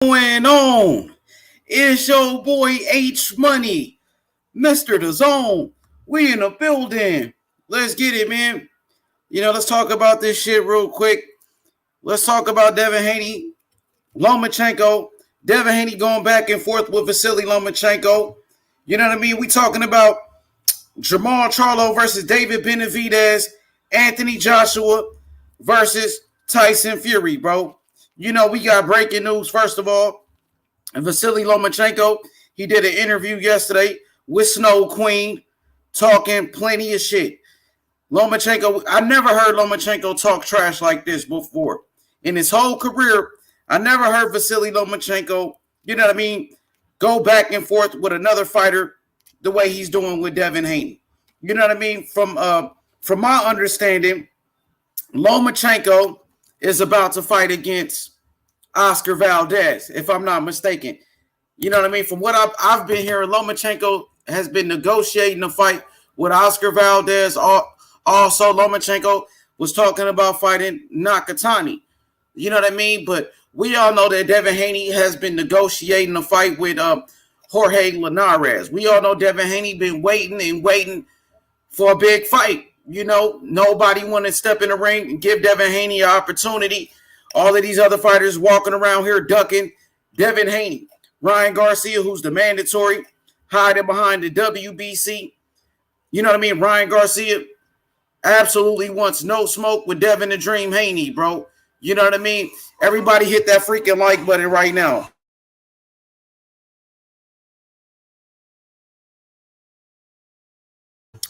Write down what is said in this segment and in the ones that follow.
Going on? It's your boy H Money, Mr. The Zone. We in the building. Let's get it, man. Let's talk about this shit real quick. Let's talk about Devin Haney, Lomachenko. Devin Haney going back and forth with Vasyl Lomachenko. You know what I mean? We talking about Jermall Charlo versus David Benavidez, Anthony Joshua versus Tyson Fury, bro. We got breaking news, first of all. Vasyl Lomachenko, he did an interview yesterday with Snow Queen, talking plenty of shit. Lomachenko, I never heard Lomachenko talk trash like this before. In his whole career, I never heard Vasyl Lomachenko, go back and forth with another fighter the way he's doing with Devin Haney. You know what I mean? From my understanding, Lomachenko is about to fight against Oscar Valdez, if I'm not mistaken. You know what I mean? From what I've been hearing, Lomachenko has been negotiating a fight with Oscar Valdez. Also, Lomachenko was talking about fighting Nakatani. You know what I mean? But we all know that Devin Haney has been negotiating a fight with Jorge Linares. We all know Devin Haney been waiting for a big fight. Nobody want to step in the ring and give Devin Haney an opportunity. All of these other fighters walking around here ducking Devin Haney. Ryan Garcia, who's the mandatory, hiding behind the WBC. You know what I mean? Ryan Garcia absolutely wants no smoke with Devin the Dream Haney, bro. You know what I mean? Everybody hit that freaking like button right now.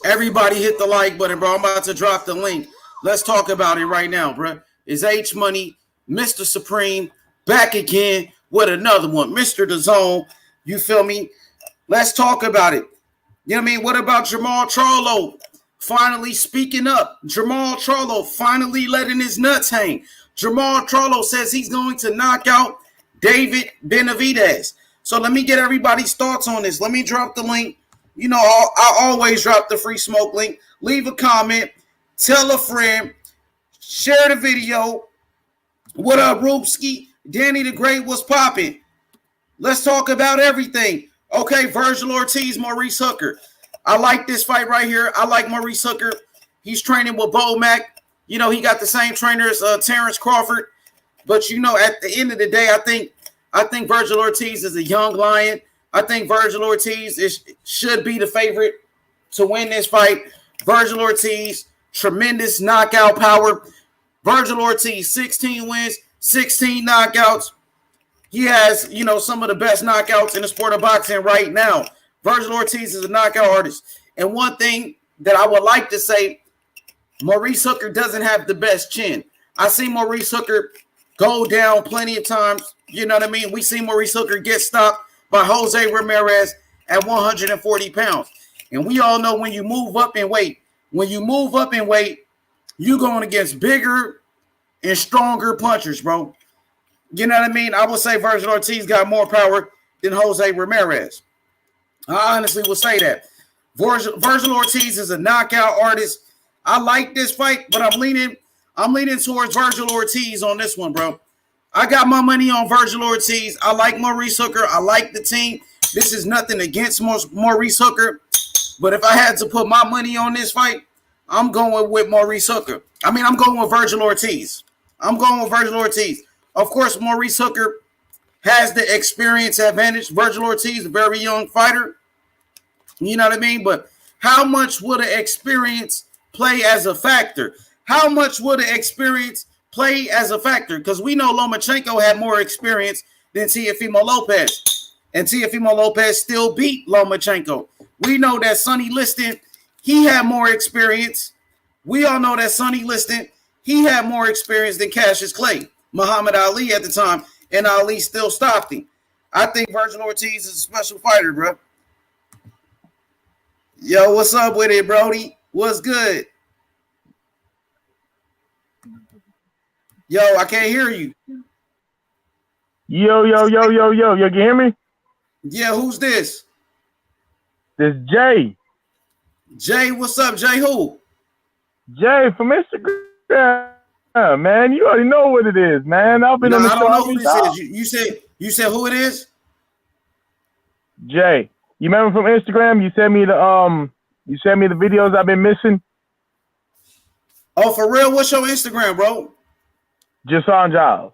Everybody hit the like button, bro. I'm about to drop the link. Let's talk about it right now, bro. It's H Money, Mr. Supreme, back again with another one. Mr. The Zone, you feel me? Let's talk about it. You know what I mean? What about Jermall Charlo finally speaking up? Jermall Charlo finally letting his nuts hang. Jermall Charlo says he's going to knock out David Benavidez. So let me get everybody's thoughts on this. Let me drop the link. I always drop the free smoke link. Leave a comment. Tell a friend. Share the video. What up, Roopski? Danny the Great, what's popping? Let's talk about everything. Okay, Virgil Ortiz, Maurice Hooker. I like this fight right here. I like Maurice Hooker. He's training with Bo Mack. He got the same trainer as Terrence Crawford. But, at the end of the day, I think Virgil Ortiz is a young lion. I think Virgil Ortiz should be the favorite to win this fight. Virgil Ortiz, tremendous knockout power. Virgil Ortiz, 16 wins, 16 knockouts. He has, some of the best knockouts in the sport of boxing right now. Virgil Ortiz is a knockout artist. And one thing that I would like to say, Maurice Hooker doesn't have the best chin. I see Maurice Hooker go down plenty of times. You know what I mean? We see Maurice Hooker get stopped by Jose Ramirez at 140 pounds. And we all know when you move up in weight, you going against bigger and stronger punchers, bro. You know what I mean? I would say Virgil Ortiz got more power than Jose Ramirez. I honestly will say that. Virgil Ortiz is a knockout artist. I like this fight, but I'm leaning towards Virgil Ortiz on this one, bro. I got my money on Virgil Ortiz. I like Maurice Hooker. I like the team. This is nothing against Maurice Hooker. But if I had to put my money on this fight, I'm going with Maurice Hooker. I'm going with Virgil Ortiz. Of course, Maurice Hooker has the experience advantage. Virgil Ortiz, a very young fighter. You know what I mean? But how much would the experience play as a factor? Because we know Lomachenko had more experience than Teofimo Lopez. And Teofimo Lopez still beat Lomachenko. We know that Sonny Liston, he had more experience. We all know that Sonny Liston, he had more experience than Cassius Clay, Muhammad Ali at the time, and Ali still stopped him. I think Virgil Ortiz is a special fighter, bro. Yo, what's up with it, Brody? What's good? Yo, I can't hear you. Yo. You can hear me? Yeah, who's this? This Jay. Jay, what's up, Jay? Who? Jay from Instagram, man. You already know what it is, man. I've been on the show. I don't know who this is. You said who it is? Jay. You remember from Instagram? You sent me the videos I've been missing. Oh, for real? What's your Instagram, bro? Jason Giles.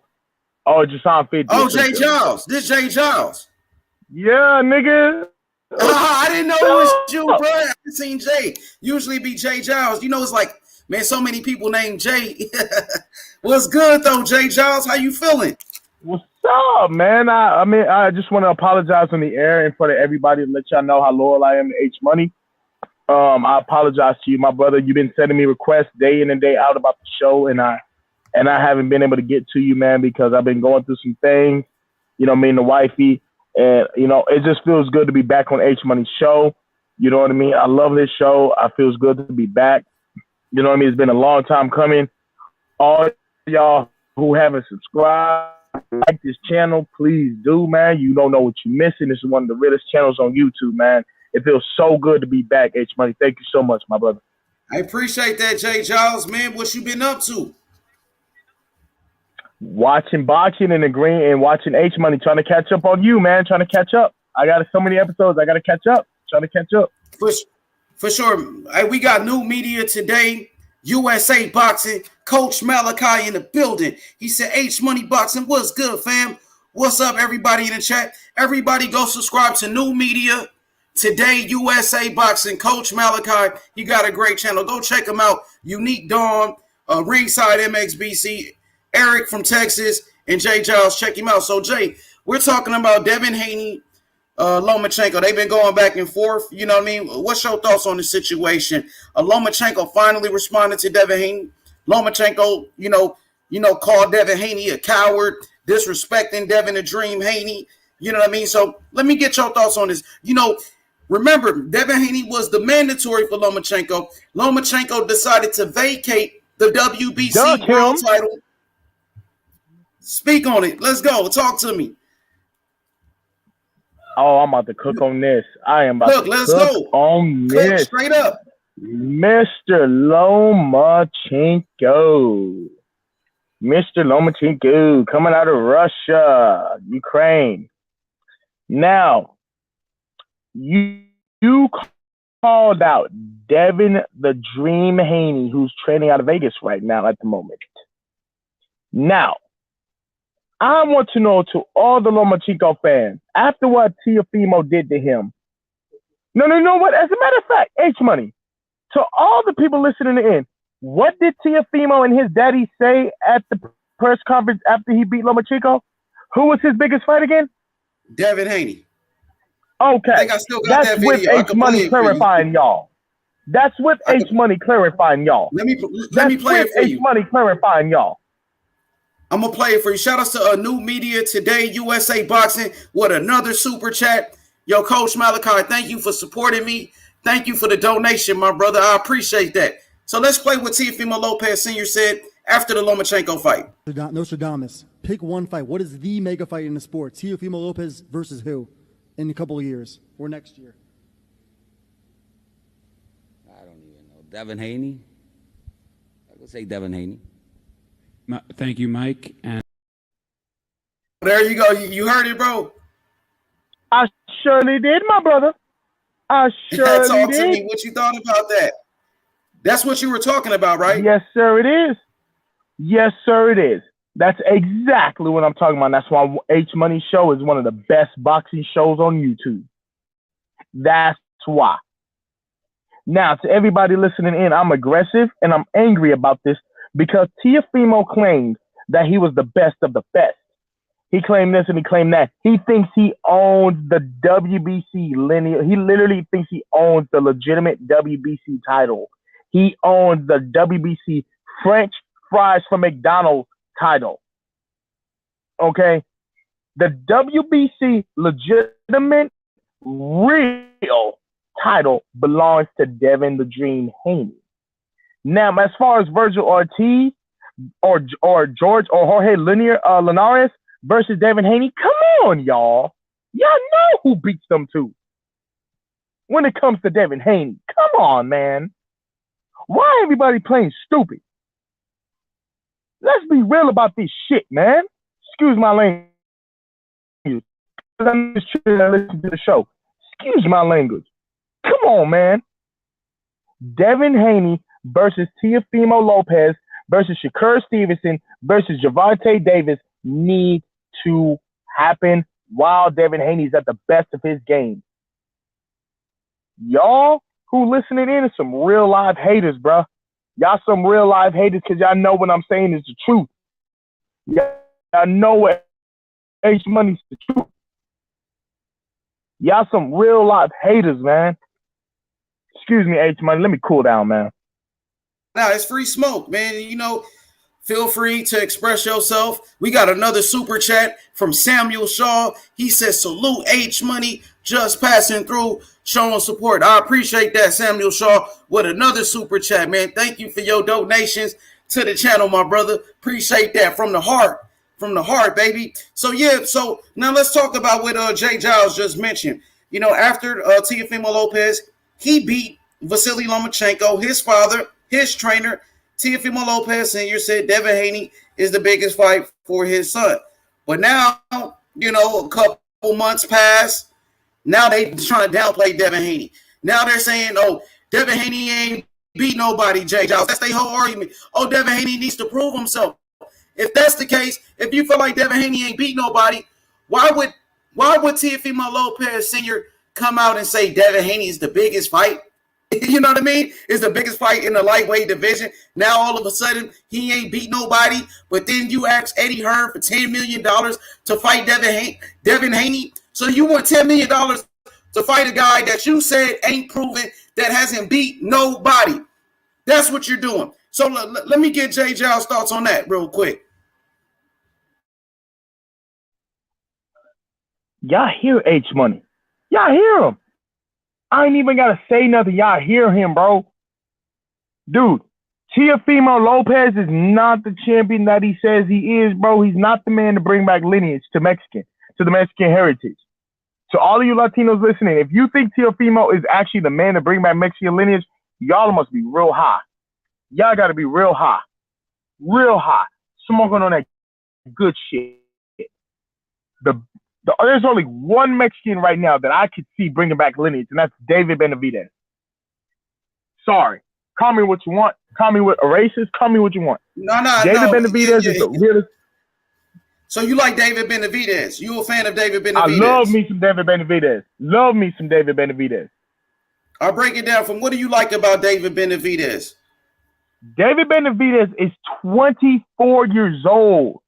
Oh, Jason 50. Oh, Jay Giles. This Jay Giles. Yeah, nigga. I didn't know it was you, bro. I haven't seen Jay. Usually be Jay Giles. You know, it's like, man, so many people named Jay. What's good, though, Jay Giles? How you feeling? What's up, man? I just want to apologize on the air and for everybody to let y'all know how loyal I am to H Money. I apologize to you, my brother. You've been sending me requests day in and day out about the show, and I haven't been able to get to you, man, because I've been going through some things, you know, me and the wifey, and, you know, it just feels good to be back on H Money's show. You know what I mean? I love this show. I feels good to be back. You know what I mean? It's been a long time coming. All y'all who haven't subscribed, like this channel, please do, man. You don't know what you're missing. This is one of the realest channels on YouTube, man. It feels so good to be back, H Money. Thank you so much, my brother. I appreciate that, Jay Giles, man. What you been up to? Watching boxing and agreeing and watching H Money, trying to catch up on you, man. Trying to catch up. I got so many episodes. I got to catch up. Trying to catch up. For sure. We got new media today. USA Boxing. Coach Malachi in the building. He said, H Money Boxing, what's good, fam? What's up, everybody in the chat? Everybody go subscribe to new media today. USA Boxing. Coach Malachi. He got a great channel. Go check him out. Unique Dawn, Ringside MXBC, Eric from Texas, and Jay Giles. Check him out. So, Jay, we're talking about Devin Haney, Lomachenko. They've been going back and forth. You know what I mean? What's your thoughts on the situation? Lomachenko finally responded to Devin Haney. Lomachenko, you know, called Devin Haney a coward, disrespecting Devin the Dream Haney. You know what I mean? So let me get your thoughts on this. You know, remember, Devin Haney was the mandatory for Lomachenko. Lomachenko decided to vacate the WBC world title. Speak on it. Let's go. Talk to me. Oh, I'm about to cook on this. I am about to cook on this. Straight up. Mr. Lomachenko. Mr. Lomachenko coming out of Russia, Ukraine. Now, you called out Devin the Dream Haney, who's training out of Vegas right now at the moment. Now, I want to know to all the Lomachenko fans, after what Teofimo did to him. No, what? As a matter of fact, H Money, to all the people listening in, what did Teofimo and his daddy say at the press conference after he beat Lomachenko? Who was his biggest fight again? Devin Haney. Okay. I think I still got that video. That's with H Money clarifying y'all. That's with H Money clarifying y'all. Let me play it for you. H Money clarifying y'all. I'm going to play it for you. Shout out to New Media Today, USA Boxing, with another super chat. Yo, Coach Malachi, thank you for supporting me. Thank you for the donation, my brother. I appreciate that. So let's play what Teofimo Lopez Sr. said after the Lomachenko fight. Nostradamus, pick one fight. What is the mega fight in the sport? Teofimo Lopez versus who in a couple of years or next year? I don't even know. Devin Haney? I would say Devin Haney. Thank you, Mike. And there you go. You heard it, bro. I surely did, my brother. I surely Talk did. to me. What you thought about that? That's what you were talking about, right? Yes, sir, it is. Yes, sir, it is. That's exactly what I'm talking about. That's why H Money Show is one of the best boxing shows on YouTube. That's why. Now, to everybody listening in, I'm aggressive and I'm angry about this because Teofimo claimed that he was the best of the best. He claimed this and he claimed that. He thinks he owns the WBC linear. He literally thinks he owns the legitimate WBC title. He owns the WBC French fries from McDonald's title. Okay? The WBC legitimate, real title belongs to Devin the Dream Haney. Now, as far as Virgil Ortiz or George or Jorge Linares versus Devin Haney, come on, y'all. Y'all know who beats them two. When it comes to Devin Haney, come on, man. Why everybody playing stupid? Let's be real about this shit, man. Excuse my language. I'm just trying to listen to the show. Excuse my language. Come on, man. Devin Haney versus Teofimo Lopez versus Shakur Stevenson versus Gervonta Davis need to happen while Devin Haney's at the best of his game. Y'all who listening in are some real live haters, bro. Y'all some real live haters because y'all know what I'm saying is the truth. Y'all know what H Money's the truth. Y'all some real live haters, man. Excuse me, H Money. Let me cool down, man. Now it's free smoke, man. You know, feel free to express yourself. We got another super chat from Samuel Shaw. He says, salute H Money, just passing through, showing support. I appreciate that, Samuel Shaw, with another super chat, man. Thank you for your donations to the channel, my brother. Appreciate that from the heart. From the heart, baby. So, yeah, so now let's talk about what Jay Giles just mentioned. You know, after Teofimo Lopez, he beat Vasyl Lomachenko, his father, his trainer. Teofimo Lopez Sr. said Devin Haney is the biggest fight for his son. But now, you know, a couple months pass. Now they trying to downplay Devin Haney. Now they're saying, oh, Devin Haney ain't beat nobody, Jay Giles. That's their whole argument. Oh, Devin Haney needs to prove himself. If that's the case, if you feel like Devin Haney ain't beat nobody, why would Teofimo Lopez Sr. come out and say Devin Haney is the biggest fight? You know what I mean? It's the biggest fight in the lightweight division. Now all of a sudden he ain't beat nobody, but then you ask Eddie Hearn for $10 million to fight Devin Haney. So you want $10 million to fight a guy that you said ain't proven, that hasn't beat nobody. That's what you're doing. So let me get Jay Giles' thoughts on that real quick. Y'all hear H Money. Y'all hear him. I ain't even got to say nothing. Y'all hear him, bro. Dude, Teofimo Lopez is not the champion that he says he is, bro. He's not the man to bring back lineage to the Mexican heritage. To all of you Latinos listening, if you think Teofimo is actually the man to bring back Mexican lineage, y'all must be real high. Y'all got to be real high. Real high. Smoking on that good shit. There's only one Mexican right now that I could see bringing back lineage, and that's David Benavidez. Sorry. Call me what you want. Call me a racist. Call me what you want. David Benavidez is the realest. So you like David Benavidez? You a fan of David Benavidez? I love me some David Benavidez. Love me some David Benavidez. I'll break it down from what do you like about David Benavidez? David Benavidez is 24 years old.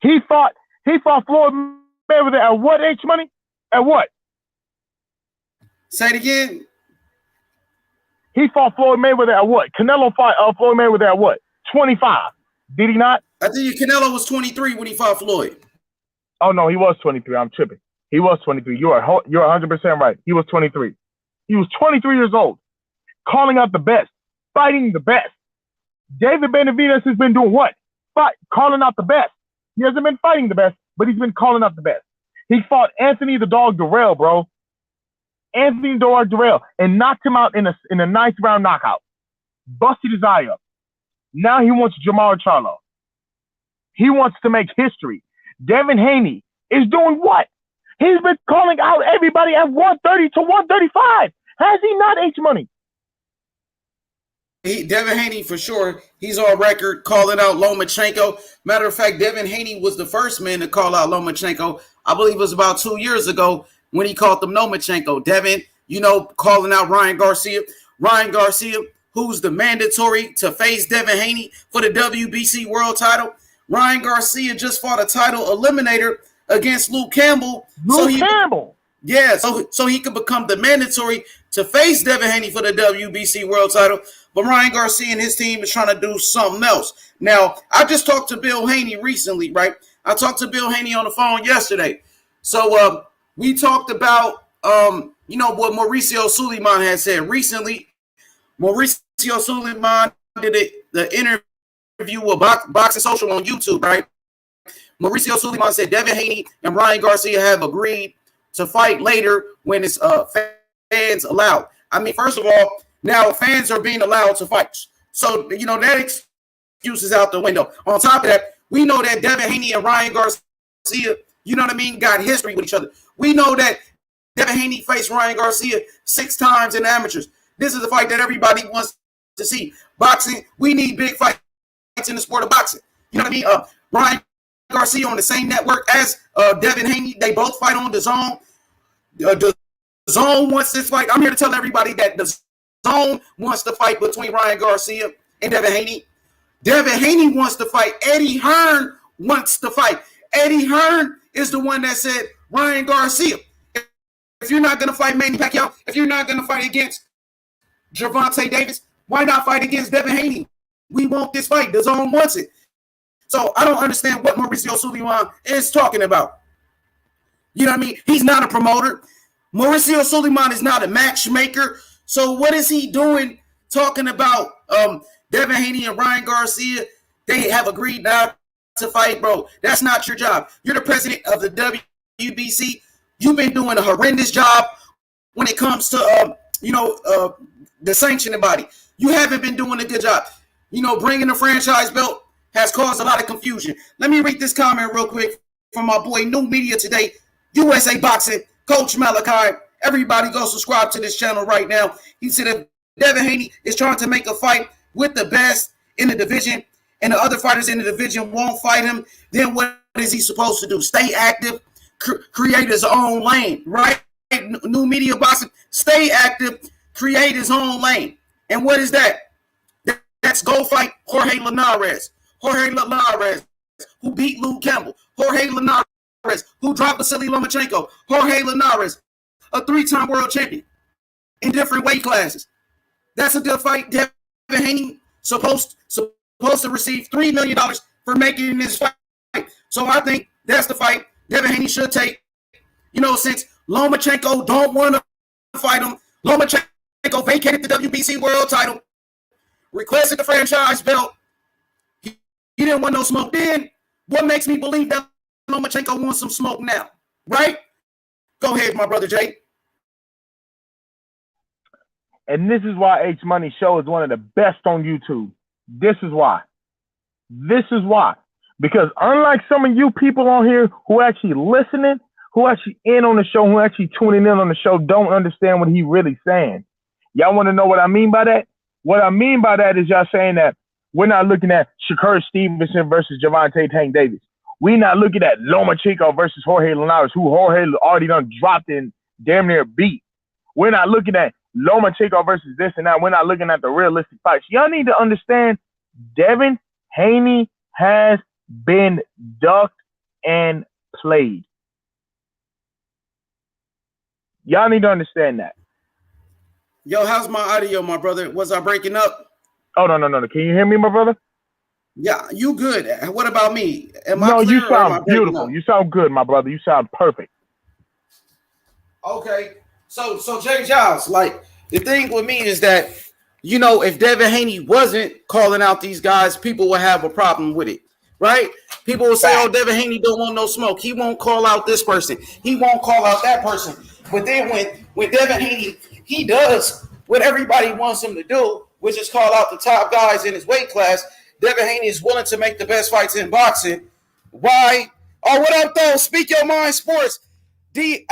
He fought Floyd Mayweather at what age, Money? At what? Say it again. He fought Floyd Mayweather at what? Canelo fought Floyd Mayweather at what? 25. Did he not? I think Canelo was 23 when he fought Floyd. Oh, no, he was 23. I'm tripping. He was 23. You're 100% right. He was 23. He was 23 years old, calling out the best, fighting the best. David Benavidez has been doing what? Calling out the best. He hasn't been fighting the best, but he's been calling out the best. He fought Anthony the Dog Durrell, bro. Anthony the Dog Durrell, and knocked him out in a ninth round knockout. Busted his eye up. Now he wants Jermall Charlo. He wants to make history. Devin Haney is doing what? He's been calling out everybody at 130 to 135. Has he not, H Money? Devin Haney, for sure, he's on record calling out Lomachenko. Matter of fact, Devin Haney was the first man to call out Lomachenko. I believe it was about 2 years ago when he called them Lomachenko. Devin, calling out Ryan Garcia. Ryan Garcia, who's the mandatory to face Devin Haney for the WBC world title. Ryan Garcia just fought a title eliminator against Luke Campbell. Campbell. Yeah, so he could become the mandatory to face Devin Haney for the WBC world title. But Ryan Garcia and his team is trying to do something else. Now, I just talked to Bill Haney recently, right? I talked to Bill Haney on the phone yesterday. So we talked about, what Mauricio Suleiman had said recently. Mauricio Suleiman did the interview with Boxing Social on YouTube, right? Mauricio Suleiman said Devin Haney and Ryan Garcia have agreed to fight later when it's fans allowed. I mean, first of all, now fans are being allowed to fight. So, that excuse is out the window. On top of that, we know that Devin Haney and Ryan Garcia you know what I mean, got history with each other. We know that Devin Haney faced Ryan Garcia 6 times in amateurs. This is a fight that everybody wants to see. Boxing, we need big fights in the sport of boxing. You know what I mean? Ryan Garcia on the same network as Devin Haney. They both fight on DAZN. DAZN wants this fight. I'm here to tell everybody that DAZN wants to fight between Ryan Garcia and Devin Haney. Devin Haney wants to fight. Eddie Hearn wants to fight. Eddie Hearn is the one that said, Ryan Garcia, if you're not going to fight Manny Pacquiao, if you're not going to fight against Gervonta Davis, why not fight against Devin Haney? We want this fight. DAZN wants it. So I don't understand what Mauricio Sulaiman is talking about. You know what I mean? He's not a promoter. Mauricio Sulaiman is not a matchmaker. So what is he doing talking about Devin Haney and Ryan Garcia? They have agreed not to fight, bro. That's not your job. You're the president of the WBC. You've been doing a horrendous job when it comes to, the sanctioning body. You haven't been doing a good job. Bringing the franchise belt has caused a lot of confusion. Let me read this comment real quick from my boy New Media Today, USA Boxing, Coach Malachi. Everybody go subscribe to this channel right now. He said if Devin Haney is trying to make a fight with the best in the division and the other fighters in the division won't fight him, then what is he supposed to do? Stay active, create his own lane, right? New Media Boxing, stay active, create his own lane. And what is that? That's go fight Jorge Linares. Jorge Linares, who beat Luke Campbell. Jorge Linares, who dropped Vasyl Lomachenko. Jorge Linares, a 3-time world champion in different weight classes. That's a good fight. Devin Haney supposed to receive $3 million for making this fight. So I think that's the fight Devin Haney should take. Since Lomachenko don't want to fight him, Lomachenko vacated the WBC world title, requested the franchise belt. He didn't want no smoke then. What makes me believe that Lomachenko wants some smoke now? Right? Go ahead, my brother Jay. And this is why H Money Show is one of the best on YouTube. This is why. Because unlike some of you people on here who actually listening, who actually in on the show, who actually tuning in on the show, don't understand what he really saying. Y'all want to know what I mean by that? What I mean by that is y'all saying that we're not looking at Shakur Stevenson versus Gervonta Tank Davis. We're not looking at Lomachenko versus Jorge Linares, who Jorge already done dropped and damn near beat. We're not looking at Lomachenko versus this and that. We're not looking at the realistic fights. Y'all need to understand Devin Haney has been ducked and played. Y'all need to understand that. Yo, how's my audio, my brother? Was I breaking up? Oh, no. Can you hear me, my brother? Yeah, you good. What about me? No, you sound beautiful. You sound good, my brother. You sound perfect. Okay. So Jay Giles, like, the thing with me is that, if Devin Haney wasn't calling out these guys, people would have a problem with it, right? People will say, oh, Devin Haney don't want no smoke. He won't call out this person. He won't call out that person. But then when Devin Haney, he does what everybody wants him to do, which is call out the top guys in his weight class. Devin Haney is willing to make the best fights in boxing. Why? Oh, what up, though? Speak Your Mind Sports. D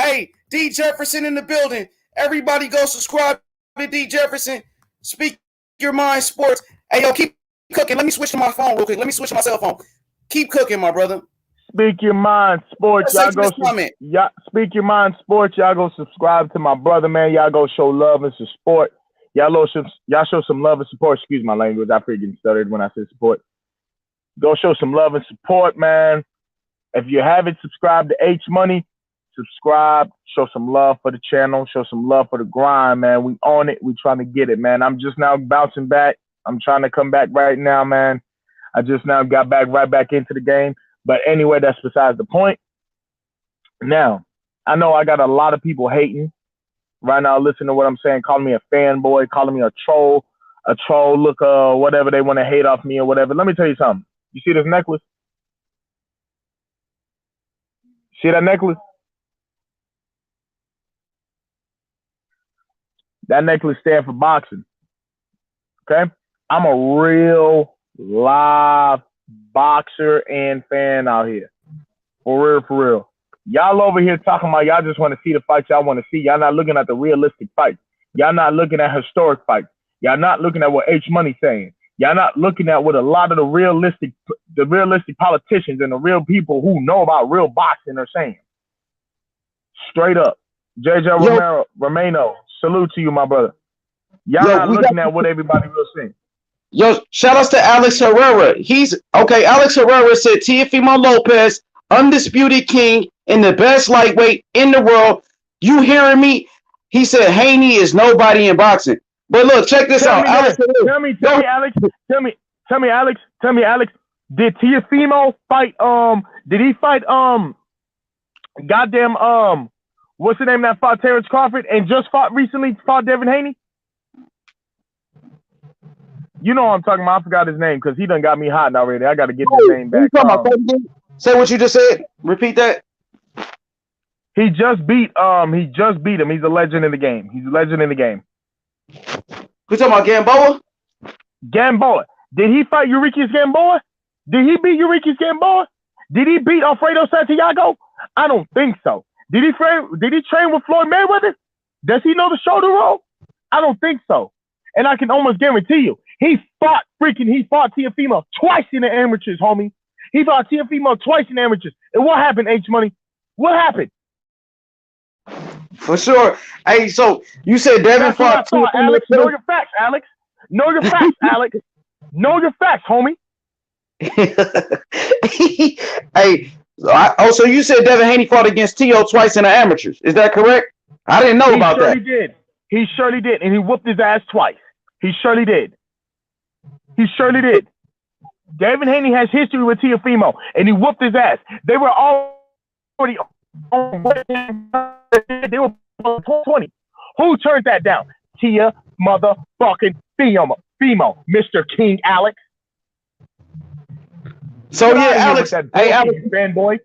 Jefferson in the building. Everybody go subscribe to D Jefferson. Speak Your Mind Sports. Hey, yo, keep cooking. Let me switch to my phone real quick. Let me switch to my cell phone. Keep cooking, my brother. Speak Your Mind Sports. Y'all go Speak Your Mind Sports. Y'all go subscribe to my brother, man. Y'all go show love and support. Y'all show some love and support. Excuse my language. I freaking stuttered when I said support. Go show some love and support, man. If you haven't subscribed to H Money, subscribe. Show some love for the channel. Show some love for the grind, man. We on it. We trying to get it, man. I'm just now bouncing back. I'm trying to come back right now, man. I just now got right back into the game. But anyway, that's besides the point. Now, I know I got a lot of people hating right now. Listen to what I'm saying, calling me a fanboy, calling me a troll, look, whatever they want to hate off me or whatever. Let me tell you something. You see this necklace? See that necklace? That necklace stands for boxing. Okay? I'm a real live boxer and fan out here. For real. Y'all over here talking about y'all just want to see the fights y'all want to see. Y'all not looking at the realistic fights. Y'all not looking at historic fights. Y'all not looking at what H Money's saying. Y'all not looking at what a lot of the realistic politicians and the real people who know about real boxing are saying. Straight up. JJ Romano, salute to you, my brother. Y'all not looking at what everybody will say. Yo, shout outs to Alex Herrera. Alex Herrera said Teofimo Lopez, undisputed king and the best lightweight in the world. You hearing me? He said Haney is nobody in boxing. But look, check this out. Alex, tell me, Alex. Did Teofimo fight? Did he fight? What's the name that fought Terrence Crawford and just fought Devin Haney? You know what I'm talking about. I forgot his name because he done got me hot already. I got to get his name back. Say what you just said. Repeat that. He just beat him. He's a legend in the game. Who's talking about Gamboa? Gamboa. Did he fight Eurykis Gamboa? Did he beat Eurykis Gamboa? Did he beat Alfredo Santiago? I don't think so. Did he train with Floyd Mayweather? Does he know the shoulder roll? I don't think so. And I can almost guarantee you, he fought Teofimo twice in the amateurs, homie. He fought Teofimo twice in the amateurs. And what happened, H Money? What happened? For sure. Hey, so you said Devin fought Alex. Know your facts, Alex. Know your facts, Alex. Know your facts, homie. Hey, so you said Devin Haney fought against Teo twice in the amateurs. Is that correct? I didn't know about that. He surely did. And he whooped his ass twice. He surely did. Devin Haney has history with Teofimo, and he whooped his ass. They were already on. They were 20. Who turned that down? Tia motherfucking Fimo, Mr. King Alex. So yeah, Alex. Hey, Alex, fanboy.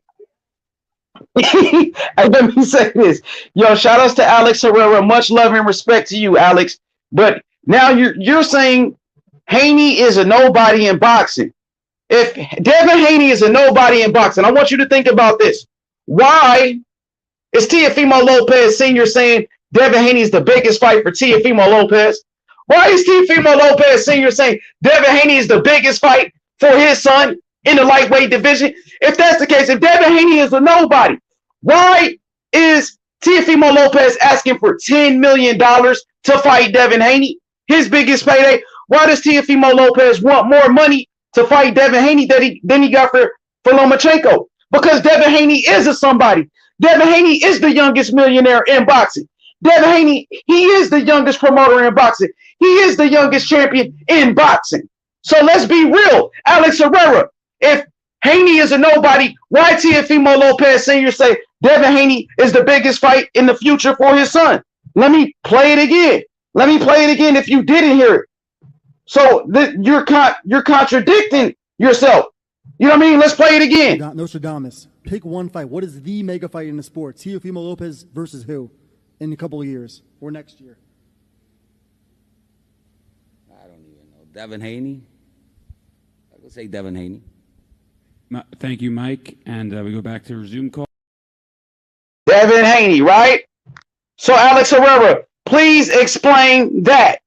Hey, let me say this. Yo, shout outs to Alex Herrera. Much love and respect to you, Alex. But now you're saying Haney is a nobody in boxing. If Devin Haney is a nobody in boxing, I want you to think about this. Why is Teofimo Lopez Sr. saying Devin Haney is the biggest fight for Teofimo Lopez? Why is Teofimo Lopez Sr. saying Devin Haney is the biggest fight for his son in the lightweight division? If that's the case, if Devin Haney is a nobody, why is Teofimo Lopez asking for $10 million to fight Devin Haney, his biggest payday? Why does Teofimo Lopez want more money to fight Devin Haney than he got for Lomachenko? Because Devin Haney is a somebody. Devin Haney is the youngest millionaire in boxing. Devin Haney, he is the youngest promoter in boxing. He is the youngest champion in boxing. So let's be real. Alex Herrera, if Haney is a nobody, why Teofimo Lopez Sr. say Devin Haney is the biggest fight in the future for his son? Let me play it again. If you didn't hear it. So you're contradicting yourself. You know what I mean? Let's play it again. Nostradamus, pick one fight. What is the mega fight in the sport? Teofimo Lopez versus who in a couple of years or next year? I don't even know. Devin Haney? I would say Devin Haney. Thank you, Mike. And we go back to resume call. Devin Haney, right? So Alex Herrera, please explain that.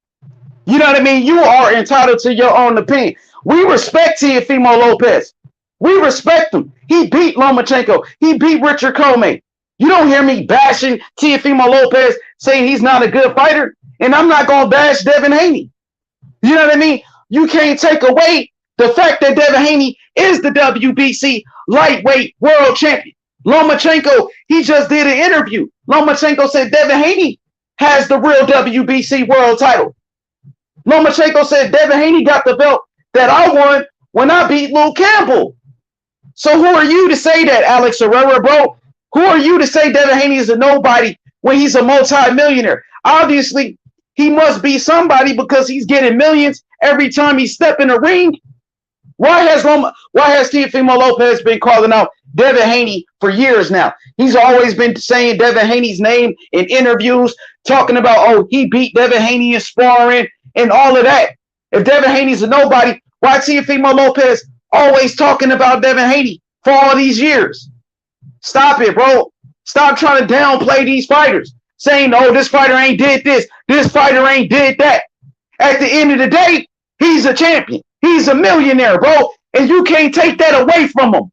You know what I mean? You are entitled to your own opinion. We respect Teofimo Lopez. We respect him. He beat Lomachenko. He beat Richard Comey. You don't hear me bashing Teofimo Lopez, saying he's not a good fighter, and I'm not going to bash Devin Haney. You know what I mean? You can't take away the fact that Devin Haney is the WBC lightweight world champion. Lomachenko, he just did an interview. Lomachenko said Devin Haney has the real WBC world title. Lomachenko said Devin Haney got the belt that I won when I beat Luke Campbell. So who are you to say that, Alex Herrera, bro? Who are you to say Devin Haney is a nobody when he's a multi-millionaire? Obviously, he must be somebody because he's getting millions every time he step in a ring. Why has Teofimo Lopez been calling out Devin Haney for years now? He's always been saying Devin Haney's name in interviews, talking about, oh, he beat Devin Haney in sparring and all of that. If Devin Haney's a nobody, why Teofimo Lopez always talking about Devin Haney for all these years? Stop it, bro. Stop trying to downplay these fighters, saying, "Oh, this fighter ain't did this. This fighter ain't did that." At the end of the day, he's a champion. He's a millionaire, bro, and you can't take that away from him.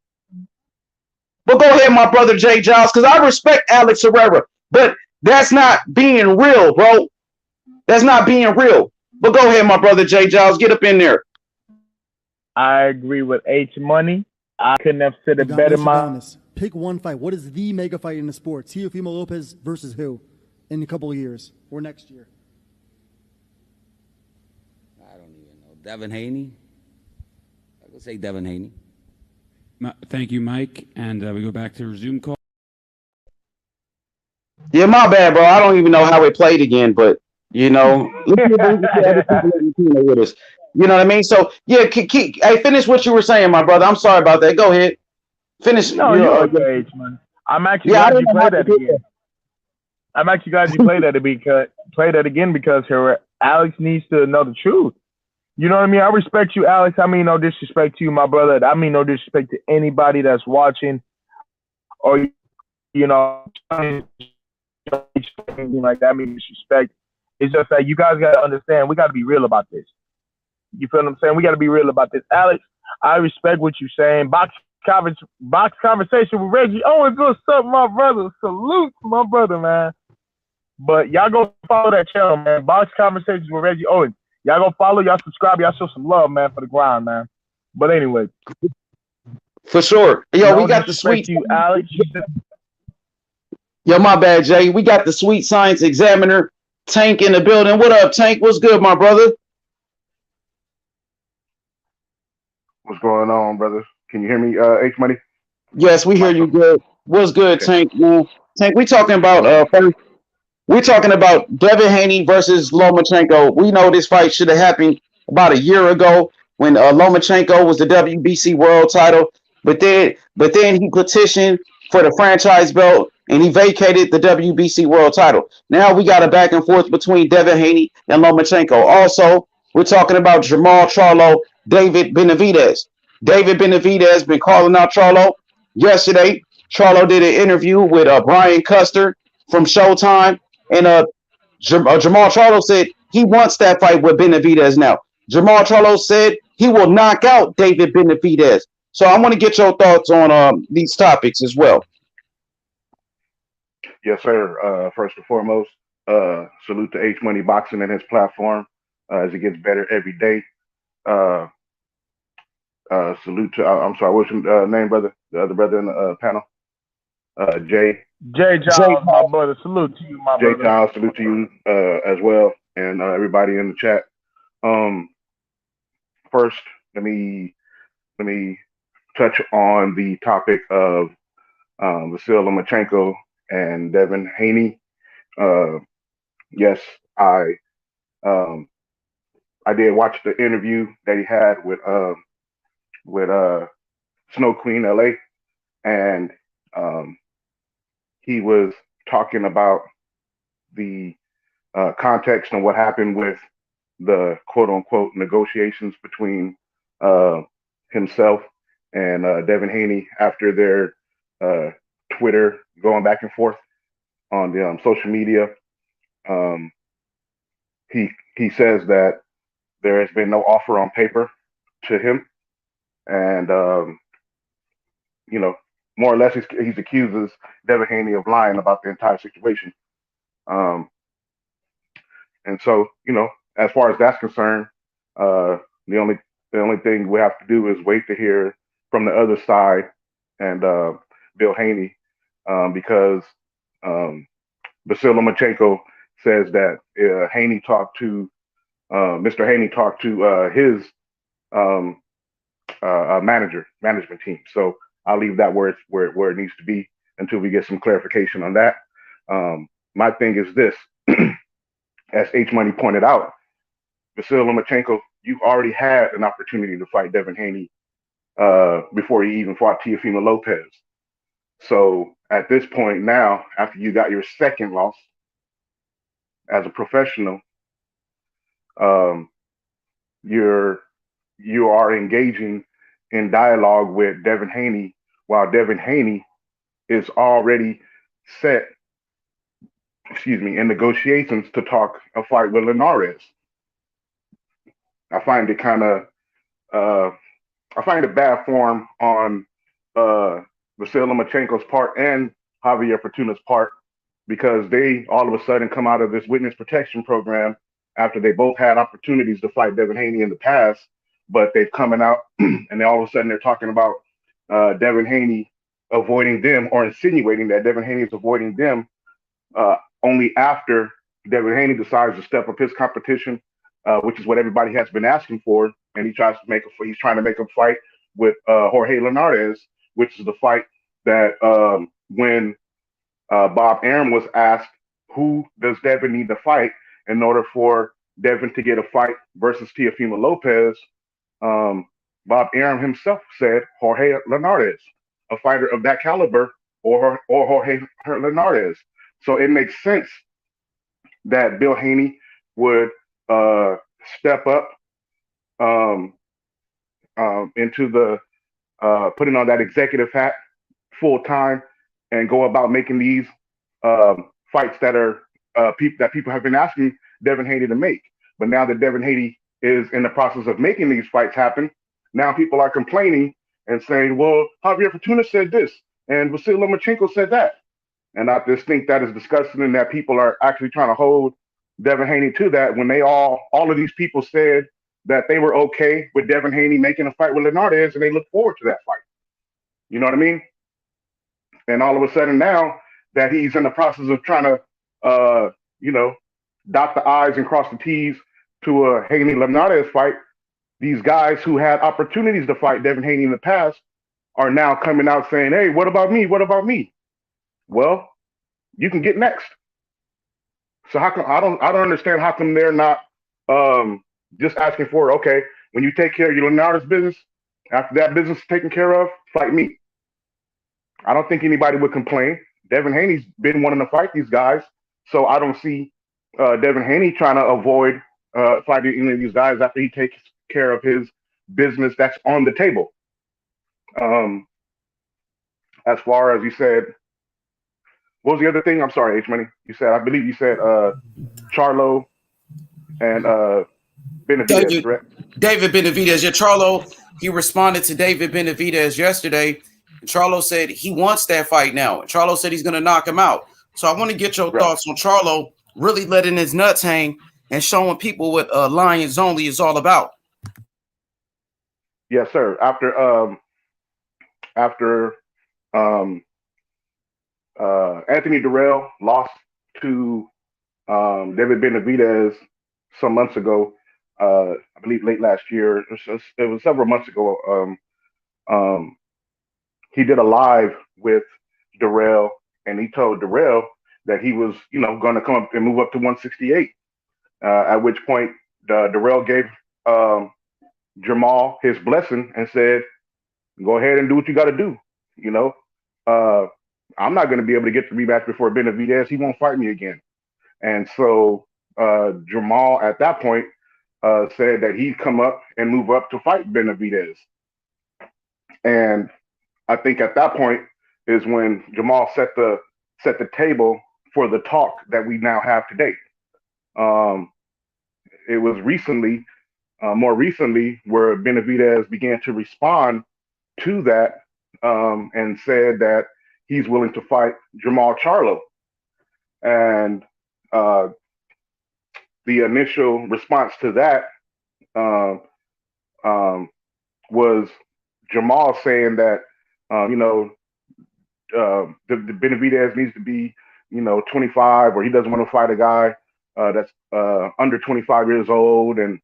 But go ahead, my brother Jay Giles, because I respect Alex Herrera, but that's not being real, bro. That's not being real. But go ahead, my brother Jay Giles, get up in there. I agree with H Money. I couldn't have said it better. Pick one fight. What is the mega fight in the sport? Teofimo Lopez versus who in a couple of years or next year? I don't even know. Devin Haney. I would say Devin Haney. Thank you, Mike. And we go back to resume call. Yeah, my bad, bro. I don't even know how it played again, but you know, with us. You know what I mean? So yeah, hey, finish what you were saying, my brother. I'm sorry about that. Go ahead. Finish. No, you're okay, H man. I'm actually glad you played that again. I'm actually glad you played that again because Alex needs to know the truth. You know what I mean? I respect you, Alex. I mean no disrespect to you, my brother. I mean no disrespect to anybody that's watching or you know anything like that. I mean disrespect. It's just that you guys gotta understand we gotta be real about this. You feel what I'm saying? We gotta be real about this. Alex, I respect what you're saying. Box conversation with Reggie Owens. What's up, my brother? Salute, my brother, man. But y'all go follow that channel, man. Box conversations with Reggie Owens. Y'all go follow, y'all subscribe, y'all show some love, man, for the grind, man. But anyway, for sure. Yo, we got the sweet you, Alex. Yo, my bad, Jay. We got the sweet science examiner Tank in the building. What up, Tank? What's good, my brother? What's going on, brother? Can you hear me, H Money? Yes, we hear you good. What's good, okay. Tank? Man? Tank, we talking about first. We're talking about Devin Haney versus Lomachenko. We know this fight should have happened about a year ago when Lomachenko was the WBC world title, but then he petitioned for the franchise belt and he vacated the WBC world title. Now we got a back and forth between Devin Haney and Lomachenko. Also, we're talking about Jermall Charlo, David Benavidez. David Benavidez been calling out Charlo. Yesterday, Charlo did an interview with Brian Custer from Showtime. And Jermall Charlo said he wants that fight with Benavidez now. Jermall Charlo said he will knock out David Benavidez. So I want to get your thoughts on these topics as well. Yes, sir. First and foremost, salute to H Money Boxing and his platform as it gets better every day. Salute to, I'm sorry, what's your name, brother? The other brother in the panel? Jay Giles, my brother. Salute to you, my brother. Jay Giles, salute to you as well, and everybody in the chat. First, let me touch on the topic of Vasyl Lomachenko and Devin Haney. Yes, I did watch the interview that he had with Snow Queen LA, and he was talking about the context and what happened with the quote unquote negotiations between himself and Devin Haney after their Twitter going back and forth on the social media. He says that there has been no offer on paper to him, and you know, more or less he accuses Devin Haney of lying about the entire situation. And so, you know, as far as that's concerned, the only thing we have to do is wait to hear from the other side and Bill Haney, because Vasyl Lomachenko says that Mr. Haney talked to his management team. So I'll leave that where it needs to be until we get some clarification on that. My thing is this, as H Money pointed out, Vasyl Lomachenko, you already had an opportunity to fight Devin Haney before he even fought Teofimo Lopez. So at this point now, after you got your second loss as a professional, you are engaging in dialogue with Devin Haney, while Devin Haney is already set, in negotiations to talk a fight with Linares. I find it kind of, I find it bad form on Vasyl Lomachenko's part and Javier Fortuna's part, because they all of a sudden come out of this witness protection program after they both had opportunities to fight Devin Haney in the past, but they've coming out and then all of a sudden they're talking about Devin Haney avoiding them, or insinuating that Devin Haney is avoiding them only after Devin Haney decides to step up his competition, which is what everybody has been asking for, and he's trying to make a fight with Jorge Linares, which is the fight that when Bob Arum was asked, who does Devin need to fight in order for Devin to get a fight versus Teofimo Lopez, Bob Arum himself said Jorge Linares, a fighter of that caliber, or Jorge Linares. So it makes sense that Bill Haney would step up into the putting on that executive hat full time and go about making these fights that are people have been asking Devin Haney to make. But now that Devin Haney is in the process of making these fights happen, now people are complaining and saying, well, Javier Fortuna said this and Vasyl Lomachenko said that. And I just think that is disgusting, and that people are actually trying to hold Devin Haney to that, when they all of these people said that they were okay with Devin Haney making a fight with Linares, and they look forward to that fight. You know what I mean? And all of a sudden now that he's in the process of trying to, dot the I's and cross the T's to a Haney Linares fight, these guys who had opportunities to fight Devin Haney in the past are now coming out saying, hey, what about me? What about me? Well, you can get next. So how come I don't understand how come they're not just asking for, okay, when you take care of your Linares business, after that business is taken care of, fight me. I don't think anybody would complain. Devin Haney's been wanting to fight these guys, so I don't see Devin Haney trying to avoid fighting any of these guys after he takes care of his business that's on the table. As far as you said, what was the other thing? I'm sorry, H Money. I believe you said Charlo and Benavidez, correct? David Benavidez. Yeah, Charlo, he responded to David Benavidez yesterday. Charlo said he wants that fight now. Charlo said he's going to knock him out. So I want to get your thoughts on Charlo really letting his nuts hang and showing people what Lions Only is all about. Yes, sir. After Anthony Durrell lost to David Benavidez some months ago, I believe late last year. It was several months ago. He did a live with Durrell, and he told Durrell that he was, going to come up and move up to 168. At which point, Durrell gave Jermall his blessing and said, "Go ahead and do what you got to do. I'm not going to be able to get the rematch before Benavidez. He won't fight me again." And so Jermall at that point said that he'd come up and move up to fight Benavidez. And I think at that point is when Jermall set the table for the talk that we now have today. It was more recently, where Benavidez began to respond to that and said that he's willing to fight Jermall Charlo. And the initial response to that was Jermall saying that, the Benavidez needs to be, 25, or he doesn't want to fight a guy that's under 25 years old. And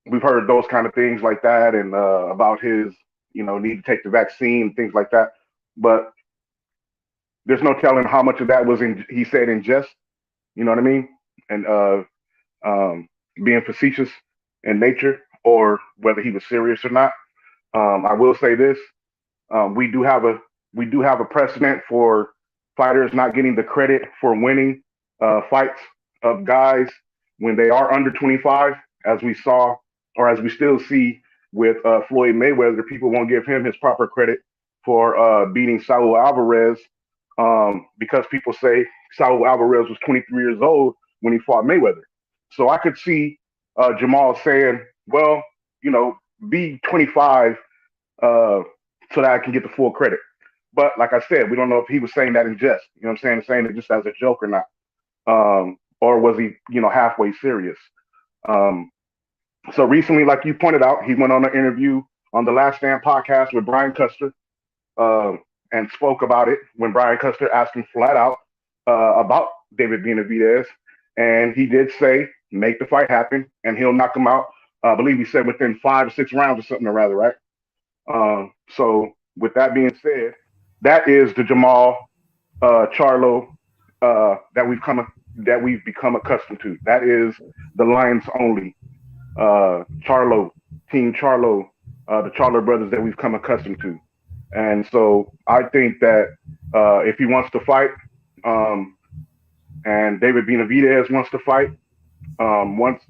we've heard those kind of things like that, and about his, need to take the vaccine, things like that. But there's no telling how much of that was he said in jest, you know what I mean? And being facetious in nature, or whether he was serious or not. I will say this: we do have a precedent for fighters not getting the credit for winning fights of guys when they are under 25, as we saw, or as we still see with Floyd Mayweather. People won't give him his proper credit for beating Saul Alvarez, because people say Saul Alvarez was 23 years old when he fought Mayweather. So I could see Jermall saying, well, be 25 so that I can get the full credit. But like I said, we don't know if he was saying that in jest. You know what I'm saying it just as a joke or not. Or was he, halfway serious? So recently, like you pointed out, he went on an interview on the Last Stand podcast with Brian Custer and spoke about it when Brian Custer asked him flat out about David Benavidez. And he did say, make the fight happen, and he'll knock him out. I believe he said within 5 or 6 rounds or something, or rather, right? So with that being said, that is the Jermall Charlo that we've become accustomed to. That is the Lions only Charlo, Team Charlo, the Charlo brothers that we've come accustomed to. And so I think that if he wants to fight, and David Benavidez wants to fight, once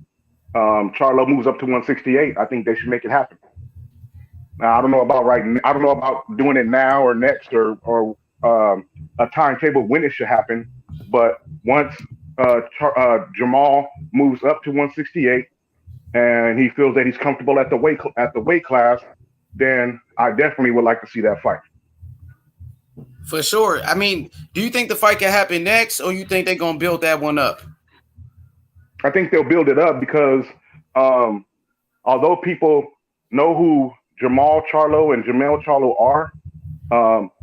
Charlo moves up to 168, I think they should make it happen. Now, I don't know about doing it now or next or a timetable when it should happen. But once Jermall moves up to 168 and he feels that he's comfortable at the weight class, then I definitely would like to see that fight. For sure. I mean, do you think the fight can happen next, or you think they're gonna build that one up? I think they'll build it up because although people know who Jermall Charlo and Jermall Charlo are,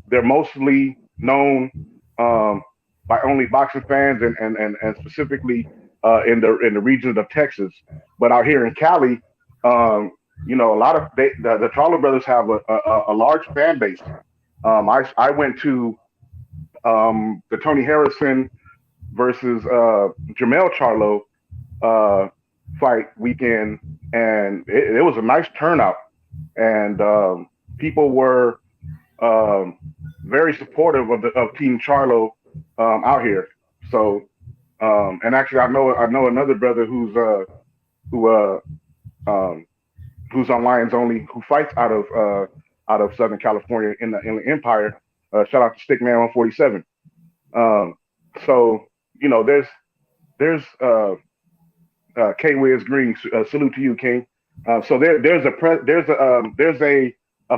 they're mostly known by only boxing fans and specifically in the regions of Texas. But out here in Cali, a lot of the Charlo brothers have a large fan base. I went to the Tony Harrison versus Jermall Charlo fight weekend, and it was a nice turnout, and people were very supportive of Team Charlo out here. So, and actually, I know another brother who's on Lions Only, who fights out of Southern California in the Empire. Shout out to Stickman 147. So there's K Wiz Green. Salute to you, King. So there's a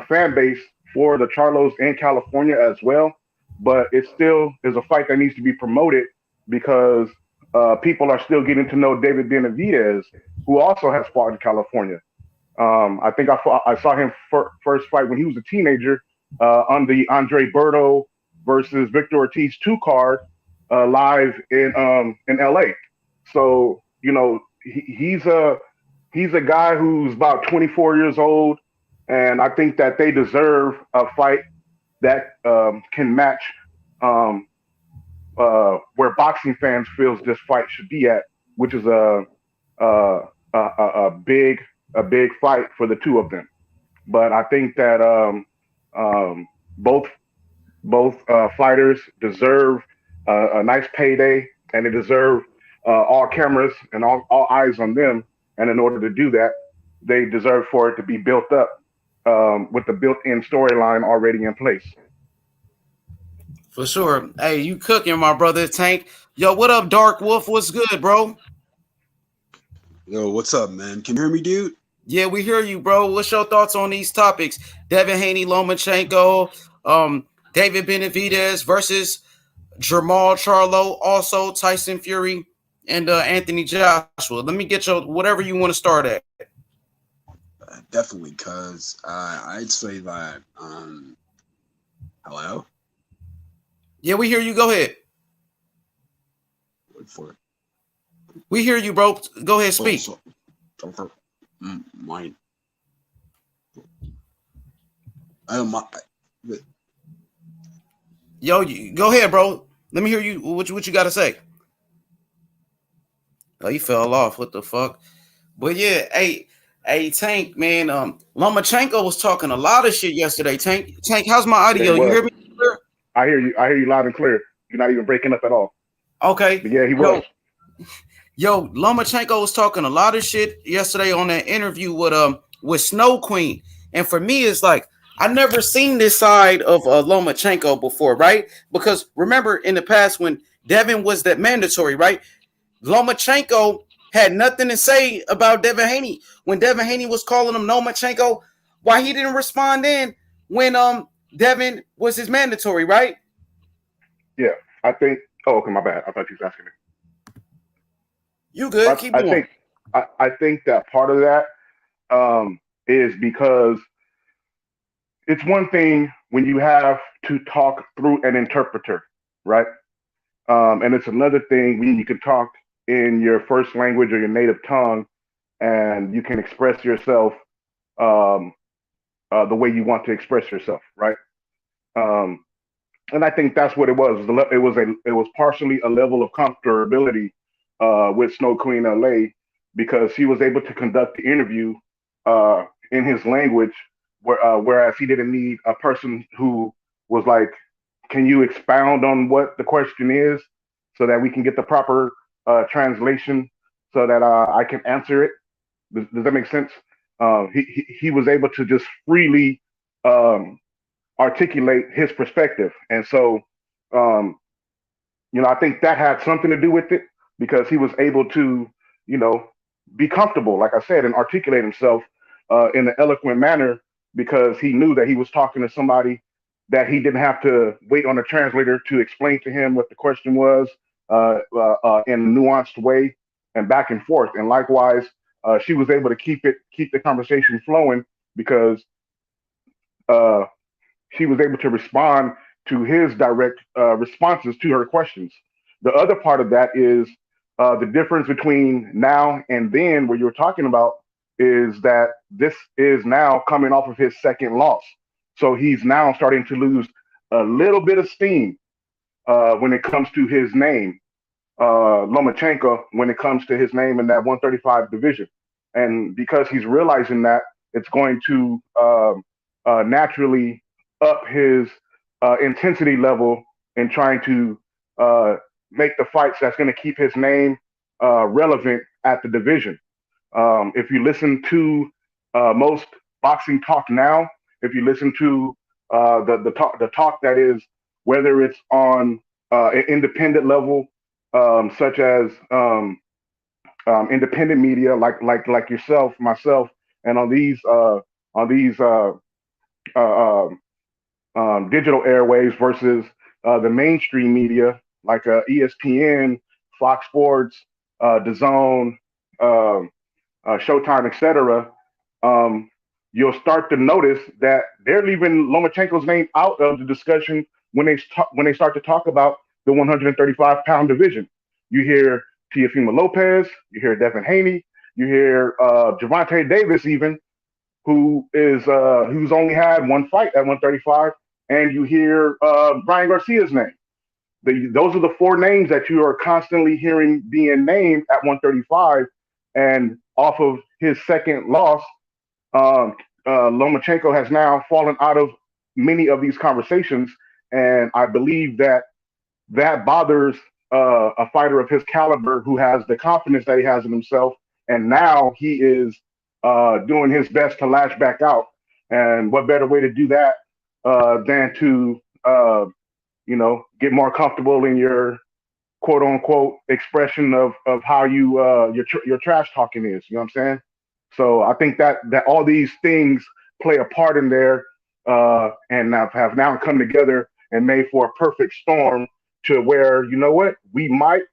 fan base for the Charlos in California as well, but it still is a fight that needs to be promoted because people are still getting to know David Benavidez, who also has fought in California. I think I saw him first fight when he was a teenager on the Andre Berto versus Victor Ortiz 2 card live in LA. So he's a guy who's about 24 years old, and I think that they deserve a fight that can match where boxing fans feels this fight should be at, which is a big fight for the two of them. But I think that both fighters deserve a nice payday, and they deserve all cameras and all eyes on them. And in order to do that, they deserve for it to be built up with the built-in storyline already in place. For sure. Hey, you cooking, my brother Tank. Yo, what up, Dark Wolf? What's good, bro? Yo, what's up, man? Can you hear me, dude? Yeah, we hear you, bro. What's your thoughts on these topics? Devin Haney, Lomachenko, David Benavidez versus Jermall Charlo, also Tyson Fury, and Anthony Joshua. Let me get your whatever you want to start at. Definitely, because I'd say that. Hello? Yeah, we hear you. Go ahead. Wait for it. We hear you, bro. Go ahead, speak. Mine. Yo, go ahead, bro. Let me hear you. What you got to say? Oh, you fell off. What the fuck? But yeah, hey, Tank, man. Lomachenko was talking a lot of shit yesterday. Tank, how's my audio? You hear me clear? I hear you loud and clear. You're not even breaking up at all. Okay. But yeah, he was. Yo, Lomachenko was talking a lot of shit yesterday on that interview with Snow Queen. And for me, it's like, I never seen this side of Lomachenko before, right? Because remember in the past when Devin was that mandatory, right? Lomachenko had nothing to say about Devin Haney. When Devin Haney was calling him Lomachenko, why he didn't respond in when Devin was his mandatory, right? Yeah, I think. Oh, okay, my bad. I thought you was asking me. You good? Keep I going. think I think that part of that is because it's one thing when you have to talk through an interpreter, right? And it's another thing when you can talk in your first language or your native tongue, and you can express yourself um, the way you want to express yourself, right? Um, and I think that's what it was. It was partially a level of comfortability with Snow Queen LA because he was able to conduct the interview uh, in his language, whereas he didn't need a person who was like, "Can you expound on what the question is, so that we can get the proper translation, so that I can answer it." Does that make sense? He was able to just freely um, articulate his perspective. And so, um, I think that had something to do with it because he was able to, you know, be comfortable, like I said, and articulate himself in an eloquent manner because he knew that he was talking to somebody that he didn't have to wait on a translator to explain to him what the question was in a nuanced way and back and forth. And likewise, she was able to keep the conversation flowing because uh, she was able to respond to his direct responses to her questions. The other part of that is the difference between now and then, where you're talking about, is that this is now coming off of his second loss. So he's now starting to lose a little bit of steam when it comes to his name, Lomachenko, when it comes to his name in that 135 division. And because he's realizing that, it's going to naturally up his intensity level in trying to uh, make the fights that's going to keep his name relevant at the division. If you listen to most boxing talk now, if you listen to the talk that is, whether it's on an independent level, such as independent media like yourself, myself, and on these uh, digital airwaves versus the mainstream media like ESPN, Fox Sports, DAZN, uh, Showtime, etc. Um, you'll start to notice that they're leaving Lomachenko's name out of the discussion when they start to talk about the 135-pound division. You hear Teofimo Lopez, you hear Devin Haney, you hear Gervonta Davis even, who's only had one fight at 135, and you hear Brian Garcia's name. Those are the four names that you are constantly hearing being named at 135, and off of his second loss, Lomachenko has now fallen out of many of these conversations, and I believe that bothers a fighter of his caliber who has the confidence that he has in himself, and now he is doing his best to lash back out. And what better way to do that than to get more comfortable in your quote unquote expression of how your trash talking is. You know what I'm saying? So I think that all these things play a part in there, and have now come together and made for a perfect storm to where, you know what, we might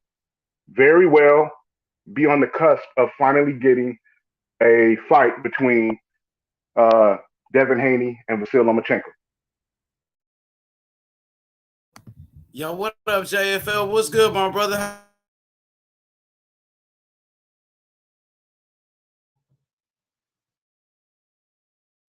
very well be on the cusp of finally getting a fight between uh, Devin Haney and Vasyl Lomachenko. Yo, what up, JFL? What's good, my brother?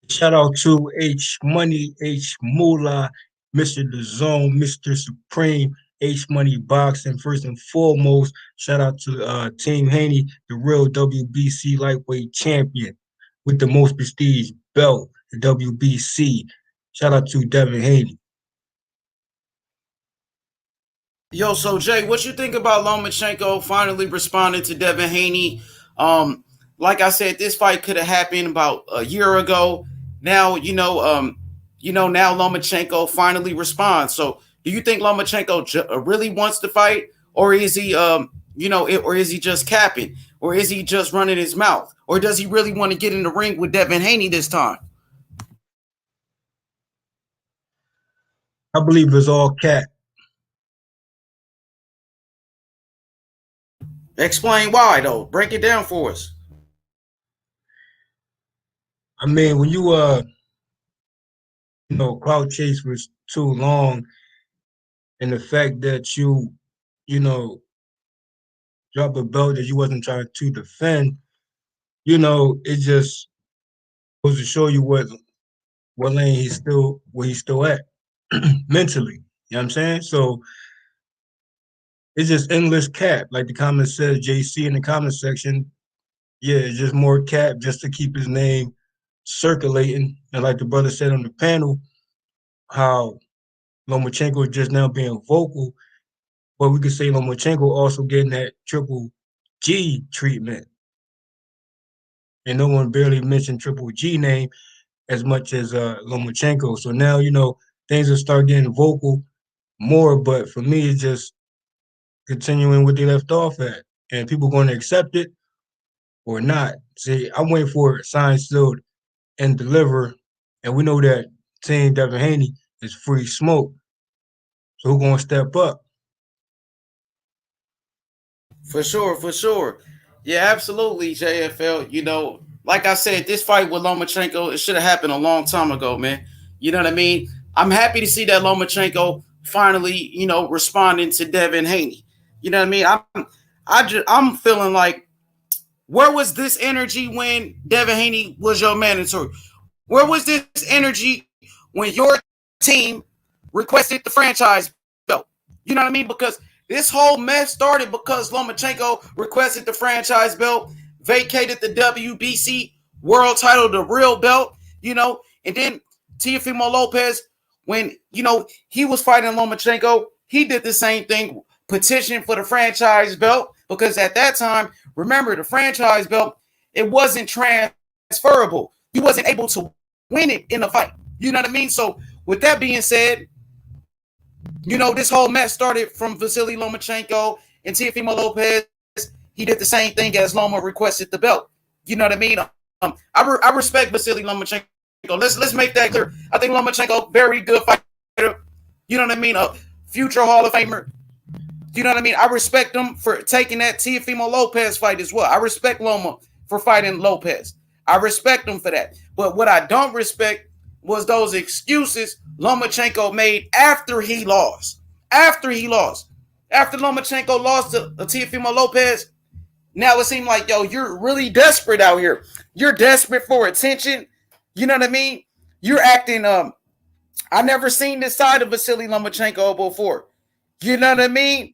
Shout out to H Money, H Moolah, Mr. The Zone, Mr. Supreme, H Money Boxing. First and foremost, shout out to Team Haney, the real WBC lightweight champion with the most prestige belt, the WBC. Shout out to Devin Haney. Yo, so Jay, what you think about Lomachenko finally responding to Devin Haney? Like I said, this fight could have happened about a year ago. Now, now Lomachenko finally responds. So do you think Lomachenko really wants to fight, or is he, or is he just capping, or is he just running his mouth, or does he really want to get in the ring with Devin Haney this time? I believe it's all cat. Explain why, though. Break it down for us. I mean, when you crowd chase for too long, and the fact that you drop a belt that you wasn't trying to defend, it just goes to show you what lane where he's still at mentally. You know what I'm saying? So it's just endless cap. Like the comment says, JC in the comment section, yeah, it's just more cap just to keep his name circulating. And like the brother said on the panel, how Lomachenko is just now being vocal, but we could say Lomachenko also getting that Triple G treatment. And no one barely mentioned Triple G name as much as Lomachenko. So now, things will start getting vocal more, but for me, it's just continuing what they left off at. And people going to accept it or not. See, I'm waiting for it signed, sealed, and deliver. And we know that Team Devin Haney is free smoke. So who's going to step up? For sure, for sure. Yeah, absolutely, JFL. Like I said, this fight with Lomachenko, it should have happened a long time ago, man. You know what I mean? I'm happy to see that Lomachenko finally, responding to Devin Haney. You know what I mean? I'm feeling like, where was this energy when Devin Haney was your manager? Where was this energy when your team requested the franchise belt? You know what I mean? Because this whole mess started because Lomachenko requested the franchise belt, vacated the WBC world title, the real belt, and then Teofimo Lopez, when, he was fighting Lomachenko, he did the same thing, petitioned for the franchise belt, because at that time, remember, the franchise belt, it wasn't transferable. He wasn't able to win it in a fight. You know what I mean? So with that being said, this whole mess started from Vasyl Lomachenko and Teofimo Lopez. He did the same thing as Loma requested the belt. You know what I mean? I respect Vasyl Lomachenko. Let's make that clear. I think Lomachenko, very good fighter. You know what I mean? A future Hall of Famer. You know what I mean? I respect him for taking that Teofimo Lopez fight as well. I respect Loma for fighting Lopez. I respect him for that. But what I don't respect was those excuses Lomachenko made after he lost. After Lomachenko lost to Teofimo Lopez, now it seemed like, you're really desperate out here. You're desperate for attention. You know what I mean? You're acting, I never seen this side of Vasyl Lomachenko before. You know what I mean?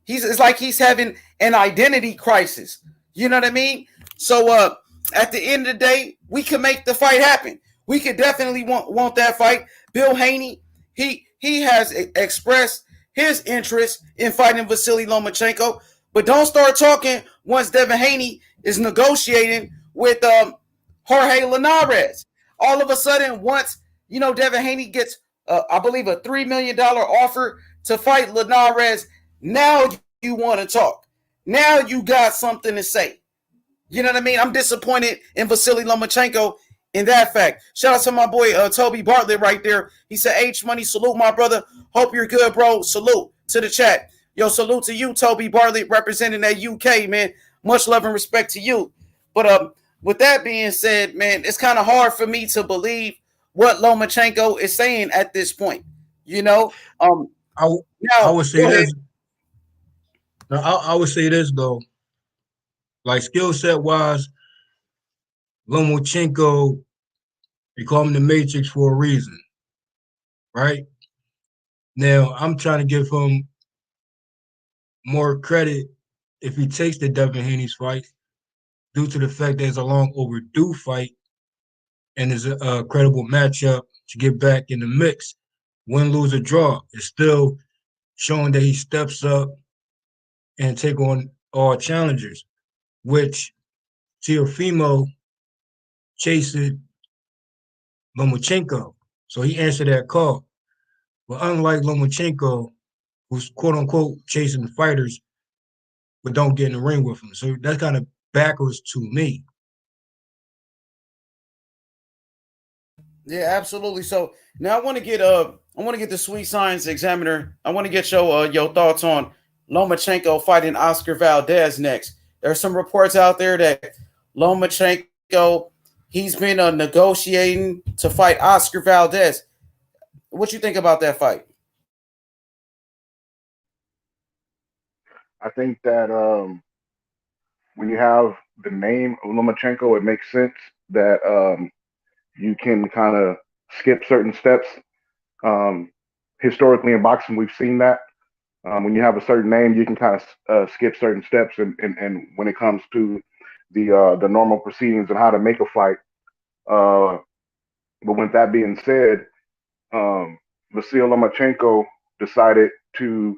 It's like he's having an identity crisis. You know what I mean? So at the end of the day, we can make the fight happen. We could definitely want that fight. Bill Haney, he has expressed his interest in fighting Vasyl Lomachenko, but don't start talking once Devin Haney is negotiating with Jorge Linares. All of a sudden, once Devin Haney gets, I believe, a $3 million offer to fight Linares, now you want to talk. Now you got something to say. You know what I mean? I'm disappointed in Vasyl Lomachenko in that fact. Shout out to my boy Toby Bartlett right there. He said, H Money, salute my brother. Hope you're good, bro. Salute to the chat. Yo, salute to you, Toby Bartlett, representing that UK, man. Much love and respect to you. But with that being said, man, it's kind of hard for me to believe what Lomachenko is saying at this point. I would say this. I would say this though. Like skill set wise, Lomachenko, they call him the Matrix for a reason, right? Now I'm trying to give him more credit if he takes the Devin Haney's fight, due to the fact that it's a long overdue fight and is a credible matchup to get back in the mix. Win, lose, or draw, it's still showing that he steps up and take on all challengers, which Teofimo chases Lomachenko. So he answered that call. But unlike Lomachenko, who's quote unquote chasing fighters, but don't get in the ring with them. So that's kind of backwards to me. Yeah, absolutely. So now I want to get the Sweet Science Examiner. I want to get your thoughts on Lomachenko fighting Oscar Valdez next. There are some reports out there that Lomachenko he's been negotiating to fight Oscar Valdez. What you think about that fight? I think that when you have the name of Lomachenko, it makes sense that you can kind of skip certain steps. Historically in boxing, we've seen that. When you have a certain name, you can kind of skip certain steps, and when it comes to the normal proceedings and how to make a fight. But with that being said, Vasyl Lomachenko decided to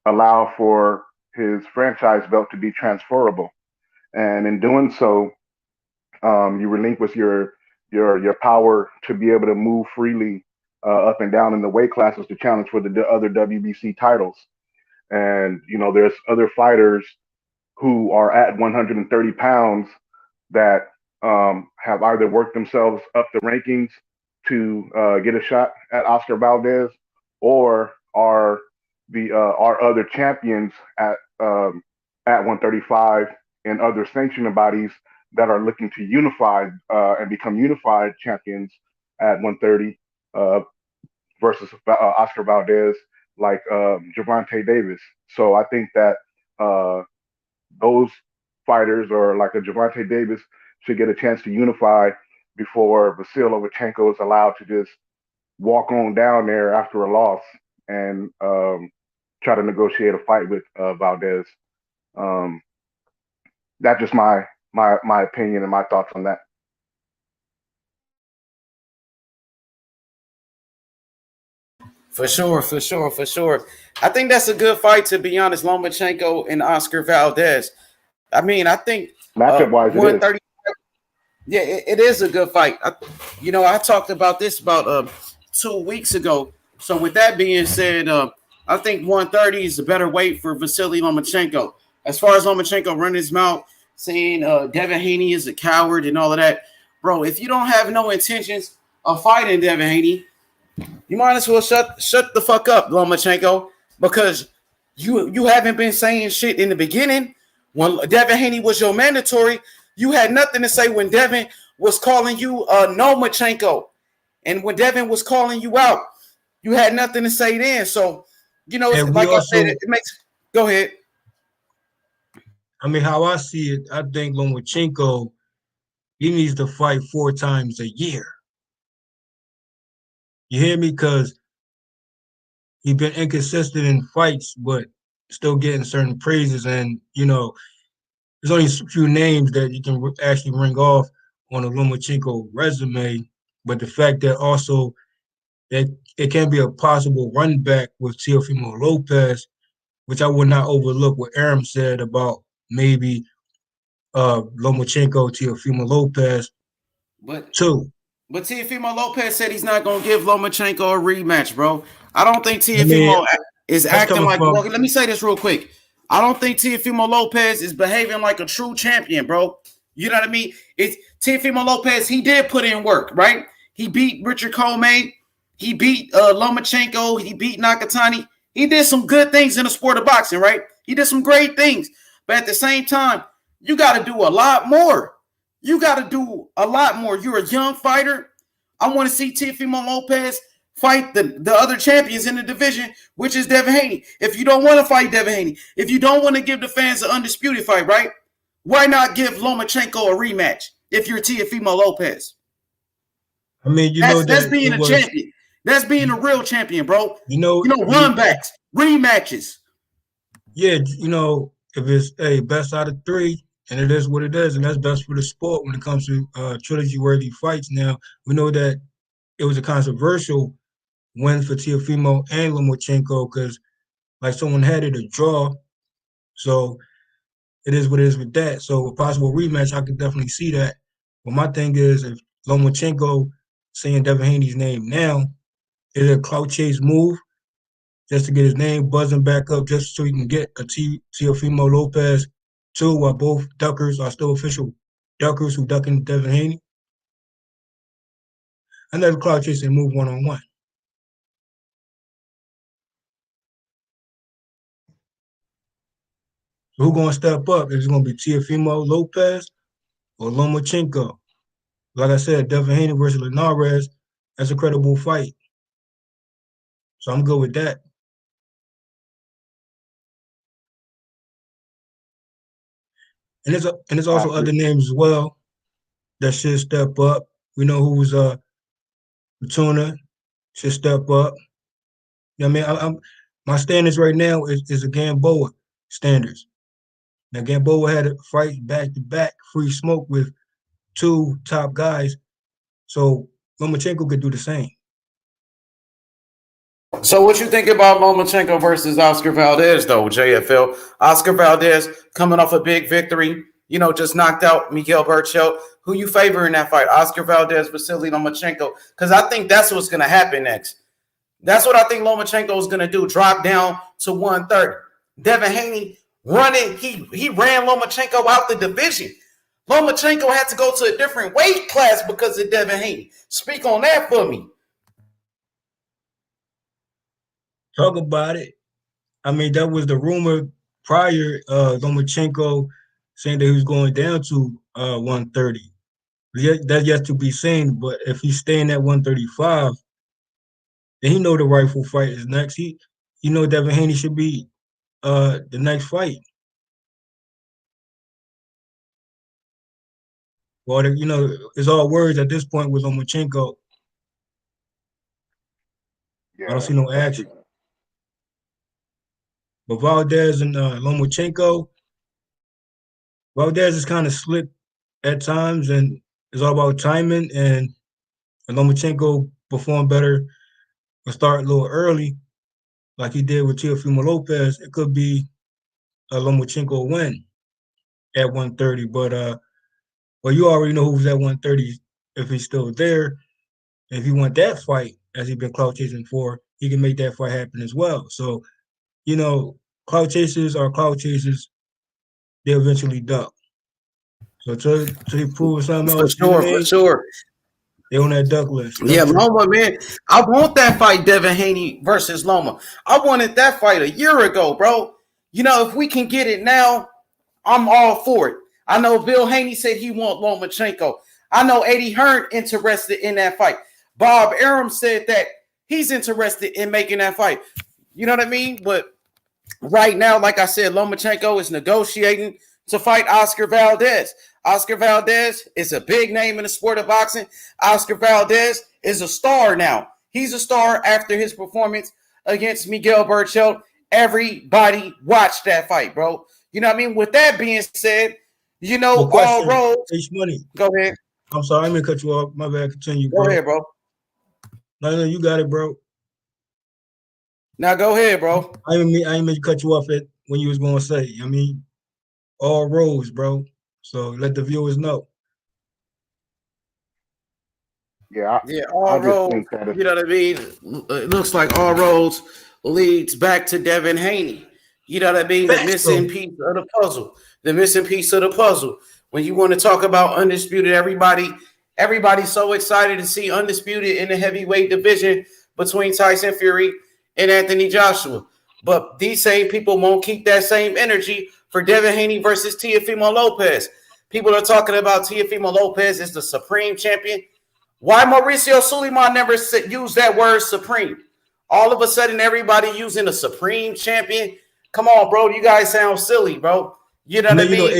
allow for his franchise belt to be transferable, and in doing so, you relinquish your power to be able to move freely up and down in the weight classes to challenge for the other WBC titles. And there's other fighters who are at 130 pounds that have either worked themselves up the rankings to get a shot at Oscar Valdez, or are other champions at 135 and other sanctioning bodies that are looking to unify and become unified champions at 130 versus Oscar Valdez, like Gervonta Davis. So I think that those fighters, or like a Gervonta Davis, should get a chance to unify before Vasyl Lomachenko is allowed to just walk on down there after a loss and try to negotiate a fight with Valdez. That's just my opinion and my thoughts on that. For sure. I think that's a good fight, to be honest, Lomachenko and Oscar Valdez. I mean, I think matchup wise, 130. Yeah, it is a good fight. I talked about this about 2 weeks ago. So with that being said, I think 130 is a better weight for Vasily Lomachenko. As far as Lomachenko running his mouth, saying Devin Haney is a coward and all of that, bro, if you don't have no intentions of fighting Devin Haney, you might as well shut the fuck up, Lomachenko, because you haven't been saying shit in the beginning. When Devin Haney was your mandatory, you had nothing to say when Devin was calling you Lomachenko. And when Devin was calling you out, you had nothing to say then. So, like I said, it makes – go ahead. I mean, how I see it, I think Lomachenko, he needs to fight 4 times a year. You hear me? Because he's been inconsistent in fights, but still getting certain praises. And, there's only a few names that you can actually ring off on a Lomachenko resume. But the fact that also that it can be a possible run back with Teofimo Lopez, which I would not overlook what Aram said about maybe Lomachenko, Teofimo Lopez, too. But Teofimo Lopez said he's not going to give Lomachenko a rematch, bro. I don't think Teofimo is acting like – well, let me say this real quick. I don't think Teofimo Lopez is behaving like a true champion, bro. You know what I mean? It's Teofimo Lopez, he did put in work, right? He beat Richard Coleman. He beat Lomachenko. He beat Nakatani. He did some good things in the sport of boxing, right? He did some great things. But at the same time, you got to do a lot more. You're a young fighter. I want to see Teofimo Lopez fight the other champions in the division, which is Devin Haney. If you don't want to fight Devin Haney, if you don't want to give the fans an undisputed fight, right? Why not give Lomachenko a rematch if you're Teofimo Lopez? I mean, that's being a champion. That's being a real champion, bro. Run backs, rematches. Yeah, if it's best out of 3, and it is what it is, and that's best for the sport when it comes to trilogy-worthy fights. Now, we know that it was a controversial win for Teofimo and Lomachenko because, like, someone had it a draw. So it is what it is with that. So a possible rematch, I could definitely see that. But my thing is, if Lomachenko saying Devin Haney's name now. Is it a clout chase move just to get his name buzzing back up just so he can get a Teofimo Lopez too, while both duckers are still official duckers who ducking Devin Haney? Another clout chasing move one-on-one. So who's going to step up? Is it going to be Teofimo Lopez or Lomachenko? Like I said, Devin Haney versus Linares, that's a credible fight. So I'm good with that. And there's also other names as well that should step up. We know who's Tuna should step up. You know what I mean? My standards right now is a Gamboa standards. Now Gamboa had a fight back to back, free smoke with two top guys. So Lomachenko could do the same. So what you think about Lomachenko versus Oscar Valdez, though, JFL? Oscar Valdez coming off a big victory, just knocked out Miguel Berchelt. Who you favor in that fight? Oscar Valdez, Vasyl Lomachenko? Because I think that's what's going to happen next. That's what I think Lomachenko is going to do, drop down to 130. Devin Haney running, he ran Lomachenko out the division. Lomachenko had to go to a different weight class because of Devin Haney. Speak on that for me. Talk about it. I mean, that was the rumor prior, Lomachenko saying that he was going down to 130. That's yet to be seen, but if he's staying at 135, then he know the rightful fight is next. He Devin Haney should be the next fight. Well, it's all words at this point with Lomachenko. Yeah, I don't see no action. But Valdez and Lomachenko, Valdez is kind of slick at times, and it's all about timing. And Lomachenko performed better or start a little early, like he did with Teofimo Lopez. It could be a Lomachenko win at 130. But well, you already know who's at 130 if he's still there. And if he want that fight, as he's been clout chasing for, he can make that fight happen as well. So, clout chasers are clout chasers. They eventually duck. So till he proves something else, For sure. They on that duck list. Yeah, Loma, man. I want that fight, Devin Haney versus Loma. I wanted that fight a year ago, bro. If we can get it now, I'm all for it. I know Bill Haney said he want Lomachenko. I know Eddie Hearn interested in that fight. Bob Arum said that he's interested in making that fight. You know what I mean? But right now, like I said, Lomachenko is negotiating to fight Oscar Valdez. Oscar Valdez is a big name in the sport of boxing. Oscar Valdez is a star now. He's a star after his performance against Miguel Berchelt. Everybody watched that fight, bro. You know what I mean? With that being said, all roads. H-Money. Go ahead. I'm sorry, I'm going to cut you off. My bad. Continue, bro. Go ahead, bro. No, you got it, bro. Now go ahead, bro. I ain't meant to cut you off when you was going to say. All roads, bro. So let the viewers know. Yeah, all roads. You know what I mean? It looks like all roads leads back to Devin Haney. You know what I mean? The missing piece of the puzzle. The missing piece of the puzzle. When you want to talk about Undisputed, everybody's so excited to see Undisputed in the heavyweight division between Tyson Fury and Anthony Joshua. But these same people won't keep that same energy for Devin Haney versus Teofimo Lopez. People are talking about Teofimo Lopez as the supreme champion. Why Mauricio Suleiman never used that word supreme? All of a sudden, everybody using a supreme champion. Come on, bro. You guys sound silly, bro. You know what I mean? Let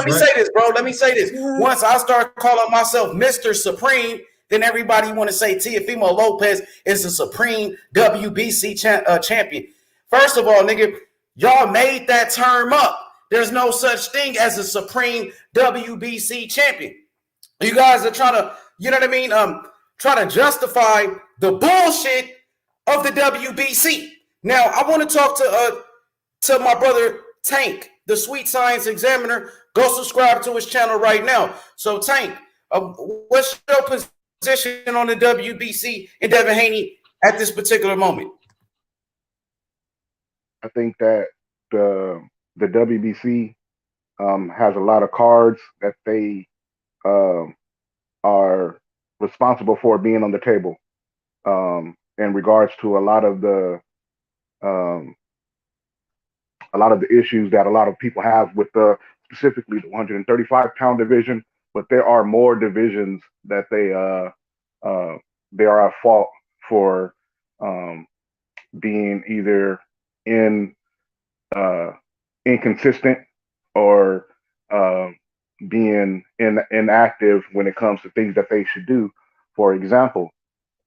me say this, bro. Let me say this. Once I start calling myself Mr. Supreme, then everybody want to say Teofimo Lopez is the supreme WBC champion. First of all, nigga, y'all made that term up. There's no such thing as a supreme WBC champion. You guys are trying to, you know what I mean? Trying to justify the bullshit of the WBC. Now, I want to talk to my brother Tank, the Sweet Science Examiner. Go subscribe to his channel right now. So, Tank, what's your position on the WBC and Devin Haney at this particular moment? I think that the WBC has a lot of cards that they are responsible for being on the table in regards to a lot of the issues that a lot of people have with specifically the 135-pound division. But there are more divisions that they are at fault for being either inconsistent or being inactive when it comes to things that they should do. For example,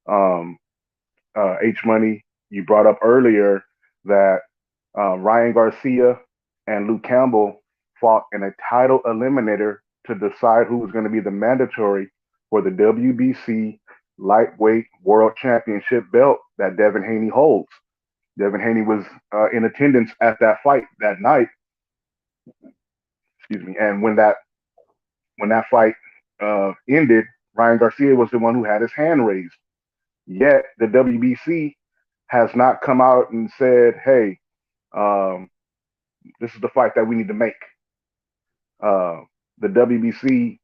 H Money, you brought up earlier that Ryan Garcia and Luke Campbell fought in a title eliminator to decide who was going to be the mandatory for the WBC lightweight world championship belt that Devin Haney holds. Devin Haney was in attendance at that fight that night. Excuse me. And when that fight ended, Ryan Garcia was the one who had his hand raised. Yet the WBC has not come out and said, "Hey, this is the fight that we need to make." The WBC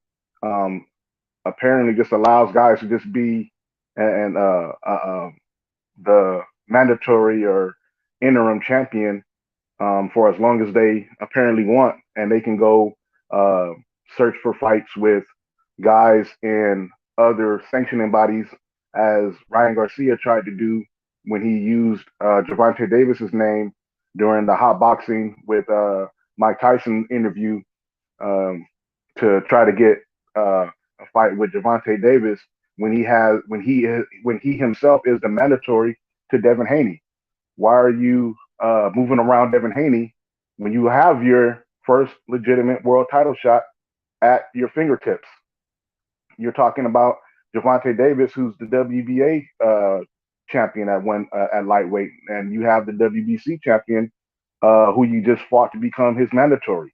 apparently just allows guys to just be and the mandatory or interim champion for as long as they apparently want, and they can go search for fights with guys in other sanctioning bodies, as Ryan Garcia tried to do when he used Gervonta Davis's name during the hot boxing with Mike Tyson interview to try to get a fight with Gervonta Davis when he himself is the mandatory to Devin Haney. Why are you moving around Devin Haney when you have your first legitimate world title shot at your fingertips? You're talking about Gervonta Davis, who's the WBA champion at lightweight, and you have the WBC champion who you just fought to become his mandatory.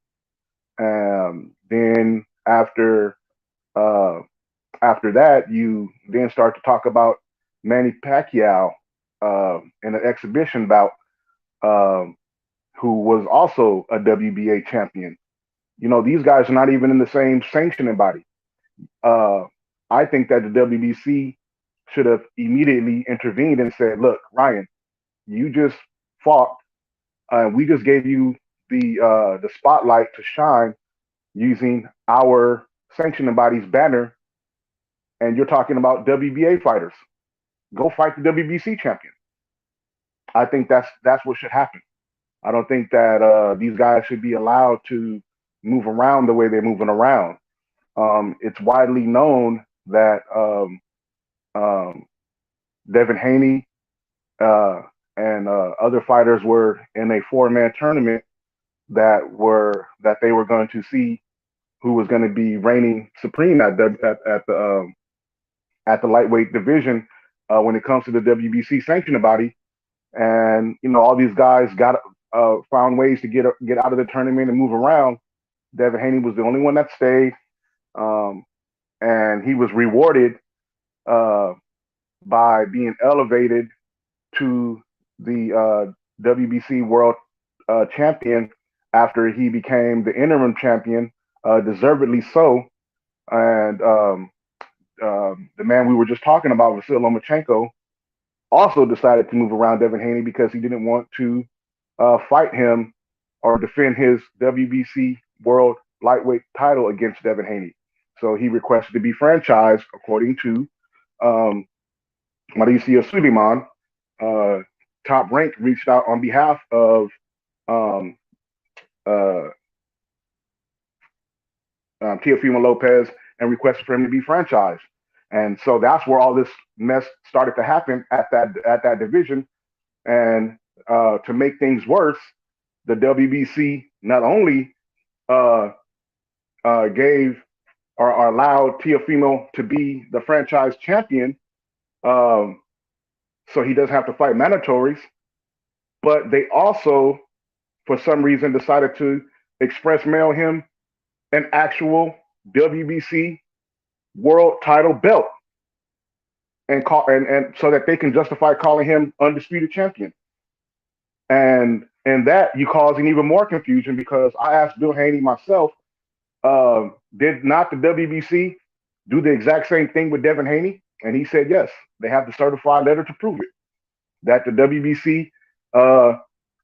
Then after that, you then start to talk about Manny Pacquiao in an exhibition bout, who was also a WBA champion. You know, these guys are not even in the same sanctioning body. I think that the WBC should have immediately intervened and said, "Look, Ryan, you just fought. We just gave you the spotlight to shine using our sanctioning body's banner, and you're talking about WBA fighters. Go fight the WBC champion." I think that's what should happen. I don't think that these guys should be allowed to move around the way they're moving around. It's widely known that Devin Haney and other fighters were in a 4-man tournament that they were going to see who was going to be reigning supreme at the lightweight division when it comes to the WBC sanctioning body. And you know, all these guys found ways to get out of the tournament and move around. Devin Haney was the only one that stayed, and he was rewarded by being elevated to the WBC World Champion after he became the interim champion, deservedly so. And the man we were just talking about, Vasyl Lomachenko, also decided to move around Devin Haney because he didn't want to fight him or defend his WBC World Lightweight title against Devin Haney. So he requested to be franchised, according to Mauricio Suleiman. Top Rank reached out on behalf of Teofimo Lopez and requested for him to be franchised. And so that's where all this mess started to happen at that division. And to make things worse, the WBC not only gave or allowed Teofimo to be the franchise champion, so he doesn't have to fight mandatories, but they also, for some reason, decided to express mail him an actual WBC world title belt. and so that they can justify calling him undisputed champion. And that you causing even more confusion because I asked Bill Haney myself, did not the WBC do the exact same thing with Devin Haney? And he said yes, they have the certified letter to prove it. That the WBC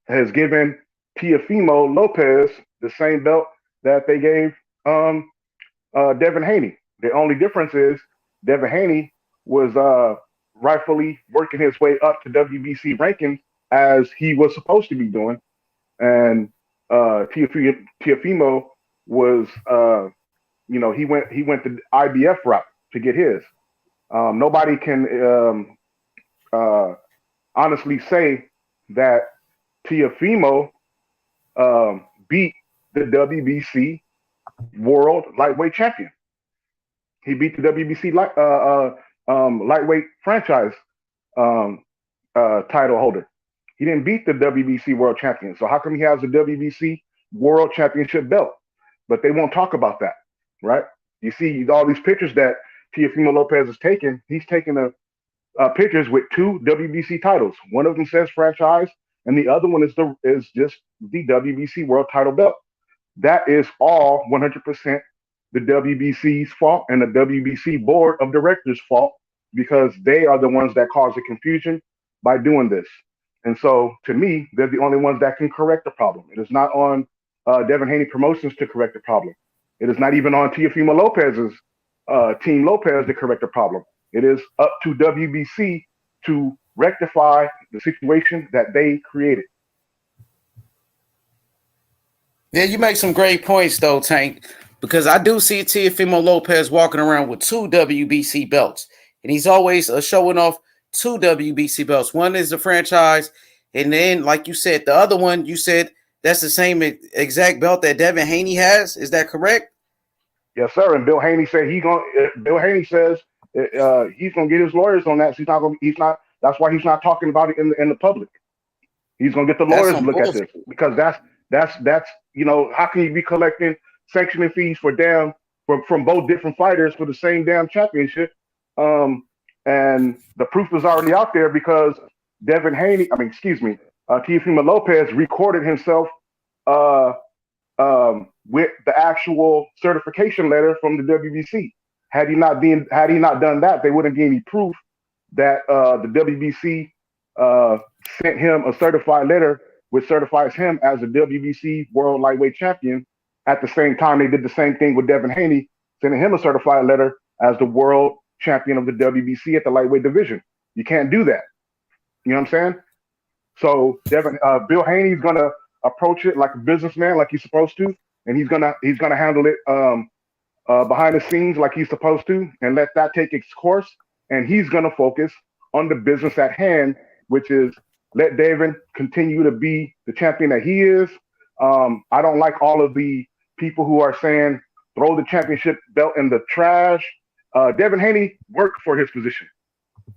has given Teofimo Lopez the same belt that they gave Devin Haney. The only difference is Devin Haney was rightfully working his way up to WBC rankings as he was supposed to be doing, and Teofimo was, he went the IBF route to get his. Nobody can honestly say that Teofimo beat the WBC World Lightweight Champion. He beat the WBC lightweight franchise title holder. He didn't beat the WBC World Champion. So how come he has the WBC World Championship belt? But they won't talk about that, right? You see all these pictures that Teofimo Lopez has taken. He's taken pictures with 2 WBC titles. One of them says franchise, and the other one is just the WBC World Title belt. That is all 100% the WBC's fault and the WBC Board of Directors' fault because they are the ones that cause the confusion by doing this. And so, to me, they're the only ones that can correct the problem. It is not on Devin Haney Promotions to correct the problem. It is not even on Teofimo Lopez's Team Lopez to correct the problem. It is up to WBC to rectify the situation that they created. Yeah, you make some great points, though, Tank, because I do see Teofimo Lopez walking around with 2 WBC belts, and he's always showing off 2 WBC belts. One is the franchise, and then, like you said, the other one, you said that's the same exact belt that Devin Haney has. Is that correct? Yes, sir. And Bill Haney said Bill Haney says he's gonna get his lawyers on that. So he's not. That's why he's not talking about it in the public. He's gonna get the lawyers to look at this because that's how can you be collecting sanctioning fees from both different fighters for the same damn championship? And the proof is already out there because Teofimo Lopez recorded himself with the actual certification letter from the WBC. Had he not done that, they wouldn't get any proof that the WBC sent him a certified letter which certifies him as a WBC World Lightweight Champion. At the same time, they did the same thing with Devin Haney, sending him a certified letter as the World Champion of the WBC at the lightweight division. You can't do that. You know what I'm saying? So Bill Haney's gonna approach it like a businessman, like he's supposed to, and he's gonna handle it behind the scenes like he's supposed to, and let that take its course. And he's gonna focus on the business at hand, which is let Devin continue to be the champion that he is. I don't like all of the people who are saying throw the championship belt in the trash. Devin Haney worked for his position.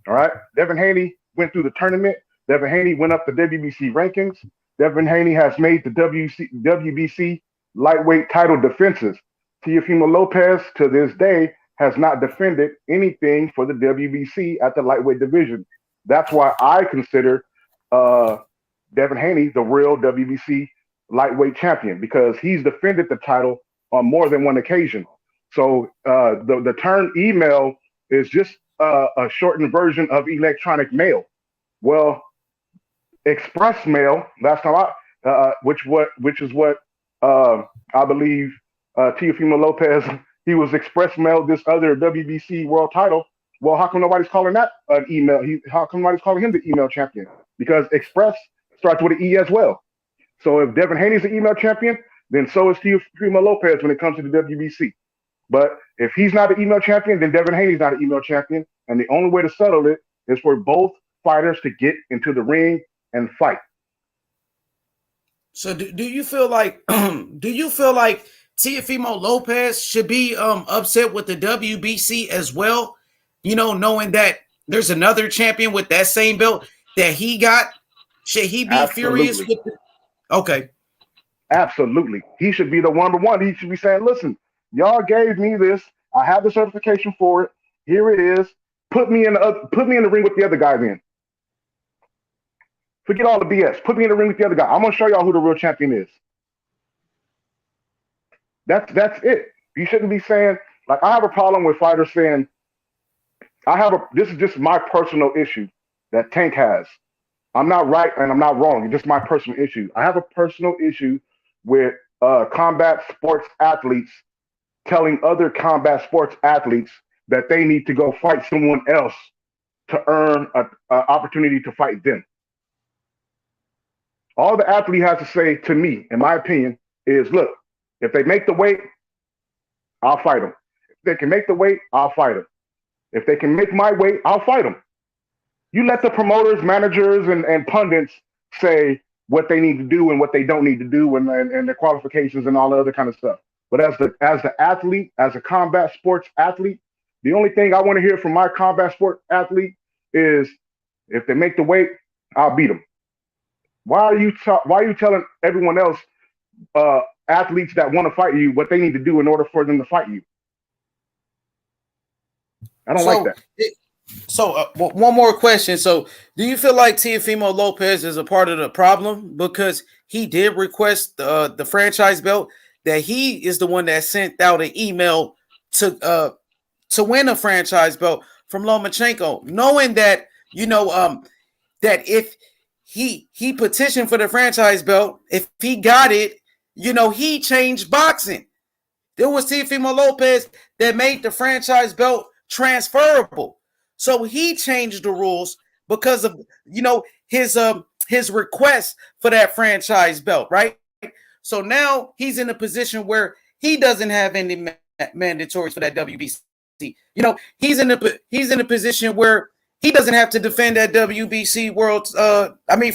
All right. Devin Haney went through the tournament. Devin Haney went up the WBC rankings. Devin Haney has made the WBC lightweight title defenses. Teofimo Lopez to this day has not defended anything for the WBC at the lightweight division. That's why I consider Devin Haney the real WBC lightweight champion because he's defended the title on more than one occasion. So the term email is just a shortened version of electronic mail. Well, express mail, that's how which is what I believe Teofimo Lopez, he was express mailed this other WBC world title. Well, how come nobody's calling that an email? How come nobody's calling him the email champion? Because express starts with an E as well. So if Devin Haney's the email champion, then so is Teofimo Lopez when it comes to the WBC. But if he's not the email champion, then Devin Haney's not an email champion. And the only way to settle it is for both fighters to get into the ring and fight. So do you feel like Teofimo Lopez should be upset with the WBC as well? You know, knowing that there's another champion with that same belt that he got. Should he be furious with it? Okay. Absolutely. He should be the number one. He should be saying, listen, y'all gave me this. I have the certification for it. Here it is. Put me in the ring with the other guy then. Forget all the BS. Put me in the ring with the other guy. I'm gonna show y'all who the real champion is. That's it. You shouldn't be saying, like, I have a problem with fighters saying, this is just my personal issue that Tank has. I'm not right and I'm not wrong. It's just my personal issue. I have a personal issue with combat sports athletes telling other combat sports athletes that they need to go fight someone else to earn an opportunity to fight them. All the athlete has to say to me, in my opinion, is, look, if they make the weight, I'll fight them. If they can make the weight, I'll fight them. If they can make my weight, I'll fight them. You let the promoters, managers, and pundits say what they need to do and what they don't need to do and their qualifications and all the other kind of stuff. But as the athlete, as a combat sports athlete, the only thing I want to hear from my combat sport athlete is, if they make the weight, I'll beat them. Why are you telling everyone else, athletes that want to fight you, what they need to do in order for them to fight you? I don't like that. One more question. So, do you feel like Teofimo Lopez is a part of the problem because he did request the franchise belt? That he is the one that sent out an email to win a franchise belt from Lomachenko, knowing that that if he petitioned for the franchise belt, if he got it, he changed boxing. There was Teofimo Lopez that made the franchise belt transferable. So he changed the rules because of his request for that franchise belt, right? So now he's in a position where he doesn't have any mandatories for that WBC. He's in a position where he doesn't have to defend that WBC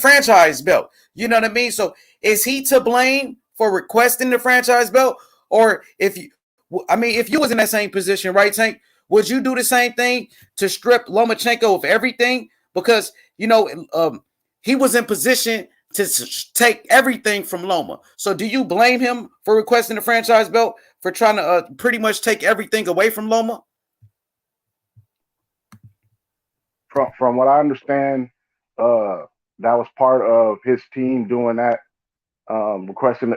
franchise belt. You know what I mean? So is he to blame for requesting the franchise belt? Or if you was in that same position, right, Tank, would you do the same thing to strip Lomachenko of everything? Because, he was in position to take everything from Loma. So do you blame him for requesting the franchise belt for trying to pretty much take everything away from Loma? From what I understand, that was part of his team doing that, requesting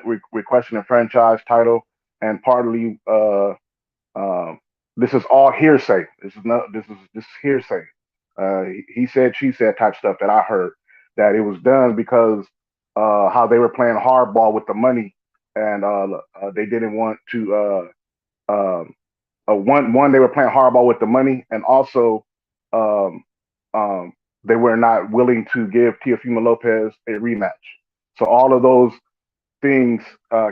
a franchise title, and partly this is all hearsay. This is hearsay. He said, she said type stuff that I heard, that it was done because how they were playing hardball with the money, and they didn't want to. One, they were playing hardball with the money, and also they were not willing to give Teofimo Lopez a rematch. So all of those things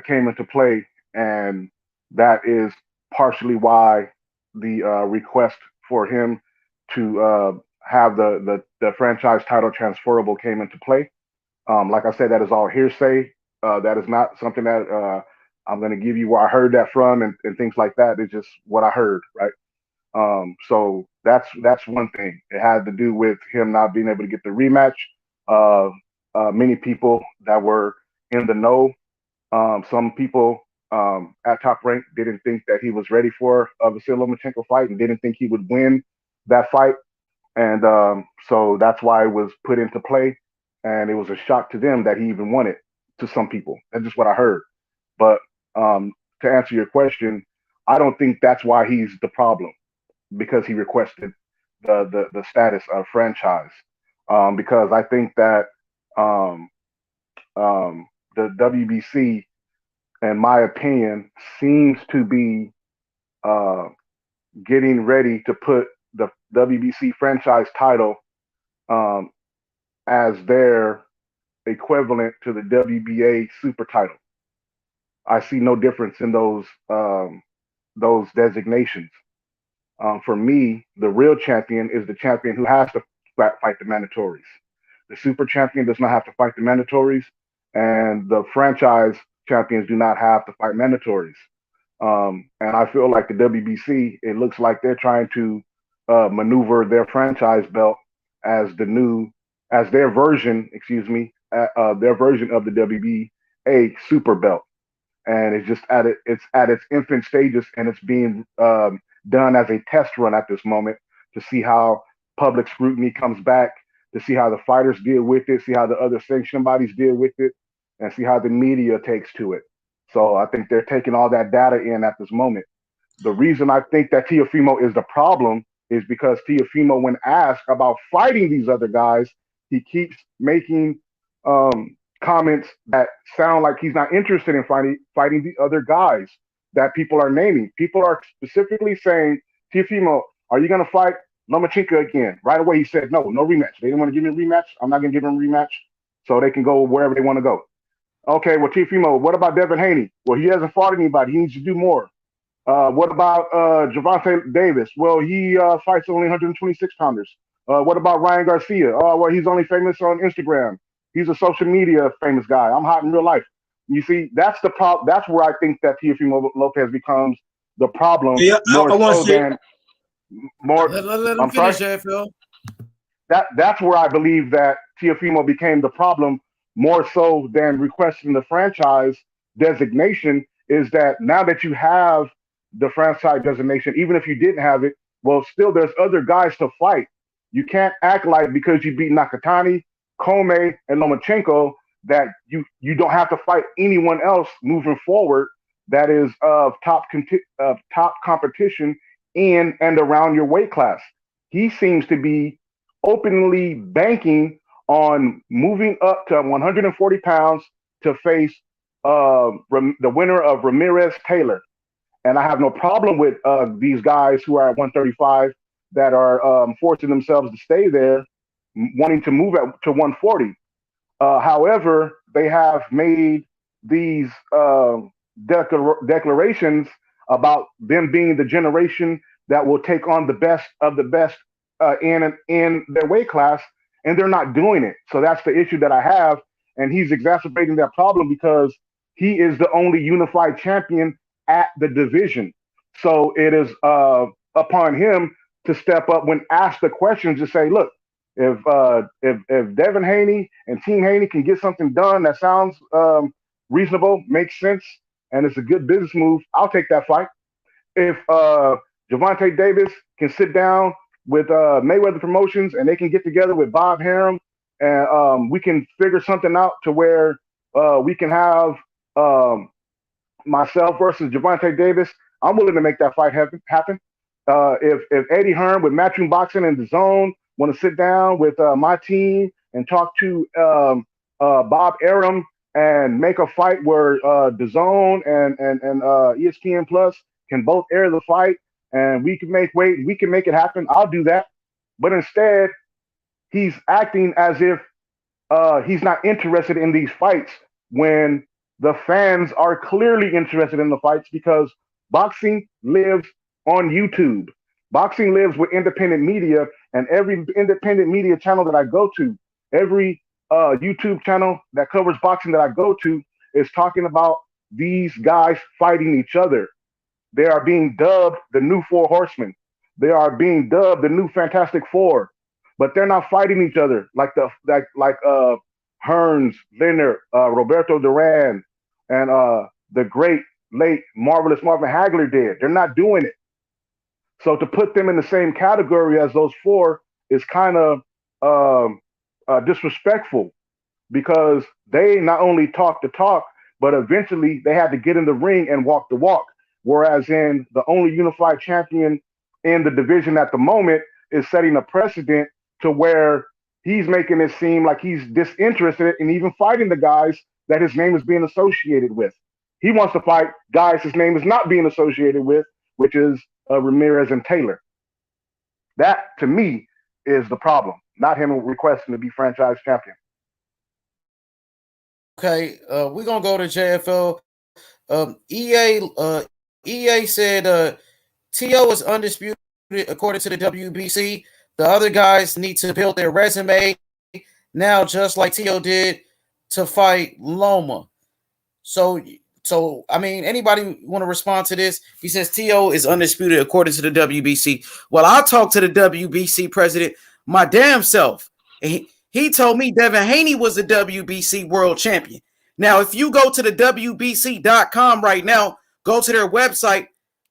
came into play, and that is partially why the request for him to have the franchise title transferable came into play. Like I said, that is all hearsay. That is not something that I'm going to give you where I heard that from and things like that. It's just what I heard, right? So that's one thing. It had to do with him not being able to get the rematch. Many people that were in the know, some people at Top Rank didn't think that he was ready for a Vasyl Lomachenko fight and didn't think he would win that fight. And so that's why it was put into play. And it was a shock to them that he even won it, to some people. That's just what I heard. But to answer your question, I don't think that's why he's the problem, because he requested the status of franchise. Because I think that the WBC, in my opinion, seems to be getting ready to put the WBC franchise title as their equivalent to the WBA super title. I see no difference in those designations. For me, the real champion is the champion who has to fight the mandatories. The super champion does not have to fight the mandatories, and the franchise champions do not have to fight mandatories. And I feel like the WBC, it looks like they're trying to maneuver their franchise belt as their version of the WBA super belt. And it's just at its infant stages, and it's being done as a test run at this moment to see how public scrutiny comes back, to see how the fighters deal with it, see how the other sanction bodies deal with it, and see how the media takes to it. So I think they're taking all that data in at this moment. The reason I think that Teofimo is the problem is because Teofimo, when asked about fighting these other guys, he keeps making comments that sound like he's not interested in fighting the other guys that people are naming. People are specifically saying, Teofimo, are you going to fight Lomachenko again? Right away, he said, no rematch. They didn't want to give him a rematch. I'm not going to give him a rematch. So they can go wherever they want to go. Okay, well, Teofimo, what about Devin Haney? Well, he hasn't fought anybody. He needs to do more. What about Gervonta Davis? Well, he fights only 126 pounders. What about Ryan Garcia? Oh, well, he's only famous on Instagram. He's a social media famous guy. I'm hot in real life. You see, that's the problem. That's where I think that Teofimo Lopez becomes the problem more so than more. Let him finish, JFL. That's where I believe that Teofimo became the problem more so than requesting the franchise designation. Is that now that you have the franchise designation, even if you didn't have it, well, still there's other guys to fight. You can't act like because you beat Nakatani, Kome, and Lomachenko that you don't have to fight anyone else moving forward that is of top competition in and around your weight class. He seems to be openly banking on moving up to 140 pounds to face the winner of Ramirez Taylor. And I have no problem with these guys who are at 135 that are forcing themselves to stay there, wanting to move to 140. However, they have made these declarations about them being the generation that will take on the best of the best in their weight class, and they're not doing it. So that's the issue that I have, and he's exacerbating that problem because he is the only unified champion at the division. So it is upon him to step up when asked the questions to say, look, if Devin Haney and Team Haney can get something done that sounds reasonable, makes sense, and it's a good business move, I'll take that fight. If Gervonta Davis can sit down with Mayweather Promotions and they can get together with Bob Harum and we can figure something out to where we can have myself versus Gervonta Davis, I'm willing to make that fight happen. If Eddie Hearn with Matchroom Boxing and DAZN want to sit down with my team and talk to Bob Arum and make a fight where DAZN and ESPN Plus can both air the fight and we can make it happen, I'll do that. But instead, he's acting as if he's not interested in these fights when the fans are clearly interested in the fights because boxing lives on YouTube. Boxing lives with independent media, and every independent media channel that I go to, every YouTube channel that covers boxing that I go to is talking about these guys fighting each other. They are being dubbed the new Four Horsemen. They are being dubbed the new Fantastic Four, but they're not fighting each other like Hearns, Leonard, Roberto Duran, and the great late marvelous Marvin Hagler did. They're not doing it. So to put them in the same category as those four is kind of disrespectful because they not only talk the talk, but eventually they had to get in the ring and walk the walk. Whereas in the only unified champion in the division at the moment is setting a precedent to where he's making it seem like he's disinterested in even fighting the guys that his name is being associated with. He wants to fight guys his name is not being associated with, which is Ramirez and Taylor. That, to me, is the problem, not him requesting to be franchise champion. Okay, we're going to go to JFL. EA said T.O. is undisputed according to the WBC. The other guys need to build their resume now, just like T.O. did to fight Loma. So I mean, anybody want to respond to this? He says T.O. is undisputed according to the WBC. Well, I talked to the WBC president my damn self. And he told me Devin Haney was the WBC world champion. Now, if you go to the WBC.com right now, go to their website,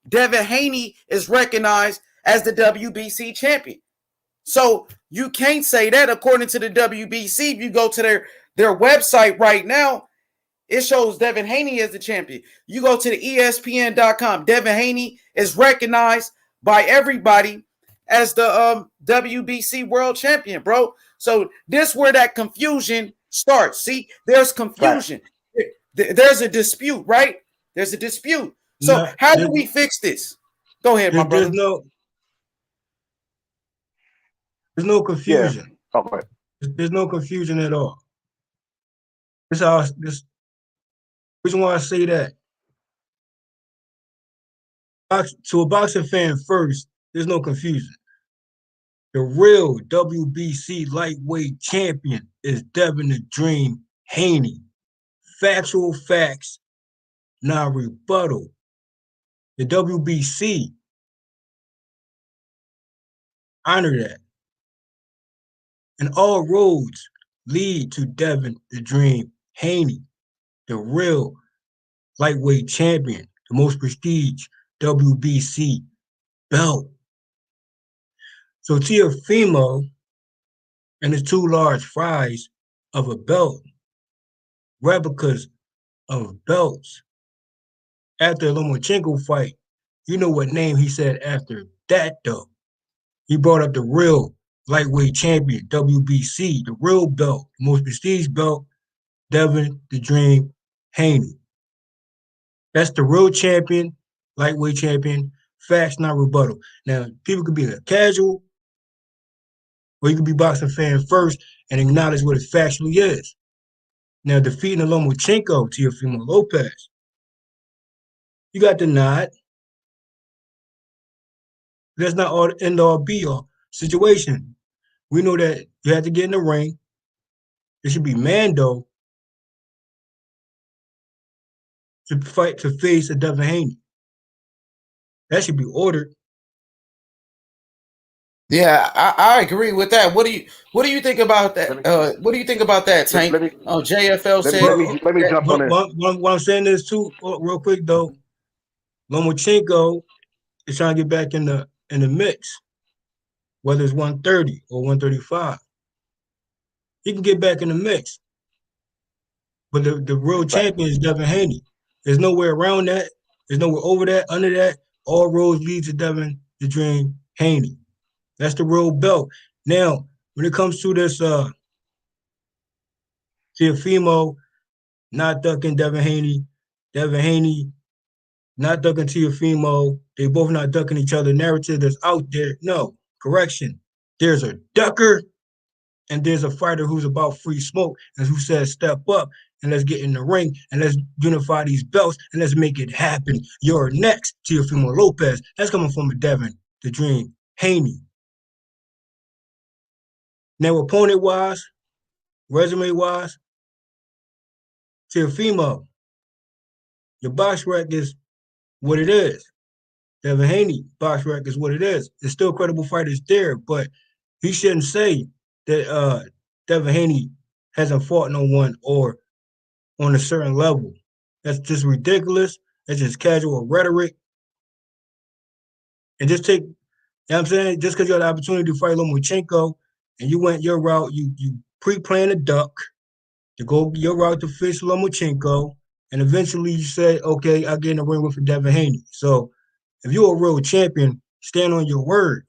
Devin Haney is recognized as the WBC champion. So you can't say that. According to the WBC, if you go to their website right now, it shows Devin Haney as the champion. You go to the ESPN.com. Devin Haney is recognized by everybody as the WBC world champion, bro. So this where that confusion starts. See, there's confusion. There's a dispute, right? There's a dispute. So how do we fix this? Go ahead, my brother. There's no confusion. Yeah. Okay. There's no confusion at all. This reason why I say that. To a boxing fan first, there's no confusion. The real WBC lightweight champion is Devin the Dream Haney. Factual facts, not rebuttal. The WBC honor that. And all roads lead to Devin the Dream Haney, the real lightweight champion, the most prestige WBC belt. So Teofimo and his two large fries of a belt, replicas of belts. After the Lomachenko fight, you know what name he said after that, though. He brought up the real lightweight champion, WBC, the real belt, the most prestige belt, Devin the Dream Haney. That's the real champion, lightweight champion, facts, not rebuttal. Now, people could be a casual, or you could be boxing fan first and acknowledge what it factually is. Now, defeating the Lomachenko, Teofimo Lopez, you got the nod. That's not all the end-all, be-all situation. We know that you have to get in the ring. It should be Mando to fight to face a Devin Haney. That should be ordered. Yeah, I agree with that. What do you think about that? What do you think about that, Tank? JFL said. Let me jump on it. What I'm saying is too, real quick though, Lomachenko is trying to get back in the mix, whether it's 130 or 135. He can get back in the mix. But the real champion is Devin Haney. There's nowhere around that. There's nowhere over that, under that. All roads lead to Devin the Dream Haney. That's the real belt. Now, when it comes to this Teofimo not ducking Devin Haney not ducking Teofimo, they both not ducking each other. Narrative that's out there. No, correction. There's a ducker and there's a fighter who's about free smoke and who says step up and let's get in the ring and let's unify these belts and let's make it happen. You're next, Teofimo Lopez. That's coming from a Devin the Dream Haney. Now, opponent-wise, resume-wise, Teofimo, your box rec is what it is. Devin Haney, box rec is what it is. There's still credible fighters there, but he shouldn't say that Devin Haney hasn't fought no one or on a certain level. That's just ridiculous. That's just casual rhetoric. And just take, you know what I'm saying? Just because you had the opportunity to fight Lomachenko, and you went your route, you pre-planned a duck to go your route to face Lomachenko, and eventually you said, okay, I'll get in the ring with Devin Haney. So if you're a real champion, stand on your word.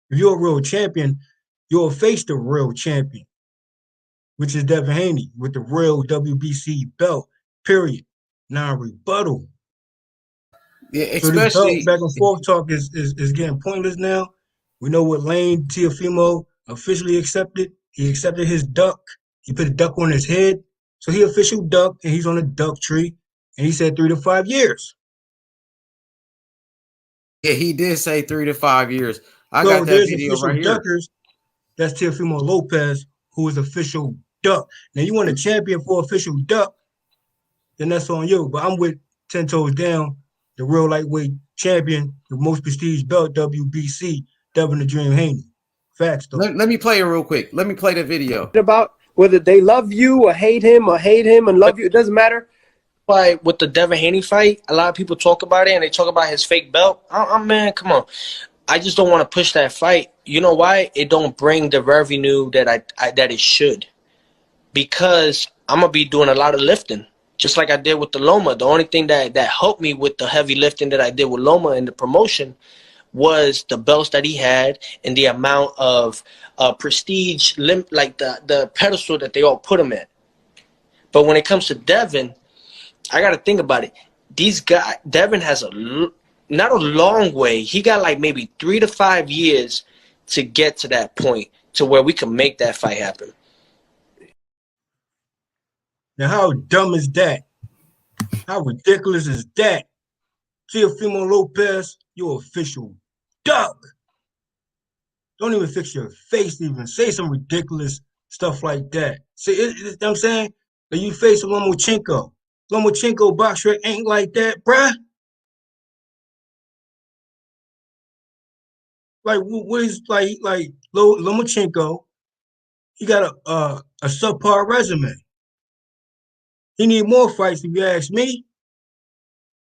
If you're a real champion, you'll face the real champion, which is Devin Haney with the real WBC belt, period. Non-rebuttal. Yeah, especially so back and forth talk is getting pointless now. We know what lane Teofimo officially accepted. He accepted his duck. He put a duck on his head. So he official duck, and he's on a duck tree. And he said 3 to 5 years. Yeah, he did say 3 to 5 years. I got that video right here. Duckers, that's Teofimo Lopez, who is official duck. Now, you want a champion for official duck, then that's on you. But I'm with 10 toes down, the real lightweight champion, the most prestige belt, WBC, Devin the Dream Haney. Facts, though. Let me play it real quick. Let me play the video. About whether they love you or hate him and love you, it doesn't matter. why with the Devin Haney fight, a lot of people talk about it and they talk about his fake belt. Man, come on. I just don't want to push that fight. You know why? It don't bring the revenue that that it should. Because I'm going to be doing a lot of lifting, just like I did with the Loma. The only thing that helped me with the heavy lifting that I did with Loma and the promotion was the belts that he had and the amount of prestige, like the pedestal that they all put him at. But when it comes to Devin, I got to think about it. Devin has not a long way. He got like maybe 3 to 5 years to get to that point to where we can make that fight happen. Now, how dumb is that? How ridiculous is that? Teofimo Lopez, you official duck. Don't even fix your face to even say some ridiculous stuff like that. See, you know what I'm saying? That you face Lomachenko. Lomachenko boxer ain't like that, bruh. Like, what is like Lomachenko? He got a subpar resume. He need more fights, if you ask me.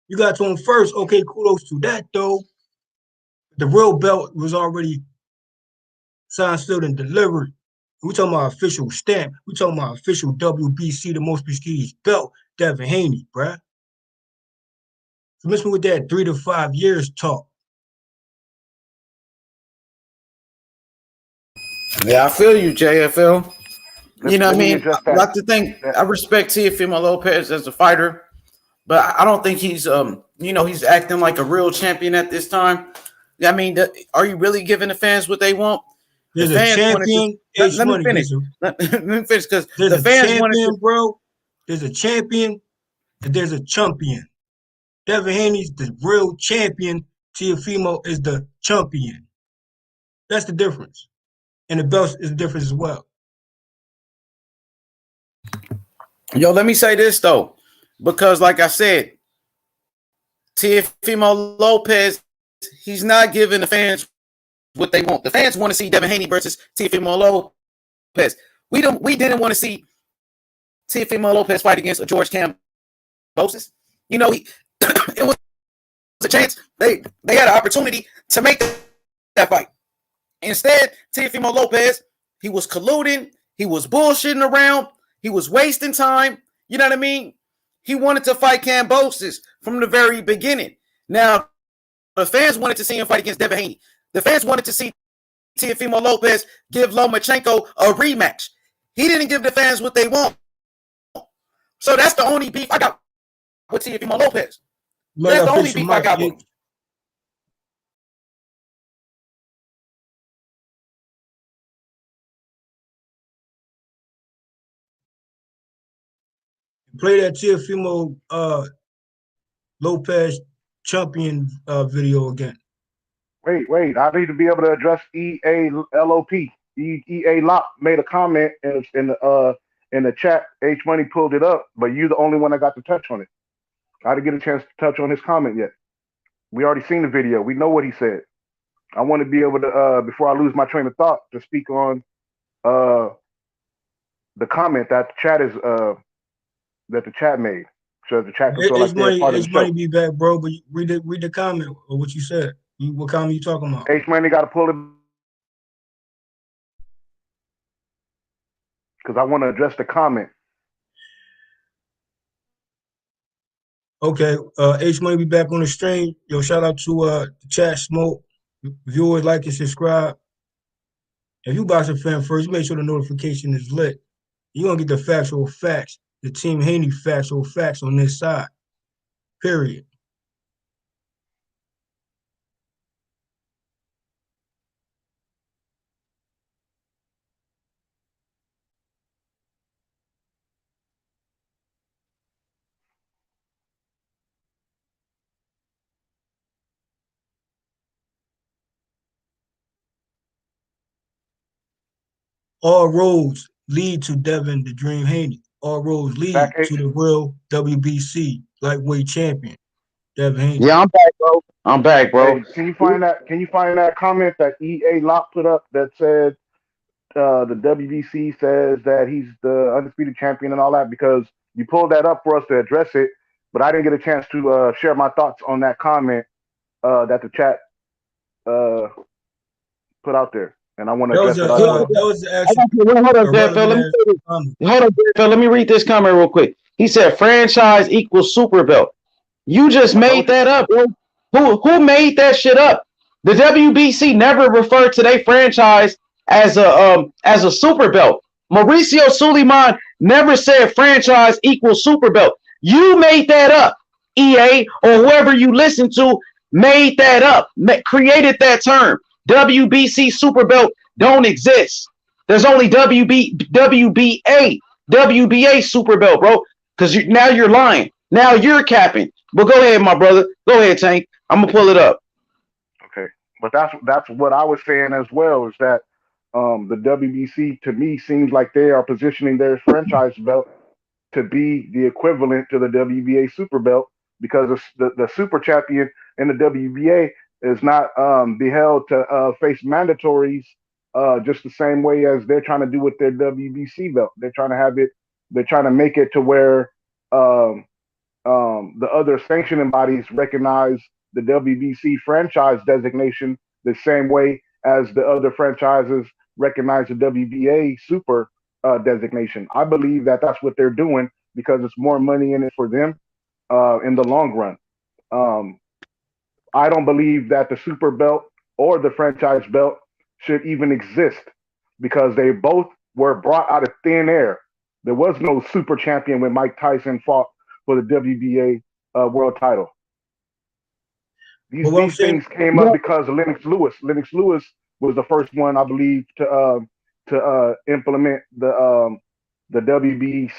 You got to him first. Okay, kudos to that, though. The real belt was already signed, sealed, and delivered. We talking about official stamp. We talking about official WBC, the most prestigious belt, Devin Haney, bruh. So miss me with that 3 to 5 years talk. Yeah, I feel you, JFL. You know what I mean? Just I like to think I respect Teofimo Lopez as a fighter, but I don't think he's he's acting like a real champion at this time. I mean, are you really giving the fans what they want? There's the a fans champion. Let me finish. Let me finish because the fans champion, bro. There's a champion and there's a champion. Devin Haney's the real champion. Teofimo is the champion. That's the difference. And the belt is the difference as well. Yo, let me say this though, because like I said, Teofimo Lopez, he's not giving the fans what they want. The fans want to see Devin Haney versus Teofimo Lopez. We didn't want to see Teofimo Lopez fight against a George Kambosos. You know, it was a chance. They had an opportunity to make that fight. Instead, Teofimo Lopez, he was colluding, he was bullshitting around, he was wasting time. You know what I mean? He wanted to fight Kambosos from the very beginning. Now, the fans wanted to see him fight against Devin Haney. The fans wanted to see Teofimo Lopez give Lomachenko a rematch. He didn't give the fans what they want. So that's the only beef I got with Teofimo Lopez. That's the only beef I got with him. Play that Teofimo Lopez champion video again. Wait. I need to be able to address EALOP. EA Lop made a comment in the chat. H Money pulled it up, but you're the only one that got to touch on it. I didn't get a chance to touch on his comment yet. We already seen the video. We know what he said. I want to be able to, before I lose my train of thought, to speak on the comment that the chat made. So the chat can feel like they're part of the show. H Money be back, bro. But read the comment or what you said. What comment you talking about? H Money got to pull it because I want to address the comment. Okay, H Money be back on the stream. Yo, shout out to the chat, Smoke, viewers, like and subscribe. If you boxing fan first, make sure the notification is lit. You're gonna get the factual facts, the Team Haney factual facts on this side. Period. All roads lead to Devin the Dream Haney. All roads lead to the real WBC lightweight champion, Devin Haney. Yeah, I'm back, bro. Hey, can you find that comment that EA Lock put up that said the WBC says that he's the undisputed champion and all that? Because you pulled that up for us to address it, But I didn't get a chance to share my thoughts on that comment that the chat put out there, and I want to address it. That was actually Hold up, Phil. Let me read this comment real quick. He said, "Franchise equals super belt." You just made that up, bro. Who made that shit up? The WBC never referred to their franchise as a super belt. Mauricio Suleiman never said franchise equals super belt. You made that up. EA or whoever you listen to made that up, created that term. WBC super belt don't exist. There's only WBA super belt, bro. Because now you're lying. Now you're capping. But go ahead, my brother. Go ahead, Tank. I'm gonna pull it up. Okay, but that's what I was saying as well. Is that the WBC to me seems like they are positioning their franchise belt to be the equivalent to the WBA super belt, because the super champion in the WBA is not beheld to face mandatories just the same way as they're trying to do with their WBC belt. They're trying to have it. They're trying to make it to where the other sanctioning bodies recognize the WBC franchise designation the same way as the other franchises recognize the WBA super designation. I believe that that's what they're doing because it's more money in it for them in the long run. I don't believe that the super belt or the franchise belt should even exist because they both were brought out of thin air. There was no super champion when Mike Tyson fought for the WBA world title. These things came up because of Lennox Lewis. Lennox Lewis was the first one, I believe, to implement the WBA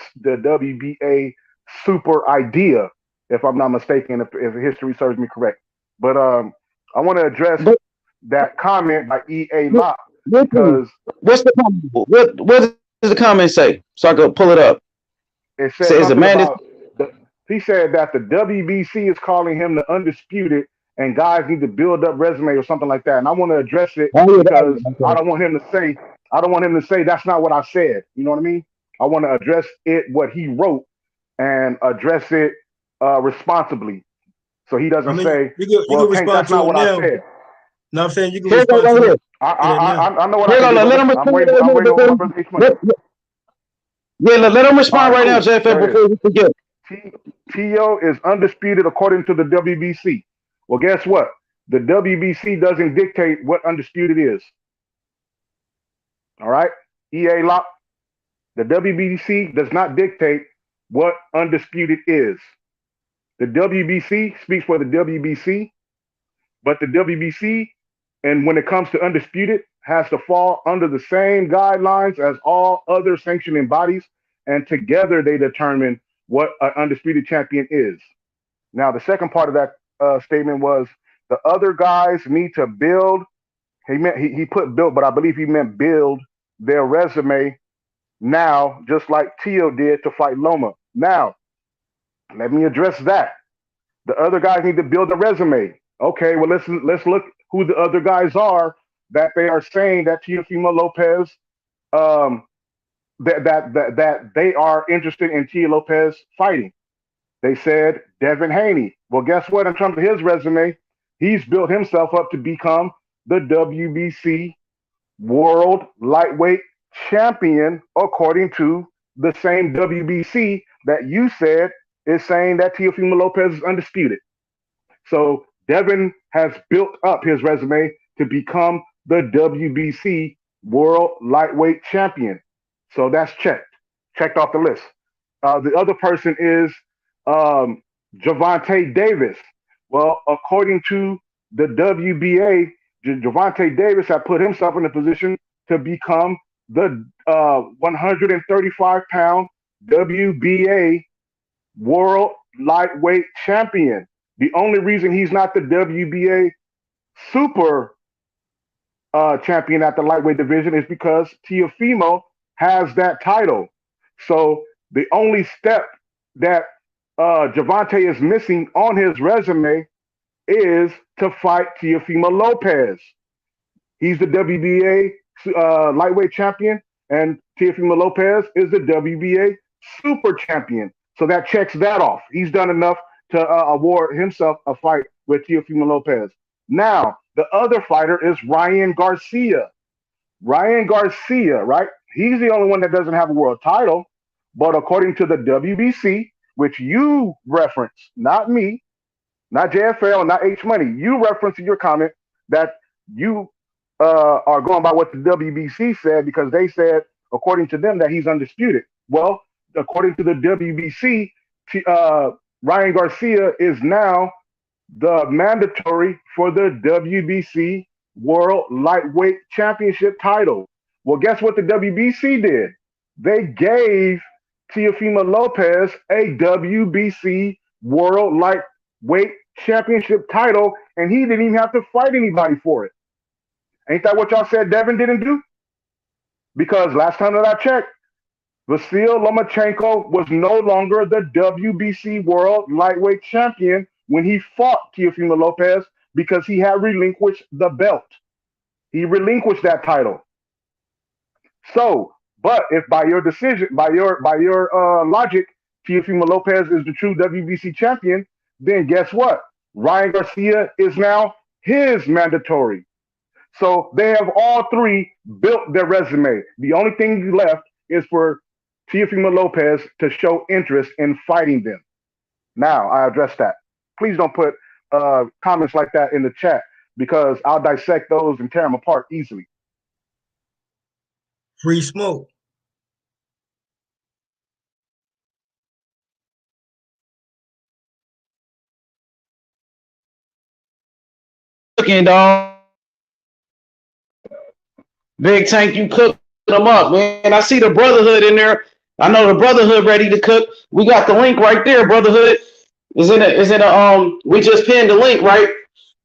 super idea, if I'm not mistaken, if history serves me correct. But I want to address that comment by EA Locke because what's the comment? What does the comment say? So I can pull it up. It says he said that the WBC is calling him the undisputed, and guys need to build up resume or something like that. And I want to address it because I don't want him to say that's not what I said. You know what I mean? I want to address what he wrote and address it responsibly. So he doesn't say, well, Tank, that's not what I said. No, I'm saying you can respond to it. I know what I can do. I'm waiting on my brother H-Money. Yeah, let him respond right now, JFF, before we forget. T.O. is undisputed according to the WBC. Well, guess what? The WBC doesn't dictate what undisputed is. All right? EA Lock. The WBC does not dictate what undisputed is. The WBC speaks for the WBC, but the WBC, and when it comes to undisputed, has to fall under the same guidelines as all other sanctioning bodies, and together they determine what an undisputed champion is. Now, the second part of that statement was the other guys need to build. He put build, but I believe he meant build their resume now, just like Tio did to fight Loma. Now, let me address that. The other guys need to build a resume. Okay, well let's look who the other guys are that they are saying that Teofimo Lopez that they are interested in Tio Lopez fighting. They said Devin Haney. Well, guess what? In terms of his resume, he's built himself up to become the WBC World Lightweight Champion, according to the same WBC that you said is saying that Teofimo Lopez is undisputed. So Devin has built up his resume to become the WBC World Lightweight Champion. So that's checked off the list. The other person is Gervonta Davis. Well, according to the WBA, Gervonta Davis had put himself in a position to become the 135-pound WBA World Lightweight Champion. The only reason he's not the WBA Super Champion at the lightweight division is because Teofimo has that title. So the only step that Gervonta is missing on his resume is to fight Teofimo Lopez. He's the WBA lightweight champion, and Teofimo Lopez is the WBA super champion. So that checks that off. He's done enough to award himself a fight with Teofimo Lopez. Now, the other fighter is Ryan Garcia. Ryan Garcia, right? He's the only one that doesn't have a world title. But according to the WBC, which you reference, not me, not JFL, not H Money, you reference in your comment that you are going by what the WBC said because they said, according to them, that he's undisputed. Well, according to the WBC, Ryan Garcia is now the mandatory for the WBC World Lightweight Championship title. Well, guess what the WBC did? They gave Teofimo Lopez a WBC World Lightweight Championship title, and he didn't even have to fight anybody for it. Ain't that what y'all said Devin didn't do? Because last time that I checked, Vasyl Lomachenko was no longer the WBC World Lightweight Champion when he fought Teofimo Lopez because he had relinquished the belt. He relinquished that title. So, but if by your decision, by your logic, Teofimo Lopez is the true WBC champion, then guess what? Ryan Garcia is now his mandatory. So they have all three built their resume. The only thing left is for Teofimo Lopez to show interest in fighting them. Now I address that. Please don't put comments like that in the chat because I'll dissect those and tear them apart easily. Free smoke. Cooking, dog. Big Tank, you cook them up, man. I see the Brotherhood in there. I know the Brotherhood ready to cook. We got the link right there. Brotherhood is in a we just pinned the link, right?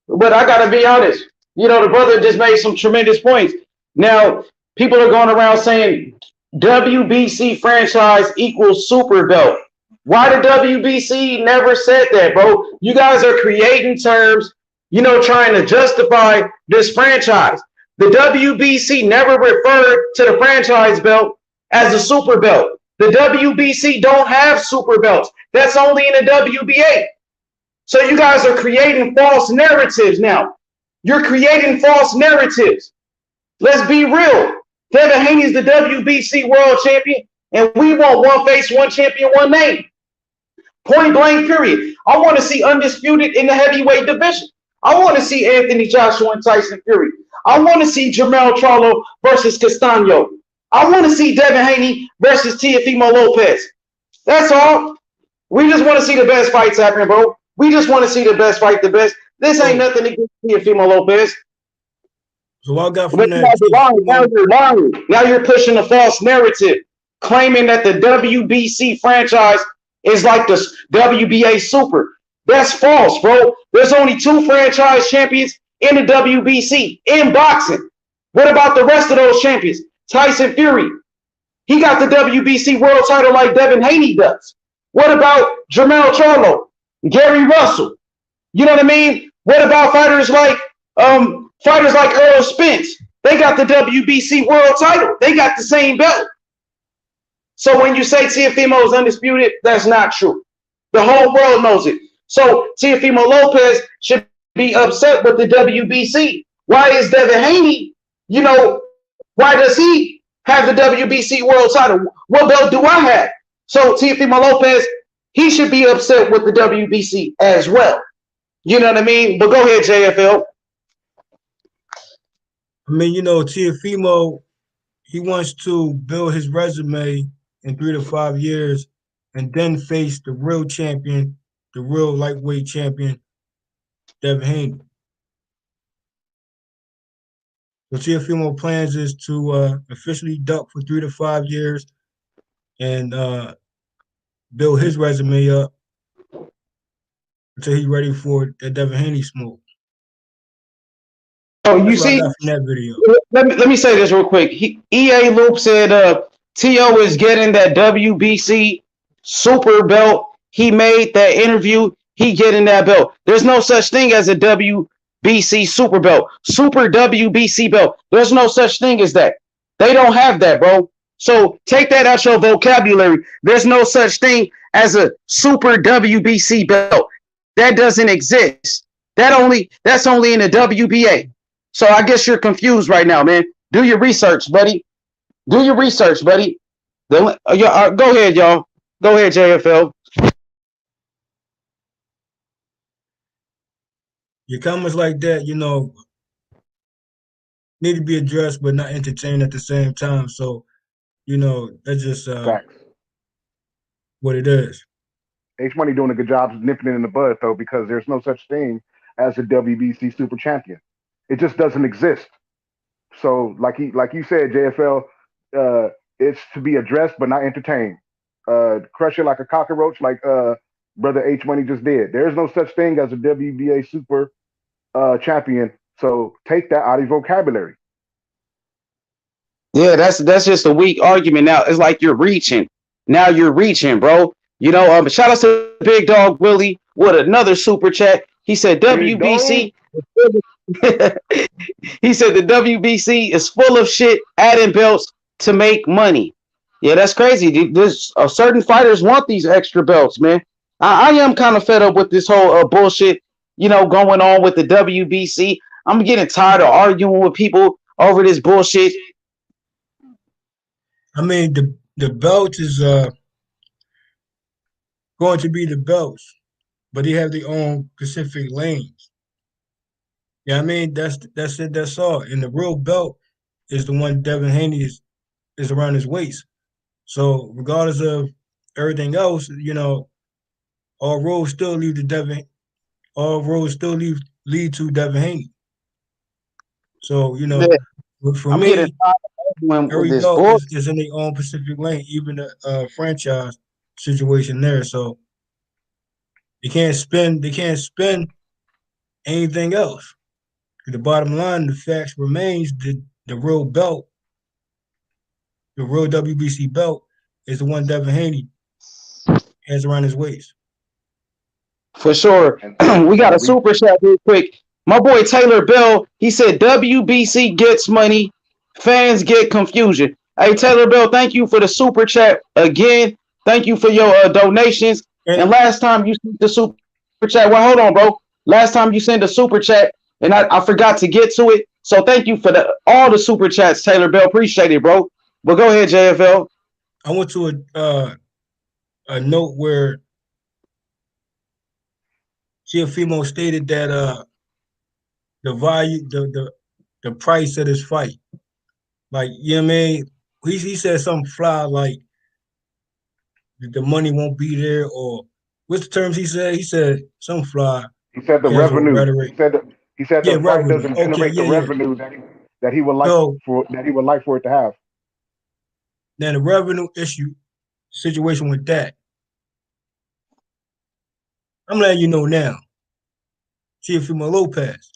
But I gotta be honest, you know, the brother just made some tremendous points. Now, people are going around saying WBC franchise equals super belt. Why the WBC never said that, bro? You guys are creating terms, you know, trying to justify this franchise. The WBC never referred to the franchise belt as a super belt. The WBC don't have super belts. That's only in the WBA. So you guys are creating false narratives now. You're creating false narratives. Let's be real. Devin Haney is the WBC world champion, and we want one face, one champion, one name. Point blank, period. I want to see undisputed in the heavyweight division. I want to see Anthony Joshua and Tyson Fury. I want to see Jermall Charlo versus Castaño. I want to see Devin Haney versus Teofimo Lopez. That's all. We just want to see the best fights happen, bro. We just want to see the best fight, the best. This ain't nothing against Teofimo Lopez. So I got from that. Now you're lying. Now you're pushing a false narrative, claiming that the WBC franchise is like the WBA Super. That's false, bro. There's only 2 franchise champions in the WBC in boxing. What about the rest of those champions? Tyson Fury, he got the WBC world title like Devin Haney does. What about Jermall Charlo, Gary Russell? You know what I mean? What about fighters like Earl Spence? They got the WBC world title. They got the same belt. So when you say Teofimo is undisputed, that's not true. The whole world knows it. So Teofimo Lopez should be upset with the WBC. Why is Devin Haney, you know, why does he have the WBC world title? What belt do I have? So Teofimo Lopez, he should be upset with the WBC as well. You know what I mean? But go ahead, JFL. I mean, you know, Teofimo, he wants to build his resume in 3 to 5 years and then face the real champion, the real lightweight champion, Devin Haney. So Teofimo plans is to officially duck for 3 to 5 years and build his resume up until he's ready for the Devin Haney smoke. Oh, you see, from that video. Let me say this real quick. EA Loop said T.O. is getting that WBC super belt. He made that interview. He getting that belt. There's no such thing as a WBC super belt. Super WBC belt. There's no such thing as that. They don't have that, bro. So take that out your vocabulary. There's no such thing as a super WBC belt. That doesn't exist. That's only in the WBA. So I guess you're confused right now, man. Do your research, buddy. Do your research, buddy. Go ahead, y'all. Go ahead, JFL. Your comments like that, need to be addressed but not entertained at the same time. So, that's just Facts. what it is. H Money doing a good job nipping it in the bud though, because there's no such thing as a WBC super champion. It just doesn't exist. So like you said, JFL, it's to be addressed but not entertained. Crush it like a cockroach, like brother H Money just did. There's no such thing as a WBA super champion. So take that out of your vocabulary. Yeah, that's just a weak argument. Now it's like you're reaching. Now you're reaching, bro. Shout out to Big Dog Willie with another super chat. He said WBC. He said the WBC is full of shit, adding belts to make money. Yeah, that's crazy. There's certain fighters want these extra belts, man. I am kind of fed up with this whole bullshit, going on with the WBC. I'm getting tired of arguing with people over this bullshit. I mean, the belt is going to be the belts, but they have their own specific lanes. Yeah, I mean, that's it, that's all. And the real belt is the one Devin Haney is around his waist. So regardless of everything else, all roads still lead to Devin. All roads still lead to Devin Haney. So, for me, every belt is in their own specific lane, even the franchise situation there. So they can't spend anything else. The bottom line, the facts remains the real belt, the real WBC belt, is the one Devin Haney has around his waist. For sure. We got a super chat real quick. My boy Taylor Bell, he said WBC gets money, fans get confusion. Hey, Taylor Bell, thank you for the super chat again. Thank you for your donations. And last time you sent the super chat, well, hold on, bro. Last time you sent a super chat, and I forgot to get to it. So thank you for all the super chats, Taylor Bell. Appreciate it, bro. But go ahead, JFL. I went to a note where Teofimo stated that the value, the price of this fight, like, you know what I mean? He said something fly like the money won't be there, or what's the terms he said? He said some fly. He said the revenue. He said the fight doesn't generate the revenue that he would like for it to have. Now the revenue situation with that, I'm letting you know now. Teofimo Lopez,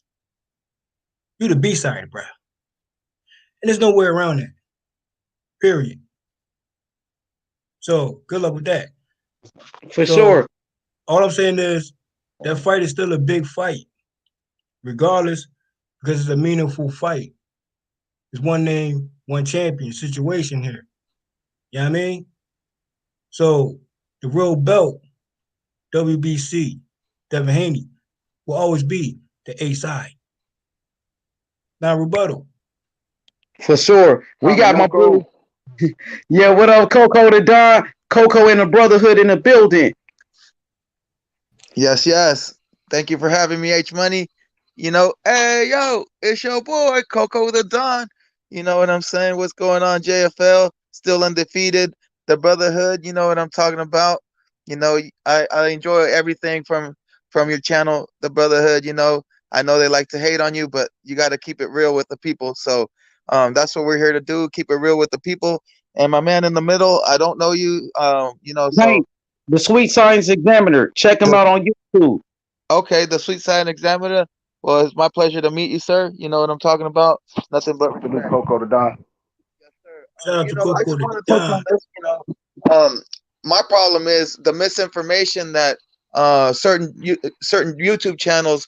you the B-side, bro. And there's no way around that. Period. So good luck with that. For sure. All I'm saying is that fight is still a big fight, regardless, because it's a meaningful fight. It's one name, one champion situation here. You know what I mean? So the real belt, WBC, Devin Haney, will always be the A side. Now rebuttal. For sure. We got my boy. Yeah, what up, Coco the Don? Coco and the Brotherhood in the building. Yes. Thank you for having me, H Money. Hey, yo, it's your boy, Coco the Don. You know what I'm saying? What's going on, JFL? Still undefeated. The Brotherhood, you know what I'm talking about. I enjoy everything from your channel, The Brotherhood. I know they like to hate on you, but you got to keep it real with the people. So that's what we're here to do, keep it real with the people. And my man in the middle, I don't know you, Hey, the Sweet Science Examiner. Check him out on YouTube. Okay, the Sweet Science Examiner. Well, it's my pleasure to meet you, sir. You know what I'm talking about. Nothing but Coco the Don. Yes, sir. I just want to touch on this. My problem is the misinformation that certain YouTube channels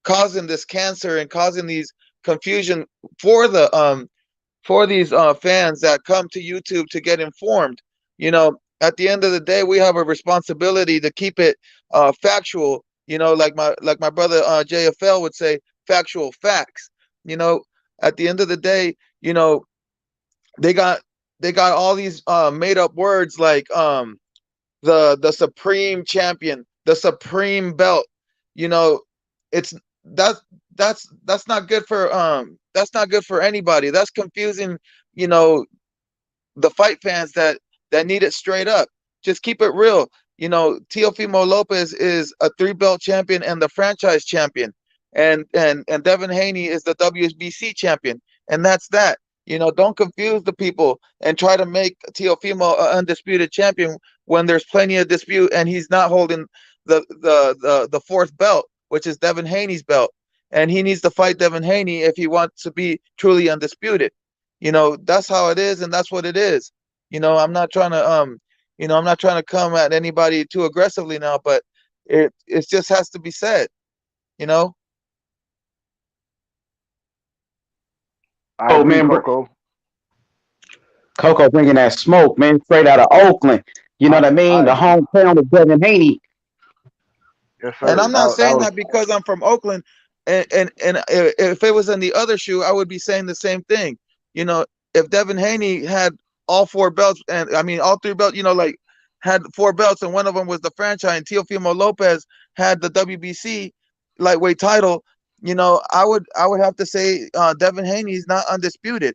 causing this cancer and causing these confusion for the for these fans that come to YouTube to get informed. You know, at the end of the day, we have a responsibility to keep it factual. You know, like my brother JFL would say, factual facts. You know, at the end of the day, you know, they got all these made up words like the supreme champion, the supreme belt. You know, it's that's not good for anybody. That's confusing, you know, the fight fans that need it straight up. Just keep it real. You know, Teofimo Lopez is a 3-belt champion and the franchise champion, and Devin Haney is the WBC champion, and that's that. You know, don't confuse the people and try to make Teofimo an undisputed champion when there's plenty of dispute and he's not holding the 4th belt, which is Devin Haney's belt, and he needs to fight Devin Haney if he wants to be truly undisputed. You know, that's how it is, and that's what it is. You know, I'm not trying to come at anybody too aggressively now, but it just has to be said. You know. I agree, Coco. Coco bringing that smoke, man, straight out of Oakland. You know what I mean? The hometown of Devin Haney. Yes, sir. And I'm not saying that because I'm from Oakland, and if it was in the other shoe, I would be saying the same thing. You know, if Devin Haney had all 4 belts, and I mean all 3 belts, you know, like had 4 belts, and one of them was the franchise, and Teofimo Lopez had the WBC lightweight title, you know, I would have to say Devin Haney is not undisputed.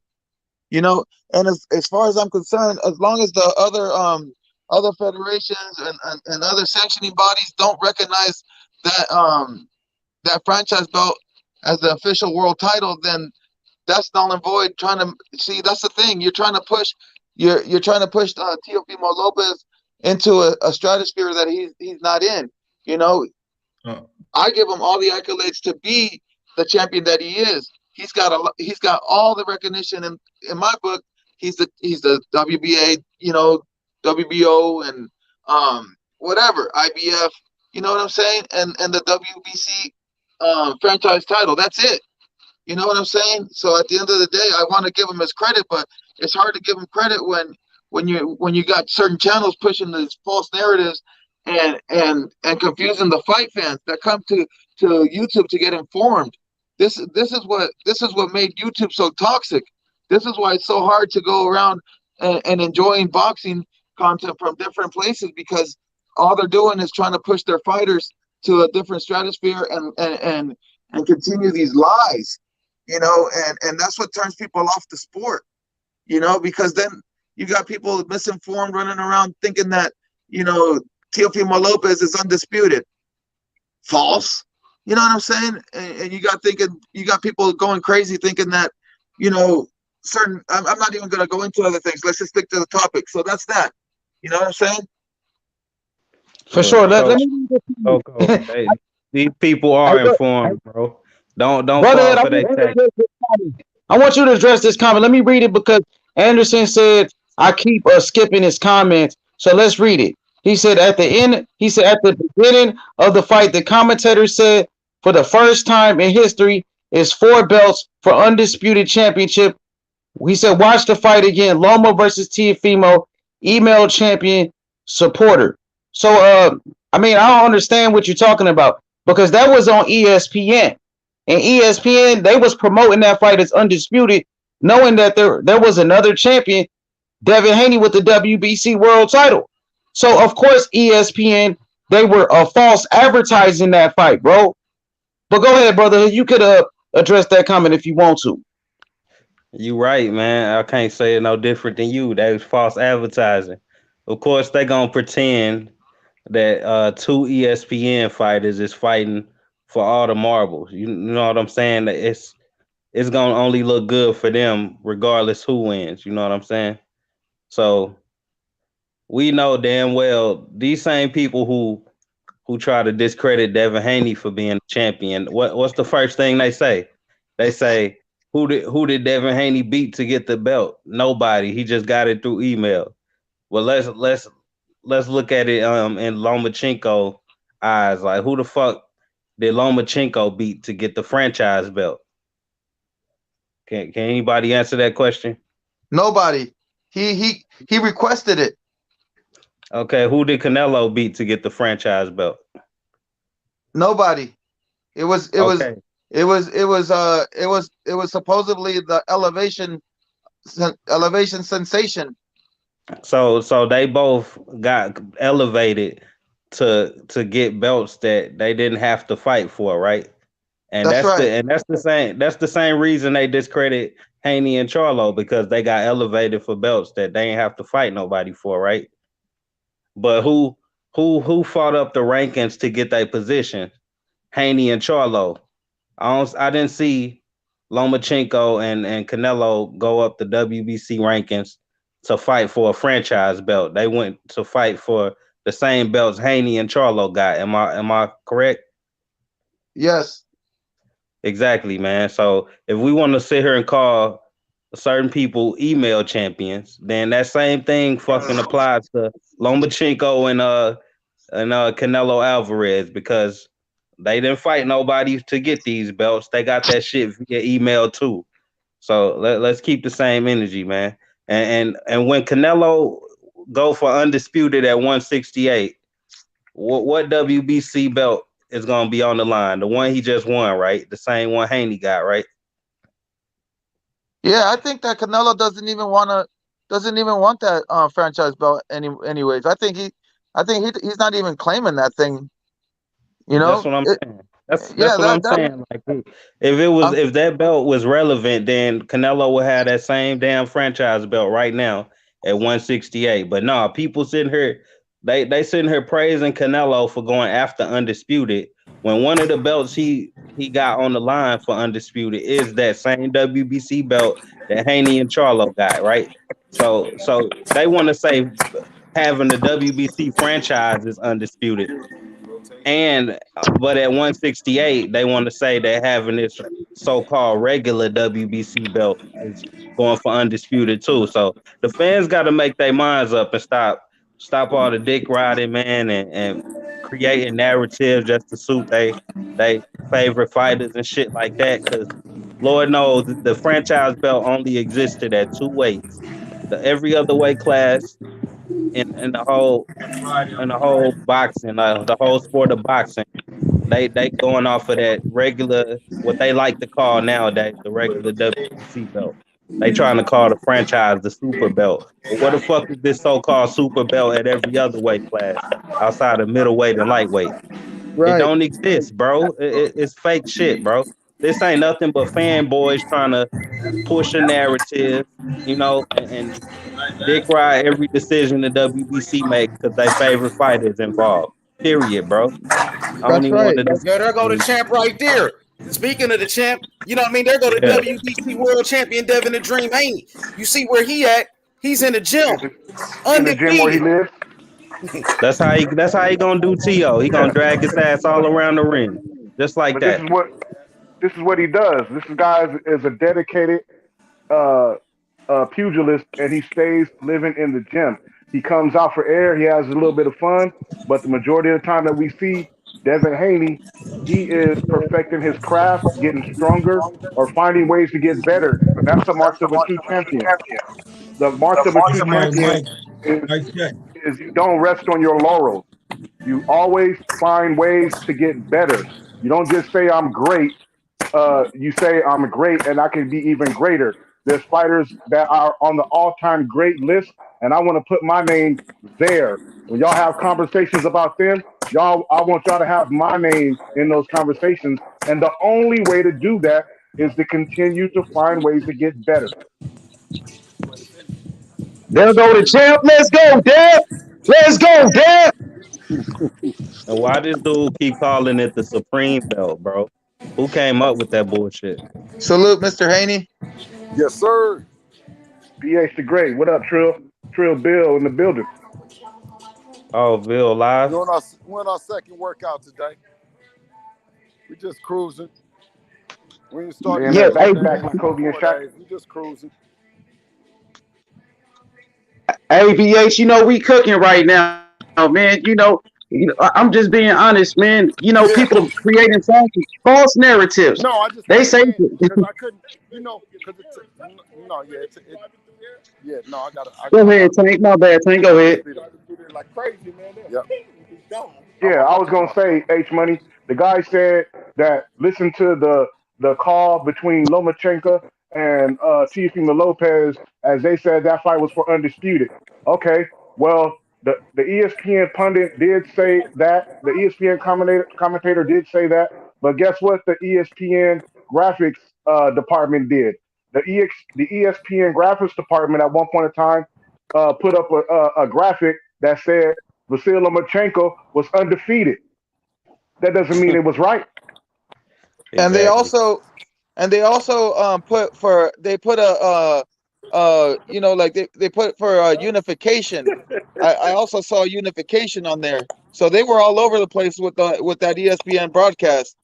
You know, and as far as I'm concerned, as long as the other federations and other sanctioning bodies don't recognize that franchise belt as the official world title, then that's null and void. Trying to see, that's the thing. You're trying to push Teofimo Lopez into a stratosphere that he's not in. You know, I give him all the accolades to be the champion that he is. He's got all the recognition, and in my book, he's the WBA, you know, WBO and whatever, IBF, you know what I'm saying, and the WBC franchise title. That's it. You know what I'm saying? So at the end of the day, I want to give him his credit, but it's hard to give him credit when you got certain channels pushing these false narratives and confusing the fight fans that come to YouTube to get informed. This is what made YouTube so toxic. This is why it's so hard to go around and enjoying boxing content from different places, because all they're doing is trying to push their fighters to a different stratosphere and continue these lies, you know, and that's what turns people off the sport, you know, because then you got people misinformed running around thinking that, you know, Teofimo Lopez is undisputed. False. You know what I'm saying? And you got people going crazy thinking that, you know, I'm not even going to go into other things. Let's just stick to the topic. So that's that. You know what I'm saying? For sure. These people are informed, bro. Don't Brother, fall for that tactic. I want you to address this comment. Let me read it because Anderson said I keep skipping his comments. So let's read it. He said at the beginning of the fight, the commentator said for the first time in history is 4 belts for undisputed championship. He said, watch the fight again. Loma versus Teofimo, email champion supporter. So, I mean, I don't understand what you're talking about because that was on ESPN. And ESPN, they was promoting that fight as undisputed, knowing that there was another champion, Devin Haney, with the WBC world title. So, of course, ESPN, they were false advertising that fight, bro. But go ahead, brother. You could address that comment if you want to. You right, man. I can't say it no different than you. That was false advertising. Of course, they gonna pretend that 2 ESPN fighters is fighting for all the marbles. You know what I'm saying? That it's gonna only look good for them, regardless who wins. You know what I'm saying? So we know damn well these same people who try to discredit Devin Haney for being a champion. What's the first thing they say? They say, who did Devin Haney beat to get the belt? Nobody. He just got it through email. Well, let's look at it in Lomachenko eyes. Like, who the fuck did Lomachenko beat to get the franchise belt? Can anybody answer that question? Nobody. He requested it. Okay, who did Canelo beat to get the franchise belt? Nobody. It was supposedly the elevation sensation. So they both got elevated to get belts that they didn't have to fight for, right? And That's right. that's the same reason they discredit Haney and Charlo, because they got elevated for belts that they ain't have to fight nobody for, right? But who fought up the rankings to get their position? Haney and Charlo. I didn't see Lomachenko and Canelo go up the WBC rankings to fight for a franchise belt. They went to fight for the same belts Haney and Charlo got. Am I correct? Yes. Exactly, man. So if we want to sit here and call certain people email champions, then that same thing fucking applies to Lomachenko and Canelo Alvarez, because they didn't fight nobody to get these belts. They got that shit via email too. So let's keep the same energy, man. And when Canelo go for undisputed at 168, what WBC belt is gonna be on the line? The one he just won, right? The same one Haney got, right? Yeah, I think that Canelo doesn't even want that franchise belt anyways. I think he's not even claiming that thing. You know, that's what I'm saying. That's what I'm saying. Like, if that belt was relevant, then Canelo would have that same damn franchise belt right now at 168. But no, people sitting here, they sitting here praising Canelo for going after undisputed, when one of the belts he got on the line for undisputed is that same WBC belt that Haney and Charlo got, right? So they want to say having the WBC franchise is undisputed. But at 168, they want to say that having this so-called regular WBC belt is going for undisputed too. So the fans got to make their minds up and stop all the dick riding, man, and creating narratives just to suit they favorite fighters and shit like that. Because Lord knows the franchise belt only existed at two weights. Every other weight class in the whole boxing, the whole sport of boxing, they going off of that regular, what they like to call nowadays the regular WBC belt. They trying to call the franchise the super belt. But what the fuck is this so-called super belt at every other weight class outside of middleweight and lightweight? Right. It don't exist, bro. It's fake shit, bro. This ain't nothing but fanboys trying to push a narrative, and dick ride every decision the WBC makes because their favorite fighter is involved. Period, bro. That's right. There go the champ right there. Speaking of the champ, you know what I mean? There go the WBC world champion Devin the Dream Haney. You see where he at? He's in the gym. In the gym where he lives. That's how he gonna do T.O. He gonna drag his ass all around the ring, just like that. This is what he does. This guy is a dedicated pugilist, and he stays living in the gym. He comes out for air. He has a little bit of fun, but the majority of the time that we see Devin Haney, he is perfecting his craft, getting stronger, or finding ways to get better. And that's the mark of a true champion. The mark of a true champion is you don't rest on your laurels. You always find ways to get better. You don't just say, I'm great. You say, I'm great, and I can be even greater. There's fighters that are on the all-time great list, and I want to put my name there. When y'all have conversations about them, I want y'all to have my name in those conversations. And the only way to do that is to continue to find ways to get better. There go the champ. Let's go, Dev. Let's go, Dev. And why this dude keep calling it the Supreme Belt, bro? Who came up with that bullshit? Salute, Mr. Haney. Yes, sir. BH the Great. What up, Trill? Trill Bill in the building. Oh, Bill live. We're on our second workout today. We just cruising. We ain't starting. Yeah, back with Kobe and Shaq. We just cruising. Hey, BH, we cooking right now, man. You know, I'm just being honest, man. You know, Yeah. people are creating false narratives. No, I just They was say, saying because I couldn't, because no, yeah, yeah, no, I go gotta ahead, Tank. My bad, Tank. Go ahead. like crazy, man. Yep. Yeah, I was gonna say, H Money. The guy said that listen to the call between Lomachenko and Teofimo Lopez, as they said that fight was for undisputed. Okay, well the ESPN pundit did say that. The ESPN commentator did say that. But guess what? The ESPN graphics department did. The ESPN graphics department at one point in time put up a graphic that said Vasyl Lomachenko was undefeated. That doesn't mean it was right. And they Exactly. also put like they put for unification. I also saw unification on there. So they were all over the place with that ESPN broadcast.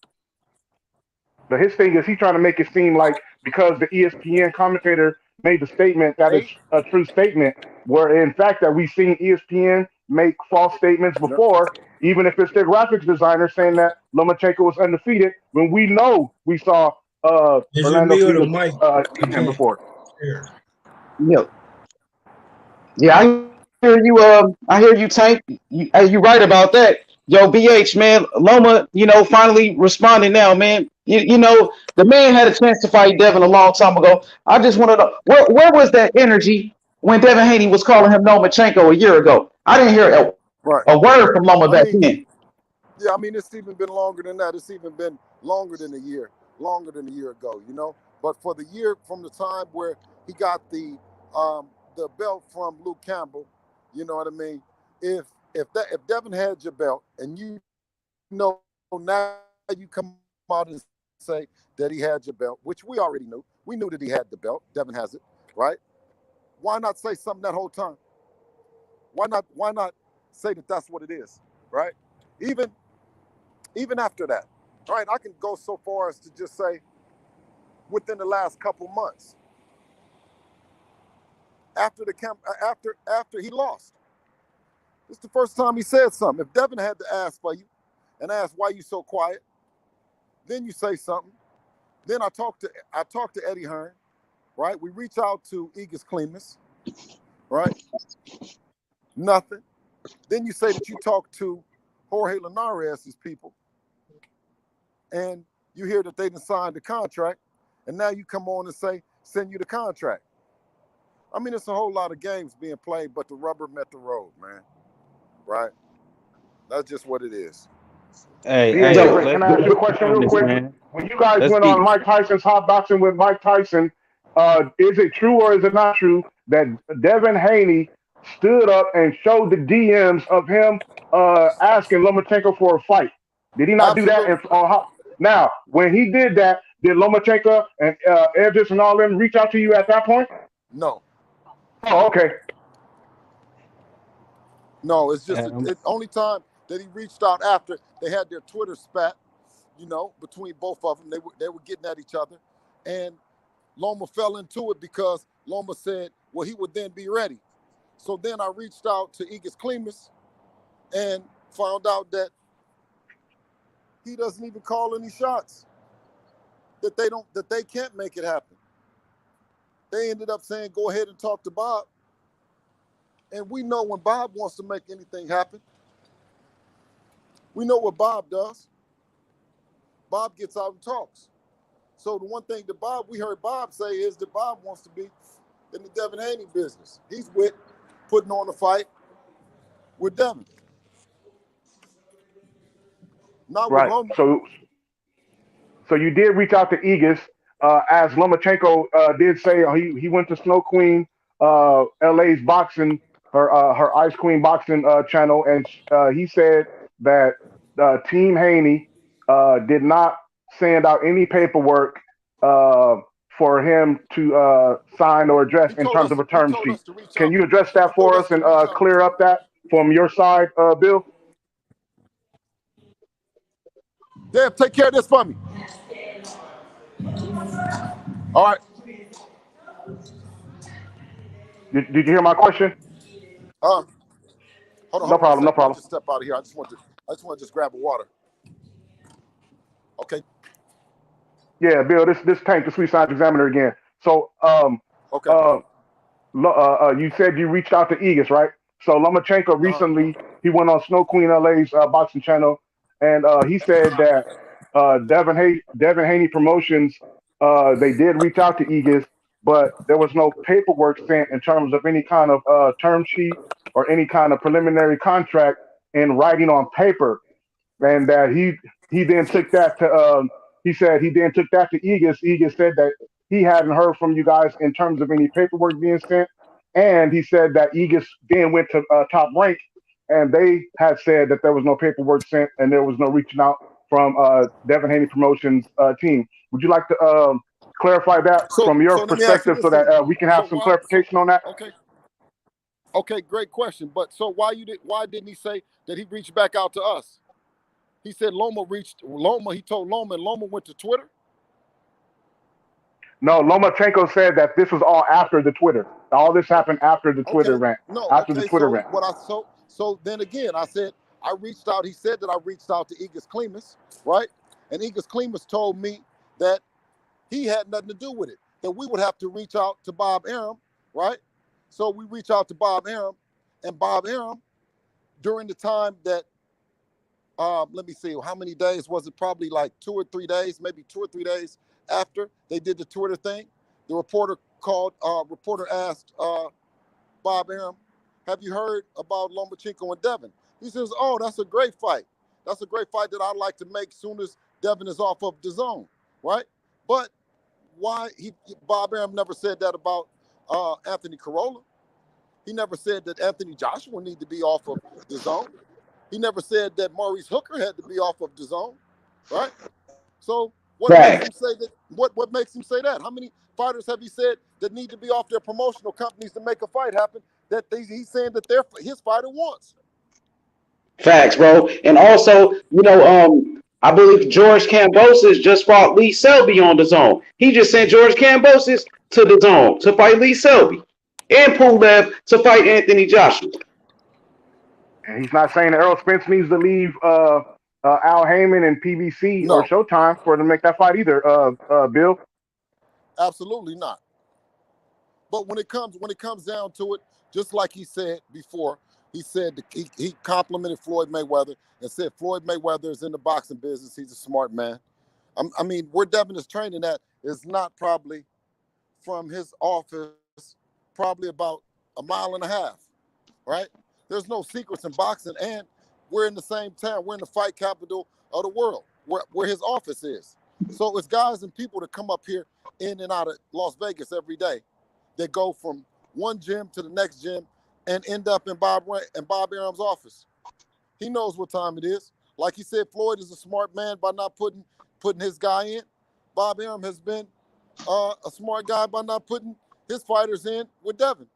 But his thing is he's trying to make it seem like because the ESPN commentator made the statement that it's a true statement, where in fact that we've seen ESPN make false statements before, even if it's their graphics designer saying that Lomachenko was undefeated, when we saw Is it Orlando me or the Flores mic? beat him before. Yeah, yeah. Hear you. I hear you, Tank. You right about that. Yo, BH, man, Loma, finally responding now, man. You know, the man had a chance to fight Devin a long time ago. I just want to know where was that energy when Devin Haney was calling him Lomachenko a year ago? I didn't hear Right. a word from Loma back then. Yeah, I mean, it's even been longer than that. It's even been longer than a year ago, But for the year from the time where he got the belt from Luke Campbell, you know what I mean? If Devin had your belt and now you come out and say that he had your belt, which we already knew. We knew that he had the belt. Devin has it, right? Why not say something that whole time? Why not say that that's what it is, right? Even after that, right? I can go so far as to just say within the last couple months, after he lost, this is the first time he said something. If Devin had to ask for you and ask why you so quiet, then you say something. Then I talked to Eddie Hearn, right? We reach out to Aegis Clemus, right? Nothing. Then you say that you talk to Jorge Linares' people, and you hear that they done signed the contract, and now you come on and say, send you the contract. I mean, it's a whole lot of games being played, but the rubber met the road, man. Right? That's just what it is. Hey, Can I ask you a question real quick? man. When you guys Let's went keep. on Mike Tyson's hot boxing with Mike Tyson, is it true or is it not true that Devin Haney stood up and showed the DMs of him asking Lomachenko for a fight? Did he not do that? Now, when he did that, did Lomachenko and Edris and all them reach out to you at that point? No. Oh, okay. No, it's just the only time that he reached out after they had their Twitter spat, between both of them. They were getting at each other. And Loma fell into it because Loma said, well, he would then be ready. So then I reached out to Aegis Clemus and found out that he doesn't even call any shots. That they can't make it happen. They ended up saying, go ahead and talk to Bob. And we know when Bob wants to make anything happen, we know what Bob does. Bob gets out and talks. So the one thing that we heard Bob say is that Bob wants to be in the Devin Haney business. He's with putting on a fight with Devin. Not right. with Loma. So you did reach out to Aegis, as Lomachenko did say he went to Snow Queen, LA's boxing, her Ice Queen boxing channel, and he said that Team Haney did not send out any paperwork for him to sign or address in terms of a term sheet. Can you address that for us and clear up that from your side, Bill? Dev, take care of this for me. All right. Did you hear my question? Hold Hold on, No hold on. problem, no Let me problem. just step out of here. I just want to just grab a water. Okay. Yeah, Bill, this Tank, the Sweet Science Examiner again. So, Okay. you said you reached out to Egas, right? So Lomachenko recently he went on Snow Queen LA's boxing channel, and he said that Devin Haney Promotions they did reach out to Egas, but there was no paperwork sent in terms of any kind of term sheet or any kind of preliminary contract in writing on paper, and that he then took that to he said he then took that to Egas. Egas said that he hadn't heard from you guys in terms of any paperwork being sent, and he said that Egas then went to Top Rank, and they had said that there was no paperwork sent and there was no reaching out from Devin Haney Promotions team. Would you like to clarify that from your So let me ask you perspective this so then. that we can have So some why? clarification on that? Okay, great question. But so why didn't he say that he reached back out to us? He said Loma. He told Loma, and Loma went to Twitter. No, Lomachenko said that this was all after the Twitter. All this happened after the Twitter Okay, rant. no, After the okay. Twitter So rant. so then again, I said I reached out. He said that I reached out to Egas Klimas, right? And Egas Klimas told me that he had nothing to do with it. That we would have to reach out to Bob Arum, right? So we reach out to Bob Arum, and Bob Arum, during the time that let me see, how many days was it? Probably like 2 or 3 days, maybe 2 or 3 days after they did the Twitter thing. The reporter asked Bob Arum, have you heard about Lomachenko and Devin? He says, oh, that's a great fight. That's a great fight that I'd like to make soon as Devin is off of the zone, right? But why Bob Arum never said that about Anthony Corolla. He never said that Anthony Joshua need to be off of the zone. He never said that Maurice Hooker had to be off of the zone, right? So what makes him say that? What makes him say that? How many fighters have he said that need to be off their promotional companies to make a fight happen that he's saying that his fighter wants? Facts, bro. And also, I believe George Kambosos just fought Lee Selby on the zone. He just sent George Kambosos to the zone to fight Lee Selby, and Pulev to fight Anthony Joshua. And he's not saying that Errol Spence needs to leave Al Heyman and PBC or Showtime for them to make that fight either, Bill. Absolutely not. But when it comes down to it, just like he said before, he said he complimented Floyd Mayweather and said Floyd Mayweather is in the boxing business. He's a smart man. I mean, where Devin is training at is not probably from his office, probably about a mile and a half, right? There's no secrets in boxing, and we're in the same town. We're in the fight capital of the world, where his office is. So it's guys and people that come up here in and out of Las Vegas every day that go from one gym to the next gym and end up in Bob Arum's office. He knows what time it is. Like he said, Floyd is a smart man by not putting his guy in. Bob Arum has been a smart guy by not putting his fighters in with Devin.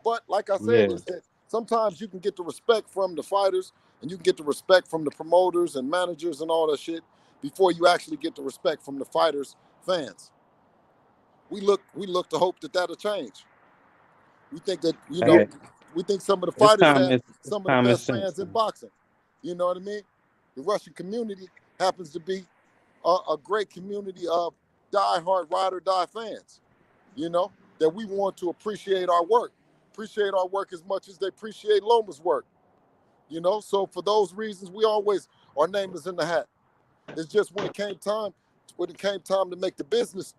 But like I said, is that sometimes you can get the respect from the fighters and you can get the respect from the promoters and managers and all that shit before you actually get the respect from the fighters' fans. We look to hope that that'll change. We think that, we think some of the fighters have some of the best fans in boxing. You know what I mean? The Russian community happens to be a great community of diehard ride or die fans, that we want to appreciate our work as much as they appreciate Loma's work, So for those reasons, our name is in the hat. It's just when it came time to make the business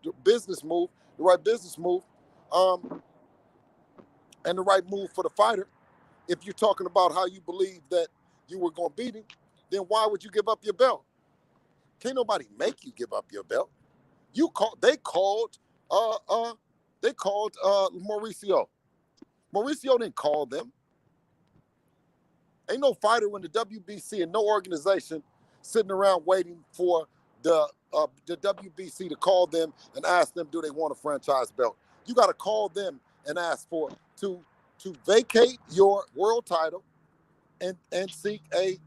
move, the right business move, and the right move for the fighter. If you're talking about how you believe that you were going to beat him, then why would you give up your belt? Can't nobody make you give up your belt. They called Mauricio. Mauricio didn't call them. Ain't no fighter in the WBC and no organization sitting around waiting for the WBC to call them and ask them, do they want a franchise belt? You got to call them and ask to vacate your world title and seek a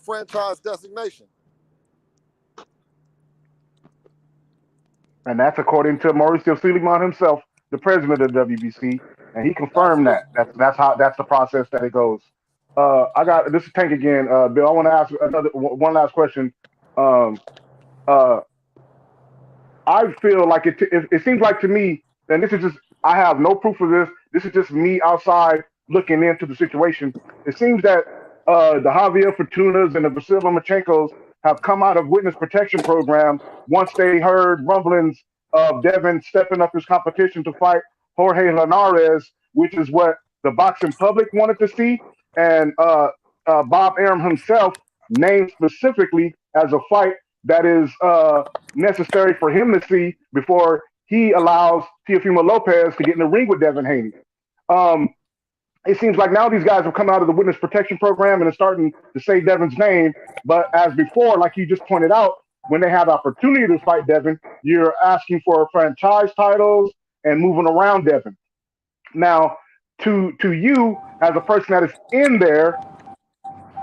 franchise designation. And that's according to Mauricio Suleiman himself, the president of the WBC, and he confirmed that. That's the process that it goes. I got this is Tank again, Bill. I want to ask one last question. Um, uh, I feel like it seems like to me, and this is just I have no proof of this. This is just me outside looking into the situation. It seems that the Javier Fortunas and the Vasyl Lomachenkos have come out of witness protection program once they heard rumblings of Devin stepping up his competition to fight Jorge Linares, which is what the boxing public wanted to see, and Bob Arum himself named specifically as a fight that is necessary for him to see before he allows Teofimo Lopez to get in the ring with Devin Haney. It seems like now these guys have come out of the witness protection program and are starting to say Devin's name. But as before, like you just pointed out, when they had the opportunity to fight Devin, you're asking for franchise titles and moving around Devin. Now, to you as a person that is in there,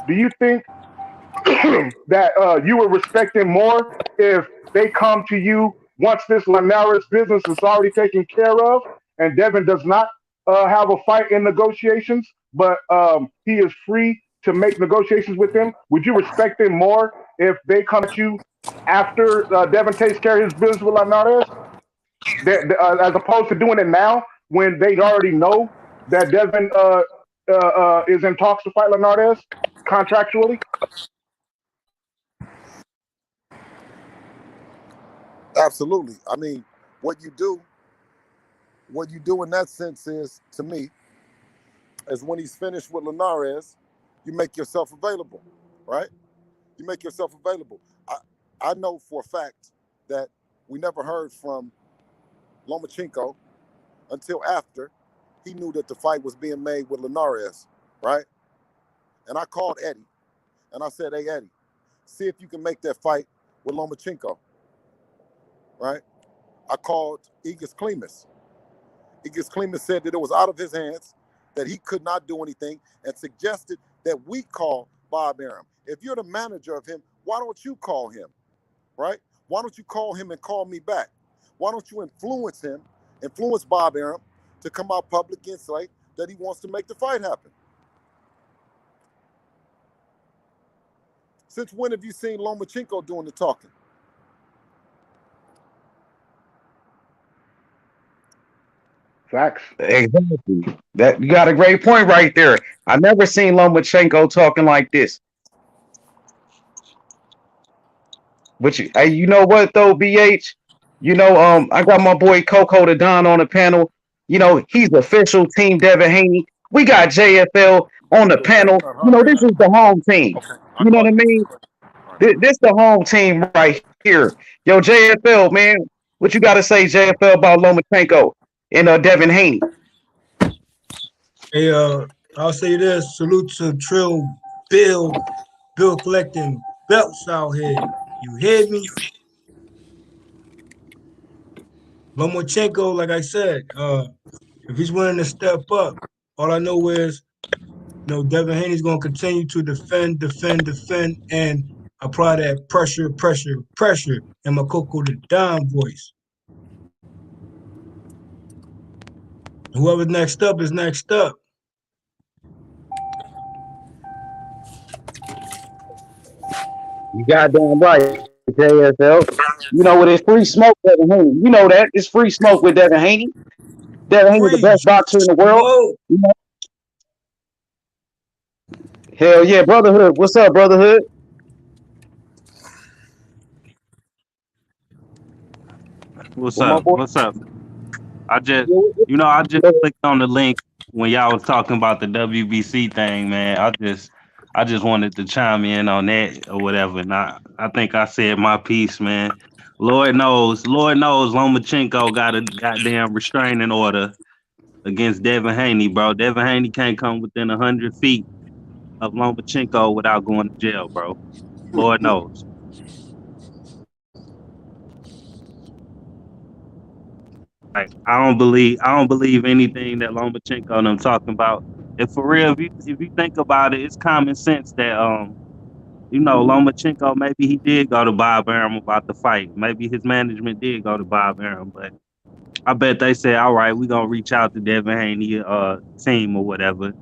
do you think that you would respect him more if they come to you once this Linares business is already taken care of and Devin does not have a fight in negotiations, but he is free to make negotiations with them? Would you respect him more if they come at you after Devin takes care of his business with Linares, as opposed to doing it now when they already know that Devin is in talks to fight Linares contractually? Absolutely. I mean, what you do in that sense is, to me, is when he's finished with Linares, you make yourself available, right? You make yourself available. I know for a fact that we never heard from Lomachenko until after he knew that the fight was being made with Linares, right? And I called Eddie, and I said, hey, Eddie, see if you can make that fight with Lomachenko. Right? I called Igis Klimas. Igis Klimas said that it was out of his hands, that he could not do anything, and suggested that we call Bob Arum. If you're the manager of him, why don't you call him? Right? Why don't you call him and call me back? Why don't you influence him, influence Bob Arum to come out public and say that he wants to make the fight happen? Since when have you seen Lomachenko doing the talking? Facts. Exactly. That you got a great point right there. I never seen Lomachenko talking like this. But you know what though, BH? I got my boy Coco the Don on the panel. He's official Team Devin Haney. We got JFL on the panel. This is the home team. You know what I mean? This the home team right here. Yo, JFL, man, what you got to say, JFL, about Lomachenko and Devin Haney? Hey, I'll say this. Salute to Trill Bill collecting belts out here. You hear me? Lomachenko, like I said, if he's willing to step up, all I know is, Devin Haney's going to continue to defend, and apply that pressure in my Coco the Don voice. Whoever's next up is next up. You goddamn right, JFL. With his free smoke, Devin Haney. You know that. It's free smoke with Devin Haney. Devin Haney, the best boxer in the world. Hell yeah, Brotherhood. What's up, Brotherhood? What's up? I just clicked on the link when y'all was talking about the WBC thing, man. I just wanted to chime in on that or whatever. And I think I said my piece, man. Lord knows Lomachenko got a goddamn restraining order against Devin Haney, bro. Devin Haney can't come within 100 feet of Lomachenko without going to jail, bro. Lord knows. Like, I don't believe anything that Lomachenko and I'm talking about. And for real, if you think about it, it's common sense that Lomachenko, maybe he did go to Bob Arum about the fight. Maybe his management did go to Bob Arum, but I bet they said, all right, we're gonna reach out to Devin Haney team or whatever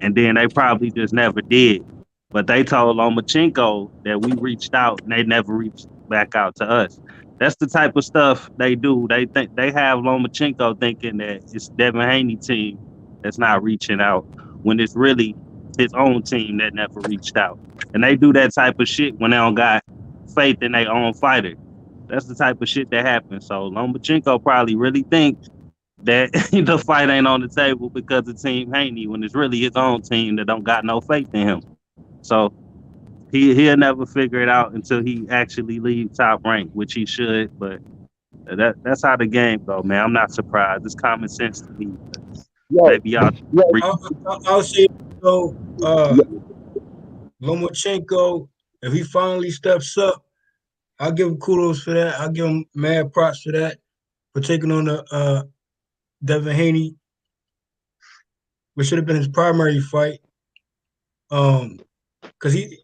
and then they probably just never did. But they told Lomachenko that we reached out, and they never reached back out to us. That's the type of stuff they do. They think they have Lomachenko thinking that it's Devin Haney team that's not reaching out, when it's really his own team that never reached out. And they do that type of shit when they don't got faith in their own fighter. That's the type of shit that happens. So Lomachenko probably really thinks that the fight ain't on the table because of Team Haney, when it's really his own team that don't got no faith in him. So he'll never figure it out until he actually leaves Top Rank, which he should. But that's how the game go, man. I'm not surprised. It's common sense to me. Maybe y'all. I'll say so. Lomachenko, if he finally steps up, I'll give him kudos for that. I'll give him mad props for that, for taking on the Devin Haney, which should have been his primary fight. Because he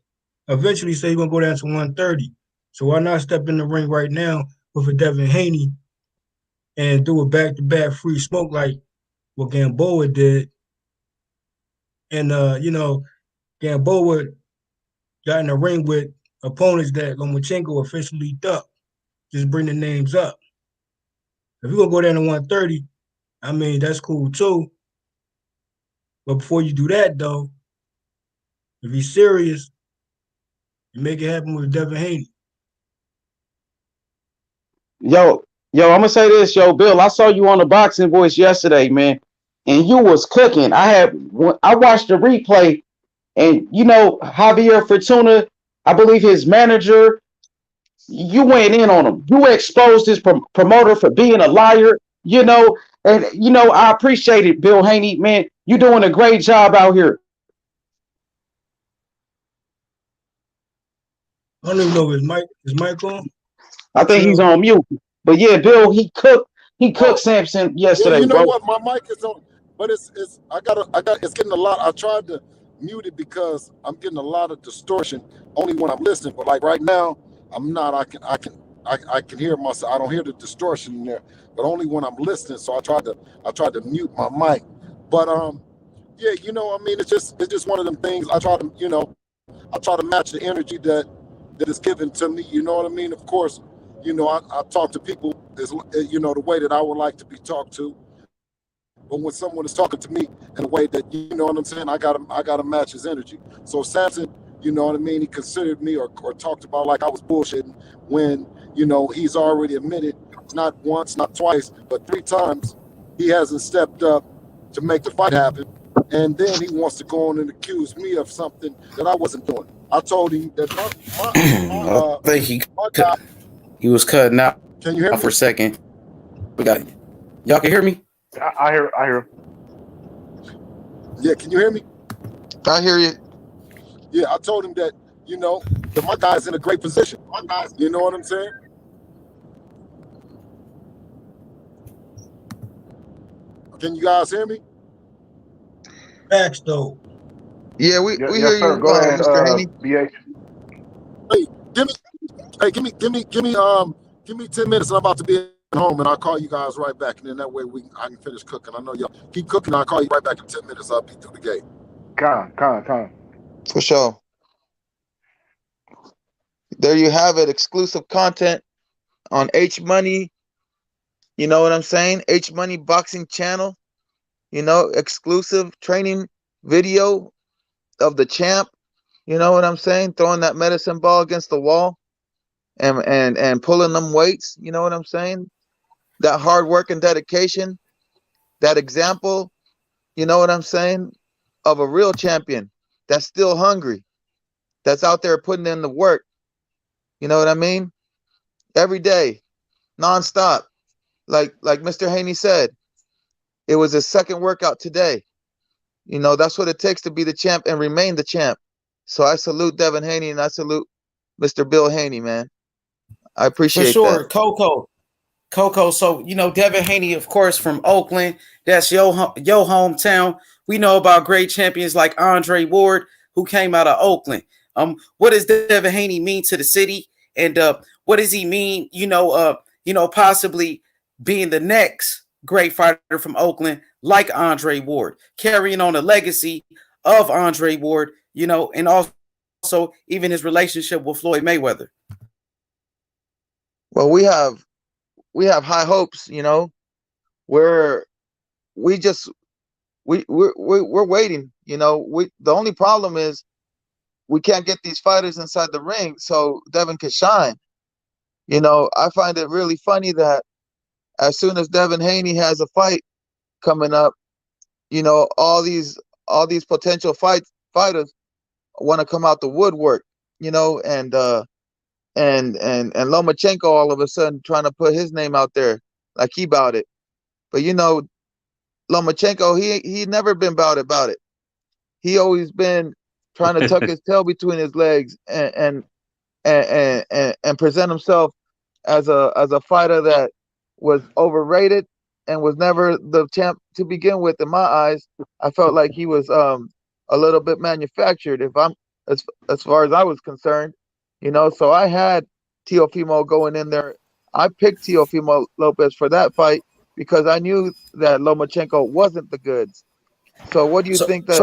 eventually said he's gonna go down to 130. So why not step in the ring right now with a Devin Haney and do a back-to-back free smoke like what Gamboa did? And Gamboa got in the ring with opponents that Lomachenko officially ducked. Just bring the names up. If you're gonna go down to 130, I mean, that's cool too. But before you do that, though, if he's serious, you make it happen with Devin Haney. Yo, I'm gonna say this, Bill. I saw you on the Boxing Voice yesterday, man, and you was cooking. I watched the replay, and Javier Fortuna, I believe his manager, you went in on him. You exposed his promoter for being a liar, and I appreciate it, Bill Haney, man. You doing a great job out here. I don't even know if his mic on. I think he's on mute. But yeah, Bill, he cooked Samson yesterday. You know bro. what? My mic is on, but it's getting a lot. I tried to mute it because I'm getting a lot of distortion only when I'm listening. But like right now, I'm not. I can hear myself. I don't hear the distortion in there, but only when I'm listening. So I tried to mute my mic. But yeah, I mean, it's just one of them things. I try to match the energy that is given to me. You know what I mean? Of course, I talk to people the way that I would like to be talked to. But when someone is talking to me in a way that, you know what I'm saying, I gotta match his energy. So Samson, you know what I mean, he considered me or talked about like I was bullshitting when, he's already admitted, not once, not twice, but 3 times, he hasn't stepped up to make the fight happen. And then he wants to go on and accuse me of something that I wasn't doing. I told him that I think he was cutting out. Can you hear me? For a second? We got y'all can hear me? I hear. Yeah, can you hear me? I hear you. Yeah, I told him that, that my guy's in a great position. You know what I'm saying? Can you guys hear me? Facts though. Yeah, we Yes, hear sir. you, Go ahead, Mr. Haney. BH. Give me 10 minutes and I'm about to be at home and I'll call you guys right back. And then that way I can finish cooking. I know y'all keep cooking. I'll call you right back in 10 minutes. I'll be through the gate. Con. For sure. There you have it. Exclusive content on H Money. You know what I'm saying? H Money Boxing Channel. Exclusive training video of the champ. You know what I'm saying? Throwing that medicine ball against the wall and pulling them weights. You know what I'm saying? That hard work and dedication, that example, you know what I'm saying, of a real champion that's still hungry, that's out there putting in the work. You know what I mean? Every day, nonstop. Like Mr. Haney said, it was his second workout today. That's what it takes to be the champ and remain the champ. So I salute Devin Haney and I salute Mr. Bill Haney, man. I appreciate For sure, that. Coco. So, Devin Haney, of course, from Oakland. That's your hometown. We know about great champions like Andre Ward, who came out of Oakland. What does Devin Haney mean to the city? And what does he mean, possibly being the next great fighter from Oakland, like Andre Ward, carrying on the legacy of Andre Ward, you know, and also even his relationship with Floyd Mayweather? Well, we have high hopes, you know. We're waiting, you know. The only problem is we can't get these fighters inside the ring so Devin can shine. You know, I find it really funny that as soon as Devin Haney has a fight coming up, you know, all these potential fighters want to come out the woodwork, you know, and Lomachenko all of a sudden trying to put his name out there like he about it. But you know, Lomachenko, he never been about it. He always been trying to tuck his tail between his legs and present himself as a fighter that was overrated and was never the champ to begin with. In my eyes, I felt like he was a little bit manufactured. If I'm as far as I was concerned, you know. So I had Teofimo going in there. I picked Teofimo Lopez for that fight because I knew that Lomachenko wasn't the goods. So what do you think is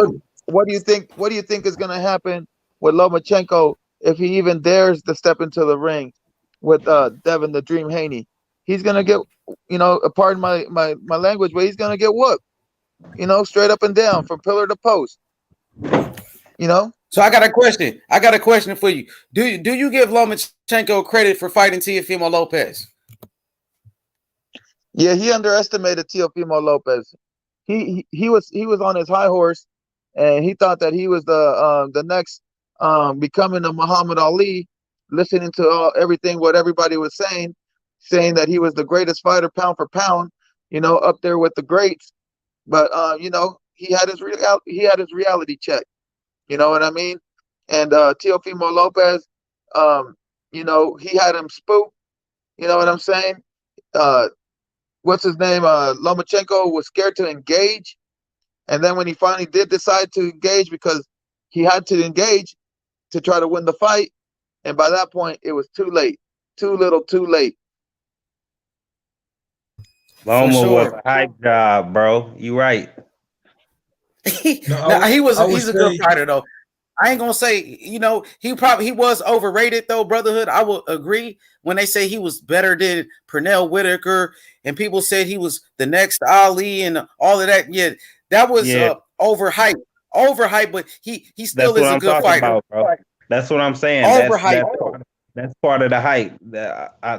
going to happen with Lomachenko if he even dares to step into the ring with Devin the Dream Haney? He's going to get, you know, pardon my language, but he's going to get whooped, you know, straight up and down from pillar to post, you know. So I got a question for you. Do you give Lomachenko credit for fighting Teofimo Lopez? Yeah, he underestimated Teofimo Lopez. He was on his high horse, and he thought that he was the next becoming a Muhammad Ali, listening to everything what everybody was saying that he was the greatest fighter pound for pound, you know, up there with the greats. But you know, he had his reality check. You know what I mean? And Teofimo Lopez, you know, he had him spooked. You know what I'm saying? What's his name? Lomachenko was scared to engage. And then when he finally did decide to engage, because he had to engage to try to win the fight, and by that point, it was too late. Too little, too late. Loma was a hype job, bro. You right. He's a good fighter though. I ain't gonna say, you know, he was overrated though, brotherhood. I will agree when they say he was better than Pernell Whitaker, and people said he was the next Ali and all of that. Yeah, that was overhyped, but he still is a good fighter. About, bro. That's what I'm saying. That's part of the hype.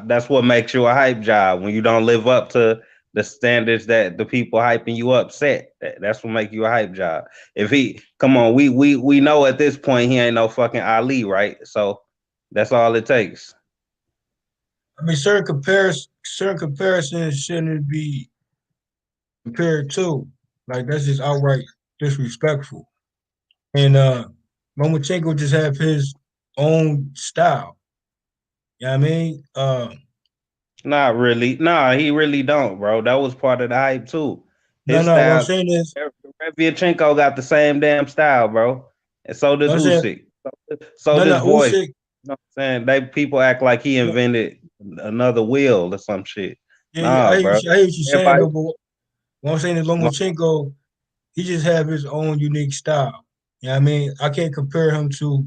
That's what makes you a hype job when you don't live up to the standards that the people hyping you up set. That's what make you a hype job. If he come on, we know at this point he ain't no fucking Ali, right? So that's all it takes. I mean, certain comparisons shouldn't be compared to. Like, that's just outright disrespectful. And Lomachenko just have his own style. You know what I mean? Not really. Nah, he really don't, bro. That was part of the hype too. His style, what I'm saying is Vasyl got the same damn style, bro. And so does Usyk. So does voice. Usyk, you know what I'm saying? People act like he invented another wheel or some shit. Yeah, I hear what you're saying, but what I'm saying is Lomachenko, he just have his own unique style. You know what I mean? I can't compare him to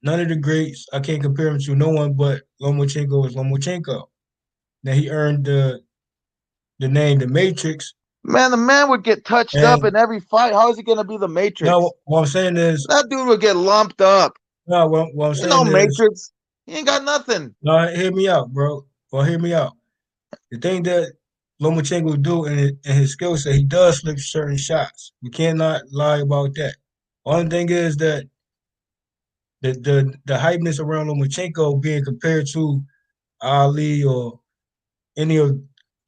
none of the greats. I can't compare him to no one but Lomachenko is Lomachenko. Now he earned the name the Matrix. Man, the man would get touched up in every fight. How is he gonna be the Matrix? No, what I'm saying is that dude would get lumped up. No, what I'm saying is Matrix. He ain't got nothing. No, hear me out, bro. Well, hear me out. The thing that Lomachenko do in his skill set, he does slip certain shots. We cannot lie about that. Only thing is that the hypeness around Lomachenko being compared to Ali or any of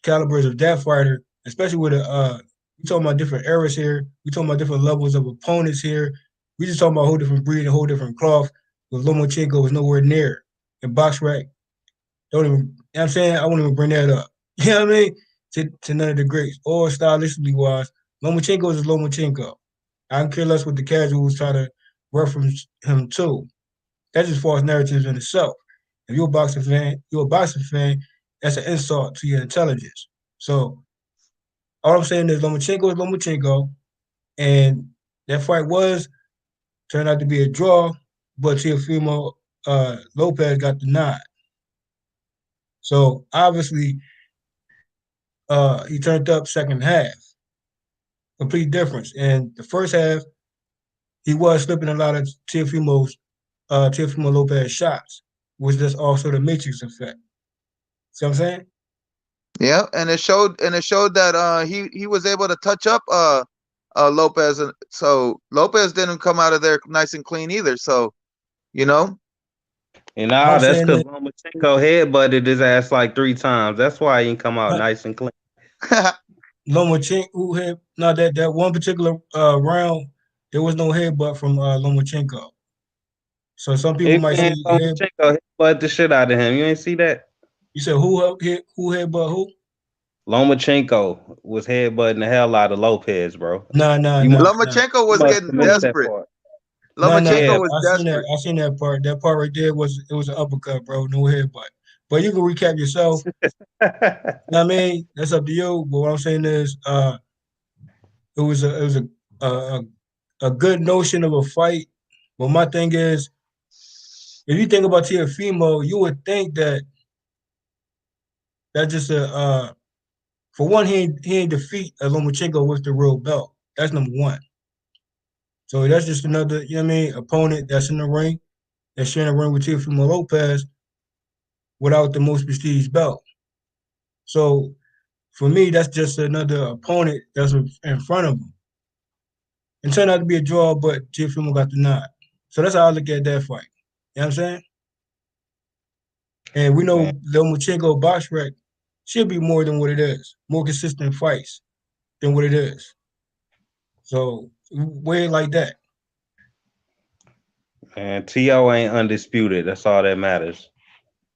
calibers of that fighter, especially with we talking about different eras here. We talking about different levels of opponents here. We just talking about a whole different breed, a whole different cloth. But Lomachenko is nowhere near. And BoxRec, don't even, you know what I'm saying? I won't even bring that up. You know what I mean? To none of the greats. Or stylistically wise, Lomachenko is Lomachenko. I don't care less what the casuals try to reference him to. That's just false narratives in itself. If you're a boxing fan, that's an insult to your intelligence. So all I'm saying is Lomachenko, and that fight turned out to be a draw, but Teofimo Lopez got the nod. So obviously, he turned up second half. Complete difference. And the first half, he was slipping a lot of Teofimo Lopez shots, which is also the matrix effect. See what I'm saying? Yeah, and it showed that he was able to touch up Lopez, and so Lopez didn't come out of there nice and clean either. So, you know. And that's because Lomachenko headbutted his ass like 3 times. That's why he didn't come out nice and clean. Lomachenko had that one particular round, there was no headbutt from Lomachenko. So some people might say Lomachenko headbutt the shit out of him. You ain't see that? You said who headbutt who? Lomachenko was headbutting the hell out of Lopez, bro. Nah. Lomachenko was getting desperate. Lomachenko was desperate. I seen that part. That part right there was an uppercut, bro. No headbutt. But you can recap yourself. I mean, that's up to you. But what I'm saying is, it was a good notion of a fight. But my thing is, if you think about Teofimo, you would think that that's just for one, he ain't defeat Lomachenko with the real belt. That's number one. So that's just another, you know what I mean, opponent that's in the ring, that's sharing the ring with Teofimo Lopez without the most prestige belt. So for me, that's just another opponent that's in front of him. It turned out to be a draw, but Teofimo got the nod. So that's how I look at that fight. You know what I'm saying? And we know Lomachenko box rec should be more than what it is, more consistent fights than what it is. So weigh it like that. And T.O. ain't undisputed. That's all that matters.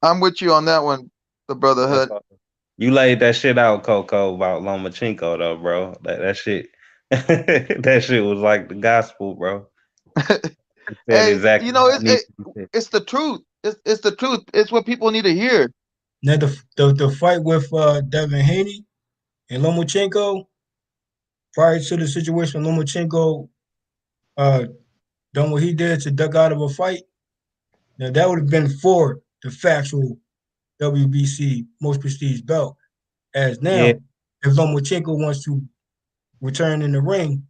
I'm with you on that one, the brotherhood. You laid that shit out, Coco, about Lomachenko, though, bro. That shit, that shit was like the gospel, bro. Hey, exactly. You know, it's the truth. It's the truth. It's what people need to hear. Now the fight with Devin Haney and Lomachenko, prior to the situation, Lomachenko done what he did to duck out of a fight. Now that would have been for the factual WBC most prestige belt. As now, if Lomachenko wants to return in the ring,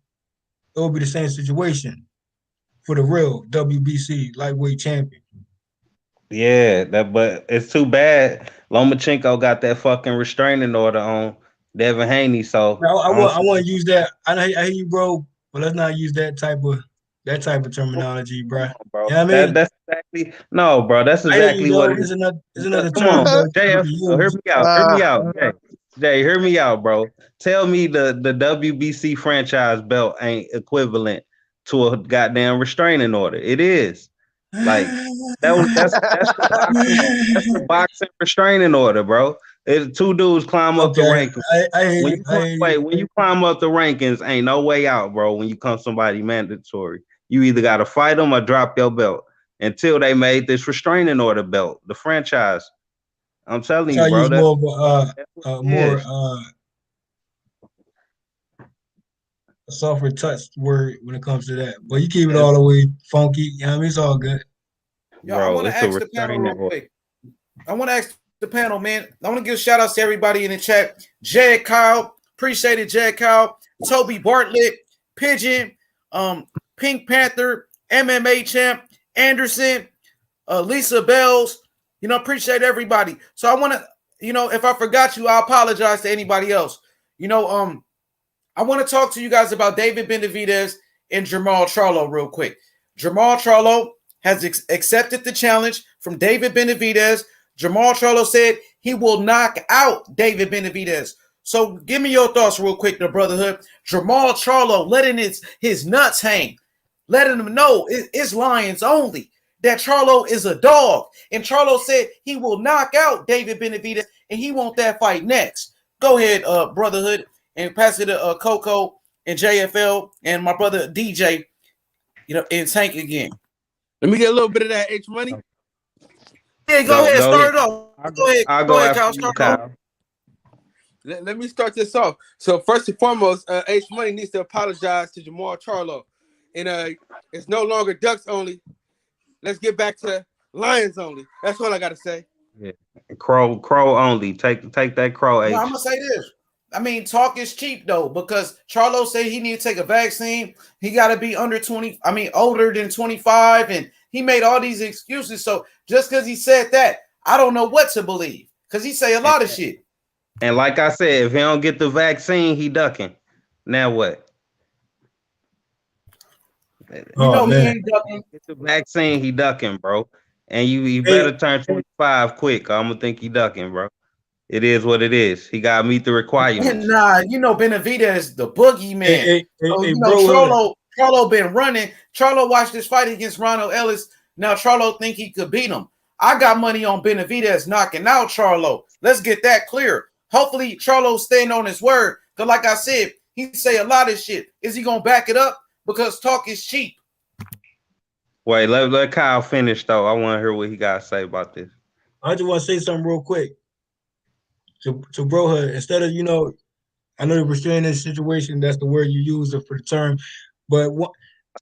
it will be the same situation for the real WBC lightweight champion. Yeah, but it's too bad Lomachenko got that fucking restraining order on Devin Haney. So I want to use that. I hear you, bro, but let's not use that type of terminology, bro. Bro. You know what I mean? That's exactly what it is. There's another Come term, on, bro. JF, hear me out. Jay, hear me out, bro. Tell me the WBC franchise belt ain't equivalent to a goddamn restraining order. It is. Like that's the boxing restraining order, bro. It's 2 dudes climb up the rankings. When you climb up the rankings, ain't no way out, bro. When you come somebody mandatory, you either got to fight them or drop your belt until they made this restraining order belt, the franchise. I'm telling you, bro. More a softer touch word when it comes to that. But you keep it all the way funky. You know what I mean? It's all good. Yo, I want to ask the panel real quick. I want to ask the panel, man. I want to give shout outs to everybody in the chat. Jed Kyle, appreciate it, Jed Kyle. Toby Bartlett, Pigeon, Pink Panther, MMA champ, Anderson, Lisa Bells. You know, appreciate everybody. So I want to, if I forgot you, I apologize to anybody else. I want to talk to you guys about David Benavidez and Jermall Charlo real quick. Jermall Charlo has accepted the challenge from David Benavidez. Jermall Charlo said he will knock out David Benavidez. So give me your thoughts real quick, the brotherhood. Jermall Charlo letting his nuts hang, letting him know it's Lions only, that Charlo is a dog. And Charlo said he will knock out David Benavidez and he want that fight next. Go ahead, brotherhood, and pass it to Coco and JFL and my brother DJ, and Tank again. Let me get a little bit of that H money. Yeah, go ahead. Start it off. I'll go ahead, Kyle. Start off. Let me start this off. So first and foremost, H Money needs to apologize to Jermall Charlo. and it's no longer Ducks only. Let's get back to Lions only. That's all I gotta say. Yeah. Crow only. Take that crow. No, I'm H. gonna say this. I mean, talk is cheap though, because Charlo said he need to take a vaccine. He got to be under 20. I mean, older than 25, and he made all these excuses. So just because he said that, I don't know what to believe, because he say a lot of shit. And like I said, if he don't get the vaccine, he ducking. Now what? He ain't ducking. Get the vaccine, he ducking, bro. And you better turn 25 quick. I'm gonna think he ducking, bro. It is what it is. He gotta meet the requirements. Nah, Benavidez, the boogeyman. Charlo been running. Charlo watched this fight against Ronald Ellis. Now Charlo think he could beat him. I got money on Benavidez knocking out Charlo. Let's get that clear. Hopefully Charlo stand on his word. Because like I said, he say a lot of shit. Is he gonna back it up? Because talk is cheap. Wait, let Kyle finish though. I want to hear what he got to say about this. I just want to say something real quick to Bro Hood. Instead of, I know the restraining situation, that's the word you use for the term, but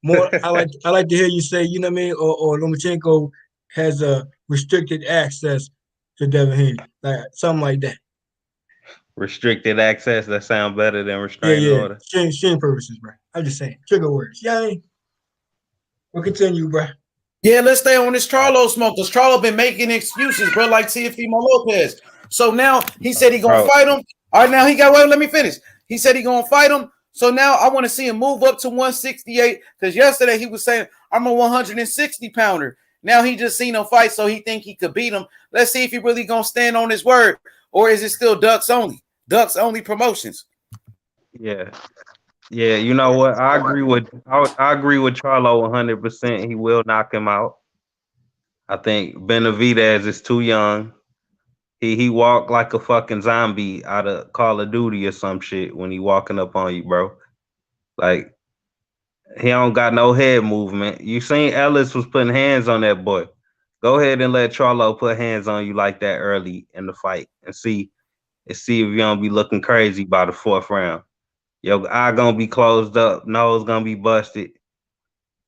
I like to hear you say, you know what I mean, or Lomachenko has a restricted access to Devin Haney, like something like that. Restricted access, that sound better than restraining order. Stream purposes, bro. I'm just saying, trigger words. Yay. We'll continue, bro. Yeah, let's stay on this Charlo smoke, because Charlo been making excuses, bro, like Teofimo Lopez. So now he said he gonna fight him. All right, now let me finish. He said he gonna fight him. So now I want to see him move up to 168, because yesterday he was saying I'm a 160 pounder. Now he just seen him fight, so he think he could beat him. Let's see if he really gonna stand on his word, or is it still Ducks only? Ducks only promotions. Yeah. Yeah, you know what? I agree with Charlo 100%. He will knock him out. I think Benavidez is too young. He walked like a fucking zombie out of Call of Duty or some shit when he walking up on you, bro. Like, he don't got no head movement. You seen Ellis was putting hands on that boy. Go ahead and let Charlo put hands on you like that early in the fight and see if you don't be looking crazy by the 4th round. Your eye gonna be closed up, nose gonna be busted.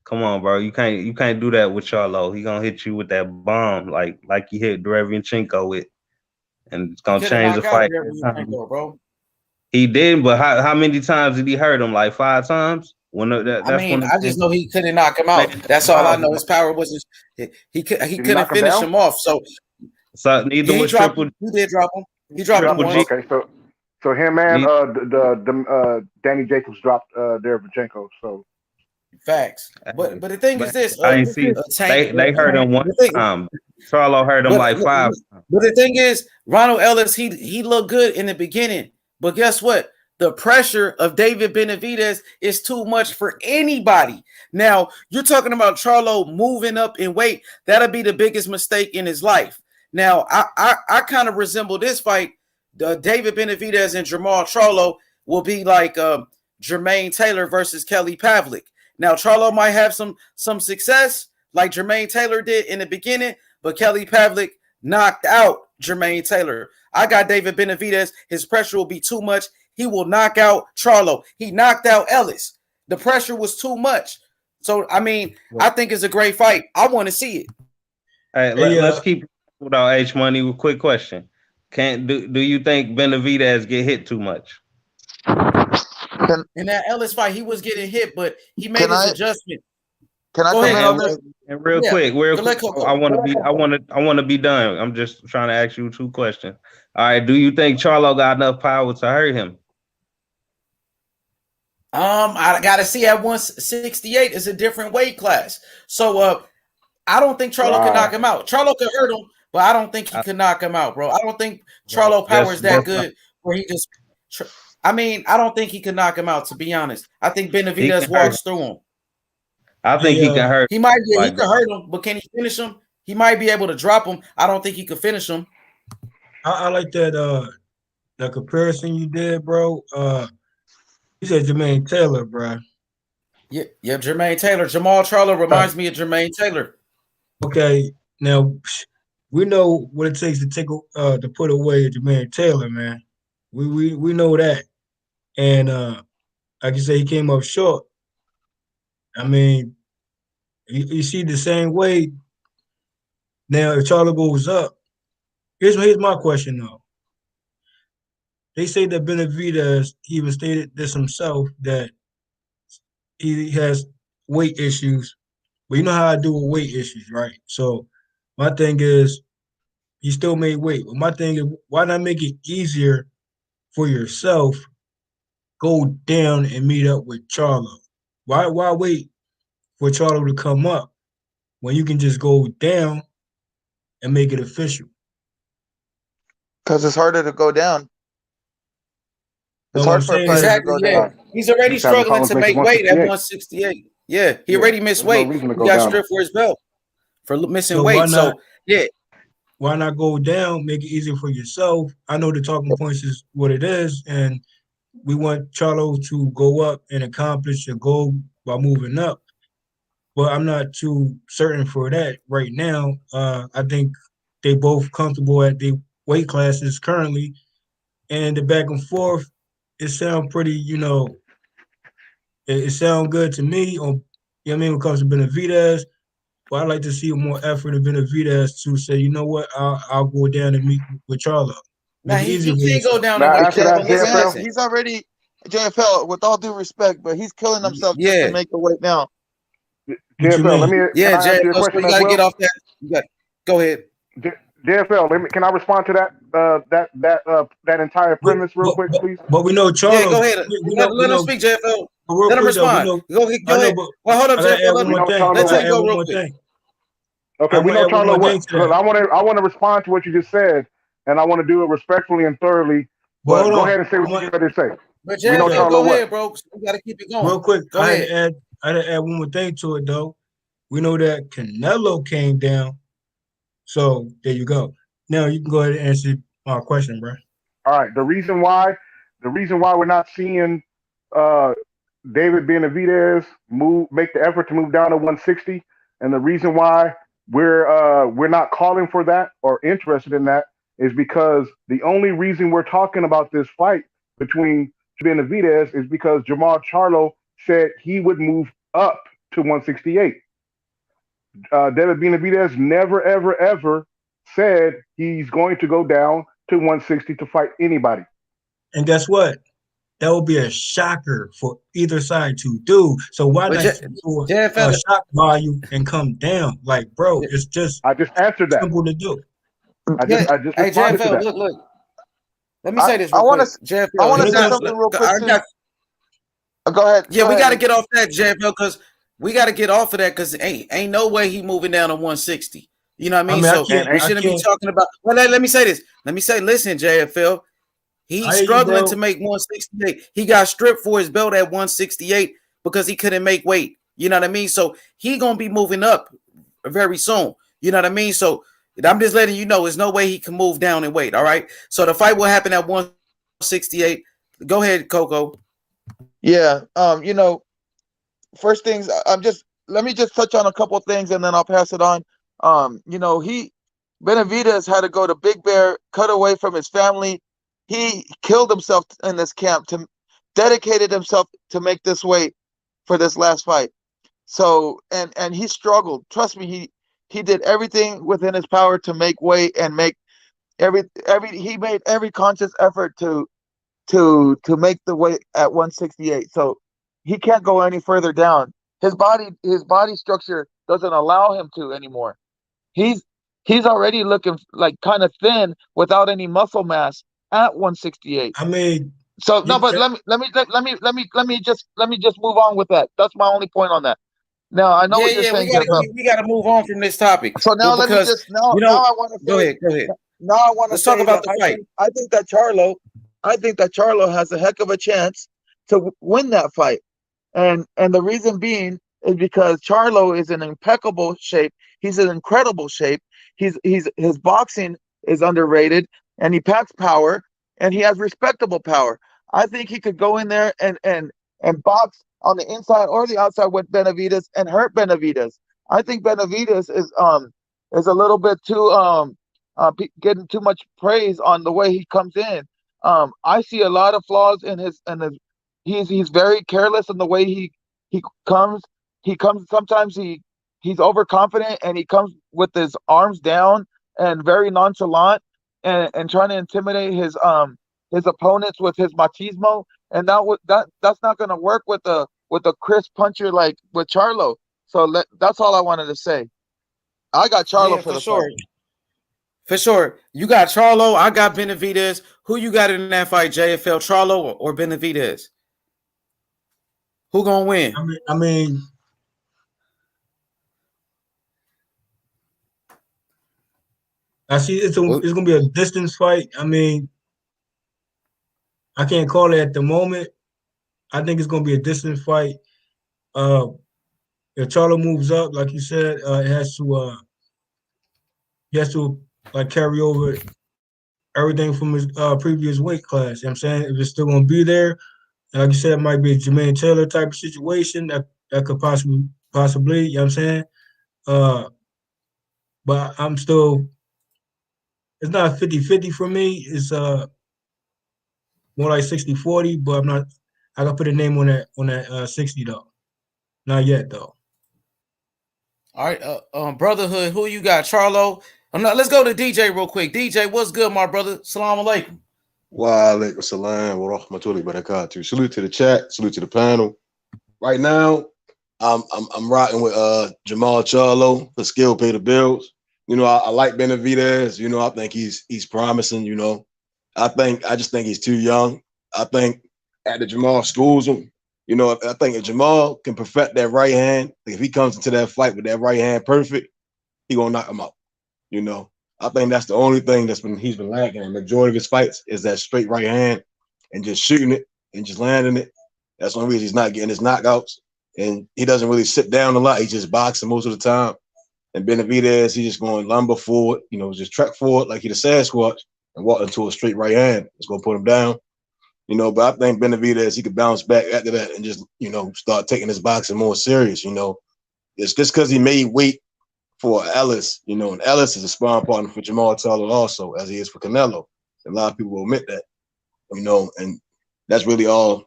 Come on, bro. You can't do that with Charlo. He gonna hit you with that bomb like he hit Lomachenko with, and it's gonna change the fight. Bro. He did, but how many times did he hurt him? Like 5 times? I just know he couldn't knock him out. That's all I know. His power was he couldn't finish him off. So neither was Triple. He did drop him. He dropped him once. Okay, so him and Danny Jacobs dropped Derevchenko. So facts. But the thing is this: they hurt him one time. Charlo hurt him like 5 times. But the thing is, Ronald Ellis, he looked good in the beginning, but guess what? The pressure of David Benavidez is too much for anybody. Now, you're talking about Charlo moving up in weight. That'll be the biggest mistake in his life. Now, I kind of resemble this fight. David Benavidez and Jermall Charlo will be like Jermaine Taylor versus Kelly Pavlik. Now, Charlo might have some success like Jermaine Taylor did in the beginning, but Kelly Pavlik knocked out Jermaine Taylor. I got David Benavidez. His pressure will be too much. He will knock out Charlo. He knocked out Ellis. The pressure was too much. So, I mean, I think it's a great fight. I want to see it. Hey, let's keep without H Money. Quick question. Do you think Benavidez get hit too much? In that Ellis fight, he was getting hit, but he made his adjustment. Can I come in on this? And real quick, I want to be done. I'm just trying to ask you 2 questions. All right, do you think Charlo got enough power to hurt him? I gotta see at 168 is a different weight class. So I don't think Charlo can knock him out. Charlo can hurt him, but I don't think he can knock him out, bro. I don't think Charlo power is that good where he just I don't think he can knock him out, to be honest. I think Benavidez walks through him. I think he can hurt. He might he can hurt him, but can he finish him? He might be able to drop him. I don't think he could finish him. I like that the comparison you did, bro. You said Jermaine Taylor, bro. Yeah, Jermaine Taylor. Jermall Charlo reminds me of Jermaine Taylor. Okay, now we know what it takes to put away Jermaine Taylor, man. We know that, and like you say, he came up short. I mean, you see the same way. Now, if Charlo goes up, here's my question though. They say that Benavidez even stated this himself that he has weight issues. But you know how I do with weight issues, right? So my thing is he still made weight. But my thing is why not make it easier for yourself? Go down and meet up with Charlo. Why wait for Charlo to come up when you can just go down and make it official? Because it's harder to go down. It's No, hard I'm for a saying fighter is to go Exactly. Yeah, down. he's already Just having struggling problems to making make weight at 168. 168. Yeah, he Yeah, already missed there's no weight. reason to He go got down. stripped for his belt for missing so weight. So yeah, why not go down, make it easier for yourself? I know the talking points is what it is, and we want Charlo to go up and accomplish a goal by moving up. But I'm not too certain for that right now. I think they both comfortable at the weight classes currently, and the back and forth, it sound pretty, it sound good to me. On, you know what I mean, when it comes to Benavidez, but I'd like to see more effort in Benavidez to say, you know what, I'll go down and meet with Charlo. now Make it easier he for can't go yourself. down May and I wait. answer Can't, that, But he listen, can't. JFL? listen. He's already JFL. With all due respect, but he's killing himself just to Yeah, make the weight now. What you JFL, mean? yeah, can I Jay. answer your So question you as got to get well? off that. Go ahead. JFL, can I respond to that entire premise real quick, please? But we know Yeah, Charlo. go ahead. We Let him know. speak, JFL. But real Let him quick though, we respond. know. Go I know, ahead. but Well, hold up, I gotta JFL. add one We more know thing. Let Charlo I gotta Jay what? add go one real more quick. thing. Okay, I'm we gonna know add one Charlo more thing what? to Because that. I want to respond to what you just said, and I want to do it respectfully and thoroughly. But But hold go on. ahead and say what you're ready to say. But We know Okay. JFL, Charlo go what? ahead, bro. We got to keep it Real going. quick, Go ahead. I had to add one more thing to it though. We know that Canelo came down. So there you go. Now you can go ahead and answer my question, bro. All right. The reason why we're not seeing uh, David Benavidez make the effort to move down to 160, and the reason why we're not calling for that or interested in that is because the only reason we're talking about this fight between Benavidez is because Jermall Charlo said he would move up to 168. David Benavidez never, ever, ever said he's going to go down to 160 to fight anybody. And guess what? That would be a shocker for either side to do. So why But not do a JFL, shock value and come down? Like, bro, it's just I just answered that. simple to do. I yeah. just Hey, responded to JFL, that. look. Let me I say this I real want quick. to I JFL, want When to it say comes, something real quick I too. got. Go ahead. Yeah, Go we ahead. got to get off that, JFL, because we got to get off of that because ain't no way he moving down to 160. You know what I I mean? mean, So we I shouldn't be can't. talking about. Well, let me say this. Listen, JFL. He's I hear you, struggling to bro. make 168. He got stripped for his belt at 168 because he couldn't make weight. You know what I mean? So he gonna be moving up very soon. You know what I mean? So I'm just letting you know there's no way he can move down in weight. All right. So the fight will happen at 168. Go ahead, Coco. Yeah. First things. Let me just touch on a couple of things and then I'll pass it on. Benavidez had to go to Big Bear, cut away from his family. He killed himself in this camp to dedicated himself to make this weight for this last fight. So and he struggled. Trust me, he did everything within his power to make weight and make he made every conscious effort to make the weight at 168. So he can't go any further down. His body structure doesn't allow him to anymore. He's he's already looking like kind of thin without any muscle mass at 168. I mean, So no, you but can, let me just move on with that. That's my only point on that. Now I know what you're Yeah, saying, JFL. we gotta move on from this topic. So now Well, let me because just now you now know, I want to go say ahead, go ahead. now I want to Let's talk say about that the fight. I think that Charlo has a heck of a chance to win that fight. And the reason being is because Charlo is in impeccable shape. He's in incredible shape. His boxing is underrated, and he packs power, and he has respectable power. I think he could go in there and box on the inside or the outside with Benavidez and hurt Benavidez. I think Benavidez is a little bit too getting too much praise on the way he comes in. I see a lot of flaws in his he's very careless in the way he comes. sometimes he's overconfident and he comes with his arms down and very nonchalant and trying to intimidate his opponents with his machismo, and that's not going to work with a crisp puncher like with Charlo. So that's all I wanted to say. I got Charlo for the sure. fight. For sure. You got Charlo. I got Benavidez. Who you got in that fight, JFL, Charlo or Benavidez? Who gonna win? I mean, I see it's gonna be a distance fight. I mean, I can't call it at the moment. I think it's gonna be a distance fight. If Charlo moves up, like you said, he has to like carry over everything from his previous weight class. You know what I'm saying? If it's still gonna be there, and like you said, it might be a Jermaine Taylor type of situation that could possibly, you know what I'm saying? But I'm still, it's not 50-50 for me. It's more like 60-40, but I gotta put a name on that 60 though. Not yet though. All right, Brotherhood, who you got? Charlo. Let's go to DJ real quick. DJ, what's good, my brother? Salam alaikum. Wa alaikum salam wa rahmatullahi wa barakatuh. Salute to the chat. Salute to the panel. Right now, I'm rocking with Jermall Charlo. The skill pay the bills. You know, I like Benavidez. You know, I think he's promising. You know, I just think he's too young. I think after Jermall schools him, you know, I think if Jermall can perfect that right hand, if he comes into that fight with that right hand perfect, he gonna knock him out. You know, I think that's the only thing he's been lacking in the majority of his fights is that straight right hand and just shooting it and just landing it. That's the only reason he's not getting his knockouts. And he doesn't really sit down a lot. He's just boxing most of the time. And Benavidez, he's just going lumber forward, you know, just trek forward like he's a Sasquatch and walk into a straight right hand. It's gonna put him down. You know, but I think Benavidez, he could bounce back after that and just, you know, start taking his boxing more serious, you know. It's just because he made weight for Ellis, you know, and Ellis is a sparring partner for Jermall Charlo also, as he is for Canelo. A lot of people will admit that, you know, and that's really all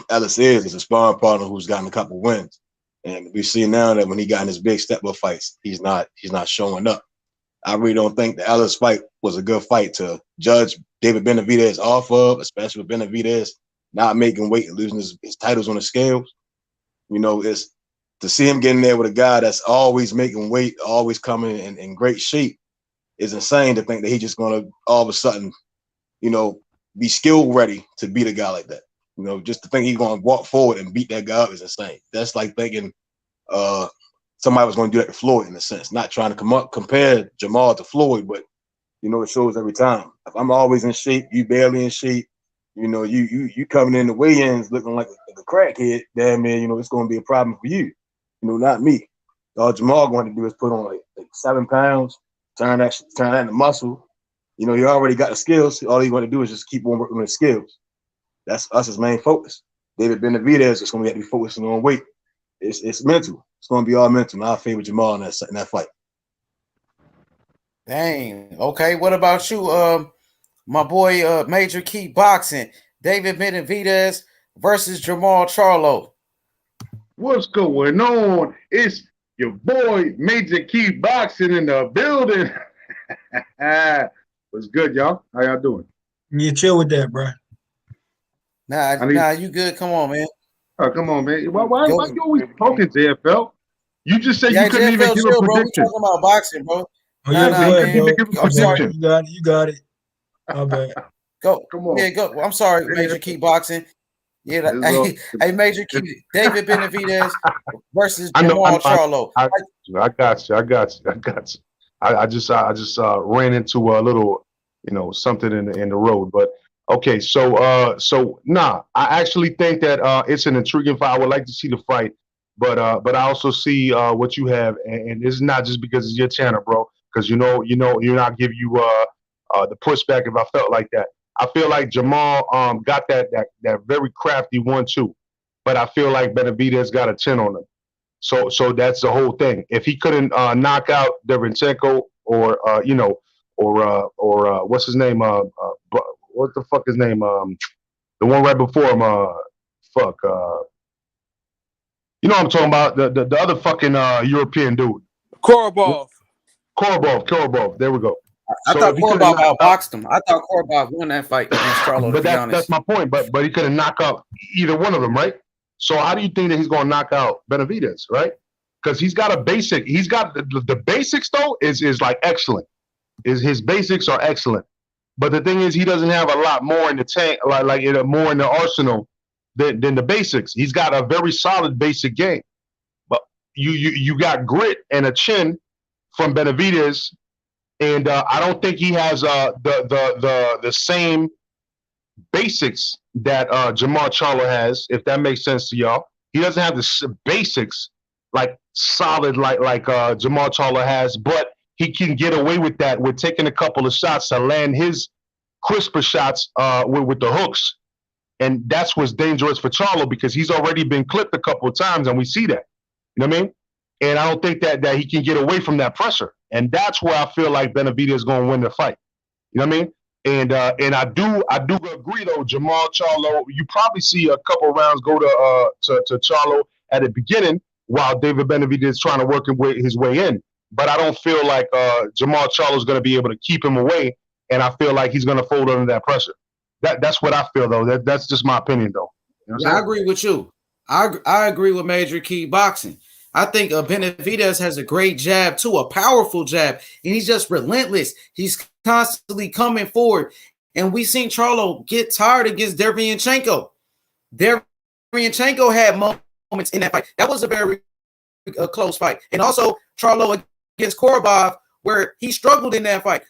Ellis is a sparring partner who's gotten a couple wins. And we see now that when he got in his big step-up fights, he's not showing up. I really don't think the Ellis fight was a good fight to judge David Benavidez off of, especially with Benavidez not making weight and losing his titles on the scales. You know, it's to see him getting there with a guy that's always making weight, always coming in great shape is insane to think that he's just going to all of a sudden, you know, be skill ready to beat a guy like that. You know, just to think he's going to walk forward and beat that guy up is insane. That's like thinking somebody was going to do that to Floyd in a sense, not trying to compare Jermall to Floyd, but you know, it shows every time. If I'm always in shape, you barely in shape, you know, you coming in the weigh-ins looking like a crackhead, damn man, you know, it's going to be a problem for you. You know, not me. All Jermall going to do is put on like 7 pounds, turn that into muscle. You know, he already got the skills. All he's going to do is just keep on working on his skills. That's his main focus. David Benavidez is going to have to be focusing on weight. It's mental. It's going to be all mental. And I favor Jermall in that fight. Dang. Okay. What about you, my boy, Major Key Boxing? David Benavidez versus Jermall Charlo. What's going on? It's your boy Major Key Boxing in the building. What's good, y'all? How y'all doing? You chill with that, bro. Nah, you good? Come on, man. Oh, come on, man. Why you always talking, JFL? You just said you couldn't JFL, even give chill, a bro. prediction. We talking about boxing, bro. Oh, yeah, Nah, go ahead, man. bro. I'm sorry. You got it. My bad. Go. Come on. Yeah, go. I'm sorry, Major Key Boxing. Yeah, hey, Major Key. David Benavidez versus Jermall Charlo. I got you. I just ran into a little, you know, something in the road. But okay, so I actually think that it's an intriguing fight. I would like to see the fight, but I also see what you have, and it's not just because it's your channel, bro. Because you're not give you the pushback if I felt like that. I feel like Jermall got that very crafty 1-2, but I feel like Benavidez got a 10 on him. So that's the whole thing. If he couldn't knock out Lomachenko or what's his name? What the fuck his name? The one right before him. You know what I'm talking about? The other fucking European dude. Korobov. Korobov. There we go. I So thought if he could have Korobov knocked out, outboxed him. I thought Korobov won that fight against Charlo, to but be that's honest. my point. But he couldn't knock out either one of them, right? So how do you think that he's gonna knock out Benavidez, right? Because he's got a basic. He's got the basics though is like excellent. His basics are excellent. But the thing is, he doesn't have a lot more in the tank, like more in the arsenal than the basics. He's got a very solid basic game. But you got grit and a chin from Benavidez, and I don't think he has the same basics that Jermall Charlo has, if that makes sense to y'all. He doesn't have the basics like solid like Jermall Charlo has, but he can get away with that with taking a couple of shots to land his crisper shots with the hooks. And that's what's dangerous for Charlo because he's already been clipped a couple of times, and we see that. You know what I mean? And I don't think that he can get away from that pressure. And that's where I feel like Benavidez is going to win the fight. You know what I mean? And I do agree though, Jermall Charlo, you probably see a couple rounds go to Charlo at the beginning while David Benavidez is trying to work his way in. But I don't feel like Jermall Charlo is going to be able to keep him away, and I feel like he's going to fold under that pressure. That's what I feel though. That's just my opinion though. You know I agree with you. I agree with Major Key Boxing. I think Benavidez has a great jab too, a powerful jab, and he's just relentless. He's constantly coming forward, and we seen Charlo get tired against Derevyanchenko. Derevyanchenko had moments in that fight. That was a very close fight, and also Charlo against Korobov, where he struggled in that fight.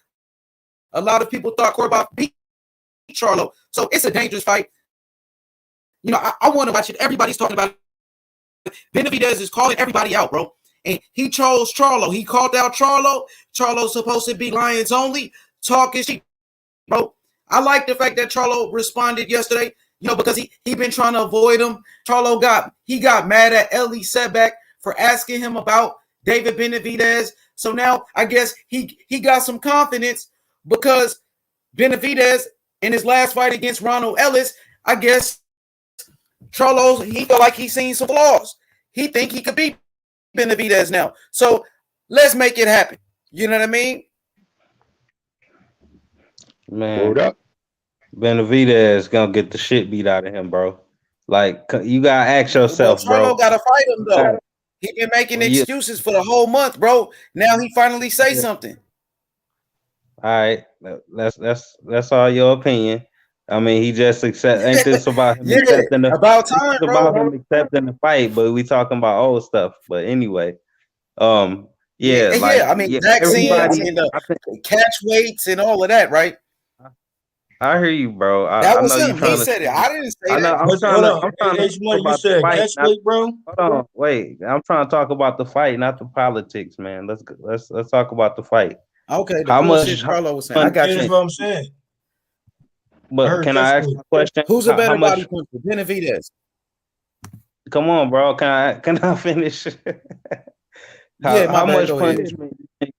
A lot of people thought Korobov beat Charlo, so it's a dangerous fight. You know, I want to watch it. Everybody's talking about it. Benavidez is calling everybody out, bro. And he chose Charlo. He called out Charlo. Charlo's supposed to be Lions only. Talk is cheap, bro. I like the fact that Charlo responded yesterday, you know, because he been trying to avoid him. Charlo got mad at Ellie Setback for asking him about David Benavidez. So now I guess he got some confidence because Benavidez in his last fight against Ronald Ellis, I guess Charlo, he felt like he's seen some flaws. He think he could beat Benavidez now. So let's make it happen. You know what I mean? Man, Benavidez gonna get the shit beat out of him, bro. Like, you gotta ask yourself, bro. Charlo gotta fight him though. He been making excuses for the whole month, bro. Now he finally say something. All right, that's all your opinion. I mean, he just ain't this about him accepting the about time, bro. About him accepting the fight, but we talking about old stuff. But anyway, I mean, vaccines and catch weights and all of that, right? I hear you, bro. That was him. He said it. I didn't say that. I'm trying to talk about the fight. Catch weight, bro. Hold on, wait. I'm trying to talk about the fight, not the politics, man. Let's talk about the fight. Okay. How much Charlo was saying? I got you. That's what I'm saying. But can I ask a question? Who's a better body puncher, Benavidez? Come on, bro. Can I finish? How much punishment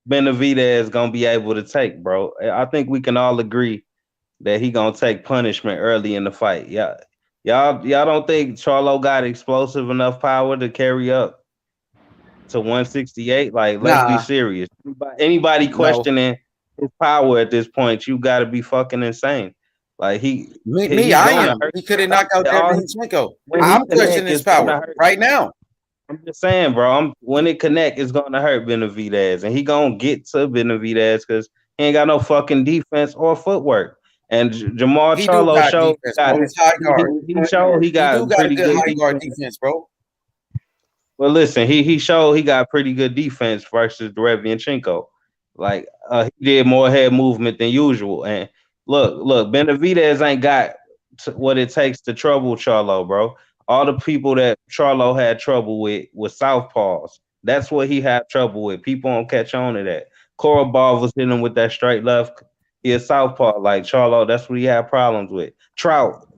Benavidez is gonna be able to take, bro? I think we can all agree that he gonna take punishment early in the fight. Yeah, y'all don't think Charlo got explosive enough power to carry up to 168? Like, let's be serious. Anybody questioning his power at this point, you got to be fucking insane. Like he could have knocked out Derevyanchenko. I'm questioning his power right now. I'm just saying, bro. When it connect, it's gonna hurt Benavidez, and he gonna get to Benavidez because he ain't got no fucking defense or footwork. And Jermall Charlo showed he got pretty good high guard defense, bro. Well, listen, he showed he got pretty good defense versus Derevyanchenko. Like he did more head movement than usual. And look, Benavidez ain't got what it takes to trouble Charlo, bro. All the people that Charlo had trouble with was southpaws. That's what he had trouble with. People don't catch on to that. Korobov was hitting him with that straight left. He a southpaw like Charlo. That's what he had problems with. Trout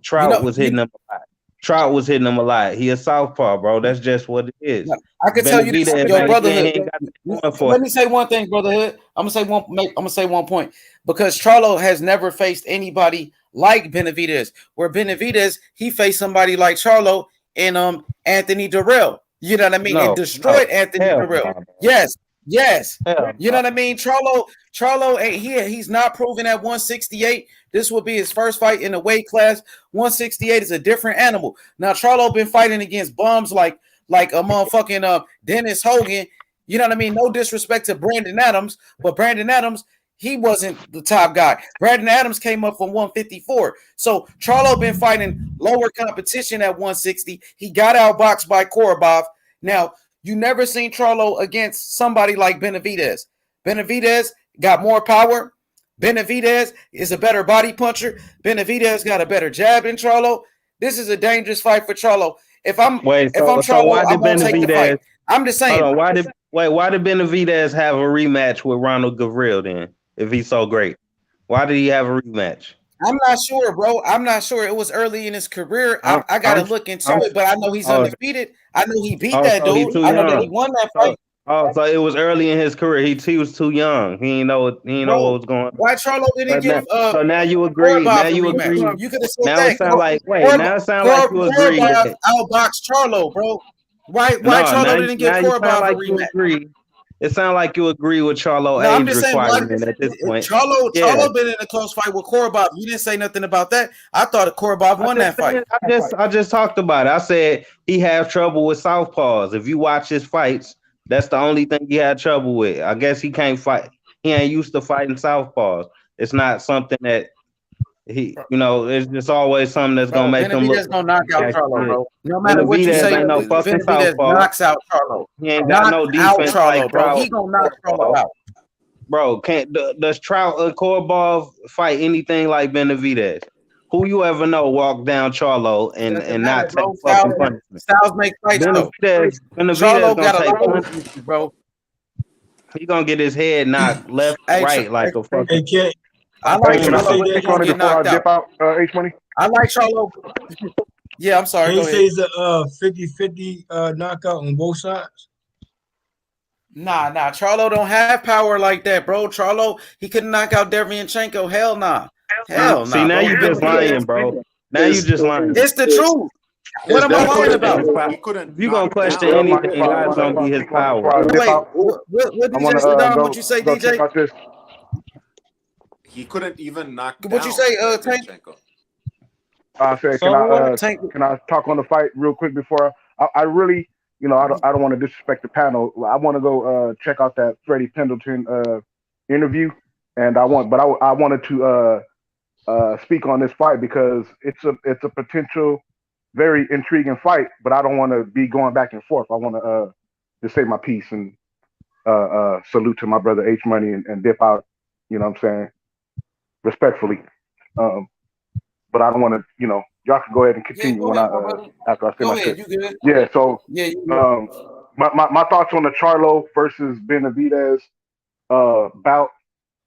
was hitting him a lot. Trout was hitting him a lot. He a southpaw, bro. That's just what it is. I can tell you this, your brotherhood. Let me say one thing, brotherhood. I'm gonna say one point because Charlo has never faced anybody like Benavidez. Where Benavidez he faced somebody like Charlo and Anthony Durrell. You know what I mean? And No, destroyed Anthony hell Guerrero. no. Yes. Hell You know no. what I mean? Charlo ain't here. He's not proven at 168. This will be his first fight in the weight class. 168 is a different animal. Now Charlo been fighting against bums like a motherfucking Dennis Hogan. You know what I mean? No disrespect to Brandon Adams, but Brandon Adams, he wasn't the top guy. Brandon Adams came up from 154. So Charlo been fighting lower competition at 160. He got outboxed by Korobov. Now, you never seen Charlo against somebody like Benavidez. Benavidez got more power. Benavidez is a better body puncher. Benavidez got a better jab than Charlo. This is a dangerous fight for Charlo. If I'm So why Charlo, I did won't take the fight. Benavidez? I'm just saying. Hold on. Why did Benavidez have a rematch with Ronald Gavril then? If he's so great, why did he have a rematch? I'm not sure, bro. I'm not sure. It was early in his career. I got to look into it, but I know he's undefeated. I know he beat that so dude. I know that he won that fight. So it was early in his career. He was too young. He didn't know what was going on. Why Charlo didn't give So now you agree. Now you agree. You could have said Now that. it sound like now it sound like you agree. Korobov outboxed Charlo, bro. Why Charlo didn't give Korobov a rematch? Agree. It sounds like you agree with Charlo No, I'm age just saying, requirement at this point. Charlo been in a close fight with Korobov. You didn't say nothing about that. I thought Korobov won that fight. I just talked about it. I said he had trouble with southpaws. If you watch his fights, that's the only thing he had trouble with. I guess he can't fight. He ain't used to fighting southpaws. It's not something that it's just always something that's gonna make him look. Benavidez gonna knock out Charlo, bro. No matter what you say, Benavidez knocks out Charlo. He ain't got no defense like bro. He gonna knock Charlo out. Bro, does Korobov fight anything like Benavidez? Who you ever know walk down Charlo and not take fucking punishment? Styles make fights though. Benavidez got a lot gonna of punishment, bro. He gonna get his head knocked left, right, like a fucking. I like Charlo. Before I dip out, H-Money. I like Charlo. Yeah, I'm sorry. Can Go you ahead. say it's a 50-50 knockout on both sides? Nah. Charlo don't have power like that, bro. Charlo, he couldn't knock out Dervianchenko. Hell nah. See, now you just lying, bro. Now you just lying. It's the truth. What am I lying about? If you gonna question anything, God's gonna be his power. Wait, what you say, DJ? He couldn't even knock What down you say, Tank? I said, can I talk on the fight real quick before I really, I don't want to disrespect the panel. I want to go check out that Freddie Pendleton interview, and I wanted to speak on this fight because it's a potential very intriguing fight, but I don't want to be going back and forth. I want to just say my piece and salute to my brother H Money and dip out. You know what I'm saying? Respectfully. But I don't want to, y'all can go ahead and continue after I say my shit. Yeah, so my thoughts on the Charlo versus Benavidez bout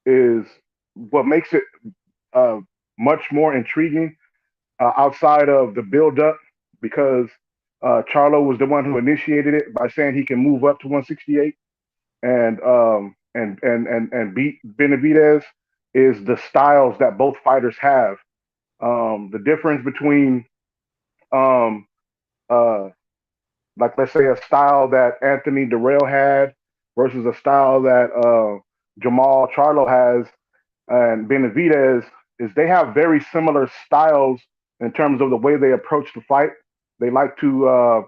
is what makes it much more intriguing outside of the build-up, because Charlo was the one who initiated it by saying he can move up to 168 and beat Benavidez. Is the styles that both fighters have. The difference between, like let's say a style that Anthony Durrell had versus a style that Jermall Charlo has and Benavidez is they have very similar styles in terms of the way they approach the fight. They like to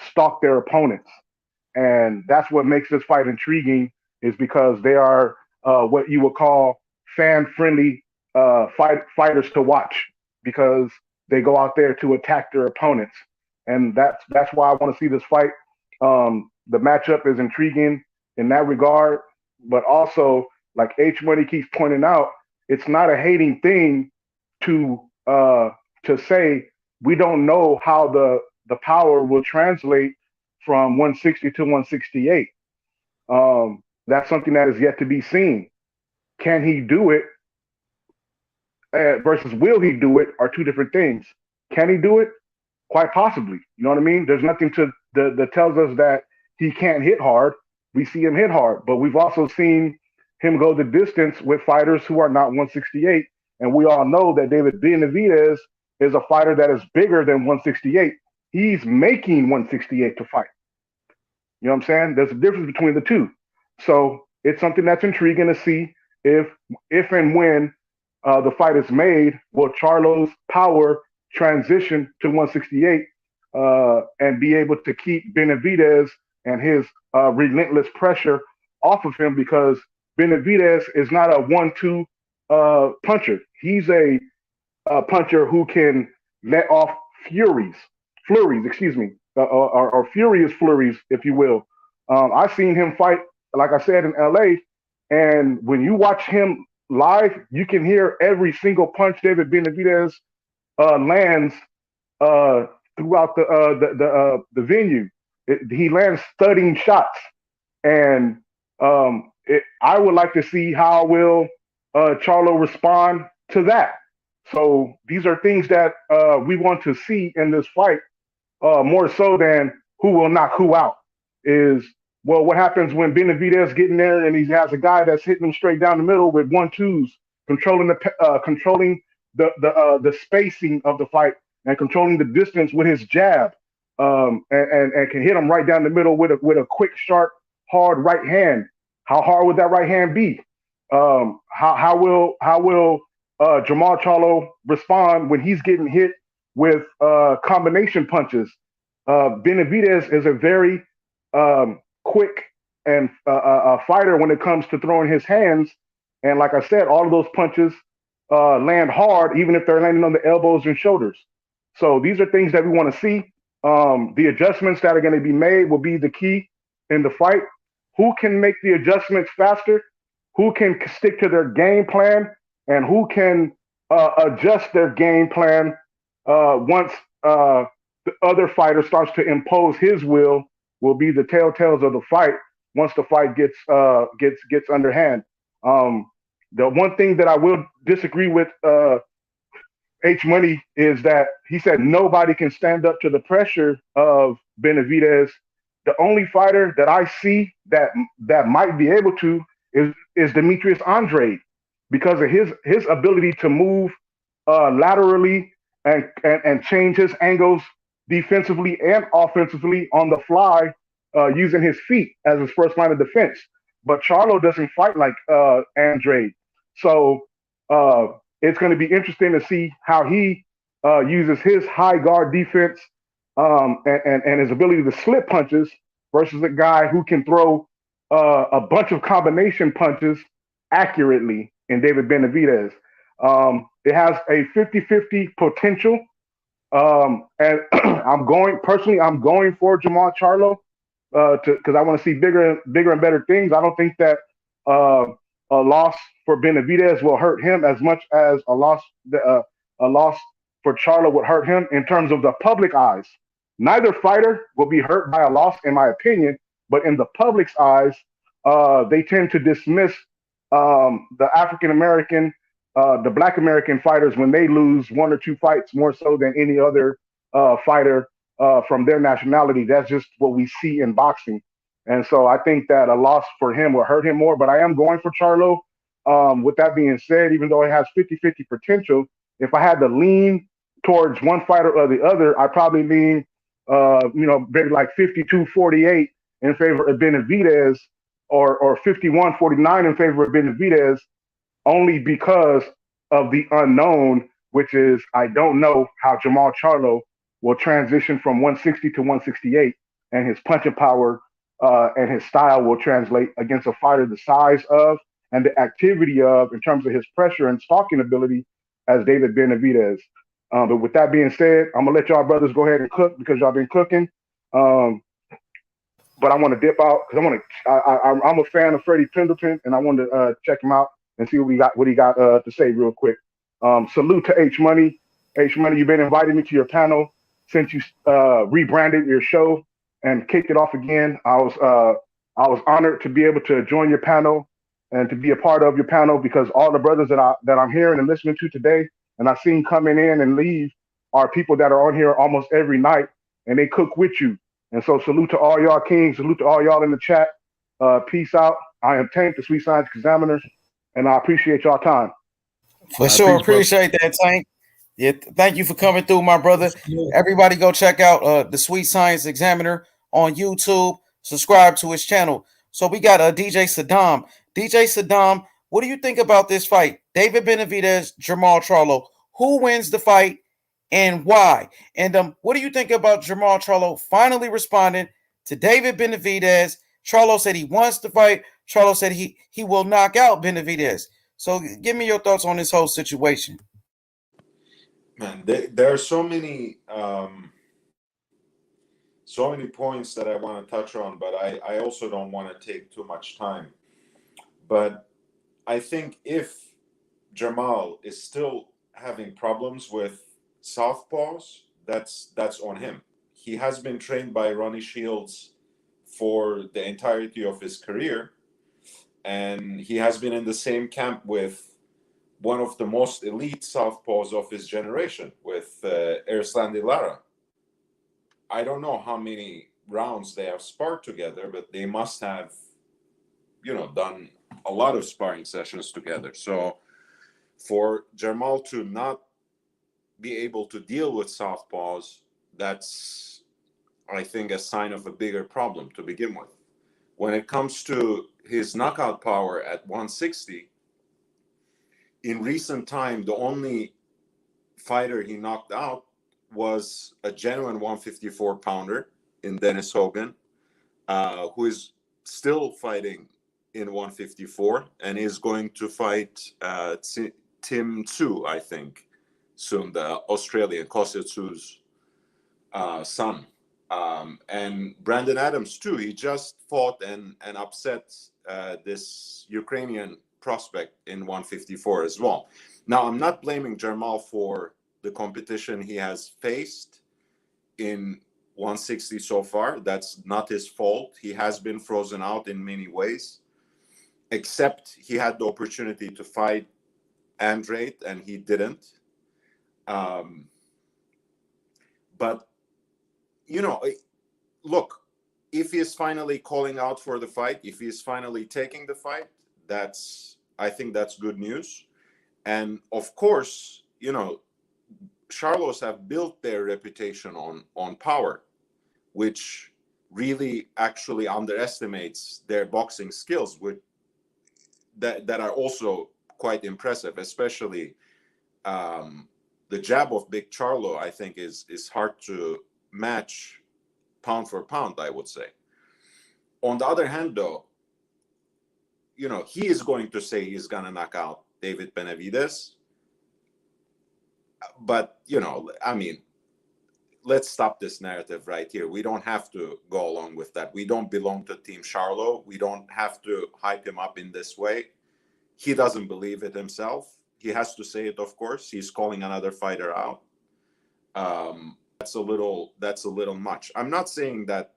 stalk their opponents, and that's what makes this fight intriguing. Is because they are what you would call fan-friendly fighters to watch, because they go out there to attack their opponents, and that's why I want to see this fight. The matchup is intriguing in that regard, but also, like H Money keeps pointing out, it's not a hating thing to say we don't know how the power will translate from 160 to 168. That's something that is yet to be seen. Can he do it versus will he do it are two different things. Can he do it? Quite possibly. You know what I mean? There's nothing that tells us that he can't hit hard. We see him hit hard, but we've also seen him go the distance with fighters who are not 168. And we all know that David Benavidez is a fighter that is bigger than 168. he's making 168 to fight. You know what I'm saying? There's a difference between the two. So it's something that's intriguing to see if and when the fight is made, will Charlo's power transition to 168 and be able to keep Benavidez and his relentless pressure off of him, because Benavidez is not a 1-2 puncher. He's a puncher who can let off flurries, or furious flurries, if you will. I've seen him fight, like I said, in LA, and when you watch him live, you can hear every single punch David Benavidez lands throughout the venue. He lands thudding shots, and I would like to see how will Charlo respond to that. So these are things that we want to see in this fight, more so than who will knock who out. Is, well, what happens when Benavidez get in there and he has a guy that's hitting him straight down the middle with 1-2s, controlling the spacing of the fight and controlling the distance with his jab, and can hit him right down the middle with a quick, sharp, hard right hand. How hard would that right hand be? How will Jermall Charlo respond when he's getting hit with combination punches? Benavidez is a very quick and fighter when it comes to throwing his hands, and like I said, all of those punches land hard, even if they're landing on the elbows and shoulders. So these are things that we want to see. The adjustments that are going to be made will be the key in the fight. Who can make the adjustments faster? Who can stick to their game plan? And who can adjust their game plan once the other fighter starts to impose his will be the telltales of the fight once the fight gets underhand. The one thing that I will disagree with H Money is that he said nobody can stand up to the pressure of Benavidez. The only fighter that I see that might be able to is Demetrius Andrade, because of his ability to move laterally and change his angles defensively and offensively on the fly, using his feet as his first line of defense. But Charlo doesn't fight like Andrade. So it's going to be interesting to see how he uses his high guard defense and his ability to slip punches versus a guy who can throw a bunch of combination punches accurately in David Benavidez. It has a 50-50 potential. And I'm going for Jermall Charlo because I want to see bigger and better things. I don't think that a loss for Benavidez will hurt him as much as a loss for Charlo would hurt him in terms of the public eyes. Neither fighter will be hurt by a loss, in my opinion, but in the public's eyes, they tend to dismiss the African American, the Black American fighters when they lose one or two fights more so than any other fighter from their nationality. That's just what we see in boxing. And so I think that a loss for him will hurt him more, but I am going for Charlo. With that being said, even though it has 50-50 potential, if I had to lean towards one fighter or the other, I probably lean, maybe like 52-48 in favor of Benavidez or 51-49 in favor of Benavidez, only because of the unknown, which is I don't know how Jermall Charlo will transition from 160 to 168, and his punching power and his style will translate against a fighter the size of and the activity of, in terms of his pressure and stalking ability, as David Benavidez. But with that being said, I'm gonna let y'all brothers go ahead and cook because y'all been cooking. But I want to dip out because I'm a fan of Freddie Pendleton, and I want to check him out and see what he got to say real quick. Salute to H Money. H Money, you've been inviting me to your panel since you rebranded your show and kicked it off again. I was honored to be able to join your panel and to be a part of your panel, because all the brothers that I'm hearing and listening to today and I've seen coming in and leave are people that are on here almost every night, and they cook with you. And so salute to all y'all kings, salute to all y'all in the chat. Peace out. I am Tank, the Sweet Science Examiner, and I appreciate y'all time. For sure. Appreciate that, Tank. Yeah, thank you for coming through, my brother. Everybody go check out the Sweet Science Examiner on YouTube. Subscribe to his channel. So we got DJ Saddam. DJ Saddam, what do you think about this fight? David Benavidez, Jermall Charlo. Who wins the fight and why? And what do you think about Jermall Charlo finally responding to David Benavidez? Charlo said he wants to fight. Charlo said he will knock out Benavidez. So give me your thoughts on this whole situation. Man, there are so many points that I want to touch on, but I also don't want to take too much time. But I think if Jermall is still having problems with southpaws, that's on him. He has been trained by Ronnie Shields for the entirety of his career, and he has been in the same camp with one of the most elite southpaws of his generation, with Erslandy Lara. I don't know how many rounds they have sparred together, but they must have, done a lot of sparring sessions together. So for Jermall to not be able to deal with southpaws, that's, I think, a sign of a bigger problem to begin with. When it comes to his knockout power at 160, in recent time, the only fighter he knocked out was a genuine 154-pounder in Dennis Hogan, who is still fighting in 154 and is going to fight Tim Tszyu, I think, soon, the Australian, Kostya Tszyu's son. And Brandon Adams, too. He just fought and upset this Ukrainian prospect in 154 as well. Now, I'm not blaming Jermall for the competition he has faced in 160 so far. That's not his fault. He has been frozen out in many ways, except he had the opportunity to fight Andrade and he didn't. But, look, if he is finally calling out for the fight, if he is finally taking the fight, I think that's good news. And of course, Charlos have built their reputation on power, which really actually underestimates their boxing skills, that are also quite impressive, especially the jab of Big Charlo, I think, is hard to match pound for pound, I would say. On the other hand, though, he is going to say he's going to knock out David Benavidez. But, let's stop this narrative right here. We don't have to go along with that. We don't belong to Team Charlo. We don't have to hype him up in this way. He doesn't believe it himself. He has to say it, of course. He's calling another fighter out. That's a little much. I'm not saying that,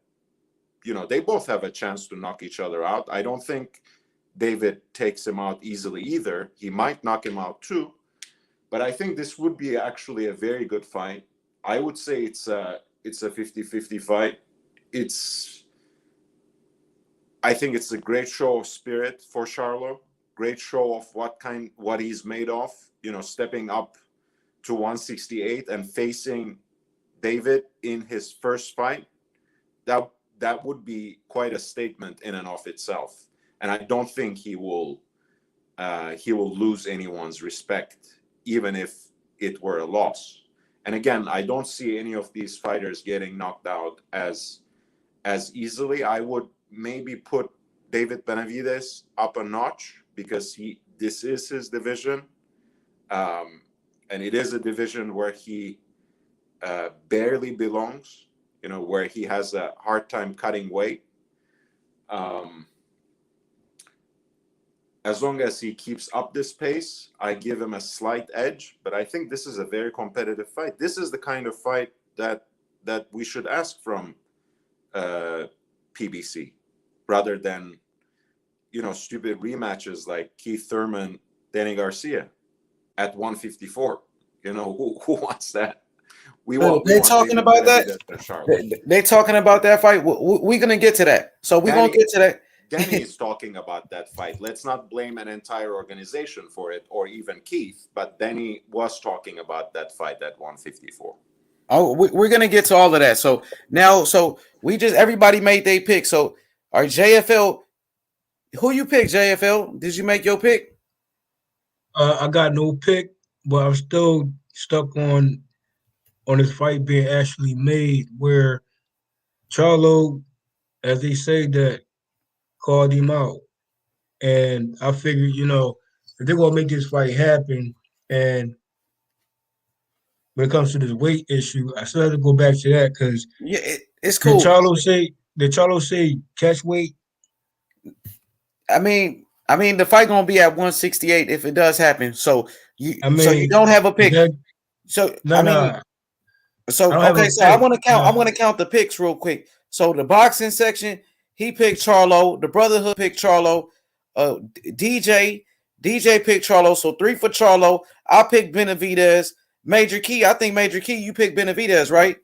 they both have a chance to knock each other out. I don't think David takes him out easily either. He might knock him out too. But I think this would be actually a very good fight. I would say it's a 50-50 fight. I think it's a great show of spirit for Charlo. Great show of what he's made of. Stepping up to 168 and facing David in his first fight. That would be quite a statement in and of itself. And I don't think he will lose anyone's respect, even if it were a loss. And again, I don't see any of these fighters getting knocked out as easily. I would maybe put David Benavidez up a notch because this is his division, and it is a division where he barely belongs. Where he has a hard time cutting weight. As long as he keeps up this pace, I give him a slight edge. But I think this is a very competitive fight. This is the kind of fight that we should ask from PBC, rather than stupid rematches like Keith Thurman, Danny Garcia at 154. Who wants that? They're talking about that. They're talking about that fight. We're gonna get to that. So we're gonna get to that. Danny is talking about that fight. Let's not blame an entire organization for it, or even Keith, but Danny was talking about that fight at 154. Oh, we're gonna get to all of that. So now, everybody made their pick. So, our JFL, who you pick? JFL, did you make your pick? I got no pick, but I'm still stuck on this fight being actually made, where Charlo, as they say, that called him out, and I figured, if they're gonna make this fight happen, and when it comes to this weight issue, I still have to go back to that because it's cool. Did Charlo say catch weight? I mean, the fight gonna be at 168 if it does happen. So you don't have a pick. So I want to count. I want to count the picks real quick. So the boxing section, he picked Charlo. The Brotherhood picked Charlo. DJ picked Charlo. So 3 for Charlo. I picked Benavidez. Major Key, I think Major Key, you picked Benavidez, right?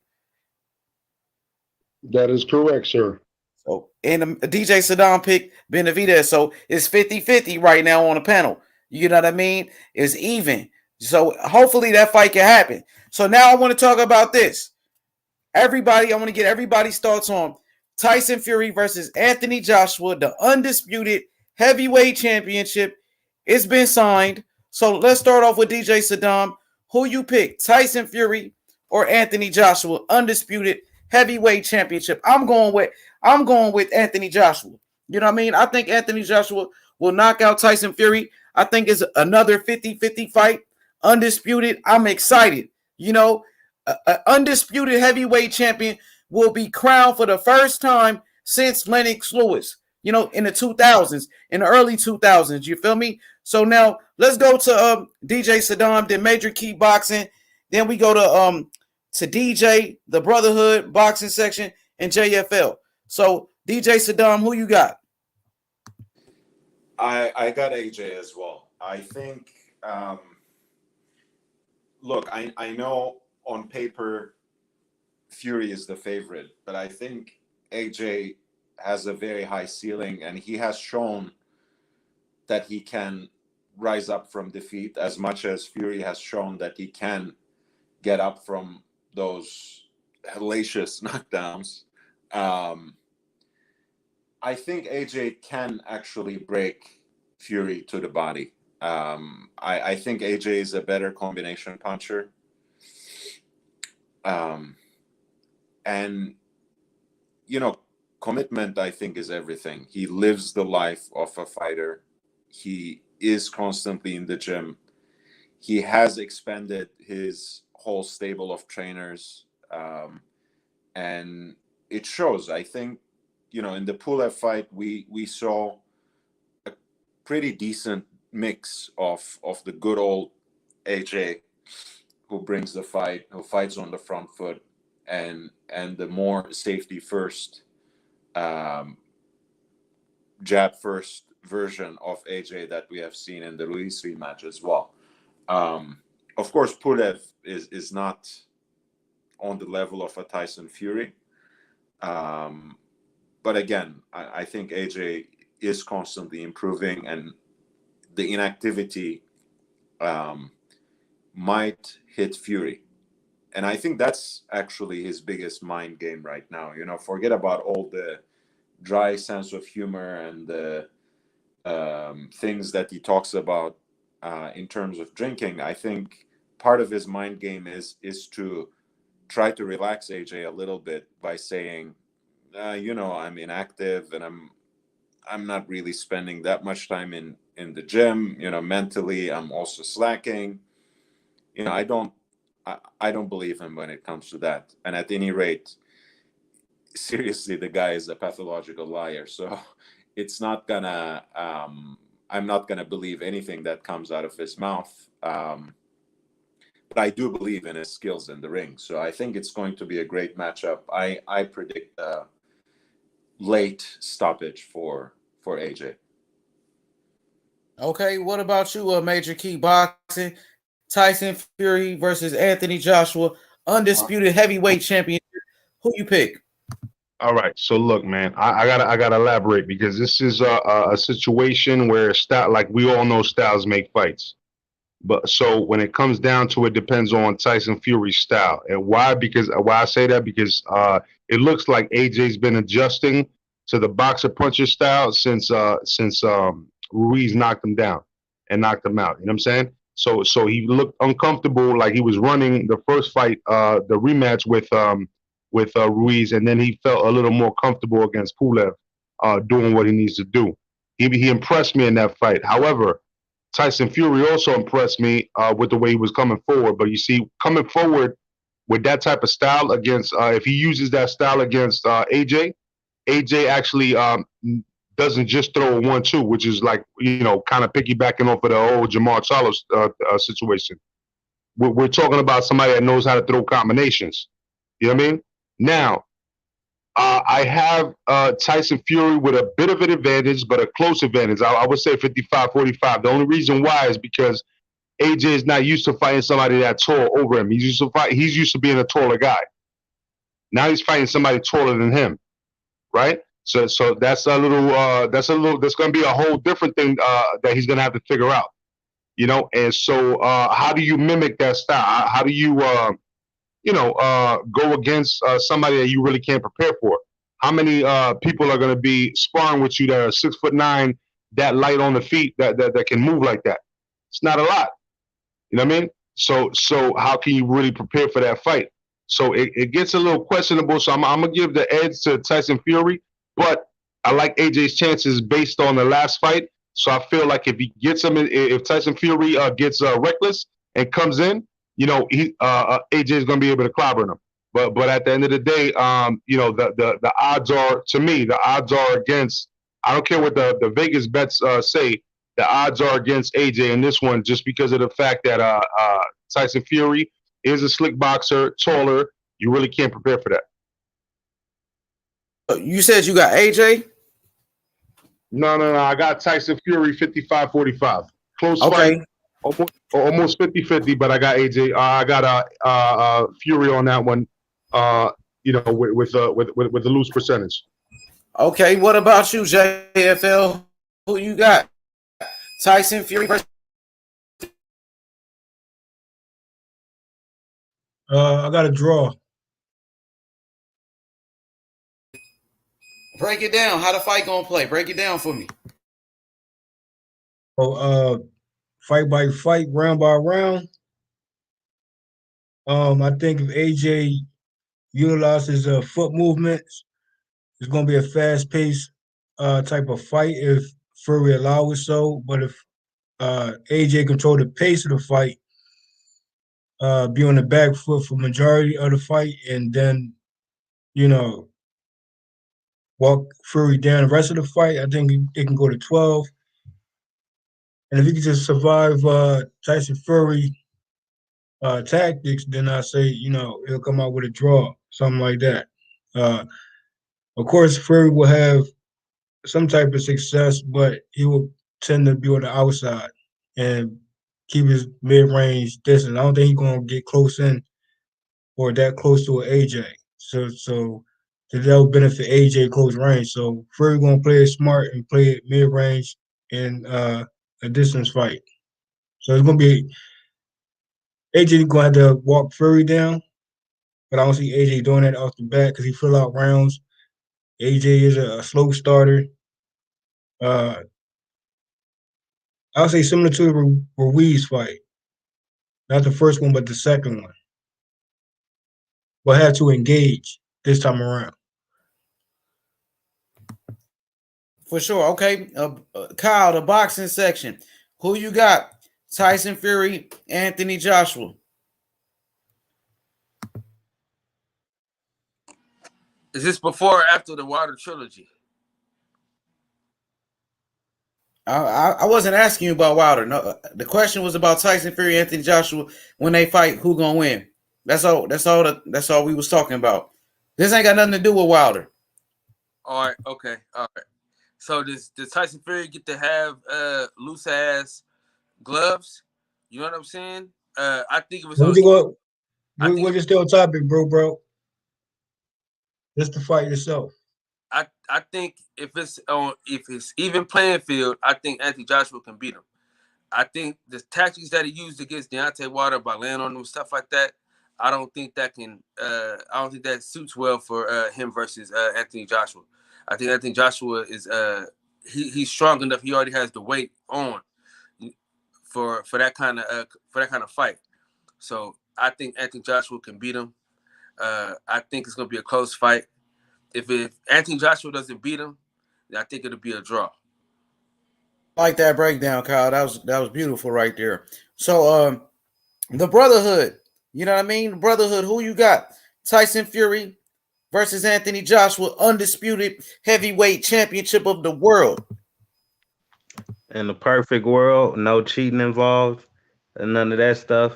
That is correct, sir. So, and DJ Saddam picked Benavidez. So it's 50-50 right now on the panel. You know what I mean? It's even. So hopefully that fight can happen. So now I want to talk about this. I want to get everybody's thoughts on Tyson Fury versus Anthony Joshua, the undisputed heavyweight championship. It's been signed. So let's start off with DJ Saddam. Who you pick, Tyson Fury or Anthony Joshua, undisputed heavyweight championship? I'm going with Anthony Joshua. You know what I mean? I think Anthony Joshua will knock out Tyson Fury. I think it's another 50-50 fight. Undisputed. I'm excited. An undisputed heavyweight champion will be crowned for the first time since Lennox Lewis, in the 2000s, in the early 2000s. You feel me? So now let's go to DJ Saddam, then Major Key Boxing. Then we go to DJ, the Brotherhood boxing section, and JFL. So DJ Saddam, who you got? I got AJ as well. I think, look, I know on paper Fury is the favorite, but I think AJ has a very high ceiling, and he has shown that he can rise up from defeat as much as Fury has shown that he can get up from those hellacious knockdowns. I think AJ can actually break Fury to the body. I think AJ is a better combination puncher. And, commitment, I think, is everything. He lives the life of a fighter. He is constantly in the gym. He has expanded his whole stable of trainers. And it shows. I think, in the Pulev fight, we saw a pretty decent mix of the good old AJ, who brings the fight, who fights on the front foot, and the more safety first, jab first version of AJ that we have seen in the Ruiz rematch as well. Of course, Pulev is not on the level of a Tyson Fury. But again, I think AJ is constantly improving, and the inactivity might hit Fury. And I think that's actually his biggest mind game right now. Forget about all the dry sense of humor and the things that he talks about in terms of drinking. I think part of his mind game is to try to relax AJ a little bit by saying, I'm inactive and I'm not really spending that much time in the gym. Mentally, I'm also slacking. I don't believe him when it comes to that. And at any rate, seriously, the guy is a pathological liar. So it's not gonna, I'm not gonna believe anything that comes out of his mouth. But I do believe in his skills in the ring. So I think it's going to be a great matchup. I predict a late stoppage for AJ. Okay, what about you, Major Key Boxing? Tyson Fury versus Anthony Joshua, undisputed heavyweight championship. Who you pick? All right. So look, man, I gotta elaborate because this is a situation where style, like we all know, styles make fights. But so when it comes down to it, depends on Tyson Fury's style and why. Because why I say that because it looks like AJ's been adjusting to the boxer puncher style since Ruiz knocked him down and knocked him out. You know what I'm saying? So he looked uncomfortable, like he was running the first fight, the rematch with Ruiz, and then he felt a little more comfortable against Pulev, doing what he needs to do. He impressed me in that fight. However, Tyson Fury also impressed me with the way he was coming forward. But you see, coming forward with that type of style against, if he uses that style against AJ actually doesn't just throw a 1-2, which is like, kind of piggybacking off of the old Jermall Charlo situation. We're talking about somebody that knows how to throw combinations. You know what I mean? Now, I have Tyson Fury with a bit of an advantage, but a close advantage. I would say 55-45. The only reason why is because AJ is not used to fighting somebody that tall over him. He's used to being a taller guy. Now he's fighting somebody taller than him, right? So that's that's going to be a whole different thing that he's going to have to figure out, And so how do you mimic that style? How do you go against somebody that you really can't prepare for? How many people are going to be sparring with you that are 6'9", that light on the feet, that can move like that? It's not a lot. You know what I mean? So how can you really prepare for that fight? So it gets a little questionable. So I'm gonna give the edge to Tyson Fury, but I like AJ's chances based on the last fight. So I feel like if he gets him, if Tyson Fury gets reckless and comes in, AJ is going to be able to clobber him. But at the end of the day, the odds are, to me, the odds are against. I don't care what the Vegas bets say. The odds are against AJ in this one, just because of the fact that Tyson Fury is a slick boxer, taller. You really can't prepare for that. You said you got AJ? No. I got Tyson Fury 55-45. Close Okay. fight. Almost 50-50, but I got AJ. I got Fury on that one. With a loose percentage. Okay, what about you, JFL? Who you got? Tyson Fury versus. I got a draw. Break it down. How the fight gonna play? Break it down for me. Fight by fight, round by round. I think if AJ utilizes foot movements, it's going to be a fast-paced type of fight if Fury allows it so. But if AJ control the pace of the fight, be on the back foot for majority of the fight, and then, walk Fury down the rest of the fight, I think it can go to 12. And if he can just survive Tyson Fury tactics, then I say, he'll come out with a draw, something like that. Of course, Fury will have some type of success, but he will tend to be on the outside and keep his mid-range distance. I don't think he's going to get close in or that close to an AJ. So that will benefit AJ close range. So Fury going to play it smart and play it mid-range in a distance fight. So it's going to be AJ going to have to walk Fury down, but I don't see AJ doing that off the bat because he fill out rounds. AJ is a slow starter. I'll say similar to the Ruiz fight. Not the first one, but the second one. But had to engage this time around. For sure. Okay. Kyle, the boxing section. Who you got? Tyson Fury, Anthony Joshua. Is this before or after the Wilder trilogy? I wasn't asking you about Wilder. No, the question was about Tyson Fury, Anthony Joshua. When they fight, who gonna win? That's all. That's all we was talking about. This ain't got nothing to do with Wilder. All right. Okay. All right. So does Tyson Fury get to have loose ass gloves? You know what I'm saying? I think it was. We're just still on topic, bro. Just the fight itself. I think if it's even playing field, I think Anthony Joshua can beat him. I think the tactics that he used against Deontay Wilder by laying on him, stuff like that, I don't think that suits well for him versus Anthony Joshua. I think Anthony Joshua is he's strong enough. He already has the weight on for that kind of fight. So I think Anthony Joshua can beat him. I think it's gonna be a close fight. If Anthony Joshua doesn't beat him, then I think it'll be a draw. I like that breakdown, Kyle. That was beautiful right there. So the Brotherhood, you know what I mean? The Brotherhood, who you got? Tyson Fury versus Anthony Joshua, undisputed heavyweight championship of the world. In the perfect world, no cheating involved, and none of that stuff.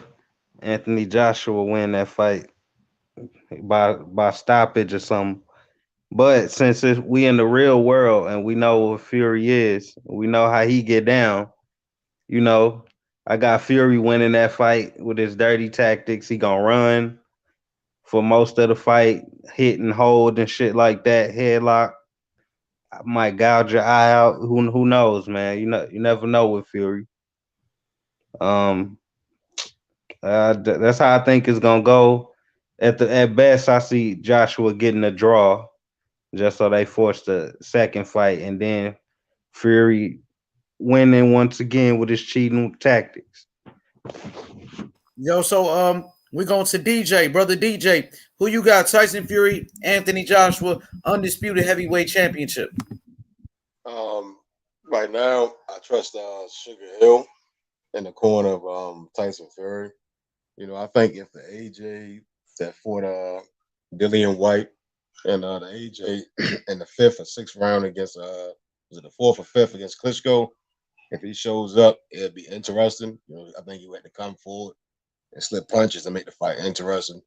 Anthony Joshua will win that fight by stoppage or something. But since we in the real world and we know what Fury is, we know how he get down. You know, I got Fury winning that fight with his dirty tactics. He gonna run for most of the fight, hit and hold and shit like that. Headlock. I might gouge your eye out. Who knows, man? You never know with Fury. That's how I think it's gonna go. At best, I see Joshua getting a draw, just so they force the second fight, and then Fury winning once again with his cheating tactics. Yo, so we're going to DJ, brother DJ. Who you got? Tyson Fury, Anthony Joshua, undisputed heavyweight championship. Right now, I trust Sugar Hill in the corner of Tyson Fury. You know, I think if the AJ that fought Dillian White and the AJ in the 5th or 6th round against was it the 4th or 5th against Klitschko, if he shows up, it'll be interesting. You know, I think he had to come forward and slip punches and make the fight interesting.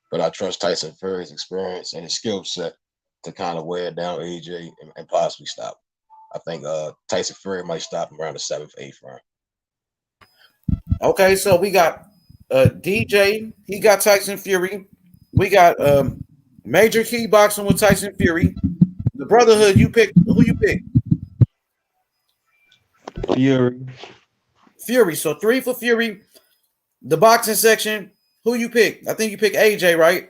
But I trust Tyson Fury's experience and his skill set to kind of wear down AJ and possibly stop. I think Tyson Fury might stop him around the 7th, 8th round. Okay, so we got DJ. He got Tyson Fury. We got major key boxing with Tyson Fury. The Brotherhood, you pick. Who you pick? Fury. Fury. So 3 for Fury. The boxing section, who you pick? I think you picked AJ, right?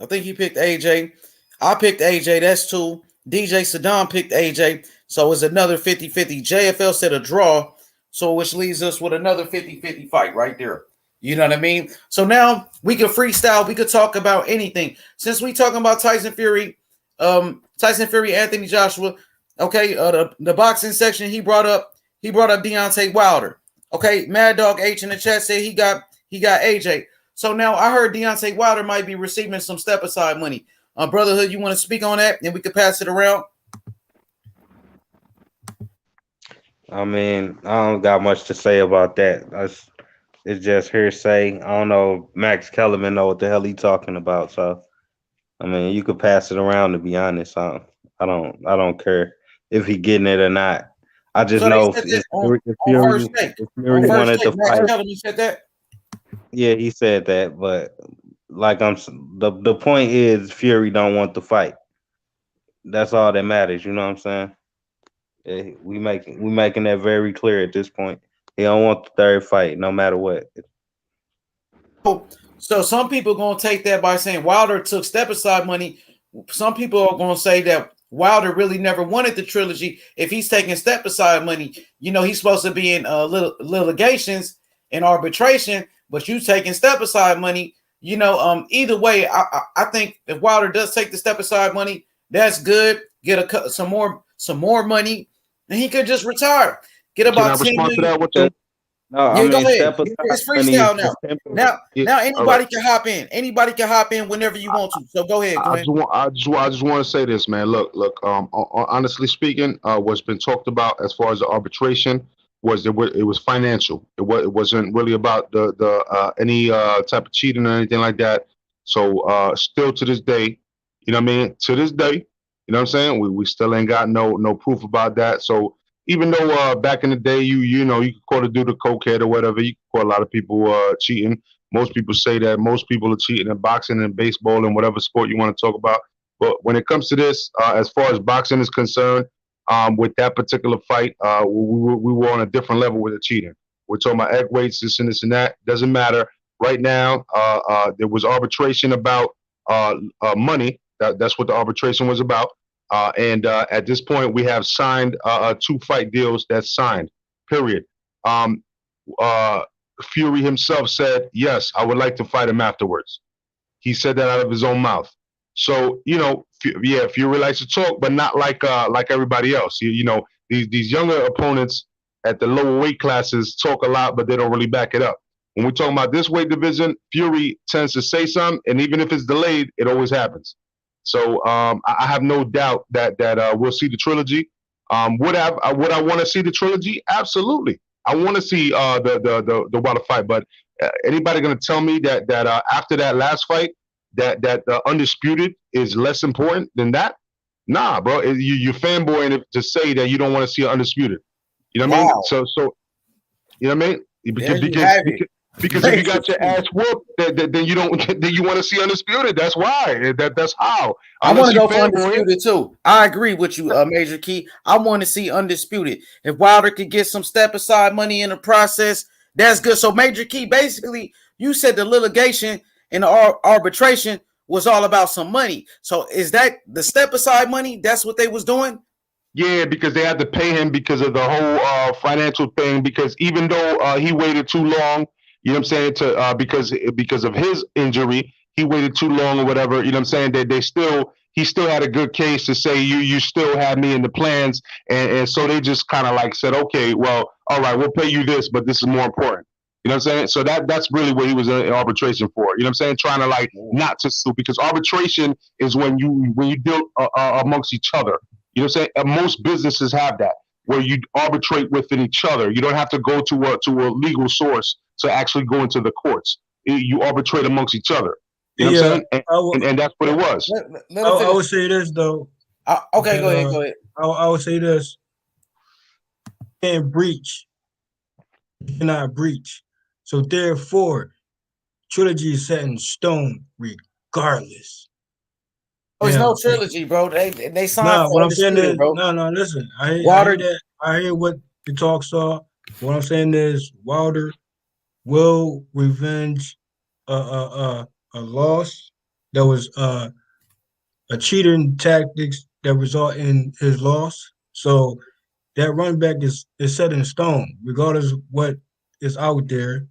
I think you picked AJ. I picked AJ. That's 2. DJ Saddam picked AJ. So it's another 50-50. JFL said a draw. So which leaves us with another 50-50 fight right there. You know what I mean? So now we can freestyle. We could talk about anything. Since we talking about Tyson Fury, Anthony Joshua. Okay, the boxing section he brought up Deontay Wilder. Okay, Mad Dog H in the chat said he got AJ. So now I heard Deontay Wilder might be receiving some step aside money. Brotherhood, you want to speak on that and we could pass it around? I mean, I don't got much to say about that. It's just hearsay. I don't know. Max Kellerman know what the hell he talking about. So, I mean, you could pass it around. To be honest, I don't care if he getting it or not. I just know if Fury wanted to fight. Kellerman said that. Yeah, he said that, but like the point is Fury don't want the fight. That's all that matters. You know what I'm saying? We making that very clear at this point. He don't want the third fight, no matter what. So some people are gonna take that by saying Wilder took step aside money. Some people are gonna say that Wilder really never wanted the trilogy. If he's taking step aside money, you know he's supposed to be in litigations and arbitration, but you taking step aside money. You know, either way, I think if Wilder does take the step aside money, that's good. Get some more money, and he could just retire. Get about 10 million. No, Yeah, go ahead. step aside It's money freestyle is now. Now anybody right. can hop in. Anybody can hop in whenever you want to. So go ahead. I just want to say this, man. Look. Honestly speaking, what's been talked about as far as the arbitration was it was financial. It wasn't really about the any type of cheating or anything like that. So still to this day, you know what I mean. To this day, you know what I'm saying. We still ain't got no proof about that. So even though back in the day you know you could call a dude a cokehead or whatever, you could call a lot of people cheating. Most people say that most people are cheating in boxing and baseball and whatever sport you want to talk about. But when it comes to this, as far as boxing is concerned, with that particular fight, we were on a different level with the cheating. We're talking about egg weights, this and that. Doesn't matter. Right now, there was arbitration about money. That's what the arbitration was about. And at this point, we have signed 2 fight deals that's signed, period. Fury himself said, yes, I would like to fight him afterwards. He said that out of his own mouth. So, you know, Fury likes to talk, but not like everybody else. You know, these younger opponents at the lower weight classes talk a lot, but they don't really back it up. When we're talking about this weight division, Fury tends to say something, and even if it's delayed, it always happens. So I have no doubt that we'll see the trilogy. Would I want to see the trilogy? Absolutely. I want to see the Wilder fight, but anybody going to tell me that after that last fight that the undisputed is less important than that? Nah, bro. You're fanboying to say that you don't want to see an undisputed. You know what I mean? So you know what I mean? Because if you got your ass whooped, then you don't. Then you want to see undisputed. That's why. That's how. I want to go for undisputed too. I agree with you, Major Key. I want to see undisputed. If Wilder could get some step aside money in the process, that's good. So Major Key, basically, you said the litigation and the arbitration was all about some money. So is that the step aside money? That's what they was doing. Yeah, because they had to pay him because of the whole financial thing. Because even though he waited too long. You know what I'm saying? Because of his injury, he waited too long or whatever. You know what I'm saying? That he still had a good case to say you still had me in the plans, and so they just kind of like said, okay, well, all right, we'll pay you this, but this is more important. You know what I'm saying? So that's really what he was in arbitration for. You know what I'm saying? Trying to like not to sue, because arbitration is when you deal amongst each other. You know what I'm saying? Most businesses have that, where you arbitrate within each other. You don't have to go to a legal source to actually go into the courts. You arbitrate amongst each other. You know what I'm saying? And that's what it was. I would say this, though. Okay, go ahead. I would say this. You can't breach. You cannot breach. So therefore, trilogy is set in stone regardless. Oh, it's no trilogy, bro. They signed. Nah, what I'm saying is, bro. No, listen. I hear that. I hear what the talks are. What I'm saying is, Wilder will revenge a loss that was a cheating tactics that result in his loss. So that run back is set in stone, regardless of what is out there.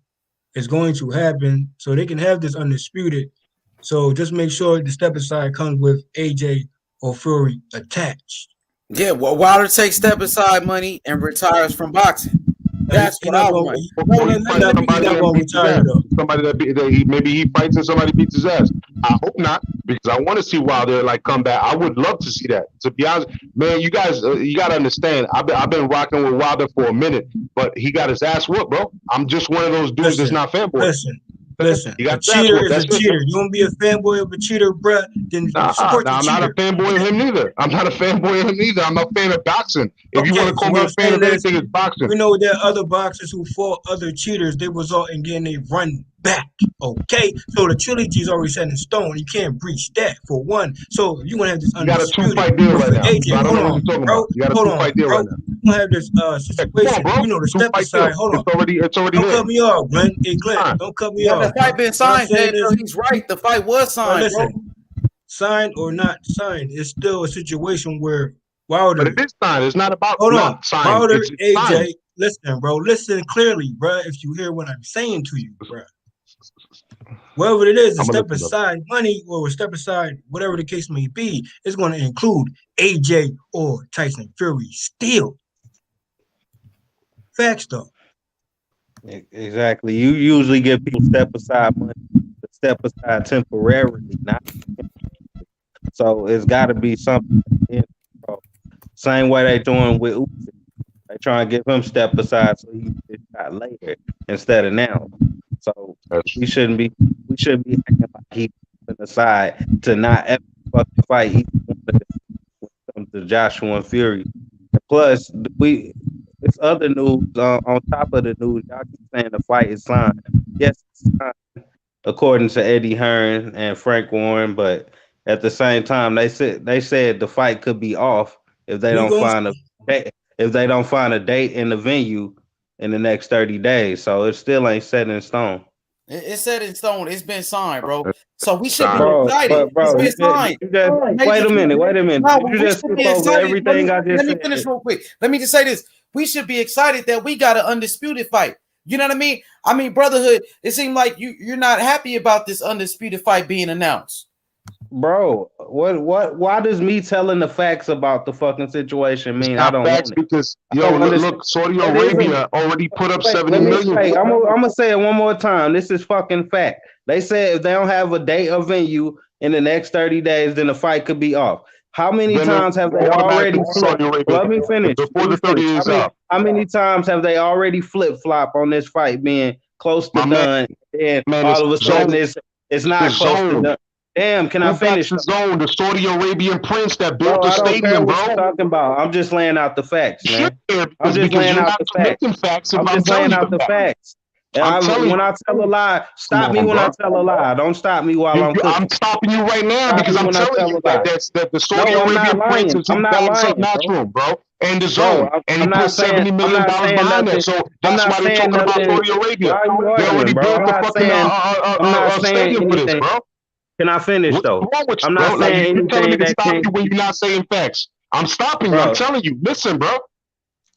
It's going to happen. So they can have this undisputed. So just make sure the step aside comes with AJ or Fury attached. Yeah, well, Wilder takes step aside money and retires from boxing. That's what I want. Somebody that maybe he fights and somebody beats his ass. I hope not, because I want to see Wilder like come back. I would love to see that. To be honest, man, you guys, you gotta understand. I've been rocking with Wilder for a minute, but he got his ass whooped, bro. I'm just one of those dudes that's not fanboy. Listen, a cheater is a cheater. You want to be a fanboy of a cheater, bruh? Then support the cheater. I'm not a fanboy of him neither. I'm a fan of boxing. If you want to call me a fan of anything, it's boxing. We know there are other boxers who fought other cheaters. They result in getting a run back. Okay, so the trilogy is already set in stone. You can't breach that for one. So you want to have this undisputed. You got a 2-fight deal right now. AJ, so I don't know what you're talking about. You got a 2-fight deal right now. You have this situation. Bro. You know the step aside. Hold on. It's already Don't there. cut me off, Glenn. Hey, Glenn, don't cut me off. The fight been signed, man. He's right. The fight was signed. Listen, signed or not signed, it's still a situation where Wilder. But it is signed. It's not about signed. Wilder, it's AJ, signed. listen, bro. Listen clearly, bro. If you hear what I'm saying to you, bro. Whatever it is, a step aside money or a step aside whatever the case may be, it's going to include AJ or Tyson Fury still. Facts, though. Exactly. You usually give people step aside money, step aside temporarily, not. So it's got to be something. Same way they doing with Uzi. They trying to give him step aside so he get shot later instead of now. So we shouldn't be acting like he's aside to not ever fucking fight either one of them when it comes to Joshua and Fury. And plus, it's other news on top of the news. Y'all keep saying the fight is signed. Yes, it's signed, according to Eddie Hearn and Frank Warren. But at the same time, they said the fight could be off if they don't find a date. If they don't find a date in the venue in the next 30 days, so it still ain't set in stone. It's set in stone. It's been signed, bro. So we should be Bro, excited. bro, It's been signed. wait a minute. No, You we just should skip be over excited. everything I just Let me said. finish real quick. Let me just say this. We should be excited that we got an undisputed fight. You know what I mean? I mean, brotherhood, it seemed like you're not happy about this undisputed fight being announced. Bro, why does me telling the facts about the fucking situation mean I don't facts want it? because I don't look, Saudi Arabia already put up 70 Let me million. say, I'm gonna say it one more time. This is fucking fact. They said if they don't have a date or venue in the next 30 days, then the fight could be off. How many times have they already flipped? Let me finish. Before the 30 is up. How many times have they already flip-flop on this fight being close to done? And all of a sudden it's not close to done. Damn, can I finish? The zone, the Saudi Arabian prince that built the I don't care stadium, what bro. you're talking about. I'm just laying out the facts, man. I'm just because laying you're out not the facts. making facts. I'm just laying out the facts. When I tell a lie, stop me when I tell a lie. Don't stop me while I'm cooking. I'm stopping you right now because I'm telling you that the Saudi Arabian prince is who bought up Natural, bro, and the zone, and he put $70 million behind that. So that's why they're talking about Saudi Arabia. They already built the fucking stadium for this, bro. Can I finish though? What's wrong with you, I'm bro? not Like, saying you're telling me anything to that stop can't. you when you're not saying facts. I'm stopping you. Bro. I'm telling you. Listen, bro.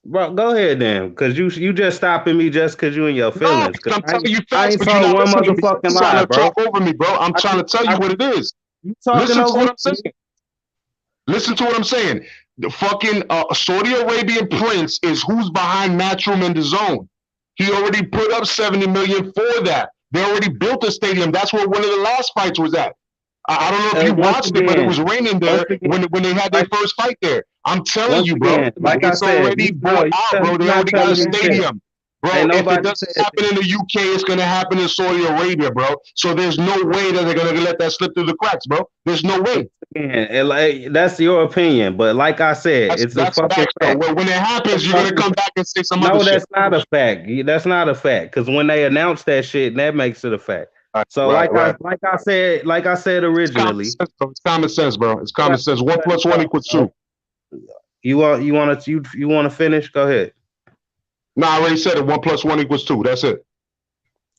Bro, go ahead then, because you just stopping me just because you in your feelings. I'm telling you I facts, ain't but you're told not one listening to me. motherfucking You're lie, trying to bro. talk over me, bro. I'm trying to tell you what it is. You talking Listen to over what I'm saying. Listen to what I'm saying. The fucking Saudi Arabian prince is who's behind Matchroom in the zone. He already put up 70 million for that. They already built a stadium. That's where one of the last fights was at. I don't know if you watched it, but it was raining there when they had their first fight there. I'm telling you, bro. Like I It's said, already bought out, bro. They already got a stadium. Bro, if it doesn't happen in the UK, it's going to happen in Saudi Arabia, bro. So there's no way that they're going to let that slip through the cracks, bro. There's no way. That's your opinion, but like I said, it's a fucking fact. When it happens, you're going to come back and say some other shit. No, that's not a fact. That's not a fact. Because when they announce that shit, that makes it a fact. So like I said originally, it's common sense, bro. It's common sense. 1 + 1 = 2. You want to finish? Go ahead. No, I already said it. 1 + 1 = 2. That's it.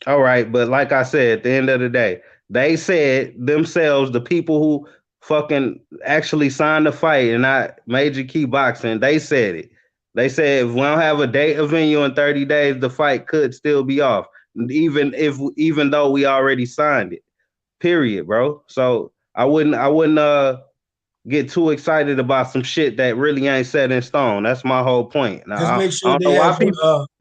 All right, but like I said, at the end of the day, they said themselves, the people who fucking actually signed the fight and not Major Key Boxing, they said it. They said if we don't have a date or venue in 30 days, the fight could still be off, even though we already signed it. Period, bro. So I wouldn't get too excited about some shit that really ain't set in stone. That's my whole point. Now, Just make sure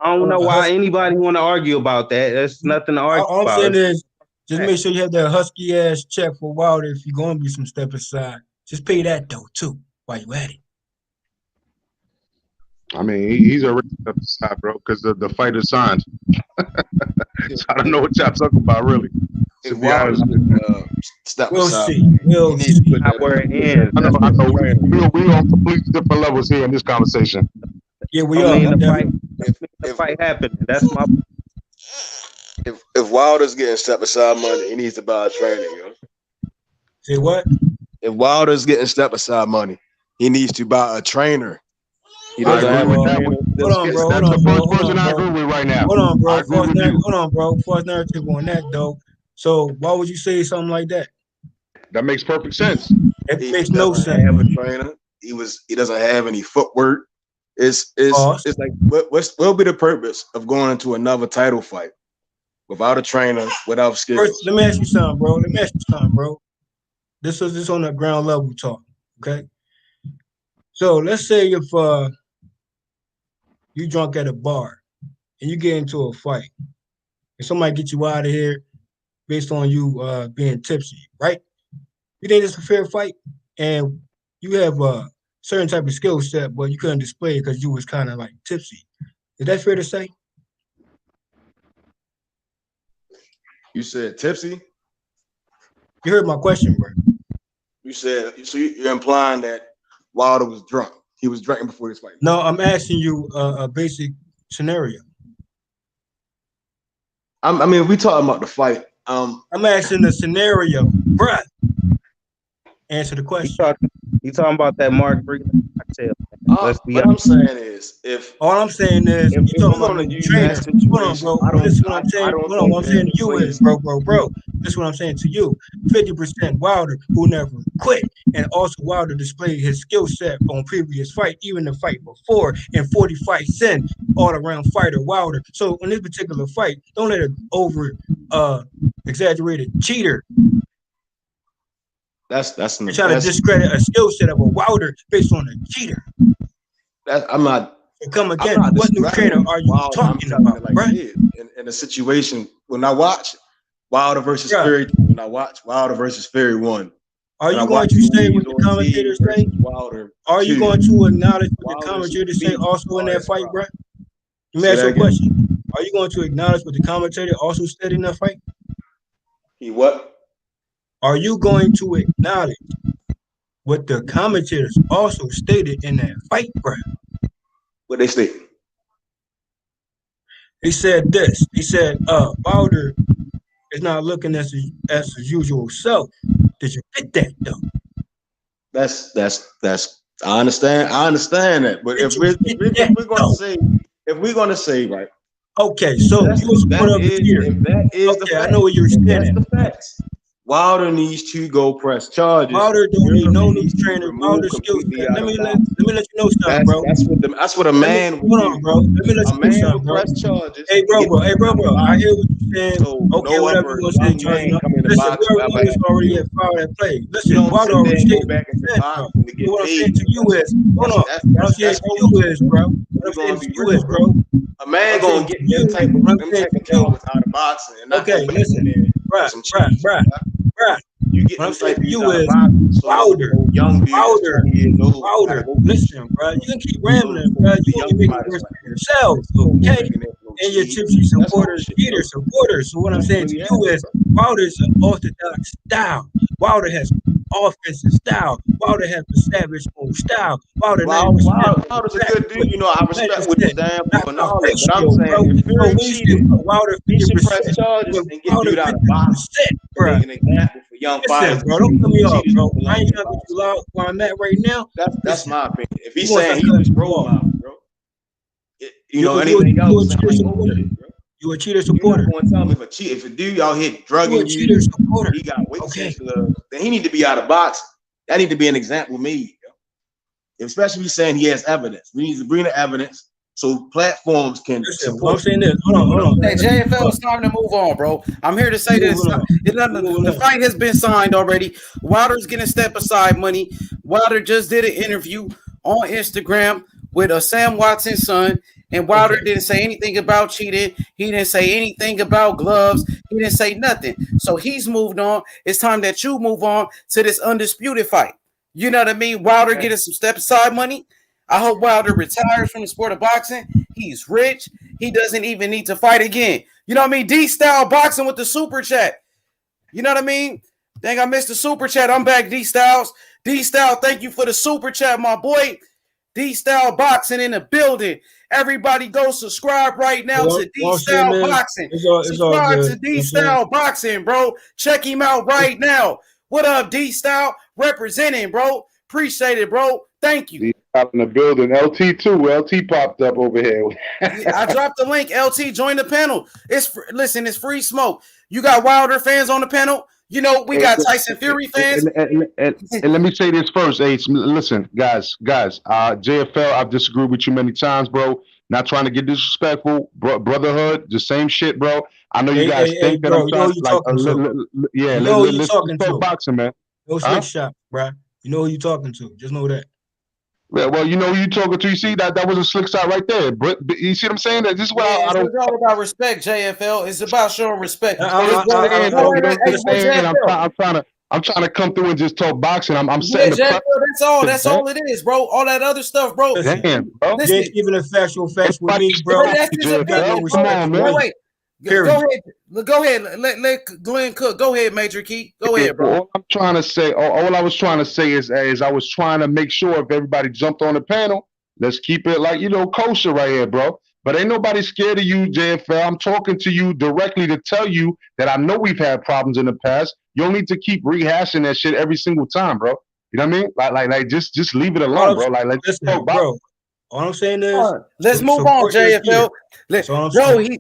I don't know why anybody want to argue about that. There's nothing to argue all I'm about. saying is just make sure you have that husky ass check for Wilder if you're gonna be some step aside. Just pay that though too while you at it. I mean, he's already up the side, bro, because the fight is signed. So I don't know what y'all talking about, really. To be honest, step we'll aside. see. We'll see. Not where it ends. I know. We on completely different levels here in this conversation. Yeah, we are. The fight happened. That's my. If Wilder's getting step aside money, he needs to buy a trainer, yo. Say what? If Wilder's getting step aside money, he needs to buy a trainer. He I doesn't have agree a with that trainer. one. Hold on, bro. That's the first person I agree with right now. Hold on, bro. I agree with you. Hold on, bro. False narrative on that though. So why would you say something like that? That makes perfect sense. It makes no sense. Have a trainer. He doesn't have any footwork. It's like what'll be the purpose of going into another title fight without a trainer, without skills? First, let me ask you something, bro. This is on the ground level talk, okay? So let's say if you drunk at a bar and you get into a fight and somebody get you out of here based on you being tipsy, right? You think it's a fair fight and you have a certain type of skill set, but you couldn't display it because you was kind of like tipsy. Is that fair to say? You said tipsy? You heard my question, bro. You said, so you're implying that Wilder was drunk. He was drinking before this fight. No, I'm asking you a basic scenario. I mean, if we talking about the fight, I'm asking the scenario, bruh. Answer the question. You talking about that Mark Breland cocktail? Let's be what honest. I'm saying is, if All I'm saying is, if you talking we're about gonna the use trainer. that Hold on, situation, bro. Listen what I'm saying. Hold on, what I'm saying to you is, bro. This is what I'm saying to you. 50% Wilder, who never quit, and also Wilder displayed his skill set on previous fight, even the fight before, and 40 fights in, all-around fighter Wilder. So in this particular fight, don't let it over exaggerated cheater. that's You're trying to discredit a skill set of a Wilder based on a cheater. I'm not. So come again. What new trainer are you talking about, like bruh? it is. In a situation when I watch Wilder versus Fury, when I watch Wilder versus Fury 1. Are you going to say what the commentators say? Are you going to acknowledge what the commentators say also in that fight, bruh? Let me ask you a question. Are you going to acknowledge what the commentator also said in that fight? He what? Are you going to acknowledge what the commentators also stated in that fight, bruh? What they state? They said this. They said, Wilder is not looking as his usual self. Did you get that though? That's I understand that. But if we're gonna say right. Okay, so you was put up here. Okay, I know where you're standing. That's the facts. Wilder needs to go press charges. Wilder don't need no new trainer. Wilder skills. Let me let you know something, bro. That's what a man. Hold on, bro. Let me let you know something, bro. Hey, bro. I hear what you're saying. Okay, whatever you want to say, charging up. Listen, we already know this already at foul at play. Listen, Wilder already stated what I'm saying to you is, hold on. What I'm saying to you is, bro. What I'm saying to you is, bro. A man gonna get them type of charges out of boxing. Okay, listen, bruh. You get what I'm saying to you you is Wilder. Listen, bro. You can keep rambling, bro. You want to make it worse for yourself, okay? And your tipsy supporters, Peter supporters. So what I'm saying to you is Wilder's an orthodox style. Wilder has offensive style. Wilder has the savage move style. Wilder's a good dude. You know, I respect what he's saying for knowledge. But I'm saying, if Fury cheated, Wilder he should press charges and get dude out of boxing. An example for young fighters. Bro, don't cut me off, bro. I ain't trying to get you loud where I'm at right now. That's my opinion. If he's saying he was role model, bro. You know, anything else? You a cheater supporter. You want to tell me if a dude out here drugging you, he got weight then he need to be out of boxing. That need to be an example made. Especially saying he has evidence. We need to bring the evidence so platforms can support. I'm saying this. Hold on. Hey, JFL, it's time to move on, bro. I'm here to say this. The fight has been signed already. Wilder's getting step aside money. Wilder just did an interview on Instagram with Sam Watson's son. And Wilder didn't say anything about cheating. He didn't say anything about gloves. He didn't say nothing. So he's moved on. It's time that you move on to this undisputed fight. You know what I mean? Wilder getting some step aside money. I hope Wilder retires from the sport of boxing. He's rich. He doesn't even need to fight again. You know what I mean? D-Style boxing with the super chat. You know what I mean? Dang, I missed the super chat. I'm back, D-Styles. D-Style, thank you for the super chat, my boy. D-Style boxing in the building. Everybody go subscribe right now to D-Style Boxing. Subscribe to D-Style Boxing, bro. Check him out right now. What up, D-Style? Representing, bro. Appreciate it, bro. Thank you. Out in the building. LT too. LT popped up over here. I dropped the link. LT, join the panel. Listen, it's free smoke. You got Wilder fans on the panel. You know, we got Tyson Fury fans. And let me say this first, H. Listen, guys, JFL, I've disagreed with you many times, bro. Not trying to get disrespectful. Brotherhood, the same shit, bro. I know you guys think that I'm trying to, let's talk boxing, man. No switch shop, bro. You know who you talking to. Just know that. Yeah, well, you know who you talking to. You see that was a slick shot right there. But you see what I'm saying? That this is why I don't. It's all about respect, JFL. It's about showing respect. I'm trying to come through and just talk boxing. I'm setting the. That's all it is, bro. All that other stuff, bro. Damn, bro. You ain't giving a factual facts with me, bro. Come on, man. Wait. Go ahead. Let Glenn cook. Go ahead, Major Key. Go ahead, bro. All I'm trying to say, all I was trying to say is I was trying to make sure if everybody jumped on the panel, let's keep it like kosher right here, bro. But ain't nobody scared of you, JFL. I'm talking to you directly to tell you that I know we've had problems in the past. You don't need to keep rehashing that shit every single time, bro. You know what I mean? Like, just leave it alone, bro. Like, let's talk about. Bro, all I'm saying is, let's move on, JFL. Deontay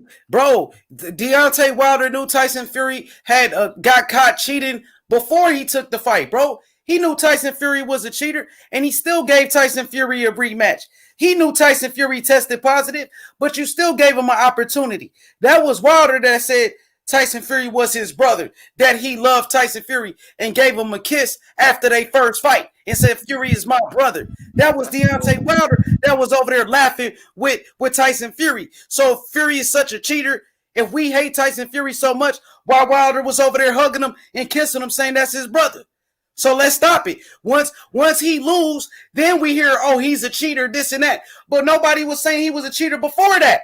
Wilder knew Tyson Fury had got caught cheating before he took the fight, bro. He knew Tyson Fury was a cheater, and he still gave Tyson Fury a rematch. He knew Tyson Fury tested positive, but you still gave him an opportunity. That was Wilder that said Tyson Fury was his brother, that he loved Tyson Fury and gave him a kiss after their first fight and said, Fury is my brother. That was Deontay Wilder that was over there laughing with Tyson Fury. So if Fury is such a cheater, if we hate Tyson Fury so much, why Wilder was over there hugging him and kissing him saying that's his brother? So let's stop it. Once he lose, then we hear, oh, he's a cheater, this and that. But nobody was saying he was a cheater before that.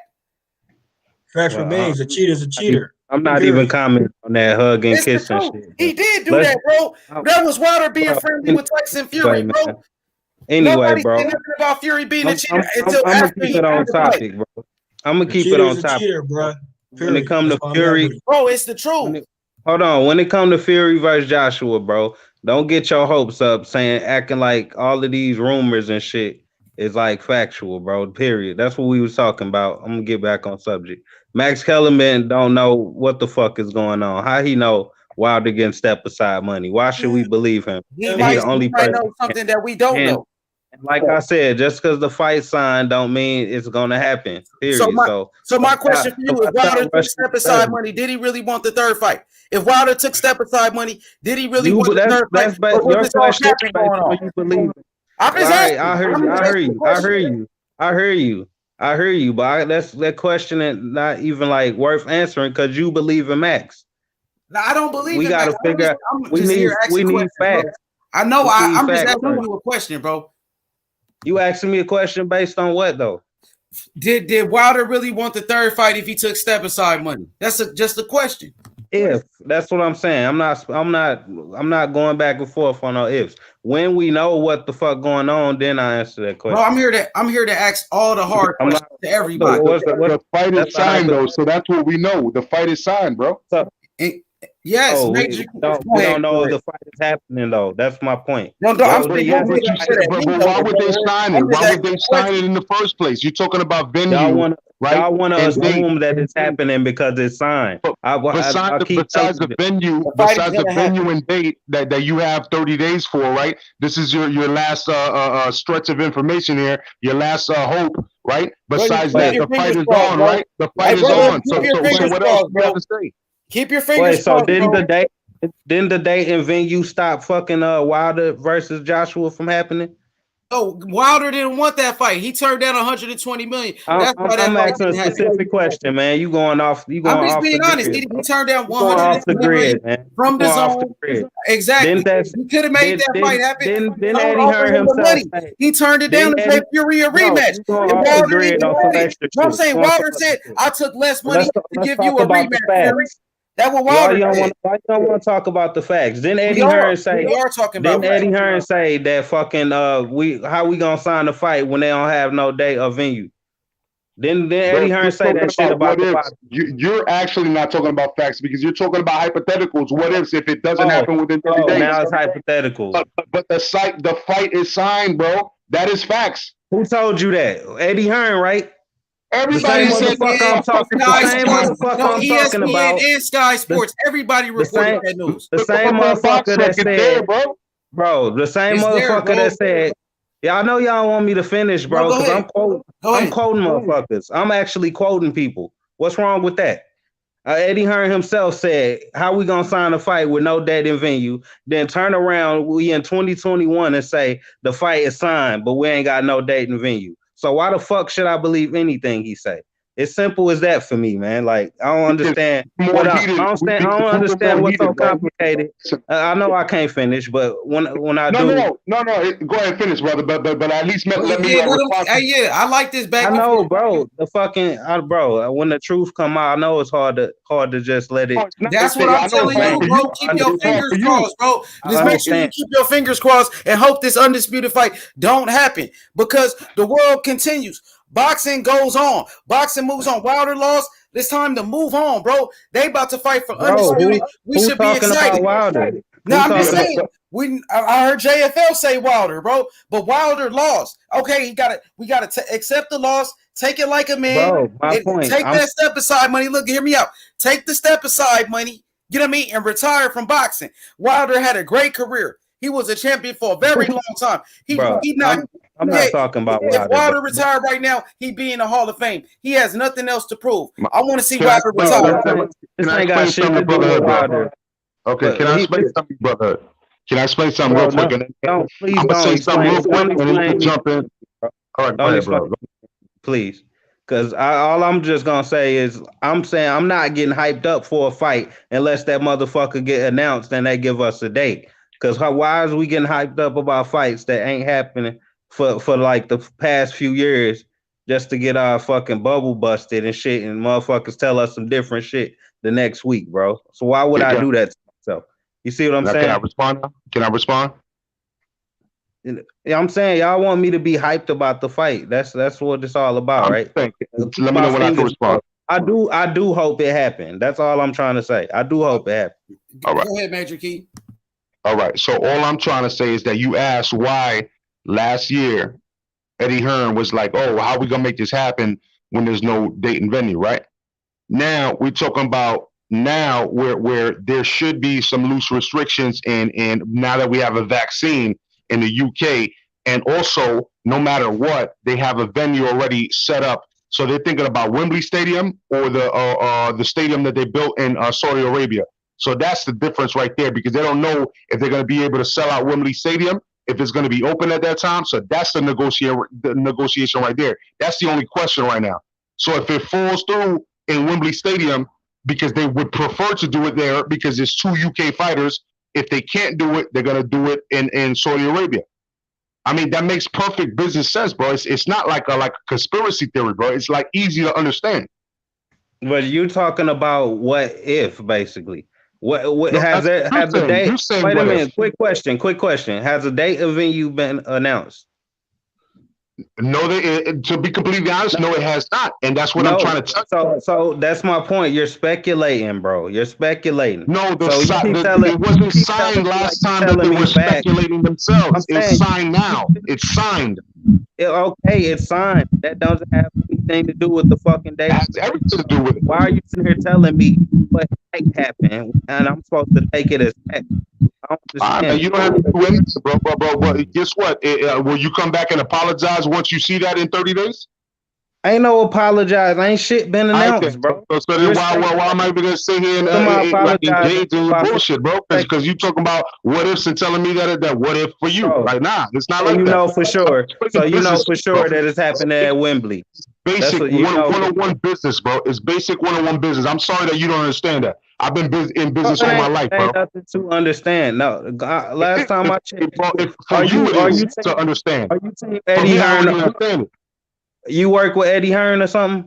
Facts remains, a cheater's a cheater. I'm not even commenting on that hug and kiss and shit. He did do that, bro. That was Wilder being friendly with Tyson Fury, bro. Anyway, Nobody bro. said nothing about Fury being a cheater I'm gonna keep it on topic, bro. I'm gonna keep it on topic. Cheater, bro. When it comes to Fury, bro, it's the truth. Hold on. When it comes to Fury versus Joshua, bro, don't get your hopes up acting like all of these rumors and shit is like factual, bro. Period. That's what we was talking about. I'm gonna get back on subject. Max Kellerman don't know what the fuck is going on. How he know Wilder getting step aside money? Why should we believe him? He might know something that we don't know. Like I said, just because the fight signed don't mean it's gonna happen. Period. So my question for you is: Wilder took step aside money. Did he really want the third fight? If Wilder took step aside money, did he really want the third fight? Your question going on? You believe it. I'm just asking. I hear you. But that question is not even like worth answering because you believe in Max. No, I don't believe. We gotta figure out. We need facts. Bro. I know. I'm just asking you a question, bro. You asking me a question based on what though? Did Wilder really want the third fight if he took step aside money? That's just a question. If that's what I'm saying. I'm not going back and forth on no ifs. When we know what the fuck going on, then I answer that question. Bro, I'm here to ask all the hard questions to everybody. The fight is signed though, so that's what we know. The fight is signed, bro. Yes, we don't know if the fight is happening though. That's my point. But why would they sign it? Why would they sign it in the first place? You're talking about venue, right? Y'all want to assume that it's happening because it's signed. Besides the venue and date that you have 30 days for, right? This is your last stretch of information here. Your last hope, right? Besides that, the fight is on, right? The fight is on. So what else do you have to say? Keep your fingers crossed. Didn't the date and venue stop fucking Wilder versus Joshua from happening? Oh, Wilder didn't want that fight. He turned down 120 million. I'm asking a specific question, man. You going off? I'm just being honest. He turned down 120 million from the zone. Exactly. He could have made that fight happen. Then Eddie Hearn himself. He turned it down and gave Fury a rematch. I'm saying Wilder said, "I took less money to give you a rematch." That's what Wilder said. Why you don't want to talk about the facts? Didn't Eddie Hearn say? We are talking about. Didn't Eddie Hearn say that fucking how we gonna sign the fight when they don't have no date or venue? Didn't Eddie Hearn say that shit about the fight? You're actually not talking about facts because you're talking about hypotheticals. What ifs if it doesn't happen within 30 days? Now it's hypothetical. But the fight is signed, bro. That is facts. Who told you that? Eddie Hearn, right? Everybody said I'm talking about. And Sky Sports. Everybody reported that news. The same motherfucker that said, bro. The same motherfucker that said, "Yeah, I know y'all want me to finish, bro, because I'm quoting motherfuckers. I'm actually quoting people. What's wrong with that?" Eddie Hearn himself said, "How we gonna sign a fight with no date and venue? Then turn around, we in 2021 and say the fight is signed, but we ain't got no date and venue." So why the fuck should I believe anything he say? It's simple as that for me, man. Like I don't understand. I don't understand what's so complicated. I know I can't finish, but when I do, no, go ahead and finish, brother. But at least let me. I like this back. I know, bro. The fucking bro. When the truth come out, I know it's hard to just let it. That's what I'm telling you, bro. Keep your fingers crossed, bro. Just make sure you keep your fingers crossed and hope this undisputed fight don't happen because the world continues. Boxing goes on. Boxing moves on. Wilder lost. It's time to move on, bro. They about to fight for undisputed. We who should be talking excited. about Wilder? No, Who I'm just talking saying. I heard JFL say Wilder, bro, but Wilder lost. Okay, we gotta accept the loss, take it like a man. Bro, my point. Take that step aside, money. Look, hear me out. Take the step aside, money. You know what I mean? And retire from boxing. Wilder had a great career. He was a champion for a very long time. I'm not talking about Wilder. If Wilder retired right now, he'd be in the Hall of Fame. He has nothing else to prove. I want to see Wilder retire. This ain't got shit to do with Wilder. Okay, can I explain something, brother? Can I explain something real quick? Please I'm gonna say something real quick, and then you can jump in. All right, go ahead, bro. Please. Because all I'm just gonna say is I'm saying I'm not getting hyped up for a fight unless that motherfucker get announced and they give us a date. Because why is we getting hyped up about fights that ain't happening for like the past few years just to get our fucking bubble busted and shit, and motherfuckers tell us some different shit the next week, bro? So why would I do that to myself? You see what I'm saying? Can I respond? Can I respond? Yeah, I'm saying y'all want me to be hyped about the fight. That's what it's all about, right? Let me know when I can respond. I do hope it happened. That's all I'm trying to say. I do hope it happened. All right. Go ahead, Major Key. All right. So all I'm trying to say is that you asked why last year Eddie Hearn was like, "Oh, how are we gonna make this happen when there's no date and venue?" Right now, we're talking about now where there should be some loose restrictions, and now that we have a vaccine in the UK, and also no matter what, they have a venue already set up. So they're thinking about Wembley Stadium or the stadium that they built in Saudi Arabia. So that's the difference right there, because they don't know if they're going to be able to sell out Wembley Stadium, if it's going to be open at that time. So that's the negotiation right there. That's the only question right now. So if it falls through in Wembley Stadium, because they would prefer to do it there because it's 2 UK fighters, if they can't do it, they're going to do it in Saudi Arabia. I mean, that makes perfect business sense, bro. It's not like a conspiracy theory, bro. It's like easy to understand. But you're talking about what if, basically. What has a date? Wait a minute. Quick question. Has a date of venue been announced? No, to be completely honest, no, it has not, and that's what I'm trying to tell you. So that's my point. You're speculating, bro. You're speculating. No, it wasn't signed last time that they were speculating themselves. It's signed now. It's signed. Okay, it's signed. That doesn't have anything to do with the fucking date. It has everything to do with it. Why are you sitting here telling me what happened and I'm supposed to take it as fact? You don't have to do anything, bro. But guess what? Will you come back and apologize once you see that in 30 days? Ain't no apologize. Ain't shit been announced, bro. So then why am I even gonna sit here and engage in your bullshit, bro? Because you talking about what ifs and telling me that what if for you right now? It's not like that. You know for sure. So you know for sure that it's happening at Wembley. Basic 101 business, bro. It's basic 101 business. I'm sorry that you don't understand that. I've been in business all my life, bro. Ain't nothing to understand. No, last time I checked, are you to understand? Are you saying Eddie Hearn? You work with Eddie Hearn or something?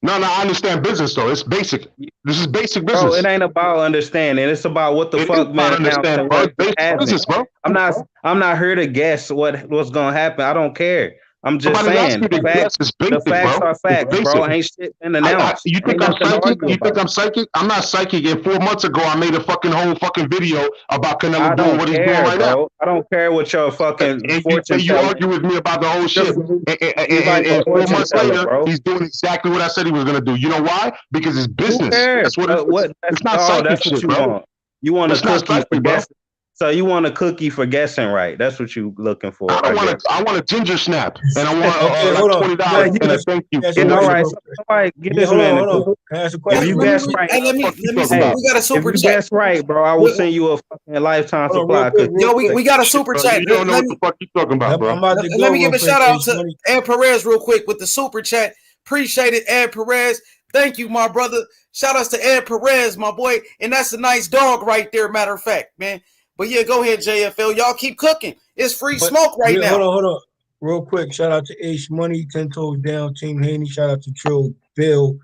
No, I understand business though. It's basic. This is basic business. Bro, it ain't about understanding. It's about what the fuck, man. Understand, bro. Basic business, bro. I'm not here to guess what's gonna happen. I don't care. I'm just saying the facts are facts, bro. Ain't shit been announced. You think I'm psychic? You think I'm psychic? I'm not psychic. And 4 months ago, I made a whole video about Canelo doing what he's doing right now. I don't care what your fucking fortune. You argue with me about the whole shit, and 4 months later, he's doing exactly what I said he was gonna do. You know why? Because it's business. That's what it's not psychic shit, bro. You want a cookie for guessing. So you want a cookie for guessing right? That's what you looking for. I want a ginger snap, and I want $20 and a thank you. All right, somebody get this man. If you guess right, let me see. We got a super chat. If you guess right, bro, I will send you a fucking lifetime supply. Yo, we got a super chat. You don't know what the fuck you talking about, bro. Let me give a shout out to Ed Perez real quick with the super chat. Appreciate it, Ed Perez. Thank you, my brother. Shout outs to Ed Perez, my boy, and that's a nice dog right there. Matter of fact, man. But yeah, go ahead, JFL. Y'all keep cooking. It's free smoke right now. Hold on. Real quick, shout out to H Money, 10 Toes Down, Team Haney. Shout out to Trill Bill,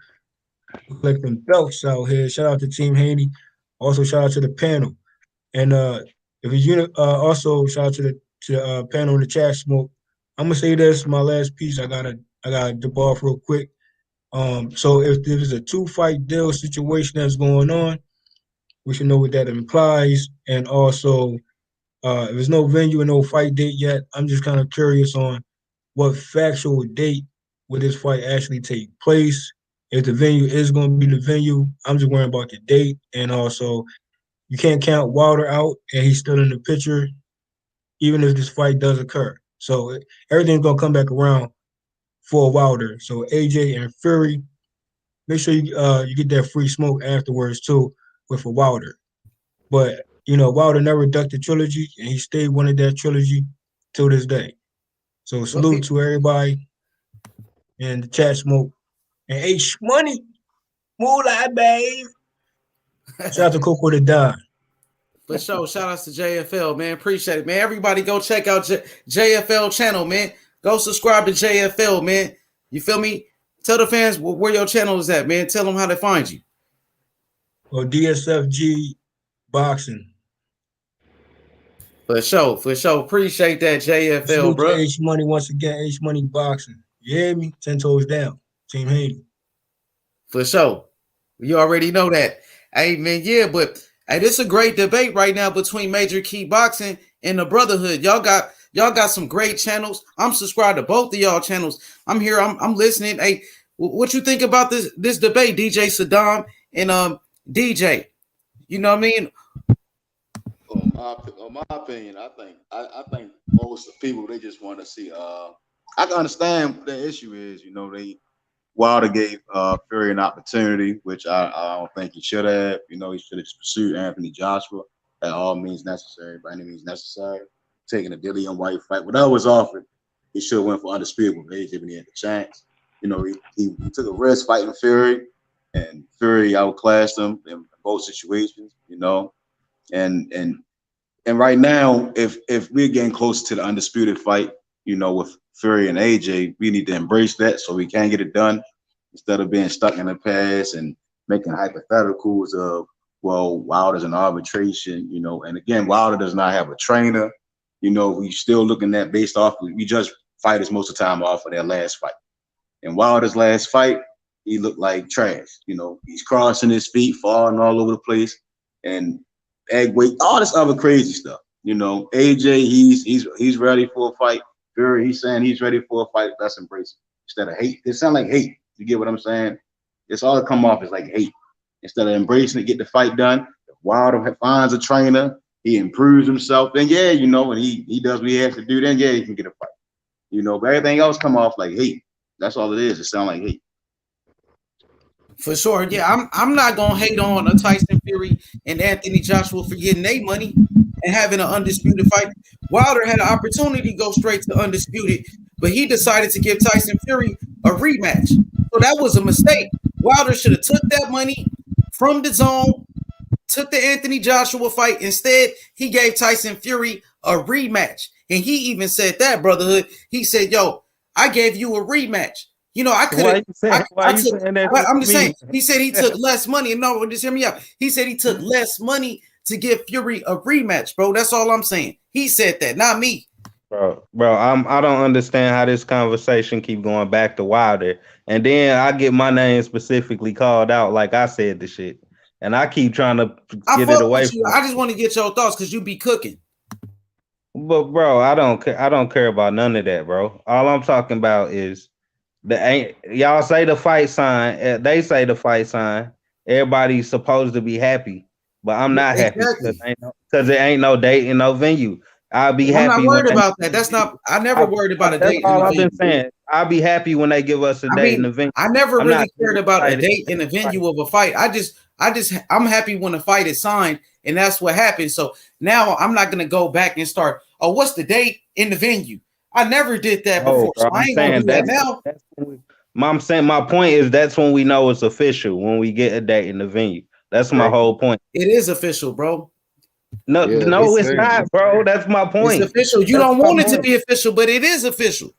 collecting belts out here. Shout out to Team Haney. Also, shout out to the panel. And if it's also shout out to the panel in the chat smoke. I'm gonna say this, my last piece. I I gotta dip off real quick. So if there's a 2-fight deal situation that's going on, we should know what that implies. And also, if there's no venue and no fight date yet, I'm just kind of curious on what factual date will this fight actually take place. If the venue is going to be the venue, I'm just worrying about the date. And also, you can't count Wilder out, and he's still in the picture, even if this fight does occur. So everything's going to come back around for Wilder. So AJ and Fury, make sure you get that free smoke afterwards too with a Wilder. But Wilder never ducked the trilogy, and he stayed one of that trilogy till this day. So salute to everybody in the chat smoke. And H Money, moolah, babe. Shout out to Coco the Don. For sure. Shout outs to JFL, man. Appreciate it, man. Everybody go check out JFL channel, man. Go subscribe to JFL, man. You feel me? Tell the fans where your channel is at, man. Tell them how to find you. Or DSFG Boxing. For sure. Appreciate that, JFL, salute bro. To H Money once again. H Money Boxing. You hear me? 10 toes down. Team Haney. For sure. You already know that. Hey, man, yeah, but hey, this is a great debate right now between Major Key Boxing and the Brotherhood. Y'all got some great channels. I'm subscribed to both of y'all channels. I'm here. I'm listening. Hey, what you think about this debate, DJ Saddam and DJ? You know what I mean? My opinion, I think most people, they just want to see. I can understand what the issue is. Wilder gave Fury an opportunity, which I don't think he should have. He should have just pursued Anthony Joshua at all means necessary, by any means necessary. Taking a Dillian White fight, whatever was offered, he should have went for undisputed with AJ when he had the chance. He took a risk fighting Fury, and Fury outclassed him in both situations. And right now, if we're getting close to the undisputed fight, with Fury and AJ, we need to embrace that so we can get it done instead of being stuck in the past and making hypotheticals of, well, Wilder's an arbitration, and again, Wilder does not have a trainer. We still looking at based off, we judge fighters most of the time off of their last fight. And Wilder's last fight, he looked like trash. He's crossing his feet, falling all over the place, and egg weight, all this other crazy stuff. AJ, he's ready for a fight. Fury, he's saying he's ready for a fight. Let's embrace it instead of hate. It sounds like hate. You get what I'm saying? It's all that come off is like hate. Instead of embracing it, get the fight done. If Wilder finds a trainer, he improves himself, then yeah, and he does what he has to do, then yeah, he can get a fight. But everything else come off like hate. That's all it is. It sounds like hate. For sure. Yeah, I'm not gonna hate on a Tyson Fury and Anthony Joshua for getting their money and having an undisputed fight. Wilder had an opportunity to go straight to undisputed, but he decided to give Tyson Fury a rematch. So that was a mistake. Wilder should have took that money from the zone, took the Anthony Joshua fight. Instead, he gave Tyson Fury a rematch. And he even said that, Brotherhood. He said, yo, I gave you a rematch. I could have. I'm just saying. He said he took less money. No, just hear me out. He said he took less money to give Fury a rematch, bro. That's all I'm saying. He said that, not me. Bro, I don't understand how this conversation keep going back to Wilder, and then I get my name specifically called out like I said the shit, and I keep trying to get it away from you. I just want to get your thoughts because you be cooking. But bro, I don't care about none of that, bro. All I'm talking about is y'all say the fight sign. They say the fight sign. Everybody's supposed to be happy, but I'm not happy because there ain't no date and no venue. I'll be happy. I'm not worried about that. That's not. I never worried about a date. That's all I've been saying. I'll be happy when they give us a date and a venue. I never really cared about a date and a venue of a fight. I'm happy when the fight is signed, and that's what happened. So now I'm not gonna go back and start. Oh, what's the date in the venue? I never did that before. So I ain't gonna do that now. I'm saying my point is that's when we know it's official, when we get a date in the venue. That's my whole point. It is official, bro. No, it's not, bro. That's my point. It's official. You don't want it to be official, but it is official.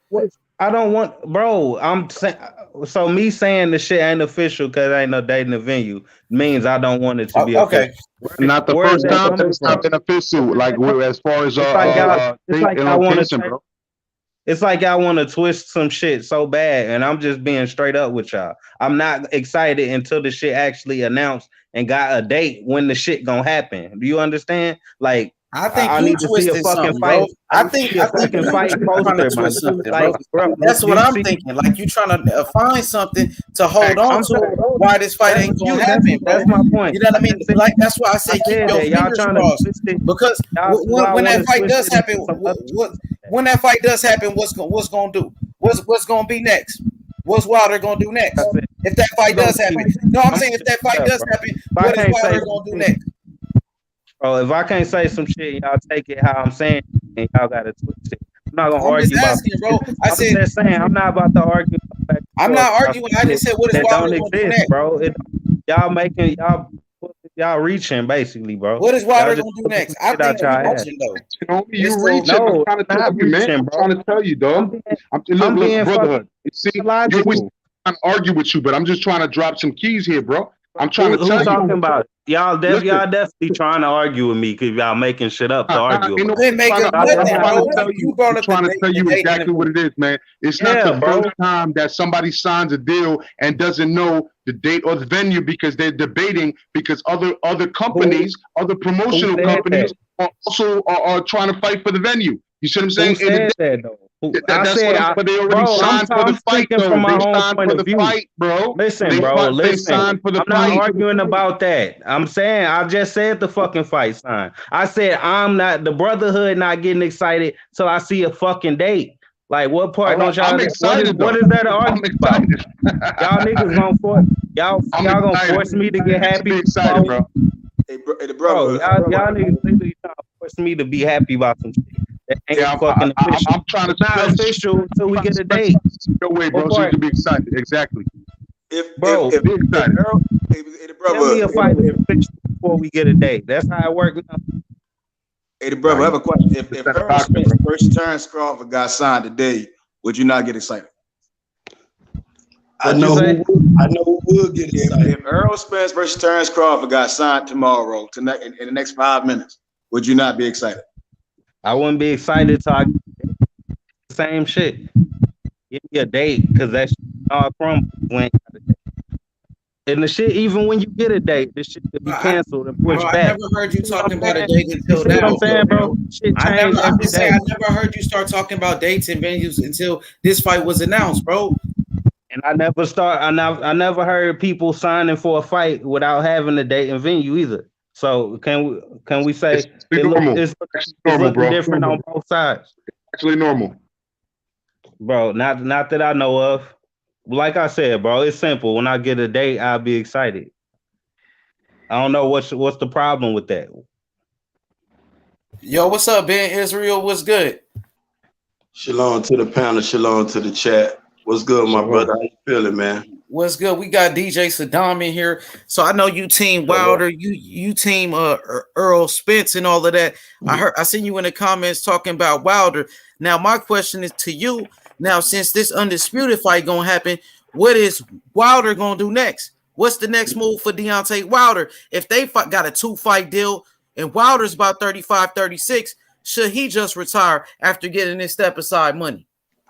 I don't want, bro. I'm saying, so me saying the shit ain't official because ain't no date in the venue means I don't want it to be official. Not the first time it's not been official. Like as far as bro. It's like y'all want to twist some shit so bad, and I'm just being straight up with y'all. I'm not excited until the shit actually announced and got a date when the shit gonna happen. Do you understand? Like, I think I you need to see a twisted fucking something, fight. bro. I think See a fucking you fight trying poster, to my twist dude. something, Like, bro. bro, That's what you I'm see, thinking. Like you trying to find something to hold on I'm to saying, why this fight that's ain't you. gonna happen, bro. That's my point. You know what I I mean? just said, Like that's why I say keep your that y'all fingers trying to crossed twist it. because Y'all when want that to fight twist does it into happen, some other. when that fight does happen, what's gonna do? What's gonna be next? What's Wilder gonna do next? If that fight does happen, no, I'm saying if that fight does happen, what is Wilder gonna do next? Bro, if I can't say some shit, y'all take it how I'm saying, and y'all gotta twist it. I'm not gonna I'm just argue about asking, bro. I I'm said just saying I'm not about to argue. I'm not arguing. I just said what is that Wilder don't gonna do exist, next? bro. Y'all reaching basically, bro. What is Y'all Wilder just gonna do pulling next? some I shit think out y'all you ass. reaching though. Homie, you So, reaching. No, I'm trying to I'm tell not you, man. reaching, I'm bro. trying to tell you, dog. I'm being Brotherhood. You see, you always logical. trying to argue with you, but I'm just trying to drop some keys here, bro. I'm trying to Who's tell talking you. about it? Y'all Listen, definitely trying to argue with me because y'all making shit up to argue ain't about. nobody didn't make trying up to, nothing, I'm trying bro. to tell Like you you. brought I'm up the trying to date, tell the you date exactly what it is, man. It's not Yeah, the bro. first time that somebody signs a deal and doesn't know the date or the venue because they're debating because other companies, other promotional said companies that? are also are trying to fight for the venue. You see what I'm saying? Who said that though? That's what I'm. But they already signed for I'm the fight, speaking though. from my They own signed point for of the view. fight, bro. Listen, bro. They Listen. signed for the I'm not fight. arguing about that. I'm saying I just said the fucking fight sign. I said I'm not the brotherhood not getting excited till I see a fucking date. Like what part don't y'all? I'm excited What though. is there to argue about? Y'all niggas gonna force y'all gonna excited. force me to get happy. Be excited, bro. Hey, the Bro, brother. y'all niggas literally trying to force me to be happy about some shit that ain't Yeah, fucking official. I'm trying to It's not official until we get a date. Your way, bro. So you can be excited. Exactly. Bro, be excited. Tell me a fight is official before we get a date. That's how it works now. Hey, the brother, I have a question. If Errol Spence versus Terrence Crawford got signed today, would you not get excited? I know who will get excited. If Errol Spence versus Terrence Crawford got signed tomorrow, tonight, in the next 5 minutes, would you not be excited? I wouldn't be excited till I get the same shit. Give me a date because that shit all crumbles when and the shit, even when you get a date, this shit could be canceled and pushed Bro, I back. never heard you talking about a saying? date You until see what now. I'm saying, bro? Shit change I'm every just saying day. I never heard you start talking about dates and venues until this fight was announced, bro. And I never heard people signing for a fight without having a date and venue either. So can we say it's normal, bro. different on both sides? Actually normal. Bro, not that I know of. Like I said, bro, it's simple. When I get a date, I'll be excited. I don't know what's the problem with that. Yo, what's up, Ben Israel? What's good? Shalom to the panel, shalom to the chat. What's good, my brother? How you feeling, man? What's good? We got DJ Saddam in here. So I know you team Wilder, you team Earl Spence and all of that. I seen you in the comments talking about Wilder. Now my question is to you. Now, since this undisputed fight gonna happen, what is Wilder gonna do next? What's the next move for Deontay Wilder? If they got a 2-fight deal and Wilder's about 35, 36, should he just retire after getting his step aside money?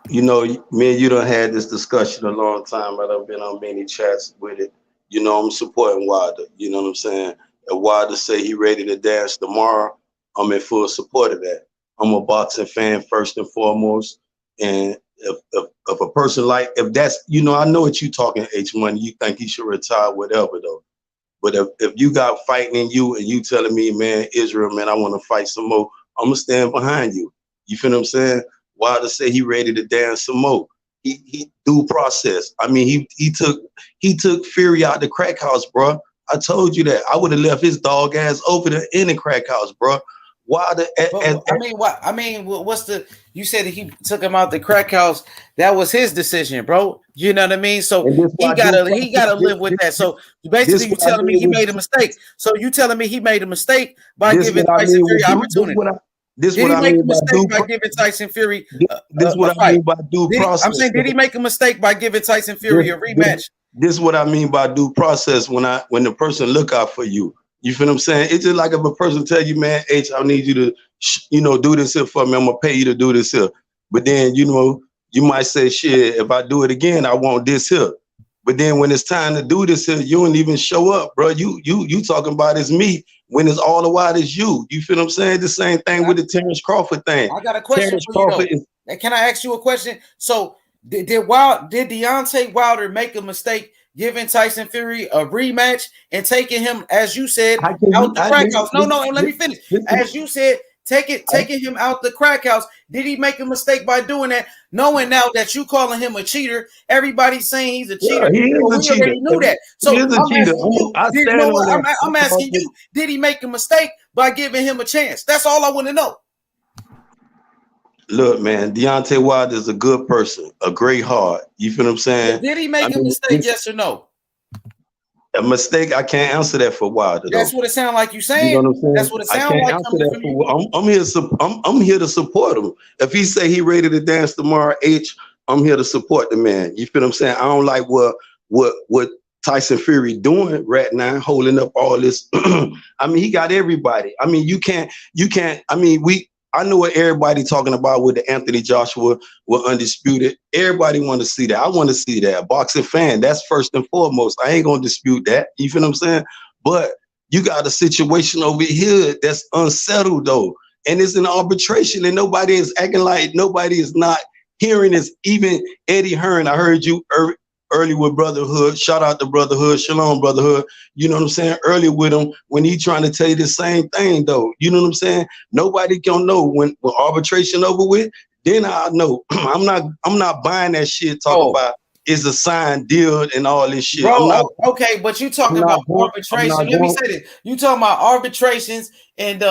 You know, me and you done had this discussion a long time, but I've been on many chats with it. You know, I'm supporting Wilder. You know what I'm saying? If Wilder say he ready to dance tomorrow, I'm in full support of that. I'm a boxing fan first and foremost. And if a person like, if that's, you know, I know what you talking, H Money, you think he should retire, whatever though. But if you got fighting in you and you telling me, man, Israel, man, I want to fight some more, I'm gonna stand behind you. You feel what I'm saying? Wilder say he ready to dance some more. He due process. I mean, he took Fury out the crack house, bro. I told you that. I would have left his dog ass over there in the crack house, bro. Wilder. What's the? You said he took him out the crack house. That was his decision, bro. You know what I mean? So he gotta live with that. So basically, you telling me he made a mistake. So you telling me he made a mistake by giving Tyson Fury opportunity. Did he make a mistake by giving Tyson Fury a fight? I'm saying, did he make a mistake by giving Tyson Fury a rematch? This is what I mean by due process. When the person look out for you, you feel what I'm saying? It's just like if a person tell you, man, H, I need you to, do this here for me. I'm gonna pay you to do this here. But then, you know, you might say, shit, if I do it again, I want this here. But then when it's time to do this here, you don't even show up, bro. You talking about it's me when it's all the while it's you. You feel what I'm saying? The same thing with the Terrence Crawford thing. I got a question Terrence for you Crawford though. And can I ask you a question? So did Deontay Wilder make a mistake giving Tyson Fury a rematch and taking him, as you said, out the crack house? No, let me finish. As you said, taking him out the crack house. Did he make a mistake by doing that? Knowing now that you calling him a cheater, everybody's saying he's a cheater. Yeah, he is a cheater. Already knew that. So He is a cheater. I'm asking you, did he make a mistake by giving him a chance? That's all I want to know. Look, man, Deontay Wilder is a good person, a great heart. You feel what I'm saying? Did he make a mistake, yes or no? A mistake, I can't answer that for Wilder. That's what it sounds like you saying. You know what I'm saying? That's what it sounds I can't like. answer that for, I'm here to support him. If he say he ready to dance tomorrow, I'm here to support the man. You feel what I'm saying? I don't like what Tyson Fury doing right now, holding up all this. I mean, he got everybody. I mean, you can't. I mean, I know what everybody talking about with the Anthony Joshua were undisputed. Everybody want to see that. I want to see that. Boxing fan, that's first and foremost. I ain't gonna dispute that. You feel what I'm saying? But you got a situation over here that's unsettled though, and it's an arbitration, and nobody is acting like nobody is not hearing this. Even Eddie Hearn, I heard you early with Brotherhood. Shout out to Brotherhood. Shalom, Brotherhood. You know what I'm saying? Early with him when he trying to tell you the same thing though. You know what I'm saying? Nobody can know when arbitration over with. Then I know. I'm not buying that shit. About is a signed deal and all this shit. Bro, okay, but you talking about arbitration. Let me say this. You talking about arbitrations and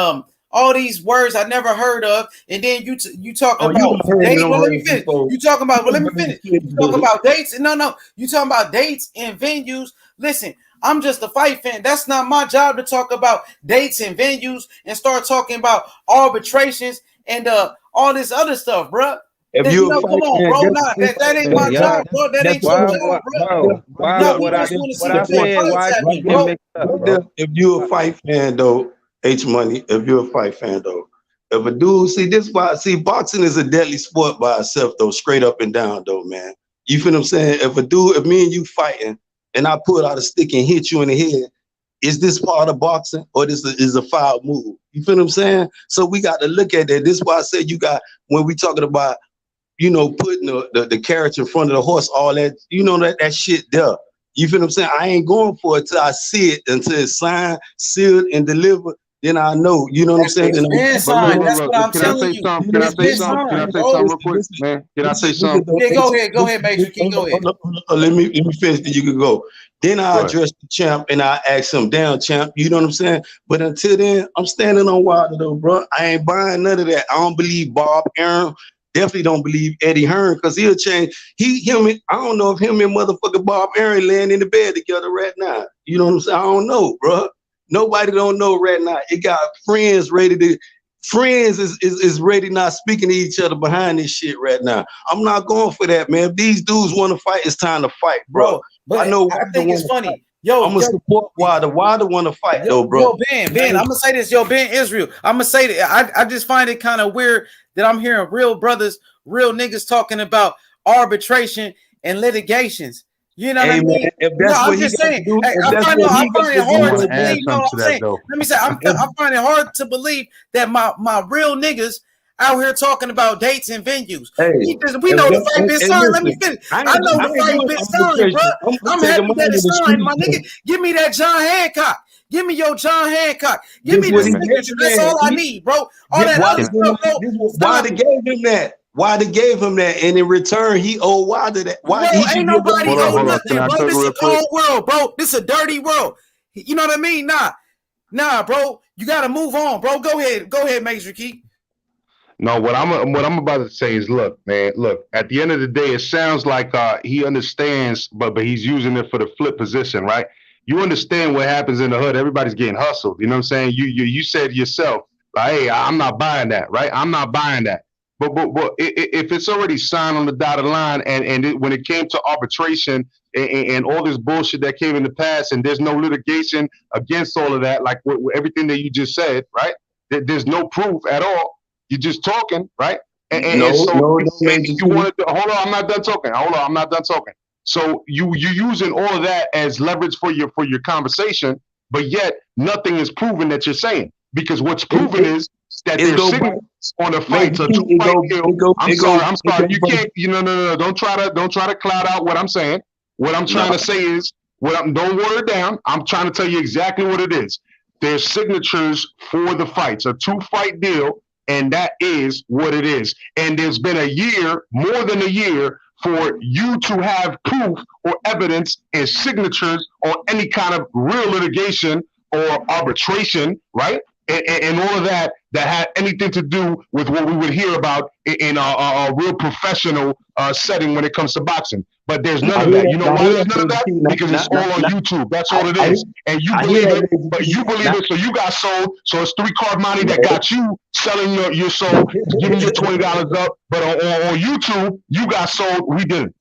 all these words I never heard of, and then you talking about dates. Well, let me finish. You talking about? Well, let me finish. You talking about dates? No. You talking about dates and venues? Listen, I'm just a fight fan. That's not my job to talk about dates and venues and start talking about arbitrations and all this other stuff, bro. If you come on, bro, that ain't my job, bro. That ain't your job, bro. If you a fight fan though, H Money, if you're a fight fan though, if a dude boxing is a deadly sport by itself though, straight up and down though, man. You feel what I'm saying? If me and you fighting and I pull out a stick and hit you in the head, is this part of boxing or this is a foul move? You feel what I'm saying? So we got to look at that. This is why I said when we talking about, you know, putting the carriage in front of the horse, all that, you know, that shit there. You feel what I'm saying? I ain't going for it till I see it, until it's signed, sealed, and delivered. Then I know. You know what I'm saying? That's what I'm telling you. Can I say something real quick, man? Can I say something? Yeah, go ahead, Matrix. Go ahead. Let me finish. Then you can go. Then I address the champ and I ask him, "Down, champ." You know what I'm saying? But until then, I'm standing on Wilder though, bro. I ain't buying none of that. I don't believe Bob Arum. Definitely don't believe Eddie Hearn, because he'll change. I don't know if him and motherfucker Bob Arum laying in the bed together right now. You know what I'm saying? I don't know, bro. Nobody don't know right now. It got friends is ready not speaking to each other behind this shit right now. I'm not going for that, man. If these dudes want to fight, it's time to fight, bro. But I know. I think it's funny. I'm gonna support Wilder. Wilder want to fight though, bro. Yo, Ben, I'm gonna say this. Yo, Ben Israel, I'm gonna say that. I just find it kind of weird that I'm hearing real brothers, real niggas talking about arbitration and litigations. You know what I mean? If that's what I'm just saying. I find it hard to believe. Let me say, I find it hard to believe that my real niggas out here talking about dates and venues. We know the fight been signed. Let me finish. I know the fight been signed, bro. I'm happy that it's signed, my nigga. Give me that John Hancock. Give me your John Hancock. Give me this signature. That's all I need, bro. All that other stuff, bro. Wilder gave him that. Wilder gave him that, and in return, he owed Wilder that. Ain't nobody owe nothing, bro. This is a cold world, bro. This is a dirty world. You know what I mean? Nah, bro. You gotta move on, bro. Go ahead, Major Key. No, what I'm about to say is, look, man, look. At the end of the day, it sounds like he understands, but he's using it for the flip position, right? You understand what happens in the hood. Everybody's getting hustled. You know what I'm saying? You said yourself, like, hey, I'm not buying that, right? I'm not buying that. But if it's already signed on the dotted line, and when it came to arbitration and all this bullshit that came in the past, and there's no litigation against all of that, like with everything that you just said, right? There's no proof at all. You're just talking, right? And so Major you want to hold on. I'm not done talking. Hold on. I'm not done talking. So you're using all of that as leverage for your conversation, but yet nothing is proven that you're saying, because what's proven is that there's signals on the fights, a 2-fight deal. I'm sorry. You can't. No. Don't try to cloud out what I'm saying. What I'm trying to say is, don't water it down. I'm trying to tell you exactly what it is. There's signatures for the fights, a 2-fight deal, and that is what it is. And there's been a year, more than a year, for you to have proof or evidence and signatures on any kind of real litigation or arbitration, right? And all of that had anything to do with what we would hear about in a real professional setting when it comes to boxing. But there's none of that. You know why there's none of that? Because it's all on YouTube. That's all it is. And you believe it, but you believe it, so you got sold. So it's 3-card money that got you selling your soul, giving you $20 up. But on YouTube, you got sold. We didn't.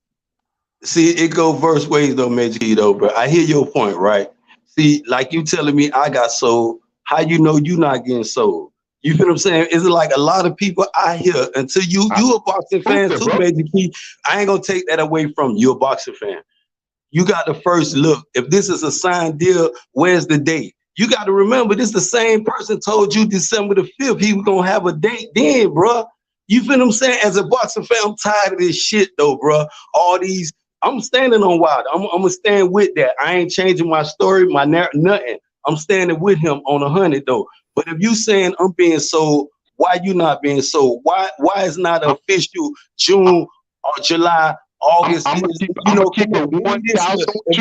See, it go verse ways though, Major Key though, bro. I hear your point, right? See, like you telling me I got sold. How you know you not getting sold? You feel what I'm saying? Is it like a lot of people out here until you a boxing fan too, Major Key? I ain't gonna take that away from you, a boxing fan. You got the first look. If this is a signed deal, where's the date? You got to remember, this the same person told you December the 5th he was gonna have a date then, bro. You feel what I'm saying? As a boxing fan, I'm tired of this shit though, bro. All these, I'm standing on Wilder. I'm gonna stand with that. I ain't changing my story, my nothing. I'm standing with him on 100 though. But if you saying I'm being sold, why you not being sold? Why is not official June or July, August? If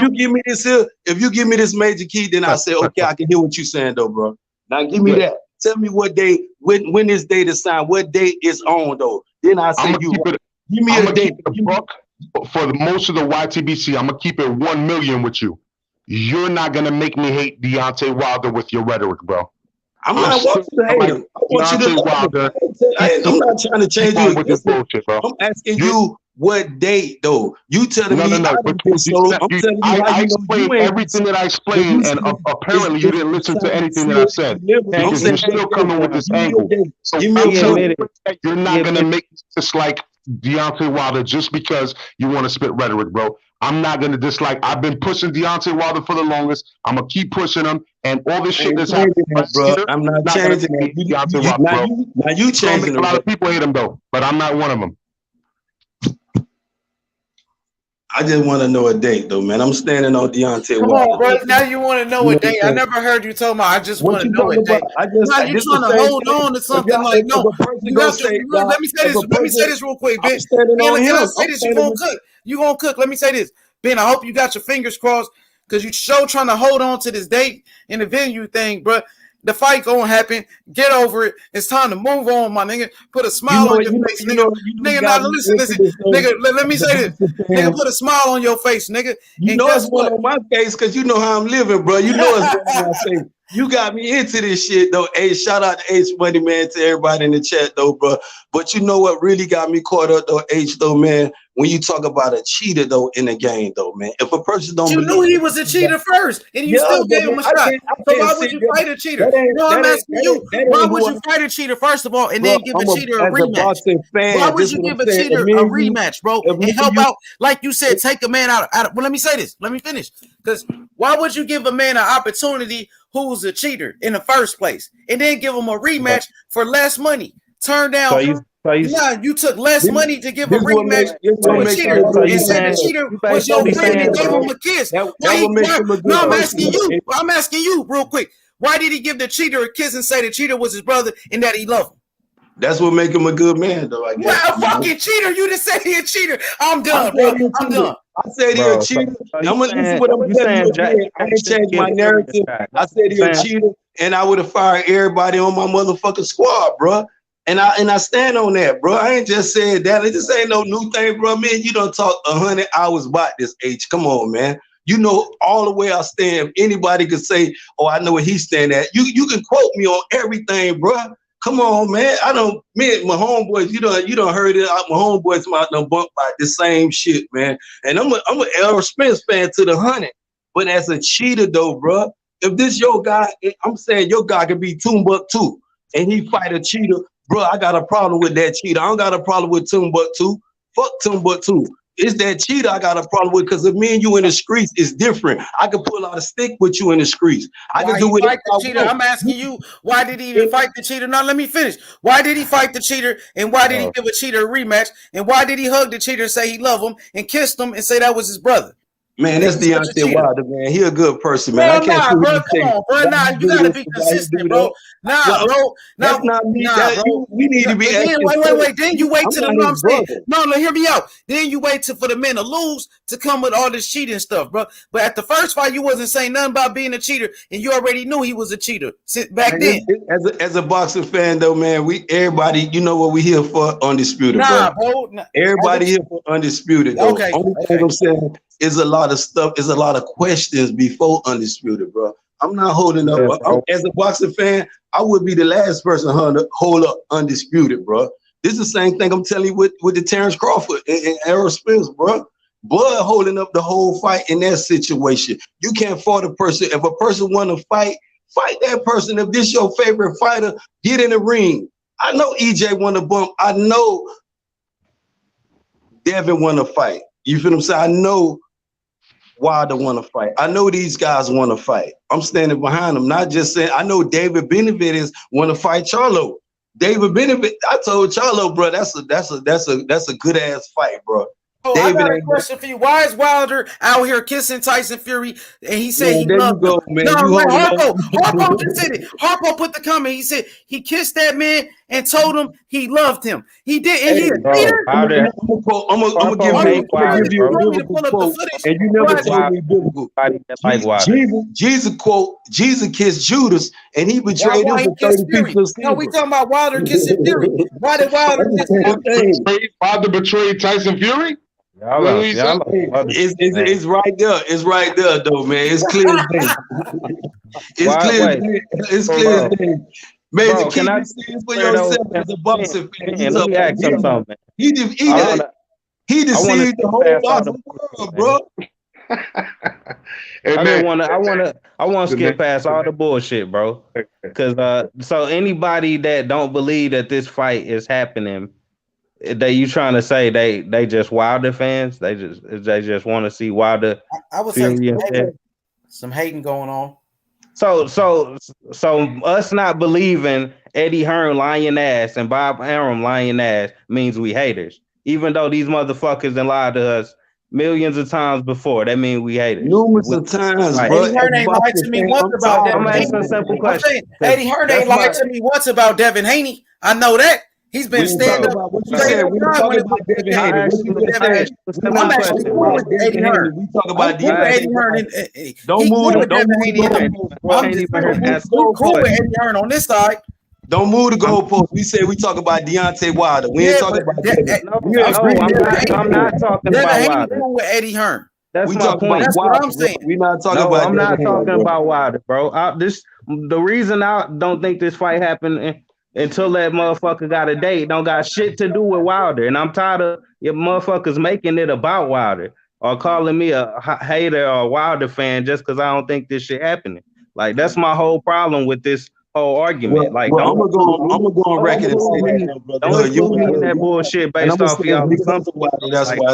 you give me this here, if you give me this Major Key, then I say, okay, I can hear what you saying though, bro. Now give me that. Tell me what day, when this date is signed, what date is on though. Then I say give me a date. For most of the YTBC, I'm gonna keep it 1 million with you. You're not gonna make me hate Deontay Wilder with your rhetoric, bro. I'm not wanting to hate him. I want you to Wilder. I'm not trying to change you. With this bullshit, bro. I'm asking you what date though. You telling me no. I explained everything that I explained, and apparently you didn't listen to anything that I said. Because you're still coming with this angle. So you're not gonna make this like Deontay Wilder just because you want to spit rhetoric, bro. I'm not gonna dislike. I've been pushing Deontay Wilder for the longest. I'm gonna keep pushing him, and all this shit that's happening, bro. I'm not changing that. Now you changing. A lot of people hate him though, but I'm not one of them. I just want to know a date though, man. I'm standing on Deontay Come Wilder. on, bro. Now you want to know a date. I never heard you talking about I just want to know a date. Now you trying to hold on to something like no. You have to, let me say this. Let me say this real quick, Ben. Can I say this? You gonna cook. You gonna cook. Let me say this. Ben, I hope you got your fingers crossed because you so trying to hold on to this date in the venue thing, bro. The fight gonna happen. Get over it. It's time to move on, my nigga. Put a smile on your face, nigga. Nigga, now listen. Nigga, let me say this. Nigga, put a smile on your face, nigga. You know it's one on my face because you know how I'm living, bro. You know it's one on my face. You got me into this shit, though. Hey, shout out to H Money, man, to everybody in the chat, though, bro. But you know what really got me caught up, though, H, though, man? When you talk about a cheater, though, in the game, though, man. If a person don't you knew he was a cheater first, and you still gave him a shot. So why would you fight a cheater? No, I'm asking you. Why would you fight a cheater, first of all, and then give a cheater a rematch? Why would you give a cheater a rematch, bro, and help out? Like you said, take a man out of. Well, let me say this. Let me finish. Because why would you give a man an opportunity who's a cheater in the first place, and then give him a rematch for less money? Turn down. You took less money to give a rematch to a cheater, and said the cheater was your friend and gave him a kiss. No, I'm asking you. I'm asking you real quick. Why did he give the cheater a kiss and say the cheater was his brother and that he loved him? That's what make him a good man, though, I guess. Well, a fucking cheater. You just said he a cheater. I'm done, bro. I'm done. I said he a cheater. This is what I'm telling you. I ain't changed my narrative. I said he a cheater, and I would have fired everybody on my motherfucking squad, bro. And I stand on that, bro. I ain't just said that. It just ain't no new thing, bro. Man, you done talk 100 hours about this, H. Come on, man. You know all the way I stand. Anybody could say, oh, I know where he stand at. You can quote me on everything, bro. Come on, man. Me and my homeboys, you done heard it. My homeboys might done bumped by the same shit, man. And I'm an Errol Spence fan to the 100. But as a cheater, though, bro, if this your guy, I'm saying your guy could be Tumbuk too, and he fight a cheater. bro, I got a problem with that cheater. I don't got a problem with Timbuktu. Fuck Timbuktu. It's that cheater I got a problem with, because if me and you in the streets, it's different. I can pull out a stick with you in the streets. I can do Why he fight whatever the I cheater? want. I'm asking you, why did he even fight the cheater? Now let me finish. Why did he fight the cheater, and why did he give a cheater a rematch, and why did he hug the cheater and say he loved him and kissed him and say that was his brother? Man, that's Deontay Wilder, man. He a good person, man. Bro, I can't see bro, what come on, bro. Nah, you gotta be consistent, bro. Nah, bro. That's not me. Bro. We need to be Wait. Then you wait till I'm saying. No, hear me out. Then you wait for the men to lose to come with all this cheating stuff, bro. But at the first fight, you wasn't saying nothing about being a cheater, and you already knew he was a cheater back then. As a boxing fan, though, man, everybody, you know what we here for? Undisputed, bro. Everybody here for Undisputed, though. Okay. Only thing I'm saying is a lot of stuff, is a lot of questions before Undisputed, bro. I'm not holding up. As a boxing fan, I would be the last person to hold up Undisputed, bro. This is the same thing I'm telling you with the Terrence Crawford and Errol Spence, bro. Bud holding up the whole fight in that situation. You can't fault a person. If a person want to fight that person. If this your favorite fighter, get in the ring. I know EJ want to bump. I know Devin want to fight. You feel what I'm saying? I know Wilder want to fight. I know these guys want to fight. I'm standing behind them, not just saying. I know David Benavidez want to fight Charlo. David Benavidez, I told Charlo, bro, that's a good ass fight, bro. Oh, I got a question for you. Why is Wilder out here kissing Tyson Fury? And he said he loved him. Harpo just said it. Harpo put the comment. He said he kissed that man and told him he loved him. He did. And I'm gonna give you a biblical quote, and you never told me biblical. Jesus kissed Judas, and he betrayed him for 30 pieces of silver. No, we talking about Wilder kissing Fury. Why did Wilder kiss Fury? Wilder betrayed Tyson Fury? It's right there. It's right there, though, man. It's clear as day. It's clear as day. Major, can I see it for yourself as a boxing fan? Let me ask you something. He deceived the whole boxing world, bro. I want to skip past all the bullshit, bro. Because so anybody that don't believe that this fight is happening, you trying to say they just Wilder fans? They just want to see Wilder. I would say some hating going on. So us not believing Eddie Hearn lying ass and Bob Arum lying ass means we haters, even though these motherfuckers done lied to us millions of times before. That means we haters. Numerous of times, bro. Eddie Hearn ain't lied to me once about Devin Haney. I'm asking a simple question. Eddie Hearn ain't lied to me once about Devin Haney. I know that. He's been standing up. What you said? We talking about Devin Haney. I'm actually cool with Eddie Hearn. We talk about Eddie Hearn. Don't move. I'm just cool with Eddie Hearn on this side. Don't move the goalpost. We said we talk about Deontay Wilder. We ain't talking about I'm not talking about Wilder. Cool with Eddie Hearn. That's my point. That's what I'm saying. We're not talking about. I'm not talking about Wilder, bro. The reason I don't think this fight happened until that motherfucker got a date don't got shit to do with Wilder, and I'm tired of your motherfuckers making it about Wilder or calling me a hater or a Wilder fan just because I don't think this shit happening. Like that's my whole problem with this whole argument. I'm gonna go on record and say that. Don't include me in that bullshit based off of y'all. That's why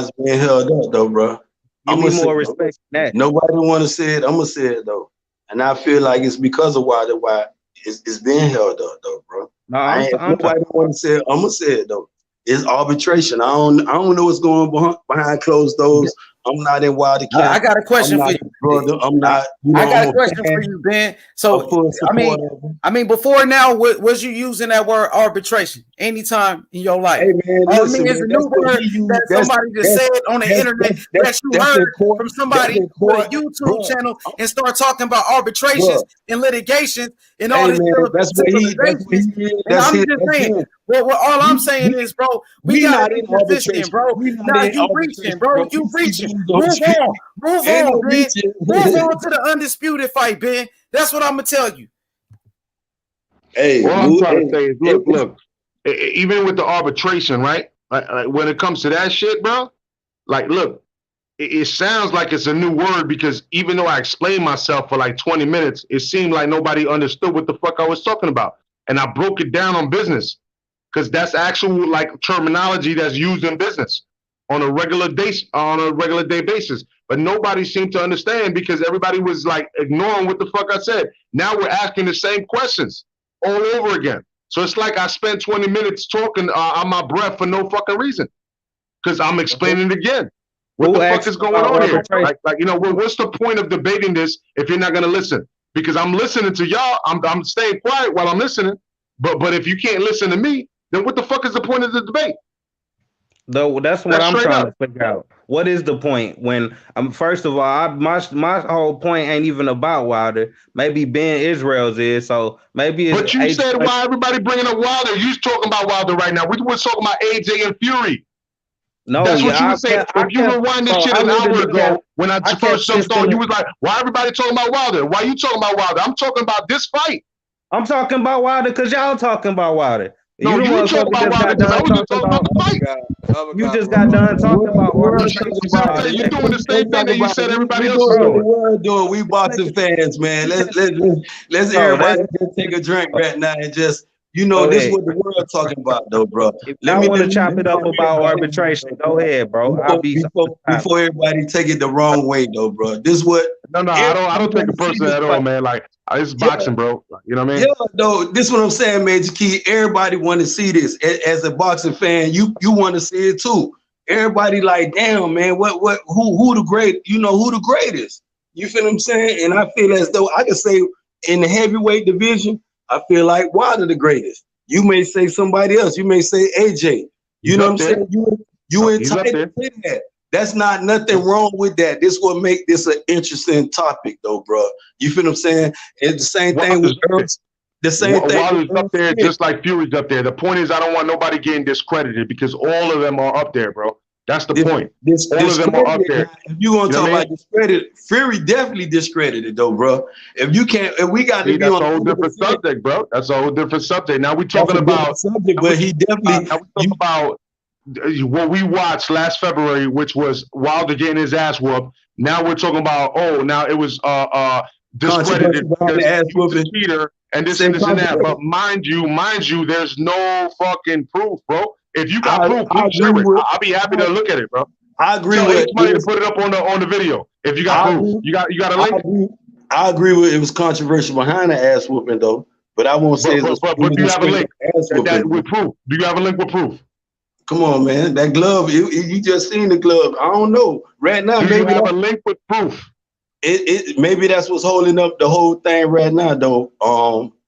it's being held up, though, bro. Give me more respect than that. Nobody want to say it. I'm gonna say it though, and I feel like it's because of Wilder why it's being held up, though, bro. No, nobody want to say it. I'm gonna say it though. It's arbitration. I don't know what's going behind closed doors. I'm not in Wilder camp. I got a question for you, brother. I'm not. I got a question for you, Ben. So I mean, before now, was you using that word arbitration anytime in your life? Hey man, listen, it's a new word that somebody just said on the internet that you heard from somebody with a YouTube channel and start talking about arbitrations and litigations and all this. I'm just saying. Well, all I'm saying is, bro, we got in position, bro. Now you reaching, bro. You reaching. Move on, Ben. Move on to the undisputed fight, Ben. That's what I'm gonna tell you. Hey, what I'm trying to say is, look. Even with the arbitration, right? Like when it comes to that shit, bro. Like, look, it sounds like it's a new word because even though I explained myself for like 20 minutes, it seemed like nobody understood what the fuck I was talking about, and I broke it down on business. because that's actual like terminology that's used in business on a regular day basis. But nobody seemed to understand because everybody was like ignoring what the fuck I said. Now we're asking the same questions all over again. So it's like I spent 20 minutes talking on my breath for no fucking reason because I'm explaining it again. What the fuck is going on here? Like, you know, what's the point of debating this if you're not going to listen? Because I'm listening to y'all. I'm staying quiet while I'm listening. But if you can't listen to me, then what the fuck is the point of the debate? Though that's what I'm trying to figure out. What is the point when first of all, my whole point ain't even about Wilder. Maybe Ben Israel's is, so maybe it's. But you said why everybody bringing up Wilder? You talking about Wilder right now. We were talking about AJ and Fury. No, that's what you were saying. If you rewind this shit an hour ago when I first jumped on, you was like, why everybody talking about Wilder? Why you talking about Wilder? I'm talking about this fight. I'm talking about Wilder because y'all talking about Wilder. No, you talking about Wilder because I was just talking about the fight. You just got done talking about Wilder. You're doing the same thing that you said everybody else doing. The world doing. We boxing fans, man. Let's everybody just take a drink right now and just. You know, this is what the world talking about, though, bro. Let me want to chop it up about arbitration. Go ahead, bro. Before everybody take it the wrong way, though, bro. This what? No, I don't take it personally at all, man. Like it's boxing, bro. You know what I mean? Yeah, though. This is what I'm saying, Major Key. Everybody want to see this. As a boxing fan, you want to see it too. Everybody like, damn, man. Who the great? You know who the greatest? You feel what I'm saying? And I feel as though I can say in the heavyweight division. I feel like Wilder the greatest. You may say somebody else. You may say AJ. You know what I'm saying? You entitled to say that. That's not nothing wrong with that. This will make this an interesting topic, though, bro. You feel what I'm saying? It's the same thing with Earth. The same thing. Wilder's up there just like Fury's up there. The point is I don't want nobody getting discredited because all of them are up there, bro. That's the point. All of them are up there. If you want to talk about discredit, Fury definitely discredited though, bro. If you can't, if we got to be on a whole different subject, bro. That's a whole different subject. Now we're talking about subject, but he definitely. Now we talking about what we watched last February, which was Wilder getting his ass whooped. Now we're talking about now it was discredited because he was a cheater and this and this and that. But mind you, there's no fucking proof, bro. If you got proof, please share it. I'll be happy to look at it, bro. I agree Tell with money to put it up on the video. If you got proof, you got a link. I agree with it was controversial behind the ass whooping though, but I won't say. But do you have a link with proof? Do you have a link with proof? Come on, man. That glove, you just seen the glove. I don't know. Right now, do you have a link with proof? It maybe that's what's holding up the whole thing right now, though.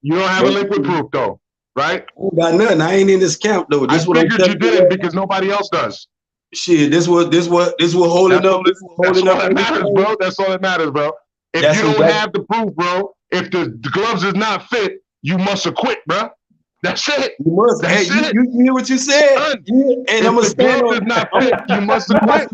You don't have a link with proof, though, right? I ain't got nothing. I ain't in this camp, though. This I figured you didn't because nobody else does. Shit, this what holding up. That's all that matters, bro. That's all that matters, bro. If you don't have the proof, bro, if the gloves is not fit, you must acquit, bro. That's it. You must. That's it. You hear what you said? And I'm gonna stand on. Is not fit, you must acquit.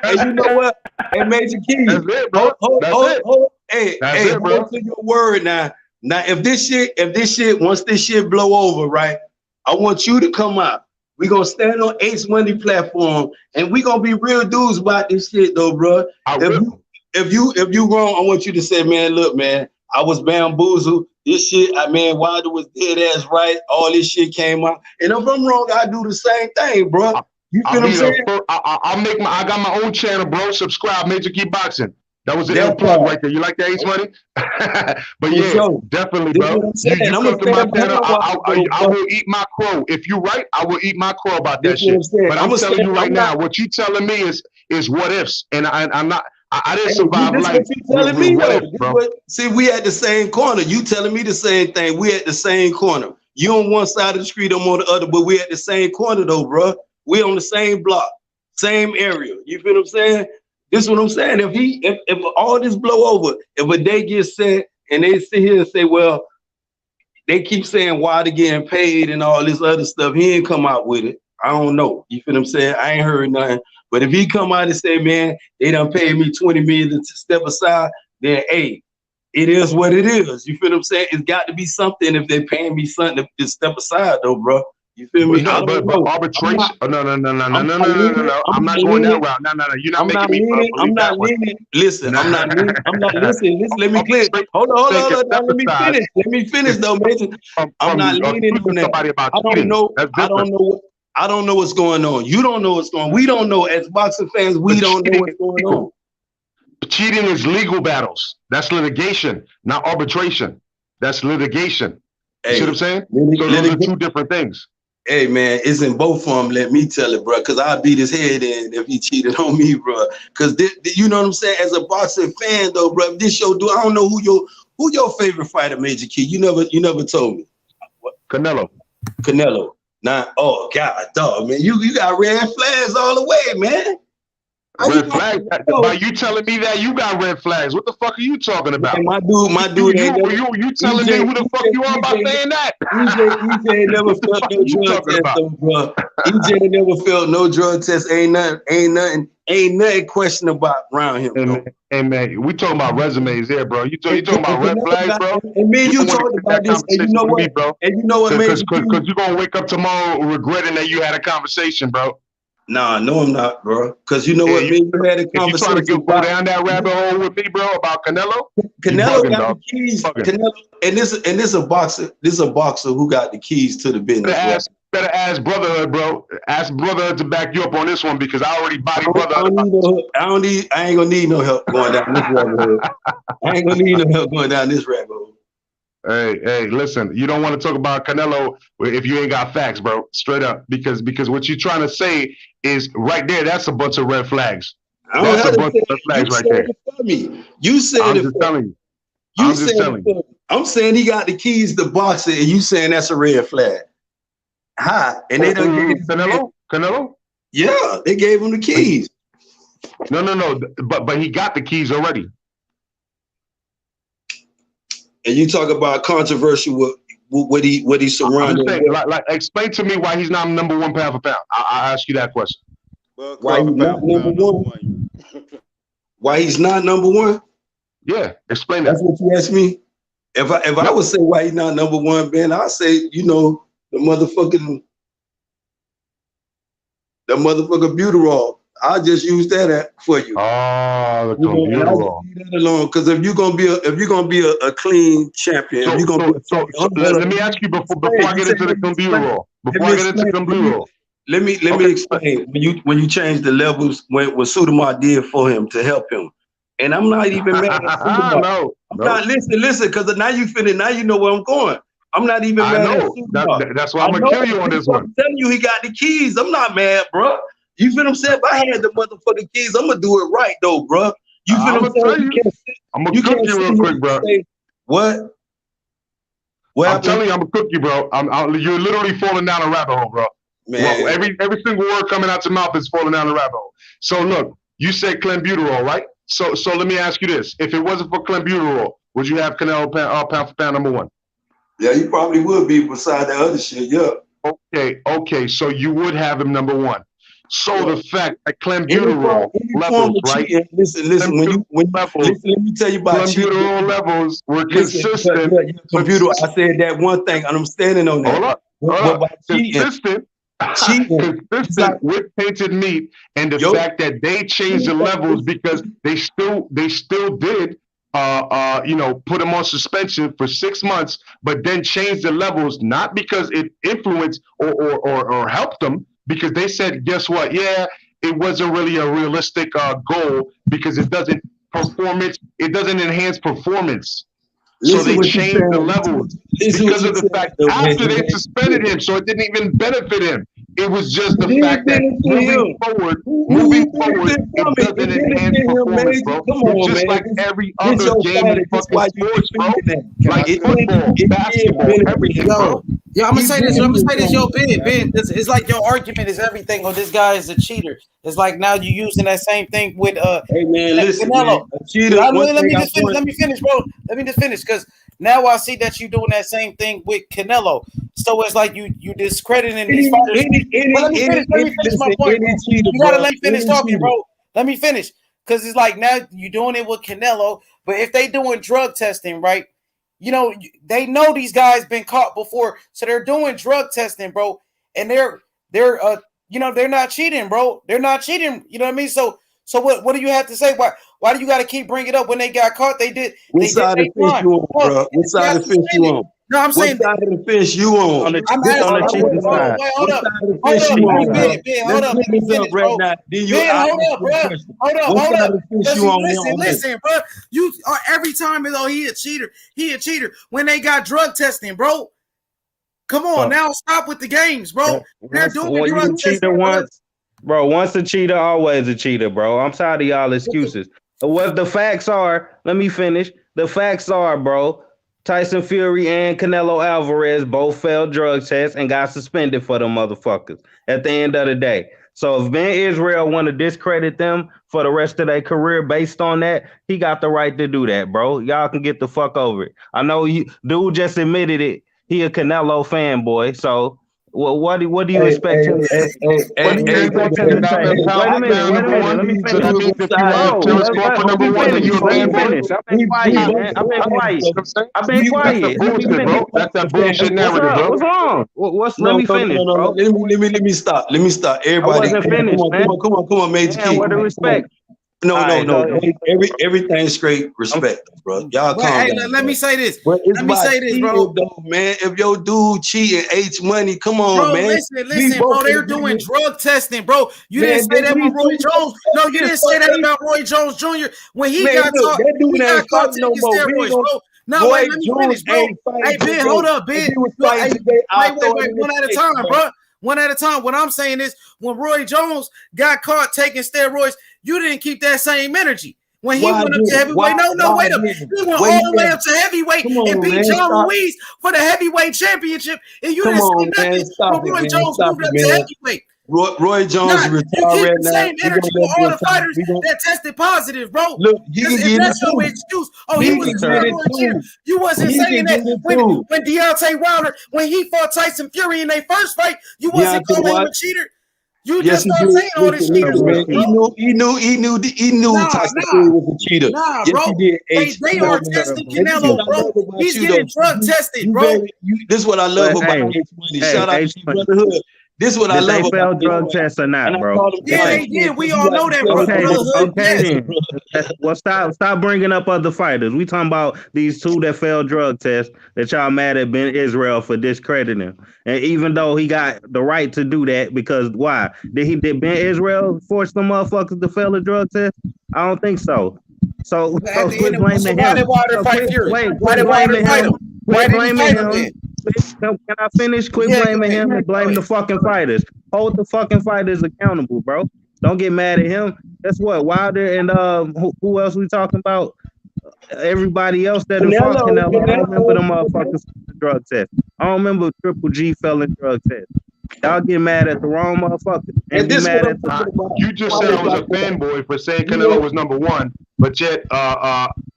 And you know what? Hey, Major Key. That's it, bro. Hold. Hey, bro. Hold to your word now. Now, if this shit, once this shit blow over, right? I want you to come out. We gonna stand on Ace Money platform, and we gonna be real dudes about this shit, though, bro. If you wrong, I want you to say, man, look, man, I was bamboozled. This shit, man, Wilder was dead ass right. All this shit came out, and if I'm wrong, I do the same thing, bro. You feel what I'm saying? I got my own channel, bro. Subscribe, Major Key Boxing. That was an ill plug right there. You like that, Ace Money? But yeah, definitely, bro. You come to my channel, I will eat my crow. If you're right, I will eat my crow about that shit. But I'm telling you right now, what you telling me is what ifs, and I'm not. I didn't survive life. Telling me, see, we at the same corner. You telling me the same thing. We at the same corner. You on one side of the street, I'm on the other, but we at the same corner though, bro. We on the same block, same area. You feel what I'm saying? This is what I'm saying. If all this blow over, if a day gets set and they sit here and say, well, they keep saying why they getting paid and all this other stuff, he ain't come out with it. I don't know. You feel what I'm saying? I ain't heard nothing. But if he come out and say, man, they done paid me $20 million to step aside, then hey, it is what it is. You feel what I'm saying? It's got to be something if they paying me something to step aside, though, bro. You feel me? I No, don't but know. arbitration. No. I'm not leaning. I'm not going that route. No. You're not I'm not making me leaning. I'm believe not that one. leaning. Listen, I'm not leaning. I'm not listening. Listen, let me clear. Hold on. Now, let me finish. Let me finish though, man. I'm not leaning on that. Somebody about I don't cheating. know. That's I different. don't know. I don't know what's going on. You don't know what's going on. We don't know as boxing fans. We But don't know cheating what's is going legal. on. Cheating is legal battles. That's litigation, not arbitration. That's litigation. You see what I'm saying? So those are two different things. Hey man, it's in both of them. Let me tell it, bro. Cause I'll beat his head in if he cheated on me, bro. Cause you know what I'm saying. As a boxing fan, though, bro, this show I don't know who your favorite fighter, Major Key. You never told me. Canelo. Now, oh God, dog, man, you got red flags all the way, man. Red flags? By you telling me that you got red flags, what the fuck are you talking about? Man, my dude ain't never. You telling me who the fuck you are by saying that? EJ never felt no drug test, though, bro. EJ never felt no drug test. Ain't nothing questionable around him. Hey man, we talking about resumes here, bro. You talking about red flags, bro? And me and you don't wanna talked get about that this, and you conversation know with what? me, bro. And you know what, man? Because you're gonna wake up tomorrow regretting that you had a conversation, bro. Nah, no, I'm not, bro. Because you know what, me and you had a If you conversation. trying to go down that rabbit hole with me, bro, about Canelo, Canelo bugging, got dog. the keys. Canelo, and this a boxer. This is a boxer who got the keys to the business. Better ask Brotherhood, bro. Ask Brotherhood to back you up on this one because I already body Brotherhood. I ain't gonna need no help going down this rabbit hole. I ain't gonna need no help going down this rabbit hole. Hey, listen, you don't want to talk about Canelo if you ain't got facts, bro. Straight up. Because what you're trying to say is right there, that's a bunch of red flags. That's a bunch of red flags right there. For me. You said I'm it just for telling me. you. I'm just telling you. I'm saying he got the keys to boxing, and you saying that's a red flag. Hi. And they don't Canelo? Yeah, they gave him the keys. No. But he got the keys already. And you talk about controversial what he surrounded. I'm saying, like, explain to me why he's not number one pound for pound. I ask you that question. Why he's not number one? Why he's not number one? Yeah, explain that. That's what you asked me. If I would say why he's not number one, Ben, I'd say, the motherfucking butyrol. I'll just use that for you. Oh, the butyrol. Leave that alone, because if you're gonna be a clean champion, let me ask you before I get into the butyrol. Let me explain. When you change the levels, what Sudamar did for him to help him, and I'm not even mad at Sudamar. Not listen, because now you know where I'm going. I'm not even mad at Sudamar. That's why I'm gonna kill you on this one. I'm telling you, he got the keys. I'm not mad, bro. You feel what I'm saying? If I had the motherfucking keys, I'm gonna do it right, though, bro. You feel what I'm saying? I'm gonna cook you real quick, bro. What? I'm telling you, I'm gonna cook you, bro. You're literally falling down a rabbit hole, bro. Man. Well, every single word coming out your mouth is falling down the rabbit hole. So look, you said clenbuterol, right? So let me ask you this: if it wasn't for clenbuterol, would you have Canelo pound for pound number one? Yeah, you probably would be beside that other shit. Yeah. Okay. So you would have him number one. So the fact that clenbuterol levels, right? Listen. Let me tell you about clenbuterol levels were consistent. Computer, I said that one thing, and I'm standing on that. Hold up. Consistent with tainted meat, and the fact that they changed the levels because they still did put him on suspension for 6 months, but then changed the levels, not because it influenced or helped them, because they said, guess what? Yeah, it wasn't really a realistic goal because it doesn't enhance performance. So they changed the levels because of the fact after they suspended him, so it didn't even benefit him. It was just the fact that moving forward, it doesn't enhance performance, bro. It's just like every other game in fucking sports, bro. Like football, basketball, everything, bro. Yo, I'm gonna say this. Yo, Ben. It's like your argument is everything. Oh, this guy is a cheater. It's like now you're using that same thing with Hey man, listen, Canelo. man, a cheater. Let me just finish, bro. Let me just finish, because now I see that you're doing that same thing with Canelo. So it's like you discrediting these fighters. Let me finish my point. You gotta let me finish talking, bro. Let me finish, because it's like now you're doing it with Canelo. But if they doing drug testing, right? They know these guys been caught before, so they're doing drug testing, bro. and they're they're not cheating, bro. They're not cheating. You know what I mean? So what do you have to say? Why do you got to keep bringing it up when they got caught? They did. What side of the fence you on, bro? What side of the fence you on? No, I'm saying. What side of the fence you on? I'm asking. Hold up. Hold up. Let me finish, bro. Ben, hold up, bro. Hold up. Listen, bro. You every time he a cheater. He a cheater. When they got drug testing, bro. Come on, now stop with the games, bro. They're doing drug testing once. Bro, once a cheater, always a cheater, bro. I'm tired of y'all excuses. What the facts are, let me finish. The facts are, bro, Tyson Fury and Canelo Alvarez both failed drug tests and got suspended for them motherfuckers at the end of the day. So if Ben Israel want to discredit them for the rest of their career based on that, he got the right to do that, bro. Y'all can get the fuck over it. I know dude just admitted it. He a Canelo fanboy, so what do you expect him to say? Wait a minute. Let me finish. I've been quiet. That's that bullshit narrative, bro. What's wrong? Let me finish, bro. Let me stop. Everybody, come on, Major Key. What the respect? No. Everything's straight respect, bro. Y'all calm down. Let me say this. Bro. Though, man. If your dude cheating H Money, come on, man. Listen, bro. They're doing drug testing, bro. You didn't say that about Roy Jones. No, you didn't say that about Roy Jones Jr. When he got caught. He got caught taking steroids, bro. No, wait, let me finish, bro. Hey, Ben, hold up, Ben. Wait, one at a time, bro. One at a time. What I'm saying is, when Roy Jones got caught taking steroids, you didn't keep that same energy. When he went up to heavyweight, wait up. He went all the way up to heavyweight and beat John Ruiz for the heavyweight championship, and you didn't say nothing when Roy Jones moved up to heavyweight. Roy Jones is retired right now. Same energy for all the fighters that tested positive, bro. Look, if that's your excuse, he was a terrible cheater. You wasn't saying that when Deontay Wilder, when he fought Tyson Fury in their first fight, you wasn't calling him a cheater. You just started saying all this cheaters, bro. He knew Tyson Fury was a cheater. Nah, bro. They are testing Canelo, bro. He's getting drug tested, bro. This is what I love about H Money. Shout out to brotherhood. This is what I love about drug tests or not, bro. Yeah, they did. We all know that, bro. Okay. Well, stop bringing up other fighters. We talking about these two that failed drug tests that y'all mad at Ben Israel for discrediting. And even though he got the right to do that, because why? Did Ben Israel force the motherfuckers to fail a drug test? I don't think so. So quit blaming him. Why did Wilder fight Fury? Why did Wilder fight him? Why did he fight him? Can I finish? Quit blaming him and blame the fucking fighters. Hold the fucking fighters accountable, bro. Don't get mad at him. That's what Wilder and who else we talking about? Everybody else that fought Canelo. I don't remember them motherfuckers drug test. I don't remember Triple G failing drug test. Y'all get mad at the wrong motherfucker. And be mad at you just said I was a fanboy for saying Canelo was number one, but yet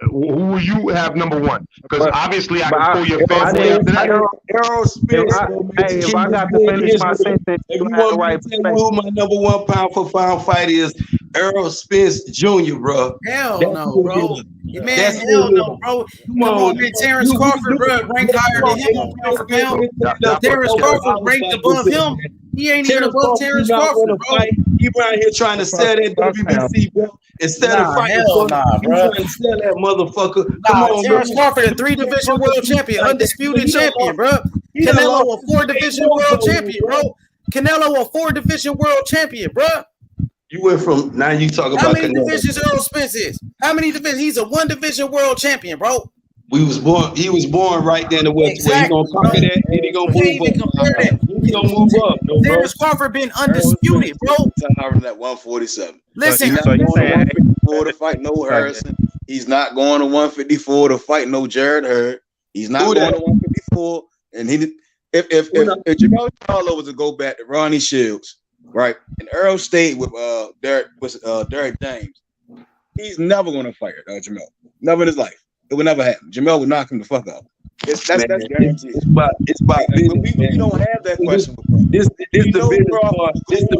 who you have number one? Because obviously I can pull your fanboy after that. Errol Spence. If I got to finish my sentence, if you want to tell me who my number one pound for pound fight is, Errol Spence Jr., bro. Hell no, bro. Man, hell no, bro. Come on, man. Terrence Crawford, bro, ranked higher than him pound for pound. Terrence Crawford ranked above him. He ain't even above Terrence Crawford, bro. He around here trying to sell that WBC belt instead of fighting for him. He trying to sell that motherfucker. Come on, Terrence Crawford, a 3-division world champion, undisputed champion, bro. Canelo, a 4-division world champion, bro. Canelo, a 4-division world champion, bro. You went from now you talk about how many Canelo. divisions Errol Spence is? How many divisions? He's a 1-division world champion, bro. He was born right there in the West. Exactly, he gonna conquer that, and he gonna move up. He gonna move up. No, Terrence Crawford been undisputed, bro. At 147. Listen, he's not going to 154 to fight no Harrison. He's not going to 154 to fight no Jared Hurd. He's not going to 154. And if Jermall Charlo was to go back to Ronnie Shields, right, and Earl stayed with Derek James, he's never going to fight Jermall. Never in his life. It would never happen. Jermall would knock him the fuck out. That's guaranteed. It's about we don't have that question. This the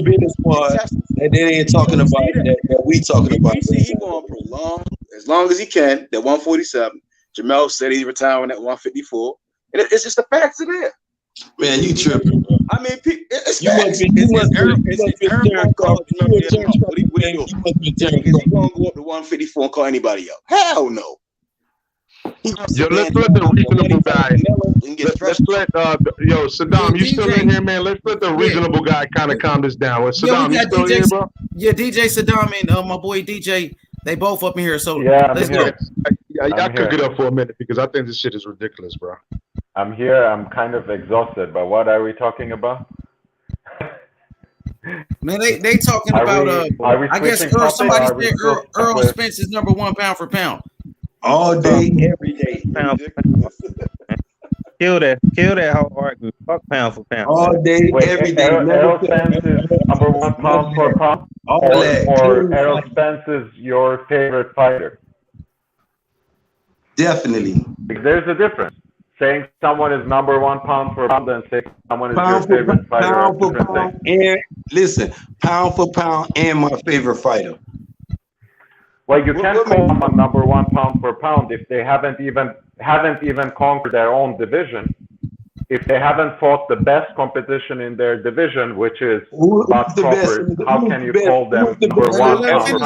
business part that they ain't talking about that we talking about. He going to prolong as long as he can that 147. Jermall said he's retiring at 154. And it's just the facts of it. Man, you tripping, bro. I mean, it's You must be Terrence Crawford. What he do? You must be Terrence Is he gonna go up to 154 and call anybody out? Hell no. Yo, let's let the reasonable guy. Let's let yo Saddam, you still in here, man? Let's let the reasonable guy kind of calm this down. Saddam, you still here, bro? Yeah, DJ Saddam and my boy DJ, they both up in here. So Yeah, let's go. I could get up for a minute because I think this shit is ridiculous, bro. I'm here. I'm kind of exhausted, but what are we talking about? Man, they talking about I guess somebody said Earl Spence is #1 pound for pound. All day, every day. Kill that whole argument. Fuck pound for pound. All day, every day. Errol Spence is #1 pound for pound, or Errol Spence is your favorite fighter? Definitely. There's a difference. Saying someone is #1 pound for pound and saying someone is your favorite fighter. Pound for pound, and listen, pound for pound, and my favorite fighter. Well, you can't call them a #1 pound for pound if they haven't even conquered their own division. If they haven't fought the best competition in their division, which is Bob Crawford, how can you call them #1 pound?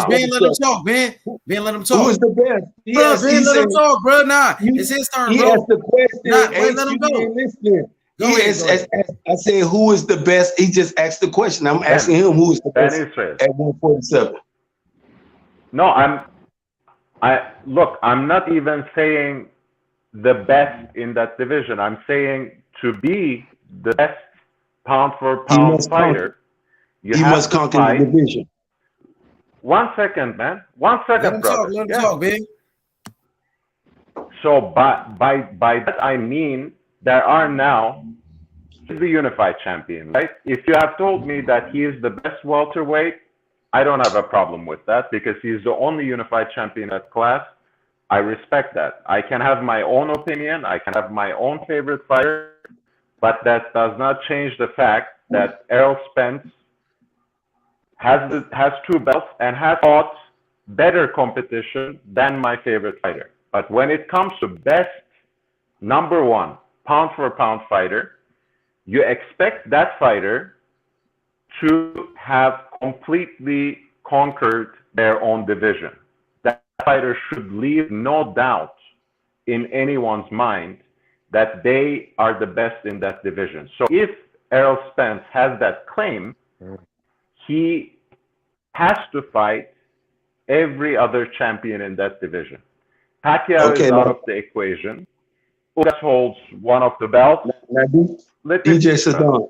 Ben, let him talk, Ben. Ben, let him talk. Who is the best? Bro, Ben, let him talk, bro. Nah, it's his turn, he bro. asked the question. Nah, wait, let him go. Go ahead. I said, who is the best? He just asked the question. I'm asking him who is the best at 147. No, I'm not even saying the best in that division. I'm saying to be the best pound for pound fighter, you must conquer the division. 1 second, man. 1 second, brother. Let him talk, man. So by that I mean there are now the unified champion, right? If you have told me that he is the best welterweight, I don't have a problem with that because he's the only unified champion at class. I respect that. I can have my own opinion. I can have my own favorite fighter, but that does not change the fact that Errol Spence has 2 belts and has fought better competition than my favorite fighter. But when it comes to best #1 pound for pound fighter, you expect that fighter to have completely conquered their own division. That fighter should leave no doubt in anyone's mind that they are the best in that division. So if Errol Spence has that claim, he has to fight every other champion in that division. Pacquiao is out of the equation. Ugas holds one of the belts. DJ Saddam.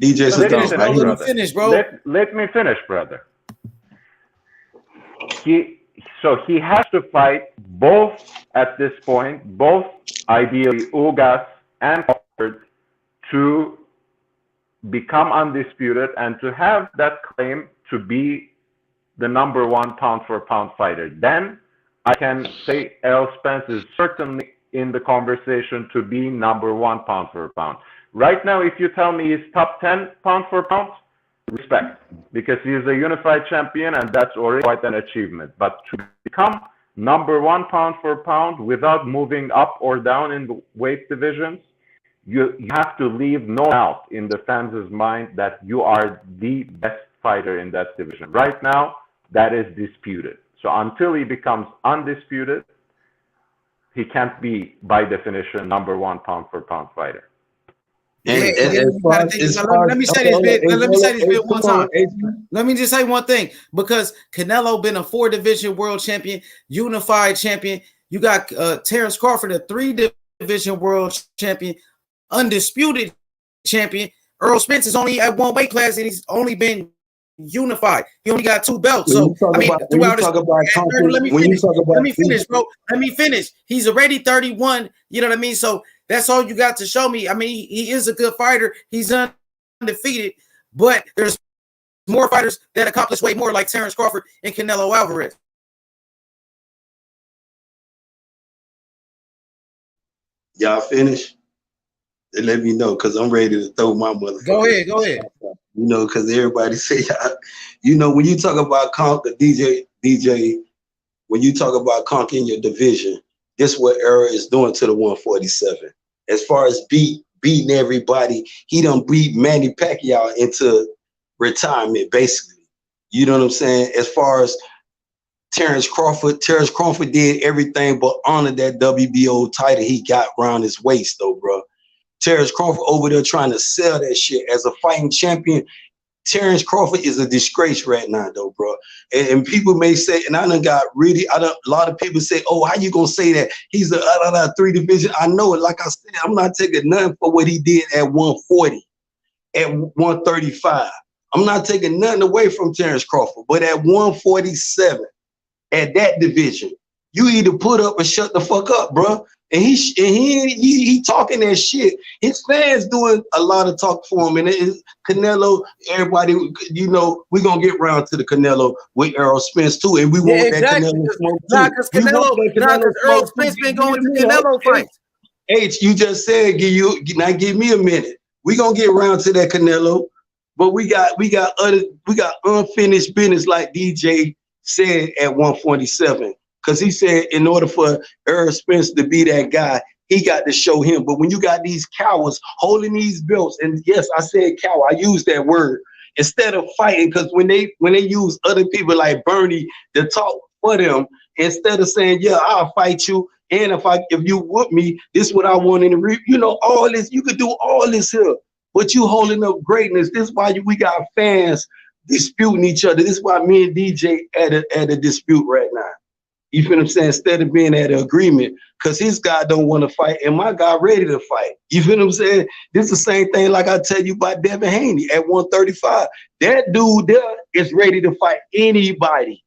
DJ Saddam. Let me finish, bro. Let me finish, brother. So he has to fight both at this point, both ideally Ugas and Crawford, to become undisputed and to have that claim to be the #1 pound for pound fighter. Then I can say Errol Spence is certainly in the conversation to be #1 pound for pound. Right now, if you tell me he's top 10 pound for pound, respect, because he's a unified champion and that's already quite an achievement. But to become #1 pound for pound without moving up or down in the weight divisions, you have to leave no doubt in the fans' mind that you are the best fighter in that division. Right now, that is disputed. So until he becomes undisputed, he can't be, by definition, #1 pound for pound fighter. Let me say this bit one time. Let me just say one thing, because Canelo been a 4-division world champion, unified champion. You got Terrence Crawford, a 3-division world champion, undisputed champion. Earl Spence is only at 1 weight class and he's only been unified. He only got 2 belts. So I mean, throughout his let me finish, bro. Let me finish. He's already 31. You know what I mean? So that's all you got to show me. I mean, he is a good fighter. He's undefeated, but there's more fighters that accomplish way more, like Terrence Crawford and Canelo Alvarez. Y'all finish? They let me know, because I'm ready to throw my mother. Go ahead. You know, because everybody say, you know, when you talk about DJ, when you talk about conquering your division, this is what Errol is doing to the 147. As far as beat beating everybody. He done beat Manny Pacquiao into retirement, basically. You know what I'm saying? As far as Terrence Crawford did everything but honor that WBO title he got around his waist, though, bro. Terrence Crawford over there trying to sell that shit as a fighting champion. Terrence Crawford is a disgrace right now, though, bro. And people may say, and I done got really, a lot of people say, oh, how you gonna say that? He's a 3 division. I know it. Like I said, I'm not taking nothing for what he did at 140, at 135. I'm not taking nothing away from Terrence Crawford, but at 147, at that division, you either put up or shut the fuck up, bro. And he talking that shit. His fans doing a lot of talk for him. And Canelo, everybody, you know, we're gonna get round to the Canelo with Errol Spence too. And we want that Canelo smoke too. Because Errol Spence been going to Canelo fights. H, you just said give me a minute. We gonna get round to that Canelo, but we got unfinished business, like DJ said at 147. Because he said in order for Errol Spence to be that guy, he got to show him. But when you got these cowards holding these belts, and yes, I said coward, I used that word, instead of fighting, because when they use other people like Bernie to talk for them, instead of saying, yeah, I'll fight you, and if you whoop me, this is what I want in the ring. You know, all this, you could do all this here, but you holding up greatness. This is why we got fans disputing each other. This is why me and DJ at a dispute right now. You feel what I'm saying? Instead of being at an agreement, because his guy don't want to fight and my guy ready to fight. You feel what I'm saying? This is the same thing like I tell you about Devin Haney at 135. That dude there is ready to fight anybody.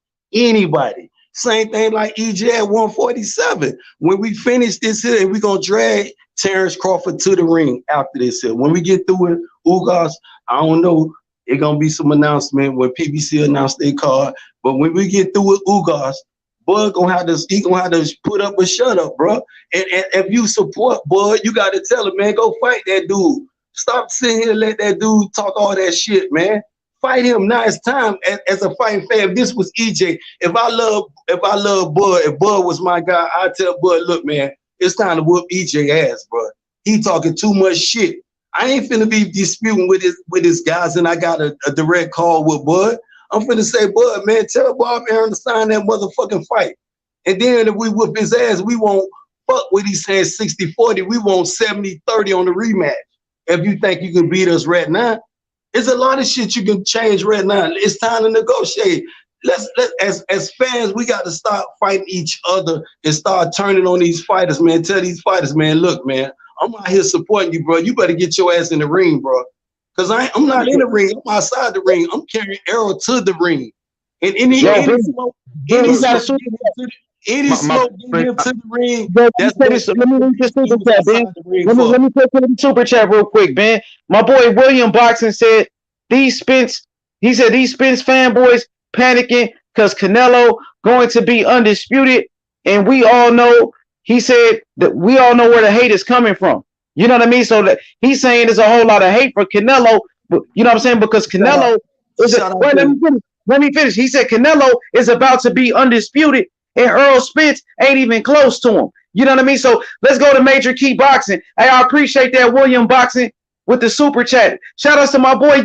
Same thing like EJ at 147. When we finish this here, and we're going to drag Terrence Crawford to the ring after this here. When we get through it, Ugas, I don't know, it's going to be some announcement when PBC announce their card. But when we get through with Ugas, Bud gonna have to put up or shut up, bro. And if you support Bud, you gotta tell him, man, go fight that dude. Stop sitting here and let that dude talk all that shit, man. Fight him. Now it's time as a fighting fan. If this was EJ, if I love Bud, if Bud was my guy, I'd tell Bud, look, man, it's time to whoop EJ ass, bro. He talking too much shit. I ain't finna be disputing with his guys, and I got a direct call with Bud. I'm finna say, Bud, man, tell Bob Aaron to sign that motherfucking fight. And then if we whoop his ass, we won't fuck what he saying 60-40. We want 70-30 on the rematch. If you think you can beat us right now, there's a lot of shit you can change right now. It's time to negotiate. Let's as fans, we got to stop fighting each other and start turning on these fighters, man. Tell these fighters, man, look, man, I'm out here supporting you, bro. You better get your ass in the ring, bro. Because I'm not in the ring. I'm outside the ring. I'm carrying Errol to the ring. And any smoke getting him to the ring. Let me read this super chat, Ben. Let me put the super chat real quick, Ben. My boy William Boxing said these Spence fanboys panicking because Canelo going to be undisputed. And we all know, he said that we all know where the hate is coming from. You know what I mean? So that he's saying there's a whole lot of hate for Canelo, but you know what I'm saying? Because Canelo let me finish. He said Canelo is about to be undisputed, and Errol Spence ain't even close to him. You know what I mean? So let's go to Major Key Boxing. Hey, I appreciate that, William Boxing, with the super chat. Shout out to my boy,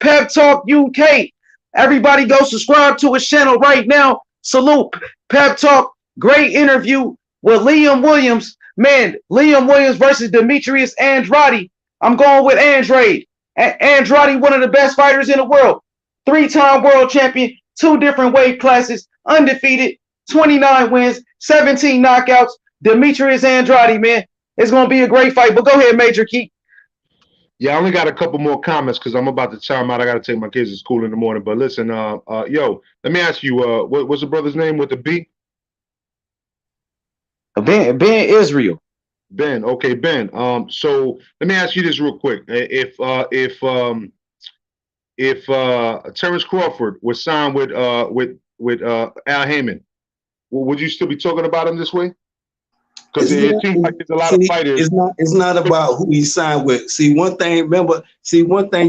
Pep Talk UK. Everybody go subscribe to his channel right now. Salute. Pep Talk, great interview with Liam Williams. Man, Liam Williams versus Demetrius Andrade. I'm going with Andrade. Andrade, one of the best fighters in the world. 3-time world champion, 2 different weight classes, undefeated, 29 wins, 17 knockouts. Demetrius Andrade, man. It's going to be a great fight. But go ahead, Major Key. Yeah, I only got a couple more comments because I'm about to chime out. I got to take my kids to school in the morning. But listen, yo, let me ask you, what's the brother's name with the B? Ben Israel. Ben, okay, Ben. So let me ask you this real quick. If Terrence Crawford was signed with Al Heyman, would you still be talking about him this way? Because it seems like there's a lot of fighters. It's not about who he signed with. One thing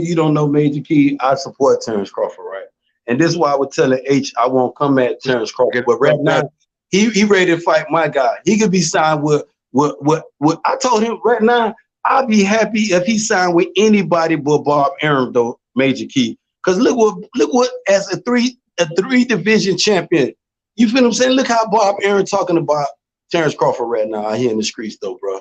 you don't know, Major Key, I support Terrence Crawford, right? And this is why I would tell H, I won't come at Terrence Crawford. But right now, he ready to fight my guy. He could be signed with I told him right now, I'd be happy if he signed with anybody but Bob Arum, though, Major Key. Because look what as a three division champion, you feel what I'm saying? Look how Bob Arum talking about Terrence Crawford right now out here in the streets, though, bro.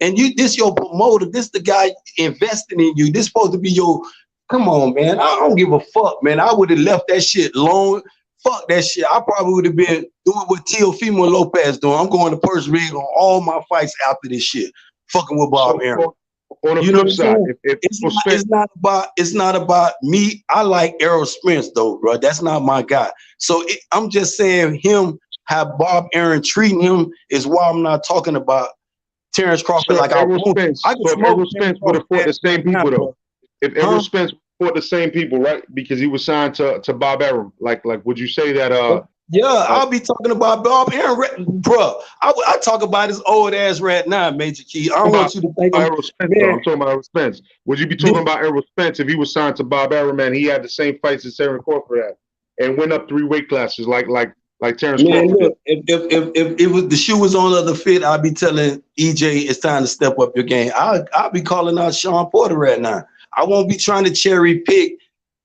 And this your promoter, this the guy investing in you. This supposed to be your, come on, man. I don't give a fuck, man. I would have left that shit long. Fuck that shit. I probably would have been doing what Teofimo Lopez doing. I'm going to first ring on all my fights after this shit. Fucking with Bob Arum. On the flip side, it's not about me. I like Errol Spence though, bro. That's not my guy. So I'm just saying how Bob Arum treating him is why I'm not talking about Terrence Crawford. So like Errol Spence, if Errol Spence would have fought the same people though. If Errol Spence fought the same people, right? Because he was signed to Bob Arum. Like would you say that yeah, I'll be talking about Bob Arum, bro. I talk about his old ass right now, Major Key. I don't want you to think Errol Spence. I'm talking about Errol Spence. Would you be talking about Errol Spence if he was signed to Bob Arum and he had the same fights as Terrence Crawford had and went up 3 weight classes like Terrence Crawford? Look, if it was the shoe was on the other fit, I'd be telling EJ it's time to step up your game. I'll be calling out Sean Porter right now. I won't be trying to cherry pick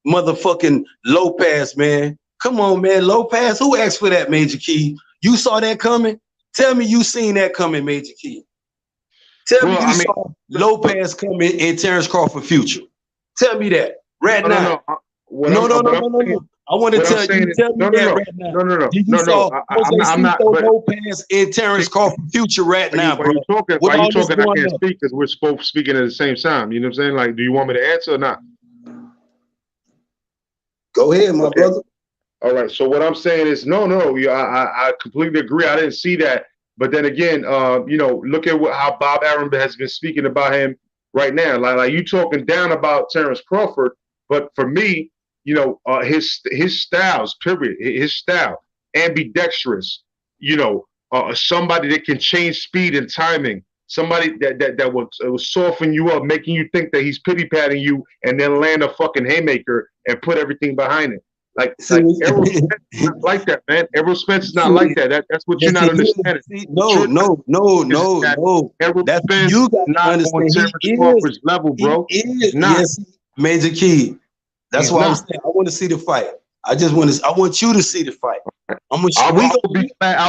motherfucking Lopez, man. Come on, man. Lopez, who asked for that, Major Key? You saw that coming? Tell me you seen that coming, Major Key. Tell me you saw Lopez coming in Terrence Crawford future. Tell me that right now. No. I want to tell you that right now. I'm not. Lopez in Terrence Crawford future right now, bro. Why you talking? I can't speak because we're both speaking at the same time. You know what I'm saying? Like, do you want me to answer or not? Go ahead, my brother. All right. So what I'm saying is, no. I completely agree. I didn't see that. But then again, look at how Bob Arum has been speaking about him right now. Like you talking down about Terrence Crawford, but for me, his styles, period. His style, ambidextrous. Somebody that can change speed and timing. Somebody that will soften you up, making you think that he's pity patting you, and then land a fucking haymaker and put everything behind it. Like Errol Spence is not like that, man. Errol Spence is not like that. That's what you're not understanding. No. Errol Spence is not on Terrence Crawford's level, bro. Yes, Major Key. That's why I'm saying I want to see the fight. I want you to see the fight. I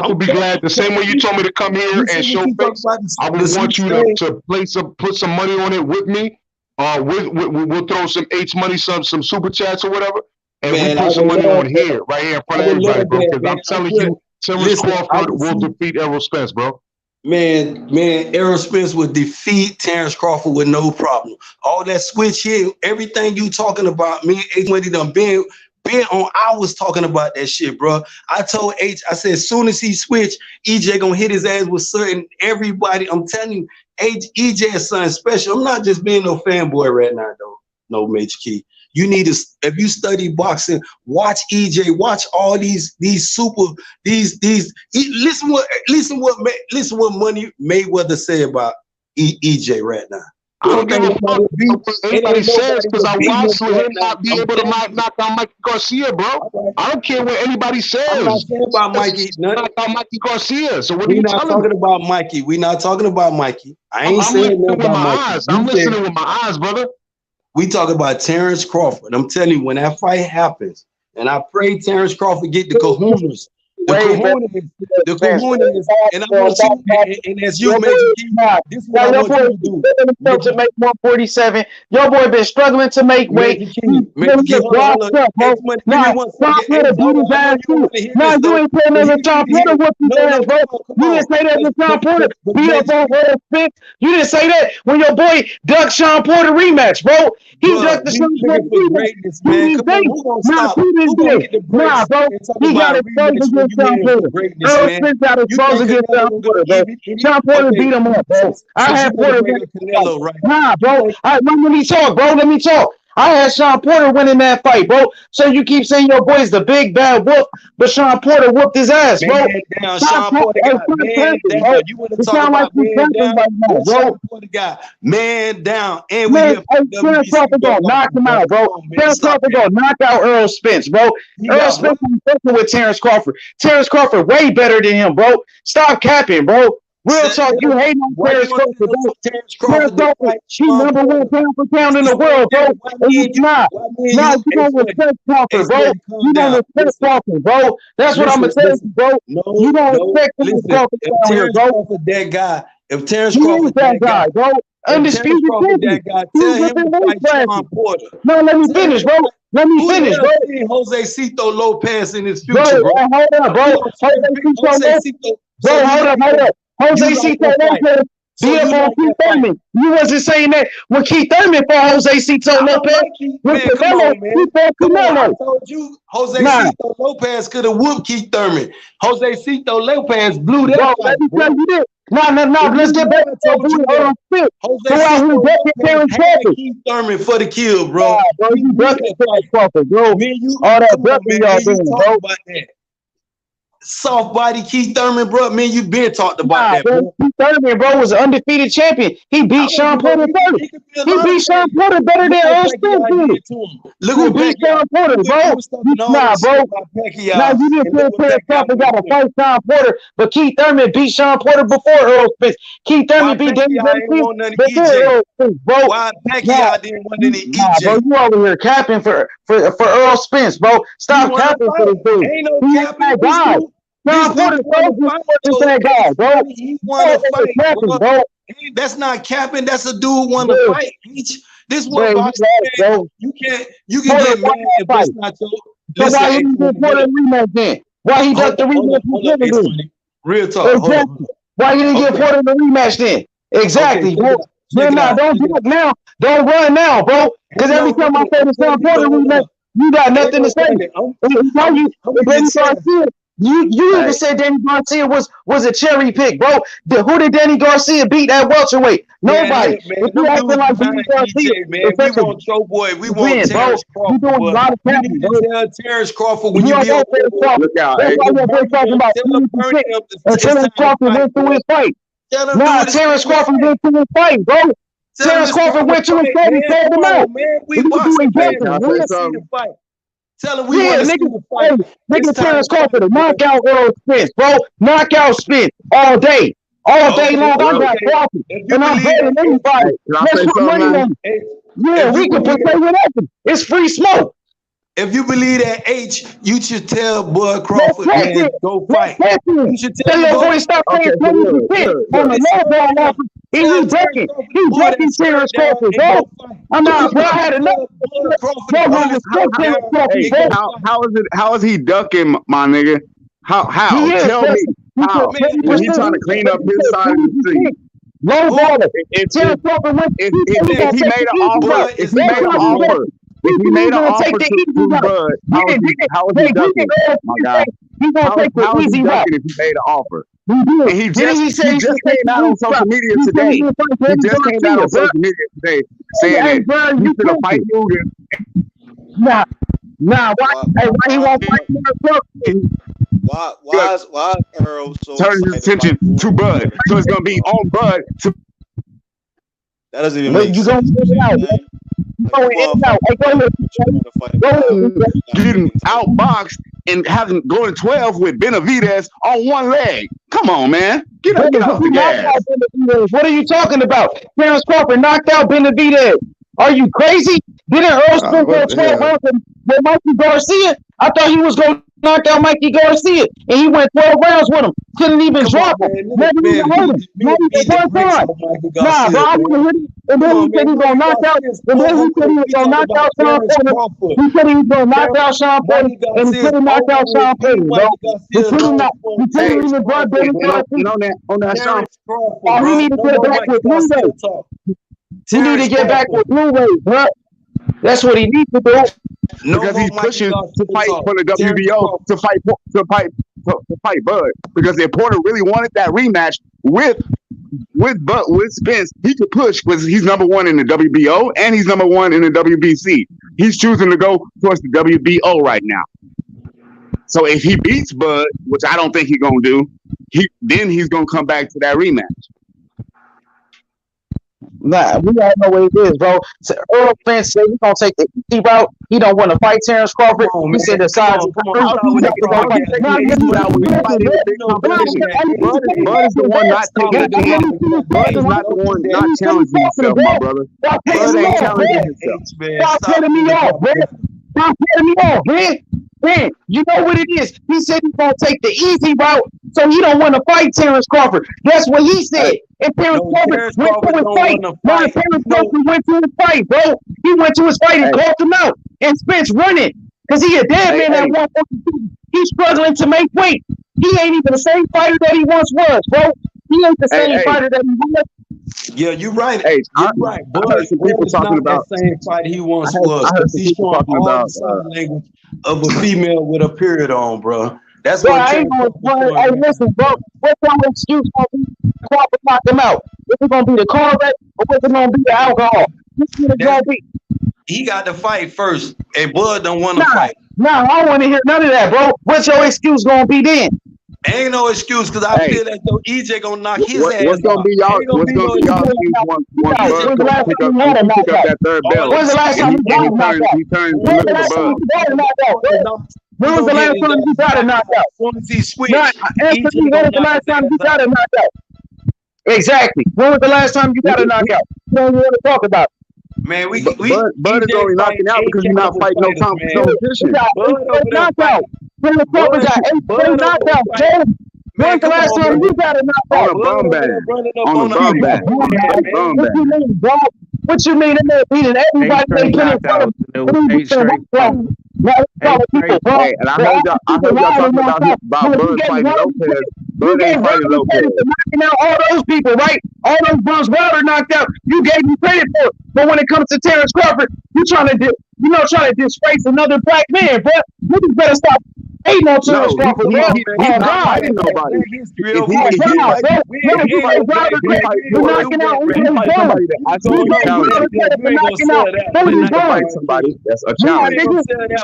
would be glad. The same way you told me to come here and show face, I would want you to put some money on it with me. We'll throw some H money, some super chats or whatever. And we put some money on here, right here in front of everybody, bro. Because I'm telling you, Terrence Crawford will defeat Errol Spence, bro. Man, Errol Spence would defeat Terrence Crawford with no problem. All that switch here, everything you talking about, me and H Money done been on. I was talking about that shit, bro. I told H, I said, as soon as he switched, EJ gonna hit his ass with certain everybody. I'm telling you, EJ is something special. I'm not just being no fanboy right now, though. No, Major Key. You need to, if you study boxing, watch EJ, watch all these listen what Money Mayweather say about EJ right now. I don't give a fuck what anybody says because I watched him not be able to knock out Mikey Garcia, bro. I don't care what anybody says. I'm not saying about Mikey. Knock out Mikey Garcia. So what are We're you not telling talking me? about Mikey. We're not talking about Mikey. I ain't saying nothing about Mikey. I'm listening with my eyes, brother. We talk about Terrence Crawford. I'm telling you, when that fight happens, and I pray Terrence Crawford get the kahunas. The kahunas, and I want you, and as you mentioned, this is what I want you to do. To make 147. Your boy been struggling to make weight. Now you ain't putting in the Sean Porter whoop his ass, bro. You didn't say that with Sean Porter. Beat up on Errol Spence. You didn't say that when your boy ducked Sean Porter rematch, bro. He ducked the Sean Porter rematch. Nah, bro. He got exposed against Sean Porter. Errol Spence got exposed against Sean Porter, bro. Sean Porter beat him up, bro. I had Porter. Nah, bro. Let me talk, bro. Let me talk. I had Sean Porter winning that fight, bro. So you keep saying your boy's the big bad whoop, but Sean Porter whooped his ass, bro. Sean Porter got man down. You want to talk about man down? Sean Porter got man down. And we Terrence Crawford gonna knock him out, bro. Terrence Crawford gonna knock out Errol Spence, bro. Errol Spence is fucking with Terrence Crawford. Terrence Crawford way better than him, bro. Stop capping, bro. Real talk, you hate on Terrence Crawford, bro. Terrence Crawford, he number 1 pound for pound in the world, bro. And he's not. Nah, you don't respect Crawford, bro. You don't respect Crawford, bro. That's what I'm gonna tell you, bro. You don't respect Crawford down here, bro. That guy, if Terrence He Crawford is that guy, bro. Undisputed champion. tell him to fight Sean Porter. No, let me finish, bro. Let me finish, bro. Jose Cito Lopez in his Bro, future, bro. hold up, bro. Jose Cito, bro, hold up. Jose Cito Lopez beat up on Keith Thurman. You wasn't saying that when Keith Thurman fought Jose Cito Lopez. Man, come on, man. I told you Jose Cito Lopez could have whooped Keith Thurman. Jose Cito Lopez blew that fight. Let me tell you this. No. Let's get back to that. Jose Cito Keith Thurman for the kill, bro. Bro, you ducking Crawford, bro. All that ducking y'all doing, bro. Soft body Keith Thurman, bro. Man, you been talked about that, bro. Keith Thurman, bro, was an undefeated champion. He beat Sean Porter better. He beat Sean Porter better than Earl Spence did. He beat Sean Porter, bro. Nah, bro. Now you just said Terrence Crawford got to fight Sean Porter, but Keith Thurman beat Sean Porter before Earl Spence. Keith Thurman beat David before Earl Spence, bro. Why Pacquiao didn't want any EJ? Bro, you over here capping for Earl Spence, bro. Stop capping for this dude. Ain't no He's that guy. Sean Porter is that guy, bro. He won a fight, bro. That's not capping. That's a dude won a fight. This one boxing, man, you can get mad if it's not your. So why he didn't get Porter rematch then? Why he ducked the rematch? Real talk. Exactly. Why you didn't get Porter the rematch then? Exactly, bro. Don't do it now. Don't run now, bro. Because every time I say the Sean Porter rematch, you got nothing to say. You even said Danny Garcia was a cherry pick, bro. Who did Danny Garcia beat at welterweight? Nobody. If you acting like Danny Garcia, man, we want Joe Boy. We want Terrence Crawford. You doing a lot of you need to tell Terrence Crawford when you be on look out. That's why we're talking about Terrence Crawford went through his fight. Nah, Terrence Crawford went through his fight, bro. Terrence Crawford went to his fight and called him out. We boxing fans. We see the fight. Tell him we want to see the fight. Nigga, Terrence Crawford, a knockout Earl Spence, bro. Knockout Spence all day. All day long. I got Crawford. And I'm better than anybody. Let's put money on it. Yeah, we can play whatever. It's free smoke. If you believe that H, you should tell Bud Crawford, man, go fight. You should tell your boy stop paying 20% on the low ball offer. He's ducking. He's ducking Terrence Crawford, bro. I'm not, bro. I had enough. How is he ducking, my nigga? How? Tell me. How? When he trying to clean up his side of the street. Low ball. If he made an offer, if he made an offer to Bud, how is he ducking? My God. He's gonna take the easy route if he made an offer. And he just came out on social media today. He just came out on social media today saying that you should have fight Hogan. Nah. Why he won't fight? Why is Earl so turn his attention to Bud? So it's gonna be on Bud. That doesn't even make sense. Getting outboxed and having going 12 with Benavidez on one leg. Come on, man. Get off the gas. What are you talking about? Terrence Crawford knocked out Benavidez. Are you crazy? Didn't Earl Spence go 12 rounds with Mikey Garcia? I thought he was going to knock out Mikey Garcia, and he went 12 rounds with him. Couldn't even drop him. Never even hurt him. Not even one time. Nah, bro, I didn't hit him. And then he said he was going to knock out. And then he said he was going to knock out Sean Porter. He said he was going to knock out Sean Porter, and he couldn't knock out Sean Porter, bro. He couldn't even drop David Garcia. On that Sean Porter. He need to get back with Blue Ray. He need to get back with Blue Ray, bro. That's what he needs to do. Because he's pushing to fight for the WBO to fight Bud. Because if Porter really wanted that rematch with Spence, he could push because he's number one in the WBO and he's number one in the WBC. He's choosing to go towards the WBO right now. So if he beats Bud, which I don't think he's gonna do, then he's gonna come back to that rematch. Nah, we all know what it is, bro. So Earl Spence said he's gonna take the easy route. He don't want to fight Terrence Crawford. He said the size of Bud is the one not taking it. Bud is not the one not challenging himself, my brother. Bud ain't challenging himself. Stop cutting me off, man. Stop cutting me off, man. Man, you know what it is. He said he's gonna take the easy route, so he don't want to fight Terrence Crawford. That's what he said. And Terrence Crawford went to his fight. No, Terrence Crawford went to his fight, bro. He went to his fight and called him out. And Spence running because he a dead man at 142. He's struggling to make weight. He ain't even the same fighter that he once was, bro. He ain't the same fighter that he was. Yeah, you're right. Hey, you're right. I heard some people talking about that same fight he once was. I heard some He's people showing talking all about. the sign language of a female with a period on, bro. That's Bro, what. I ain't gonna. Hey, listen, bro. What's your excuse gonna be? Crawford knock him out. Is it gonna be the car wreck or what's it gonna be the alcohol? What's it gonna be? He got to fight first, and Bud don't want to fight. Nah, I don't want to hear none of that, bro. What's your excuse gonna be then? Ain't no excuse because I feel that though EJ gonna knock his ass. What's gonna be y'all? What's gonna be y'all excuse once Bud pick up that third belt? When's the last time you got a knockout? When's the last time you got a knockout? When was the last time you got a knockout? Once he switched, answer me. When was the last time you got a knockout? Exactly. When was the last time you got a knockout? You don't want to talk about it. Man, Bud is only knocking out because he's not fighting no competition. Knockout. Terrence Crawford got 8 knockouts, Joe. When's the last time you got a knockout? On a bum bag. On a bum bag. What you mean, bro? What you mean? They're beating everybody they put in front of them. Hey, and I heard y'all talking about Bud fighting Lopez. Bud ain't fighting Lopez. Knocking out all those people, right? All those bums Wilder knocked out. You gave me credit for it. But when it comes to Terrence Crawford, you trying to disgrace another black man, bro. You just better stop hating on Terrence Crawford. He's not fighting nobody. Somebody that's a challenge.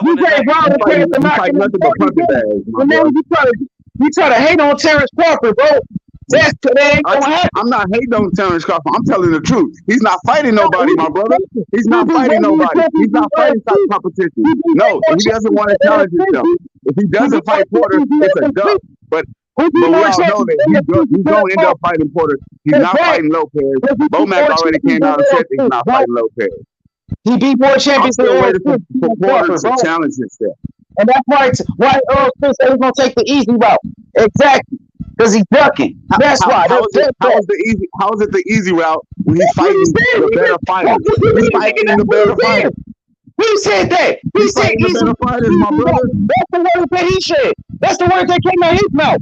You gave Wilder credit for knocking nothing but punching bags. You try to hate on Terrence Crawford, bro. That ain't gonna happen. I'm not hating on Terrence Crawford. I'm telling the truth. He's not fighting nobody, my brother. He's not fighting nobody. He's not fighting competition. No, he doesn't want to challenge himself. If he doesn't fight Porter, it's a dub. But we all know that he's going to end up fighting Porter. He's not fighting Lopez. Bomac already came out and said he's not fighting Lopez. He beat more champions than Porter to challenge himself. And that's why Earl Spence said he's going to take the easy route. Exactly. Because he's ducking. That's why. How is it the easy route when he's fighting the better fighter? He's fighting the better fighter. Who said that? He said easy. The better fighters, my brother. That's the word that he said. That's the word that came out his mouth.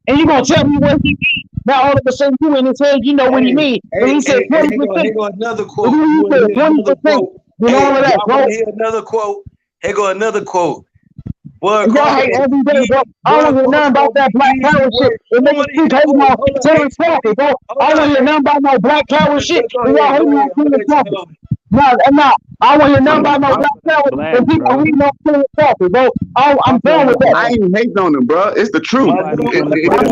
And you gonna tell me what he mean? Now all of a sudden you in his head, you know what he mean. When he said 20%. Here go another quote. You said 20%. With all of that, bro. Hear another quote. Here go another quote. Y'all hate every day, bro. I don't hear nothing about that black power shit. And niggas keep hating on Terrence Crawford, bro. I don't hear nothing about no black power shit. And y'all hating on Terrence Crawford. No, I don't hear nothing about no black power. And people hating on Terrence Crawford, bro. I'm done with that. I ain't hating on him, bro. It's the truth. It's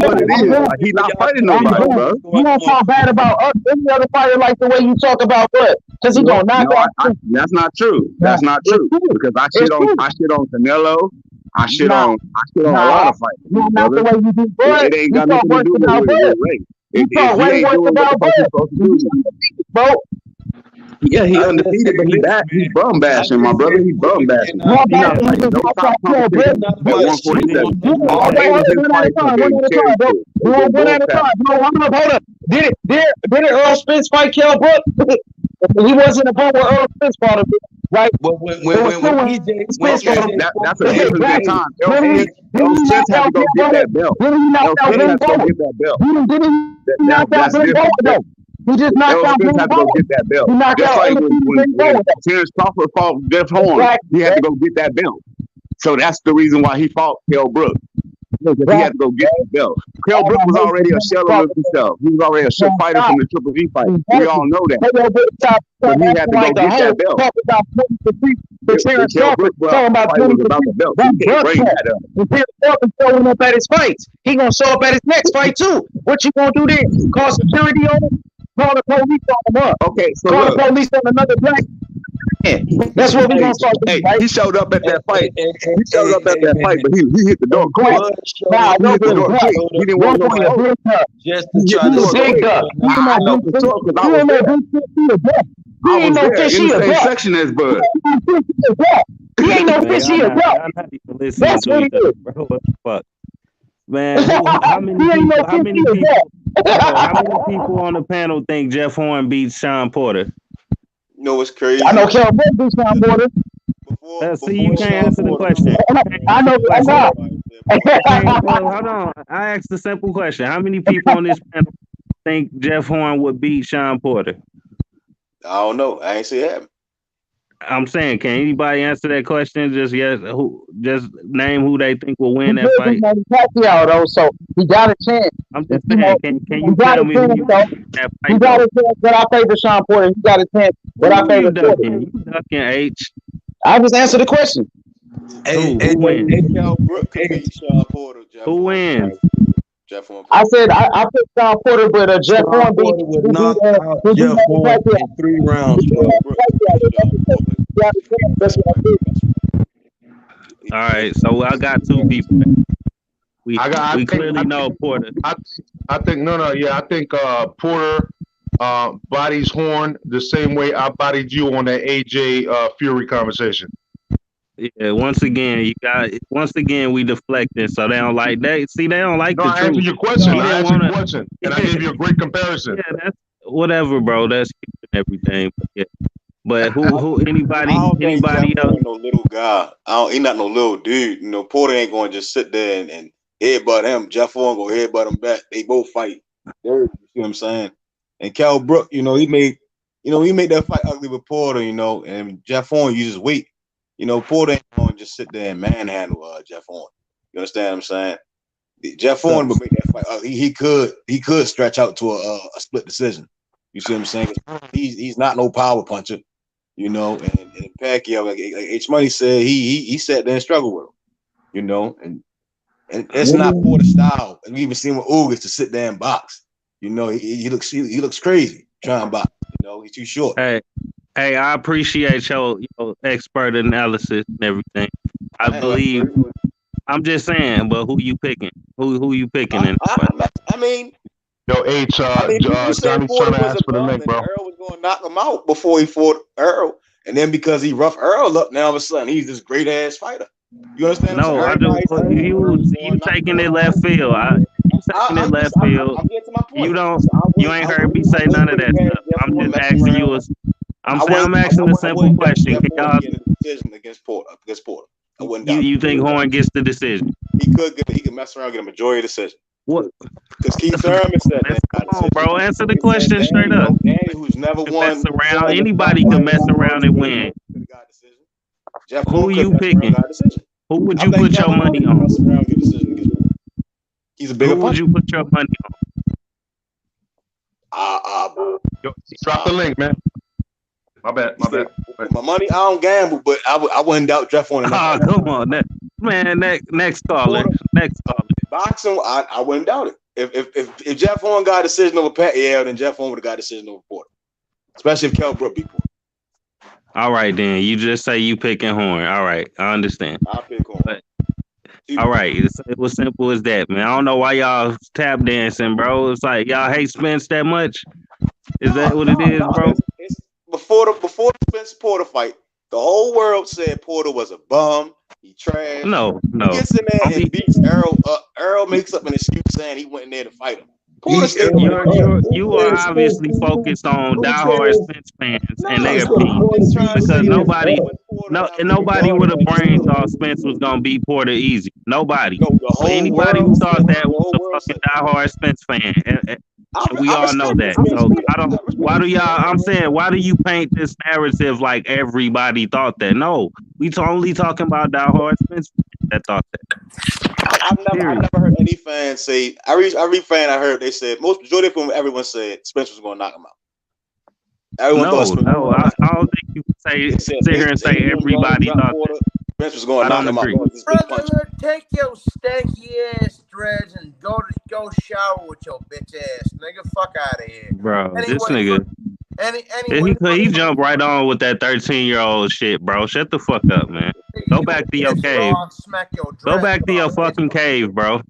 what it is. Like, he's not fighting nobody, bro. You don't talk bad about any other fighter like the way you talk about Bud. Because he gonna knock out. That's not true. That's not true. Because I shit on Canelo. I shit on a lot of fighters. Not the way you do Bud. It ain't got nothing to do with his race. You talk way worse about Bud. Bro. Yeah, he undefeated, but he's bum bashing, my brother. He's bum bashing. He's not fighting no top competition at 147. One at a time, bro. Hold up. Did Earl Spence fight Kell Brook? He wasn't a bum where Earl Spence fought him, right? That's a different time. Earl Spence had to go get that belt. That's different. He just knocked out Spence had to go get that belt. Just like when Terrence Crawford fought Jeff Horn, he had to go get that belt. So that's the reason why he fought Kell Brook. Because he had to go get the belt. Kell Brook was already a shell of himself. He was already a shell fighter from the Triple G fight. We all know that. But he had to go get that belt. Kell Brook was about the belt. He can't bring that up. And Terrence Crawford showing up at his fights. He gonna show up at his next fight too. What you gonna do then? Call security on him? call the police on him up. Okay, so Call the look. police on another black man. That's what we gonna start doing, right? He showed up at that fight. He showed up at that fight, but he hit the door quick. Nah, He hit the door quick. He didn't want no smoke. Just He to hit try the to door say quick. I know for sure because I was there. I was there in the same section as Bud. He ain't no Man, fish, y'all he a not, duck. y'all not even listening That's to what he each other, is. bro. What the fuck? Man, how many He ain't no people? How fish, many he a people? duck. How many people on the panel think Jeff Horn beats Sean Porter? You know what's crazy? I know Cal Brook beat Sean Porter. See, you can't answer the question. I know. I know. Well, hold on. I asked the simple question: how many people on this panel think Jeff Horn would beat Sean Porter? I don't know. I ain't see it happen. I'm saying, can anybody answer that question? Just yes. Who? Just name who they think will win He that did fight. beat Manny Pacquiao though, so he got a chance. I'm just You saying, know, can he you got tell a me who chance you though. think that He fight got though? a chance, but I favor Sean Porter. He got a chance, but I Who you favor Porter. ducking? You ducking H? I just answered the question. Who wins? Cal Brook could beat Sean Porter. Jeff Who wins? Jeff Horn. I said I picked Sean Porter, but Jeff Sean Horn beat Porter would knock out he beat Jeff Manny Horn Pacquiao. in 3 rounds. He beat Manny Pacquiao. He got a chance. That's what I did. All right, so I got 2 people. We clearly know Porter. I think I think Porter bodies Horn the same way I bodied you on that AJ Fury conversation. Yeah, once again, we deflected, so they don't like that. See, they don't like No, the I truth. answered your question. He I didn't answered your wanna- question, and I gave you a great comparison. Yeah, that's whatever, bro. That's everything. But, yeah. But who anybody I don't think Jeff else? Horn no little guy. He's not no little dude. You know, Porter ain't going to just sit there and headbutt him. Jeff Horn go headbutt him back. They both fight. You see what I'm saying? And Cal Brook, he made that fight ugly with Porter. And Jeff Horn uses weight. Porter ain't going to just sit there and manhandle Jeff Horn. You understand what I'm saying? Jeff Horn would make that fight. He could stretch out to a split decision. You see what I'm saying? He's not no power puncher. And Pacquiao, like H Money said, he sat there and struggled with him. And it's not Porter's style. And we even seen with Ugas to sit there and box. He looks crazy trying to box. He's too short. Hey, I appreciate your expert analysis and everything. I believe. I'm just saying, but who you picking? Who you picking? I mean, yo, H, people said Johnny's Porter trying to was ask a for the bum link, and bro. Earl was going to knock him out before he fought Earl. And then because he roughed Earl up, now all of a sudden he's this great ass fighter. You understand? No, I do. You taking it left field. You taking it left field. I'm getting to my point. You ain't heard me say none of that stuff. I'm just asking you. I'm asking a simple question. Can y'all? Decision against Porter. I wouldn't doubt You think Horn gets the decision? He could mess around and get a majority decision. What? Because Keith Thurman said that. Come on, bro. Answer the question straight up. Danny, who's never won. Mess around. Anybody can mess around and win. Who you picking? Who would you put your money on? He's a bigger Who would you put your money on? Yo, drop the link, man. My bad. My money, I don't gamble, but I wouldn't doubt Jeff Horn. Come on, next caller. Boxing, I wouldn't doubt it. If Jeff Horn got a decision over Pacquiao, then Jeff Horn would have got a decision over Porter. Especially if Cal Brook beat Porter. All right, then. You just say you picking Horn. All right, I understand. I pick Horn. All right, it was simple as that, man. I don't know why y'all tap dancing, bro. It's like y'all hate Spence that much. Is that what it is, bro? It's before the Spence Porter fight, the whole world said Porter was a bum. He trashed. No. He gets in there and beats Earl up. Earl makes up an excuse saying he went in there to fight him. You are obviously focused on diehard Spence fans and their opinions because nobody would have brain thought Spence was gonna beat Porter easy. Nobody. Anybody who thought that was a fucking diehard Spence fan. And we all know that. So why do you paint this narrative like everybody thought that? No, we only talking about diehard Spence fans that thought that. I've never heard any fan say. Every fan I heard, they said majority of them. Everyone said Spence was going to knock him out. Everyone thought Spence. I don't think you can sit here and say everybody thought that. Spence was going I to knock don't him out. agree. Going to just big punch. Brotherhood, take your stanky ass dreads and go shower with your bitch ass, nigga. Fuck out of here. Bro, this Anyway, nigga. anyway, He jumped right on with that 13-year-old shit, bro. Shut the fuck up, man. Go back to your cave. Smack your Go dreads back to your off. fucking cave, bro.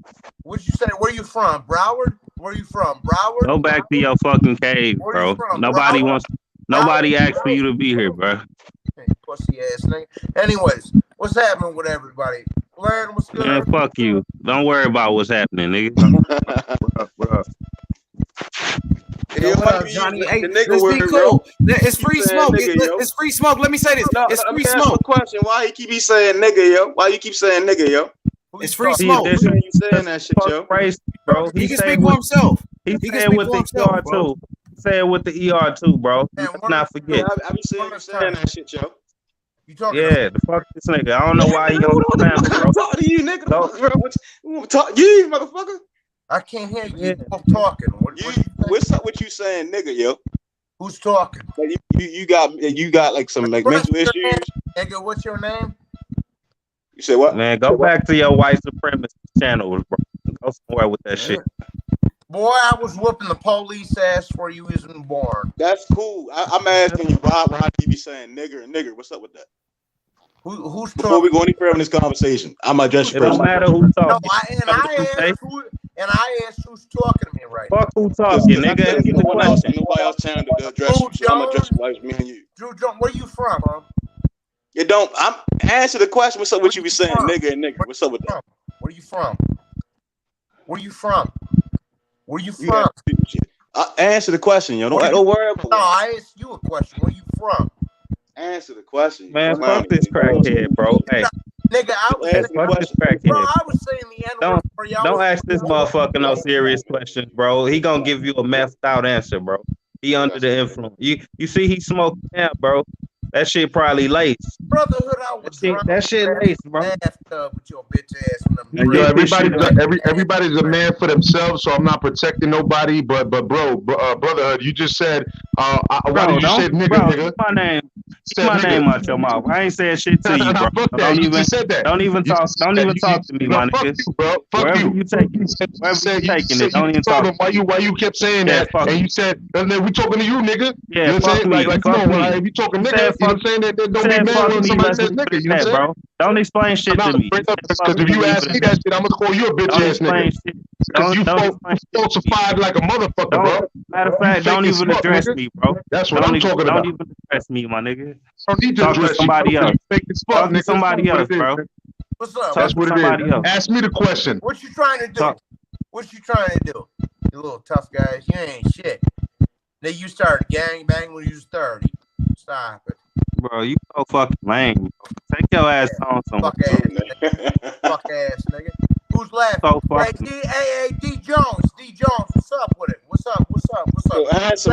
What you say? Where you from? Broward? Where you from? Broward? Go back to your fucking cave, Where you bro. from? Nobody Broward? wants. Nobody asked for you to be here, bro. Hey, pussy ass nigga. Anyways, what's happening with everybody? Larry, what's good? Man, fuck you. Don't worry about what's happening, nigga. What up? Yo, what up, Johnny? Hey, let's be cool. It's free smoke. It's free smoke. Let me say this. No, It's let free me ask you a smoke. question. Why you keep saying nigga, yo? Why you keep saying nigga, yo? It's free See, smoke. this You saying that shit, yo? Race, bro. He can speak for himself. He He can said speak with for the himself, ER bro. too. Said with the ER too, bro. Let's not forget. I be saying you saying that shit, yo. You talking? Yeah, the fuck this nigga. I don't know why he on the panel, bro. I'm talking to you, nigga. Talk you, motherfucker. I can't hear you. You're both talking. What's up with you saying nigga, yo? Who's talking? Like, you got like some like mental issues. Nigga, what's your name? You say what? Man, go back to your white supremacist channel, bro. Go somewhere with that shit. Boy, I was whooping the police ass before you was even born. That's cool. I'm asking you why do you be saying nigger and nigger? What's up with that? Who's Before talking? we go any further in this conversation, I'm gonna address you It don't personally. matter who talking. No, I asked who's talking to me right now. Fuck who talking, nigga. Answer the question. Nobody else trying to address you, so I'm gonna address you like me and you. Drew Jones, where you from, huh? It don't. I'm answer the question. What's up with you be saying nigga and nigger? What's up with that? Where you from? Where you from? Where you from? Answer the question, yo. Don't worry about No, I asked you a question. Where you from? Answer the question. Man, fuck this crackhead, bro. Hey, Nigga, I was saying, fuck this bro, crackhead. I was saying the N-word for y'all. Don't ask this motherfucker no serious questions, bro. He gonna give you a methed out answer, bro. He under the influence. You see he smoking now, bro. That shit probably laced. Brotherhood, I was drunk. That shit laced, bro. Bathtub with your bitch ass. And yo, everybody's a man for themselves, so I'm not protecting nobody. But bro, brotherhood, you just said, why did you say nigga, bro, nigga? My name. Keep my name out your mouth. I ain't saying shit to you, bro. Don't even talk to me, my nigga. Fuck you, bro. Wherever Fuck you. you taking it, don't even talk to me. Why you kept saying that? And you said, we talking to you, nigga. Yeah, you know what I'm fuck saying? me. Like Fuck come on, me. like, if you talking nigga, you know what I'm saying? That don't be Said mad fuck when me, somebody let's says leave nigga. it You know at what that, I'm saying? bro. Don't explain shit to me. Because if you ask me that shit, I'm gonna call you a bitch ass nigga. Because you falsified like a motherfucker, bro. Matter of fact, don't even address me, bro. That's what I'm talking about. Don't even address me, my nigga. Don't need to Talk to address somebody else. Talk to somebody else, bro. What's up? That's what it somebody is. else. Ask me the question. What you trying to do? What you trying to do? You little tough guys. You ain't shit. Then you started gang bang when you was 30. Stop it. Bro, you so fucking lame, bro. Take your ass on somewhere. Fuck ass nigga. Fuck ass nigga. Who's laughing? So Hey, D Jones. D Jones, what's up with it? What's up? Yo,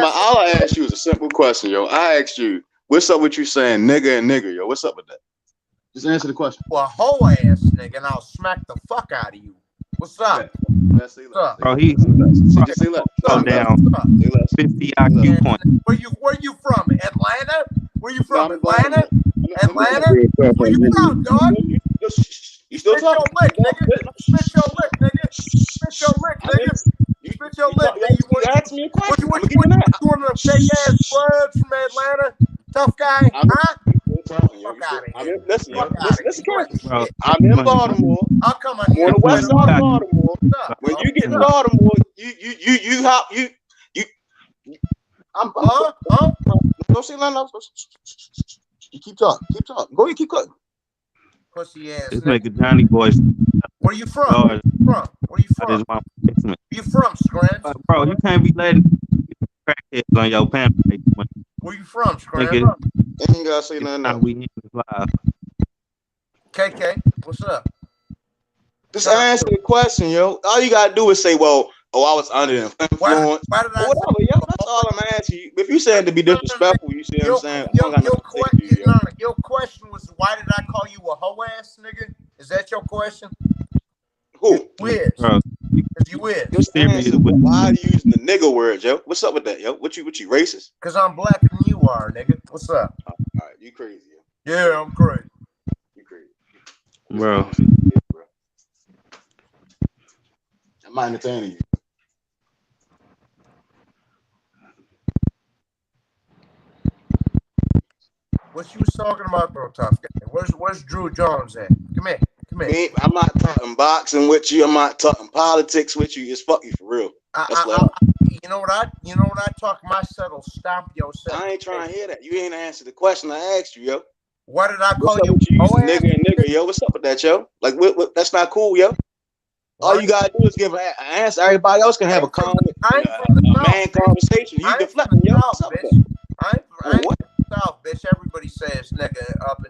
all I asked you is a simple question, yo. I asked you, what's up with you saying nigga and nigger, yo? What's up with that? Just answer the question. Well, hoe ass nigga, and I'll smack the fuck out of you. What's up? What's up? Bro, he go down 50 IQ points. Where you from? Atlanta? Where you from? Atlanta? Where you from, dog? You still talking? Spit your lick, nigga. Spit your lick, nigga. Spit your lick, nigga. You ask me a question. What you one of them fake ass bloods from Atlanta? Tough guy, huh? Fuck out of here. Listen, Bro, I'm in Baltimore. I'll come on I'm here. on the west side of Baltimore. When you get to Baltimore, you hop. Don't say nothing else. You keep talking. Go ahead, keep cutting. Pussy ass. This nigga Johnny boy. Where you from? Where you from? You from, Scram? Bro, you can't be letting crackheads on your panel. Where you from, Scram? Nigga, ain't gotta say nothing else. We need this live. KK, what's up? Just answer the question, yo. All you gotta do is say, well, I was under the influence. Whatever, yo. That's all I'm asking you. If you saying to be disrespectful, you see what I'm saying? Your question was, why did I call you a hoe ass nigga? Is that your question? Who? You is. Bro, you is. Your answer, why are you using the nigga word, yo? What's up with that, yo? What you racist? Cause I'm blacker than you are, nigga. What's up? All right, you crazy, yo. Yeah, I'm crazy. You crazy. Bro. I'm not entertaining you. What you was talking about, though, tough guy? Where's Drew Jones at? Come here. I'm not talking boxing with you. I'm not talking politics with you. It's fuck you for real. You know what I talk my settle, stomp yourself. I ain't trying to hear that. You ain't answered the question I asked you, yo. What did I call you? Nigga and nigga, yo. What's up with that, yo? Like, what that's not cool, yo. All you gotta do is give an answer. Everybody else can have a comment, a man conversation. You deflecting, yo. What's up, bitch? I ain't from the South, bitch. Everybody says nigga up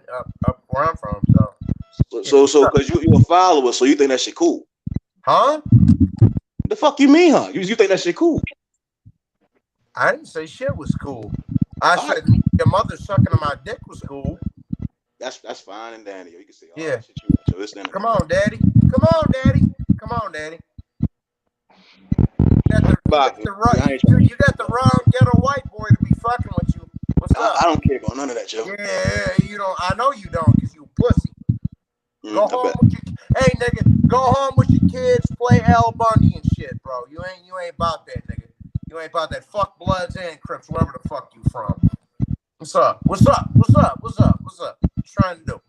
where I'm from, So because you're a follower, so you think that shit cool? Huh? The fuck you mean, huh? You think that shit cool? I didn't say shit was cool. I said your mother sucking on my dick was cool. That's fine and dandy. You can say all Yeah. that shit you want. So Come on, daddy. Come on, daddy. Come on, daddy. You got the wrong ghetto white boy to be fucking with you. What's up? I don't care about none of that, yo. Yeah, you don't. I know you don't, because you pussy. Go home with your, hey nigga, go home with your kids, play Al Bundy and shit, bro. You ain't about that, nigga. You ain't about that. Fuck Bloods and Crips, wherever the fuck you from. What's up? What's up? What's up? What's up? What's up? What you trying to do?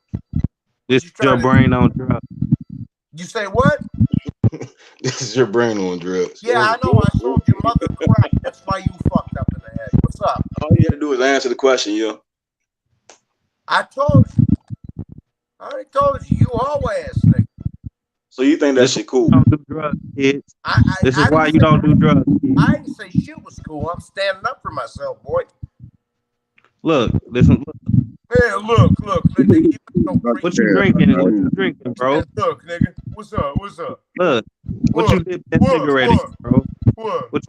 This is your brain on drugs. You say what? This is your brain on drugs. Yeah, I know. I showed your mother crack. That's why you fucked up in the head. What's up? All you had to do is answer the question, yo. I told you. I already told you. You hoe ass nigga. So you think that shit cool? Don't do drugs, kids. This is why you don't do drugs. Kids. I didn't say shit was cool. I'm standing up for myself, boy. Look, listen. Look. Hey, look. Nigga, what you drinking? What you drinking, bro? Look, nigga. What's up? Look. What you dip that cigarette in, bro? What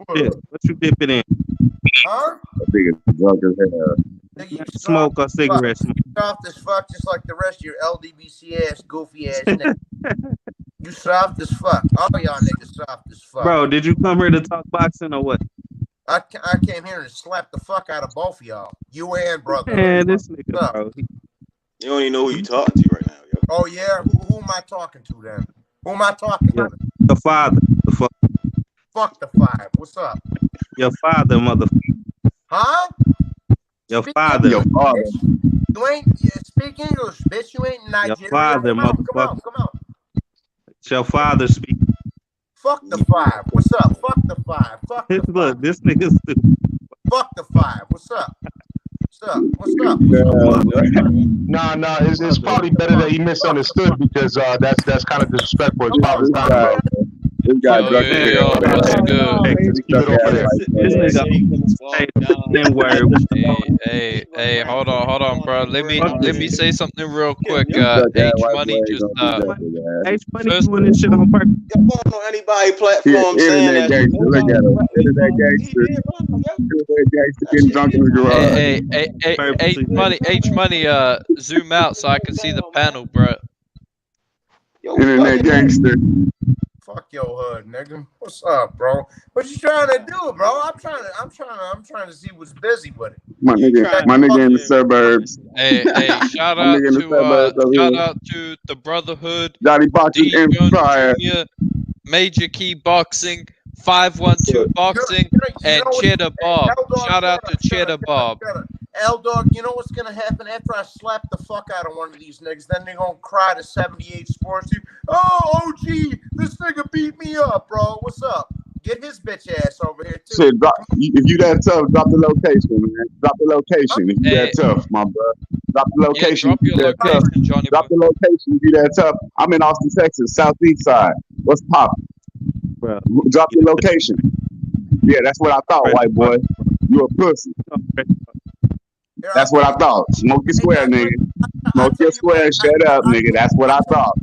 you dip it in? Huh? I think it's drunk as hell. Smoke or cigarette smoke. You soft as fuck, just like the rest of your LDBC ass, goofy ass nigga. You soft as fuck. All y'all niggas soft as fuck. Bro, did you come here to talk boxing or what? I came here and slapped the fuck out of both of y'all. You and brother. Man, this nigga, bro. You don't even know who you talking to right now, yo. Oh yeah? Who am I talking to then? Who am I talking to? The father. The fuck. Fuck the five. What's up? Your father, motherfucker. Huh? Your father. You ain't speak English, bitch. You ain't Nigerian. Your father, motherfucker. Come on. It's your father speak. Fuck the five. What's up? Fuck the five. Fuck the Look, this nigga's stupid. Fuck the five. What's up? What's up? Nah. It's probably better that he misunderstood because that's kind of disrespectful. His father's time. This guy drunk as hell. What's good? This nigga. Hey, hold on, bro. Let me say something real quick. H Money just H Money doing this shit on purpose. You're going on anybody platform saying that. Gangster, look at him. Internet gangster. Internet gangster getting drunk in the garage. H Money, zoom out so I can see the panel, bro. Internet gangster. Fuck your hood, nigga. What's up, bro? What you trying to do, bro? I'm trying to see what's busy with it. My nigga in the suburbs. Hey, shout out to the Brotherhood, Johnny Boxing D. Jones Empire, Jr., Major Key Boxing, 512 Boxing, and Cheddar Bob. Shout out to Cheddar Bob. L-Dog, you know what's gonna happen after I slap the fuck out of one of these niggas? Then they're gonna cry to 78 Sports. Oh, OG, this nigga beat me up, bro. What's up? Get his bitch ass over here too. Shit, if you that tough, drop the location, man. Drop the location if you that tough, my bro. Drop the location if you that tough. Drop the location if you that tough. I'm in Austin, Texas, southeast side. What's poppin'? Drop the location. Yeah, that's what I thought, white boy. You a pussy. That's what I thought. Smoke your square, nigga. Smoke your square. Shut up, nigga. That's what I thought.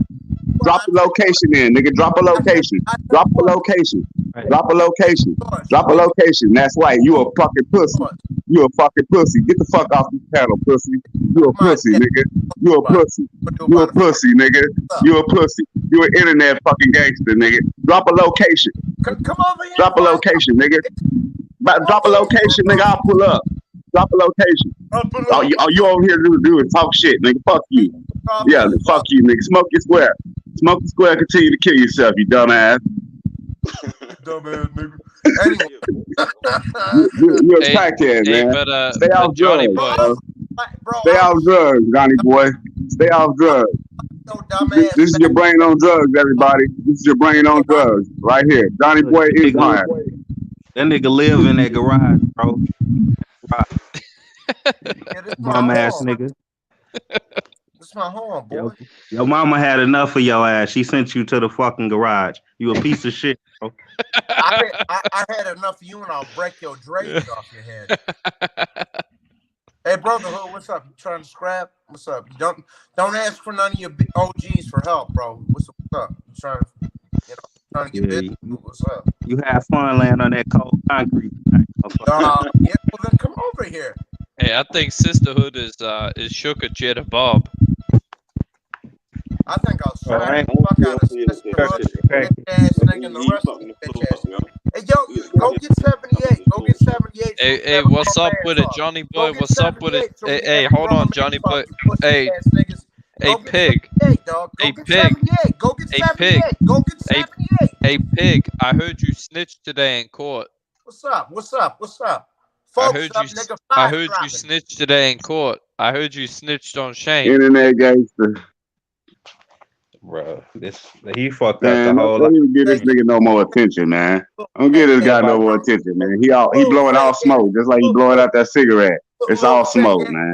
Drop the location in, nigga. Drop a location. Drop a location. Drop a location. Drop a location. That's right. You a fucking pussy. You a fucking pussy. Get the fuck off this panel, pussy. You a pussy, nigga. You a pussy. You a pussy, nigga. You a pussy. You an internet fucking gangster, nigga. Drop a location. Come over here. Drop a location, nigga. Drop a location, nigga. I'll pull up. Drop a location. All you over here to do is talk shit, nigga. Fuck you. Yeah, fuck you, nigga. Smoke your square. Smoke the square. Continue to kill yourself, you dumbass. Dumbass nigga. Anyway. You're a crackhead, man. But Stay off Johnny drugs, boy. bro. Stay off drugs, Johnny boy. Stay off drugs. This is your brain on drugs, everybody. This is your brain on drugs, right here. Johnny boy is high. That nigga live in that garage, bro. Bum ass nigga. This my home, boy. Your mama had enough of your ass. She sent you to the fucking garage. You a piece of shit, bro. I had enough of you, and I'll break your drapes off your head. Hey, brotherhood, what's up? You trying to scrap? What's up? Don't ask for none of your OGs for help, bro. What's up? You trying to get business? What's up? You have fun laying on that cold concrete. Yeah, well then come over here. Hey, I think sisterhood is Sugar Jed Bob. I think I'll smack the fuck out of sisterhood, bitch ass nigga, and the rest of you bitch ass nigga. Hey, yo, go get 78. Go get 78. Hey, what's up with it, Johnny boy? What's up with it? Hey, hold on, Johnny boy. Hey, pig. Hey, pig. Go get 78. Go get 78. Hey, pig. I heard you snitched today in court. What's up? I heard you snitched today in court. I heard you snitched on Shane. Internet gangster. Bro, he fucked man, up the whole. Don't even give this nigga no more attention, man. Don't give this guy no more attention, man. He blowing all smoke, just like he blowing out that cigarette. It's all smoke, man.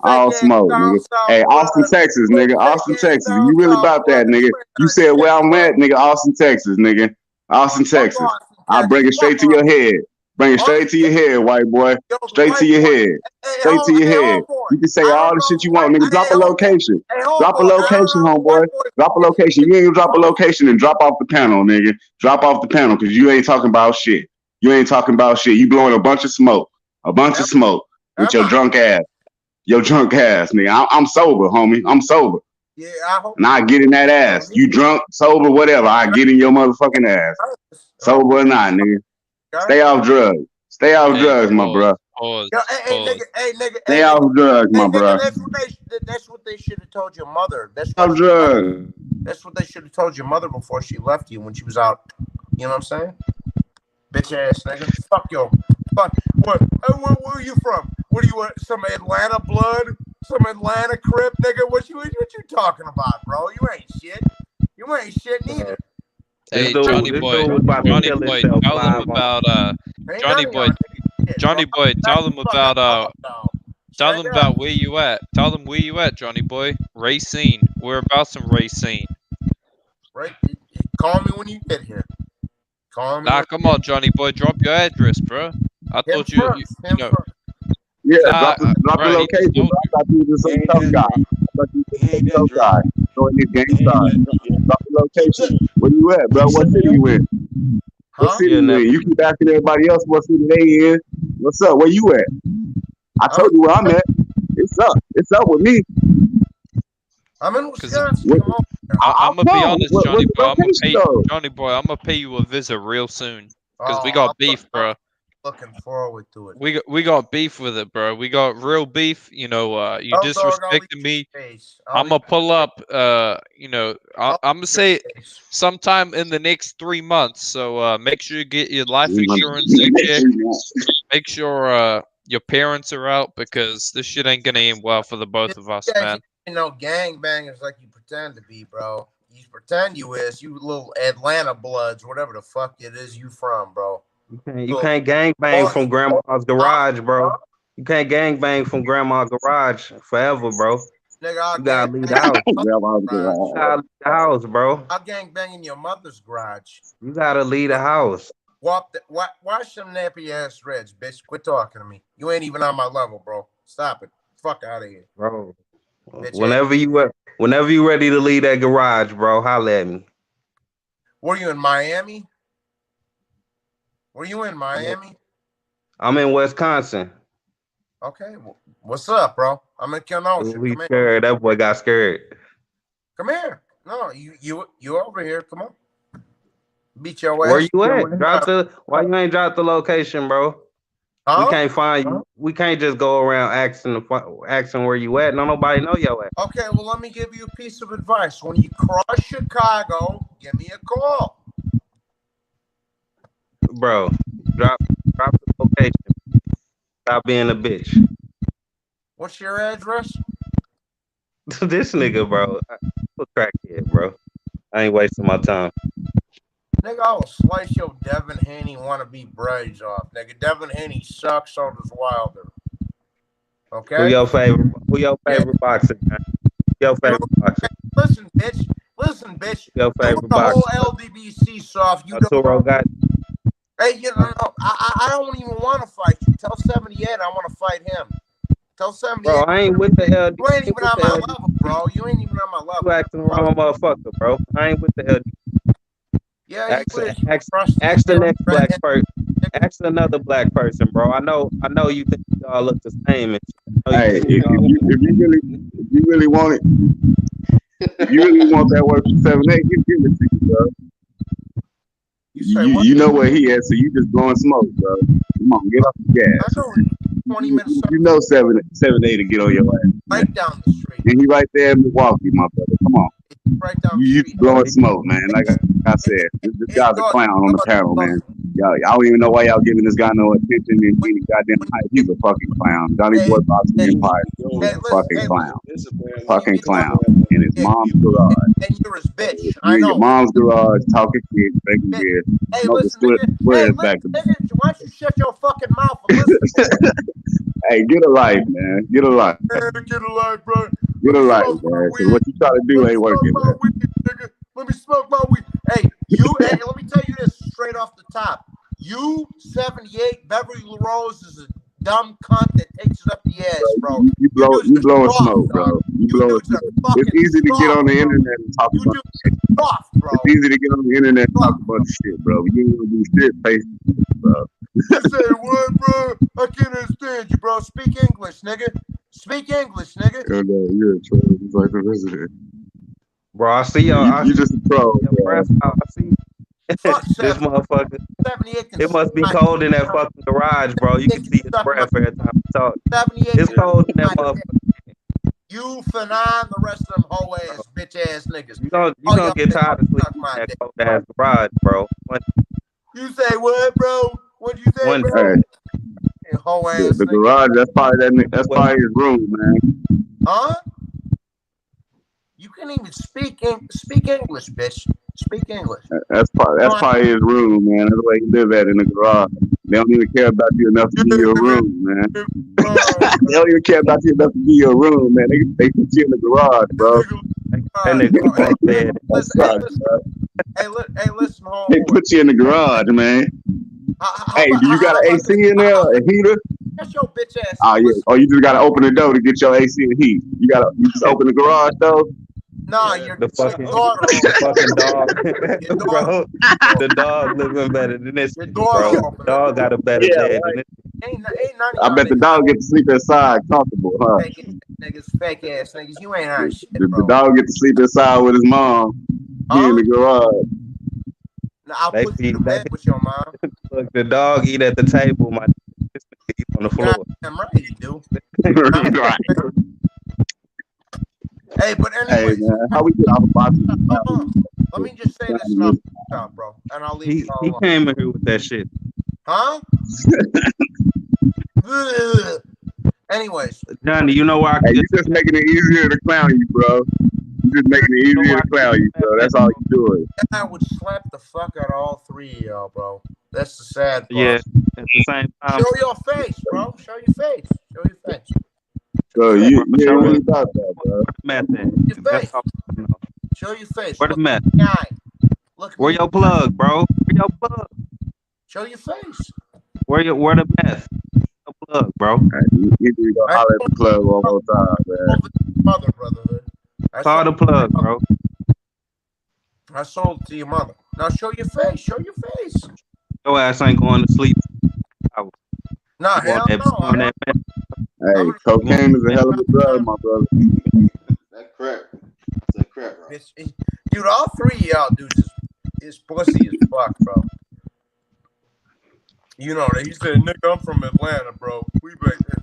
All smoke, nigga. Hey, Austin, Texas, nigga. Austin, Texas. You really about that, nigga? You said where I'm at, nigga. Austin, Texas, nigga. Austin, Texas. I'll bring it straight to your head. Bring it straight to your head, white boy. Straight to your head. Straight to your head. You can say all the shit you want, nigga. Drop a location. Drop a location, homeboy. Drop a location. You ain't gonna drop a location and drop off the panel, nigga. Drop off the panel, because you ain't talking about shit. You ain't talking about shit. You blowing a bunch of smoke. A bunch of smoke with your drunk ass. Your drunk ass, nigga. I'm sober, homie. I'm sober. Yeah, I hope. And I get in that ass. You drunk, sober, whatever. I get in your motherfucking ass. Sober or not, nigga. Stay off drugs. Stay off drugs, my bro. Stay off drugs, my bro. That's what they should have told your mother. That's off drugs. That's what they should have told your mother before she left you when she was out. You know what I'm saying? Bitch ass nigga. Fuck yo. Fuck. Where are you from? What are you? Some Atlanta blood? Some Atlanta crip, nigga? What you talking about, bro? You ain't shit. You ain't shit neither. Hey, Johnny boy, tell them about where you at. Tell them where you at, Johnny boy. Racine. We're about some Racine. Right. Call me when you get here. Call me. Nah, come on, Johnny boy. Drop your address, bro. I thought you know. Yeah, drop the location. I thought you was a tough guy. So in this game side. Drop the location. Where you at, bro? What city you in? What city you in? You keep asking everybody else what city they in. What's up? Where you at? I told you where I'm at. It's up. It's up with me. I'm in Wisconsin. I'm gonna be honest, Johnny boy. I'm gonna pay you a visit real soon because we got beef, bro. Looking forward to it. We got beef with it, bro. We got real beef. You know, you disrespected me. I'm gonna pull up. You know, I'm gonna say sometime in the next 3 months. So make sure you get your life insurance in check. Make sure your parents are out because this shit ain't gonna end well for the both of us, man. You know, gangbangers like you pretend to be, bro. You pretend you little Atlanta bloods, whatever the fuck it is you from, bro. You can't gangbang from grandma's garage, bro. You can't gangbang from grandma's garage forever, bro. Nigga, you gotta leave the house. You gotta leave the house, bro. I'll gangbang in your mother's garage. You gotta leave the house. Wash some nappy ass reds, bitch. Quit talking to me. You ain't even on my level, bro. Stop it. Fuck out of here, bro. Whenever you ready to leave that garage, bro, holla at me. Were you in Miami? Were you in Miami? I'm in Wisconsin. Okay, what's up, bro? I'm in Kenosha. We scared. That boy got scared. Come here. No, you over here. Come on. Beat your ass. Where you at? Why you ain't dropped the location, bro? We can't find you. We can't just go around asking where you at. No, nobody know your ass. Okay, well, let me give you a piece of advice. When you cross Chicago, give me a call. Bro, drop the location. Stop being a bitch. What's your address? This nigga, bro. I'm a crackhead, bro. I ain't wasting my time. Nigga, I will slice your Devin Haney wannabe braids off. Nigga, Devin Haney sucks, so does Wilder. Okay? Who your favorite boxer, man? Your favorite boxer. Listen, bitch. Your favorite the whole boxer. LDBC soft. You Arturo got. Hey, you know, I don't even want to fight you. Tell 78 I want to fight him. Tell 78. Bro, I ain't with the LD. You ain't even on my level, bro. You ain't even on my level. You acting the wrong motherfucker, bro. I ain't with the LD. Yeah, ask the next black person. Ask another black person, bro. I know you think we all look the same. Hey, if you really want it, if you really want that work for 7-8, you give it to you, bro. You know where he at, so you just blowing smoke, bro. Come on, get off the gas. 20 minutes. You know 7-8 to get on your ass. Right down the street. And he right there in Milwaukee, my brother. Come on. Right down You blowing smoke, man. Like I said, this guy's a clown on the panel, man. Y'all don't even know why y'all giving this guy no attention and any goddamn hype. He's a fucking clown. Johnny Boy Boxing Empire is a fucking clown. Fucking clown. In his mom's garage. And you're his bitch. You in your mom's garage talking shit, drinking beer. Hey, listen, nigga. Why don't you shut your fucking mouth and listen? Hey, get a life, man. Get a life. Get a life, bro. Get a life, man. So what you try to do ain't working, man. Let me smoke my weed. Hey, let me tell you this straight off the top. You, 78, Beverly LaRose is a dumb cunt that takes it up the ass, bro. You blowing smoke, bro. You blowing smoke. It's easy to get on the internet and talk about shit. It's easy to get on the internet and talk about shit, bro. You ain't gonna do shit face to face, bro. You say what, bro? I can't understand you, bro. Speak English, nigga. Speak English, nigga. Oh, no, you're a troll. He's like the president. Bro, I see y'all. You just a troll, bro. I see this motherfucker. It must be cold in that fucking garage, bro. You can see his breath every time he talk. It's cold in that motherfucker. You, Fanon, the rest of them hoe ass, bitch ass niggas. You gonna get tired of sleeping in that cold ass garage, bro. You say what, bro? What you say, bro? Hey, the garage, that's probably his room, man. Huh? You can't even speak English, bitch. Speak English. That's probably his room, man. That's where he live at, in the garage. They don't even care about you enough to give you a room, man. They don't even care about you enough to give you a room, man. They put you in the garage, bro. Hey, listen, homeboy. They put you in the garage, man. Hey, do you got an AC in there, a heater? That's your bitch ass. Oh yeah. Oh, you just gotta open the door to get your AC and heat. You just open the garage door. Nah, you're the fucking dog, bro. The dog living better than this, bro. The dog got a better bed than this. I bet the dog get to sleep inside comfortable, huh? Fake ass niggas, you ain't on shit, the dog get to sleep inside with his mom. He in the garage. Now, I'll put you to bed with your mom. Look, the dog eat at the table. My eat on the floor. I'm right, you do. Right. Hey, but anyways, hey, man, how we get off of boxing? Let me just say this enough, bro, and I'll leave you all alone. He came in here with that shit. Huh? Anyways, Johnny, you know why? You just making it easier to clown you, bro. You just making it easier to clown you, bro. That's all you doing. I would slap the fuck out of all three of y'all, bro. That's the sad part. Yeah, at the same time. Show your face, bro. Show your face. Show your face. So you ain't really about that, bro. Your face. Show your face. Where the meth? Look. Where your plug, bro? Where your plug? Show your face. Where the meth? Your plug, bro. You need to go holler at the plug one more time, man. Mother, brotherhood. Call the plug, bro. I sold it to your mother. Now show your face. Show your face. Your ass ain't going to sleep. Nah, hell no. Hey, cocaine is a hell of a drug, my brother. That crack. That crack, bro. Dude, all three of y'all dudes is pussy as fuck, bro. You know that he said, "Nigga, I'm from Atlanta, bro. We back there."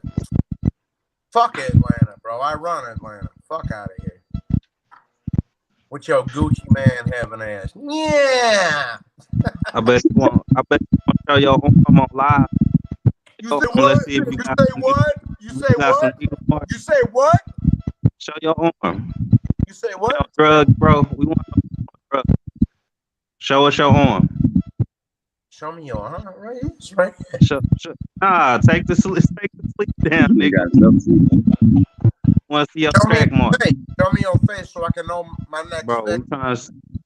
Fuck Atlanta, bro. I run Atlanta. Fuck out of here. With your Gucci man having ass. Yeah. I bet you want to show your arm on live. You say what? Let's see if you got say what? You say what? You say what? Show your arm. You say what? Drugs, bro. We want drugs. Show us your arm. Show me your arm, right? It's right here. Nah, take the sleep down, nigga. Want to see your track mark? Show me your face so I can know my next. Bro,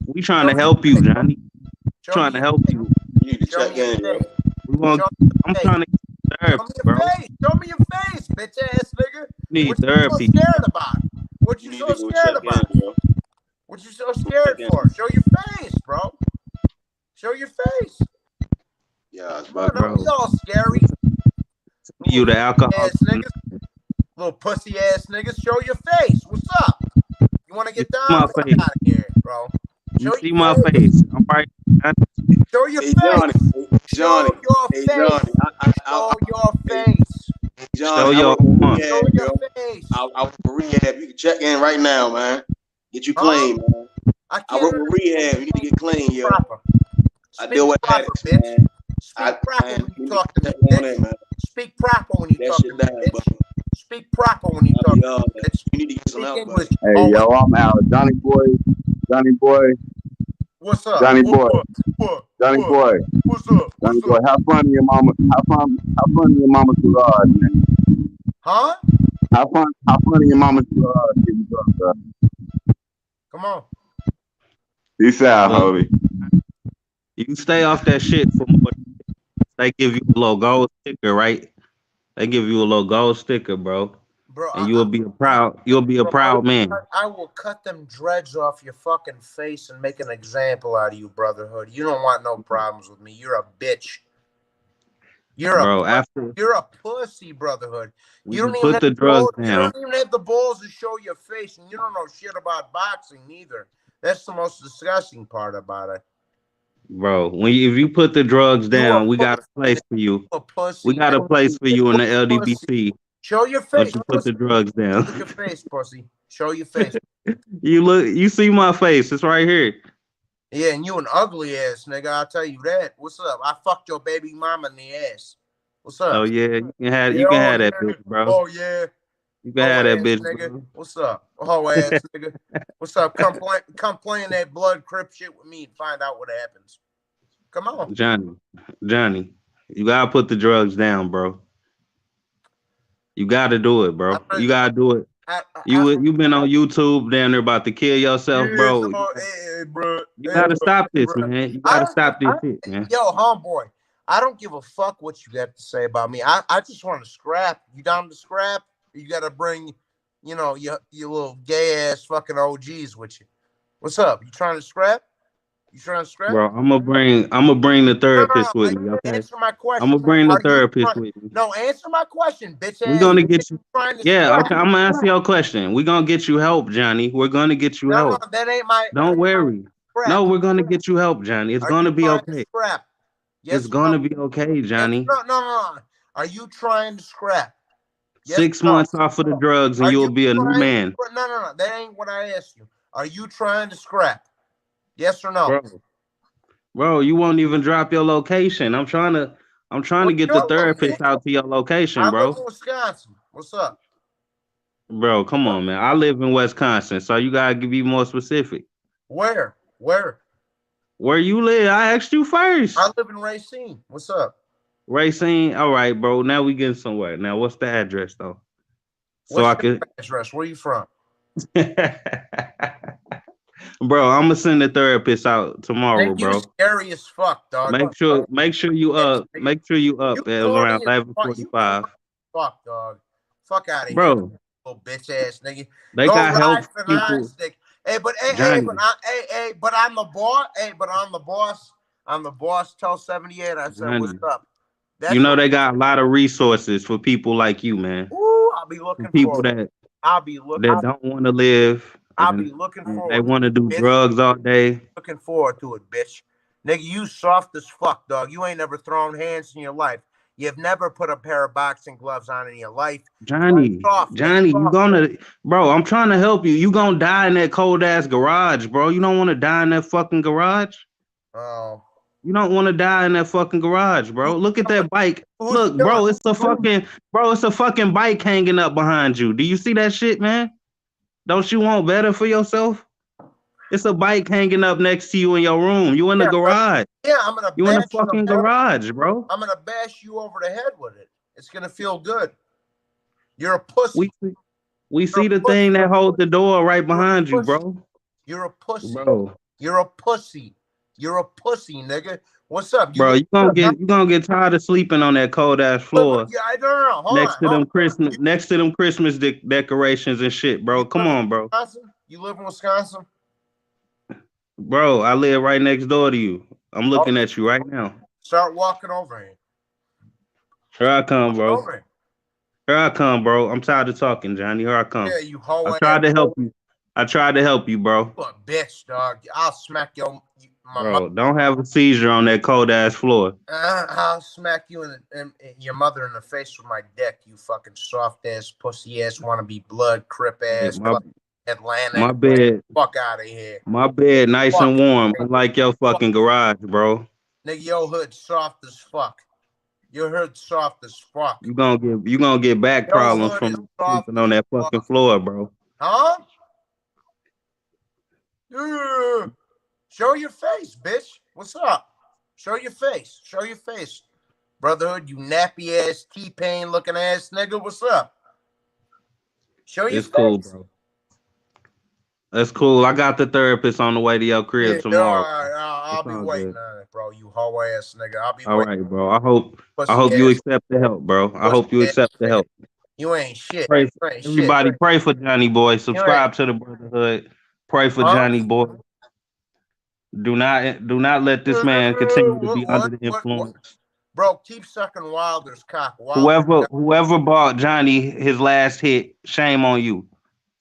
we trying to help you, Johnny. Trying to help you. You need to check in, bro. I'm trying to get therapy, bro. Show me your face, bitch ass nigga. You need what therapy. You so scared about? What you so scared about? What you so scared for? Show your face, bro. Show your face. Yeah, bro. Don't be all scary. You the alcohol ass niggas. Little pussy ass niggas. Show your face. What's up? You want to get down? My Get face. out of here, bro. You see my face. I'm right. Show your face. Johnny. Show your face. Show your face. Johnny, Show your face. I work for rehab. You can check in right now, man. Get you clean, man. I work for rehab. You need to get clean, yo. I deal with addicts, man. Speak proper when you talk to me, bitch. Speak proper when you talk to me, bitch. Speak proper when you talk to me, bitch. You need to get some help, English. Hey, yo, I'm out. Johnny boy. What's up? Johnny boy. Johnny boy. What's up? Johnny boy. Have fun in your mama. Have fun in your mama's garage, man. Huh? Have fun in your mama's garage. Come on. Peace out, homie. You can stay off that shit for more. They give you a little gold sticker, right? They give you a little gold sticker, bro. And you'll be a proud man. I will cut them dreads off your fucking face and make an example out of you, brotherhood. You don't want no problems with me. You're a bitch. You're a pussy, brotherhood. You don't even put the drugs down. You don't even have the balls to show your face, and you don't know shit about boxing neither. That's the most disgusting part about it. Bro, if you put the drugs down, we got a place for you. We got a place for you in the LDBC. Show your face. Don't you put the drugs down. Show your face, pussy. Show your face. You see my face. It's right here. Yeah, and you an ugly ass nigga, I'll tell you that. What's up? I fucked your baby mama in the ass. What's up? Oh yeah, you can have that bitch, bro. Oh yeah. You can have that bitch, nigga. bro. What's up? Oh ass nigga. What's up? Come play in that blood crip shit with me and find out what happens. Come on. Johnny, you gotta put the drugs down, bro. You gotta do it, bro. You gotta do it. You been on YouTube down there about to kill yourself, bro. You gotta stop this, man. You gotta stop this shit, man. Yo, homeboy, I don't give a fuck what you have to say about me. I just want to scrap. You down to scrap? You gotta bring, your little gay ass fucking OGs with you. What's up? You trying to scrap? You trying to scrap? Bro, I'm gonna bring the therapist with me, okay? Answer my question. I'm gonna bring the therapist with me. No, answer my question, bitch. We're gonna get you. Yeah, okay. I'm gonna answer your question. We're gonna get you help, Johnny. We're gonna get you help. No, that ain't my. Don't worry. No, we're gonna get you help, Johnny. It's gonna be okay. It's gonna be okay, Johnny. No. Are you trying to scrap? 6 months off of the drugs and you'll be a new man. No. That ain't what I asked you. Are you trying to scrap? Yes or no? Bro, you won't even drop your location. I'm trying to get the therapist out to your location, bro. I live in Wisconsin. What's up? Bro, come on, man. I live in Wisconsin, so you gotta be more specific. Where? Where you live? I asked you first. I live in Racine. What's up? Racine? All right, bro. Now we getting somewhere. Now, what's the address, though? What's the address? Where you from? Bro, I'm gonna send the therapist out tomorrow, bro. You scary as fuck, dog. Make sure you up at around 11:45. Fuck, dog. Fuck out of here, bro. Little bitch ass nigga. They got help people. Hey, but I'm the boss. Hey, but I'm the boss. I'm the boss. Tell 78. I said, Johnny, what's up? They got a lot of resources for people like you, man. Ooh, I'll be looking for people that don't want to live. I'll be looking forward. They want to do drugs all day. Looking forward to it, bitch. Nigga, you soft as fuck, dog. You ain't never thrown hands in your life. You've never put a pair of boxing gloves on in your life. Johnny, you gonna, bro, I'm trying to help you. You gonna die in that cold ass garage, bro. You don't want to die in that fucking garage. Oh. You don't want to die in that fucking garage, bro. Look at that bike. Look, bro, it's a fucking bike hanging up behind you. Do you see that shit, man? Don't you want better for yourself? It's a bike hanging up next to you in your room. You in the garage. Yeah, I'm gonna. You in the fucking garage, bro. I'm gonna bash you over the head with it. It's gonna feel good. You're a pussy. We see the thing that holds the door right behind you, bro. You're a pussy. Bro. You're a pussy. You're a pussy, nigga. What's up, Bro, you gonna get tired of sleeping on that cold ass floor. Yeah, I don't know. Hold next to them Christmas decorations and shit, bro. Come on, bro. Wisconsin? You live in Wisconsin? Bro, I live right next door to you. I'm looking at you right now. Start walking over here. Here I come, bro. Here I come, bro. I'm tired of talking, Johnny. Here I come. Yeah, you hoe. I tried to help you. I tried to help you, bro. You a bitch, dog. I'll smack your. Bro, don't have a seizure on that cold ass floor. I'll smack you and your mother in the face with my dick. You fucking soft ass, pussy ass, wanna be blood, crip ass, Atlanta. My bed. Fuck out of here. My bed nice and warm, like your fucking garage, bro. Nigga, your hood soft as fuck. Your hood soft as fuck. You gonna get back problems from sleeping on that fucking floor, bro. Huh? Yeah. Show your face, bitch. What's up? Show your face. Show your face. Brotherhood, you nappy ass, T-Pain looking ass nigga. What's up? Show your face. It's cool, bro. That's cool. I got the therapist on the way to your crib tomorrow. I'll be waiting on it, bro. You hoe ass nigga. I'll be all waiting. right, bro. I hope you accept the help, bro. I hope you accept the help. You ain't shit. Everybody pray for Johnny Boy. Subscribe to the Brotherhood. Pray for Johnny Boy. Do not let this man continue to be under the influence. Bro, keep sucking Wilder's cock. Whoever bought Johnny his last hit, shame on you.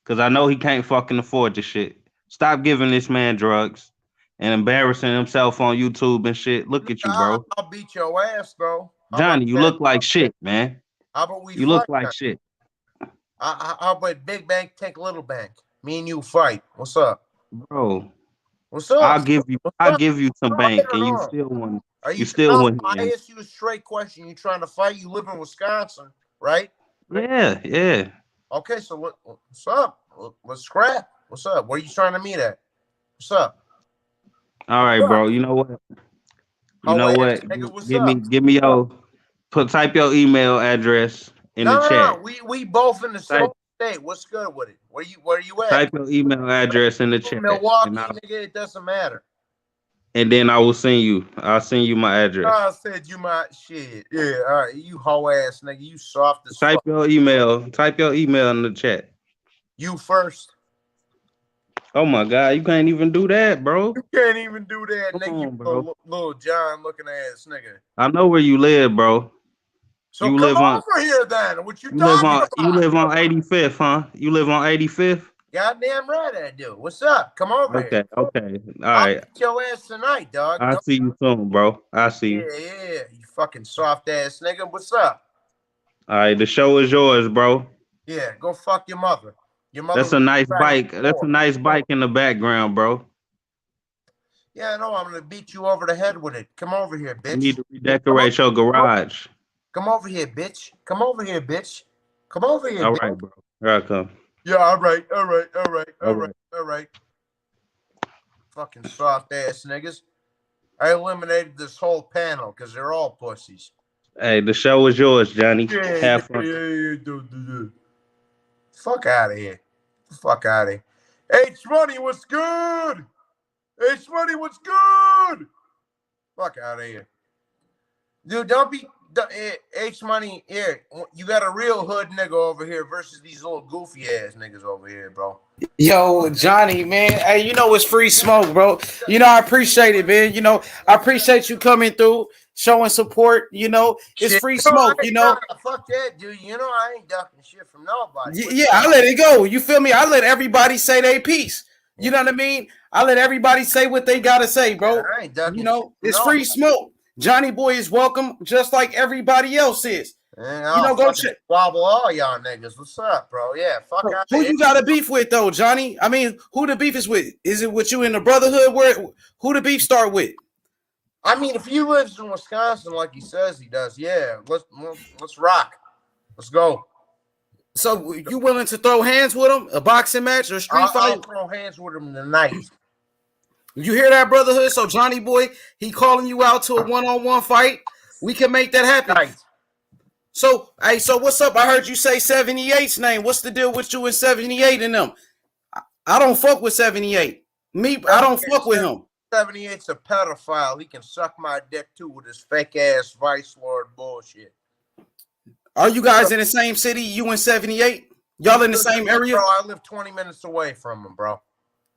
Because I know he can't fucking afford this shit. Stop giving this man drugs and embarrassing himself on YouTube and shit. Look at you, bro. I'll beat your ass, bro. Johnny, you look like shit, man. How about we You look like shit. How about Big Bank take Little Bank? Me and you fight. What's up? Bro. What's up? I'll give you some bank and you still want I asked you a straight question. You trying to fight? You live in Wisconsin, right? Yeah. Okay, so what's up? Let's scrap. What's up? Where are you trying to meet at? What's up? All right, bro. You know what? Give me your type your email address in the chat. We both in the same state. What's good with it? Where you at? Type your email address in the chat. Milwaukee, nigga, it doesn't matter. And then I'll send you my address. I said you my shit. Yeah, all right. You hoe ass nigga. You soft as fuck. Type your email in the chat. You first. Oh my God, you can't even do that, bro. You can't even do that, nigga. You little John looking ass nigga. I know where you live, bro. So you live over here then. What you talking about? You live on 85th, huh? You live on 85th? Goddamn right I do. What's up? Come over here. Okay. All right. I'll beat your ass tonight, dog. I'll see you soon, bro. I'll see you. Yeah. You fucking soft ass nigga. What's up? All right, the show is yours, bro. Yeah, go fuck your mother. That's a nice bike. That's a nice bike in the background, bro. Yeah, I know. I'm gonna beat you over the head with it. Come over here, bitch. You need to redecorate your garage. Come over here, bitch. Come over here, bitch. Come over here, All bitch. right, bro. Here I come. Yeah, all right. Fucking soft ass niggas. I eliminated this whole panel because they're all pussies. Hey, the show is yours, Johnny. Have fun. Yeah. Fuck out of here. Fuck out of here. H-Money, what's good? H-Money, what's good? Fuck out of here. Dude, don't be H-Money here. You got a real hood nigga over here versus these little goofy ass niggas over here, bro. Yo, Johnny, man. Hey, you know it's free smoke, bro. You know, I appreciate it, man. You know, I appreciate you coming through, showing support. You know, it's free smoke, you know. Fuck that, dude. You know, I ain't ducking shit from nobody. Yeah, I let it go. You feel me? I let everybody say their piece. You know what I mean? I let everybody say what they gotta say, bro. You know, it's free smoke. Johnny Boy is welcome, just like everybody else is. You know, go check. Wobble all y'all niggas. What's up, bro? Yeah, fuck out. Who you got a beef with though, Johnny? I mean, who the beef is with? Is it with you in the brotherhood? Who the beef start with? I mean, if he lives in Wisconsin like he says he does, yeah, let's rock. Let's go. So you willing to throw hands with him? A boxing match or a street fight? I'll throw hands with him tonight. You hear that, brotherhood? So Johnny Boy, he calling you out to a one-on-one fight. We can make that happen. Right. So, hey, so what's up? I heard you say 78's name. What's the deal with you and 78 and them? I don't fuck with 78. I don't fuck with him. 78's a pedophile. He can suck my dick too with his fake ass vice lord bullshit. Are you guys in the same city? You and 78? Y'all in the same area? Bro, I live 20 minutes away from him, bro.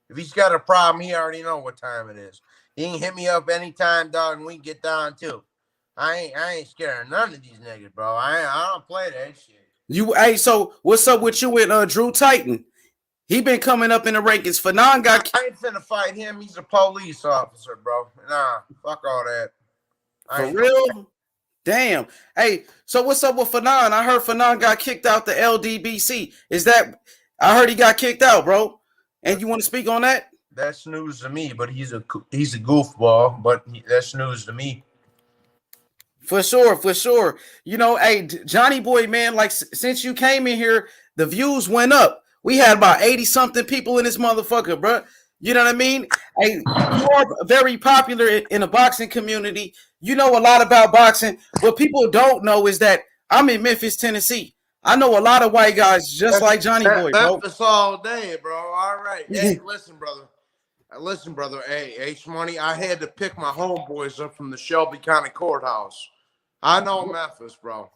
If he's got a problem, he already know what time it is. He can hit me up anytime, dog, and we can get down too. I ain't scared of none of these niggas, bro. I don't play that shit. Hey, so what's up with you and Drew Titan? He been coming up in the rankings. Fanon got. I ain't finna fight him. He's a police officer, bro. Nah, fuck all that. For real? Damn. Hey, so what's up with Fanon? I heard Fanon got kicked out the LDBC. Is that? I heard he got kicked out, bro. And you want to speak on that? That's news to me. But he's a goofball. But that's news to me. For sure, for sure. You know, hey, Johnny Boy, man, like since you came in here, the views went up. We had about 80-something people in this motherfucker, bro. You know what I mean? Hey, you are very popular in the boxing community. You know a lot about boxing. What people don't know is that I'm in Memphis, Tennessee. I know a lot of white guys just like Johnny Boy, bro. Memphis all day, bro. All right. Hey, listen, brother. Listen, brother. Hey, H-Money, I had to pick my homeboys up from the Shelby County Courthouse. I know Memphis, bro.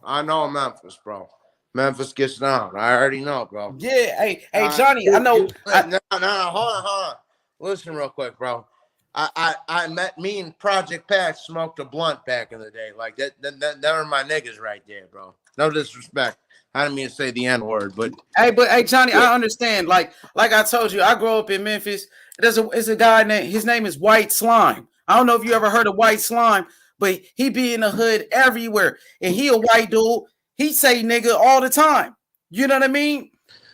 Memphis gets down. I already know, bro. Yeah, hey, Johnny, I know. No, hold on. Listen real quick, bro. I met me and Project Pat smoked a blunt back in the day. Like that are my niggas right there, bro. No disrespect. I didn't mean to say the N-word, but hey, Johnny, I understand. Like I told you, I grew up in Memphis. There's a guy named, his name is White Slime. I don't know if you ever heard of White Slime, but he be in the hood everywhere. And he a white dude. He say nigga all the time. You know what I mean?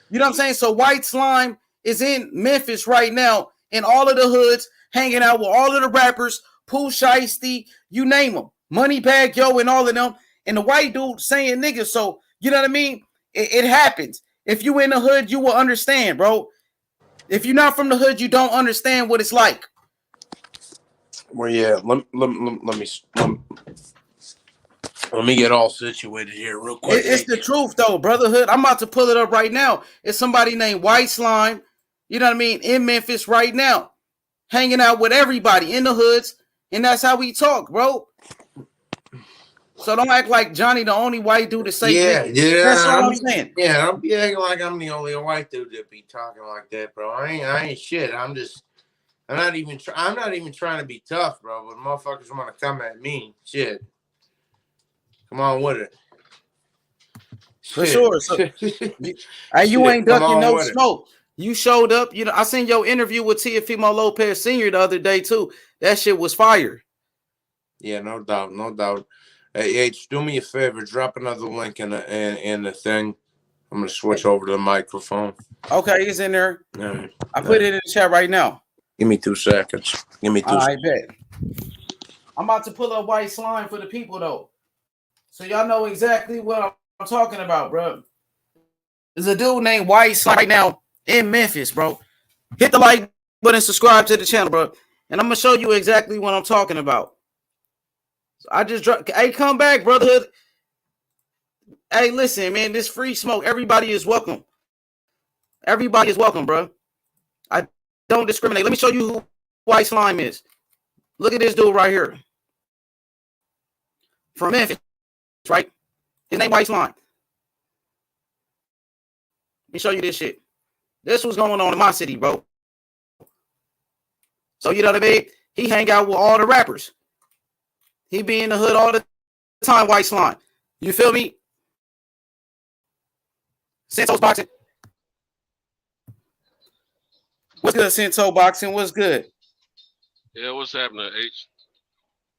You know what I'm saying? So White Slime is in Memphis right now in all of the hoods, hanging out with all of the rappers, Pooh Shiesty, you name them. Moneybag Yo and all of them. And the white dude saying nigga. So, you know what I mean? It happens. If you in the hood, you will understand, bro. If you're not from the hood, you don't understand what it's like. Well, yeah. Let me get all situated here real quick. It's the truth, though, brotherhood. I'm about to pull it up right now. It's somebody named White Slime, you know what I mean, in Memphis right now, hanging out with everybody in the hoods, and that's how we talk, bro. So don't act like Johnny the only white dude to say yeah. That's all I'm saying. Yeah, don't be acting like I'm the only white dude that be talking like that, bro. I ain't shit. I'm not even trying to be tough, bro. But motherfuckers want to come at me, shit. Come on with it. For sure. So, you ain't ducking no smoke. You showed up. You know, I seen your interview with Teofimo Lopez Sr. the other day too. That shit was fire. Yeah, no doubt. Hey, H, do me a favor. Drop another link in the thing. I'm gonna switch over to the microphone. Okay, it's in there. Right. I put it in the chat right now. Give me 2 seconds. I bet. I'm about to pull up White Slime for the people though, so y'all know exactly what I'm talking about, bro. There's a dude named White Slime right now in Memphis, bro. Hit the like button, subscribe to the channel, bro, and I'm gonna show you exactly what I'm talking about. So I just dropped. Hey, come back, brotherhood. Hey, listen, man, this free smoke. Everybody is welcome. Everybody is welcome, bro. I don't discriminate. Let me show you who White Slime is. Look at this dude right here. From Memphis, right? His name White Slime. Let me show you this shit. This was going on in my city, bro. So, you know what I mean? He hang out with all the rappers. He be in the hood all the time, White Slime. You feel me? Santos boxing. What's good, Cento Boxing? What's good? Yeah, what's happening, H?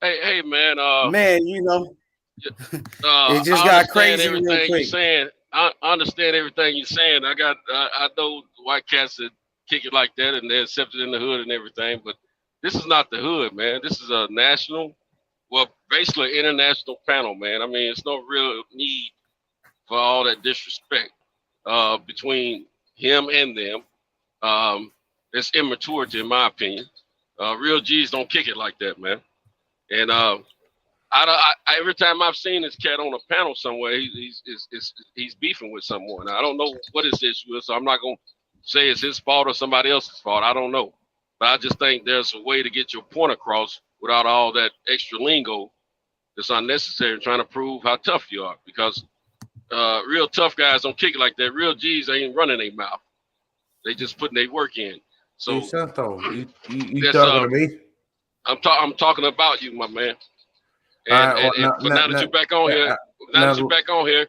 Hey, man. Man, you know, it just I got understand crazy real everything you're quick. saying. I understand everything you're saying. I know white cats that kick it like that, and they're accepted in the hood and everything. But this is not the hood, man. This is a national, well, basically international panel, man. I mean, it's no real need for all that disrespect between him and them. It's immaturity, in my opinion. Real G's don't kick it like that, man. And every time I've seen this cat on a panel somewhere, he's beefing with someone. I don't know what his issue is, so I'm not gonna say it's his fault or somebody else's fault. I don't know, but I just think there's a way to get your point across without all that extra lingo that's unnecessary, trying to prove how tough you are. Because real tough guys don't kick it like that. Real G's ain't running their mouth; they just putting their work in. So hey, Santo, you that's talking to me? I'm talking about you, my man. Right, Now that you're back on here,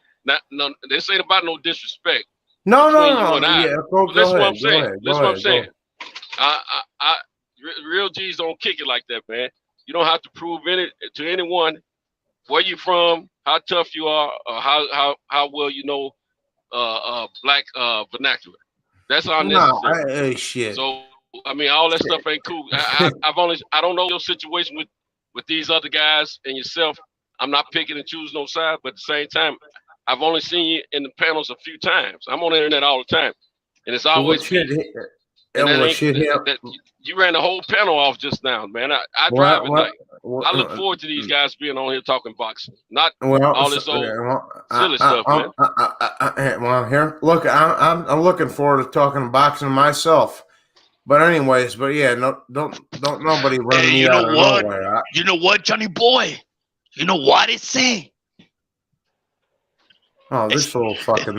no, this ain't about no disrespect. No, between you and I. yeah, go Listen ahead, what I'm saying. Listen what I'm saying. Go. Real G's don't kick it like that, man. You don't have to prove to anyone where you from, how tough you are, or how well you know black vernacular. That's unnecessary. No, shit. So I mean, all that stuff ain't cool. I don't know your situation with these other guys and yourself. I'm not picking and choosing no side, but at the same time, I've only seen you in the panels a few times. I'm on the internet all the time, and it's always beef. You ran the whole panel off just now, man. I drive at night. I look forward to these guys being on here talking boxing, not all this old silly stuff, man. Well, here, look, I'm looking forward to talking boxing myself. But anyways, yeah, don't nobody run me out of nowhere. You know what, Johnny boy? You know what it's saying? Oh, this little fucking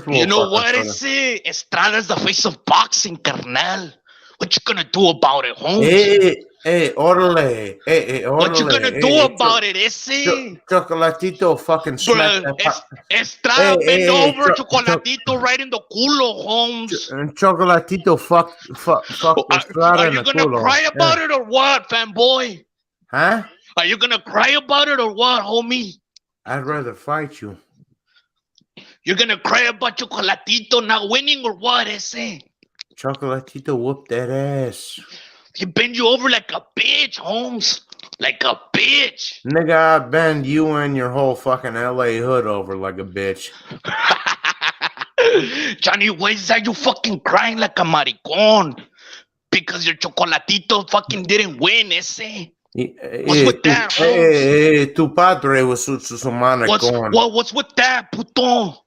You know what it's saying? Estrada's the face of boxing, carnal. What you gonna do about it, Holmes? Hey, orderly. Hey, orderly. What you gonna do about it, ese? Chocolatito fucking smack that. Estrada, bend over, Chocolatito right in the culo, Holmes. Chocolatito fuck Estrada in the culo. Are you gonna cry about it or what, fanboy? Huh? Are you gonna cry about it or what, homie? I'd rather fight you. You're gonna cry about Chocolatito not winning or what, ese? Chocolatito whoop that ass. He bend you over like a bitch, Holmes. Like a bitch. Nigga, I bend you and your whole fucking LA hood over like a bitch. Johnny, why is that you fucking crying like a maricon? Because your Chocolatito fucking didn't win, ese? What's with that, Holmes? Hey, tu padre was su maricon. What's with that, puto?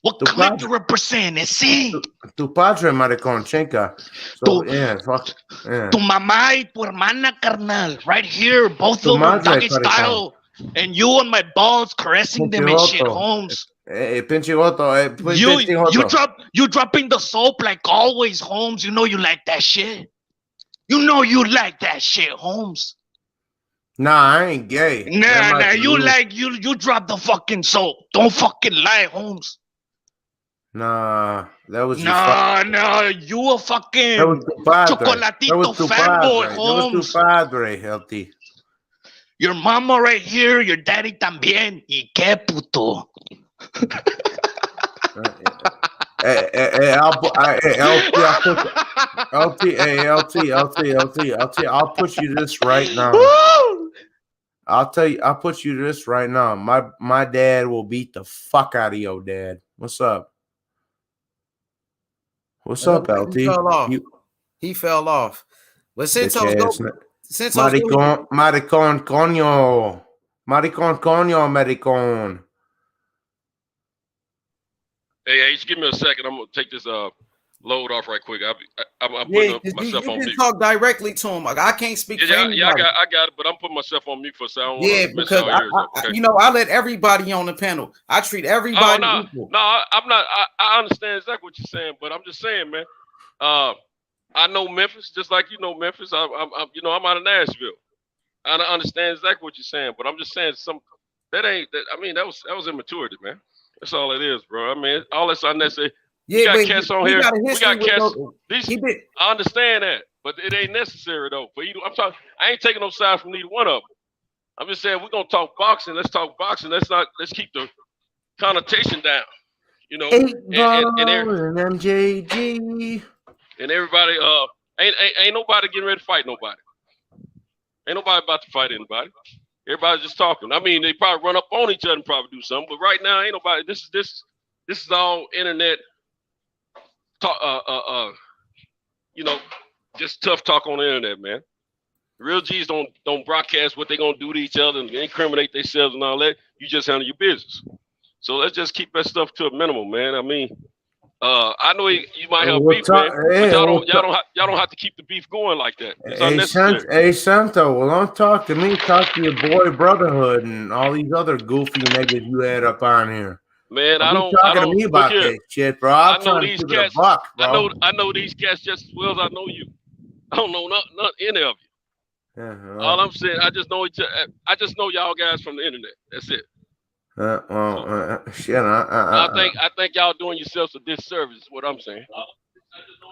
What clique you represent, ese? Tu padre maricon, chinga. So, yeah, fuck. Yeah. Tu mamá y tu hermana, carnal. Right here, both of them doggy style. And you on my balls caressing them and shit, Holmes. Hey, pinche goto. You dropping the soap like always, Holmes. You know you like that shit. You know you like that shit, Holmes. Nah, I ain't gay. Nah, you drop the fucking soap. Don't fucking lie, Holmes. Nah, that was you a fucking Chocolatito fanboy, Holmes. That was tu padre, healthy. Your mama right here, your daddy también. ¿Y qué, puto? LT, I'll put you this right now. I'll put you this right now. My dad will beat the fuck out of your dad. What's up? What's up, LT? He fell off. But since Maricon coño. Maricon coño, maricon. Hey, H, give me a second. I'm gonna take this load off right quick. I'm putting myself on mute. You can talk directly to him. I can't speak for anybody. Yeah, I got it, but I'm putting myself on mute for a second. Because I let everybody on the panel. I treat everybody equal. No, I'm not. I understand exactly what you're saying, but I'm just saying, man. I know Memphis just like you know Memphis. I'm out of Nashville. I understand exactly what you're saying, but I'm just saying that was immaturity, man. That's all it is, bro. I mean, all that's unnecessary. We got cats on here. We got cats. I understand that, but it ain't necessary though. For either, I ain't taking no side from neither one of them. I'm just saying we're gonna talk boxing. Let's talk boxing. Let's keep the connotation down. You know, and MJG and everybody. Ain't nobody getting ready to fight nobody. Ain't nobody about to fight anybody. Everybody's just talking. I mean, they probably run up on each other and probably do something, but right now ain't nobody. This is all internet talk. You know, just tough talk on the internet, man. Real G's don't broadcast what they gonna do to each other and incriminate themselves and all that. You just handle your business. So let's just keep that stuff to a minimum, man. I mean, I know you might have beef, man, but y'all don't have to keep the beef going like that. It's unnecessary. Hey Santo, well, don't talk to me. Talk to your boy Brotherhood and all these other goofy niggas you had up on here. Man, talking to me about this shit, bro. I know these cats. I know these cats just as well as I know you. I don't know not any of you. All I'm saying, I just know y'all guys from the internet. That's it. Shit. I think y'all doing yourselves a disservice. Is what I'm saying. I just know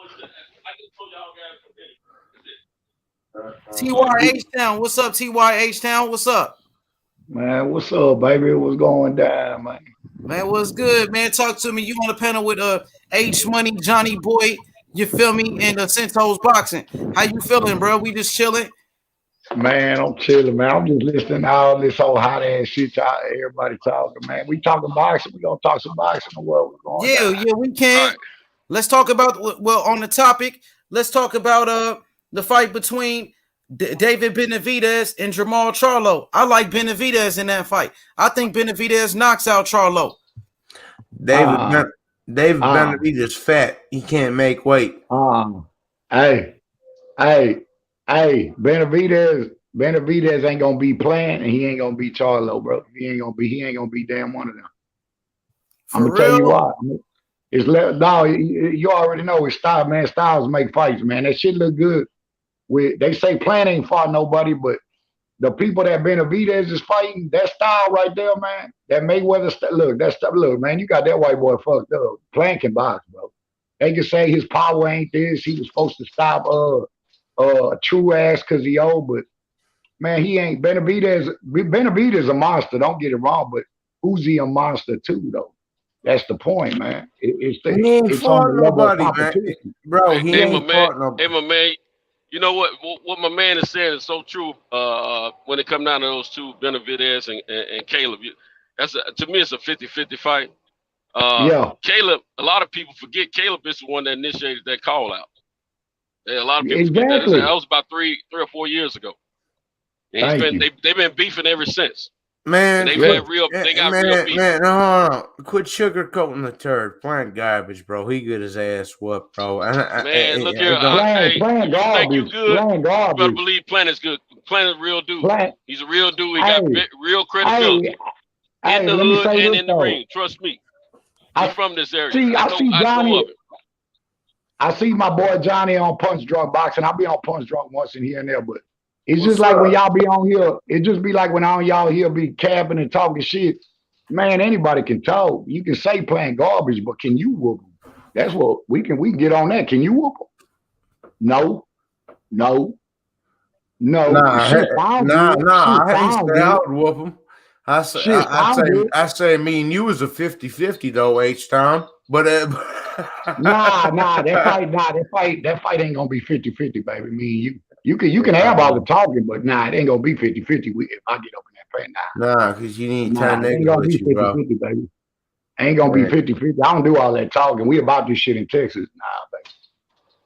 y'all guys from the internet. TYH Town, what's up? TYH Town, what's up? Man, what's up, baby? What's going down, man? Man, what's good, man? Talk to me. You on the panel with H Money, Johnny Boy, you feel me, and Centos Boxing. How you feeling, bro? We just chilling. Man, I'm chilling, man. I'm just listening to all this whole hot ass shit everybody talking, man. We talking boxing. We gonna talk some boxing and what we're going down. Yeah, we can. Right. Let's talk about on the topic. Let's talk about the fight between David Benavidez and Jermall Charlo. I like Benavidez in that fight. I think Benavidez knocks out Charlo. David Benavidez fat. He can't make weight. Hey, Benavidez ain't gonna be playing, and he ain't gonna be Charlo, bro. He ain't gonna be damn one of them. I'm gonna tell you why. You already know it's style, man. Styles make fights, man. That shit look good. They say Plant ain't fought nobody, but the people that Benavidez is fighting, that style right there, man. That Mayweather look, man. You got that white boy fucked up. Plant can box, bro. They can say his power ain't this. He was supposed to stop true ass because he old, but man, he ain't. Benavidez a monster, don't get it wrong, but who's he a monster too, though? That's the point, man. It's on the level of competition. Bro, he ain't fought nobody. Hey, my man, you know what my man is saying is so true when it comes down to those two, Benavidez and Caleb. To me, it's a 50-50 fight. Caleb, a lot of people forget Caleb is the one that initiated that call out. A lot of people forget that. That was about 3 or 4 years ago. And they've been beefing ever since. Man, they got real beef. Man, no. Quit sugarcoating the turd. Plant garbage, bro. He get his ass whooped, bro. Look here. You think you good? You better believe Plant is good. Plant is a real dude. He's a real dude. He got real credibility in the hood and in the ring. Trust me. He's from this area. I see my boy Johnny on Punch Drunk Boxing. I'll be on Punch Drunk once in here and there, but it's just like when y'all be on here. It just be like when y'all here be capping and talking shit. Man, anybody can talk. You can say Plant garbage, but can you whoop them? That's what we can get on that. Can you whoop them? No. I would whoop them. I say me and you was a 50-50 though, H-Town. But that fight ain't gonna be 50-50, baby. Me and you can have all the talking, but it ain't gonna be 50-50 if I get up in that fight. Because you need 10 niggas. Ain't gonna be 50-50, baby. Ain't gonna be 50-50. I don't do all that talking. We about this shit in Texas. Baby.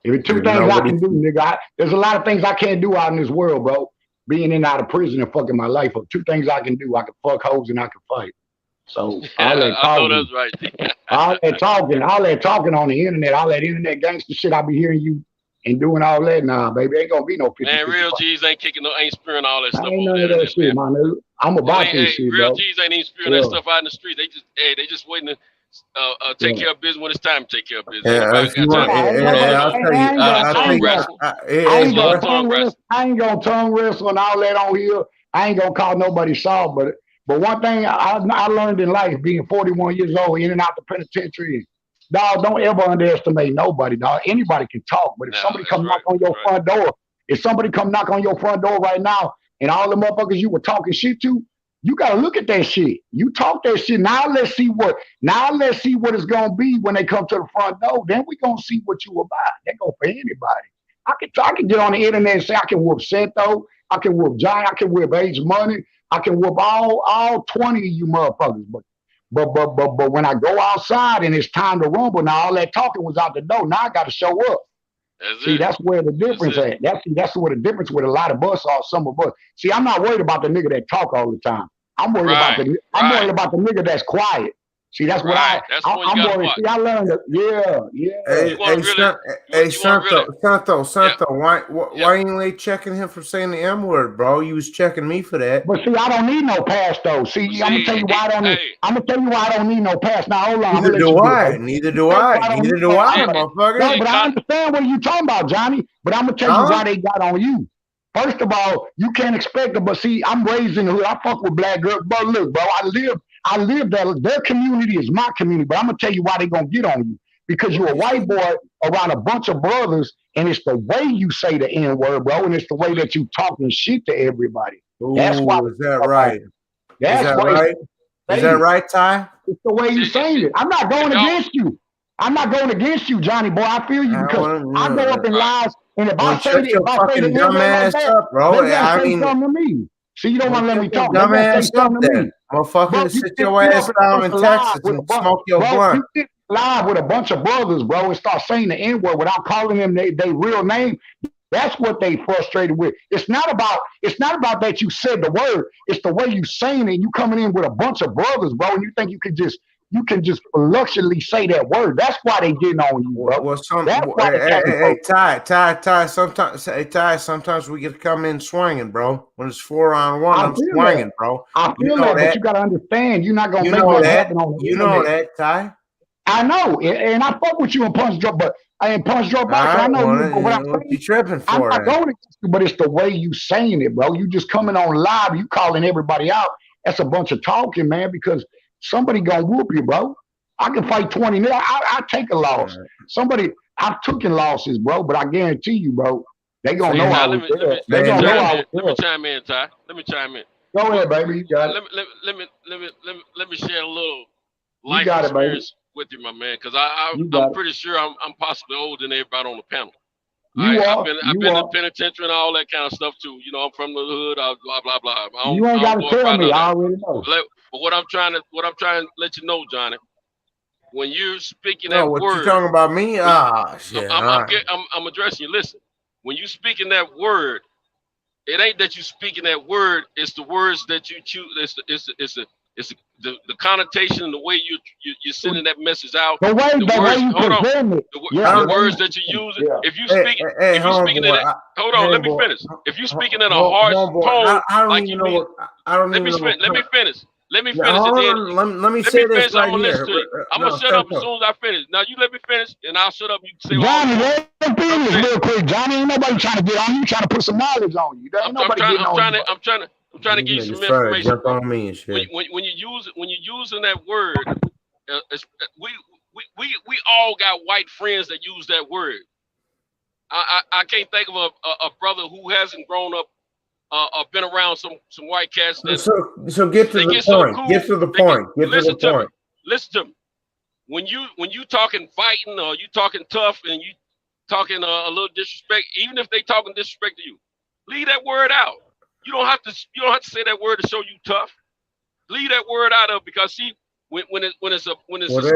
If it's two things I can do, nigga, there's a lot of things I can't do out in this world, bro. Being in and out of prison and fucking my life up. 2 things I can do. I can fuck hoes and I can fight. So all that talking, I know that's right. all that talking on the internet, all that internet gangster shit I be hearing you and doing all that, baby, ain't gonna be no 50. Man, real G's ain't spearing all that stuff. Ain't none of that shit, my nigga. I'm about this shit, real bro. G's ain't even spearing that stuff out in the street. They just waiting to take care of business when it's time to take care of business. I ain't gonna tongue wrestle and all that on here. I ain't gonna call nobody soft, but one thing I learned in life, being 41 years old, in and out the penitentiary, dog, don't ever underestimate nobody, dog. Anybody can talk, but if somebody come knock on your front door, if somebody come knock on your front door right now, and all the motherfuckers you were talking shit to, you gotta look at that shit. You talk that shit. Now let's see what it's gonna be when they come to the front door. Then we gonna see what you about. That go for anybody. I can get on the internet and say I can whoop Sento, I can whoop Giant, I can whoop H Money, I can whoop all 20 of you motherfuckers. But when I go outside and it's time to rumble, now all that talking was out the door. Now I got to show up. That's where the difference at. That's where the difference with a lot of us are. Some of us. See, I'm not worried about the nigga that talk all the time. I'm worried about the nigga that's quiet. See, that's what I'm worried. See, I learned that. Hey, Santo, why you ain't checking him for saying the M word, bro? You was checking me for that. But see, I don't need no pass though. See, I'm gonna tell you why I don't need no pass. Now hold on. Neither do I, motherfucker. No, but I understand what you're talking about, Johnny. But I'm gonna tell you why they got on you. First of all, you can't expect it. But see, I'm raised in the hood. I fuck with black girls. But look, bro, I live that. Their community is my community. But I'm gonna tell you why they gonna get on you. Because you're a white boy around a bunch of brothers, and it's the way you say the N word, bro, and it's the way that you talking shit to everybody. That's why. Is that right? Is that right, Ty? It's the way you say it. I'm not going against you. I'm not going against you, Johnny boy. I feel you because I go up in lies, and if I say the dumb ass up, bro, I mean, something to me. See, you don't want to let me talk. Dumb ass up there, motherfucker. Sit your ass down in Texas and smoke your blunt. Live with a bunch of brothers, bro, and start saying the N-word without calling them they real name. That's what they frustrated with. It's not about that you said the word. It's the way you saying it. You coming in with a bunch of brothers, bro, and you think you can just luxury say that word. That's why they getting on you, bro. Well, Ty, sometimes we get to come in swinging, bro. When it's 4-on-1, I'm swinging, bro. I feel that, but you got to understand, you're not going to make that happen on the internet. You know that, Ty? I know, and I fuck with you in punch drop, but I ain't punch drop box. I know you, but what I'm saying, you tripping for? I'm not going against you, but it's the way you saying it, bro. You just coming on live, you calling everybody out. That's a bunch of talking, man, because somebody gonna whoop you, bro. I can fight 20 minutes. I take a loss. I've taken losses, bro, but I guarantee you, bro, they gonna know I was there. They gonna know I was there. Let me chime in, Ty. Let me chime in. Go ahead, baby. You got it. Let me share a little life experience with you, my man, because I'm pretty sure I'm possibly older than everybody on the panel. I've been in the penitentiary and all that kind of stuff too. You know, I'm from the hood. Blah blah blah. You ain't got to tell me. I already know. But what I'm trying to let you know, Johnny, when you're speaking that what word, you talking about me? Shit. I'm addressing you. Listen, when you speaking that word, it ain't that you speaking that word. It's the words that you choose. It's the connotation and the way you're sending that message out. The way you present it. The words that you use. If you speak, hold on, let me finish. If you speaking in a harsh tone, like you mean, let me finish. Let me finish. Let me say this right here. I'm gonna shut up as soon as I finish. Now you let me finish, and I'll shut up. You can say, Johnny, let him finish real quick. Johnny, ain't nobody trying to get on you. Trying to put some knowledge on you. I'm trying to give you some information. Jump on me and shit. When you're using that word, we all got white friends that use that word. I can't think of a brother who hasn't grown up been around some white cats. So get to the point. Cool, get to the point. Listen to me. When you talking fighting or you talking tough and you talking a little disrespect, even if they talking disrespect to you, leave that word out. You don't have to say that word to show you tough. Leave that word out of, because see, when it's a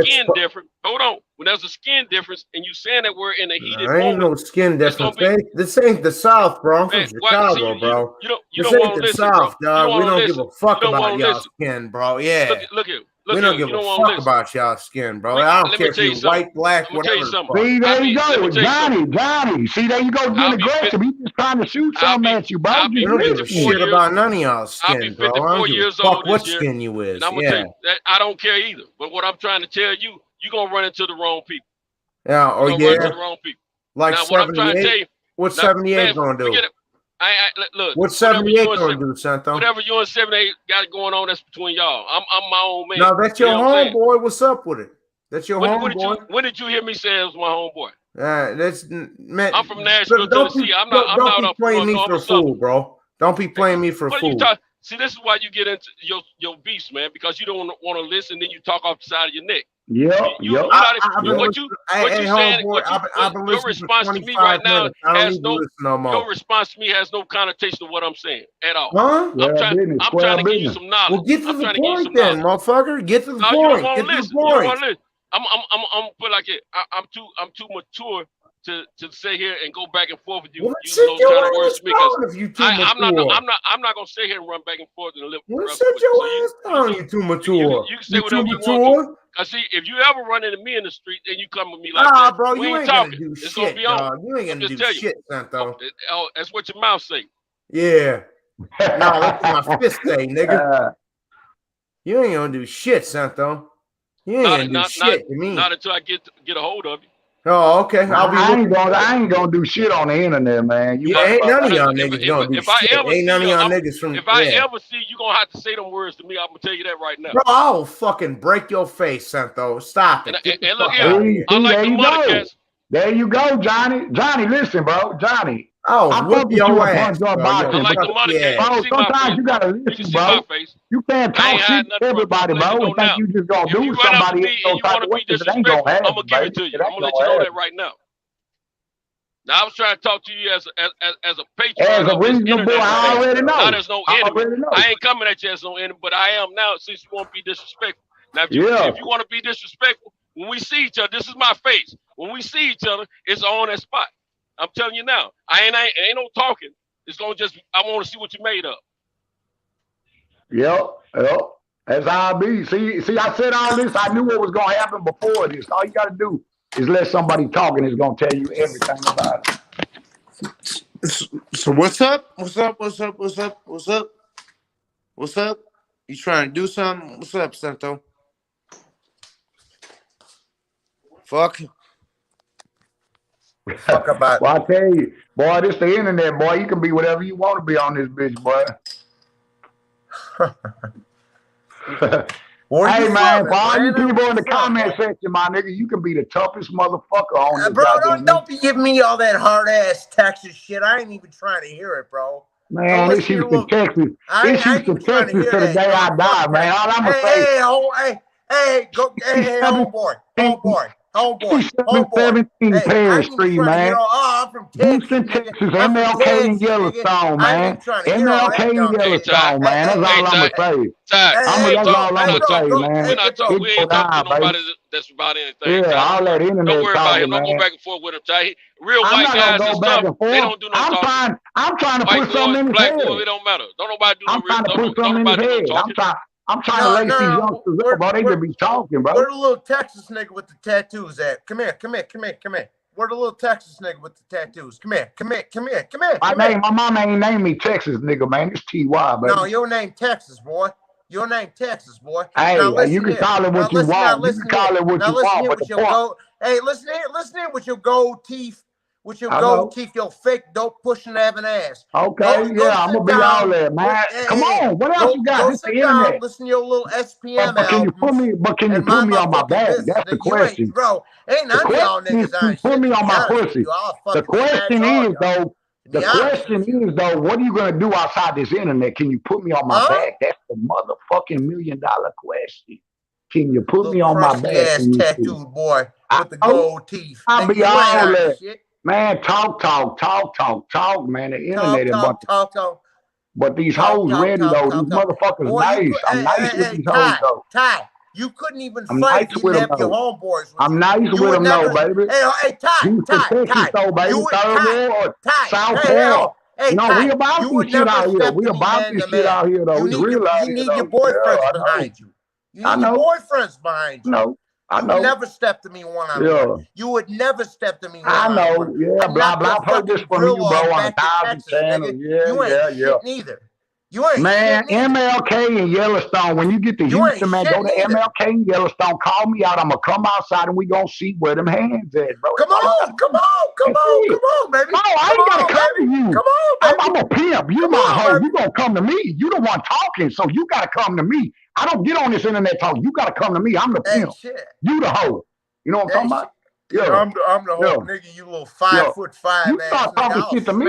skin difference. Hold on. When there's a skin difference and you saying that word in a heated moment, ain't no skin difference. This ain't the South, bro. I'm from Chicago, bro. You this don't ain't the South, dog. We don't give a fuck about y'all skin, bro. Yeah. Look here. We don't give a fuck about y'all skin, bro. I don't care if you're white, black, whatever. See, there you go, Johnny. See, there you go, being aggressive. He's just trying to shoot something at you, bro. We don't give a shit about none of y'all skin, bro. I don't give a fuck what skin you is. Yeah. I don't care either. But what I'm trying to tell you, you're gonna run into the wrong people. Yeah. Oh, yeah. Run into the wrong people. Like now, what I'm trying to tell you, what's 78 gonna do? Look, what's 78 gonna do, Santo? Whatever you and 78 got going on, that's between y'all. I'm my own man. No, that's your homeboy. What's up with it? That's your when homeboy. When did you hear me say it was my homeboy? That's man. I'm from Nashville, Tennessee. I'm not Don't be playing me for fool, bro. Don't be playing me for fool. See, this is why you get into your beefs, man, because you don't want to listen, then you talk off the side of your neck. Yep. Your response to me right now has your response to me has no connotation to what I'm saying at all. Huh? I'm trying to give you some knowledge. Well, get to the point then, motherfucker. Get to the point. You don't want to listen. You don't want to listen. I'm put like it. I'm too mature to sit here and go back and forth with you. Well, use those kind of words because I'm not gonna sit here and run back and forth and live. Well, sit your ass down. You too mature. You can say whatever you want to. Cause see, if you ever run into me in the street and you come with me like that, bro, we you ain't ain't talking. gonna do it's shit, gonna be on. dog. You ain't gonna do shit, Santo. Oh, that's what your mouth say. Yeah. No, that's what my fist say, nigga. You ain't gonna do shit, Santo. You ain't gonna do shit to me. Not until I get a hold of you. Oh, okay. I ain't gonna do shit on the internet, man. Ain't none of y'all niggas gonna do shit. Ain't none of y'all niggas from. If I ever see you, gonna have to say them words to me. I'm gonna tell you that right now. Bro, I'll fucking break your face, Santo. Stop it. And look here, I like the Monicas. There you go, Johnny. Johnny, listen, bro. Johnny. Oh, I fuck with you ass, bro. I like the Monicas. Bro, sometimes you gotta listen, bro. You can't talk shit to everybody, bro, and think you just gonna do somebody else type of way. It ain't gonna happen, I'm gonna give it to you. I'm gonna let you know that right now. Now I was trying to talk to you as a patron. As a reasonable boy, I already know. Now there's no enemy. I ain't coming at you as no enemy, but I am now since you won't be disrespectful. Now if you want to be disrespectful, when we see each other, this is my face. When we see each other, it's on that spot. I'm telling you now. I ain't no talking. It's gonna just I want to see what you made of. Yep. That's how I be. See, I said all this. I knew what was gonna happen before this. All you gotta do is let somebody talk, and it's gonna tell you everything about it. So what's up? What's up? You trying to do something? What's up, Santo? Fuck about. Well, I tell you, boy, this the internet, boy. You can be whatever you want to be on this bitch, boy. Hey, man, for all you people in the comment section, my nigga, you can be the toughest motherfucker on this. Bro, don't be giving me all that hard ass Texas shit. I ain't even trying to hear it, bro. Man, this Houston, Texas. This Houston, Texas to the day I die, man. All I'm gonna say. Hey, homeboy. 17 Perry Street, man. I'm from Texas. Houston, Texas, MLK and Yellowstone, man. MLK and Yellowstone, man. That's all I'm gonna say. That's all I'm gonna say, man. We ain't talking to nobody that's about anything. Yeah, all that internet don't worry about him. man. Don't go back and forth with him, Ty. Real white guys and stuff, they don't do no talking. I'm trying to put something in his head. It don't matter. Don't nobody do no real. I'm trying to put something in his head. I'm trying to lace these youngsters up, bro. They just be talking, bro. Where the little Texas nigga with the tattoos at? Come here. Where the little Texas nigga with the tattoos? Come here. My mama ain't named me Texas nigga, man. It's T.Y., baby. No, your name Texas, boy. Hey, you can call it what you want. You can call it what you want, but the point. Hey, listen here with your gold teeth. With your gold teeth, your fake dope pushing having ass. Okay, I'm gonna be all there, man. Come on, what else you got? This the internet. Listen to your little SPM But can you put me on my back? That's the question. Bro, ain't none of y'all niggas put me on my pussy. The question is though, what are you gonna do outside this internet? Can you put me on my back? That's the motherfucking $1 million question. Can you put me on my back? Ass tattooed boy with the gold teeth. I'll be all there. Man, talk, man. The internet is talk. But these hoes ready, though. These motherfuckers nice. I'm nice with these hoes, though. Ty, you couldn't even fight if you didn't have your homeboys. I'm nice with them, though, baby. Hey, Ty, though, baby. Third Ward, South Carolina. No, we about this shit out here. We about this shit out here, though. You need your boyfriends behind you. You need your boyfriends behind you. No. I know. You never step to me one-on-one. You would never step to me one-on-one. I know. Yeah, blah. I've heard this from you, bro, on 1,000 channels. You ain't shit neither. You ain't man, MLK and Yellowstone. When you get to Houston, man, go to MLK and Yellowstone. Call me out. I'm gonna come outside and we gonna see where them hands at, bro. Come on, baby. No, I ain't gotta come to you. Come on, baby. I'm a pimp. You my hoe. You gonna come to me. You the one talking, so you gotta come to me. I don't get on this internet talk. You gotta come to me. I'm the pimp. Shit. You the hoe. You know what I'm talking about? Yeah, I'm the whole nigga, you little 5'5" You start talking shit to me.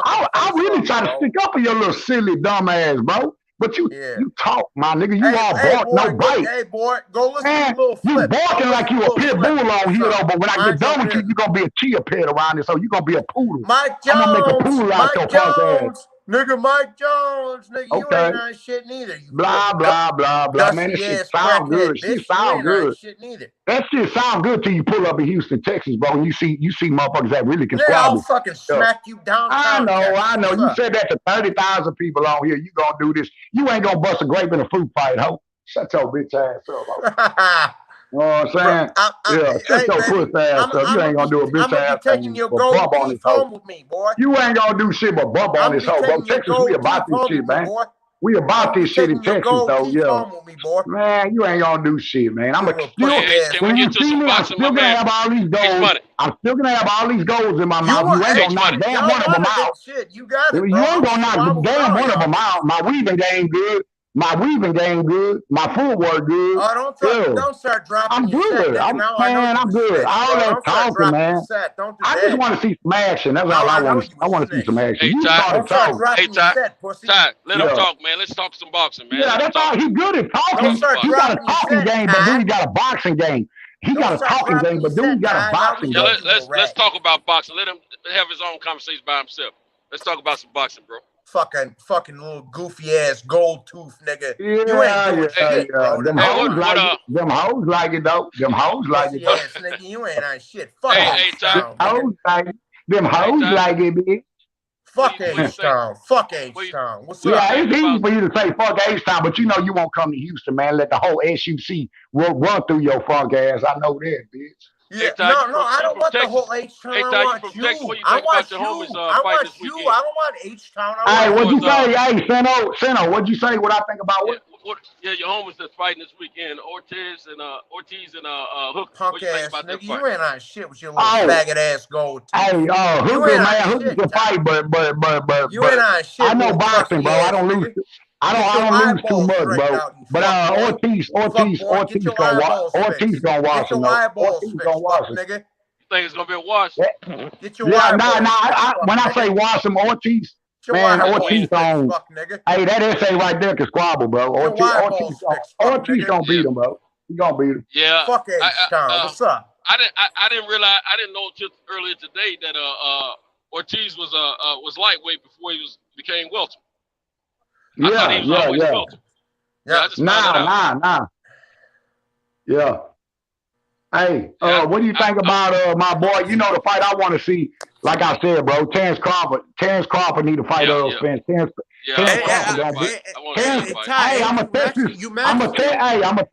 I really try to stick up for your little silly dumb ass, bro. But you talk, my nigga. You all bark, no bite. Hey, boy, go listen Man, to Lil Flip. you barking like you a pit bull on here, though. But when I get done with you, you're going to be a chia pet around it. So you're going to be a poodle. Mike I'm going to make a Jones, poodle out your punk ass. nigga, Mike Jones, nigga, you ain't on shit neither. You blah, blah, blah, blah. Man, that shit sound good. Shit sound good. Shit neither. That shit sound good till you pull up in Houston, Texas, bro, and you see motherfuckers that really can I'll squabble. fucking smack you downtown. I know. You said that to 30,000 people on here. You gonna do this. You ain't gonna bust a grape in a fruit fight, ho. Shut your bitch ass up, ho. You know what I'm saying? Shut your puss ass up. You ain't gonna do a bitch ass thing. Taking your gold teeth home with me, boy. You ain't gonna do shit but bump on this hoe, bro. Texas, we about this shit, man. We about this shit in Texas, though, Man, you ain't gonna do shit, man. I'm when you see me, I'm still gonna have all these goals. I'm still gonna have all these goals in my mouth. You ain't gonna knock damn one of them out. You got it, You ain't gonna knock damn one of them out. My weaving game good. My weaving game good. My footwork good. Oh, don't start dropping. I'm good. I'm good. All that talking, man. I just want to see some action. That's all I want. I want to see some action. Hey, Ty, let him talk, man. Let's talk some boxing, man. Yeah, that's all. He good at talking. He got a talking game, but then he got a boxing game. He got a talking game, but then he got a boxing game. Let's talk about boxing. Let him have his own conversation by himself. Let's talk about some boxing, bro. Fucking little goofy ass gold tooth nigga. You ain't doing shit, bro. Them hoes like it though. Them hoes like it. Yes, nigga, you ain't on shit. Fuck H-Town. Them hoes like it, bitch. Fuck H-Town. Fuck H-Town. What's up? Yeah, it's easy for you to say fuck H-Town, but you know you won't come to Houston, man. Let the whole SUC run through your funk ass. I know that, bitch. Yeah, no, I don't want the whole H-Town. I want you. I want you. I want you. I don't want H-Town. Hey, what'd you say? Hey, Seno, what'd you say? What I think about what? Yeah, your homies that's fighting this weekend, Ortiz and Hook. Punk ass nigga, you ain't on shit with your little faggot ass gold. Hey, Hooker can fight, but you ain't on shit. I know boxing, bro. I don't lose. I don't lose too much, bro. But Ortiz gonna watch him. Ortiz gonna watch him. You think it's gonna be a wash? Get your when I say watch him, Ortiz, man, Ortiz on. Hey, that essay right there can squabble, bro. Ortiz gonna beat him, bro. He gonna beat him. Yeah. Fuck H-Town. What's up? I didn't realize. I didn't know until earlier today that Ortiz was lightweight before he became welter. Yeah. Nah. Yeah. Hey, what do you think about my boy? You know the fight I want to see. Like I said, bro, Terrence Crawford. Terrence Crawford need to fight Earl Spence. Terrence Crawford. Hey, I'm a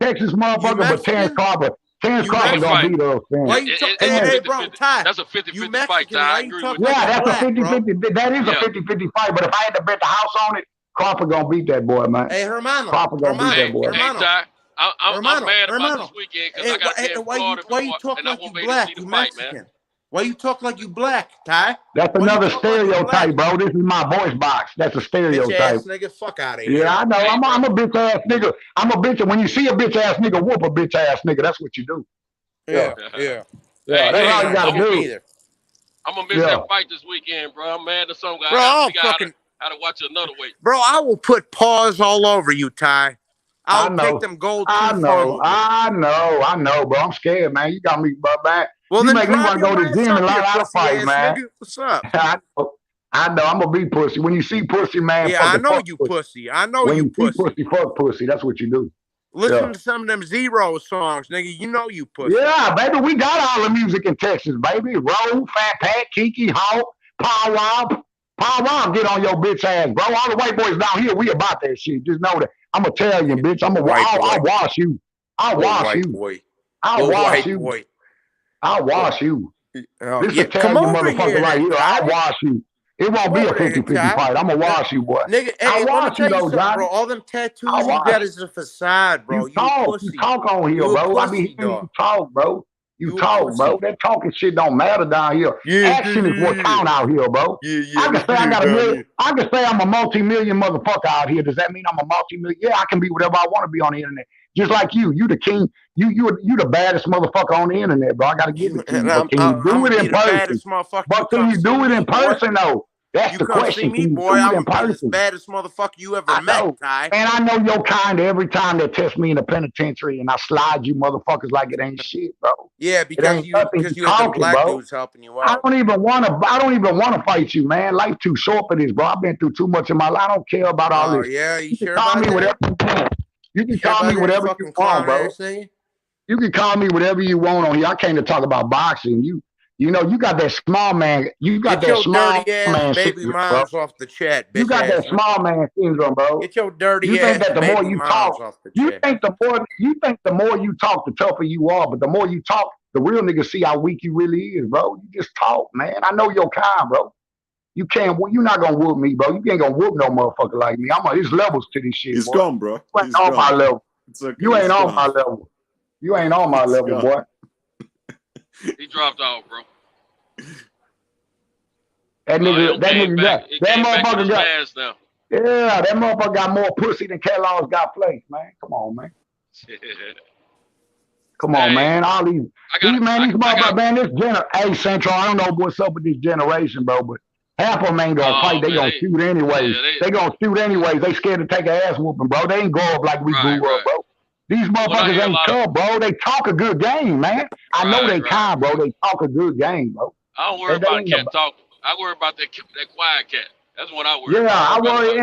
Texas motherfucker, but Terrence Crawford. Terrence Crawford gonna beat Earl Spence. Hey, bro, Ty. That's a 50-50 fight, Ty. I agree with you. Yeah, that's a 50-50. That is a 50-50 fight. But if I had to bet the house on it, Crawford gonna beat that boy, man. Hey, Hermano. Crawford gonna beat that boy. Hey, Ty, I'm mad about this weekend because I got to be in Florida why you talk like you black? You Mexican. Why you talk like you black, Ty? That's another stereotype, bro. This is my voice box. That's a stereotype. Bitch ass nigga, fuck out of here. Yeah, I know. I'm a bitch ass nigga. I'm a bitch. When you see a bitch ass nigga, whoop a bitch ass nigga. That's what you do. Yeah. That's all you gotta do. I'm gonna miss that fight this weekend, bro. I'm mad at some guy. Bro, I how to watch it another way. Bro, I will put paws all over you, Ty. I'll take them gold. I know, bro. I'm scared, man. You got me, man. Well, you then make me want to go to the gym and learn how to fight, man. Nigga. What's up? I know. I'm gonna be pussy. When you see pussy, man. Yeah, I know you pussy. I know you pussy. When you see pussy, fuck pussy. That's what you do. Listen to some of them Zero songs, nigga. You know you pussy. Yeah, baby. We got all the music in Texas, baby. Roll, Fat Pat, Kiki, Hawk, Pow Wow, get on your bitch ass, bro. All the white boys down here, we about that shit. Just know that. I'm Italian, bitch. I'll wash you. I'll wash you. I'll wash you. I'll wash you. This Italian motherfucker right here. I'll wash you. It won't be a 50-50 fight. I'm gonna wash you, boy. Nigga, hey, let me tell you something, bro. All them tattoos you got is a facade, bro. You talk on here, bro. I be hearing you talk, bro. You talk, bro. That talking shit don't matter down here. Action is what count out here, bro. I can say I got a million. I can say I'm a multi-million motherfucker out here. Does that mean I'm a multi-million? Yeah, I can be whatever I want to be on the internet. Just like you. You the king. You the baddest motherfucker on the internet, bro. I gotta give it to you. But can you do it in person? But can you do it in person though? That's the question. See me, boy. I'm the baddest motherfucker you ever met, Ty. And I know your kind every time they test me in the penitentiary and I slide you motherfuckers like it ain't shit, bro. Yeah, because you have the black dudes helping you out. I don't even want to fight you, man. Life too short for this, bro. I've been through too much in my life. I don't care about all this. Yeah, you sure call me whatever you want. You can call me whatever you want, bro. You can call me whatever you want on here. I came to talk about boxing. You know, you got that small man. You got that small man baby moms off the chat. You got that small man syndrome, bro. Get your dirty you think ass that the more you talk, off the you chat. think the more you talk, the tougher you are. But the more you talk, the real niggas see how weak you really is, bro. You just talk, man. I know your kind, bro. You can't. You're not gonna whoop me, bro. You ain't gonna whoop no motherfucker like me. There's levels to this shit. He's boy. gone, bro. You ain't on my level. Okay. You ain't on my level. You ain't on my level, boy. He dropped off, bro. That nigga got that motherfucker got. Now. Yeah, that motherfucker got more pussy than Kellogg's got place, man. Come on, man. Come on, man. All these motherfuckers, man. Hey, Central, I don't know what's up with this generation, bro, but half of them ain't gonna fight. They gonna shoot anyways. They gonna shoot anyways. They scared to take an ass whooping, bro. They ain't grow up like we grew up, bro. These motherfuckers ain't tough, bro. They talk a good game, man. I know they kind, bro. They talk a good game, bro. I don't worry about cat talk. I worry about that quiet cat. That's what I worry about. Yeah, I worry,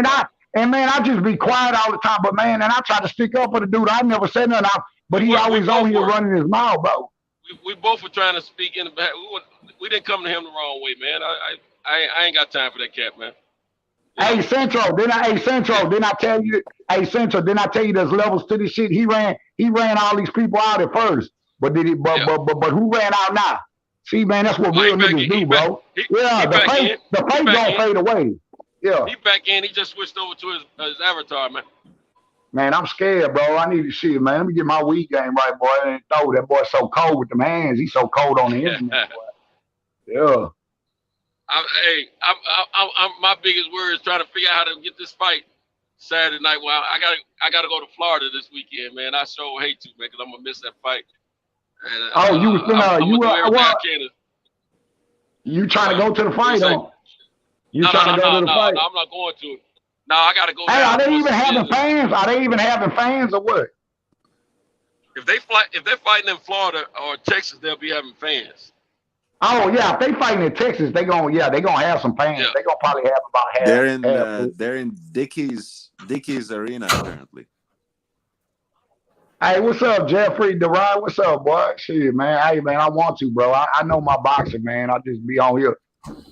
and man, I just be quiet all the time. But man, and I try to stick up for the dude. I never said nothing, but he always on here running his mouth, bro. We both were trying to speak in the back. We didn't come to him the wrong way, man. I ain't got time for that cat, man. Hey, Central, didn't I tell you? Hey, Central, didn't I tell you there's levels to this shit? He ran all these people out at first, but who ran out now? See, man, that's what real niggas do, bro. The fake don't fade away. Yeah. He back in. He just switched over to his avatar, man. Man, I'm scared, bro. I need to see it, man. Let me get my weed game right, boy. I didn't know that boy's so cold with them hands. He's so cold on the internet, boy. Yeah. My biggest worry is trying to figure out how to get this fight Saturday night. Well, I gotta go to Florida this weekend, man. I sure hate to, man, because I'm gonna miss that fight. And, you trying to go to the fight, though? You trying to go to the fight? No, I'm not going to it. No, I gotta go. Hey, are they even having fans? Are they even having fans or what? If they're fighting in Florida or Texas, they'll be having fans. Oh yeah, if they fighting in Texas, they gonna have some fans. Yeah. They gonna probably have about half. They're in Dickey's arena apparently. Hey, what's up, Jeffrey DeRide? What's up, boy? Shit, man. Hey, man, I want to, bro. I know my boxing, man. I just be on here,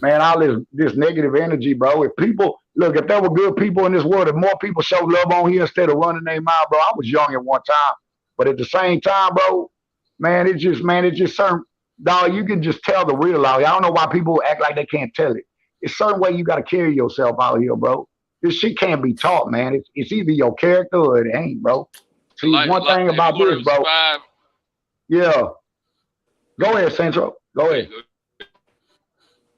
man. All this negative energy, bro. If there were good people in this world, if more people show love on here instead of running their mouth, bro. I was young at one time, but at the same time, bro, man, it's just certain. Dog, you can just tell the real out here. I don't know why people act like they can't tell it. It's a certain way you got to carry yourself out here, bro. This shit can't be taught, man. It's either your character or it ain't, bro. See, one thing about this, bro. Yeah. Go ahead, Central. Go ahead.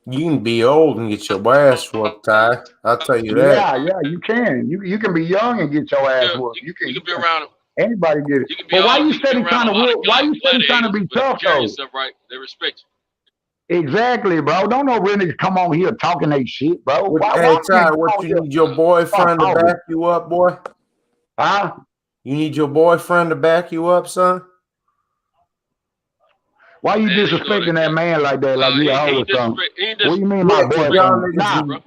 You can be old and get your ass whooped, Ty. I'll tell you that. Yeah, you can. You can be young and get your ass whooped. You can be around. Anybody get it. But why you steady trying to whoop? Why you steady trying to be tough, though? Right. They respect you. Exactly, bro. Don't no real niggas come on here talking they shit, bro. Hey, Ty, what you need your boyfriend to back you up, boy? Huh? You need your boyfriend to back you up, son? Why you disrespecting that man like that? Like he old or something? What do you mean, my boyfriend?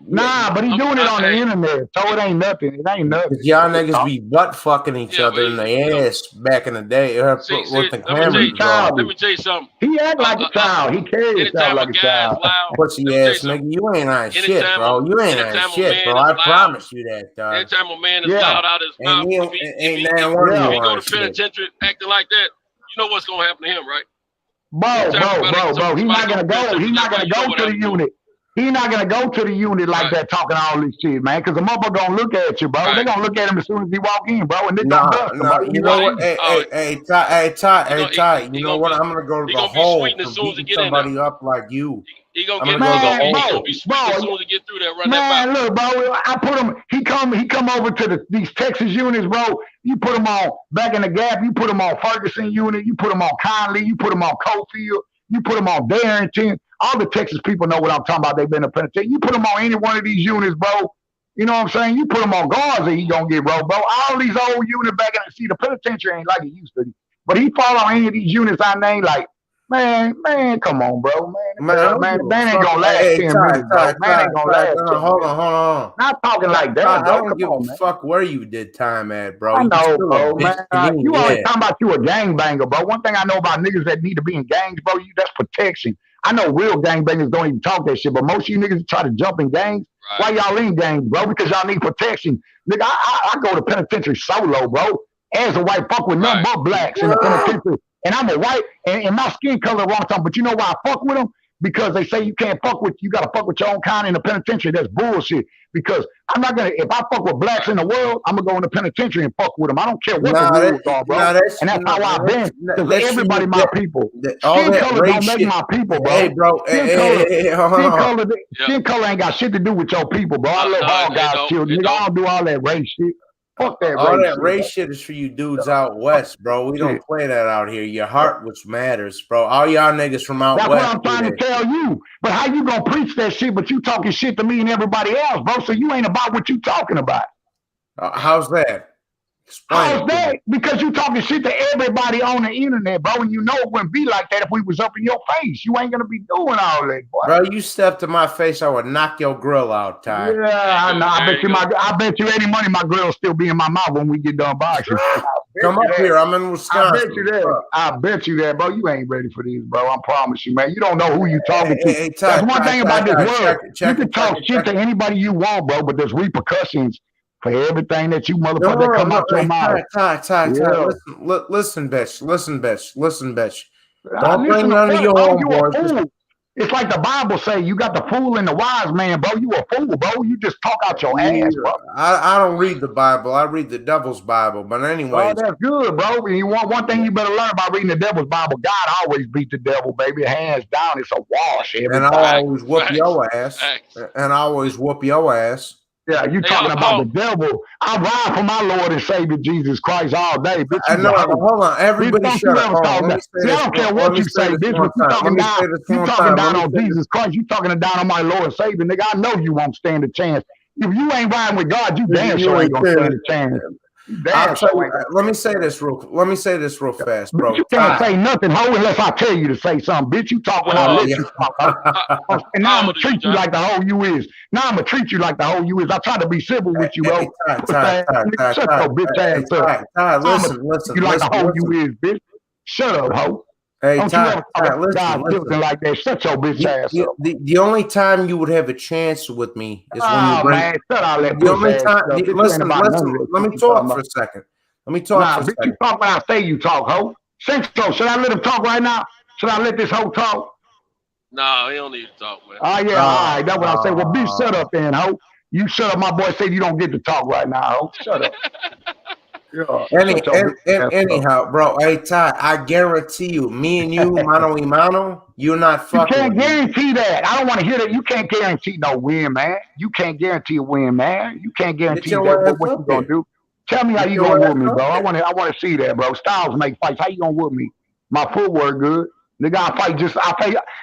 Nah, but he doing it on the internet, so it ain't nothing. It ain't nothing. Y'all niggas be butt fucking each other in the ass back in the day. Let me tell you something. He act like a child. He carries himself like a child. Pussy ass nigga, you ain't on shit, bro. You ain't on shit, bro. I promise you that, dog. Anytime a man is loud out his mouth, if he go to penitentiary acting like that, you know what's gonna happen to him, right? Bro. He's not gonna go to the unit. He not gonna go to the unit like that talking all this shit, man. Because the motherfucker gonna look at you, bro. They gonna look at him as soon as he walk in, bro, and they gonna bust him, bro. You know what? Hey, Ty. You know what? I'm gonna go to the hole from beating somebody up like you. He gonna get be sweet as soon as he get through that run man, look, bro. I put him. He come over to these Texas units, bro. You put him on back in the Gap. You put him on Ferguson unit. You put him on Conley. You put him on Cofield. You put him on Darrington. All the Texas people know what I'm talking about. They've been in penitentiary. You put him on any one of these units, bro. You know what I'm saying? You put him on Garza, he gonna get rolled, bro. All these old units back in the penitentiary ain't like it used to be. But he fall on any of these units I named, like, man, come on, bro, man, ain't gonna last 10 minutes, bro. Man ain't gonna last. Hold on. Not talking like that, bro. I don't give a fuck where you did time at, bro. I know, bro, man. You always talking about you a gangbanger, bro. One thing I know about niggas that need to be in gangs, bro, that's protection. I know real gangbangers don't even talk that shit, but most of you niggas try to jump in gangs. Why y'all in gangs, bro? Because y'all need protection. Nigga, I go to penitentiary solo, bro. As a white, fuck with nothing but blacks in the penitentiary. And I'm a white, and my skin color wrong time. But you know why I fuck with them? Because they say you can't fuck with, you got to fuck with your own kind in the penitentiary. That's bullshit. Because I'm not going to, if I fuck with blacks in the world, I'm going to go in the penitentiary and fuck with them. I don't care what the rules are, bro. And that's how I've been. Because everybody my people. Skin color don't make my people, bro. Hey, bro. Skin color ain't got shit to do with your people, bro. I love all guys' children. Nigga, I don't do all that race shit. Fuck that all race that race shit is for you dudes out west, bro. We don't play that out here. Your heart, which matters, bro. All y'all niggas from out west. That's what I'm trying to tell you. But how you gonna preach that shit, but you talking shit to me and everybody else, bro? So you ain't about what you talking about. How's that? How's that? Because you talking shit to everybody on the internet, bro, and you know it wouldn't be like that if we was up in your face. You ain't gonna be doing all that, boy. Bro, you stepped to my face, I would knock your grill out, Ty. Yeah, I know. I bet you any money my grill still be in my mouth when we get done boxing. Come up here. I'm in Wisconsin. I bet you that, bro. You ain't ready for this, bro. I promise you, man. You don't know who you talking to. That's one thing about this world. You can talk shit to anybody you want, bro, but there's repercussions for everything that you motherfucker come out your mouth. Ty, listen, bitch. Don't bring none of your homeboys. It's like the Bible say, you got the fool and the wise man, bro. You a fool, bro. You just talk out your ass, bro. I don't read the Bible. I read the devil's Bible. But anyway. Oh, that's good, bro. And you want one thing you better learn about reading the devil's Bible. God always beat the devil, baby. Hands down. It's a wash. And I always whoop your ass. And I always whoop your ass. Yeah, you talking about the devil. I ride for my Lord and Savior Jesus Christ all day. Bitch, I know. Hold on. Everybody shut up. See, I don't care what you say, bitch. But you talking down on Jesus Christ. You talking down on my Lord and Savior, nigga. I know you won't stand a chance. If you ain't riding with God, you damn sure ain't gonna stand a chance. Let me say this real fast, bro. But you can't say nothing, ho, unless I tell you to say something. Bitch, you talk when I let you talk. And now I'm gonna treat you like the hoe you is. I try to be civil with you, bro. Shut your bitch ass up. Listen. You like the hoe you is, bitch. Shut up, ho. Hey, don't Ty, you ever listen like that. Shut your bitch ass up. The only time you would have a chance with me is when you bring. Man, shut all that the only time. Listen. Let me talk for a second. You talk when I say you talk, ho. Centro, should I let him talk right now? Should I let this hoe talk? No, he don't need to talk, man. Oh, yeah, all right. That's what I say. Well, bitch, shut up then, ho. You shut up. My boy said you don't get to talk right now, ho. Shut up. Anyhow, bro, hey Ty, I guarantee you, me and you, mano y mano, you're not fucking. You can't guarantee that. I don't want to hear that. You can't guarantee no win, man. You can't guarantee a win, man. You can't guarantee that. What you gonna do? Tell me how you gonna whoop me, bro. I want to see that, bro. Styles make fights. How you gonna whoop me? My footwork good. Nigga, I fight.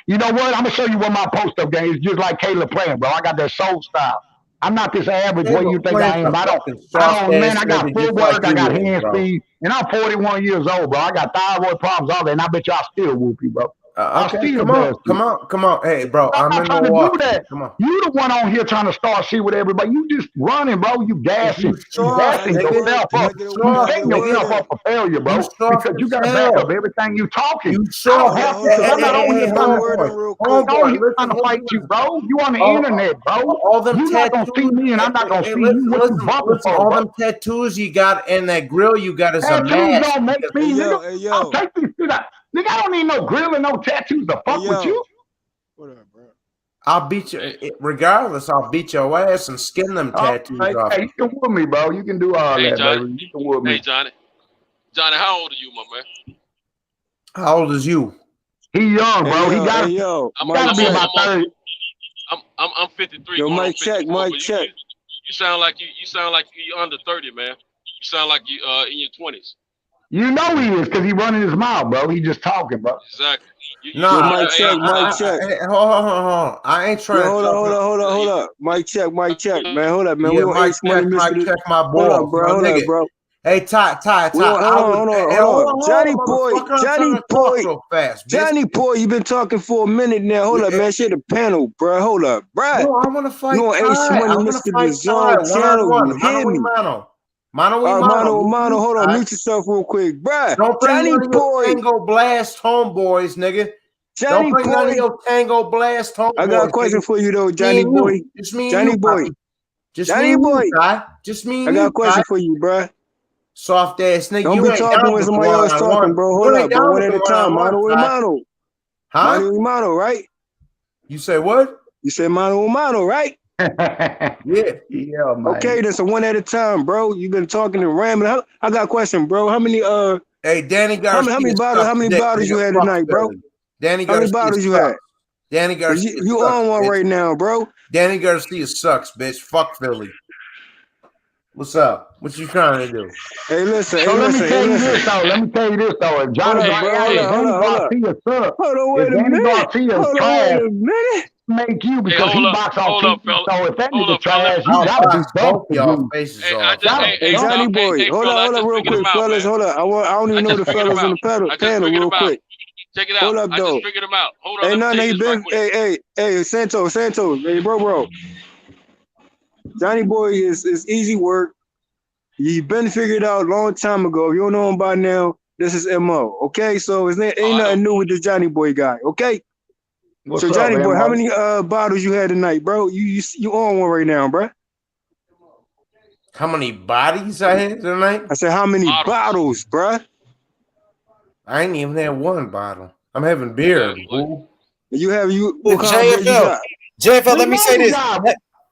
You know what? I'm gonna show you what my post-up game is. Just like Caleb playing, bro. I got that soul style. I'm not this average way you think I am. I got footwork, I got hand speed, and I'm 41 years old, bro. I got thyroid problems, all that, and I bet you I still whoop you, bro. Okay, come on. Hey, bro, I'm in trying Milwaukee. to do that. Come on. You the one on here trying to start shit with everybody. You just running, bro. You gassing. You gassing yourself up. You setting yourself up for failure, bro. Because you got to back up everything you talking. You sure I'm not on here trying to fight you, bro. You on the internet, bro. All them you not going to see me, and I'm not going to see you. What you bumping for, all them tattoos you got and that grill you got is a match. Don't make me, nigga. I'll take this shit out. Nigga, I don't need no grill and no tattoos to fuck with you. Whatever, bro. I'll beat you regardless. I'll beat your ass and skin them tattoos off. Hey, you can whoop me, bro. You can do all that, Johnny. baby. You can whoop me. Hey, Johnny. Johnny, how old are you, my man? How old is you? He young, bro. Hey, he got to be about 30. I'm 53. Yo, Mike, 54, check, Mike, check. You sound like you're under 30, man. You sound like you in your 20s. You know he is because he running his mouth, bro. He just talking, bro. Exactly. Mike, check, Mike, check. Hold on. I ain't trying to. Hold up. Mike, check, man. Hold up, man. Yeah, We Mike, check my ball. Hold up, bro. Hey, Ty. Hold on. Johnny boy, you been talking for a minute now. Hold up, man. Shit, the panel, bro. Hold up, bro. No, I want to fight. You on H-Money, Mr. DeZone channel? You hear me? Mano. Hold on, mute yourself real quick, bruh. Don't bring Johnny none of boy, your Tango Blast homeboys, nigga. Johnny Don't bring boy. none of your Tango Blast homeboys. I got a question nigga. for you though, Johnny boy. Just me and Johnny you, boy. Just Johnny me and boy. you, Ty. Just me and I got you, a question Ty. for you, bruh. Soft ass nigga. Don't you be ain't talking down when with somebody the else one-on-one. talking, bro. You Hold ain't up, down bro. with One at the a time. one-on-one, Mano, Ty. Huh? Mano, right? You say what? You said mano, right? Yeah, man. Okay, then so one at a time, bro. You been talking and rambling. I got a question, bro. How many Hey, Danny Garcia. how many bottles you had tonight, bro? Danny How many Garcia bottles you sucks. had? Danny Garcia. You sucks, on one bitch. right now, bro. Danny Garcia sucks, bitch. Fuck Philly. What's up? What you trying to do? Hey, listen. So let me tell you this though. If Johnny Garcia sucks, hold on, if wait a Danny minute. Garcia is Hold on, trash, wait a minute. make you because he box off TV. So if that Hold nigga up, fella. trash, you gotta be both to y'all you. faces Hey, off. Hey, Johnny boy, hold fella, on, real quick, fellas. Hold up. I don't even know the fellas in the panel real quick. Check it out. Hold up, I though. just figured him out. Hold on. Hey, let me no, tell you he this right been. quick. Hey, Santos. Hey, bro. Johnny boy is easy work. He been figured out a long time ago. If you don't know him by now, this is MO. Okay, so ain't nothing new with this Johnny boy guy. Okay. What's so up, Johnny boy, MO? how many bottles you had tonight, bro? You on one right now, bro? How many bodies I had tonight? I said how many bottles, bro? I ain't even had one bottle. I'm having beer. Fool. What kind of beer you got? JFL, let me say this.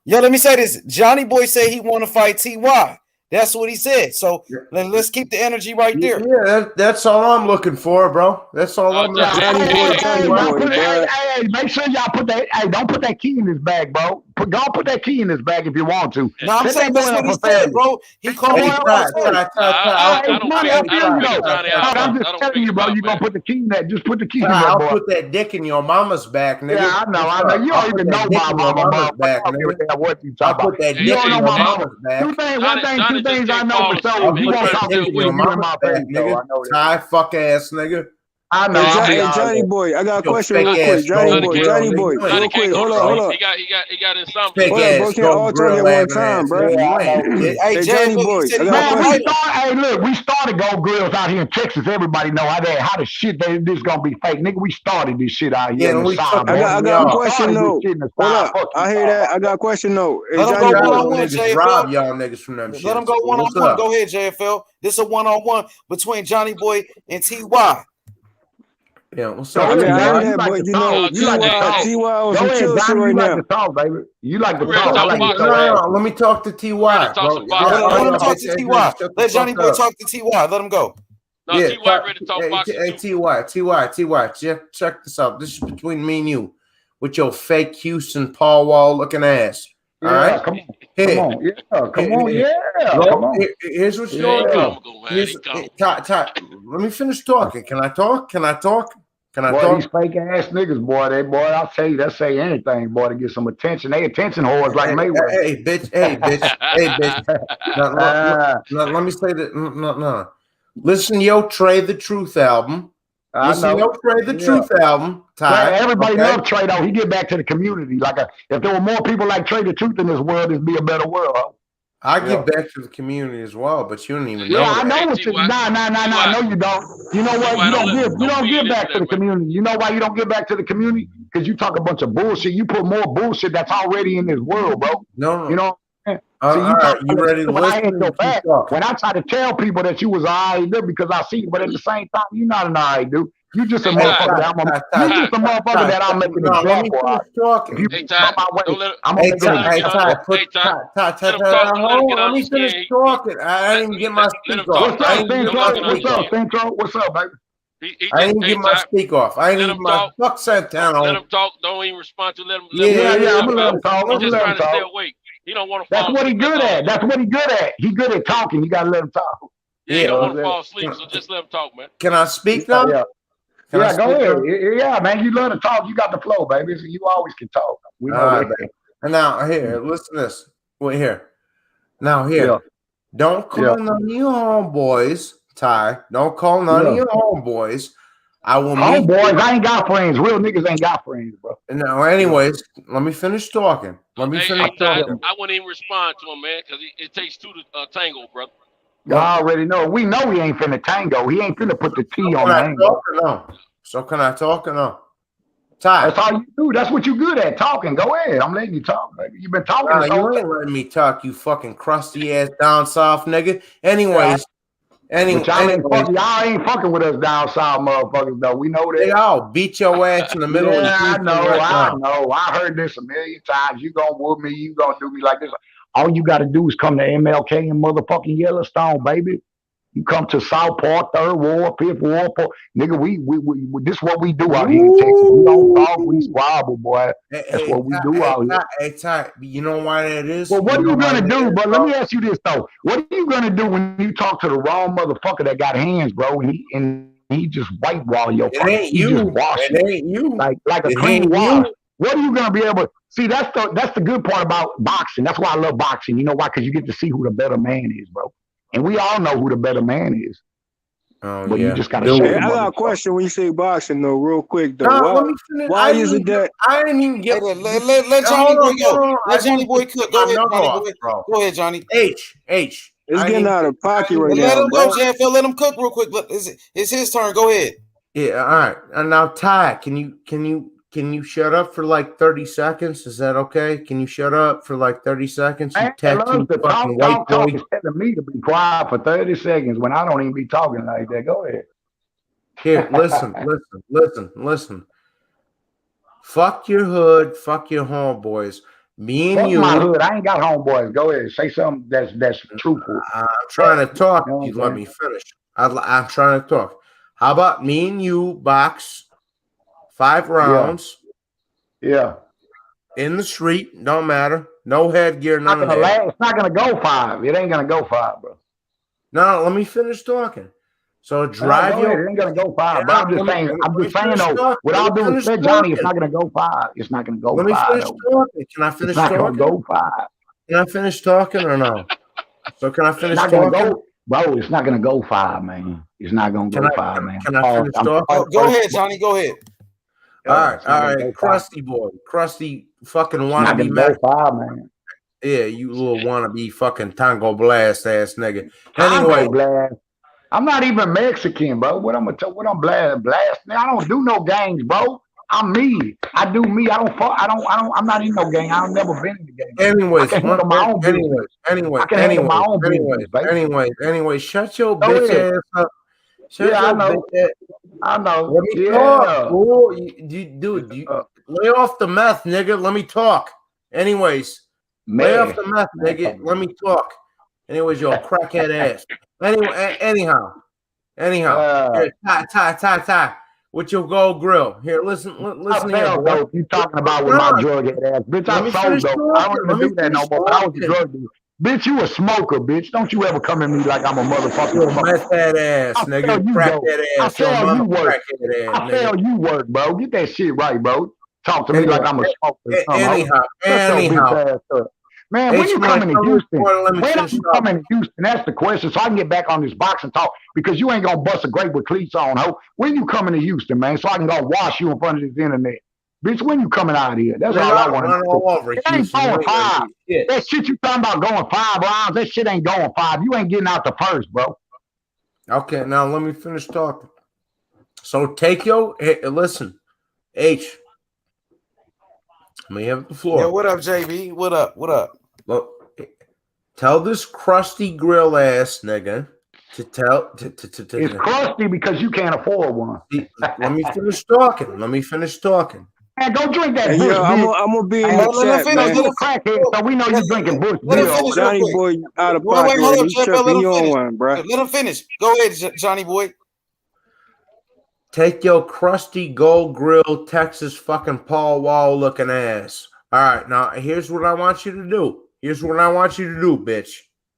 Let me say this. Johnny boy said he want to fight TY. That's what he said. So let's keep the energy right there. Yeah, that's all I'm looking for, bro. That's all I'm looking for. Hey, make sure y'all put that. Hey, don't put that key in his bag, bro. Don't put that key in his bag if you want to. No, I'm saying that's what he said, bro. He called me. I'm just telling you, bro. You gonna put the key in that? Just put the key in that, I'll boy. put that dick in your mama's back, nigga. Yeah, I know. You don't even know my mama, back, nigga. What you talking about? That You don't know my mama. back. Two things I know for sure. You won't talk this shit if you in my face, though. I know that. Tie fuck ass nigga. I know. Hey, Johnny boy, I got a question real quick. Johnny boy, real quick. Hold on. He got insomnia. Hold on, bro. Can't all talk at one time, bro. Hey, Johnny boy, I got a question. Hey, look, we started Gold Grills out here in Texas. Everybody know how the shit this gonna be fake, nigga. We started this shit out here in the South. I got a question though. Hold up, I hear that. I got a question though. Hey, Let him go one-on-one, rob JFL. y'all niggas from them shit. Let him go one-on-one. Go ahead, JFL. This is a one-on-one between Johnny boy and TY. Yeah, what's up? I heard that, like but you know, TY on some Go ahead, chill shit Johnny. right You now. like to talk, baby. You like to Ready to talk. talk I like boxing. No, let me talk to TY. Let him talk to TY. Let Johnny boy talk to TY. Let him go. No, Yeah, TY ready to talk boxing. Hey, TY, check this out. This is between me and you, with your fake Houston Paul Wall looking ass. All right, come on, Here's what you're doing. Let me finish talking. Can I talk? Boy, these fake ass niggas, boy, I'll tell you, they say anything, boy, to get some attention. They attention whores like Mayweather. Hey, bitch. Let me say that. No. Listen to your Trey the Truth album. Listen to your Trey the Truth album. Ty, everybody loves Trey, though. He get back to the community. If there were more people like Trey the Truth in this world, it'd be a better world. Huh? I give back to the community as well, but you don't even know. Yeah, I know what you. Nah. No, you don't. You know what? You don't give back to the community. You know why you don't give back to the community? Because you talk a bunch of bullshit. You put more bullshit that's already in this world, bro. No. You know. You ready to listen? When I try to tell people that you was an alright dude because I see you, but at the same time, you're not an alright dude. You just a motherfucker that I'm making an example of. Talking. Hey, Ty, don't let him. Hey, Ty, let me finish talking. I didn't even get my speak off. What's up, baby? I didn't get my speak off. I didn't even my fuck Santana. Let him talk. Don't even respond to let him. Yeah, I'm gonna let him talk. He's just trying to stay awake. He don't want to fall. That's what he good at. That's what he good at. He good at talking. You gotta let him talk. Yeah, he don't want to fall asleep, so just let him talk, man. Can I speak now? Yeah, go ahead. Yeah, man, you love to talk. You got the flow, baby. So you always can talk. We know that. And now here, listen to this. Wait here. Now here. Don't call none of your homeboys, Ty. Don't call none of your homeboys. I will meet homeboys. I ain't got friends. Real niggas ain't got friends, bro. No, anyways, let me finish talking. Let me finish talking. I wouldn't even respond to him, man, because it takes two to tango, brother. I already know. We know he ain't finna tango. He ain't finna put the T on the angle. So can I talk or no? Ty. That's all you do. That's what you good at, talking. Go ahead. I'm letting you talk, baby. You've been talking. Nah, you ain't letting me talk, you fucking crusty ass down south nigga. Anyways. Y'all ain't fucking with us down south motherfuckers, though. We know that. I'll beat your ass in the middle of the I know. I heard this a million times. You gonna whoop me. You gonna do me like this. All you got to do is come to MLK and motherfucking Yellowstone, baby. You come to South Park, 3rd Ward, 5th Ward, nigga. We this is what we do out here in Texas. We don't talk, we squabble, boy. That's what we do out here. Hey, Ty, you know why that is? Well, what are you gonna do? But let me ask you this though: what are you gonna do when you talk to the wrong motherfucker that got hands, bro? And he just whitewall your face. It ain't you. It ain't you. Like a clean wash. What are you gonna be able? See, that's the good part about boxing. That's why I love boxing. You know why? Because you get to see who the better man is, bro. And we all know who the better man is. Oh, but you just gotta show I got a question when you say boxing, though, real quick, though. Let me finish. Why is it that I didn't even get? Let Johnny Boy go. Let Johnny Boy cook. Go ahead, Johnny. Go ahead, Johnny. H. It's getting out of pocket right now. Let him go, JFL. Let him cook real quick. It's his turn. Go ahead. Yeah. All right. And now, Ty, can you shut up for like 30 seconds? Is that okay? Can you shut up for like 30 seconds? You fucking white boy. Is telling me to be quiet for 30 seconds when I don't even be talking like that. Go ahead. Here, listen. Fuck your hood. Fuck your homeboys. Me and you. My hood. I ain't got homeboys. Go ahead. Say something that's truthful. I'm trying to talk. You let me finish. I'm trying to talk. How about me and you box 5 rounds? Yeah. In the street. Don't matter. No headgear. None of that. It's not gonna go 5. It ain't gonna go 5, bro. No, let me finish talking. So drive it ain't gonna go 5, bro. I'm just saying though, with all due respect, Johnny, it's not gonna go 5. It's not gonna go 5. Let me finish talking. Can I finish talking? It's not gonna go 5. Can I finish talking or no? So can I finish talking? Bro, it's not gonna go 5, man. It's not gonna go 5, man. Can I finish talking? Go ahead, Johnny. Go ahead. All right. Crusty boy. Crusty fucking wannabe man. 5, man. Yeah, you little wannabe fucking Tango Blast ass nigga. Anyway, Blast. I'm not even Mexican, bro. What I'm blast? I don't do no games, bro. I'm me. I do me. I'm not in no gang. I've never been in the gang. Anyway, shut your bitch ass up. I know. Let me talk. Ooh, dude, lay off the meth, nigga. Let me talk. Anyways, lay off the meth, nigga. Let me talk. Anyways, your crackhead ass. Anyhow. Here, Ty. With your gold grill. Here, listen here. You talking about with my drug head ass. Bitch, I sold dope. I don't even do that no more. I was a drug dealer. Bitch, you a smoker, bitch. Don't you ever come at me like I'm a motherfucking smoker. Meth that ass, nigga. Crack that ass. I tell you work, bro. Get that shit right, bro. Talk to me like I'm a smoker. Anyhow. Man, when you coming to Houston? When are you coming to Houston? That's the question. So I can get back on this boxing talk because you ain't gonna bust a grape with cleats on, ho. When you coming to Houston, man? So I can go wash you in front of this internet. Bitch, when you coming out of here? That's all I want to know. It ain't going 5. That shit you talking about going 5 rounds, that shit ain't going 5. You ain't getting out the first, bro. Okay, now let me finish talking. So listen, H. Let me have the floor. Yo, what up, JB? What up? Look, tell this crusty grill ass nigga It's crusty because you can't afford one. Let me finish talking. Man, go drink that Hey, Bush yo, beer. I'm gonna be in the chat, man. You a crackhead, so we know you drinking Bush beer. Johnny boy out of pocket. Hold up, He's Jeff, let tripping. him You on finish. one, bro. Let him finish. Go ahead, Johnny boy. Take your crusty gold grill Texas fucking Paul Wall looking ass. All right, now here's what I want you to do. Bitch.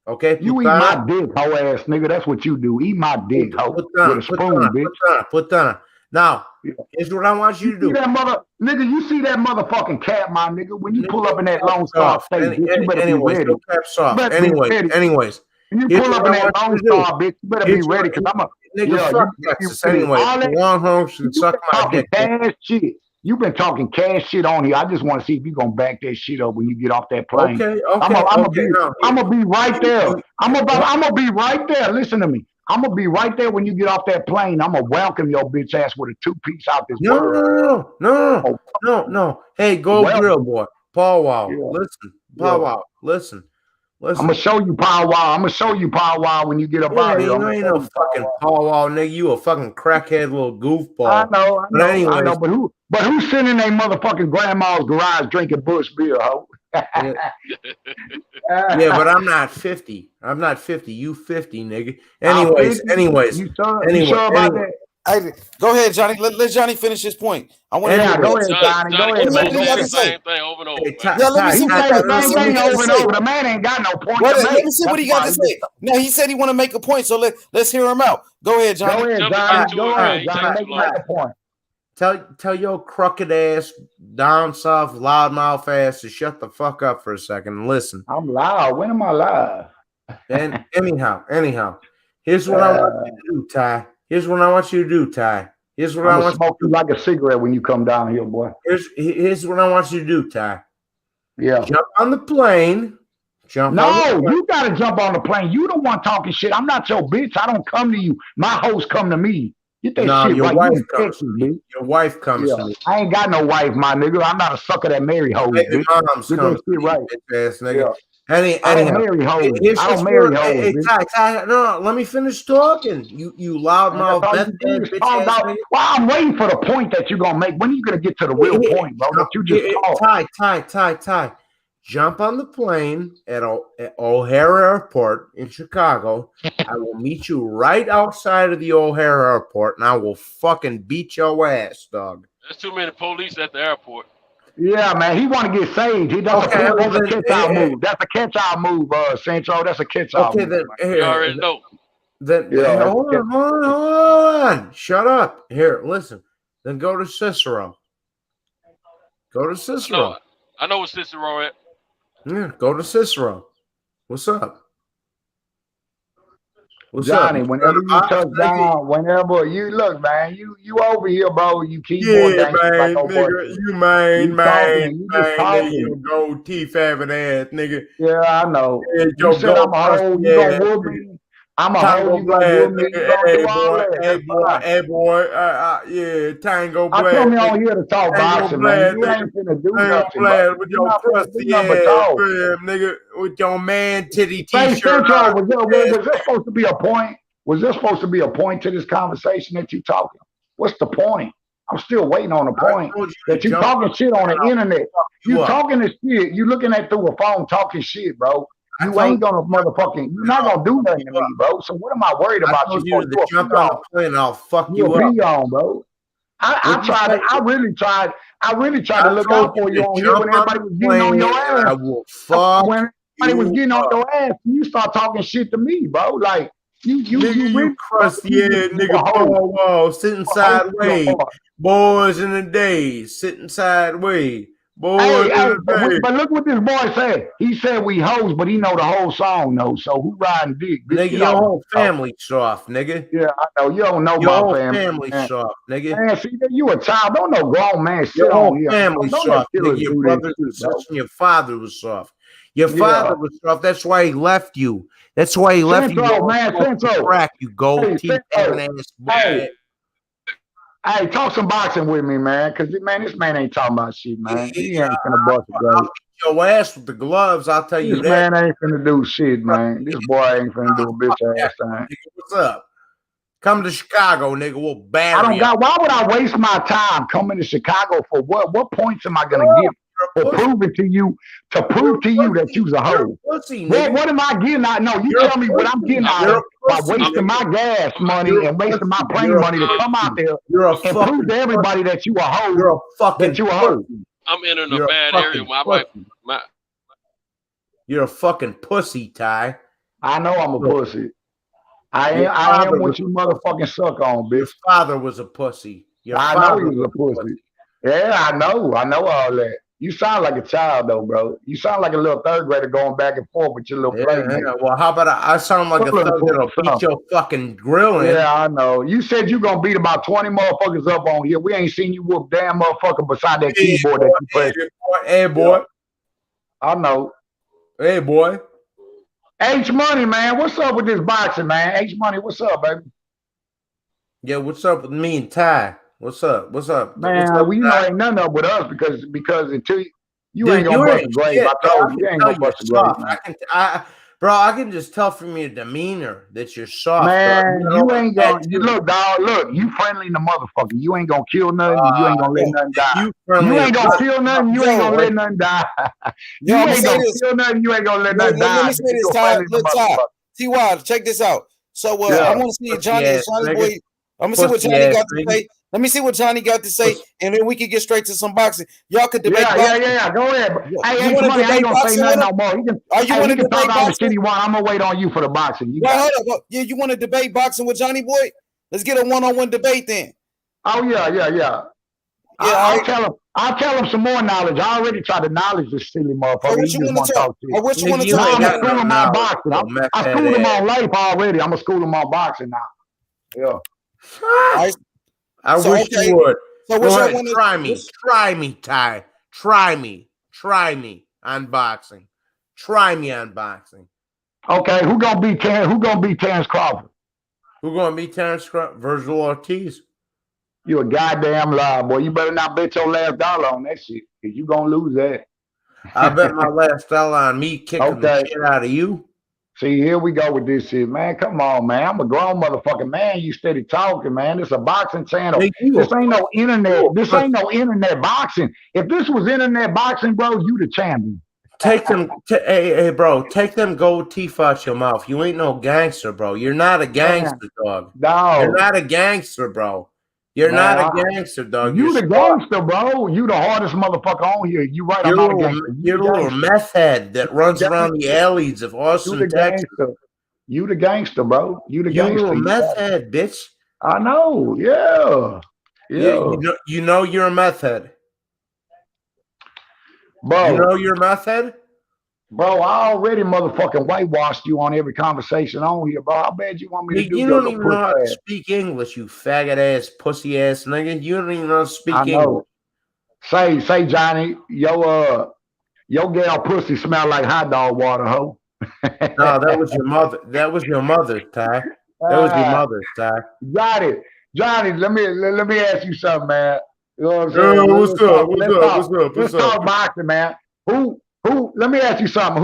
Okay, you eat my dick, hoe ass nigga. That's what you do. Eat my dick, hoe, with a spoon, bitch. Put down. Now, here's what I want you to do. See that nigga, you see that motherfucking cat, my nigga. When you pull up in that Lone Star State, bitch, you better be ready. No caps off. Anyways. When you pull up in that Lone Star, bitch, you better be ready, because I'm a nigga, fuck Texas anyway. Longhorns can suck my dick. Cash shit. You've been talking cash shit on here. I just want to see if you're gonna back that shit up when you get off that plane. Okay. I'm gonna be right there. I'm gonna be right there. Listen to me. I'm gonna be right there when you get off that plane. I'm gonna welcome your bitch ass with a 2-piece out this world. No. Hey, Gold Grill boy, Paul Wow. Listen, Paul Wow. Listen. I'm gonna show you Paul Wow. I'm gonna show you Paul Wow when you get up out here. You ain't no fucking Paul Wow, nigga. You a fucking crackhead little goofball. I know. Anyways, but who's sitting in their motherfucking grandma's garage drinking Bush beer, ho? Yeah, but I'm not 50. You 50, nigga. Anyways. You sure about that? Hey, go ahead, Johnny. Let Johnny finish his point. I want to go ahead, Johnny. Go ahead, man. Let me say the same thing over and over. Let me see what he got to say. The man ain't got no point. Let me see what he got to say. No, he said he want to make a point, so let's hear him out. Go ahead, Johnny. Go ahead, Johnny. Make a point. Tell your crooked ass, down south, loudmouth ass to shut the fuck up for a second and listen. I'm loud. When am I loud? And anyhow, here's what I want you to do, Ty. Here's what I want you to smoke you like a cigarette when you come down here, boy. Here's what I want you to do, Ty. Yeah. Jump on the plane. You gotta jump on the plane. You the one talking shit. I'm not your bitch. I don't come to you. My host come to me. Get that shit your right. Wife comes to me. Your wife comes to me. I ain't got no wife, my nigga. I'm not a sucker that marry hoes, bitch. Mom's Get that shit right. Ass nigga. Yeah. I don't marry hoes. I don't marry hoes. Ty, no, let me finish talking. You loudmouth. Well, I'm waiting for the point that you're gonna make. When are you gonna get to the real point, bro? That you just talk. Ty. Jump on the plane at O'Hare Airport in Chicago. I will meet you right outside of the O'Hare Airport, and I will fucking beat your ass, dog. There's too many police at the airport. Yeah, man, he want to get saved. That's a catch-out move. That's a catch-out move, Sancho. That's a catch-out move. Then you already know. Hold on. Shut up. Here, listen. Then go to Cicero. I know what Cicero at. Yeah, go to Cicero. What's up? Johnny, whenever you touch down, whenever you look, man, you over here, bro. You keyboard man, like nigga, you you gold teeth having ass, nigga. Yeah, I know. Yeah, you said I'm a hoe, you gonna whoop me. I'm a hoe, you gonna whoop me. Hey boy, yeah, Tango Blast. I come on here to talk boxing, man. You ain't finna do nothing. With your crusty ass, nigga, with your man titty t-shirt. Was there supposed to be a point? Was there supposed to be a point to this conversation that you talking? What's the point? I'm still waiting on the point that you talking shit on the internet. You talking this shit. You looking at through a phone talking shit, bro. You ain't gonna you're not gonna do nothing to me, bro. So what am I worried about? You to jump on the plane, I'll fuck you up. Bro. I really tried to look out for you on here when everybody was getting on your ass. I will fuck when everybody was getting on your ass, you start talking shit to me, bro. Like you really crusty ass nigga, wall sitting sideways. Boys in the days, sitting sideways. But look what this boy said. He said we hoes, but he know the whole song, though. So who riding dick? Nigga, your whole family soft, nigga. Yeah, I know. You don't know my family. Soft, nigga. Man, see, you a child. Don't know grown man shit your on here. Family soft, nigga. Your brother was soft, and your father was soft. Your father was soft. That's why he left you. That's why he left you. Man, Centro. Crack, you gold teeth having ass boy. Hey, talk some boxing with me, man. Cause man, this man ain't talking about shit, man. He ain't gonna bust it, bro. your ass with the gloves. I'll tell you This that. man ain't finna do shit, man. This boy ain't finna do a bitch ass thing. What's up? Come to Chicago, nigga. We'll batter I don't you. got. Why would I waste my time coming to Chicago for what? What points am I gonna get for proving to you that you's a hoe? Pussy, What am I getting out? No, you tell me what I'm getting out of by wasting my gas money and wasting my plane money to come out there and prove to everybody that you a hoe. You're a fucking that you a hoe. I'm entering a bad area. You're a fucking pussy, Ty. I know I'm a pussy. I am what you motherfucking suck on, bitch. Your father was a pussy. I know he was a pussy. Yeah, I know all that. You sound like a child though, bro. You sound like a little third grader going back and forth with your little playmate. Yeah. Well, how about I sound like a thug that'll beat your fucking grill in? Yeah, I know. You said you gonna beat about 20 motherfuckers up on here. We ain't seen you whoop damn motherfucker beside that keyboard that you press. Hey, boy. I know. Hey, boy. H Money, man. What's up with this boxing, man? H Money, what's up, baby? Yeah, what's up with me and Ty? What's up? What's up? Man, what's up, well, you know ain't nothing up with us because until you ain't gonna bust a grave. I told you ain't gonna bust a grave, man. Bro, I can just tell from your demeanor that you're soft. Man, you ain't gonna look, dog. Look, you friendly in the motherfucker. You ain't gonna kill nothing. You ain't gonna let nothing die. You ain't gonna kill nothing. You ain't gonna let nothing die. You ain't gonna kill nothing. You ain't gonna let nothing die. Let me say this, Ty. Look, Ty. T.Y., check this out. So I want to see Johnny boy. I'm gonna see what Johnny got to say. Let me see what Johnny got to say, and then we can get straight to some boxing. Y'all could debate. Yeah. Go ahead. Hey, you want to I ain't gonna say nothing no more. You want to debate talk all the boxing? shit he want. I'm gonna wait on you for the boxing. Hold up. Yeah, you want to debate boxing with Johnny boy? Let's get a one-on-one debate then. Oh yeah. I'll tell him some more knowledge. I already tried to knowledge this silly motherfucker. What you want to talk? What you want to talk? I'm gonna school him on boxing. I schooled him on life already. I'm gonna school him on boxing now. Yeah. I wish you would. So go ahead, try me, Ty. Try me on boxing. Try me on boxing. Okay, who gonna beat Terrence Crawford? Who gonna beat Terrence Crawford? Vasyl Ortiz. You a goddamn liar, boy. You better not bet your last dollar on that shit, because you gonna lose that. I bet my last dollar on me kicking the shit out of you. See, here we go with this shit, man. Come on, man. I'm a grown motherfucking man. You steady talking, man. This is a boxing channel. This ain't no internet. This ain't no internet boxing. If this was internet boxing, bro, you the champion. Take them, hey, bro. Take them gold teeth out your mouth. You ain't no gangster, bro. You're not a gangster, dog. No, you're not a gangster, bro. You're not a gangster, dog. You the gangster, bro. You the hardest motherfucker on here. You right. I'm not a gangster. You're a little meth head that runs around the alleys of Austin, Texas. You the gangster, bro. You the gangster. You're a meth head, bitch. I know. Yeah. You know you're a meth head. Bro. You know you're a meth head? Bro, I already motherfucking whitewashed you on every conversation on here, bro. How bad you want me to do? You don't even know how to speak English, you faggot ass, pussy ass nigga. You don't even know how to speak English. Say, Johnny, your gal pussy smell like hot dog water, ho. No, that was your mother. That was your mother, Ty. That was your mother, Ty. Johnny, let me ask you something, man. You know what I'm saying? What's up? Let's talk boxing, man. Who? Let me ask you something.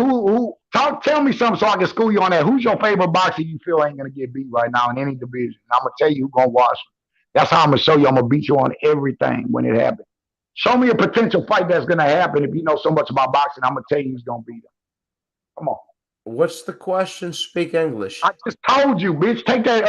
Tell me something so I can school you on that. Who's your favorite boxer you feel ain't gonna get beat right now in any division? I'm gonna tell you who's gonna watch him. That's how I'm gonna show you. I'm gonna beat you on everything when it happens. Show me a potential fight that's gonna happen. If you know so much about boxing, I'm gonna tell you who's gonna beat him. Come on. What's the question? Speak English. I just told you, bitch. Take that,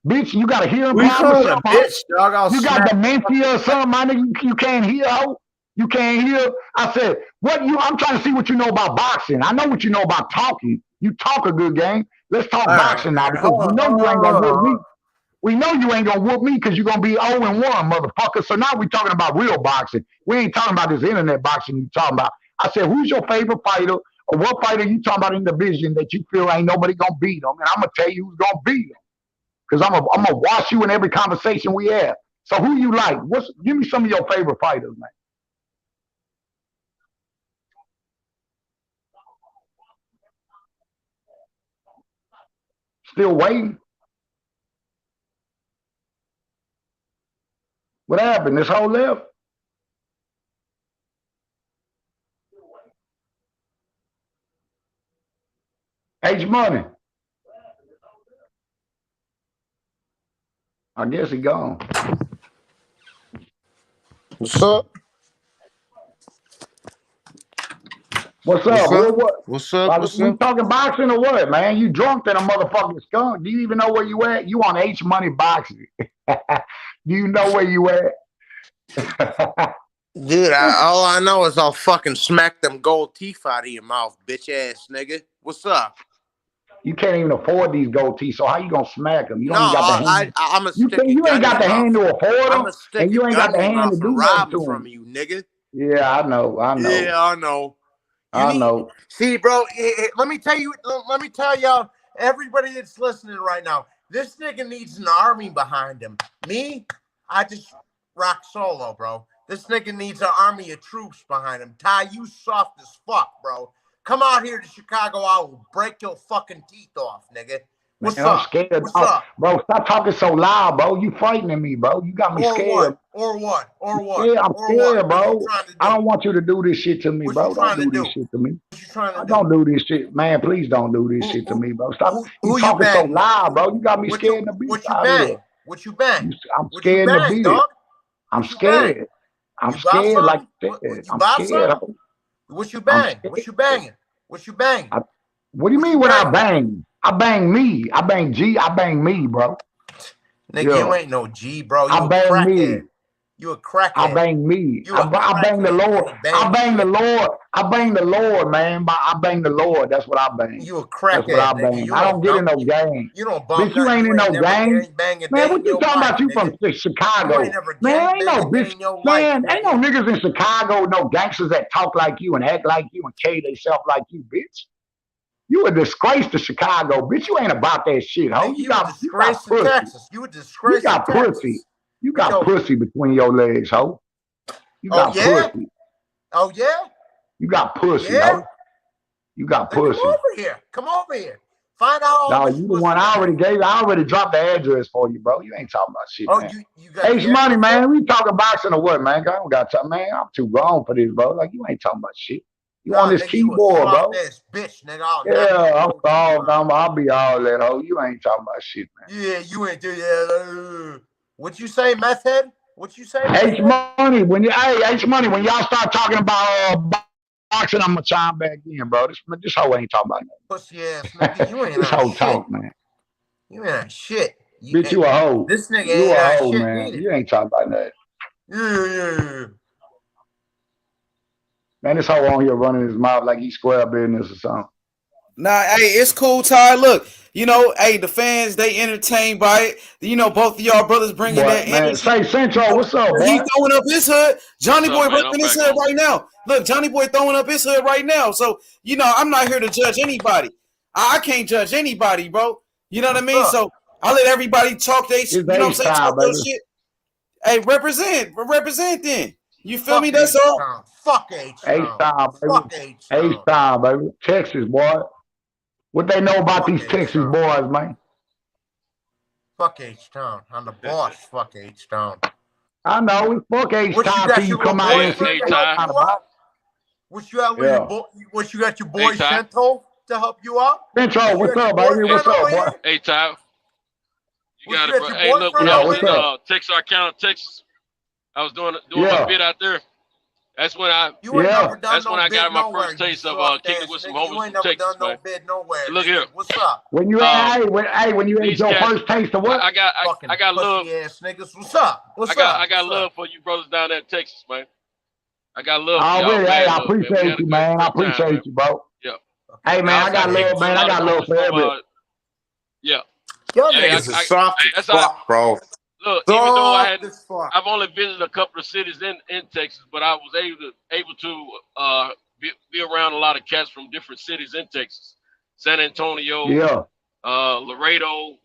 bitch. You got a hearing problem or something? Bitch, dog. You got dementia or something, my nigga. You can't hear, ho. You can't hear. I said, I'm trying to see what you know about boxing. I know what you know about talking. You talk a good game. Let's talk boxing now, because we know you ain't gonna whoop me. We know you ain't gonna whoop me because you're gonna be 0-1, motherfucker. So now we talking about real boxing. We ain't talking about this internet boxing you talking about. I said, who's your favorite fighter, or what fighter you talking about in the division that you feel ain't nobody gonna beat them? And I'm gonna tell you who's gonna beat them. Because I'm gonna watch you in every conversation we have. So who you like? Give me some of your favorite fighters, man. Still waiting. What happened? This whole left? H Money. I guess he gone. What's up? What's up? What's up? Like, What's we up? talking boxing or what, man? You drunk than a motherfucking skunk. Do you even know where you at? You on H Money Boxing. Do you know where you at? Dude, all I know is I'll fucking smack them gold teeth out of your mouth, bitch ass nigga. What's up? You can't even afford these gold teeth, so how you gonna smack them? You No, don't even got the hand. I'm a You ain't got the hand to afford them, and you ain't got the hand to do nothing to from them. you, nigga. Yeah, I know. Yeah, I know. I know. See, bro, let me tell y'all, everybody that's listening right now, this nigga needs an army behind him. Me, I just rock solo, bro. This nigga needs an army of troops behind him. Ty, you soft as fuck, bro. Come out here to Chicago, I will break your fucking teeth off, nigga. What's Man, up? I'm scared. What's up? Bro, stop talking so loud, bro. You frightening me, bro. You got me scared. Or what? Yeah, I'm scared, bro. I don't want you to do this shit to me, bro. Don't do this shit to me. Don't do this shit. Man, please don't do this shit to me, bro. Stop. You talking so loud, bro. You got me scared in the beat. What you bang? What you bang? I'm scared in the beat. Dog? I'm scared. I'm scared like that. I'm scared. What you bang? What you banging? What you banging? What do you mean what I bang? I bang me. I bang G. I bang me, bro. Nigga, you ain't no G, bro. You I bang me. You a crackhead. I bang me. I bang the Lord. I bang the Lord. I bang the Lord, man. I bang the Lord. That's what I bang. You a crackhead. That's what I bang. I don't get in no gang. You don't bump. Bitch, you ain't in no gang. Man, what you talking about? You from Chicago? Man, ain't no bitch. Man, ain't no niggas in Chicago, no gangsters that talk like you and act like you and carry themselves like you, bitch. You a disgrace to Chicago, bitch. You ain't about that shit, ho. You got pussy. Texas. You a disgrace. You got pussy. You got pussy between your legs, ho. You got pussy. Oh yeah. You got pussy, ho. You got pussy. Come over here. Find out. No, you the one I already gave. I already dropped the address for you, bro. You ain't talking about shit, man. You got H Money, man. We talking boxing or what, man? I don't got time, man. I'm too grown for this, bro. Like you ain't talking about shit. You on this keyboard, bro? Bitch, nigga. Yeah, I'm soft. I'll be all that, ho. You ain't talking about shit, man. Yeah, you ain't do that. What you say, meth head? What you say? H Money, when H Money, when y'all start talking about boxing, I'm gonna chime back in, bro. This hoe ain't talking about nothing. Pussy ass nigga, you ain't this on hoe shit. talk, man. You ain't on shit. Bitch, you a hoe. This nigga you ain't a on hoe, shit man. either. You ain't talking about nothing. Yeah. Man, this hoe on here running his mouth like he square business or something. Nah, hey, it's cool, Ty. Look, you know, hey, the fans, they entertained by it. You know, both of y'all brothers bringing that energy. Say, Central, what's up, boy? He throwing up his hood. Johnny Boy up, man? ripping his hood right now. Look, Johnny Boy throwing up his hood right now. So, you know, I'm not here to judge anybody. I can't judge anybody, bro. You know what I mean? So, I let everybody talk they shit. You know what I'm saying? Talk their shit. Hey, represent then. You feel me? That's all. Fuck H-Town. Fuck H-Town, baby. H-Town, baby. Texas, boy. What they know about these Texas boys, man? Fuck H-Town. I'm the boss. Fuck H-Town. I know. Fuck H-Town till you come out and say what you got with your boy? What you got your boy Central to help you out? Central, what's up, baby? What's up, boy? Hey, Ty. You got it, bro. Hey, look, when I was in Texarkana, Texas, I was doing my bit out there. That's when I got my first taste of kicking with some homies from Texas, man. Look here. What's up? When you when you ate your first taste of what? I got love. Ass niggas. What's up? I got love for you brothers down there in Texas, man. I got love for y'all. Hey, I appreciate you, man. I appreciate you, bro. Yeah. Hey, man, I got love, man. I got love for everybody. Yeah. Y'all niggas is soft as fuck, bro. Look, even though I've only visited a couple of cities in Texas, but I was able to be around a lot of cats from different cities in Texas, San Antonio, Laredo,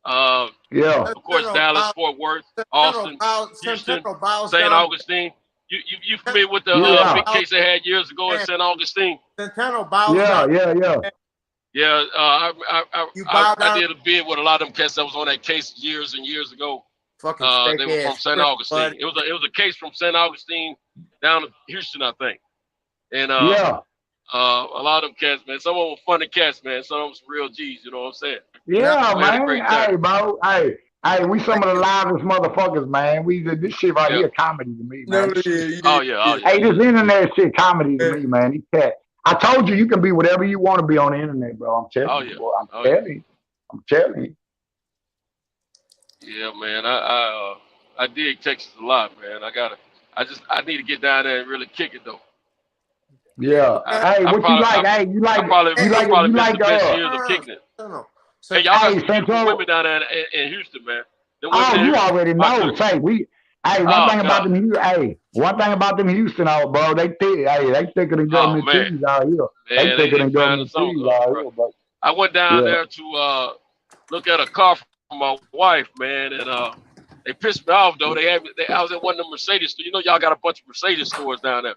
of course Dallas, Fort Worth, Austin, Houston, St. Augustine. You familiar with the big case they had years ago in St. Augustine? Yeah, I did a bid with a lot of them cats that was on that case years and years ago. They were from St. Augustine. It was a case from St. Augustine down to Houston, I think. And A lot of them cats, man. Some of them were funny cats, man. Some of them some real G's. You know what I'm saying? Yeah, We had a man. great time. Hey, bro. Hey, we some of the loudest motherfuckers, man. This shit right here comedy to me, man. Oh yeah. Hey, this internet shit comedy to me, man. These cats. I told you can be whatever you want to be on the internet, bro. I'm telling you, boy. I'm telling you. Yeah, man. I dig Texas a lot, man. I need to get down there and really kick it though. Yeah. Hey, what you like? Hey, you like? You like the best years of kicking it. Hey, y'all got some beautiful women down there in Houston, man. Oh, you already know. Say one thing about them. One thing about them Houston, bro. They thick. Hey, they thicker than government cheese out here. They thicker than government cheese out here, bro. I went down there to look at a car for my wife, man, and they pissed me off though. I was at one of the Mercedes stores. You know, y'all got a bunch of Mercedes stores down there.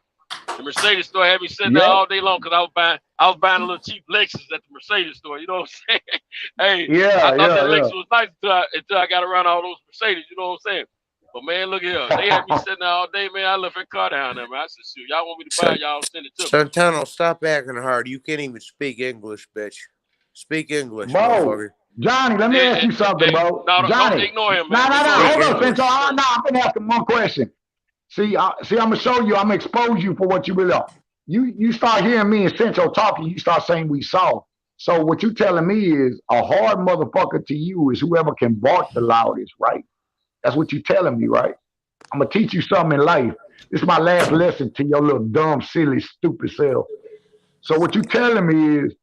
The Mercedes store had me sitting there all day long because I was buying a little cheap Lexus at the Mercedes store. You know what I'm saying? Hey, I thought that Lexus was nice until I got around all those Mercedes. You know what I'm saying? But man, look here. They had me sitting there all day, man. I left that car down there, man. I said, shoot, y'all want me to buy it, y'all send it to me. Santano, stop acting hard. You can't even speak English, bitch. Speak English, bro. Motherfucker. Johnny, let me ask you something, bro. No, Johnny, don't ignore him, man. No, hold on, Central. I'm gonna ask him one question. See, I'm gonna show you. I'm gonna expose you for what you really are. You start hearing me and Central talking. You start saying we soft. So what you telling me is a hard motherfucker to you is whoever can bark the loudest, right? That's what you telling me, right? I'm gonna teach you something in life. This is my last lesson to your little dumb, silly, stupid self. So what you telling me is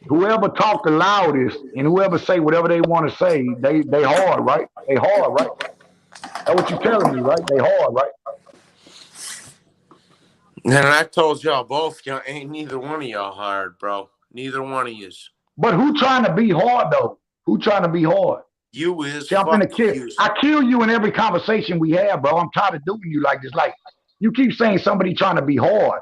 whoever talk the loudest and whoever say whatever they want to say, they hard, right? They hard, right? That's what you telling me, right? They hard, right? And I told y'all both, y'all ain't neither one of y'all hard, bro. Neither one of yous. But who trying to be hard though? Who trying to be hard? You is. See, I'm finna kill. I kill you in every conversation we have, bro. I'm tired of doing you like this. Like you keep saying somebody trying to be hard.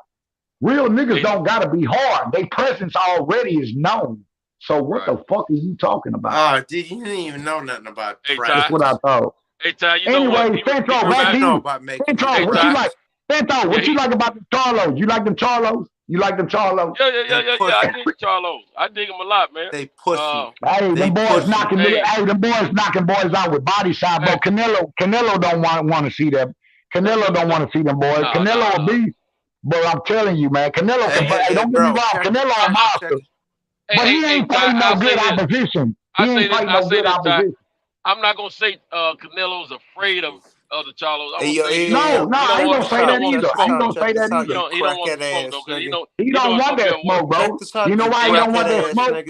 Real niggas don't gotta be hard. Their presence already is known. So what the fuck are you talking about? Dude, you didn't even know nothing about That's what I thought. Hey, Ty, you know what? Anyway, Centro, back to you. Centro, what you like? Centro, what you like about the Charlos? You like them Charlos? You like them Charlos? Yeah. I dig Charlos. I dig them a lot, man. They pussy. Hey, them boys knocking. Hey, them boys knocking boys out with body shot, bro. Canelo don't want to see them. Canelo don't want to see them boys. Canelo a beast, but I'm telling you, man. Canelo can. Don't get me wrong. Canelo a monster, but he ain't fighting no good opposition. He ain't fighting no good opposition. I'm not gonna say Canelo's afraid of the Charlos. No, I ain't gonna say that either. I ain't gonna say that either. He don't want the smoke, though, he don't want that smoke, bro. You know why he don't want that smoke?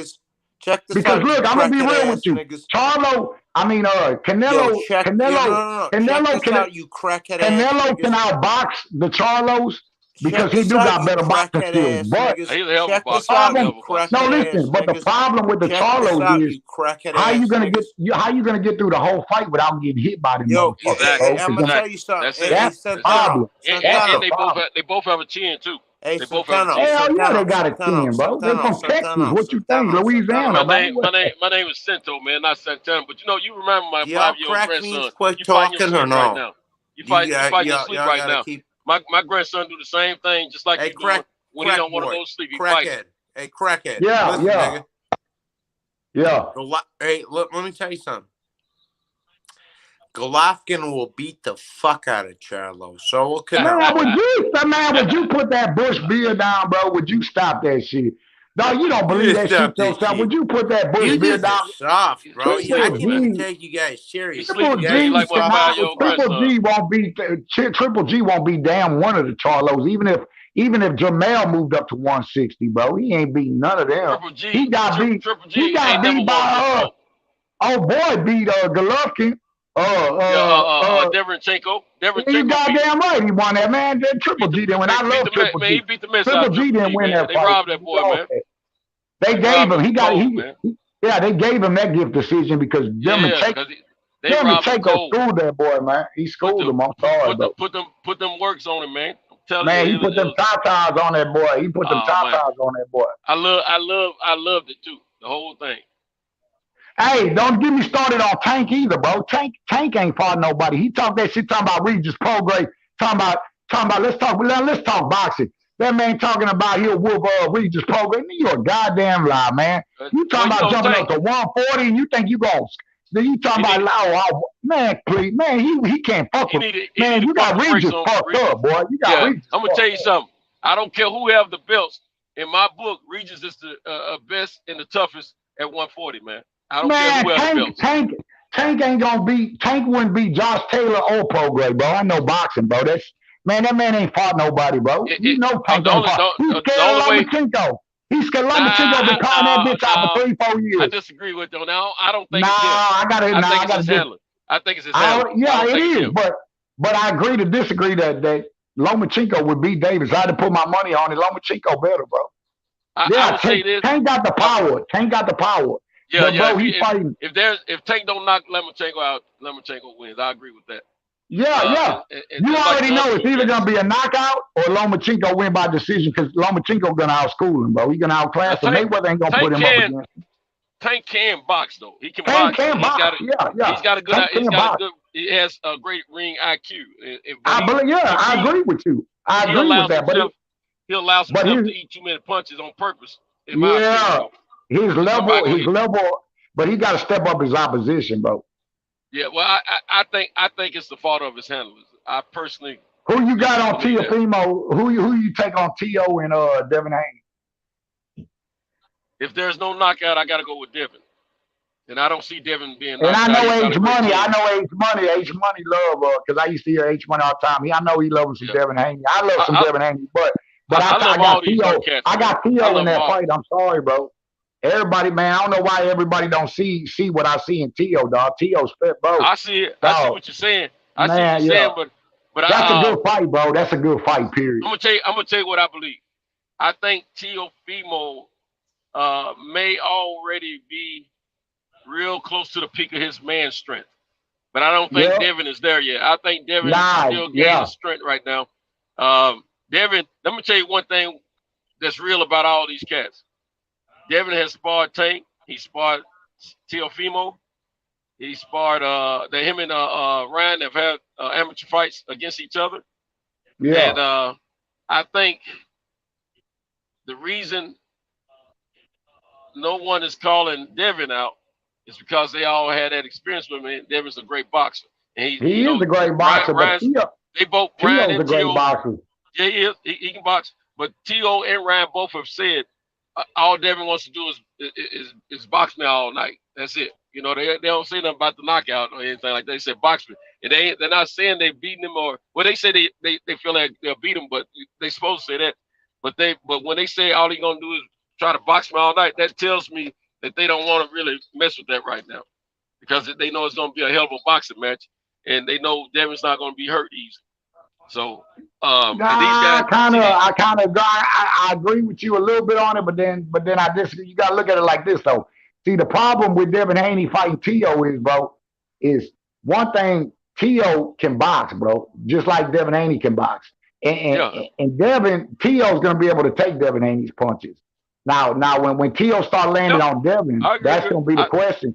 Because look, I'm gonna be real with you. Charlo, Canelo can outbox the Charlos because he do got better boxing skills. But no, listen. But the problem with the Charlos is how you gonna get through the whole fight without getting hit by them motherfuckers. I'm gonna tell you something. That's the problem. And they both have a chin too. Hey, they both have a chin. Hell yeah, they got a chin, bro. They from Texas. What you think, Louisiana? My name is Cinto, man, not Santana. But you remember my 5-year-old grandson. Quit talking or no? Right now. You fighting your sleep right now. My grandson do the same thing, just like you do when he don't want to go to sleep. He fights. Hey, crackhead. Yeah. Hey, look, let me tell you something. Golovkin will beat the fuck out of Charlo. So what can would you put that Bush beer down, bro? Would you stop that shit? No, you don't believe that shit yourself. Would you put that Bush beer down? Soft, bro. I can't even take you guys serious. Triple G won't be Triple G won't be damn one of the Charlos, even if Jermall moved up to 160, bro. He ain't beating none of them. He got beat by oh boy, beat Golovkin. Devin. You goddamn right, he won that, man. Triple G didn't win. I love Triple G. He beat the mess Triple G didn't win that fight. They robbed that boy, man. They gave him. They gave him that gift decision because Lomachenko schooled that boy, man. He schooled him. I'm sorry, put them works on him, man. Man, he put them tatas on that boy. He put them tatas on that boy. I loved it too. The whole thing. Hey, don't get me started on Tank either, bro. Tank ain't fought nobody. He talked that shit talking about Regis Prograis, talking about let's talk boxing. That man talking about he'll whoop Regis program. You a goddamn lie, man. You talking about jumping up to 140 and you think you going then you talking about man, please, man, he can't fuck with man. You got Regis fucked up, boy. You got Regis. I'm gonna tell you something. I don't care who have the belts. In my book, Regis is the best and the toughest at 140, man. I don't care who has the belts. Tank ain't gonna beat Tank wouldn't beat Josh Taylor or Prograis, bro. I know boxing, bro. That man ain't fought nobody, bro. You know Tank ain't fought. He's scared of Lomachenko. He's scared of Lomachenko been calling that bitch out for 3-4 years. I disagree with you. Now I don't think I think it's his handler. I think it's his handler. Yeah, it is, but I agree to disagree that Lomachenko would beat Davis. I had to put my money on it. Lomachenko better, bro. I would say this. Tank got the power. Tank got the power. Yeah, but bro, he's fighting. If Tank don't knock Lomachenko out, Lomachenko wins. I agree with that. Yeah. You already know it's either gonna be a knockout or Lomachenko win by decision because Lomachenko gonna outschool him, bro. He gonna outclass him. Mayweather ain't gonna put him up against him. Tank can box though. He can Tank box. Can box. He's got a good. He has a great ring IQ. I agree with you. I agree with that. But he'll allow himself to eat too many punches on purpose. His level, but he got to step up his opposition, bro. Yeah, well, I think it's the fault of his handlers. I personally. Who you got on Teofimo? Who you take on Tio and Devin Haney? If there's no knockout, I got to go with Devin. And I don't see Devin being. And I know H Money. H Money love because I used to hear H Money all the time. I know he loves some Devin Haney. I love some Devin Haney, but I got Tio. I got Tio in that fight. I'm sorry, bro. Everybody, man, I don't know why everybody don't see what I see in Tio, dog. Tio's fit, bro. I see it. I see what you're saying. I see what you're saying, but that's a good fight, bro. That's a good fight, period. I'm gonna tell you what I believe. I think Teofimo may already be real close to the peak of his man strength. But I don't think Devin is there yet. I think Devin is still gaining strength right now. Devin, let me tell you one thing that's real about all these cats. Devin has sparred Tank. He sparred Teofimo. He sparred him and Ryan have had amateur fights against each other. Yeah. And I think the reason no one is calling Devin out is because they all had that experience with him. Devin's a great boxer. And he is a great boxer, but they both Ryan and Tio. Yeah, he is. He can box. But Tio and Ryan both have said all Devin wants to do is box me all night. That's it. You know, they don't say nothing about the knockout or anything like that. They said box me. And they're not saying they beating him they say they feel like they'll beat him, but they supposed to say that. But when they say all he gonna do is try to box me all night, that tells me that they don't want to really mess with that right now. Because they know it's gonna be a hell of a boxing match. And they know Devin's not gonna be hurt easy. So I agree with you a little bit on it, but then I disagree. You gotta look at it like this though. See, the problem with Devin Haney fighting Tio is one thing. Tio can box, bro, just like Devin Haney can box. And Tio's gonna be able to take Devin Haney's punches. Now when Tio start landing on Devin, that's gonna be the question.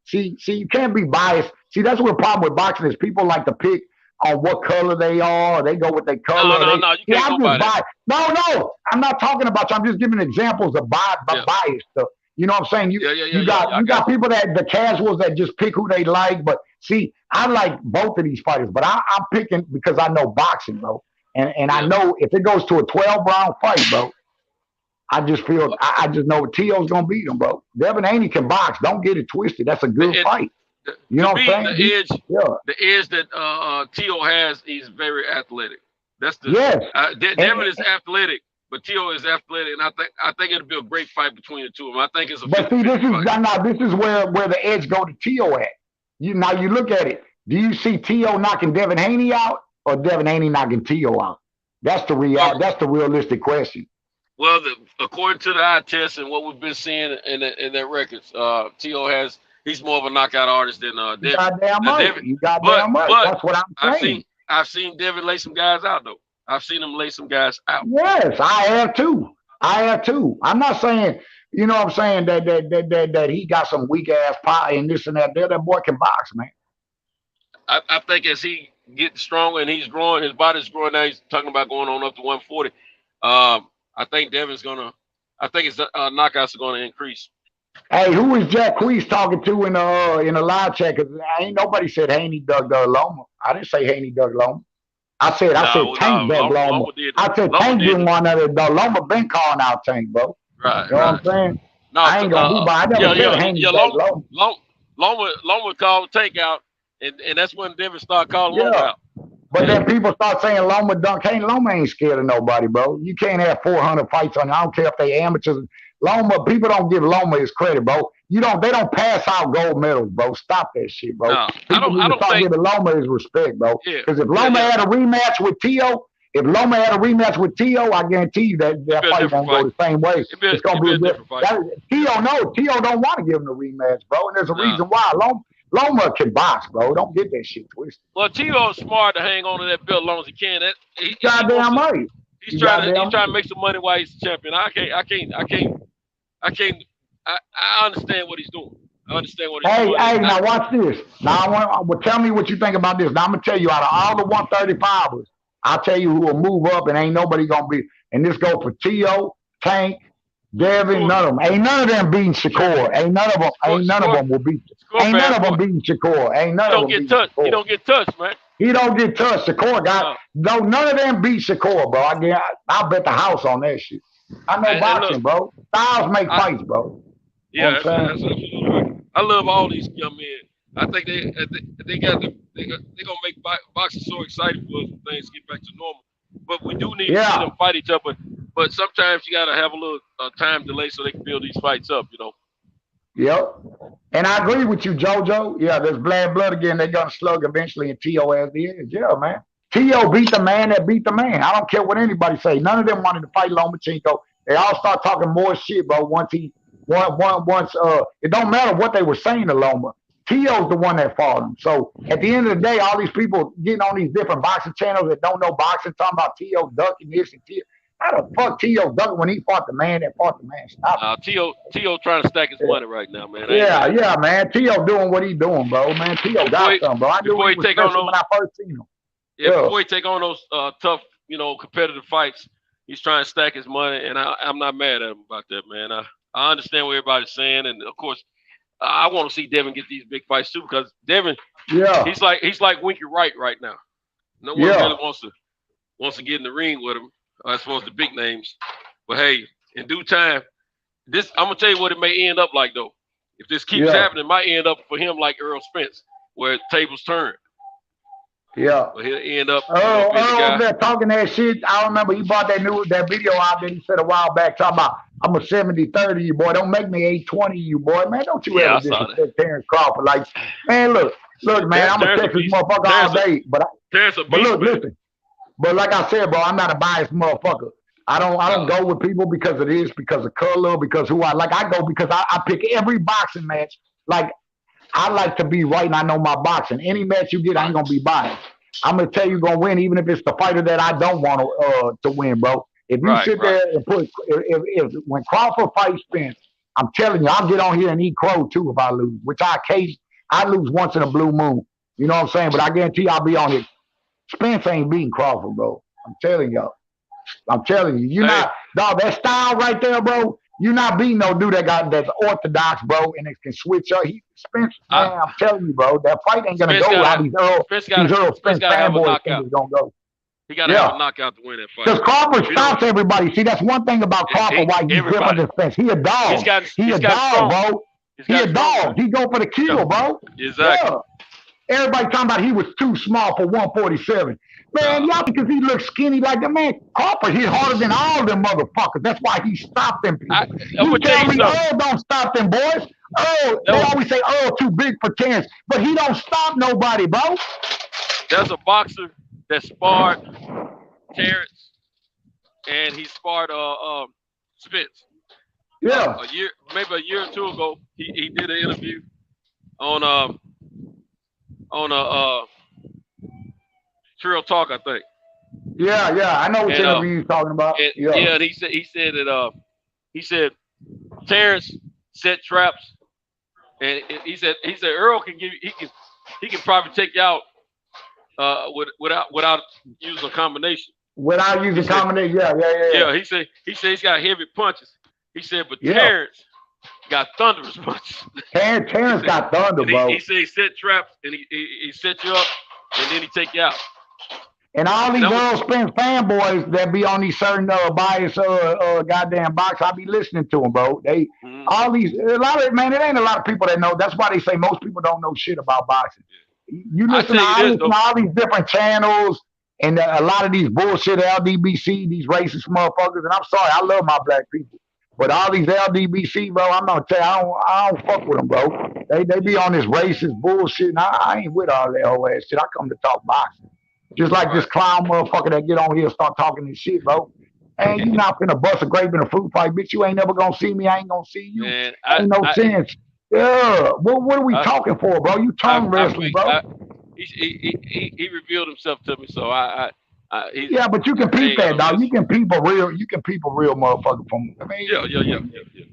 See, you can't be biased. See, that's what the problem with boxing is. People like to pick on what color they are. They go with their color. No, you can't go by that. No, I'm not talking about you. I'm just giving examples of bias stuff. You know what I'm saying? You got people that the casuals that just pick who they like. But see, I like both of these fighters, but I'm picking because I know boxing, bro. And I know if it goes to a 12-round fight, bro, I just feel I just know Tio's gonna beat him, bro. Devin Haney can box. Don't get it twisted. That's a good fight. You know what I'm saying? The edge that Tio has, he's very athletic. That's the Devin is athletic, but Tio is athletic, and I think it'll be a great fight between the two of them. I think it's a. But see, this is where the edge go to Tio at. You look at it. Do you see Tio knocking Devin Haney out, or Devin Haney knocking Tio out? That's the That's the realistic question. Well, according to the eye test and what we've been seeing in their records, Tio he's more of a knockout artist than Devin. You goddamn right. That's what I'm saying. I've seen Devin lay some guys out though. I've seen him lay some guys out. Yes, I have too. I'm not saying, you know what I'm saying, that he got some weak ass pie and this and that. That boy can box, man. I think as he gets stronger and he's growing, his body's growing now. He's talking about going on up to 140. I think Devin's gonna. I think his knockouts are gonna increase. Hey, who is Jack Quees talking to in the live chat? Cause ain't nobody said Haney dug Loma. I didn't say Haney dug Loma. I said Tank dug Loma. Loma did. I said Tank didn't want none of it. Loma been calling out Tank, bro. Right. You know what I'm saying? No, I ain't gonna be by. I never said Haney dug Loma. Loma called Tank out, and that's when Devin started calling Loma out. But then people start saying Loma dunk. Hey, Loma ain't scared of nobody, bro. You can't have 400 fights on you. I don't care if they amateurs. Loma, people don't give Loma his credit, bro. They don't pass out gold medals, bro. Stop that shit, bro. No, People need to start giving Loma his respect, bro. Because if Loma had a rematch with Tio, I guarantee you that fight won't go the same way. It's gonna be a different fight. Tio don't want to give him a rematch, bro. And there's a reason why. Loma can box, bro. Don't get that shit twisted. Well, Tio's smart to hang on to that belt as long as he can. Goddamn right. He's trying to make some money while he's the champion. I understand what he's doing. I understand what he's doing. Hey, now watch this. Now tell me what you think about this. Now I'm gonna tell you, out of all the 135ers, I'll tell you who will move up and ain't nobody gonna be. And this go for Tio, Tank, Devin, none of them. Ain't none of them beating Shakur. Ain't none of them will beat. Ain't none of them beating Shakur. Ain't none of them beating Shakur. He don't get touched, man. He don't get touched. Shakur got no. None of them beat Shakur, bro. I bet the house on that shit. I know boxing, bro. Styles make fights, bro. Yeah, that's absolutely right. I love all these young men. I think they're gonna make boxing so exciting for us when things get back to normal. But we do need to see them fight each other. But sometimes you gotta have a little time delay so they can build these fights up, you know. Yep. And I agree with you, JoJo. Yeah, there's blood again. They're gonna slug eventually, and Tio has the edge. Yeah, man. Tio beat the man that beat the man. I don't care what anybody say. None of them wanted to fight Lomachenko. They all start talking more shit, bro. Once it don't matter what they were saying to Loma. Tio's the one that fought him. So at the end of the day, all these people getting on these different boxing channels that don't know boxing, talking about Tio ducking this and Tio. How the fuck Tio ducking when he fought the man that fought the man? Stop. Tio trying to stack his money right now, man. Yeah, man. Tio doing what he doing, bro. Man, Tio got something, bro. I knew he was special when I first seen him. Yeah, before he take on those tough, competitive fights, he's trying to stack his money, and I'm not mad at him about that, man. I understand what everybody's saying, and of course, I want to see Devin get these big fights too, because Devin, he's like Winky Wright right now. No one really wants to get in the ring with him, as far as the big names. But hey, in due time, I'm gonna tell you what it may end up like though. If this keeps happening, it might end up for him like Earl Spence, where tables turn. Yeah. But he'll end up. Earl there talking that shit. I remember he brought that video out that he said a while back talking about I'm a 70-30 you boy. Don't make me 820 you boy. Man, don't you ever disrespect Terrence Crawford. Like, man, look, man, I'm a Texas motherfucker all day. But look, listen. But like I said, bro, I'm not a biased motherfucker. I don't go with people because of this, because of color, because who I like. I go because I pick every boxing match. Like, I like to be right, and I know my boxing. Any match you get, I ain't gonna be biased. I'm gonna tell you gonna win, even if it's the fighter that I don't want to win, bro. If you sit there and if when Crawford fights Spence, I'm telling you, I'll get on here and eat crow too if I lose, which I lose once in a blue moon. You know what I'm saying? But I guarantee I'll be on it. Spence ain't beating Crawford, bro. I'm telling y'all. You're not, dog. That style right there, bro. You're not beating no dude that's orthodox, bro, and it can switch up. Spence, man, I'm telling you, bro, that fight ain't gonna go how these Earl Spence fanboys think it's gonna go. He gotta have a knockout to win that fight. Because Crawford stops everybody. See, that's one thing about Crawford. Why he's different than Spence. He a dog. He a dog, bro. He a dog. He go for the kill, bro. Exactly. Yeah. Everybody talking about he was too small for 147. Man, y'all because he looks skinny like that. Man, Crawford hit harder than all them motherfuckers. That's why he stopped them people. You tell me Earl don't stop them boys. Earl, they always say Earl too big for Terrence, but he don't stop nobody, bro. There's a boxer that sparred Terrence, and he sparred Spence. Yeah. Maybe a year or two ago, he did an interview on Trill Talk, I think. Yeah, I know what interview you're talking about. And he said Terrence set traps, and he said Earl can he can probably take you out without using a combination. Without using combination, yeah. He said he's got heavy punches. He said, but Yeah. Terrence got thunderous punches. Terrence got thunder, bro. He said he set traps and he set you up and then he take you out. And all these Earl Spence fanboys that be on these certain bias goddamn box, I be listening to them, bro. They all these it ain't a lot of people that know. That's why they say most people don't know shit about boxing. You listen to all these different channels and a lot of these bullshit LDBC, these racist motherfuckers. And I'm sorry, I love my black people. But all these LDBC, bro, I'm gonna tell you, I don't fuck with them, bro. They be on this racist bullshit, and I ain't with all that whole ass shit. I come to talk boxing. Just like this clown motherfucker that get on here and start talking this shit, bro. And you not finna bust a grape in a fruit fight, bitch. You ain't never gonna see me. I ain't gonna see you. Man, ain't no chance. Yeah. What are we talking for, bro? You tongue wrestling, bro. He revealed himself to me, so yeah, but you can peep that, dog. You can peep a real motherfucker from. I mean, yeah.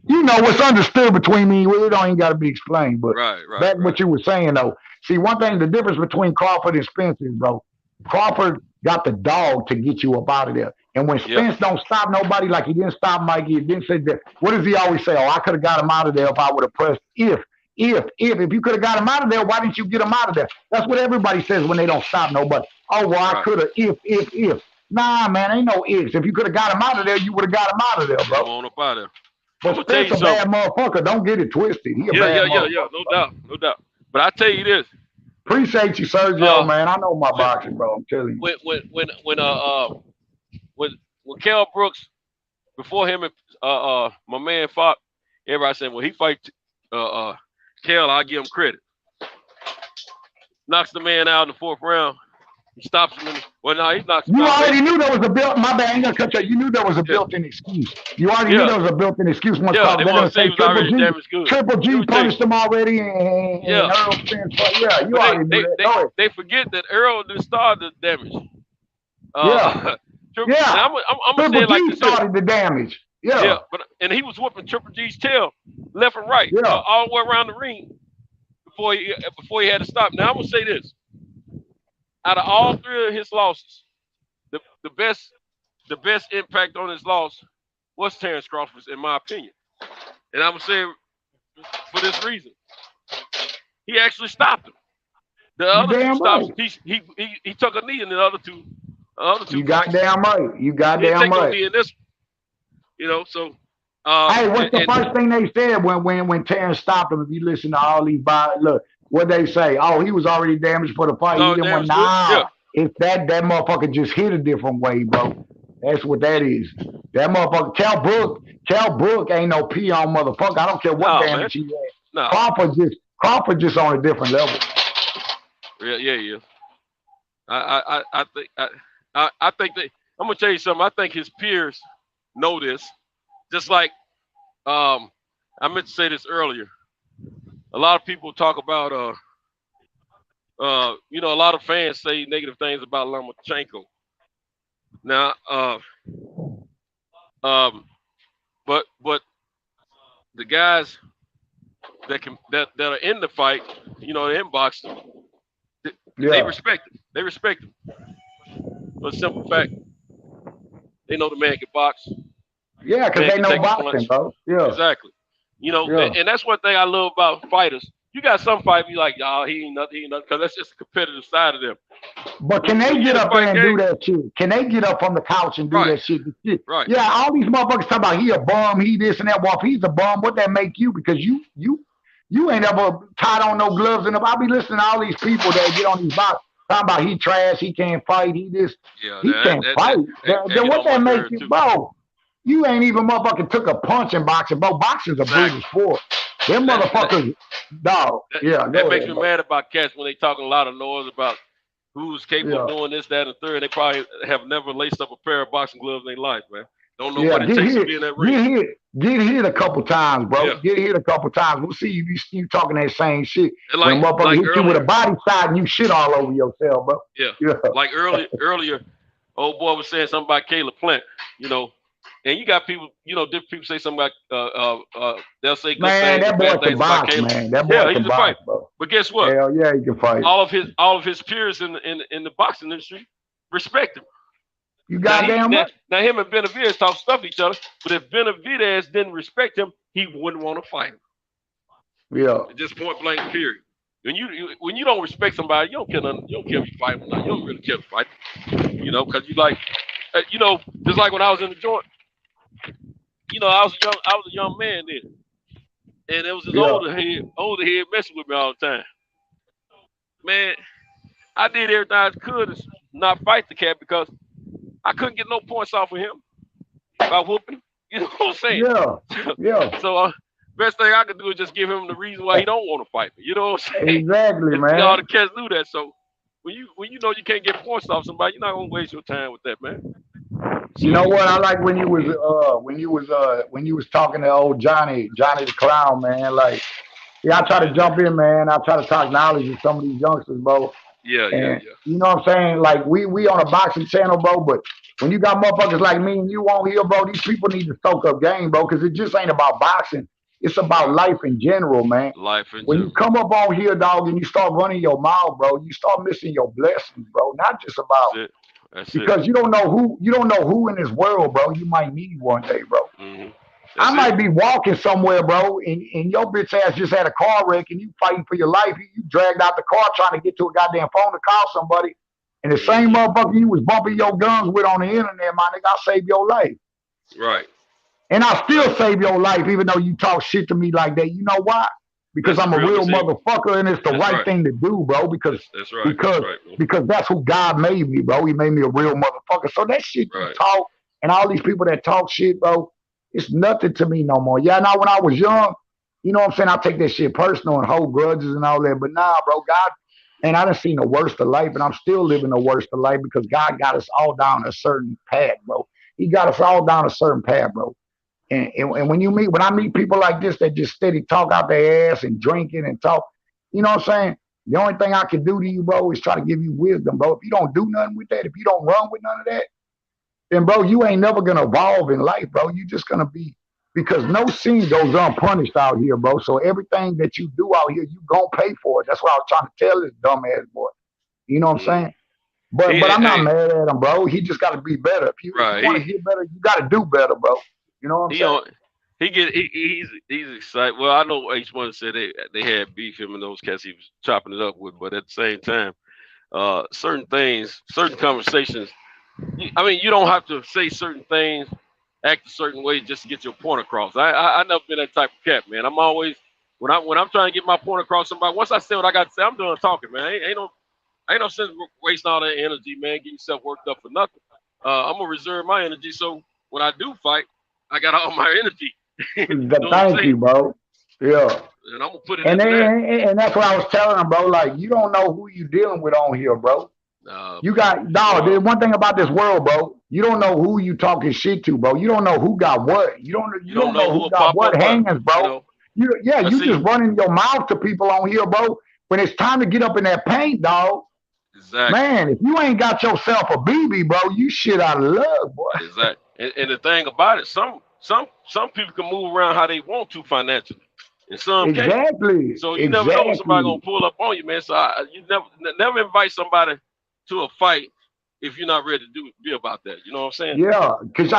You know what's understood between me. Well, it don't even got to be explained. But back what you were saying though. See, one thing, the difference between Crawford and Spence is, bro. Crawford got the dog to get you up out of there. And when Spence don't stop nobody, like he didn't stop Mikey, he didn't say that. What does he always say? Oh, I could have got him out of there if I would have pressed. If you could have got him out of there, why didn't you get him out of there? That's what everybody says when they don't stop nobody. Oh, well, I could have, if. Nah, man, ain't no ifs. If you could have got him out of there, you would have got him out of there, bro. On up out of there. But Spence a bad motherfucker. Don't get it twisted. He a bad motherfucker. No doubt. But I tell you this. Appreciate you, Sergio, man. I know my boxing, bro. I'm telling you. When Kell Brooks, before him and my man fought, everybody said, well, he fight Kell, I'll give him credit. Knocks the man out in the 4th round. He stops him. He knocks him out. You already knew there was a built. My bad, I ain't gonna cut you. You knew there was a built-in excuse. You already knew there was a built-in excuse. They're gonna say Triple G punished him already, and Earl Spence. Yeah, you already knew that. They forget that Earl didn't start the damage. Triple G like started the damage. Yeah, and he was whooping Triple G's tail left and right, all the way around the ring before he had to stop. Now I'm gonna say this: out of all 3 of his losses, the best impact on his loss was Terrence Crawford's, in my opinion. And I'm gonna say for this reason: he actually stopped him. The other 2 stops, he took a knee in the other two. You goddamn right. You goddamn right. In this, so. Hey, what's the first thing they said when Terrence stopped him? If you listen to all these, look, what they say? Oh, he was already damaged for the fight. He didn't want. Nah, it's that motherfucker just hit a different way, bro. That's what that is. That motherfucker, Cal Brook ain't no peon motherfucker. I don't care what damage he had. Crawford just on a different level. Yeah. I think that I'm gonna tell you something. I think his peers know this. Just like I meant to say this earlier. A lot of people talk about a lot of fans say negative things about Lomachenko. Now but the guys that are in the fight, in boxing, they respect him. They respect him. For the simple fact, they know the man can box. Yeah, because they know boxing, bro. Yeah. Exactly. And that's one thing I love about fighters. You got some fighters, you like, he ain't nothing, because that's just the competitive side of them. But can they get up there and do that shit? Can they get up from the couch and do that shit? Right. Yeah, all these motherfuckers talking about he a bum, he this and that. Well, if he's a bum, what that make you? Because you ain't ever tied on no gloves. And I be listening to all these people that get on these boxes talking about he trash, he can't fight, he can't fight. Then what that make you, bro? You ain't even motherfucking took a punch in boxing, bro. Boxing's a brutal sport. Them motherfuckers, dog. That makes me mad about cats when they talking a lot of noise about who's capable of doing this, that, and the third. They probably have never laced up a pair of boxing gloves in their life, man. Don't know what it takes to be in that ring. Get hit a couple times, bro. Yeah. Get hit a couple times. We'll see you talking that same shit. When motherfucker hit you with a body side and you shit all over yourself, bro. Yeah. Like earlier, old boy was saying something about Caleb Plant, And you got people, different people say something about, they'll say good things, that boy can box, man. That boy can box, bro. But guess what? Hell yeah, he can fight. All of his peers in the boxing industry respect him. You goddamn right. Now him and Benavidez talk stuff each other, but if Benavidez didn't respect him, he wouldn't want to fight him. Yeah. Just point blank, period. When you don't respect somebody, you don't care nothing. You don't care if you fight or not. You don't really care if you fight. Because you like, just like when I was in the joint. I was a young man then, and it was this older head messing with me all the time. Man, I did everything I could to not fight the cat because I couldn't get no points off of him by whooping him. You know what I'm saying? Yeah. So best thing I could do is just give him the reason why he don't want to fight me. You know what I'm saying? Exactly, man. All the cats do that. So when you know you can't get points off somebody, you're not gonna waste your time with that, man. You know what? I like when you was talking to old Johnny the Clown, man. Like, I try to jump in, man. I try to talk knowledge to some of these youngsters, bro. Yeah. You know what I'm saying? Like, we on a boxing channel, bro, but when you got motherfuckers like me and you on here, bro, these people need to soak up game, bro, because it just ain't about boxing. It's about life in general, man. When you come up on here, dog, and you start running your mouth, bro, you start missing your blessings, bro. Not just about because you don't know who in this world, bro, you might need one day, bro. Mm-hmm. I might be walking somewhere, bro, and your bitch ass just had a car wreck and you fighting for your life. You dragged out the car trying to get to a goddamn phone to call somebody. And the same motherfucker you was bumping your guns with on the internet, my nigga, I saved your life. Right. And I still save your life even though you talk shit to me like that. You know why? Because I'm a real motherfucker and it's the right thing to do, bro. Because because that's who God made me, bro. He made me a real motherfucker. So that shit you talk and all these people that talk shit, bro, it's nothing to me no more. Yeah, now when I was young, you know what I'm saying? I take that shit personal and hold grudges and all that. But nah, bro, God, and I done seen the worst of life, and I'm still living the worst of life because God got us all down a certain path, bro. He got us all down a certain path, bro. And when I meet people like this that just steady talk out their ass and drinking and talk, you know what I'm saying? The only thing I can do to you, bro, is try to give you wisdom, bro. If you don't do nothing with that, if you don't run with none of that, then, bro, you ain't never going to evolve in life, bro. You just going to be, because no sin goes unpunished out here, bro. So everything that you do out here, you going to pay for it. That's what I was trying to tell this dumbass boy. You know what I'm saying? But I'm not mad at him, bro. He just got to be better. If you want to get better, you got to do better, bro. You know what I'm saying? He's excited. Well, I know H1 said they had beef, him and those cats he was chopping it up with, but at the same time, certain things, certain conversations, I mean, you don't have to say certain things, act a certain way just to get your point across. I never been that type of cat, man. I'm always when I'm trying to get my point across somebody. Once I say what I got to say, I'm done talking, man. Ain't no sense wasting all that energy, man. Get yourself worked up for nothing. I'm gonna reserve my energy so when I do fight, I got all my energy. Thank you, bro. Yeah. And I'm gonna put it and that's that's what I was telling him, bro. Like, you don't know who you dealing with on here, bro. You got there's one thing about this world, bro. You don't know who you talking shit to, bro. You don't know who got what. You don't know who got what hangings, bro. You just running your mouth to people on here, bro. When it's time to get up in that paint, dog. Exactly. Man, if you ain't got yourself a BB, bro, you shit out of luck, boy. Exactly. And the thing about it, some people can move around how they want to financially. And some can't. So you never know when somebody gonna pull up on you, man. So you never invite somebody to a fight if you're not ready to be about that. You know what I'm saying? Yeah, because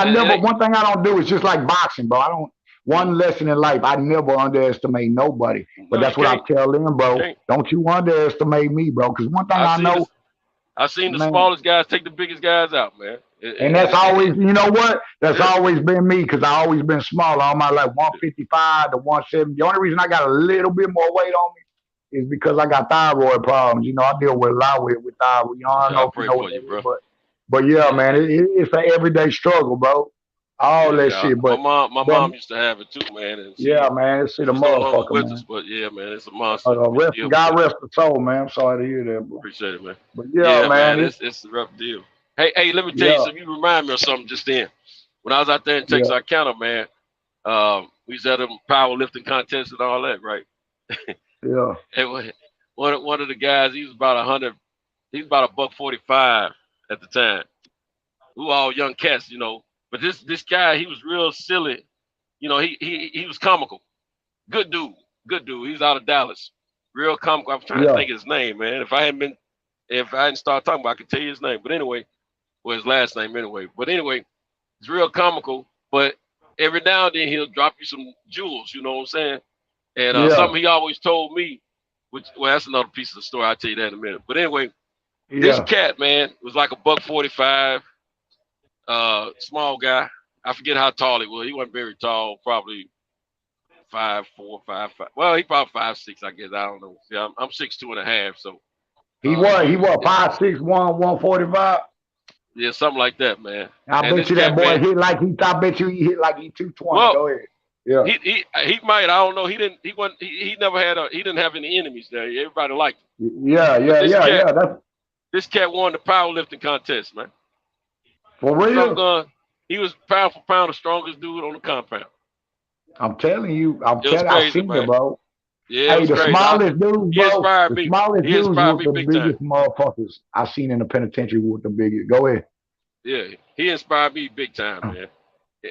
one thing I don't do is just like boxing, bro. One lesson in life, I never underestimate nobody. But that's what I tell them, bro. Don't you underestimate me, bro. Because one thing I know. I've seen the smallest guys take the biggest guys out, man. And that's always, you know what? That's always been me because I always been small all my life, 155 to 170. The only reason I got a little bit more weight on me is because I got thyroid problems. You know, I deal with a lot with thyroid. You know, I don't know if you know what it is, but yeah, man, it's an everyday struggle, bro. All that shit. But my mom used to have it too, man. And man, it's shit a motherfucker, man. But yeah, man, it's a monster. God rest the soul, man. I'm sorry to hear that, bro. Appreciate it, man. But yeah, man, it's a rough deal. Hey, let me tell you something. You remind me of something just then. When I was out there in Texarkana, man, we was at a powerlifting contest and all that, right? Yeah. And one of the guys, he was about 100. He was about $145 at the time. We were all young cats, you know. But this guy, he was real silly. You know, he was comical. Good dude. He's out of Dallas. Real comical. I'm trying to think of his name, man. If I hadn't started talking about it, I could tell you his name. But anyway, Well, his last name anyway. But anyway, it's real comical. But every now and then he'll drop you some jewels. You know what I'm saying? And something he always told me, well, that's another piece of the story. I'll tell you that in a minute. But anyway, this cat, man, was like a $145, small guy. I forget how tall he was. He wasn't very tall, probably 5'4", 5'5". Well, he probably 5'6", I guess. I don't know. See, I'm 6'2.5", so he was 5'6", 145. Yeah, something like that, man. I bet you that boy hit like he. I bet you he hit like he 220. Well, go ahead. Yeah, he might. I don't know. He never had he didn't have any enemies there. Everybody liked him. Yeah. This cat won the powerlifting contest, man. For real? He was pound for pound the strongest dude on the compound. I'm telling you, I've seen it, bro. Yeah, hey, the crazy. smallest dudes, bro. He inspired the me. smallest He dudes inspired with me the big biggest motherfuckers I've seen in the penitentiary with the biggest. Go ahead. Yeah, he inspired me big time, man.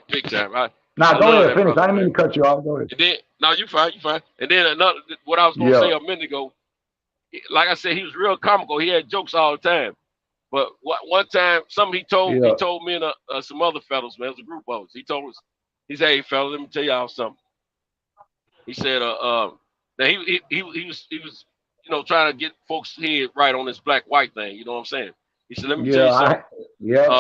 Big time. Go ahead, finish. Brother, I didn't mean to cut you off. Go ahead. And then, no, you fine. And then another, what I was gonna say a minute ago, like I said, he was real comical. He had jokes all the time. But one time, something he told me and some other fellows, man, it was a group of us. He told us, he said, "Hey, fellas, let me tell y'all something." He said, now he was trying to get folks' head right on this black-white thing. You know what I'm saying? He said, "Let me tell you something."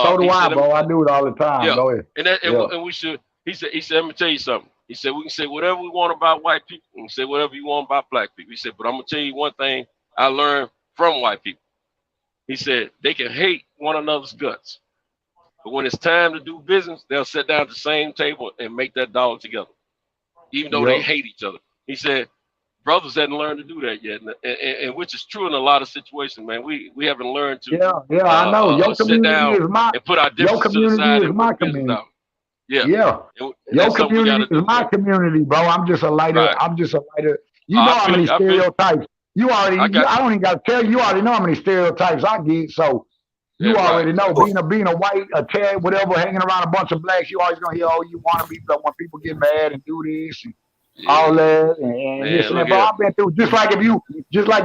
So do I, bro. I do it all the time. Yeah. Go ahead. And we should. He said, "Let me tell you something." He said, "We can say whatever we want about white people. We can say whatever you want about black people." He said, "But I'm gonna tell you one thing I learned from white people." He said, "They can hate one another's guts, but when it's time to do business, they'll sit down at the same table and make that dollar together, even though they hate each other." He said, "Brothers hadn't learned to do that yet," and which is true in a lot of situations, man. We haven't learned to. I know. Your sit down community is my. and put our Your differences to the side community is and my work business community. out. Yeah. Your community is my community, bro. I'm just a lighter. Right. I'm just a lighter. You know how many stereotypes. You already. I don't even got to tell you. You already know how many stereotypes I get. So you already know. Being a white, a Chad, whatever, hanging around a bunch of blacks, you always gonna hear, "Oh, you want to be," but when people get mad and do this and all that and this and that. But I've been through just like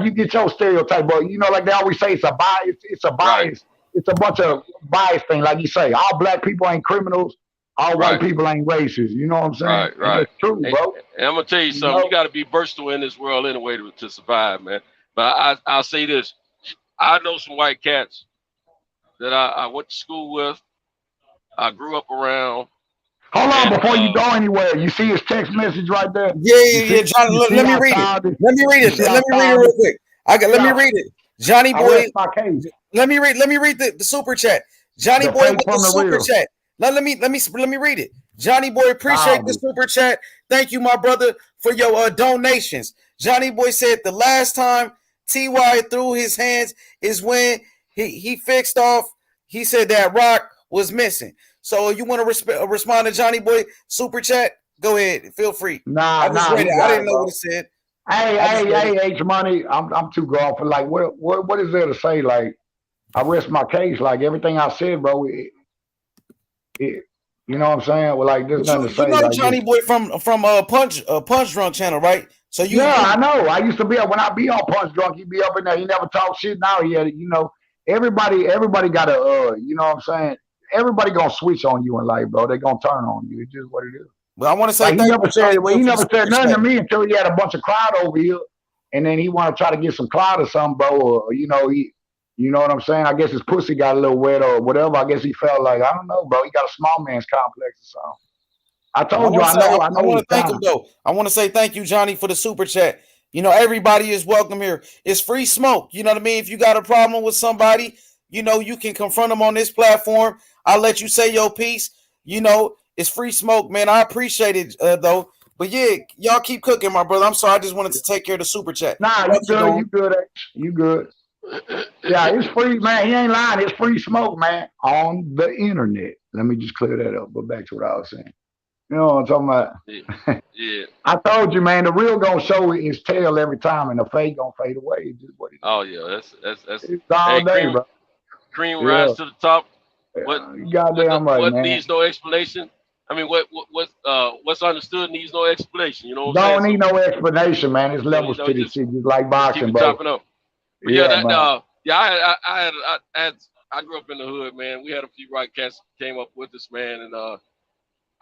you get your stereotype, bro. You know, like they always say, it's a bias. It's a bias. Right. It's a bunch of bias thing. Like you say, all black people ain't criminals. All white people ain't racist. You know what I'm saying? Right. It's true, bro. And I'm gonna tell you something. You got to be versatile in this world anyway to survive, man. But I'll say this: I know some white cats that I went to school with. I grew up around. Hold on, before you go anywhere, you see his text message right there? Yeah, Johnny. Let me read it. Let me read it real quick. Let me read it. Johnny boy. Let me read the super chat. Johnny boy with the super chat. Let me read it. Johnny boy, appreciate the super chat. Thank you, my brother, for your donations. Johnny boy said the last time TY threw his hands is when he fixed off. He said that rock was missing. So you want to respond to Johnny boy super chat? Go ahead, feel free. I didn't know what it said. Hey, H Money. I'm too grown for like what is there to say? Like I rest my case. Like everything I said, bro. You know what I'm saying? Well, like there's nothing to say. You know like Johnny boy from Punch Drunk channel, right? So I know. I used to be when I be on Punch Drunk, he be up in there. He never talk shit. Now he had, everybody got a you know what I'm saying? Everybody gonna switch on you in life, bro. They gonna turn on you. It's just what it is. But I want to say he never said nothing to me until he had a bunch of crowd over here, and then he want to try to get some clout or something, bro. Or you know what I'm saying? I guess his pussy got a little wet or whatever. I guess he felt like, I don't know, bro. He got a small man's complex or something. I told you, I know. I want to thank him, though. I want to say thank you, Johnny, for the super chat. Everybody is welcome here. It's free smoke. You know what I mean? If you got a problem with somebody, you can confront them on this platform. I'll let you say your piece. It's free smoke, man. I appreciate it, though. But yeah, y'all keep cooking, my brother. I'm sorry. I just wanted to take care of the super chat. Nah, you good. You good. Yeah, it's free, man. He ain't lying. It's free smoke, man, on the internet. Let me just clear that up. But back to what I was saying. You know what I'm talking about? Yeah. I told you, man. The real gonna show his tail every time, and the fake gonna fade away. It's just what it is. Oh yeah, that's it's all day, bro. Cream rise to the top. Goddamn right, what man. needs no explanation? I mean, what's understood needs no explanation. You know what I'm saying? Don't need no explanation, man. There's levels to this shit, just like boxing, bro. Chopping up. But I I grew up in the hood, man. We had a few white cats came up with us, man, and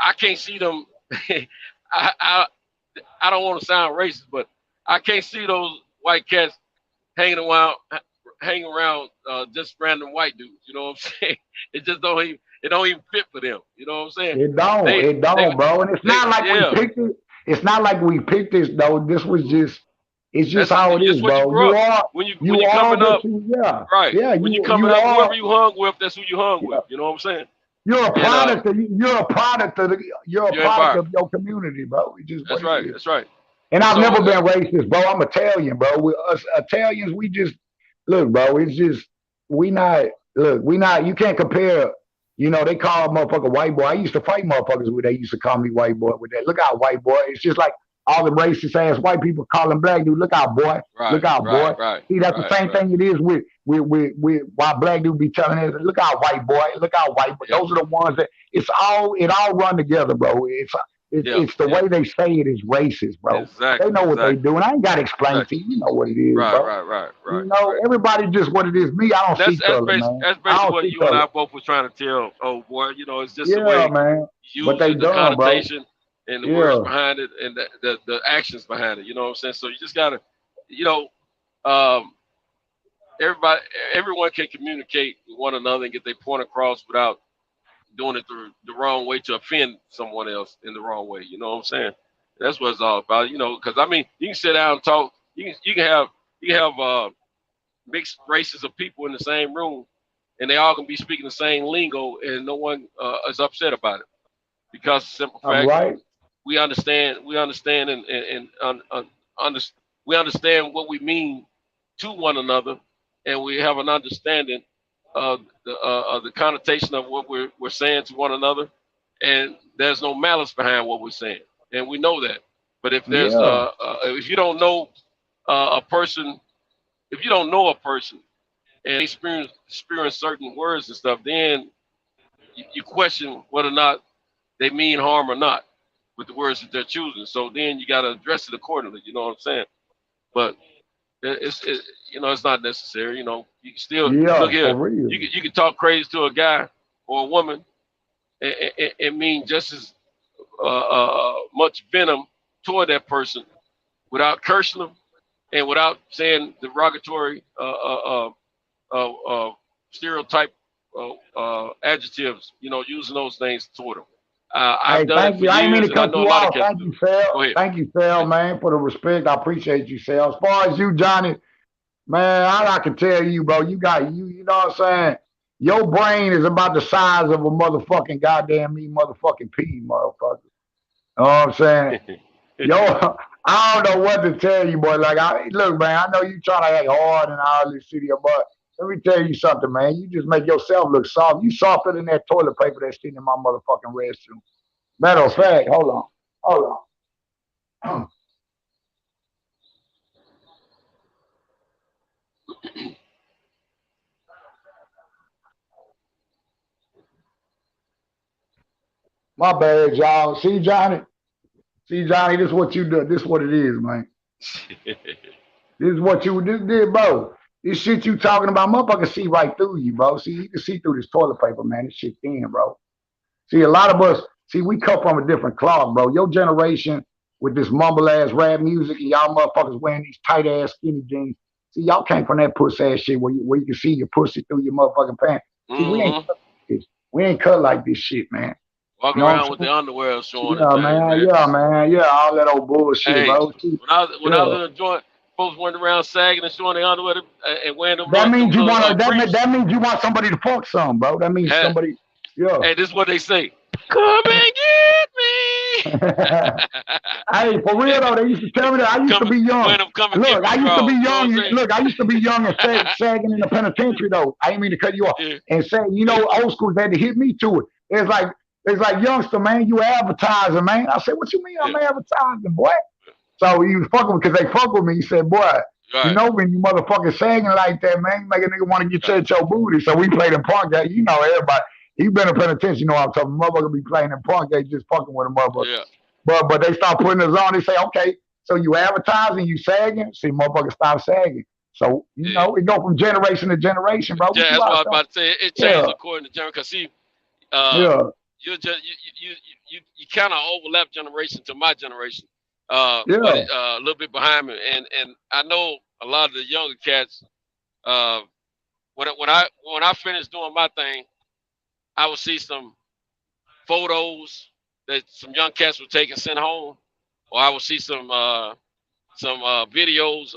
I can't see them. I don't want to sound racist, but I can't see those white cats hanging around just random white dudes. You know what I'm saying? It just don't even fit for them. You know what I'm saying? It don't, bro. And it's not like we picked it. It's not like we picked this though. This was just. It's just how it is, bro. You are when you coming up, right? Yeah, when you coming up, whoever you hung with, that's who you hung with. You know what I'm saying? You're a product. You're a product of your community, bro. That's right. That's right. And I've never been racist, bro. I'm Italian, bro. Us Italians, we just look, bro. It's just we not. You can't compare. You know, they call a motherfucker white boy. I used to fight motherfuckers with. They used to call me white boy with that. Look out, white boy. It's just like all the racist ass white people calling black dude. Look out, boy. Look out, boy. See, that's the same thing it is with why black dude be telling us, look out, white boy. Look out, white boy. Those are the ones that it all run together, bro. It's the way they say it is racist, bro. Exactly, they know what they do, and I ain't got to explain to you. You know what it is, bro. Right. You know, everybody just what it is. Me, I don't see color, man. That's basically what you and I both were trying to tell, old boy. You know, it's just the way man. you But they use the dumb, connotation bro. and the words behind it and the actions behind it. You know what I'm saying? So you just gotta, you know, everyone can communicate with one another and get their point across without doing it the wrong way to offend someone else in the wrong way. You know what I'm saying? That's what it's all about. You know, because I mean, you can sit down and talk. You can have mixed races of people in the same room, and they all can be speaking the same lingo, and no one is upset about it because simple fact, we understand we understand what we mean to one another, and we have an understanding of the connotation of what we're saying to one another, and there's no malice behind what we're saying, and we know that. But if there's if you don't know a person, and they experience certain words and stuff, then you question whether or not they mean harm or not with the words that they're choosing. So then you got to address it accordingly. You know what I'm saying? But it's not necessary. You know, you can still look here. You can talk crazy to a guy or a woman and mean just as much venom toward that person without cursing them and without saying derogatory stereotype adjectives. You know, using those things toward them. I've done it for years, I didn't mean to cut you off. Thank you, Sal. Thank you, Sal, man, for the respect. I appreciate you, Sal. As far as you, Johnny, man, all I can tell you, bro, you know what I'm saying? Your brain is about the size of a motherfucking goddamn motherfucking pea, motherfucker. You know what I'm saying? I don't know what to tell you, boy. Like, look, man, I know you trying to act hard and all this shit, but let me tell you something, man. You just make yourself look soft. You softer than that toilet paper that's sitting in my motherfucking restroom. Matter of fact, hold on. My bad, y'all. See, Johnny, this is what you do. This is what it is, man. This is what you did, bro. This shit you talking about, motherfuckers see right through you, bro. See, you can see through this toilet paper, man. This shit thin, bro. See, a lot of us, we come from a different cloth, bro. Your generation with this mumble-ass rap music and y'all motherfuckers wearing these tight-ass skinny jeans. See, y'all came from that pussy-ass shit where you can see your pussy through your motherfucking pants. See, we ain't cut like this shit, man. Walking around with the underwear showing. Yeah, man. Yeah, all that old bullshit, bro. When I was in a joint, folks went around sagging and showing their underwear and wearing them. That means you want that means you want somebody to fuck some, bro. That means somebody. Yeah. Hey, this is what they say. Come and get me. Hey, for real though, they used to tell me that. I used to be young. Look, I used to be young. Look, I used to be young and sagging in the penitentiary though. I didn't mean to cut you off. And saying, you know, old schools had to hit me to it. It's like youngster, man, you advertising, man. I said, what you mean I'm advertising, boy? So he was fucking because they fuck with me. He said, boy, you know when you motherfucking sagging like that, man, you make a nigga want to get you at your booty. So we played in punk. You know, everybody. He been in penitentiary, you know what I'm talking about. Motherfucker be playing in punk. They just fucking with a motherfucker. Yeah. But they start putting us on. They say, okay, so you advertising, you sagging? See, motherfuckers stop sagging. So you know, it go from generation to generation, bro. Yeah, that's what I was about to say. It changes according to generation. Cause see, you kind of overlap generation to my generation. But a little bit behind me, and I know a lot of the younger cats. When I finish doing my thing, I would see some photos that some young cats were taking sent home, or I would see some videos,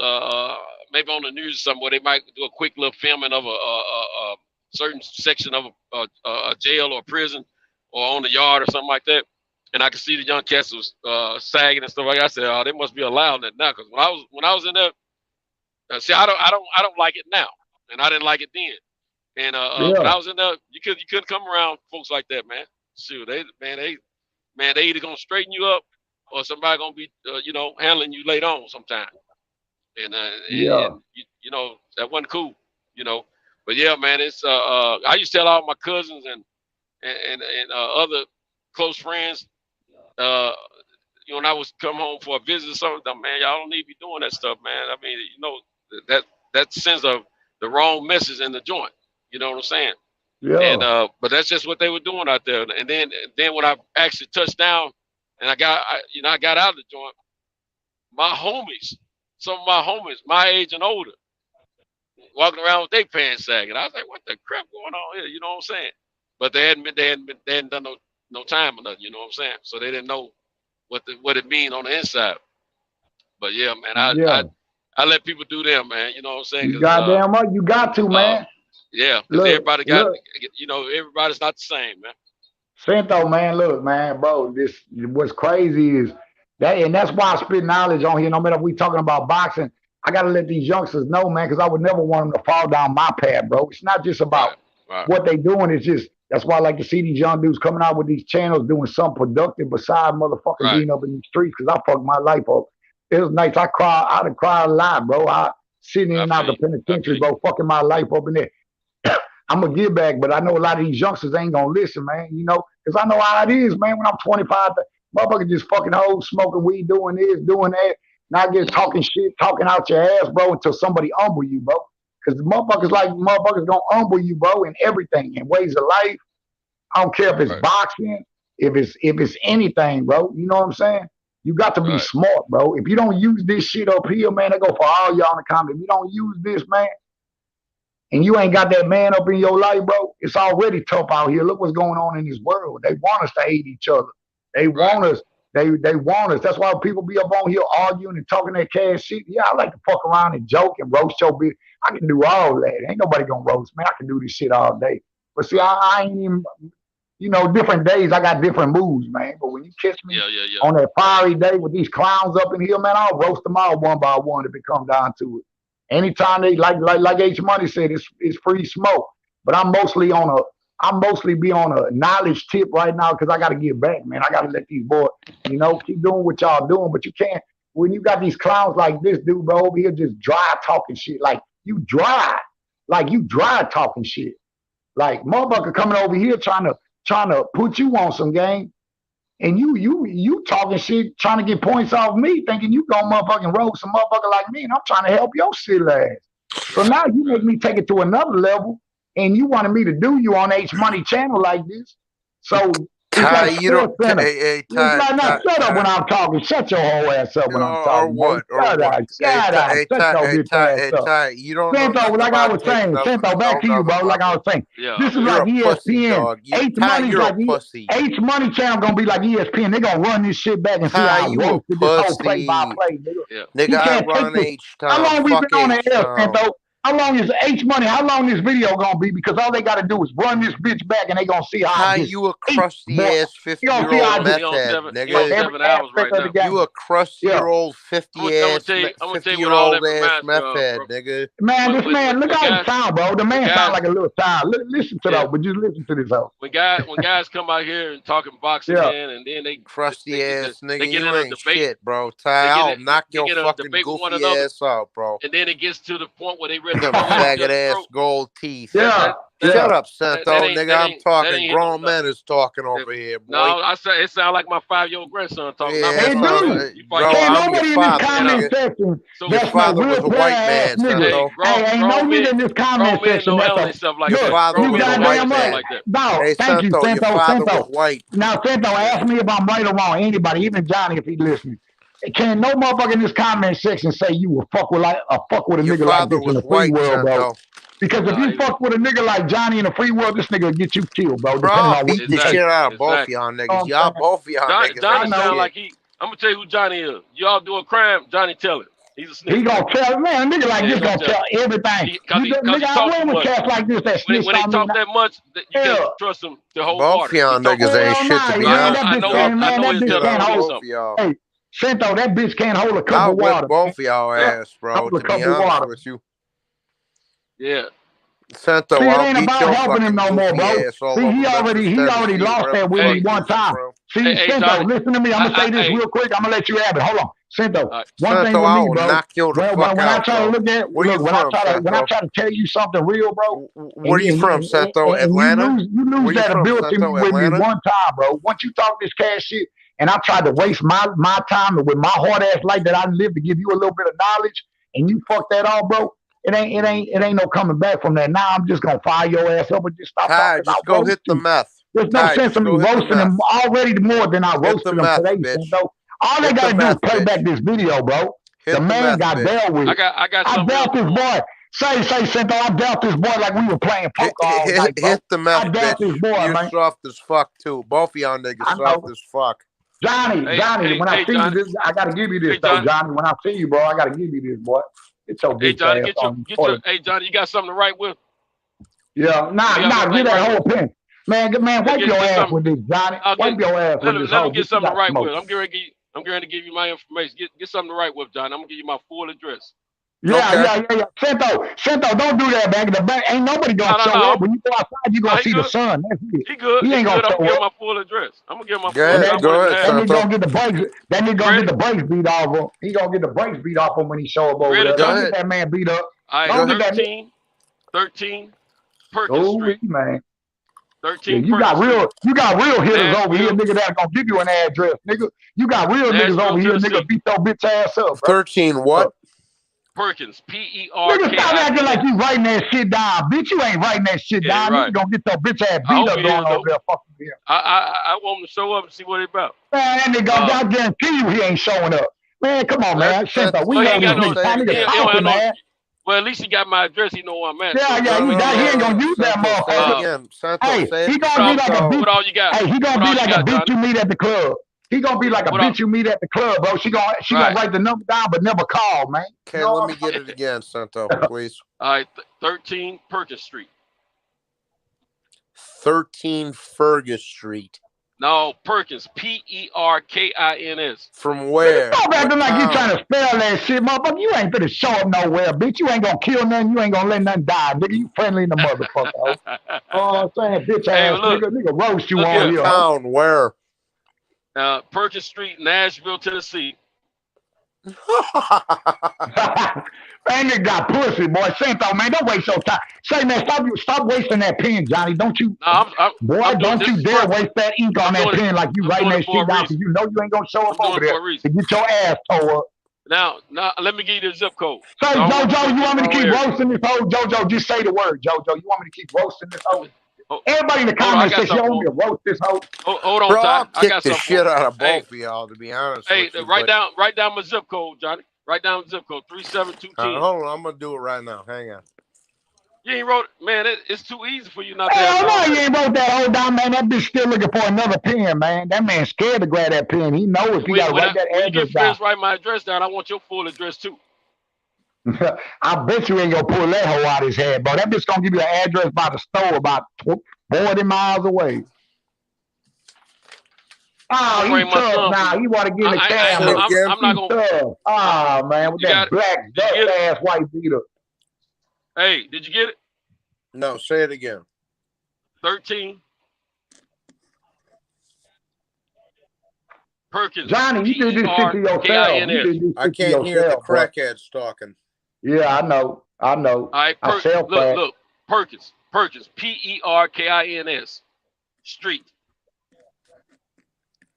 maybe on the news or something, where they might do a quick little filming of a certain section of a jail or prison, or on the yard or something like that. And I could see the young cats was sagging and stuff like that. I said, "Oh, they must be allowing that now." Because when I was in there, see, I don't like it now, and I didn't like it then. And when I was in there, you couldn't come around folks like that, man. Shoot, they either gonna straighten you up, or somebody gonna be handling you later on sometime. And you know, that wasn't cool, you know. But yeah, man, it's I used to tell all my cousins and other close friends, when I was come home for a visit or something, man, y'all don't need to be doing that stuff, man. I mean, you know, that sends the wrong message in the joint. You know what I'm saying? Yeah. And but that's just what they were doing out there. And then when I actually touched down and I got out of the joint, some of my homies, my age and older, walking around with their pants sagging. I was like, what the crap going on here? You know what I'm saying? But they hadn't done no time or nothing, you know what I'm saying? So they didn't know what it mean on the inside. But yeah, man, I let people do them, man. You know what I'm saying? You goddamn right, you got to, man. Yeah, because everybody everybody's not the same, man. Santo, man, look, man, bro, what's crazy is that, and that's why I spit knowledge on here. No matter if we talking about boxing, I gotta let these youngsters know, man, because I would never want them to fall down my path, bro. It's not just about what they doing. It's just that's why I like to see these young dudes coming out with these channels doing something productive besides motherfucking being up in the streets. Because I fucked my life up. It was nice. I'd have cried a lot, bro. I sitting in and out the penitentiary, bro, fucking my life up in there. I'm gonna give back, but I know a lot of these youngsters ain't gonna listen, man. You know, because I know how it is, man. When I'm 25, motherfucker just fucking hoes, smoking weed, doing this, doing that. Now get talking shit, talking out your ass, bro, until somebody humble you, bro. Because motherfuckers gonna humble you, bro, in everything, in ways of life. I don't care if it's boxing, if it's anything, bro. You know what I'm saying? You got to be smart, bro. If you don't use this shit up here, man, I go for all y'all in the comments. If you don't use this, man, and you ain't got that man up in your life, bro, it's already tough out here. Look what's going on in this world. They want us to hate each other. They want us. They want us. That's why people be up on here arguing and talking that cash shit. Yeah, I like to fuck around and joke and roast your bitch. I can do all that. Ain't nobody gonna roast me. I can do this shit all day. But see, I ain't even, different days I got different moves, man. But when you catch me on that fiery day with these clowns up in here, man, I'll roast them all one by one if it comes down to it. Anytime they like H Money said, it's free smoke. But I'm mostly be on a knowledge tip right now because I got to give back, man. I got to let these boys, keep doing what y'all doing. But you can't, when you got these clowns like this dude, bro, over here just dry talking shit. Like you dry talking shit. Like motherfucker coming over here trying to put you on some game. And you talking shit, trying to get points off me, thinking you gonna motherfucking roast some motherfucker like me, and I'm trying to help your silly ass. So now you make me take it to another level, and you wanted me to do you on H Money channel like this. So Ty, you don't. Hey, Ty, shut up when I'm talking. Shut your whole ass up when I'm talking. Or what? Ty, you don't. Santo, like I was saying, Santo, back to you, bro. Like I was saying, this is like ESPN. H Money channel gonna be like ESPN. They gonna run this shit back and see how I roasted this whole play by play, nigga. I run H time. How long we been on the air, Santo? How long is H Money? How long this video gonna be? Because all they gotta do is run this bitch back, and they gonna see how you a crusty ass 50-year-old meth head, nigga. You a crusty-year-old 50-year-old ass meth head, nigga. Man, this man, look how he sound, bro. The man sound like a little child. Listen to that, but just listen to this out. When guys come out here and talking boxing, man, and then they crusty ass nigga, you ain't shit, bro. Ty, I'll knock your fucking goofy ass out, bro. And then it gets to the point where they ready Been them faggot ass gold teeth. Yeah. Shut up, Santo, nigga. I'm talking. Grown men is talking over here, boy. No, I said it sound like my 5-year-old grandson talking. Yeah, Hey, dude. Can't nobody in this comment section. Your father was a white man, Santo. Hey, ain't no nigga in this comment section. Your father was a white man. No, Hey, thank you, Santo, your Santo. father Santo. was white. Now, Santo, ask me if I'm right or wrong. Anybody, even Johnny, if he listening. Can no motherfucker in this comment section say you will fuck with a nigga like this in the free world, bro? Because if you fuck with a nigga like Johnny in the free world, this nigga will get you killed, bro. Bro, I'll beat the shit out of both of y'all niggas. Y'all both of y'all niggas. Johnny sound like I'm gonna tell you who Johnny is. Y'all do a crime, Johnny tell it. He's a snitch. He gonna tell, man, a nigga like this gonna tell everything. Nigga, I went with cats like this that snitch when they on talk me. that much, you can't trust them to hold both water. y'all niggas ain't shit to be honest. I know he's can't hold. something. Hey, Santo, that bitch can't hold a cup of water. Both of y'all ass, bro. To be honest with you. Yeah. Santo, see, it I'll ain't beat about your helping him no more, bro. See, he already lost that with me one time. See, Santo, listen to me. I'm gonna say this real quick. I'm gonna let you have it. Hold on, Santo. One thing with me, bro. When I try to look at, when I try to tell you something real, bro. Where you from, Santo? Atlanta. You lose that ability with me one time, bro. Once you talk this cash shit, and I tried to waste my time with my hard ass life that I lived to give you a little bit of knowledge, and you fuck that all, bro. It ain't no coming back from that. Now I'm just gonna fire your ass up and just stop talking. Just go hit the meth. There's no sense in me roasting him already more than I roasted him today. So all they gotta do is play back this video, bro. The man got dealt with. I dealt this boy. Say, Santo, I dealt this boy like we were playing poker all night, bro. Hit the meth, I dealt this boy, You're man. soft as fuck too. Both of y'all niggas soft as fuck. Johnny, when I see you, this, I gotta give you this though, Johnny. When I see you, bro, I gotta give you this, boy. It's so big. Hey, Johnny, hey, Johnny, you got something to write with? Yeah, get that whole pen. Man, wipe your ass with this, Johnny. Wipe your ass with this. Let me get something to write with. I'm going to give you my information. Get something to write with, Johnny. I'm going to give you my full address. Yeah. Santo, don't do that, man. The bank ain't nobody gonna show up. When you go outside, you gonna see the sun. That's it. He good. He ain't gonna show up. I'm gonna give my full address. I'm gonna give my full address. That nigga gonna get the brakes. That nigga gonna get the brakes beat off him. He gonna get the brakes beat off him when he show up over there. Don't get that man beat up. All right, 13 Perkins Street. Man. 13. You got real hitters over here, nigga. That's gonna give you an address, nigga. You got real niggas over here, nigga. Beat your bitch ass up. 13 what? Perkins, Perkins. Nigga, stop acting like you writing that shit down, bitch. You ain't writing that shit down. Right. You gonna get your bitch ass beat up going over there, fucking here. I want him to show up and see what it's about. Man, that nigga, I guarantee you he ain't showing up. Man, come on, man. We know this nigga talking, man. Well, at least he got my address. He know where I'm at. He ain't gonna use that motherfucker. Hey, he gonna be like a bitch. Hey, he gonna be like a bitch you meet at the club. He gonna be like a bitch you meet at the club, bro. She gonna write the number down, but never call, man. Okay, let me get it again, Santo, please. All right, 13 Perkins Street. 13 Fergus Street. No, Perkins, Perkins. From where? Stop acting like you trying to spell that shit, motherfucker. You ain't finna show up nowhere, bitch. You ain't gonna kill nothing. You ain't gonna let nothing die, nigga. You friendly in the motherfucker. Oh, I'm saying, bitch ass nigga roast you on here. Town where? Perkins Street, Nashville, Tennessee. Man, nigga got pussy, boy. Santo, man, don't waste your time. Say, man, stop wasting that pen, Johnny. Don't you, don't you dare waste that ink on that pen like you writing that shit down because you know you ain't gonna show up over there to get your ass tore up. Now, let me give you the zip code. Say, JoJo, you want me to keep roasting this hoe? JoJo, just say the word, JoJo. You want me to keep roasting this hoe? Everybody in the comments says you want me to roast this hoe. Hold on, bro, Ty. I got the shit out of both of y'all, to be honest. Hey, write down my zip code, Johnny. Write down the zip code 37210. Hold on, I'm gonna do it right now. Hang on. You ain't wrote it, man. It's too easy for you not to. Hell no, you ain't wrote that whole down, man. That bitch still looking for another pen, man. That man's scared to grab that pen. He knows if he gotta write that address down. Write my address down. I want your full address too. I bet you ain't gonna pull that hoe out his head, bro. That bitch gonna give you an address by the store about 40 miles away. Oh, he's tough now. He want to get in the camera. I'm not gonna. Tough. Oh man, with that black dust ass white beater. Hey, did you get it? No, say it again. 13 Perkins. Johnny, you did this shit to yourself. I can't hear the crackheads talking. Yeah, I know. I know. All right, I sell fast. look, Perkins, Perkins, Street.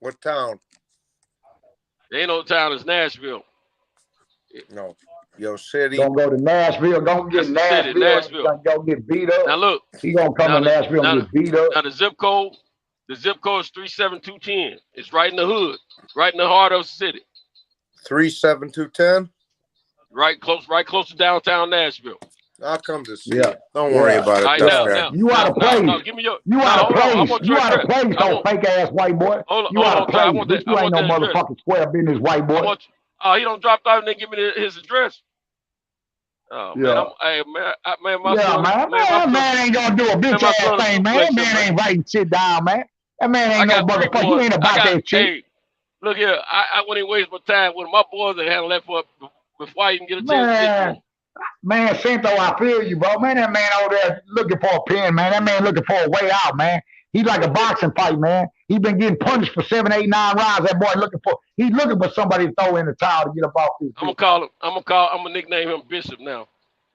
What town? There ain't no town, it's Nashville. No. Your city. Gonna go to Nashville. Gonna get Nashville. Nashville. Gonna get beat up. Now look. He gonna come to Nashville and get beat up. Now the zip code is 37210. It's right in the hood, right in the heart of the city. 37210. Right close to downtown Nashville. I'll come to see it. Don't worry about it. Now, you out of place. No, give me your. You out of place. You out of place, though, fake ass white boy. You out of place. Bitch, you ain't no motherfucking square business white boy. He don't drop off and then give me his address. Oh man, my son, man ain't gonna do a bitch ass thing, man. That man ain't writing shit down, man. That man ain't no motherfucker. You ain't about that shit. Hey, look here, I wouldn't even waste my time with my boys that handle that before I even get a chance to get to. Man, Cinto, I feel you, bro. Man, that man over there looking for a pin, man. That man looking for a way out, man. He's like a boxing fight, man. He been getting punished for 7, 8, 9 rounds. That boy he's looking for somebody to throw in the towel to get up off his. I'm gonna nickname him Bishop now.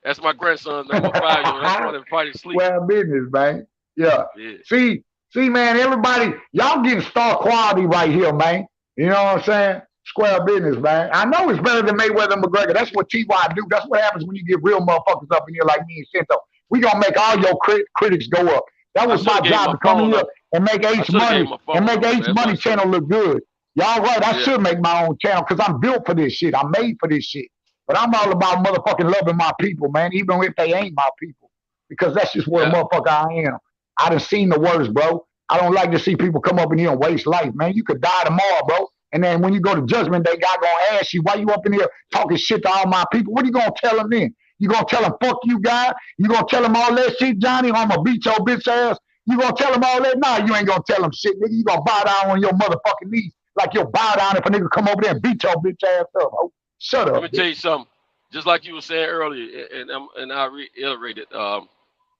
That's my grandson's name. My 5-year-old. That's one that fighting sleep. Well, business, man. Yeah. See, man, everybody, y'all getting star quality right here, man. You know what I'm saying? Square business, man. I know it's better than Mayweather and McGregor. That's what T.Y. do. That's what happens when you get real motherfuckers up in here like me and Cinto. We gonna make all your critics go up. That was my job to come in here and make H Money channel look good. Y'all right. I should make my own channel because I'm built for this shit. I'm made for this shit. But I'm all about motherfucking loving my people, man, even if they ain't my people. Because that's just what a motherfucker I am. I done seen the worst, bro. I don't like to see people come up in here and waste life, man. You could die tomorrow, bro. And then when you go to judgment day, God gonna ask you, why you up in here talking shit to all my people? What are you gonna tell them then? You gonna tell them, fuck you, God? You gonna tell them all that shit, Johnny? I'm gonna beat your bitch ass? You gonna tell them all that? Nah, you ain't gonna tell them shit, nigga. You gonna bow down on your motherfucking knees like you'll bow down if a nigga come over there and beat your bitch ass up. Oh, shut up. Let me tell you something. Just like you were saying earlier, and I reiterated,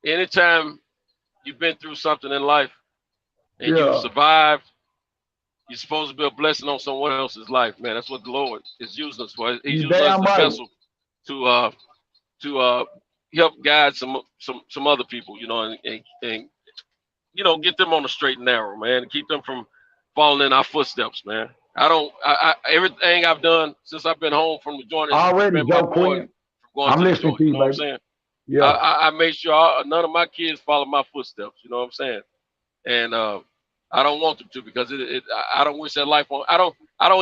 anytime you've been through something in life and you've survived, you're supposed to be a blessing on someone else's life, man. That's what the Lord is using us for. He's using us as a vessel to help guide some other people, you know, and you know, get them on the straight and narrow, man, and keep them from falling in our footsteps, man. Everything I've done since I've been home from the joint already, Joe Quinn. I'm listening to you, you know what I'm saying? Yeah. I made sure none of my kids follow my footsteps. You know what I'm saying? And I don't want them to because I don't wish that life on. I don't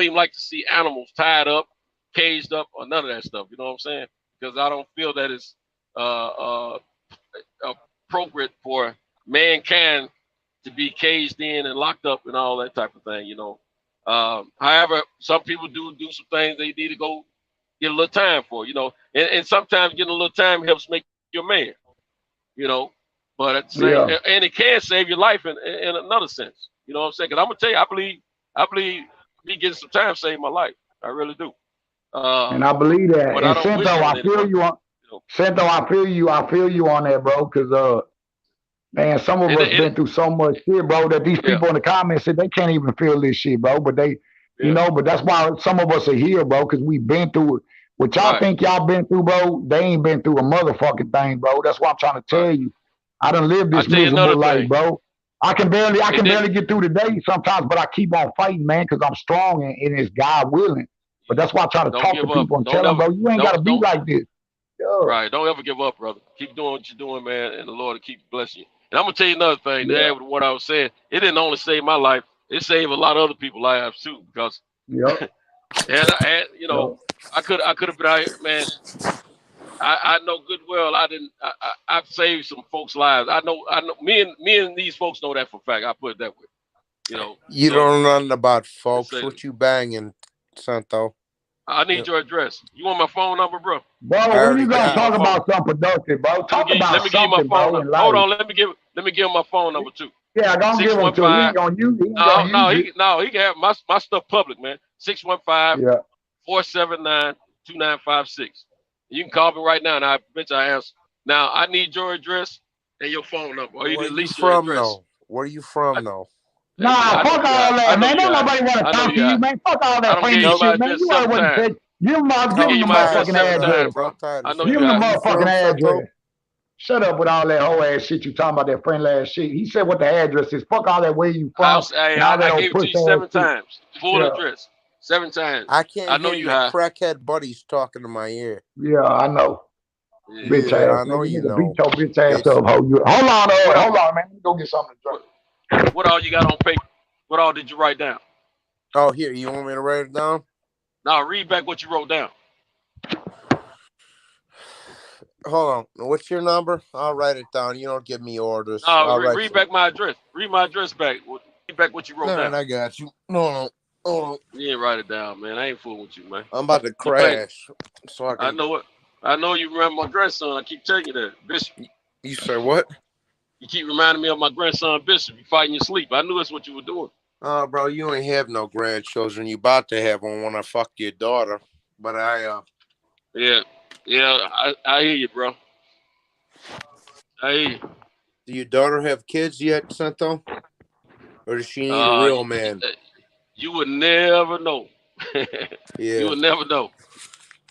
even like to see animals tied up, caged up, or none of that stuff. You know what I'm saying? Because I don't feel that it's appropriate for mankind to be caged in and locked up and all that type of thing. You know. However, some people do some things they need to go get a little time for, you know, and sometimes getting a little time helps make you a man, you know, but at the same, and it can save your life in another sense, you know what I'm saying? Because I'm gonna tell you, I believe me getting some time saved my life. I really do. And I believe that. And Cinto, I feel you on. Cinto, I feel you on that, bro. Because man, some of us been through so much shit, bro, that these people in the comments said they can't even feel this shit, bro. But they, you know, but that's why some of us are here, bro, because we've been through it. What y'all think y'all been through, bro, they ain't been through a motherfucking thing, bro. That's what I'm trying to tell you. I done lived this miserable life, bro. I can barely get through the day sometimes, but I keep on fighting, man, because I'm strong and it's God willing. But that's why I try to talk to people and tell them, bro, you ain't got to be like this. Right. Don't ever give up, brother. Keep doing what you're doing, man, and the Lord will keep blessing you. And I'm going to tell you another thing, to add with what I was saying. It didn't only save my life. It saved a lot of other people's lives, too, because, and you know, I could have been out here, man. I know good well I've saved some folks' lives. I know me and these folks know that for a fact. I put it that way. You know. You don't know nothing about folks. What you banging, Santo? I need your address. You want my phone number, bro? Bro, when you gonna talk about something productive, bro? Talk about something, bro. Hold on, let me give him my phone number too. Yeah, don't give him to him. He ain't gonna use it. He can have my stuff public, man. 615-479-2956. You can call me right now, and I bet you I answer. Now I need your address and your phone number. Or you need at least your address. Where you from, though? Nah, fuck all that, man. Don't nobody want to talk to you, man. Fuck all that friendly shit, man. You heard what he said. Give him the motherfucking address, bro. I know Give you him the have. motherfucking address. Shut up with all that whole ass shit you talking about, that friendly ass shit. He said what the address is. Fuck all that, where you from. I gave it to you 7 times. Full address. 7 times. I can't know hear you your have. crackhead buddies talking in my ear. Yeah, I know. Yeah, bitch ass. I know you know. Beat your bitch ass up, ho. Hold on, man. Let me go get something to drink. What all you got on paper? What all did you write down? Oh, here. You want me to write it down? Now read back what you wrote down. Hold on. What's your number? I'll write it down. You don't give me orders. No, read back my address. Read my address back. Read back what you wrote down. I got you. No. You ain't write it down, man. I ain't fooling with you, man. I'm about to crash. So I know it. I know you remember my grandson. I keep telling you that. Bishop. You say what? You keep reminding me of my grandson, Bishop. You fighting your sleep. I knew that's what you were doing. Oh, bro, you ain't have no grandchildren. You about to have one when I fuck your daughter. But Yeah, I hear you, bro. I hear you. Do your daughter have kids yet, Santo? Or does she need a real man? You would never know. Yeah. You would never know.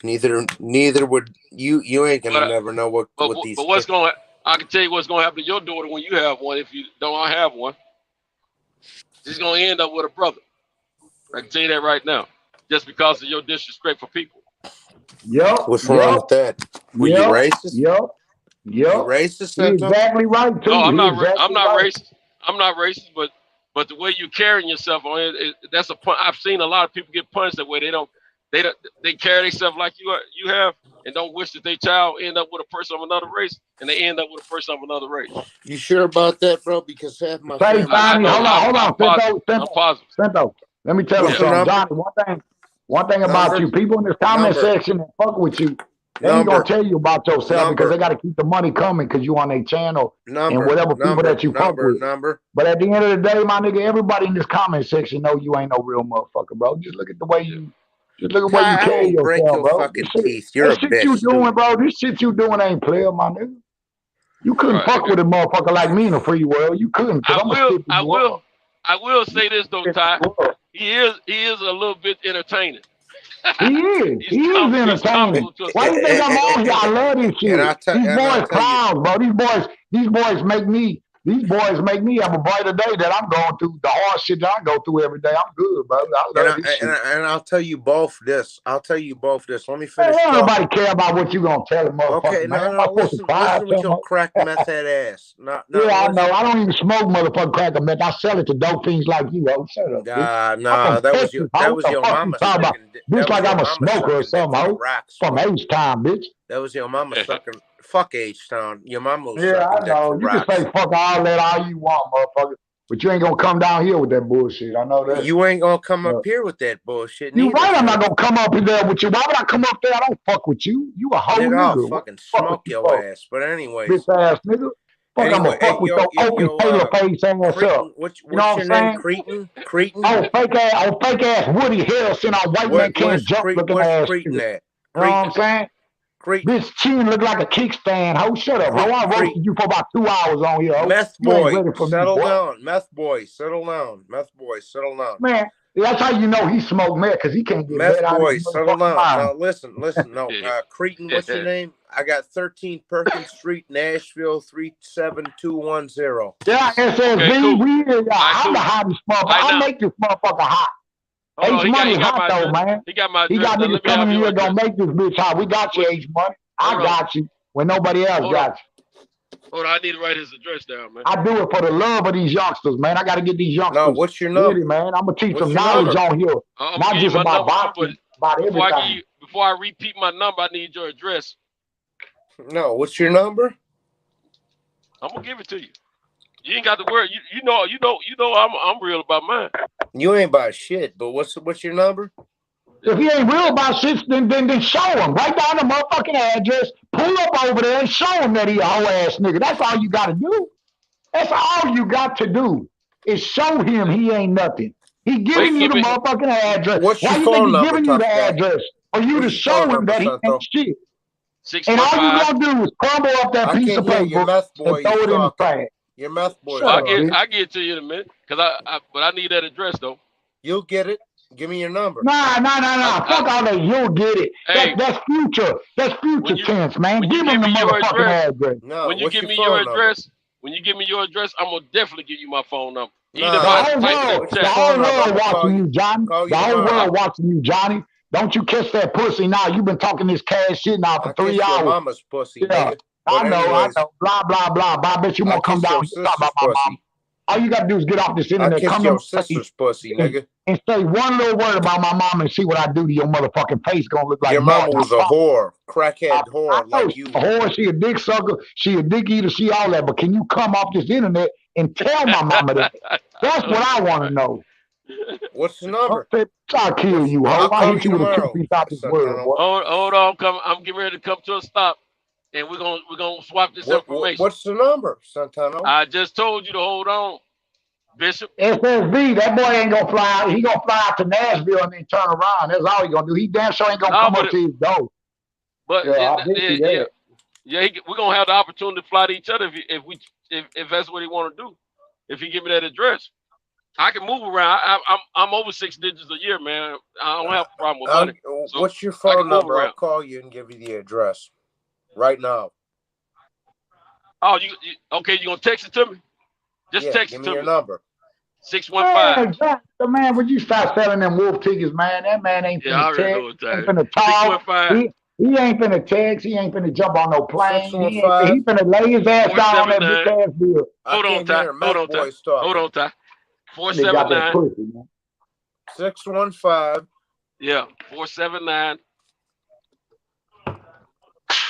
Neither would you. You ain't gonna never know what these. But what's going? I can tell you what's going to happen to your daughter when you have one. If you don't have one, she's going to end up with a brother. I can tell you that right now, just because of your disrespect for people. Yep. What's wrong with that? Were you racist? Yep. You racist? You're exactly right too. No, I'm not right. racist. I'm not racist, but the way you carrying yourself on it, that's a punch. I've seen a lot of people get punched that way. They carry themselves like you have, and don't wish that their child end up with a person of another race, and they end up with a person of another race. You sure about that, bro? Because half my family. Hold on. I'm positive. Santo, let me tell you something, Johnny. One thing about you, people in this comment section that fuck with you, they ain't gonna tell you about yourself because they got to keep the money coming because you on their channel and whatever people that you fuck with. But at the end of the day, my nigga, everybody in this comment section know you ain't no real motherfucker, bro. Just look at the way you. Just look at where you carry yourself, break your bro. Fucking teeth. You're a bitch, you doing, bro. This shit you doing ain't player, my nigga. You couldn't fuck with a motherfucker like me in a free world. You couldn't. I will say this though, Ty. He is a little bit entertaining. He is entertaining. Why do you think I'm on here? I love this shit. These boys clowns, bro. These boys make me have a brighter day that I'm going through. The hard shit that I go through every day. I'm good, bro. I love this shit. And I'll tell you both this. Let me finish. Hey, nobody care about what you gonna tell them, motherfucker. Okay, no. Listen with your crack meth head ass. I know. I don't even smoke motherfucking crack or meth. I sell it to dope fiends like you. Oh, shut up. Nah, that was your mama sucking. Bitch, like I'm a smoker or something, ho. From H-Town, bitch. That was your mama sucking. Fuck H-Town. Your mama was I know. You can say fuck all that all you want, motherfucker. But you ain't gonna come down here with that bullshit. I know that. You ain't gonna come up here with that bullshit. You right, I'm not gonna come up there with you. Why would I come up there? I don't fuck with you. You a hoe nigga. I'll fucking smoke your ass. But anyways. Bitch ass nigga. Fuck, I'm gonna fuck with your open Taylor face ass up. What's your name? Cretin? Oh, fake ass Woody Harrelson, our white man can't jump looking ass. You know what I'm saying? This chin look like a kickstand. Ho, shut up. Ho, I roasted you for about 2 hours on here. Ho. Meth boy, settle down. Meth boy, settle down. Man, that's how you know he smoked meth because he can't get meth boy, settle down. Now listen. No, Cretin, what's your name? I got 13 Perkins Street, Nashville 37210. Yeah, SSB. I'm the hottest motherfucker. I'll make this motherfucker hot. H-Money hot though, man. He got niggas coming in here gonna make this bitch hot. We got you, H-Money. I got you when nobody else got you. Hold on, I need to write his address down, man. I do it for the love of these youngsters, man. I got to get these youngsters. No, what's your number? Really, man. I'm gonna teach them knowledge on here, not just about boxing, about everything. Before I repeat my number, I need your address. No, what's your number? I'm gonna give it to you. You ain't got the word. You know. I'm real about mine. You ain't about shit. But what's your number? If he ain't real about shit, then show him. Write down the motherfucking address. Pull up over there and show him that he a whole ass nigga. That's all you got to do. That's all you got to do is show him he ain't nothing. He giving you the motherfucking address. What's Why your you phone think he number, giving you the address? For you to show him that he ain't shit. And all you gonna do is crumble up that piece of paper and throw it in the trash. Your meth boy. I'll get it to you in a minute, but I need that address though. You'll get it. Give me your number. Nah. Fuck all that. You'll get it. Hey, that's future. That's future tense, man. Give him the motherfucking address. No, when you give me your address, I'm gonna definitely give you my phone number. The whole world watching you, Johnny. The whole world watching you, Johnny. Don't you kiss that pussy now. You've been talking this cash shit now for 3 hours. Your mama's pussy, yeah. nigga. I know. Blah, blah, blah. But I bet you won't come down and talk about my mama. All you got to do is get off this internet. Come to your sister's pussy, nigga. And say one little word about my mama and see what I do to your motherfucking face. Gonna look like your mama was a whore. Crackhead whore like you. A whore. She a dick sucker. She a dick eater. She all that. But can you come off this internet and tell my mama that? That's what I want to know. What's the number? I'll kill you, ho. I'll hit you with a 2-piece out this world, boy. Hold on, I'm getting ready to come to a stop, and we're gonna swap this information. What's the number, Santano? I just told you to hold on, Bishop. SSB, that boy ain't gonna fly out. He gonna fly out to Nashville and then turn around. That's all he gonna do. He damn sure ain't gonna come up to his door. But we're gonna have the opportunity to fly to each other if that's what he want to do. If he give me that address. I can move around. I'm over 6 digits a year, man. I don't have a problem with money. So what's your phone number? I'll call you and give you the address right now. Oh, you okay? You gonna text it to me? Just text it to me. Give me your number. 615. Man, would you start selling them wolf tickets, man? That man ain't finna text. Ain't finna talk. He ain't finna text. He ain't finna jump on no plane. He finna lay his ass down on that big ass bill. Hold on, Ty. Hold on, Ty. 479 615. Yeah, 479.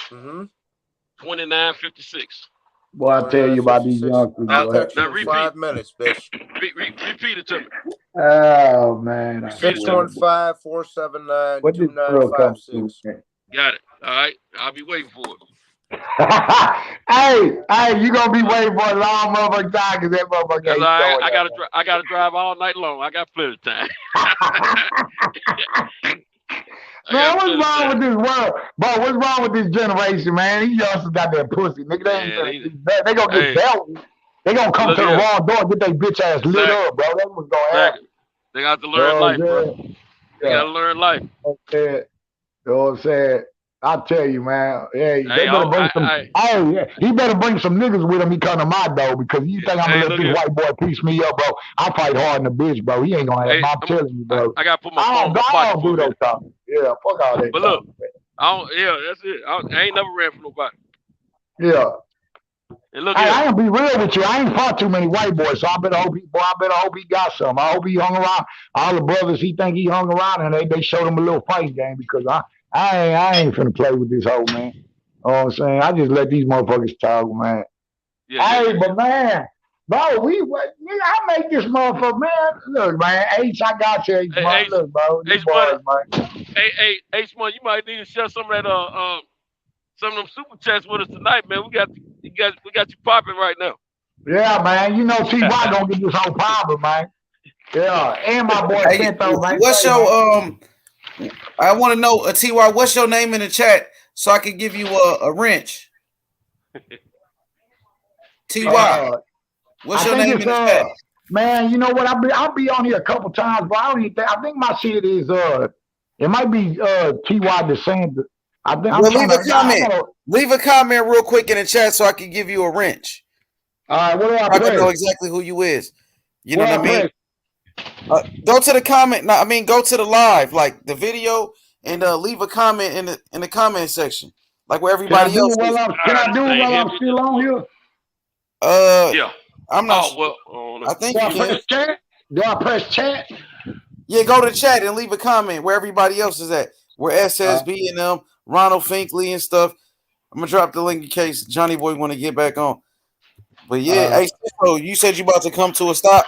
2956. Boy, I tell you about these youngsters. I'll text you in 5 minutes, bitch. Repeat it to me. Oh man. 615-479-2956. Got it. All right. I'll be waiting for it. hey, you gonna be waiting for a long motherfucking time because that motherfucker ain't I gotta drive all night long. I got plenty of time. Man, what's wrong with this world? Bro, what's wrong with this generation, man? These youngsters got that pussy. Nigga, they gonna get dealt. They gonna come to the wrong door and get their bitch ass lit up, bro. That's what's gonna happen. They got to learn life, bro. They gotta learn life. You know what I'm saying? I tell you, man. Hey, they better bring some. He better bring some niggas with him. He come to my door because you think I'm gonna let this white boy piece me up, bro? I fight hard in the bitch, bro. He ain't gonna have. I'm telling you, bro. I gotta put my phone in my pocket. I don't do those things. Yeah, fuck all that. But look, that's it. I ain't never ran for nobody. Yeah. And look, I ain't be real with you. I ain't fought too many white boys, so I better hope he got some. I hope he hung around. All the brothers he think he hung around, and they showed him a little fight game because I ain't finna play with this hoe, man. You know what I'm saying? I just let these motherfuckers talk, man. But man, bro, I make this motherfucker, man. Look, man, H, I got you, H, man. Look, bro, these boys, man. Hey, H-Man, you might need to share some of that, some of them super chats with us tonight, man. We got you popping right now. Yeah, man. You know T.Y. gonna get this whole problem, man. Yeah, and my boy Pinto, man. What's your I want to know, T.Y., what's your name in the chat so I can give you a wrench? T.Y., what's your name in the chat? Man, you know what? I'll be on here a couple times, but I don't even think. I think my shit is it might be T.Y. DeSanders. Leave a comment real quick in the chat so I can give you a wrench. All right, what do I can know exactly who you is. You know what I mean? Go to the comment. No, I mean go to the live, like the video, and leave a comment in the comment section, like where everybody else. Can I do it while I'm still on here? Yeah. I'm not. I think you press chat. Do I press chat? Yeah, go to chat and leave a comment where everybody else is at. Where SSB and them, Ronald Finkley and stuff. I'm gonna drop the link in case Johnny Boy want to get back on. But yeah, hey, so you said you about to come to a stop.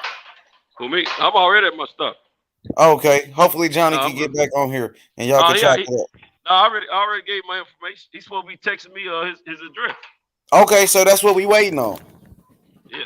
For me, I'm already at my stop. Okay, hopefully Johnny can get back on here and y'all can chat. No, I already gave my information. He's supposed to be texting me his address. Okay, so that's what we waiting on. Yeah.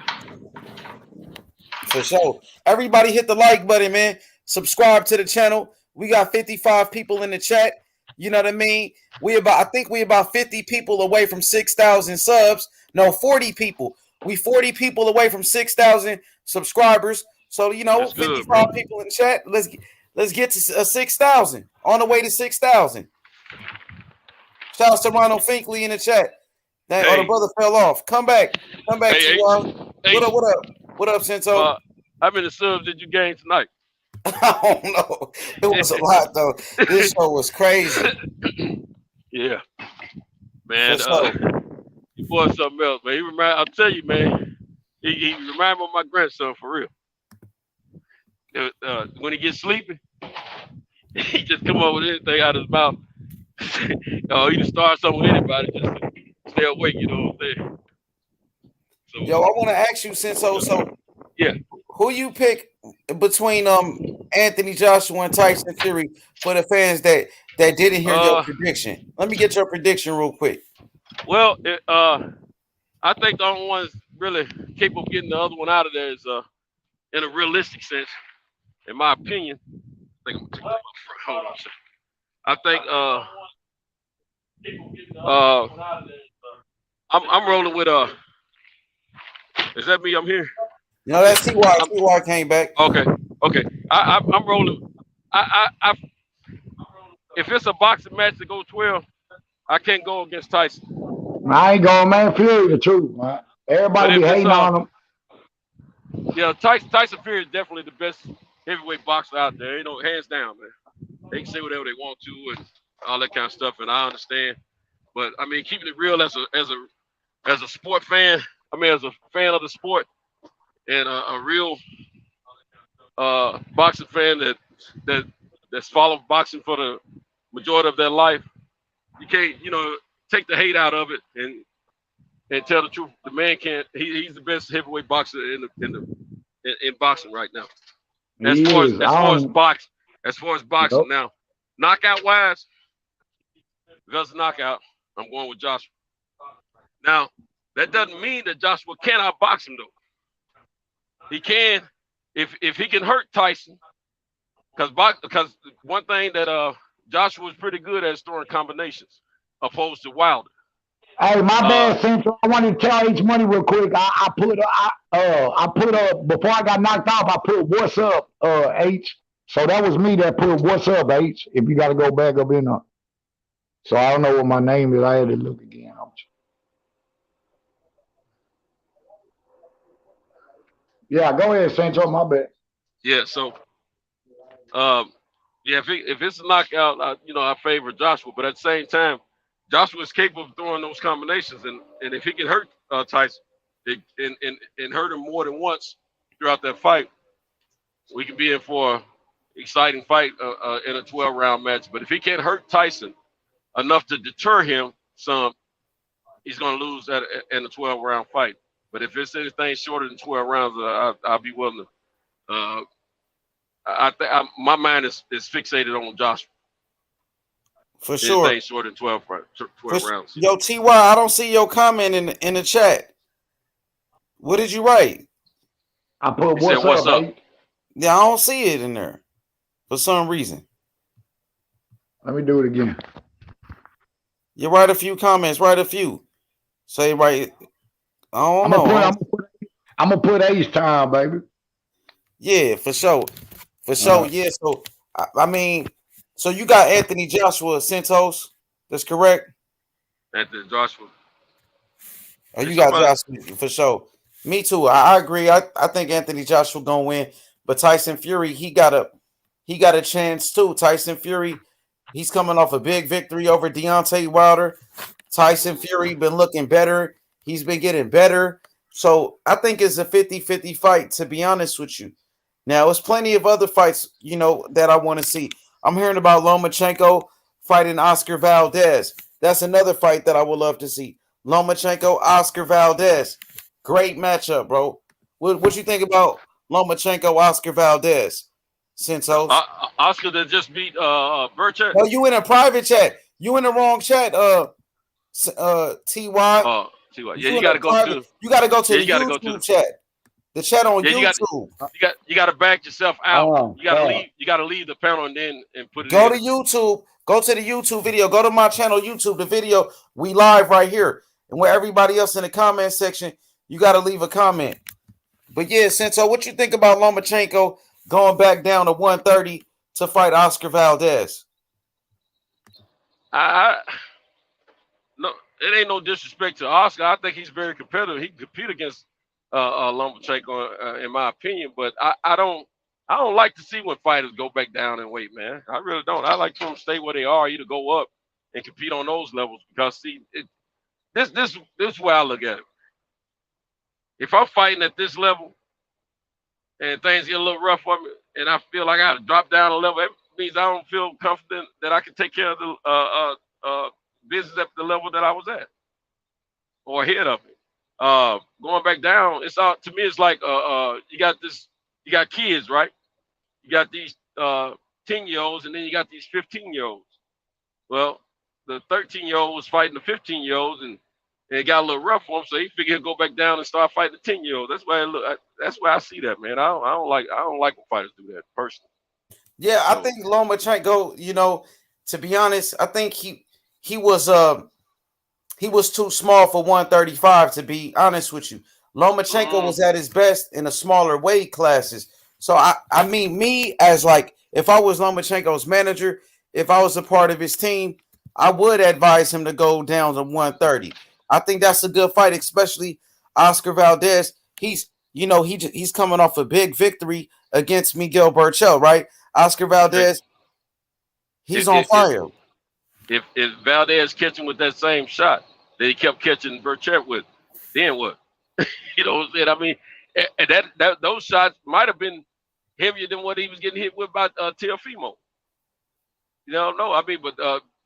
For sure. Everybody hit the like button, man. Subscribe to the channel. We got 55 people in the chat. You know what I mean? I think we about 50 people away from 6,000 subs. No, 40 people. We 40 people away from 6,000 subscribers. So, you know, 55 people in the chat. Let's get to 6,000. On the way to 6,000. Shout out to Ronald Finkley in the chat. Oh, the brother fell off. Come back. Come back, T.Y. What up, Cinto? How many subs did you gain tonight? I don't know. It was a lot, though. This show was crazy. Yeah. Man, you boy something else, man. I'll tell you, man, he remind me of my grandson for real. When he gets sleepy, he just come up with anything out of his mouth. He can start something with anybody, just stay awake, you know what I'm saying? So, yo, I want to ask you, Cinto, yeah, who you pick between Anthony Joshua and Tyson Fury for the fans that didn't hear your prediction? Let me get your prediction real quick. Well, I think the only one that's really capable of getting the other one out of there is in a realistic sense, in my opinion. I think I'm rolling with is that me? I'm here. No, that's T.Y. T.Y. came back. Okay. I'm rolling. If it's a boxing match to go 12, I can't go against Tyson. I ain't going, man. Fury the truth, man. Everybody be hating on him. Yeah, Tyson Fury is definitely the best heavyweight boxer out there. You know, hands down, man. They can say whatever they want to and all that kind of stuff, and I understand. But I mean, keeping it real as a sport fan. I mean, as a fan of the sport and a real boxing fan that's followed boxing for the majority of their life, you can't, take the hate out of it and tell the truth. The man can't. He's the best heavyweight boxer in boxing right now. As far as boxing now, knockout wise, because of knockout, I'm going with Joshua. Now, that doesn't mean that Joshua cannot box him though. He can if he can hurt Tyson. Because one thing that Joshua was pretty good at is throwing combinations, opposed to Wilder. Hey, my bad, Central. I want to tell H Money real quick. I put before I got knocked off. I put what's up, H. So that was me that put what's up, H. If you got to go back up in there. So I don't know what my name is. I had to look again. Yeah, go ahead, Central. My bad. Yeah. So, if it's a knockout, I favor Joshua. But at the same time, Joshua is capable of throwing those combinations, and if he can hurt Tyson and hurt him more than once throughout that fight, we could be in for an exciting fight in a 12-round match. But if he can't hurt Tyson enough to deter him some, he's going to lose in a 12-round fight. But if it's anything shorter than 12 rounds, I'll be willing to. My mind is fixated on Joshua. For sure. Anything shorter than 12 rounds. Yo, T.Y., I don't see your comment in the chat. What did you write? I put what's up? Yeah, I don't see it in there for some reason. Let me do it again. You write a few comments. Write a few. Say right. I don't know. I'm gonna put H time, baby. Yeah, for sure. For sure. Yeah. So I mean, so you got Anthony Joshua Santos. That's correct. Anthony Joshua. Oh, you got Joshua for sure. Me too. I agree. I think Anthony Joshua gonna win, but Tyson Fury, he got a chance too. Tyson Fury, he's coming off a big victory over Deontay Wilder. Tyson Fury been looking better. He's been getting better. So I think it's a 50-50 fight, to be honest with you. Now, there's plenty of other fights, that I want to see. I'm hearing about Lomachenko fighting Oscar Valdez. That's another fight that I would love to see. Lomachenko, Oscar Valdez. Great matchup, bro. What you think about Lomachenko, Oscar Valdez? Cinto? Oscar that just beat Burchett. No, you in a private chat. You in the wrong chat, T.Y. Yeah, you got to go to. You got to go to the YouTube chat. The chat on YouTube. You got to back yourself out. You got to leave the panel and put it. Go to YouTube. Go to the YouTube video. Go to my channel YouTube. The video we live right here, and where everybody else in the comment section, you got to leave a comment. But yeah, Cinto, what you think about Lomachenko going back down to 130 to fight Oscar Valdez? No, it ain't no disrespect to Oscar. I think he's very competitive. He can compete against Lomachenko, in my opinion. But I don't like to see when fighters go back down in weight, man. I really don't. I like them to stay where they are, either go up and compete on those levels. Because see, this is where I look at it. If I'm fighting at this level and things get a little rough for me, and I feel like I have to drop down a level, it means I don't feel confident that I can take care of the business at the level that I was at or ahead of it. Going back down, it's all, to me, it's like you got kids, right? You got these 10-year-olds, and then you got these 15-year-olds. Well, the 13-year-old was fighting the 15-year-olds, and it got a little rough for him, so he figured he'd go back down and start fighting the 10-year-old. That's why that's why I see that, man. I don't like when fighters do that personally. Yeah, I think Lomachenko, you know, to be honest, I think he was too small for 135, to be honest with you. Lomachenko was at his best in the smaller weight classes. So I mean, me as like, if I was Lomachenko's manager, if I was a part of his team, I would advise him to go down to 130. I think that's a good fight, especially Oscar Valdez. He's coming off a big victory against Miguel Burchell, right? Oscar Valdez, he's on fire. If Valdez catching with that same shot that he kept catching Burchett with, then what? You know what I'm saying? I mean, and that those shots might have been heavier than what he was getting hit with by Teofimo. You know, no, I mean, but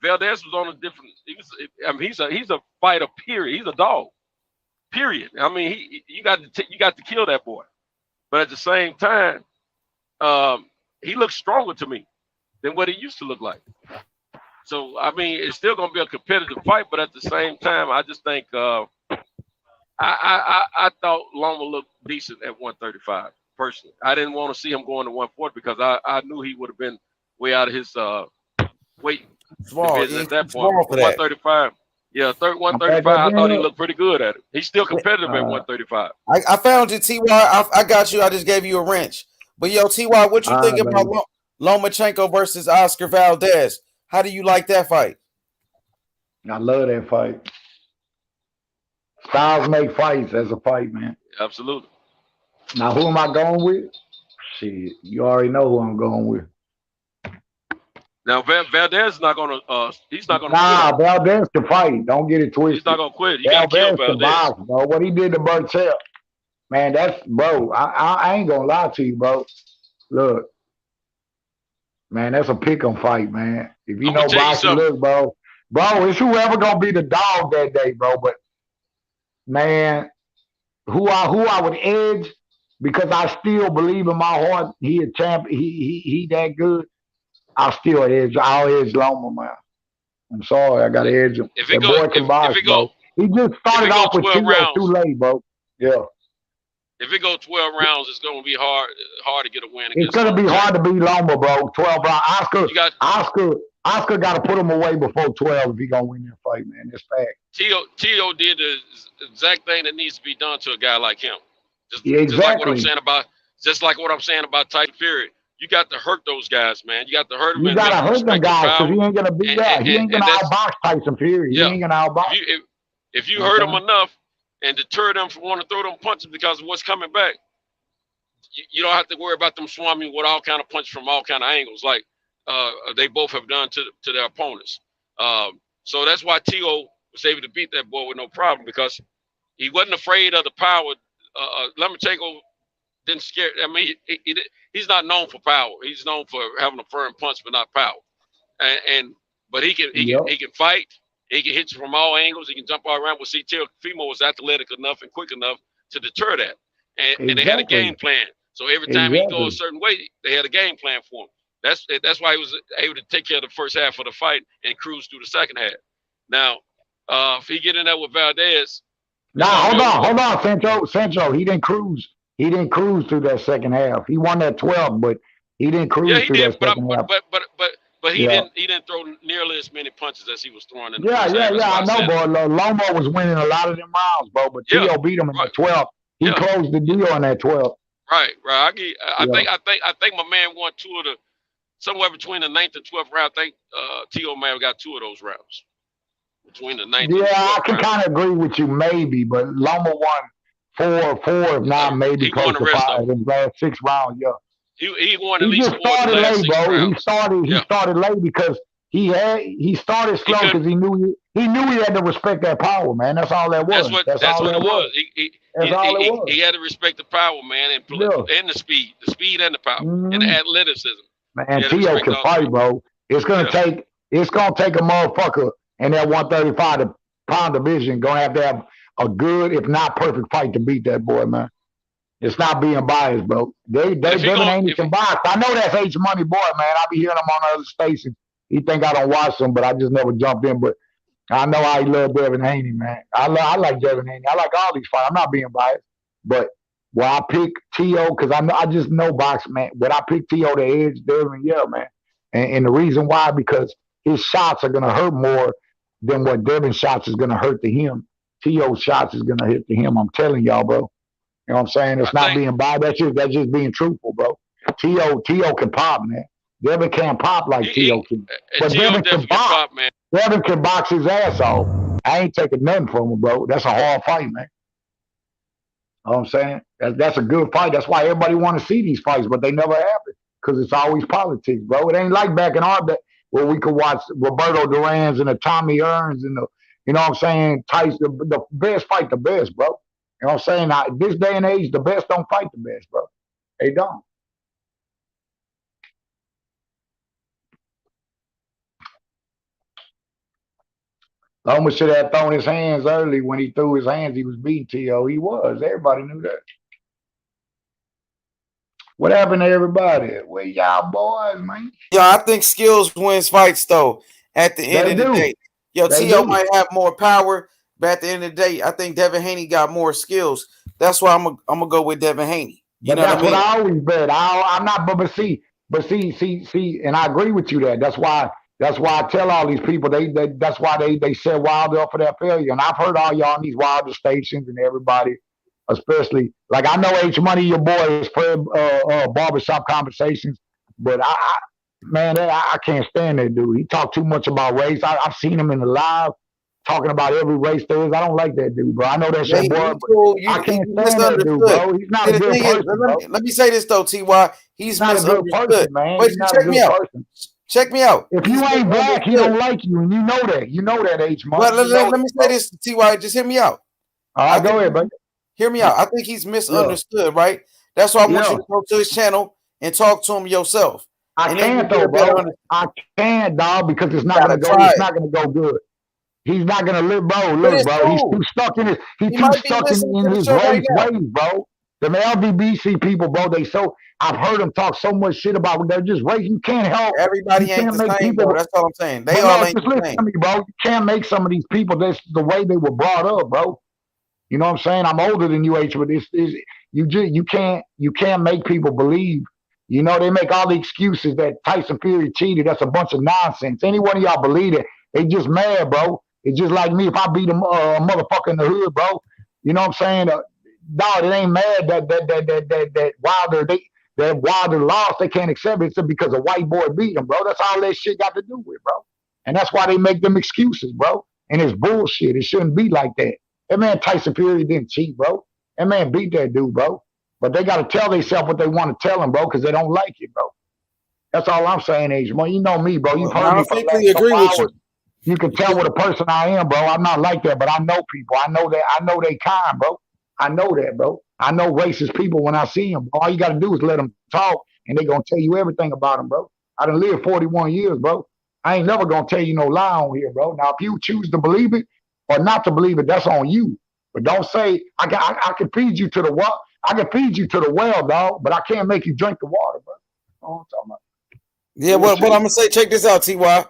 Valdez was on a different. He's a fighter. Period. He's a dog. Period. I mean, you got to kill that boy. But at the same time, he looks stronger to me than what he used to look like. So I mean, it's still going to be a competitive fight, but at the same time, I just think I thought Loma looked decent at 135. Personally, I didn't want to see him going to 140 because I knew he would have been way out of his weight division at that point. 135, yeah, 135. I thought he looked pretty good at it. He's still competitive at 135. I found you, Ty. I got you. I just gave you a wrench. But yo, Ty, what you think about Lomachenko versus Oscar Valdez? How do you like that fight? I love that fight. Styles make fights as a fight, man. Absolutely. Now, who am I going with? Shit, you already know who I'm going with. Now, Valdez is not going to. He's not going to. Nah, Valdez can fight. Don't get it twisted. He's not going to quit. You got to kill Valdez. Box, bro. What he did to Burchell, man, that's bro. I ain't gonna lie to you, bro. Look, man, that's a pick'em fight, man. If you know boxing, look, bro, it's whoever gonna be the dog that day, bro. But man, who I would edge, because I still believe in my heart he a champ. He that good. I'll edge Loma, man. I'm sorry, I got to edge him. He just started off with too late, bro. Yeah. If it goes 12 rounds, it's going to be hard to get a win. It's going to be hard to beat Loma, bro. 12 rounds. Oscar got to put him away before 12 if he going to win that fight, man. That's fact. Tio did the exact thing that needs to be done to a guy like him. Exactly. Just like what I'm saying about Tyson Fury. You got to hurt those guys, man. You got to hurt them. You got to hurt them guys because he ain't going to beat that. He ain't going to outbox Tyson Fury. Yeah. He ain't going to outbox. If you hurt them enough and deter them from wanting to throw them punches because of what's coming back, you don't have to worry about them swarming with all kind of punches from all kind of angles like they both have done to their opponents. So that's why Tio was able to beat that boy with no problem, because he wasn't afraid of the power. Lomachenko didn't scare. I mean, he's not known for power. He's known for having a firm punch, but not power. But he can fight. He can hit you from all angles. He can jump all around. Well, see, Teofimo was athletic enough and quick enough to deter that. And they had a game plan. So every time he go a certain way, they had a game plan for him. That's why he was able to take care of the first half of the fight and cruise through the second half. Now, if he get in there with Valdez. Hold on, Sancho. He didn't cruise. He didn't cruise through that second half. He won that 12, but he didn't cruise through that second half. But he didn't throw nearly as many punches as he was throwing in the first half. I know, bro. Loma was winning a lot of them rounds, bro. But Tio beat him in the 12. He closed the deal on that 12. Right. I think my man won two of somewhere between the 9th and 12th round. I think T.O. may have got 2 of those rounds. Between the 9th and 12th I can round. kind of agree with you, maybe, but Loma won 4, if not maybe close to 5 in the last 6 rounds. Yeah, he won at least 4 started of the last late, 6 bro. rounds. He started late because he started slow because he knew he had to respect that power, man. That's all that was. That's what it was. That's all it was. He had to respect the power, man, and the speed and the power and the athleticism. Man, T.O. can fight, bro. It's gonna take a motherfucker in that 135 pound division gonna have to have a good, if not perfect, fight to beat that boy, man. It's not being biased, bro. Devin Haney can box. I know that's H Money boy, man. I be hearing him on other stations. He think I don't watch him, but I just never jumped in. But I know how he love Devin Haney, man. I like Devin Haney. I like all these fights. I'm not being biased, but when I pick T.O., because I just know boxing, man. When I pick T.O. to edge Devin, yeah, man. And the reason why, because his shots are gonna hurt more than what Devin's shots is gonna hurt to him. T.O.'s shots is gonna hit to him. I'm telling y'all, bro. You know what I'm saying? It's not being biased. That's just being truthful, bro. T.O. can pop, man. Devin can't pop like T.O. can. But Devin can box. Man. Devin can box his ass off. I ain't taking nothing from him, bro. That's a hard fight, man. You know what I'm saying? That's a good fight. That's why everybody want to see these fights, but they never happen because it's always politics, bro. It ain't like back in our day where we could watch Roberto Duran's and the Tommy Earns and the, you know what I'm saying, Tyson, the best fight the best, bro. You know what I'm saying? Now, this day and age, the best don't fight the best, bro. They don't. Loma should have thrown his hands early. When he threw his hands, he was beating T.O. He was. Everybody knew that. What happened to everybody? Where y'all boys, man? Yo, I think skills wins fights, though, at the end of the day. Yo, T.O. might have more power, but at the end of the day, I think Devin Haney got more skills. That's why I'm gonna go with Devin Haney. You know that's what I mean? What I always bet. I'm not, but see, and I agree with you that. That's why I tell all these people that's why they set Wilder up for that failure. And I've heard all y'all on these Wilder stations and everybody, especially like I know H Money, your boy is Fred Barbershop Conversations, but I can't stand that dude. He talk too much about race. I've seen him in the live talking about every race there is. I don't like that dude, bro. I know that's your boy, but I can't stand that dude, bro. He's not a good person. Let me say this though, T.Y. He's not a good person, man. Wait, check me out. Check me out. If you ain't black, he don't like you, and you know that. You know that, H Money. Well, let me say this, T.Y. Just hear me out. All right, go ahead, buddy. Hear me out. I think he's misunderstood, right? That's why I want you to go to his channel and talk to him yourself. I can't though, bro. I can't, dog, because it's not gonna go. It's not gonna go good. He's not gonna live, bro. Look, bro. He's too stuck in his. He's too stuck in his ways, bro. The LBBC people, bro. I've heard them talk so much shit about they're just race. You can't help. Everybody ain't the same, bro. That's all I'm saying. They all ain't the same. To me, bro. You can't make some of these people. That's the way they were brought up, bro. You know what I'm saying? I'm older than you, H, but you can't make people believe. You know, they make all the excuses that Tyson Fury cheated. That's a bunch of nonsense. Any one of y'all believe it, they just mad, bro. It's just like me if I beat a motherfucker in the hood, bro. You know what I'm saying? Dog, it ain't mad that Wilder lost. They can't accept it because a white boy beat him, bro. That's all that shit got to do with, bro. And that's why they make them excuses, bro. And it's bullshit. It shouldn't be like that. That man Tyson Fury didn't cheat, bro. That man beat that dude, bro. But they got to tell themselves what they want to tell him, bro, because they don't like it, bro. That's all I'm saying, H. Well, you know me, bro. You've heard me for the last couple hours. You can tell what a person I am, bro. I'm not like that, but I know people. I know that. I know they kind, bro. I know that, bro. I know racist people when I see them. All you got to do is let them talk, and they're going to tell you everything about them, bro. I done lived 41 years, bro. I ain't never going to tell you no lie on here, bro. Now, if you choose to believe it or not to believe it, that's on you. But don't say, I can feed you to the well. I can feed you to the well, dog, but I can't make you drink the water, bro. You know what I'm talking about? Yeah, well, I'm going to say, check this out, T.Y.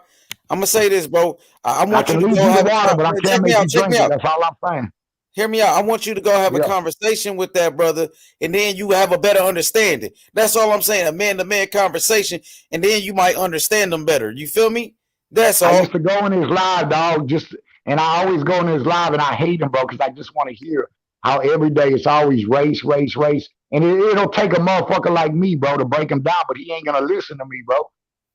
I'm going to say this, bro. I want you to go have water, but I can't make you drink it. That's all I'm saying. Hear me out. I want you to go have a conversation with that brother, and then you have a better understanding. That's all I'm saying. A man-to-man conversation, and then you might understand them better. You feel me? That's all. I used to go in his live, dog, and I always go in his live, and I hate him, bro, because I just want to hear how every day it's always race. And it'll take a motherfucker like me, bro, to break him down, but he ain't going to listen to me, bro.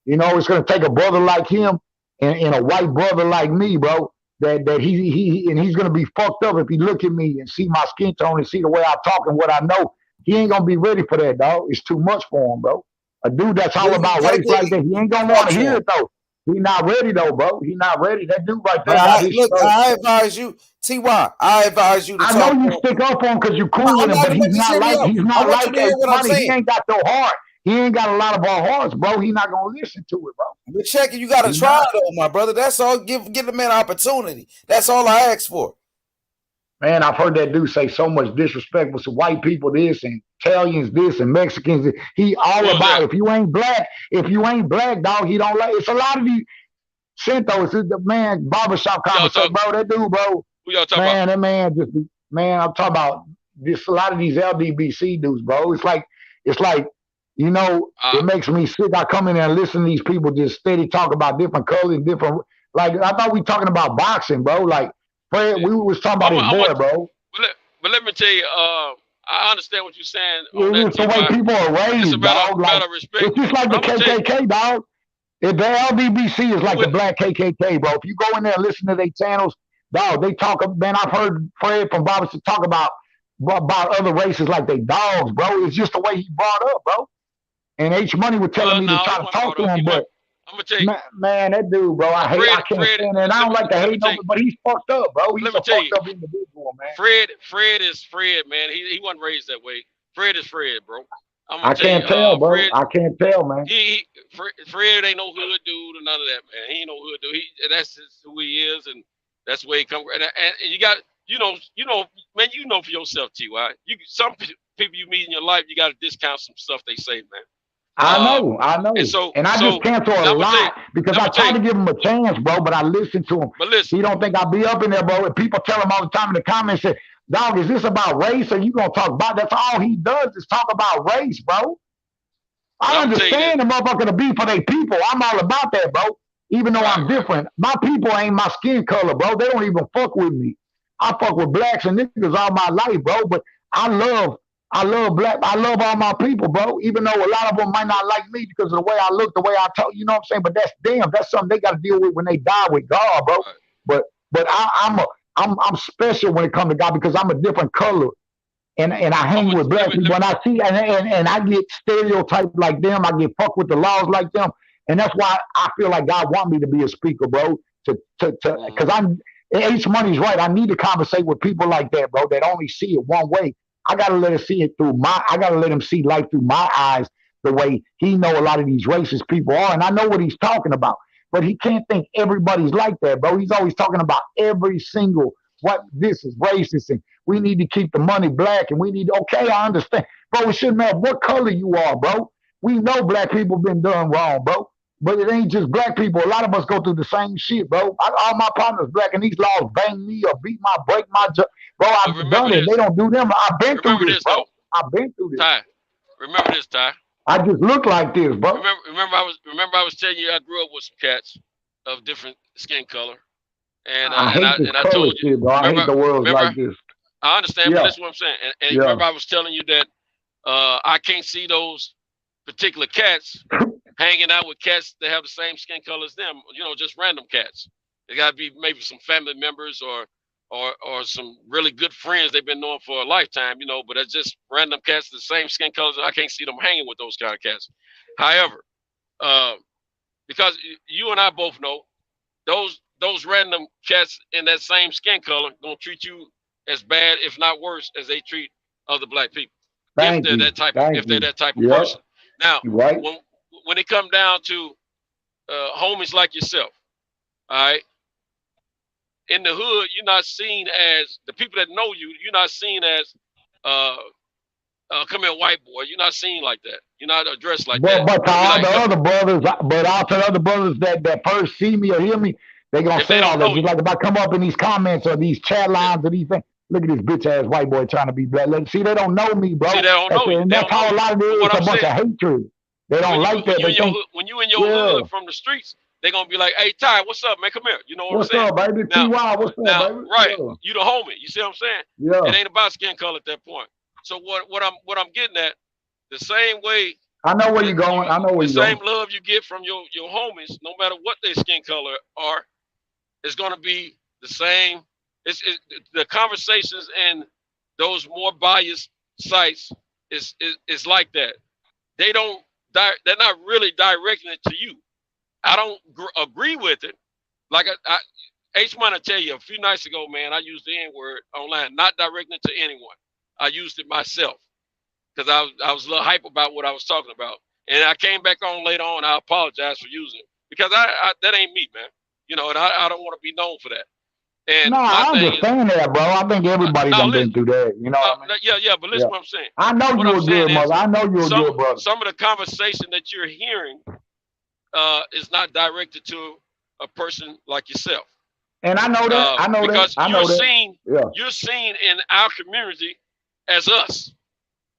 You know, it's gonna take a brother like him and a white brother like me, bro. That he's gonna be fucked up if he look at me and see my skin tone and see the way I talk and what I know. He ain't gonna be ready for that, dog. It's too much for him, bro. A dude that's all about race like that, he ain't gonna want to hear it though. He not ready though, bro. He not ready. That dude right there got his look, I advise you, Ty. I advise you to I know you stick up for him because you cool with him, but he's not like H Money. He ain't got no heart. He ain't got a lot of our hearts, bro. He not gonna listen to it, bro. But check it, you gotta try though, my brother. That's all. Give the man an opportunity. That's all I ask for. Man, I've heard that dude say so much disrespectful to white people this and Italians this and Mexicans. He all about if you ain't black, dog, he don't like. It's a lot of these Cintos. The man barbershop conversation, bro. That dude, bro. Who y'all talking about? That man just I'm talking about this. A lot of these LDBC dudes, bro. It's like you know, it makes me sick. I come in there and listen to these people just steady talk about different colors, different. Like I thought we talking about boxing, bro. Like Fred, we was talking about his boy, bro. But let me tell you, I understand what you're saying. It's the way people are raised, dog. Like, it's just like the KKK, dog. If the LDBC is like the black KKK, bro. If you go in there and listen to their channels, dog, they talk. Man, I've heard Fred from Robinson talk about other races like they dogs, bro. It's just the way he brought up, bro. And H Money was telling me to try to talk to him, but I'm gonna tell you, man, that dude, bro, I can't stand it. And I don't like to hate him, but he's fucked up, bro. He's a fucked up individual, man. Fred is Fred, man. He wasn't raised that way. Fred is Fred, bro. I can't tell, bro. I can't tell, man. Fred ain't no hood dude or none of that, man. He ain't no hood dude. That's just who he is, and that's where he comes. And you got, you know, man, you know for yourself, Ty. Some people you meet in your life, you got to discount some stuff they say, man. I know. And I just cancel a lot because I try to give him a chance, bro, but I listen to him. But listen, he don't think I'll be up in there, bro. And people tell him all the time in the comments, say, dog, is this about race or you going to talk about? That's all he does is talk about race, bro. I understand the motherfucker to be for their people. I'm all about that, bro. Even though I'm different. My people ain't my skin color, bro. They don't even fuck with me. I fuck with blacks and niggas all my life, bro. But I love black. I love all my people, bro. Even though a lot of them might not like me because of the way I look, the way I talk. You know what I'm saying? But that's them. That's something they got to deal with when they die with God, bro. But I'm special when it comes to God because I'm a different color, and I hang with black people. When I see and I get stereotyped like them, I get fucked with the laws like them, and that's why I feel like God want me to be a speaker, bro. Because H Money's right. I need to conversate with people like that, bro. That only see it one way. I gotta let him see it through I gotta let him see life through my eyes, the way he know a lot of these racist people are, and I know what he's talking about. But he can't think everybody's like that, bro. He's always talking about every single this is racist, and we need to keep the money black, and we need okay, I understand, bro. It shouldn't matter what color you are, bro. We know black people been done wrong, bro. But it ain't just black people. A lot of us go through the same shit, bro. All my partners black, and these laws bang me or beat my, break my, bro. I've done it. They don't do them. I've been through this, bro. I've been through this. Ty, remember this, Ty. I just look like this, bro. Remember I was telling you I grew up with some cats of different skin color, and I told you, shit, bro. I hate the world like this. I understand, but that's what I'm saying. And remember I was telling you that I can't see those particular cats hanging out with cats that have the same skin color as them, you know, just random cats. They gotta be maybe some family members or some really good friends they've been knowing for a lifetime, you know, but it's just random cats, the same skin colors. I can't see them hanging with those kind of cats. However, because you and I both know those random cats in that same skin color gonna treat you as bad, if not worse, as they treat other black people. If they're that type of person. Now, when it come down to homies like yourself, all right, in the hood, you're not seen as the people that know you. You're not seen as come here, white boy. You're not seen like that. You're not addressed like that. But to all the other brothers, that first see me or hear me, they gonna say all that. Just like if I come up in these comments or these chat lines or these things. Look at this bitch ass white boy trying to be black. See, they don't know me, bro. See, they don't know you. And that's how a lot of it is. It's a bunch of hatred. They don't like that. When you in your hood from the streets, they're gonna be like, "Hey, Ty, what's up, man? Come here." You know what I'm saying? What's up, baby? T.Y., what's up, baby? Right. You the homie. You see what I'm saying? Yeah. It ain't about skin color at that point. So what I'm getting at, the same way I know where you're going. I know where the you're same going. love you get from your homies, no matter what their skin color are, is going to be the same. The conversations in those more biased sites is like that. They're not really directing it to you. I don't agree with it. Like H-Man, I tell you, a few nights ago, man, I used the N-word online, not directing it to anyone. I used it myself because I was a little hype about what I was talking about. And I came back on later on. I apologize for using it because that ain't me, man. You know, and I don't want to be known for that. And No, I understand that, bro. I think everybody done been through that. You know what I mean? Yeah, but listen what I'm saying. I know you a good mother. I know you a good brother. Some of the conversation that you're hearing is not directed to a person like yourself. And I know that. I know because that. I know you're seen in our community as us.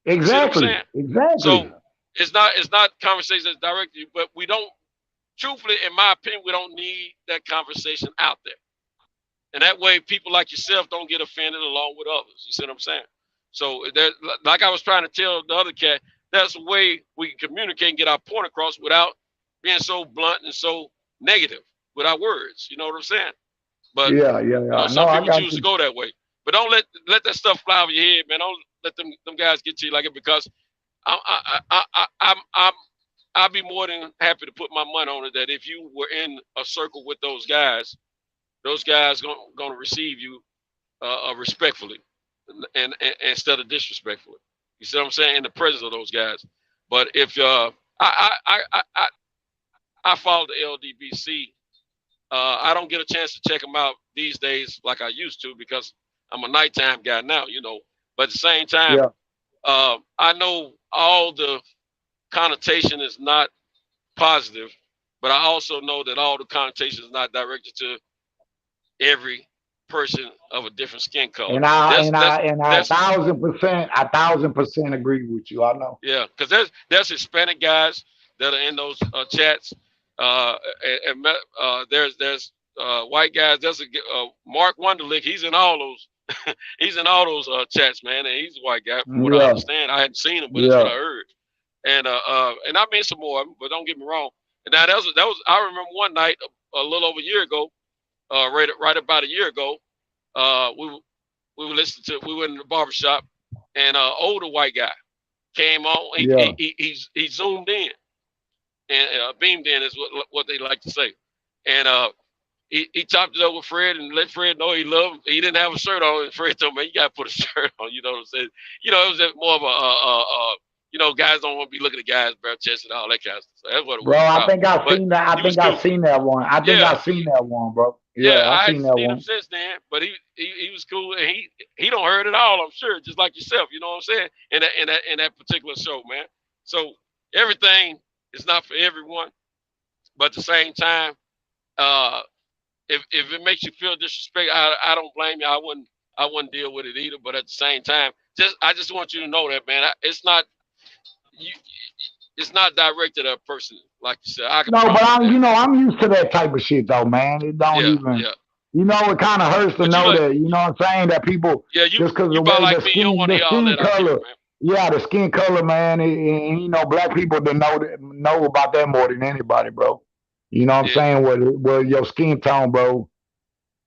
Exactly. Exactly. So it's not conversation that's directed to you, but we don't, truthfully, in my opinion, we don't need that conversation out there. And that way people like yourself don't get offended along with others. You see what I'm saying? So like I was trying to tell the other cat, that's a way we can communicate and get our point across without being so blunt and so negative with our words. You know what I'm saying? But some people choose to go that way. But don't let that stuff fly over your head, man. Don't let them guys get to you like it, because I'd be more than happy to put my money on it that if you were in a circle with those guys gonna receive you respectfully and instead of disrespectfully. You see what I'm saying? In the presence of those guys. But if I follow the LDBC, I don't get a chance to check them out these days like I used to because I'm a nighttime guy now, you know. But at the same time, I know all the connotation is not positive, but I also know that all the connotation is not directed to every person of a different skin color. And I 1,000% agree with you. I know. Yeah, because there's Hispanic guys that are in those chats. There's white guys. There's a Mark Wonderlick. He's in all those. He's in all those chats, man. And he's a white guy. From what I understand, I hadn't seen him, but that's what I heard. And I met some more, but don't get me wrong. And now that was. I remember one night a little over a year ago. Right about a year ago, we were listening to. We went in the barbershop, and older white guy came on. He zoomed in and beamed in is what they like to say, and he chopped it up with Fred and let Fred know he loved him. He didn't have a shirt on, and Fred told me, "You gotta put a shirt on." You know what I'm saying? You know, it was just more of a you know, guys don't want to be looking at guys bare chest and all that kind of stuff. So that's what it was. Bro, I think I've seen that. I think I've seen that one. I think I've seen that one, bro. Yeah, I've seen that seen one. him since then, but he was cool, and he don't hurt at all, I'm sure, just like yourself. You know what I'm saying? In that particular show, man. So everything is not for everyone, but at the same time, if it makes you feel disrespect, I don't blame you. I wouldn't deal with it either. But at the same time, I just want you to know that, man. It's not directed at a person like you said. But I'm used to that type of shit though, man. It don't even. Yeah. You know, it kind of hurts to know that. You know what I'm saying? That people just because the way the skin color. Yeah, the skin color, man. And you know, black people know about that more than anybody, bro. You know what I'm saying? With your skin tone, bro.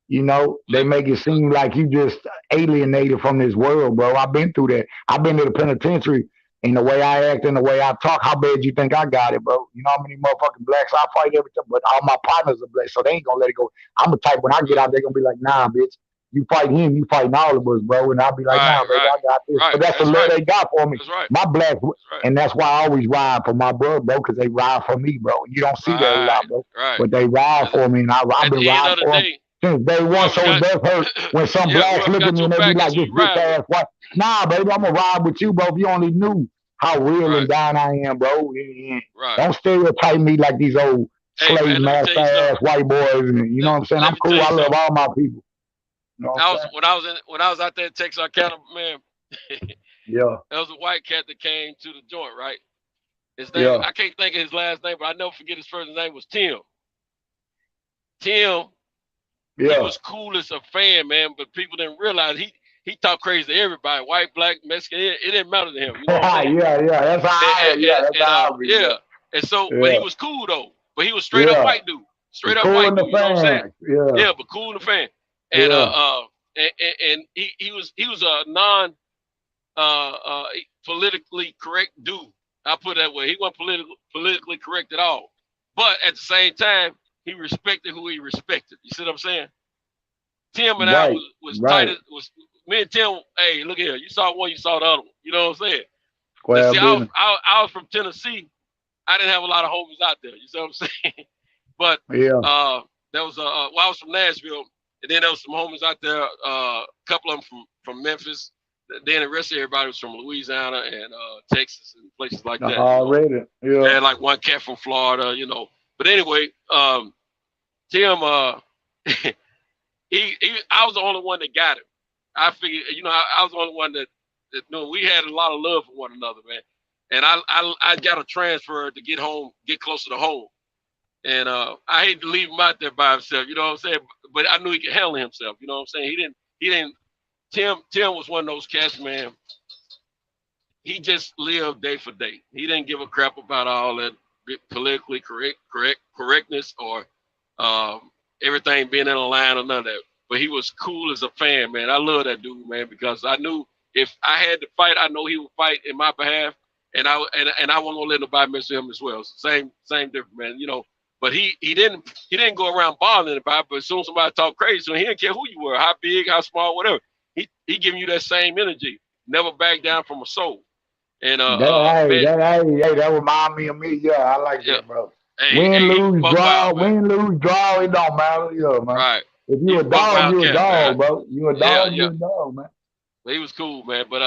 You know, they make it seem like you just alienated from this world, bro. I've been through that. I've been to the penitentiary. And the way I act and the way I talk, how bad you think I got it, bro? You know how many motherfucking blacks I fight every time, but all my partners are black, so they ain't gonna let it go. I'm the type when I get out, they're gonna be like, nah, bitch, you fight him, you fighting all of us, bro. And I'll be like, nah, baby, I got this. But that's the love they got for me. My black, and that's why I always ride for my brother, bro, because they ride for me, bro. You don't see that a lot, bro. But they ride for me, and I've been riding for them since day one. So it does hurt when some blacks look at me and they be like, this bitch ass white. Nah, baby, I'm gonna ride with you, bro. If you only knew how real and down I am, bro. Don't stereotype me like these old slave master ass white boys. And, you know what I'm saying? I'm cool. I love all my people. You know when I was out there in Texarkana, man. There was a white cat that came to the joint, right? His name, I can't think of his last name, but I never forget his first name was Tim. Tim, he was cool as a fan, man, but people didn't realize he talked crazy to everybody, white, black, Mexican. It didn't matter to him. You know what I'm saying? Yeah. That's how And so, but he was cool though. But he was straight up white dude. Straight up cool white in the dude. You know what I'm saying? fan. Yeah, but cool in the fan. And and he was a non politically correct dude. I put it that way. He wasn't politically correct at all. But at the same time, he respected who he respected. You see what I'm saying? Tim and I was tight. Was me and Tim? Hey, look here. You saw one, you saw the other one. You know what I'm saying? Well, see, I was from Tennessee. I didn't have a lot of homies out there. You see what I'm saying? But there was I was from Nashville, and then there was some homies out there. A couple of them from Memphis. Then the rest of everybody was from Louisiana and Texas and places like that. Already, And like one cat from Florida, you know. But anyway, Tim, I was the only one that got him. I figured, you know, I was the only one that we had a lot of love for one another, man. And I got a transfer to get home, get closer to home. And I hate to leave him out there by himself, you know what I'm saying? But I knew he could handle himself, you know what I'm saying? He didn't. Tim was one of those cats, man. He just lived day for day. He didn't give a crap about all that politically correctness or everything being in a line or none of that. But he was cool as a fan, man. I love that dude, man, because I knew if I had to fight, I know he would fight in my behalf, and I wasn't gonna let nobody mess with him as well. Same difference, man. You know. But he didn't go around bothering anybody. But as soon as somebody talked crazy, so he didn't care who you were, how big, how small, whatever. He giving you that same energy. Never back down from a soul. And that remind me of me. Yeah, I like that, bro. Win, lose, draw, it don't matter. Yeah, man. Right. If you a dog, you a dog, bro. You a dog, you a dog, man. But he was cool, man. But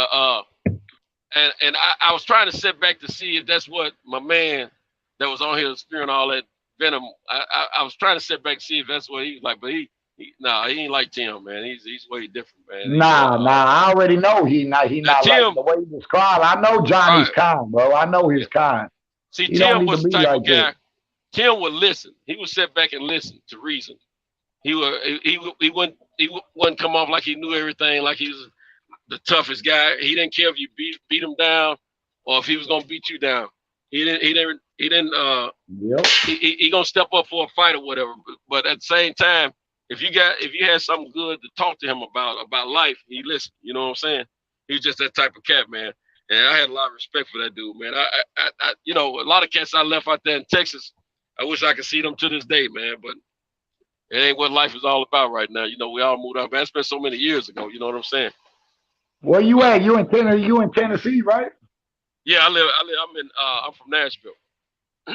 and I was trying to sit back to see if that's what my man that was on here spewing all that venom. I was trying to sit back and see if that's what he was like, but he ain't like Tim, man. He's way different, man. Nah. I already know he not Tim, like the way he described. I know Johnny's kind, bro. I know he's kind. See, Tim was the type of guy. Tim would listen. He would sit back and listen to reason. He wouldn't come off like he knew everything, like he was the toughest guy. He didn't care if you beat him down or if he was gonna beat you down. He didn't. He gonna step up for a fight or whatever. But at the same time, if you had something good to talk to him about life, he listened. You know what I'm saying? He's just that type of cat, man. And I had a lot of respect for that dude, man. I you know, a lot of cats I left out there in Texas, I wish I could see them to this day, man. But it ain't what life is all about right now. You know, we all moved out. Man, I spent so many years ago. You know what I'm saying? Where you at? You in Tennessee, right? Yeah, I'm from Nashville.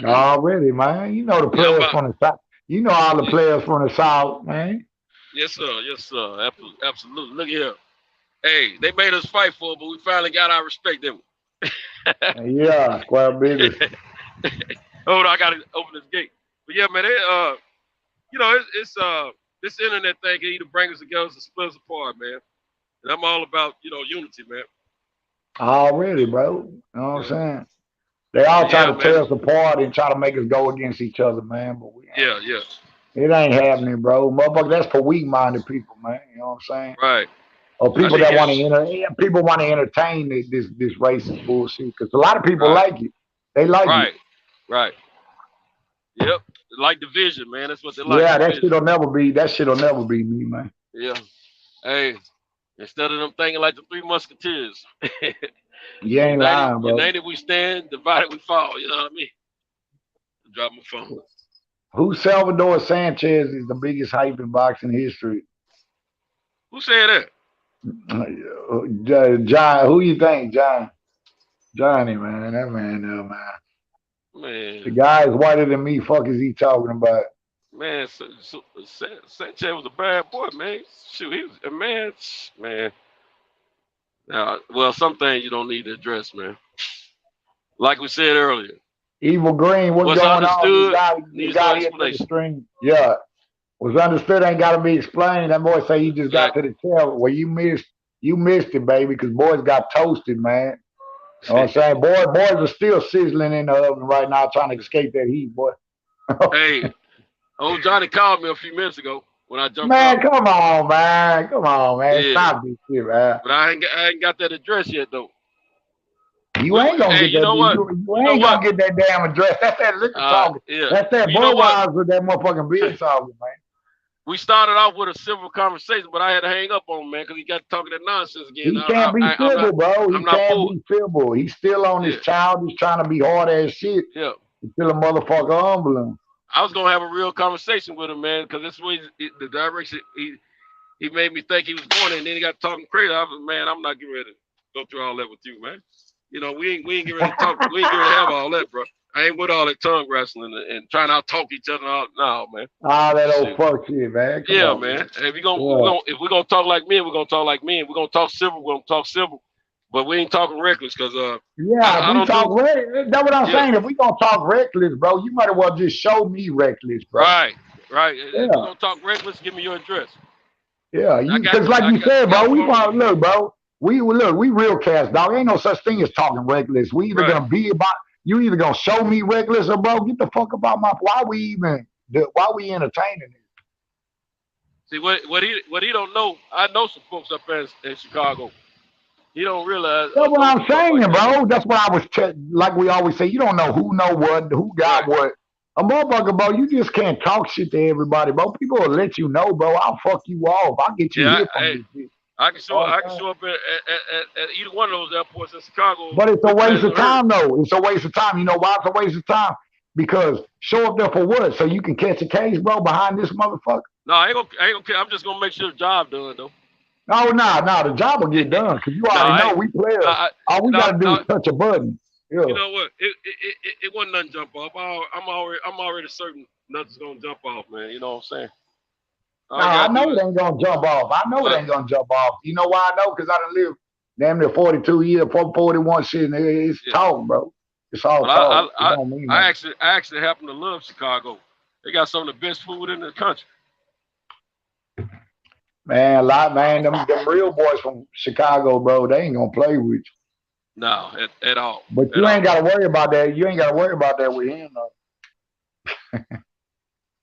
Already, man. You know the players from the South. You know all the players from the South, man. Yes, sir. Yes, sir. Absolutely. Look here. Hey, they made us fight for it, but we finally got our respect, didn't we? Yeah, square business. Hold on, I gotta open this gate. But yeah, man, you know, it's this internet thing can either bring us together or split us apart, man. And I'm all about, you know, unity, man. Already, bro. You know what I'm saying? They all try to tear us apart and try to make us go against each other, man. But it ain't happening, bro. Motherfucker, that's for weak-minded people, man. You know what I'm saying? Right. Or people that want to entertain this racist bullshit. Because a lot of people like it. They like it. Right. Yep. They like division, man. That's what they like. Yeah, that shit'll never be me, man. Yeah. Hey, instead of them thinking like the Three Musketeers. You ain't lying, bro. United we stand, divided we fall. You know what I mean? Drop my phone. Who Salvador Sanchez is the biggest hype in boxing history? Who said that? John. Who you think, John? Johnny, man. That man, man. The guy is whiter than me. Fuck is he talking about? Man, Sanchez was a bad boy, man. Shoot, he was a man. Now, well, some things you don't need to address, man. Like we said earlier. Evil Green, what's going on? You got hit to the string. Yeah. Was understood ain't got to be explained. That boy say he just got to the tail. Well, you missed it, baby, because boys got toasted, man. You know what I'm saying? Boys are still sizzling in the oven right now trying to escape that heat, boy. Hey, old Johnny called me a few minutes ago. when I jumped Man, out. come on, man. Come on, man. Yeah. Stop this shit, man. But I ain't got that address yet though. You ain't gonna get you that. know what? You ain't gonna get that damn address. That's that liquor talking. Yeah. That's that You know what? Budweiser, that motherfucking beer talking, man. We started off with a civil conversation, but I had to hang up on him, man, because he got talking that nonsense again. He can't be civil, bro. He can't be civil. He's still on his child. He's trying to be hard ass shit. Yeah. He's still a motherfucker humble him. I was gonna have a real conversation with him, man, because this way the direction he made me think he was going, and then he got talking crazy. I was, man, I'm not getting ready to go through all that with you, man. You know, we ain't getting ready to talk. We ain't getting ready to have all that, bro. I ain't with all that tongue wrestling and trying to out talk each other. No, man. All that old fuck shit, man. Come on, man. If we're gonna talk like men, we're gonna talk like men. We're gonna talk civil. We're gonna talk civil, but we ain't talking reckless, because yeah, if we talk reckless. That's what I'm saying. If we gonna talk reckless, bro, you might as well just show me reckless, bro. Right. Yeah. If we're gonna talk reckless, give me your address. Yeah, because like you said, bro, we want look, bro. We real cats, dog. Ain't no such thing as talking reckless. We either gonna be about. You either gonna show me reckless or bro, get the fuck about my. Why we entertaining it? See what he don't know. I know some folks up in Chicago. He don't realize. That's what I'm saying, bro. That's what I was like. We always say, you don't know who know what, who got what. A motherfucker, bro. You just can't talk shit to everybody, bro. People will let you know, bro. I'll fuck you off. I'll get you here from this shit. I can show up at either one of those airports in Chicago. But it's a waste of time, though. It's a waste of time. You know why it's a waste of time? Because show up there for what? So you can catch a case, bro, behind this motherfucker? No, I ain't gonna care. I'm just gonna make sure the job done, though. No, the job will get done, because you already know we players. All we gotta do is touch a button. Yeah. You know what? It wasn't nothing jump off. I'm already certain nothing's gonna jump off, man. You know what I'm saying? I know it ain't gonna jump off. I know it ain't gonna jump off. You know why I know? Because I done lived damn near 42 years, 41 shit. It's talk, bro. It's all talk. I actually happen to love Chicago. They got some of the best food in the country. Man, them real boys from Chicago, bro, they ain't gonna play with you. No, at all. But you ain't gotta worry about that. You ain't gotta worry about that with him, though.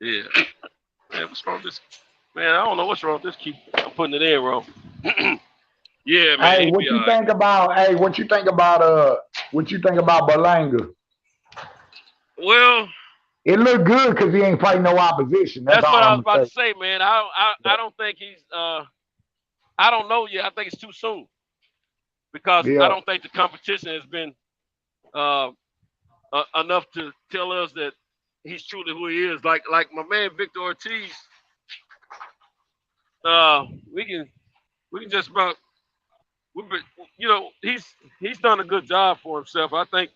Yeah. Man, what's wrong with this? Man, I don't know what's wrong with this. I'm putting it in wrong. Yeah, man. Hey, what you think about Berlanga? Well, it looked good because he ain't fighting no opposition. That's what I was about to say, man. I don't think he's I don't know yet. I think it's too soon. Because I don't think the competition has been enough to tell us that he's truly who he is. Like my man Victor Ortiz, we can just about, you know, he's done a good job for himself. I think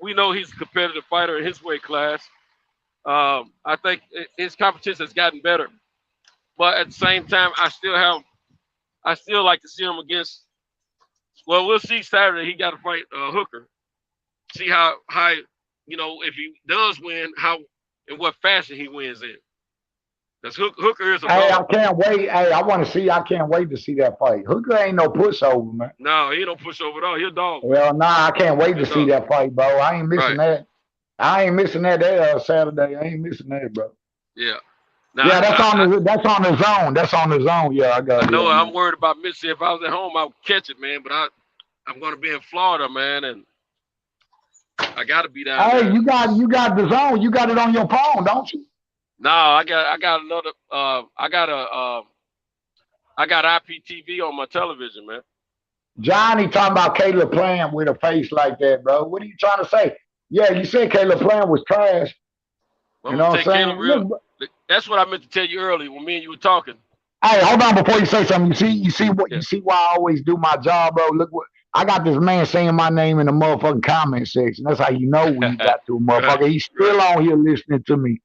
we know he's a competitive fighter in his weight class. I think his competition has gotten better, but at the same time, I still like to see him against. Well, we'll see Saturday. He got to fight Hooker. See how you know, if he does win, how in what fashion he wins in. Because Hooker is a Hey, I can't wait. Hey, I can't wait to see that fight. Hooker ain't no pushover, man. No, he don't push over at all. He's a dog. Well, I can't wait to see that fight, bro. I ain't missing that. I ain't missing that Saturday. I ain't missing that, bro. Yeah. Now, that's on the zone. That's on the zone. Yeah, I got it. I know. I'm worried about missing. If I was at home, I would catch it, man. But I'm going to be in Florida, man, and I got to be down there. Hey, you got the zone. You got it on your phone, don't you? No, I got another. I got IPTV on my television, man. Johnny talking about Caleb Plant with a face like that, bro. What are you trying to say? Yeah, you said Caleb Plant was trash. Well, you know what I'm saying? That's what I meant to tell you earlier when me and you were talking. Hey, hold on before you say something. You see why I always do my job, bro. Look what I got, this man saying my name in the motherfucking comment section. That's how you know when you got to a motherfucker. He's still on here listening to me.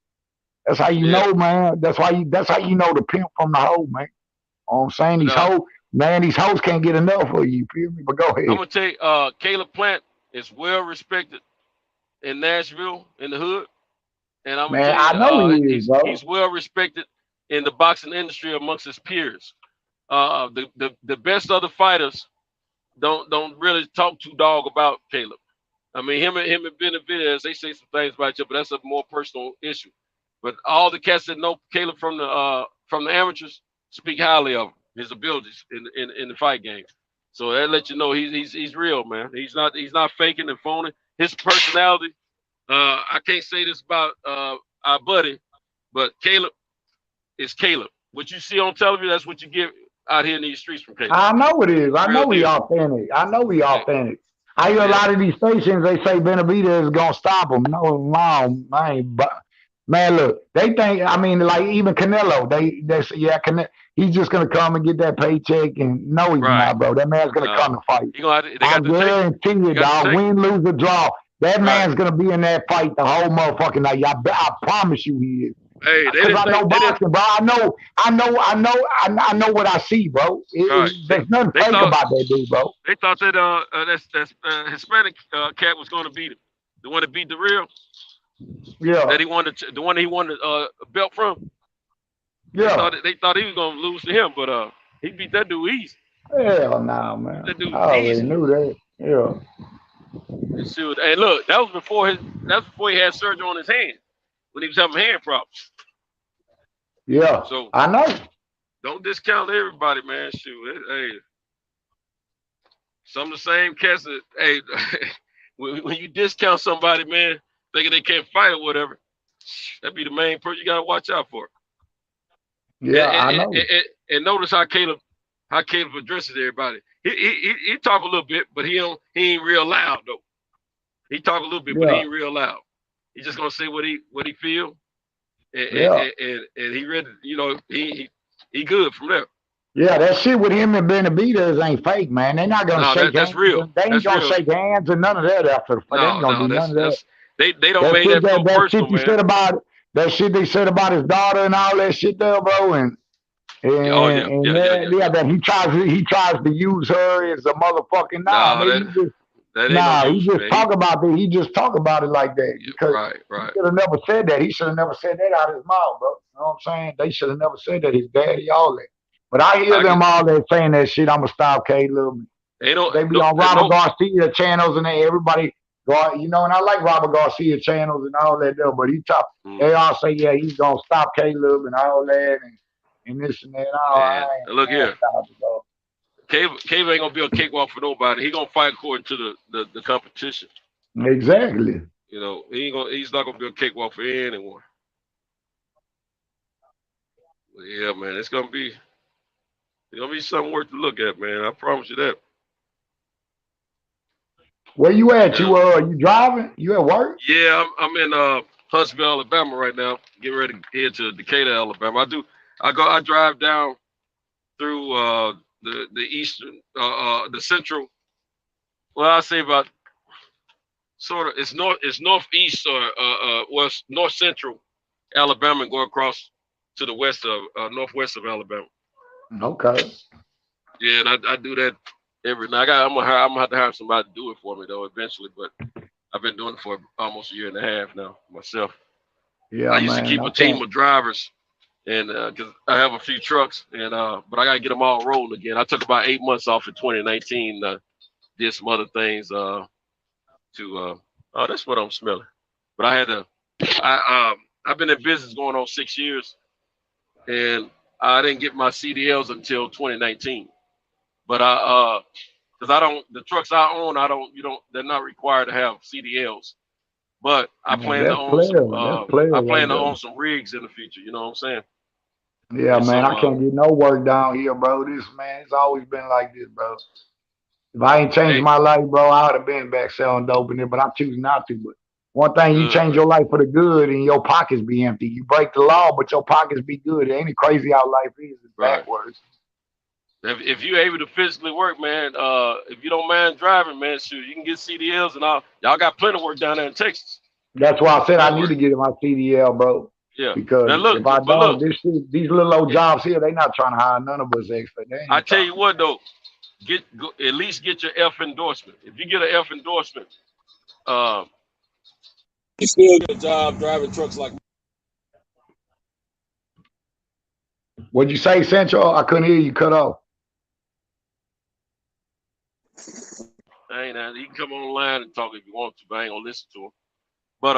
That's how you know, man. That's how you know the pimp from the hoe, man. You know what I'm saying? These hoes can't get enough of you, feel me? But go ahead. I'm gonna tell you, Caleb Plant is well respected in Nashville, in the hood. And I'm gonna tell you, I know he is, bro. He's well respected in the boxing industry amongst his peers. The best other fighters don't really talk too dog about Caleb. I mean, him and Benavidez, they say some things about you, but that's a more personal issue. But all the cats that know Caleb from the amateurs speak highly of him, his abilities in the fight game. So that lets you know he's real, man. He's not faking and phoning. His personality. I can't say this about our buddy, but Caleb is Caleb. What you see on television, that's what you get out here in these streets from Caleb. I know it is. I know he deal. authentic. I know he authentic. I hear a lot of these stations, they say Benavidez is going to stop him. No, man. But, man, look, they think, I mean, like even Canelo, they say, yeah, he's just going to come and get that paycheck. And no, he's not, bro. That man's going to come and fight. I guarantee you, dog, win, lose, or draw. That man's going to be in that fight the whole motherfucking night. I promise you he is. Hey, because I know boxing, bro. I know what I see, bro. There's nothing fake about that dude, bro. They thought that that Hispanic cat was going to beat him. The one that beat the real. Yeah. That he wanted the one that he wanted a belt from. Yeah. They thought he was going to lose to him, but he beat that dude easy. Hell nah, man. That dude I already easy. knew that. Yeah. And look, that was before he had surgery on his hand when he was having hand problems. Yeah, so I know. Don't discount everybody, man. Shoot, hey, some of the same cats that, hey, when you discount somebody, man, thinking they can't fight or whatever, that'd be the main person you gotta watch out for. Yeah, I know. And notice how Caleb addresses everybody. He talk a little bit, but he ain't real loud though. He talk a little bit, but he ain't real loud. He's just gonna say what he feel. And he ready, you know, he good from there. Yeah, that shit with him and Benavidez ain't fake, man. They're not gonna shake hands. That's real. They ain't gonna shake hands and none of that after the fight. They ain't gonna do none of that. They don't make that feel personal, man. That shit they said about his daughter and all that shit there, bro. That he tries to use her as a motherfucking he just talk about it. He just talk about it like that because he should have never said that. He should have never said that out of his mouth, bro. You know what I'm saying? They should have never said that. His daddy, all that. But I hear them all that saying that shit. I'ma stop Caleb. They be on Robert Garcia channels and everybody go, you know. And I like Robert Garcia channels and all that there. But they all say he's gonna stop Caleb and all that and this and that. Look here. Cave ain't gonna be a cakewalk for nobody. He gonna fight according to the competition. Exactly. You know, he's not gonna be a cakewalk for anyone. But yeah, man, it's gonna be something worth to look at, man. I promise you that. Where you at? You driving? You at work? Yeah, I'm in Huntsville, Alabama right now. Getting ready to head to Decatur, Alabama. I drive down through the eastern, the central. Well, I say about sort of it's northeast or west north central Alabama and go across to the west of northwest of Alabama. Okay. Yeah, and I do that every night. I'm gonna have to hire somebody to do it for me though eventually, but I've been doing it for almost a year and a half now myself. Yeah, I used to keep a team of drivers. And because I have a few trucks, and but I gotta get them all rolling again. I took about 8 months off in 2019. Did some other things oh, that's what I'm smelling. But I had to. I've been in business going on 6 years, and I didn't get my CDLs until 2019. But because the trucks I own, they're not required to have CDLs. But I plan to own some rigs in the future. You know what I'm saying? Yeah, man, I can't get no work down here, bro. It's always been like this, bro. If I ain't changed my life, bro, I would have been back selling dope in it, but I choose not to. But one thing, you change your life for the good and your pockets be empty. You break the law, but your pockets be good. It ain't it crazy how life is. It's backwards. If you're able to physically work, man, if you don't mind driving, man, shoot, you can get CDLs and all. Y'all got plenty of work down there in Texas. That's why I said I need to get my CDL, bro. Yeah. Because if I don't, these little old jobs here, they not trying to hire none of us extra. I tell you what, though, at least get your F endorsement. If you get an F endorsement, you still get a job driving trucks like. What'd you say, Central? I couldn't hear you. Cut off. Hey, now you can come online and talk if you want to, but I ain't gonna listen to him. But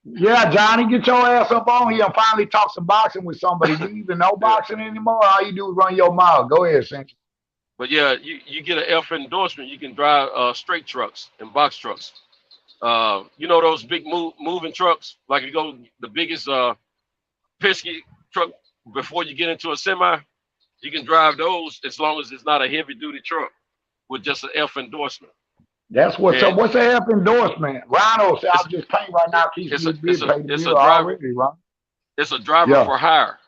Yeah, Johnny, get your ass up on here and finally talk some boxing with somebody. Do you even know boxing anymore? All you do is run your mouth. Go ahead, Central. But yeah, you get an F endorsement. You can drive straight trucks and box trucks. You know those big moving trucks, like you go the biggest Penske truck before you get into a semi. You can drive those as long as it's not a heavy duty truck with just an F endorsement. That's what's up. What's the F endorsement? Rhino said, I'm just paying right now. It's a driver. It's a driver for hire.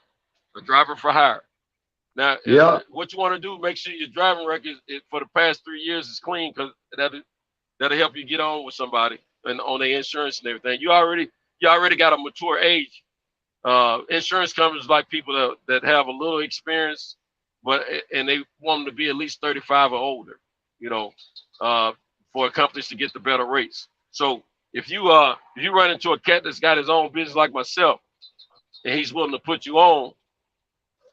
A driver for hire. Now, what you want to do, make sure your driving record for the past 3 years is clean, because that'll help you get on with somebody and on their insurance and everything. You already got a mature age. Insurance companies like people that have a little experience, and they want them to be at least 35 or older, for companies to get the better rates. So if you run into a cat that's got his own business like myself, and he's willing to put you on,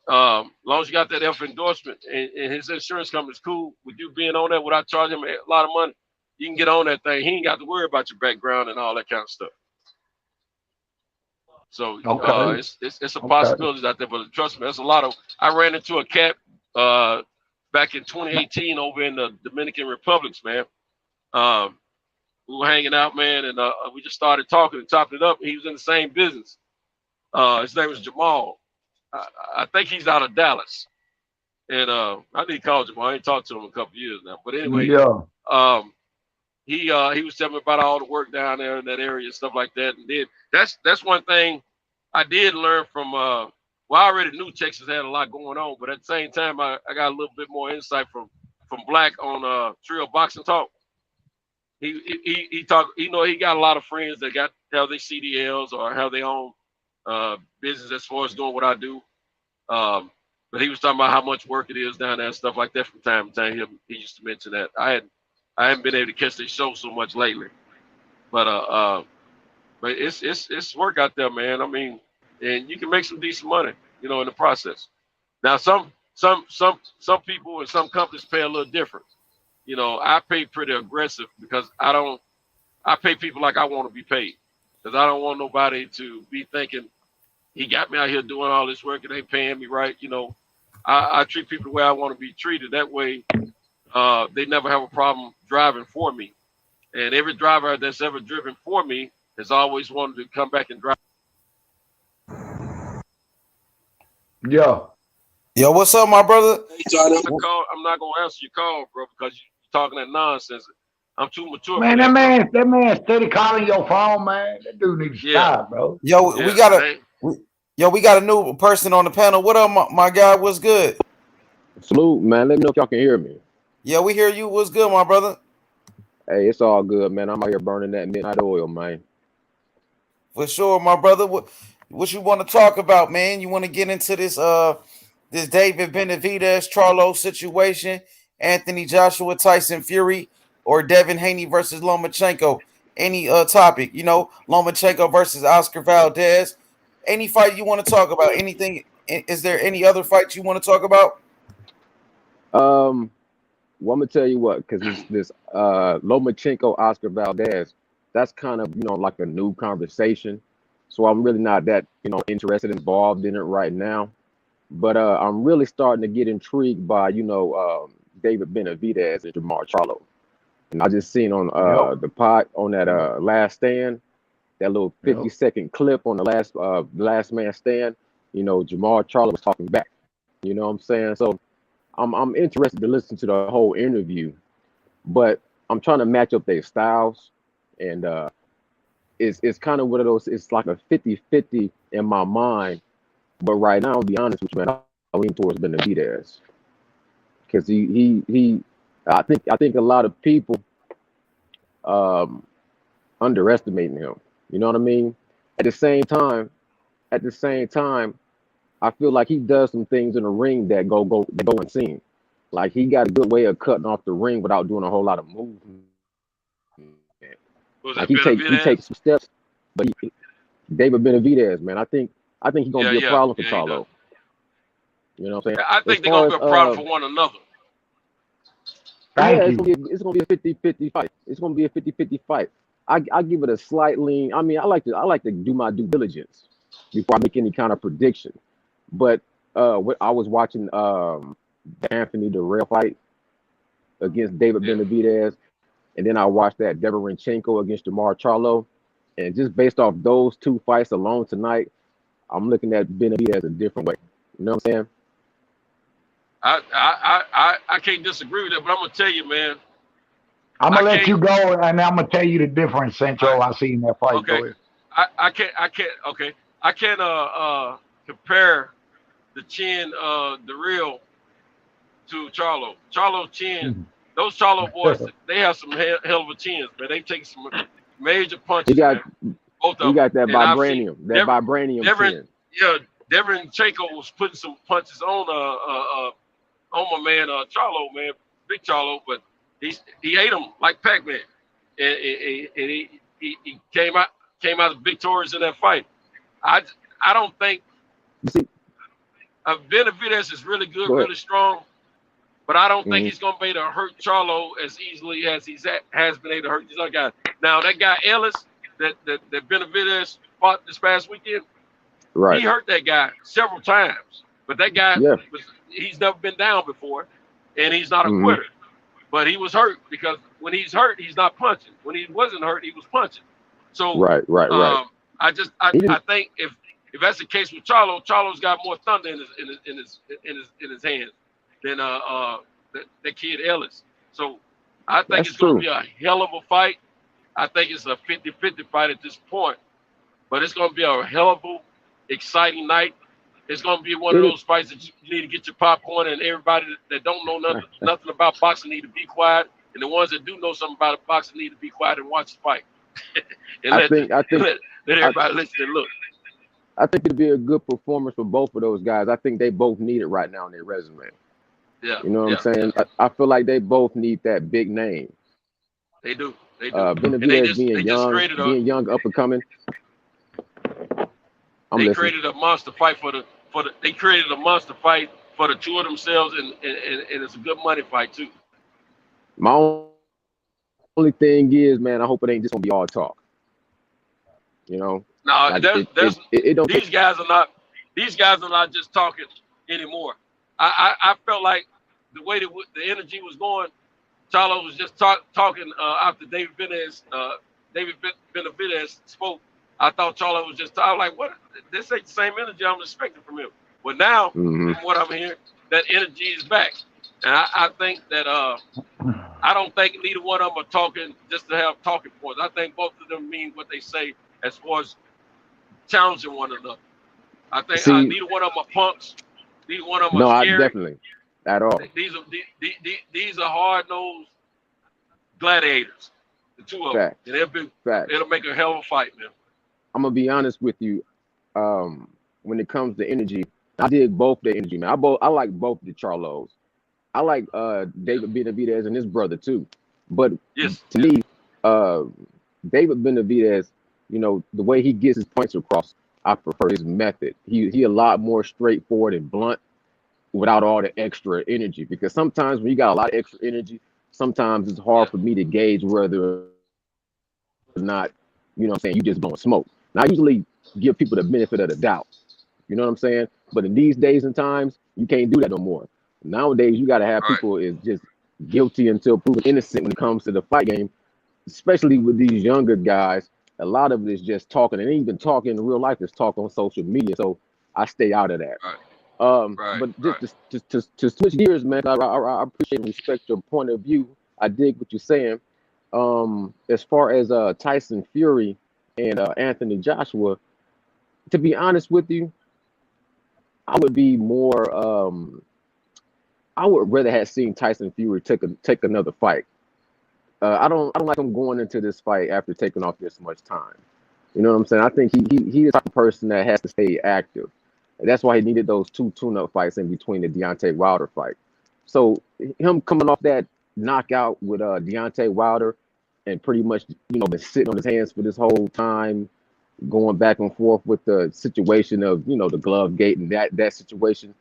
as long as you got that F endorsement and his insurance company's cool with you being on that without charging him a lot of money, you can get on that thing. He ain't got to worry about your background and all that kind of stuff. So it's a possibility out there, but trust me, there's a lot of. I ran into a cat back in 2018 over in the Dominican Republic, man. We were hanging out, man, and we just started talking and chopping it up. He was in the same business. His name was Jermall. I think he's out of Dallas, and I need to call Jermall. I ain't talked to him in a couple years now, but anyway, he was telling me about all the work down there in that area and stuff like that. And then that's one thing I did learn from. Well, I already knew Texas had a lot going on, but at the same time, I got a little bit more insight from Black on Trio Boxing Talk. He talked. He got a lot of friends that have their CDLs or have their own business as far as doing what I do. But he was talking about how much work it is down there and stuff like that from time to time. He used to mention that. I haven't been able to catch the show so much lately, but it's work out there, man. I mean, and you can make some decent money, in the process. Now, some people and some companies pay a little different. I pay pretty aggressive because I pay people like I want to be paid, because I don't want nobody to be thinking he got me out here doing all this work and they paying me right. I treat people the way I want to be treated. That way, they never have a problem driving for me. And every driver that's ever driven for me has always wanted to come back and drive. Yo, what's up, my brother? I'm not gonna answer your call, bro, because you're talking that nonsense. I'm too mature. Man, that man steady calling your phone, man. That dude needs to stop, bro. Yo, we got a new person on the panel. What up, my guy? What's good? Salute, man. Let me know if y'all can hear me. Yeah, we hear you. What's good, my brother? Hey, it's all good, man. I'm out here burning that midnight oil, man. For sure, my brother. What you want to talk about, man? You want to get into this this David Benavidez Charlo situation, Anthony Joshua, Tyson Fury, or Devin Haney versus Lomachenko? Any topic, Lomachenko versus Oscar Valdez. Any fight you want to talk about? Anything? Is there any other fights you want to talk about? Well, I'm gonna tell you what, because this Lomachenko Oscar Valdez, that's kind of like a new conversation. So I'm really not that interested, involved in it right now. But I'm really starting to get intrigued by David Benavidez and Jermall Charlo. And I just seen on the pod on that Last Stand, that little 50-second clip on the last man stand. Jermall Charlo was talking back. You know what I'm saying? So I'm interested to listen to the whole interview, but I'm trying to match up their styles, and it's kind of one of those. It's like a 50-50 in my mind. But right now, I'll be honest with you, man, I lean towards Benavidez, because he I think a lot of people underestimating him. You know what I mean? At the same time, I feel like he does some things in the ring that go unseen. Like, he got a good way of cutting off the ring without doing a whole lot of movement. Like, he takes some steps, but David Benavidez, man, I think he's gonna be a problem for Charlo. You know what I'm saying? I think they're gonna be a problem for one another. It's gonna be a 50-50 fight. It's gonna be a 50-50 fight. I give it a slight lean. I mean, I like to do my due diligence before I make any kind of prediction. But I was watching the Anthony Durrell fight against David Benavidez, and then I watched that Devin against Jermall Charlo, and just based off those two fights alone tonight, I'm looking at Benavidez a different way. You know what I'm saying? I can't disagree with that, but I'm gonna tell you, man. I'm gonna let you go, and I'm gonna tell you the difference, Central. I seen that fight. Okay. I can't compare the chin the real to Charlo. Charlo chin, those Charlo boys, they have some hell of a chins, man. They take some major punches. You got that vibranium. Vibranium chin. Yeah, Lomachenko was putting some punches on my man Charlo, man, big Charlo, but he ate him like Pac-Man, and he came out victorious in that fight. I don't think Benavidez is really good, really strong, but I don't think he's gonna be able to hurt Charlo as easily as has been able to hurt these other guys. Now that guy Ellis that Benavidez fought this past weekend, he hurt that guy several times, but that guy he's never been down before, and he's not a quitter. But he was hurt because when he's hurt, he's not punching. When he wasn't hurt, he was punching. So right. I think if that's the case with Charlo, Charlo's got more thunder in his hands than the kid Ellis. So I think it's going to be a hell of a fight. I think it's a 50-50 fight at this point, but it's going to be a hell of a exciting night. It's going to be one of those fights that you need to get your popcorn, and everybody that don't know nothing about boxing need to be quiet, and the ones that do know something about boxing need to be quiet and watch the fight. And let everybody listen and look. I think it'd be a good performance for both of those guys. I think they both need it right now on their resume. Yeah, you know what I'm saying? I feel like they both need that big name. They do. Benavidez being young, up and coming. They created a monster fight for the two of themselves, and it's a good money fight too. My only thing is, man, I hope it ain't just gonna be all talk. You know? No, like these guys are not just talking anymore. I felt like the way the energy was going, Charlo was just talking after David Benavidez spoke. I thought Charlo was just talking like, what? This ain't the same energy I'm expecting from him. But now, from what I'm hearing, that energy is back. And I think that I don't think neither one of them are talking just to have talking points. I think both of them mean what they say as far as challenging one another. I think neither one of them are punks. Neither one of them are scary. No, definitely. At all. These are hard-nosed gladiators, the two of them. And it'll make a hell of a fight, man. I'm going to be honest with you. When it comes to energy, I dig both the energy, man. I like both the Charlos. I like David Benavidez and his brother too. But to me, David Benavidez, you know, the way he gets his points across, I prefer his method. He a lot more straightforward and blunt without all the extra energy. Because sometimes when you got a lot of extra energy, sometimes it's hard for me to gauge whether or not, you know what I'm saying, you just blowing smoke. Now, I usually give people the benefit of the doubt. You know what I'm saying? But in these days and times, you can't do that no more. Nowadays, you got to have people is just guilty until proven innocent when it comes to the fight game, especially with these younger guys. A lot of it is just talking, and even talking in real life is talk on social media. So I stay out of that. But just to switch gears, man, I appreciate and respect your point of view. I dig what you're saying. As far as Tyson Fury and Anthony Joshua, to be honest with you, I would be more. I would rather have seen Tyson Fury take another fight. I don't like him going into this fight after taking off this much time. You know what I'm saying? I think he's the type of person that has to stay active. And that's why he needed those 2 tune-up fights in between the Deontay Wilder fight. So him coming off that knockout with Deontay Wilder and pretty much, you know, been sitting on his hands for this whole time, going back and forth with the situation of, you know, the glove gate and that situation.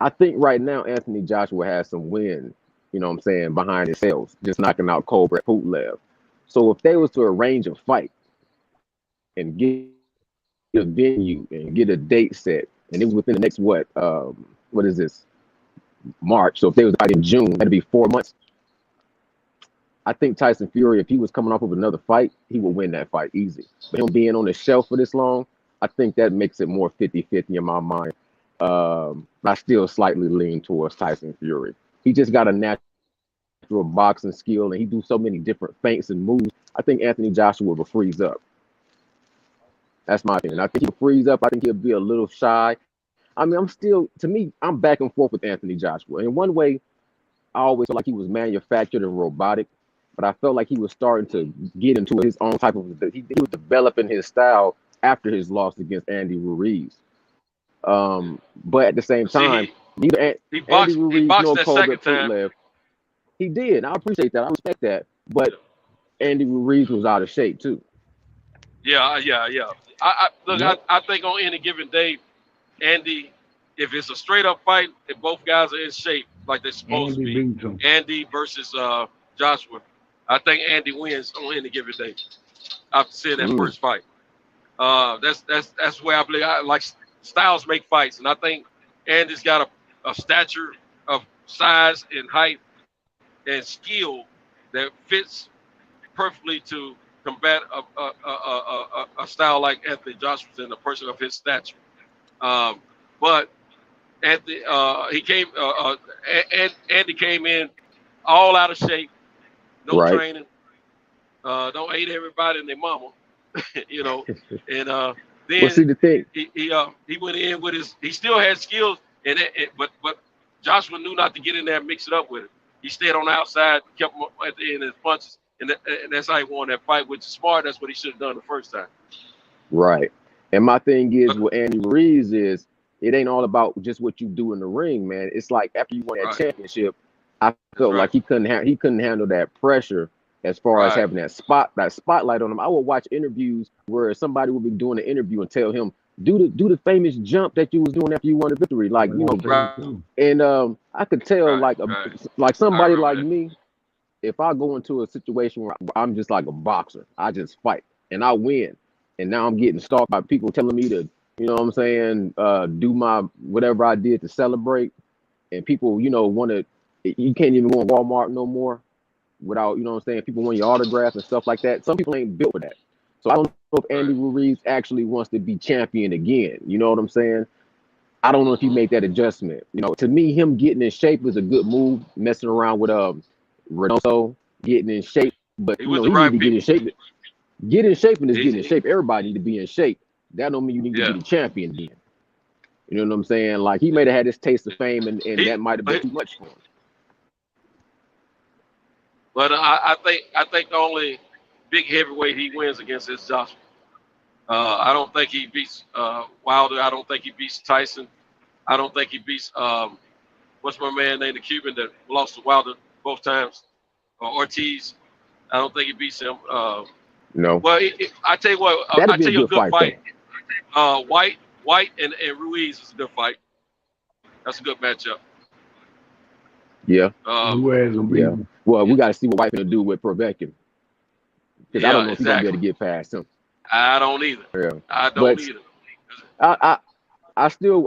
I think right now Anthony Joshua has some wind, you know what I'm saying, behind his sails, just knocking out Cobra Pulev. So if they was to arrange a fight and get a venue and get a date set, and it was within the next what is this, March? So if they was out in June, that'd be 4 months. I think Tyson Fury, if he was coming off of another fight, he would win that fight easy. But him being on the shelf for this long, I think that makes it more 50-50 in my mind. I still slightly lean towards Tyson Fury. He just got a natural boxing skill, and he do so many different feints and moves. I think Anthony Joshua will freeze up. That's my opinion. I think he'll freeze up. I think he'll be a little shy. I mean, I'm back and forth with Anthony Joshua. In one way, I always felt like he was manufactured and robotic, but I felt like he was starting to get into his own type of. He was developing his style after his loss against Andy Ruiz. But at the same time, neither Andy Ruiz nor Colbert Pulev. He did. I appreciate that. I respect that. But Andy Ruiz was out of shape too. Yeah. I think on any given day, Andy, if it's a straight up fight, if both guys are in shape like they're supposed to be, Andy versus Joshua, I think Andy wins on any given day. I've seen that first fight. That's where I believe. Like styles make fights, and I think Andy's got a stature of size and height and skill that fits perfectly to combat a style like Anthony Joshua's and a person of his stature. But Anthony, Andy came in all out of shape, no training, don't hate everybody and their mama, and then well, see the thing. He went in with he still had skills, but Joshua knew not to get in there and mix it up with it. He stayed on the outside, kept him at the end of his punches, and that's how he won that fight, which is smart. That's what he should have done the first time. Right. And my thing is with Andy Ruiz is it ain't all about just what you do in the ring, man. It's like after you won that championship, I felt like he couldn't handle that pressure as far as having that spotlight on him. I would watch interviews where somebody would be doing an interview and tell him, do the famous jump that you was doing after you won the victory, like and I could tell like somebody like me, if I go into a situation where I'm just like a boxer, I just fight and I win, and now I'm getting stalked by people telling me to, you know what I'm saying, do my whatever I did to celebrate, and people, want to, you can't even go on Walmart no more without, you know what I'm saying, people want your autograph and stuff like that. Some people ain't built for that. So I don't know if Andy Ruiz actually wants to be champion again. You know what I'm saying? I don't know if he made that adjustment. To me, him getting in shape is a good move. Messing around with Reynoso, getting in shape, but he need to get in shape. Get in shape and just get in shape. Everybody need to be in shape. That don't mean you need to be the champion again. You know what I'm saying? Like he may have had this taste of fame, and that might have been too much for him. But I think the only big heavyweight he wins against is Joshua. I don't think he beats Wilder. I don't think he beats Tyson. I don't think he beats what's my man named, the Cuban that lost to Wilder both times, Ortiz. I don't think he beats him. No. Well, I tell you what. I tell you a good fight. White and Ruiz is a good fight. That's a good matchup. Yeah. Yeah. Well, we got to see what White's gonna do with Povetkin, because I don't know if he's gonna be able to get past him. I don't either. Yeah. I don't either.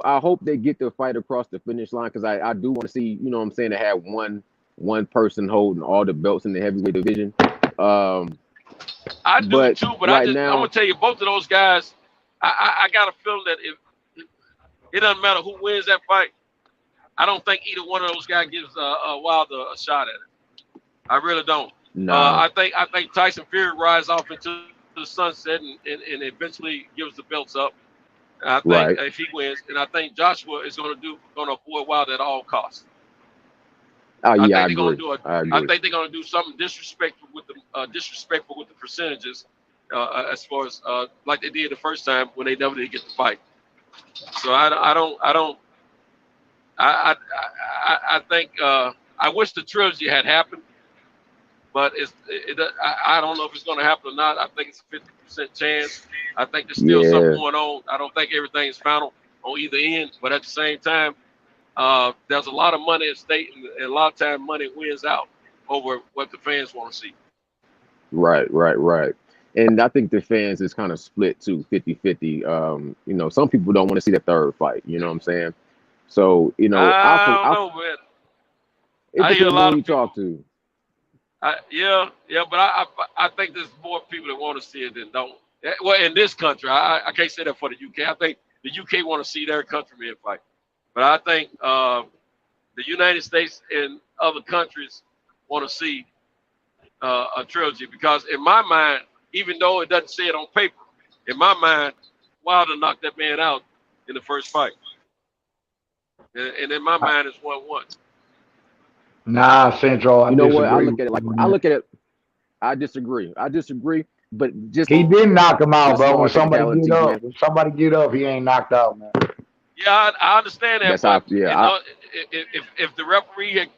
I hope they get the fight across the finish line, because I do want to see, you know what I'm saying, to have one person holding all the belts in the heavyweight division. I do too, but I'm gonna tell you, both of those guys, I got a feeling that if it doesn't matter who wins that fight, I don't think either one of those guys gives Wilder a shot at it. I really don't. No. I think Tyson Fury rides off into the sunset and eventually gives the belts up. And I think if he wins, and I think Joshua is going to avoid Wilder at all costs. Oh yeah, I think they're going to do something disrespectful with the percentages, as far as like they did the first time when they never did get the fight. So I think I wish the trilogy had happened, but I don't know if it's going to happen or not. I think it's a 50% chance. I think there's still something going on. I don't think everything is final on either end, but at the same time, there's a lot of money at stake, and a lot of time money wins out over what the fans want to see. Right. And I think the fans is kind of split too, 50-50. You know, some people don't want to see the third fight. You know what I'm saying? So, you know, I don't know, man. it I hear a depends lot who of you talk to. yeah, but I think there's more people that want to see it than don't. Well, in this country, I can't say that for the UK. I think the UK want to see their countrymen fight, but I think the United States and other countries want to see a trilogy, because in my mind, even though it doesn't say it on paper, in my mind, Wilder knocked that man out in the first fight, and in my mind, it's 1-1. Nah, Central. I You know what? I disagree. look at it. I disagree. But just He didn't knock him out, the bro. small When somebody technicalities, get up, man. he ain't knocked out, man. Yeah, I understand that, That's how. but Yeah. if the referee had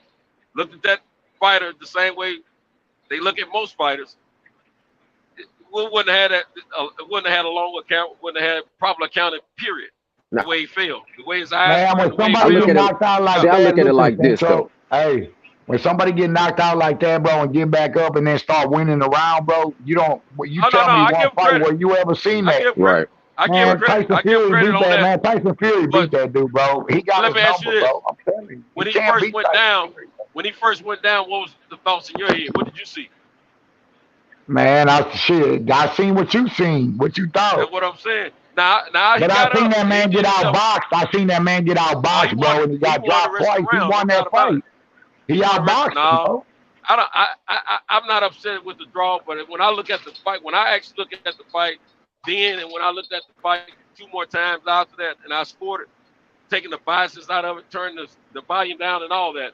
looked at that fighter the same way they look at most fighters, we wouldn't have had that. Wouldn't have had a long account. Wouldn't have had proper accounting. Period. The way he failed, the way his eyes. Man, when somebody get knocked out like that, I look at it like this, Central, hey, when somebody get knocked out like that, bro, and get back up and then start winning the round, bro, you don't. You tell me one fight where you ever seen that. Right. I give credit. Tyson I give Fury credit beat on that, that. man. Tyson Fury beat that dude, bro. He got Let his me ask number, you this. bro. I'm telling you. When he can't first beat went Tyson down, Fury. what was the thoughts in your head? What did you see? Man, I seen what you seen, what you thought. That's what I'm saying. Now he But got I seen up. that man get outboxed. I seen that man get outboxed, bro, and he got dropped twice. He won that fight. He outboxed him, bro. I'm not upset with the draw, but when I look at the fight, when I actually look at the fight then, and when I looked at the fight 2 more times after that, and I scored it, taking the biases out of it, turning the volume down and all that,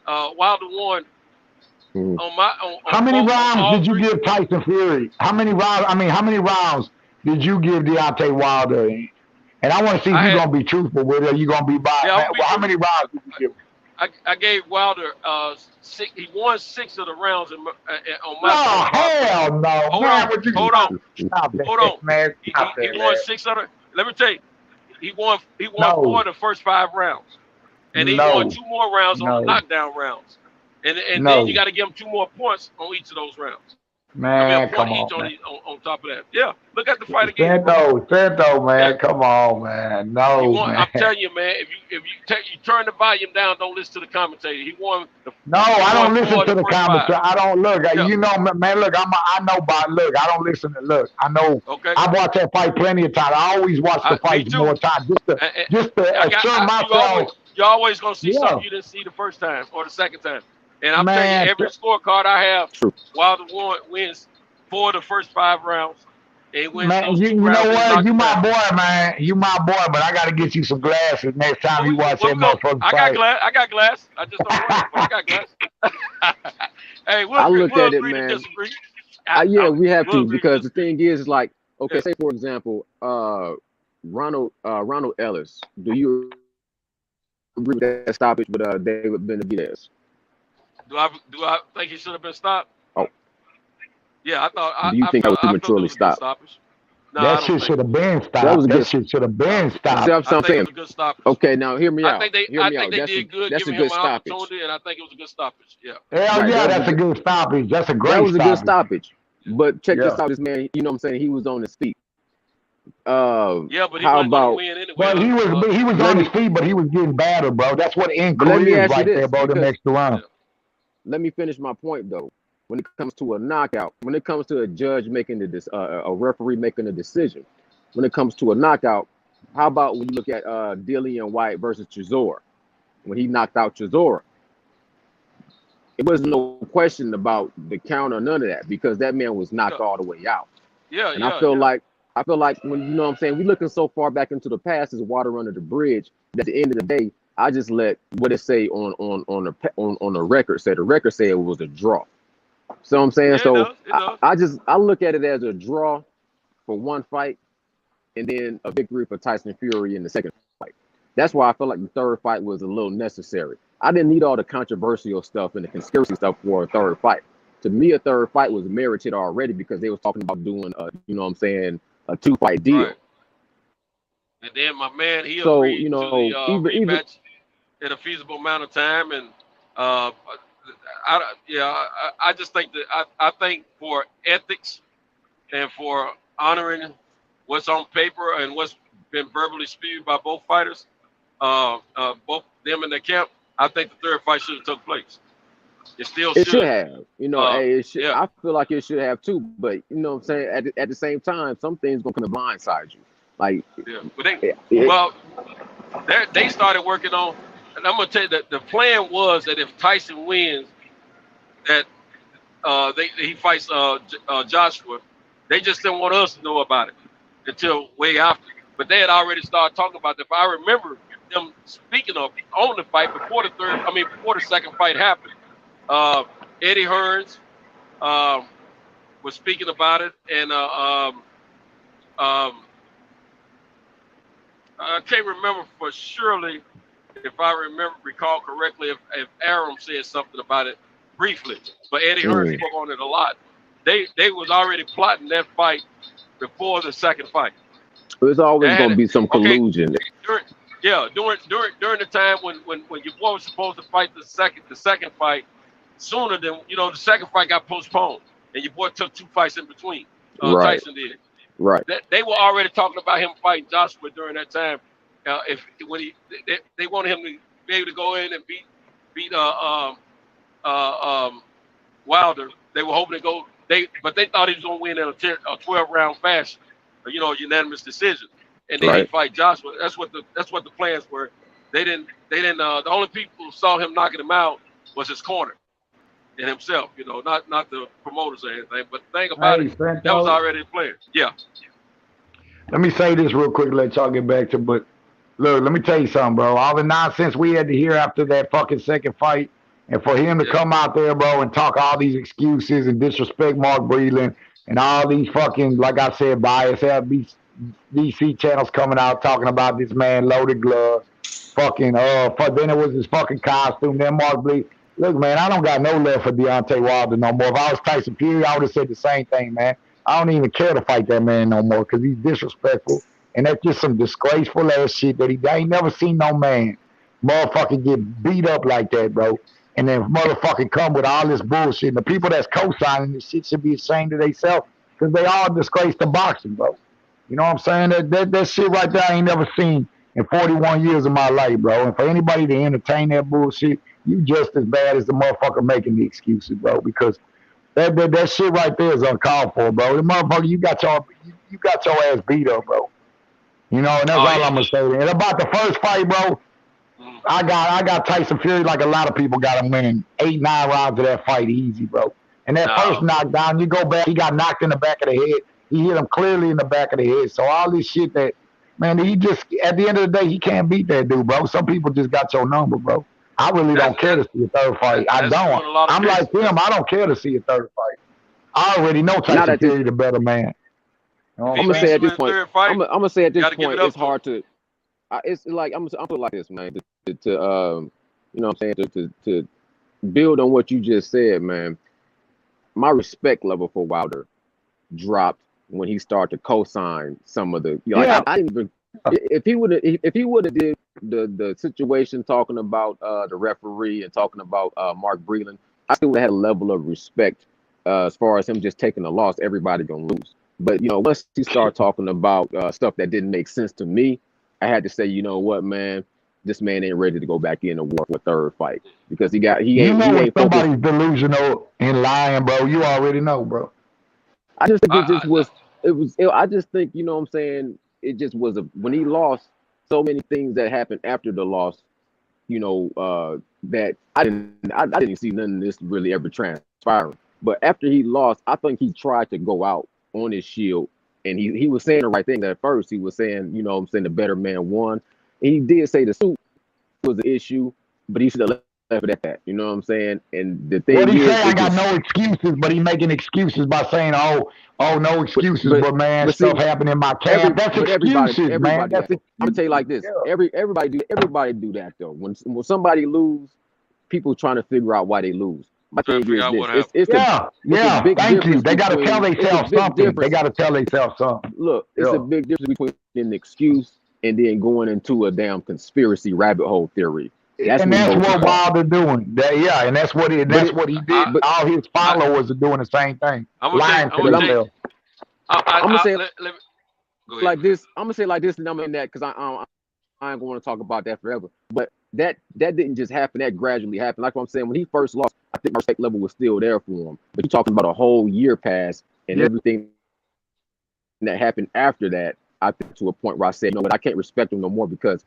Wilder won. How many rounds did you give Tyson Fury? How many rounds did you give Deontay Wilder? And I want to see if you're gonna be truthful with it. Or you gonna be biased. Yeah, Man, how many rounds did you give? I gave Wilder 6. He won 6 of the rounds on my. Oh hell no, Hold man! on. Hold on, man. He won 6 of the. Let me tell you, he won 4 of the first 5 rounds, and he won 2 more rounds on the knockdown rounds, and then you got to give him 2 more points on each of those rounds. Man, a point come each on, man. on top of that. Yeah, look at the fight again. Santo, man, come on, man. No, man. I'm telling you, man. If you turn the volume down, don't listen to the commentator. He won. I don't listen to the commentator. I don't look. Yeah. You know, man. Look, I know about. Look, I don't listen to. Look, I know. Okay. I watched that fight plenty of times. I always watch the fights more times just to assure myself. You're always gonna see something you didn't see the first time or the second time. And I'm telling you, every scorecard I have, Wilder wins 4 of the first 5 rounds. And wins man, you know what? You my boy, man. You my boy, but I got to get you some glasses next time you watch that motherfucking fight. I got glass. I just don't want it, but I got glass. Hey, I look at it, man. Yeah, we have to, because the thing is like, okay, say for example, Ronald Ellis. Do you agree with that stoppage with David Benavidez? Do I think he should have been stopped? Oh. Yeah, I thought. Do you think that was prematurely stopped? No, that shit should have been stopped. That shit should have been stopped. That's what I'm saying. It was a good stoppage. Okay, now hear me out. I think they did good, that's giving a good him an stoppage. opportunity, and I think it was a good stoppage. Yeah. Hell yeah, that's a good stoppage. That's a great. That was a stoppage. good stoppage. But check this out, this man. You know what I'm saying? He was on his feet. Yeah, but he wasn't going to win anyway. Well, he was on his feet, but he was getting battered, bro. That's what inquiry is right there, bro. The next round. Let me finish my point though. When it comes to a knockout, when it comes to a judge making a referee making a decision, when it comes to a knockout, how about when you look at Dillian White versus Chisora, when he knocked out Chisora? It was no question about the count or none of that, because that man was knocked all the way out. Yeah, and I feel like when, you know what I'm saying, we looking so far back into the past as water under the bridge. At the end of the day, I just let what it say on the record say. The record say it was a draw. So what I'm saying, I look at it as a draw for one fight, and then a victory for Tyson Fury in the second fight. That's why I feel like the third fight was a little necessary. I didn't need all the controversial stuff and the conspiracy stuff for a third fight. To me, a third fight was merited already, because they was talking about doing you know what I'm saying, a 2-fight deal. Right. And then my man, he so, agreed you know, to the rematch in a feasible amount of time, and I just think that I think for ethics and for honoring what's on paper and what's been verbally spewed by both fighters, both them and their camp, I think the third fight should have took place. It still It should. should have, hey, it should. I feel like it should have too, but you know what I'm saying. At the same time, some things gonna come to blindside you. Like, well, they started working on, and I'm gonna tell you that the plan was that if Tyson wins, that he fights Joshua. They just didn't want us to know about it until way after. But they had already started talking about it. If I remember them speaking on the fight before the second fight happened. Eddie Hearns was speaking about it, and I can't remember for surely if I recall correctly if Aram said something about it briefly, but Eddie Hearns spoke on it a lot. They was already plotting that fight before the second fight. There's always going to be some collusion. During the time when your boy was supposed to fight the second fight sooner than the second fight got postponed, and your boy took 2 fights in between. Right. Tyson did. Right. They were already talking about him fighting Joshua during that time. They wanted him to be able to go in and beat Wilder. They were hoping to go. But they thought he was going to win in a 12-round fashion, unanimous decision, and then he'd fight Joshua. That's what the plans were. They didn't. The only people who saw him knocking him out was his corner and himself. Not the promoters or anything. But the thing about it, that was already planned. Yeah. Let me say this real quick. Let y'all get back to. But look, let me tell you something, bro. All the nonsense we had to hear after that fucking second fight. And for him to come out there, bro, and talk all these excuses and disrespect Mark Breland and all these fucking, like I said, biased DC channels coming out talking about this man loaded gloves, fucking, then it was his fucking costume, then Mark Breland. Look, man, I don't got no love for Deontay Wilder no more. If I was Tyson Fury, I would have said the same thing, man. I don't even care to fight that man no more because he's disrespectful. And that's just some disgraceful ass shit that I ain't never seen no man motherfucking get beat up like that, bro. And then motherfucking come with all this bullshit. And the people that's co-signing this shit should be ashamed of themselves because they all disgrace the boxing, bro. You know what I'm saying? That shit right there I ain't never seen in 41 years of my life, bro. And for anybody to entertain that bullshit, you just as bad as the motherfucker making the excuses, bro. Because that shit right there is uncalled for, bro. The motherfucker, you got your ass beat up, bro. And that's all I'm gonna say. And about the first fight, bro. I got Tyson Fury like a lot of people got him winning 8-9 rounds of that fight easy, bro. And that first knockdown, you go back, he got knocked in the back of the head. He hit him clearly in the back of the head. So all this shit that, man, he just, at the end of the day, he can't beat that dude, bro. Some people just got your number, bro. I really don't care to see a third fight. I don't. I'm like him. I don't care to see a third fight. I already know Tyson Fury the better man. I'm gonna say at this point, it's hard to. It's like I'm put like this, man. To you know what I'm saying, to build on what you just said, man. My respect level for Wilder dropped when he started to co-sign some of the. I didn't even. If he would have did the situation talking about the referee and talking about Mark Breland, I still would have had a level of respect as far as him just taking a loss. Everybody gonna lose. But once he started talking about stuff that didn't make sense to me, I had to say, you know what, man, this man ain't ready to go back in a war for a third fight because he ain't somebody's delusional and lying, bro. You already know, bro. I just think I just think, you know what I'm saying, it just was when he lost, so many things that happened after the loss, that I didn't see none of this really ever transpiring. But after he lost, I think he tried to go out on his shield. And he was saying the right thing at first. He was saying, you know what I'm saying, the better man won. And he did say the suit was an issue, but he should have left it at that. You know what I'm saying? And the thing he say I got no excuses, but he making excuses by saying, oh, no excuses, but man, stuff happened in my camp. That's excuses, man. I'm gonna tell you like this. Everybody do that though. When somebody lose, people trying to figure out why they lose. My thing is this. It's a big thank you. difference They got to tell themselves something. They got to tell themselves something. Look, it's a big difference between an excuse and then going into a damn conspiracy rabbit hole theory. and that's what Wilder doing. And that's what he did. All his followers are doing the same thing. I'm Lying to themselves. I'm gonna say let me, go ahead, like this. I'm gonna say like this, and I'm in that because I ain't going to talk about that forever. But that didn't just happen. That gradually happened. Like what I'm saying, when he first lost, I think my respect level was still there for him. But you're talking about a whole year pass and everything that happened after that. I think to a point where I said, you know what, I can't respect him no more because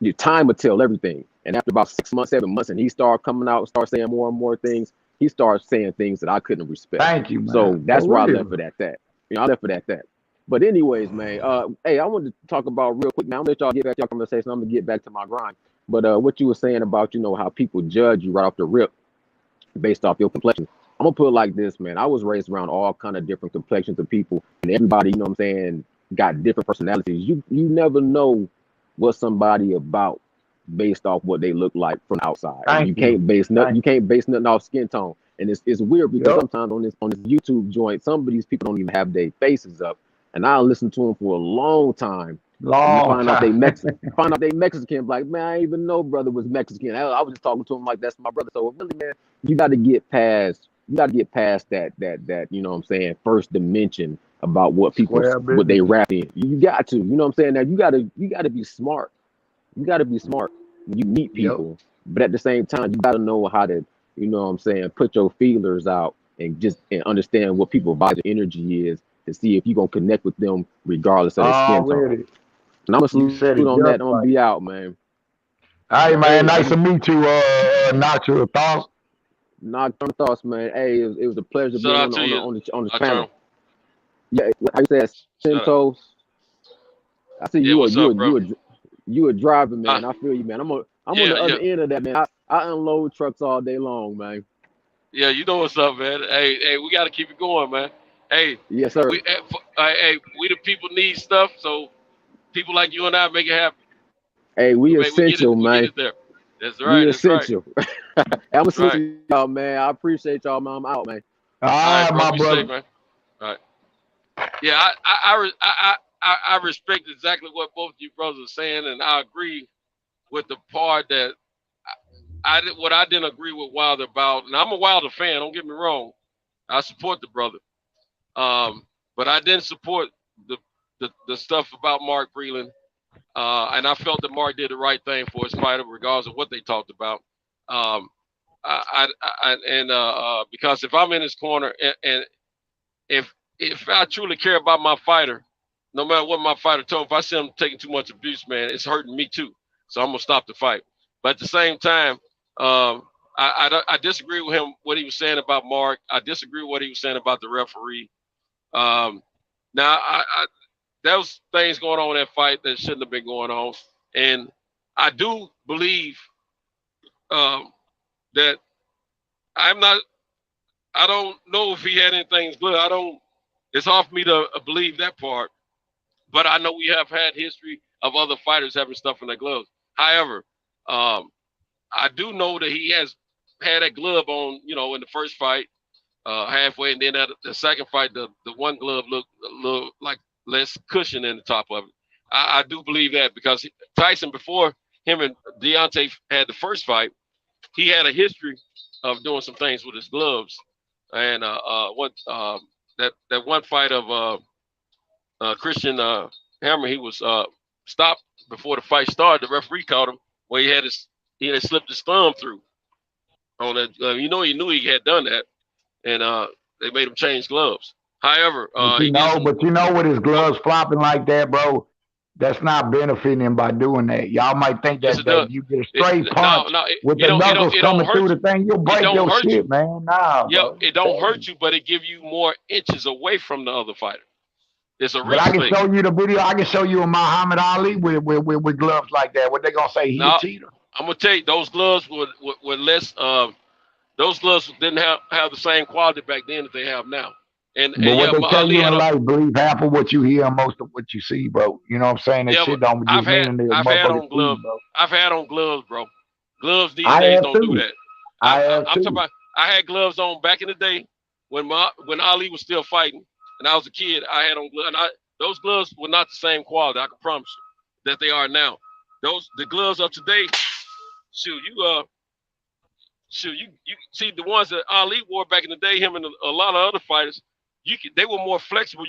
your time would tell everything. And after about 6 months, 7 months, and he started coming out, started saying more and more things. He started saying things that I couldn't respect. Thank you, man. So that's where I left it at that. I left it at that. But anyways, man, hey, I wanted to talk about real quick, man. I'm gonna let y'all get back to your conversation. I'm gonna get back to my grind. But what you were saying about, how people judge you right off the rip based off your complexion. I'm gonna put it like this, man. I was raised around all kind of different complexions of people, and everybody, you know what I'm saying, got different personalities. You never know what somebody about based off what they look like from the outside. You can't base nothing off skin tone. And it's weird because sometimes on this YouTube joint, some of these people don't even have their faces up. And I'll listen to them for a long time. Find out they Mexican. Like, man, I didn't even know brother was Mexican. I was just talking to him like that's my brother. So really, man, you got to get past that, you know what I'm saying, first dimension about what people what they rap in. You got to, you know what I'm saying? Now you gotta be smart. You gotta be smart when you meet people, but at the same time, you gotta know how to, you know what I'm saying, put your feelers out and understand what people's vibe energy is to see if you're gonna connect with them regardless of their skin tone. And I'm gonna salute on that. I'm gonna be out, man. Hey, man, nice to meet you. Nocturnal Thoughts. Nocturnal Thoughts, man. Hey, it was a pleasure being on the panel. Yeah, how you said Centos. I see you a driver, man. I feel you, man. I'm on the other end of that, man. I unload trucks all day long, man. Yeah, you know what's up, man. Hey, we got to keep it going, man. Hey, yes, sir. We the people need stuff, so people like you and I make it happen. Hey, we essential, man. We get it there. That's right. We essential. I'm essential, y'all, man. I appreciate y'all, man. I'm out, man. All right, my brother. Safe, man. All right. Yeah, I respect exactly what both you brothers are saying, and I agree with the part that I didn't agree with Wilder about. And I'm a Wilder fan. Don't get me wrong. I support the brother, but I didn't support the stuff about Mark Breland, and I felt that Mark did the right thing for his fighter, regardless of what they talked about. Because if I'm in his corner and if I truly care about my fighter, no matter what my fighter told, if I see him taking too much abuse, man, it's hurting me too. So I'm gonna stop the fight. But at the same time, I disagree with him what he was saying about Mark. I disagree with what he was saying about the referee. Now there was things going on in that fight that shouldn't have been going on, and I do believe that I don't know if he had anything good. It's hard for me to believe that part, but I know we have had history of other fighters having stuff in their gloves. However, I do know that he has had that glove on, in the first fight, halfway, and then at the second fight, the one glove looked a little like less cushion in the top of it. I do believe that because Tyson, before him and Deontay had the first fight, he had a history of doing some things with his gloves, and that one fight of Christian Hammer, he was stopped before the fight started. The referee caught him where he had slipped his thumb through on that. He knew he had done that, and they made him change gloves. However, but with his gloves flopping like that, bro, that's not benefiting him by doing that. Y'all might think that you get a straight punch with the knuckles coming through the thing, you'll break your shit, man. Nah, bro. It don't hurt you, but it give you more inches away from the other fighter. It's a But I can show you the video. I can show you a Muhammad Ali with gloves like that. What they gonna say? He's a cheater. I'm gonna tell you, those gloves were less. Those gloves didn't have the same quality back then that they have now. But what they tell you in life, believe half of what you hear and most of what you see, bro. You know what I'm saying? That shit don't just mean I've had on gloves, bro. I've had on gloves, bro. Gloves these days don't do that. I'm talking about. I had gloves on back in the day when Ali was still fighting, and I was a kid. I had on gloves, and those gloves were not the same quality. I can promise you that they are now. The gloves of today, shoot, you see the ones that Ali wore back in the day. Him and a lot of other fighters, they were more flexible.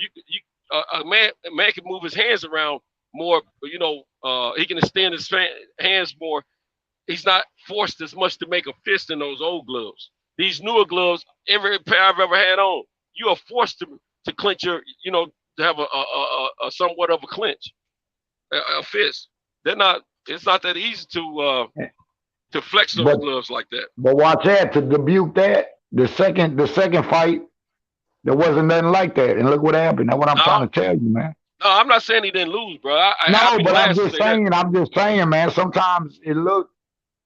A man can move his hands around more. You know, he can extend his hands more. He's not forced as much to make a fist in those old gloves. These newer gloves, every pair I've ever had on, you are forced to clench your, you know, to have a somewhat of a clench, a fist. They're not. It's not that easy to flex those gloves like that. But watch that, to rebuke that, the second fight, there wasn't nothing like that. And look what happened. That's what I'm trying to tell you, man. No, I'm not saying he didn't lose, bro. I'm just saying, man, sometimes it looked,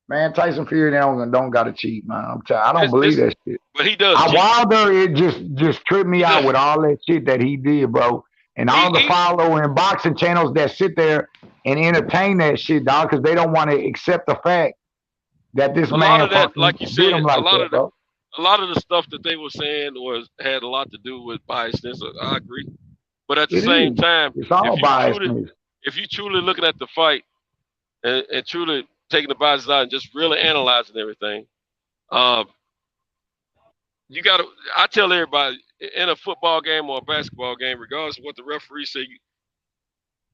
man, Tyson Fury don't got to cheat, man. I don't believe that shit. But he does. Wilder, it just tripped me out with all that shit that he did, bro. And all the following boxing channels that sit there and entertain that shit, dog, because they don't want to accept the fact that this man fucking like you said, him like that, bro. A lot of the stuff that they were saying had a lot to do with biasness. I agree. But at the same time, it's all biasness. If you truly looking at the fight and truly taking the biases out and just really analyzing everything, you got to. I tell everybody in a football game or a basketball game, regardless of what the referee say,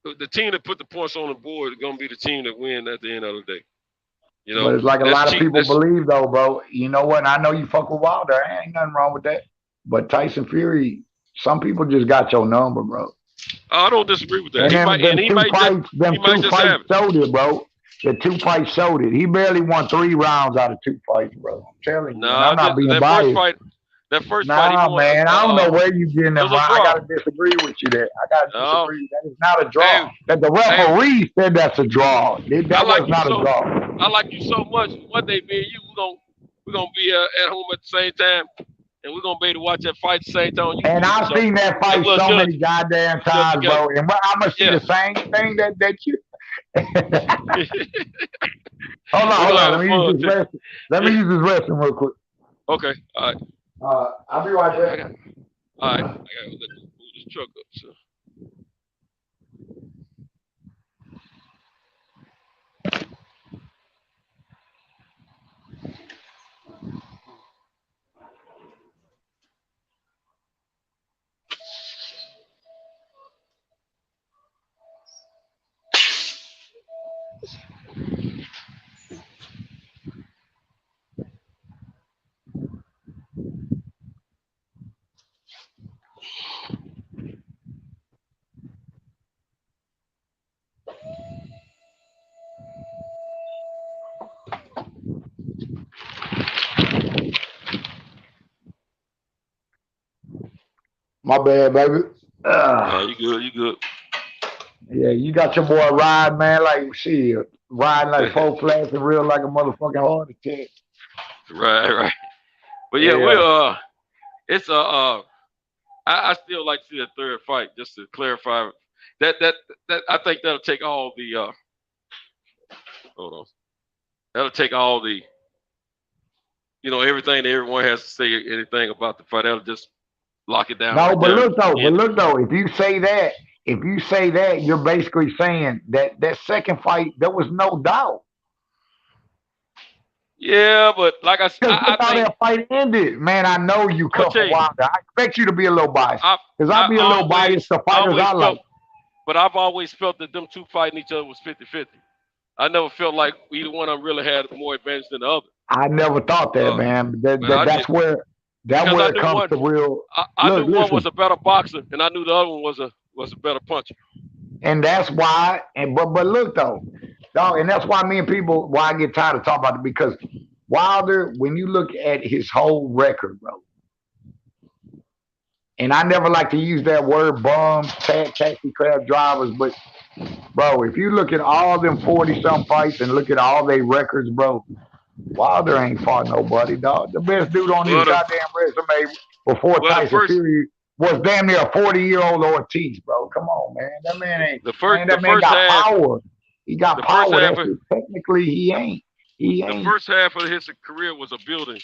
the team that put the points on the board is going to be the team that win at the end of the day. You know, but it's like a lot of people believe, though, bro. You know what? And I know you fuck with Wilder. Ain't nothing wrong with that. But Tyson Fury, some people just got your number, bro. I don't disagree with that. And he might just have it. Showed it, bro. The 2 fights showed it. He barely won 3 rounds out of 2 fights, bro. I'm telling you. I'm not being biased. That first fight, he won, man, I don't know where you getting that from. I gotta disagree with you there. I gotta disagree. That is not a draw. That the referee said that's a draw. That was not a draw. I like you so much. One day, me and you, we're gonna be at home at the same time, and we're gonna be able to watch that fight at the same time. And I've seen that fight so many goddamn times, bro. And I'm gonna see the same thing that you. Hold on. Let me use this restroom real quick. Okay. All right. I'll be right back. All right. I gotta move this truck up, so. My bad, baby. You good. Yeah, you got your boy riding, man, like shit. Riding like 4 flats and real like a motherfucking heart attack. Right. But yeah, it's I still like to see that third fight, just to clarify that I think that'll take all the hold on. That'll take all the, you know, everything that everyone has to say anything about the fight. That'll just lock it down. No, but look though, if you say that, you're basically saying that second fight, there was no doubt. Yeah, but like I said, I think that fight ended. Man, I know you cut for Wilder. I expect you to be a little biased. Because I'll be a little biased to fighters I like. But I've always felt that them two fighting each other was 50-50. I never felt like either one of them really had more advantage than the other. I never thought that, man. That's where it comes to real. I knew one was a better boxer, and I knew the other one was a better puncher. And that's why. But look though, dog, and that's why why I get tired of talking about it, because Wilder, when you look at his whole record, bro, and I never like to use that word bums, taxi cab drivers, but bro, if you look at all them 40-something fights and look at all their records, bro, Wilder ain't fought nobody, dog. The best dude on his goddamn resume before Tyson Fury was damn near a 40-year-old Ortiz, bro. Come on, man. That man ain't. That man got power. He got power. Technically, he ain't. The first half of his career was a building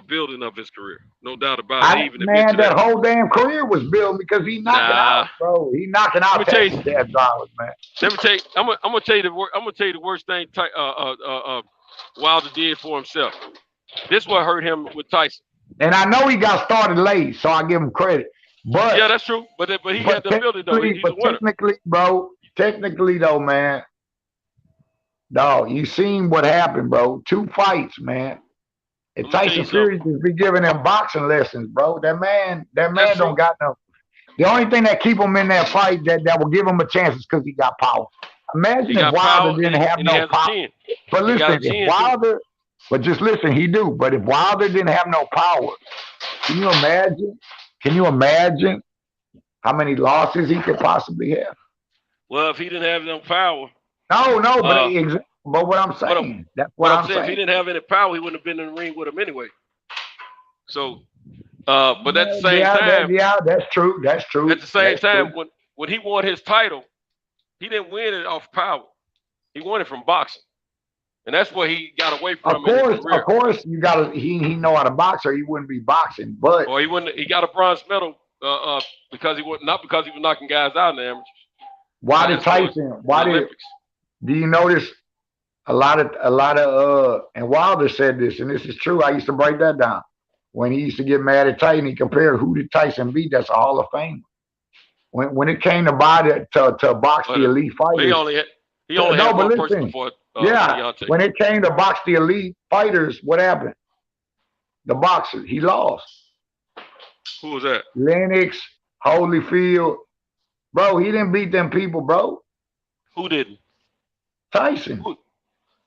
building of his career. No doubt about it. Even man, that whole damn career was built because he knocking out, bro. He knocking out that dollars, man. Let me tell you. I'm gonna tell you the worst thing Wilder did for himself. This what hurt him with Tyson. And I know he got started late, so I give him credit. But yeah, that's true. But he had the ability though. He's a winner. Technically though, man, dog, you seen what happened, bro. 2 fights, man. And Tyson Fury just be giving them boxing lessons, bro. That man don't got no. The only thing that keep him in that fight that will give him a chance is because he got power. Imagine if Wilder didn't have no power. But listen, if Wilder, but just listen, he do. But if Wilder didn't have no power, can you imagine? Can you imagine how many losses he could possibly have? Well, if he didn't have no power. But what I'm saying, that's what I'm saying. If he didn't have any power, he wouldn't have been in the ring with him anyway. So, but at the same time, that's true. That's true. At the same time, when he won his title, he didn't win it off power. He won it from boxing, and that's what he got away from. Of course, you got to. He know how to box, or he wouldn't be boxing. But or he wouldn't. He got a bronze medal because he was knocking guys out in the amateurs. Why did Tyson? Do you notice? A lot of and Wilder said this, and this is true. I used to break that down. When he used to get mad at Tyson, he compared who did Tyson beat. That's a Hall of Famer. When it came to box the elite fighters, he only had one person before. When it came to box the elite fighters, what happened? The boxers, he lost. Who was that? Lennox, Holyfield, bro. He didn't beat them people, bro. Who didn't? Tyson.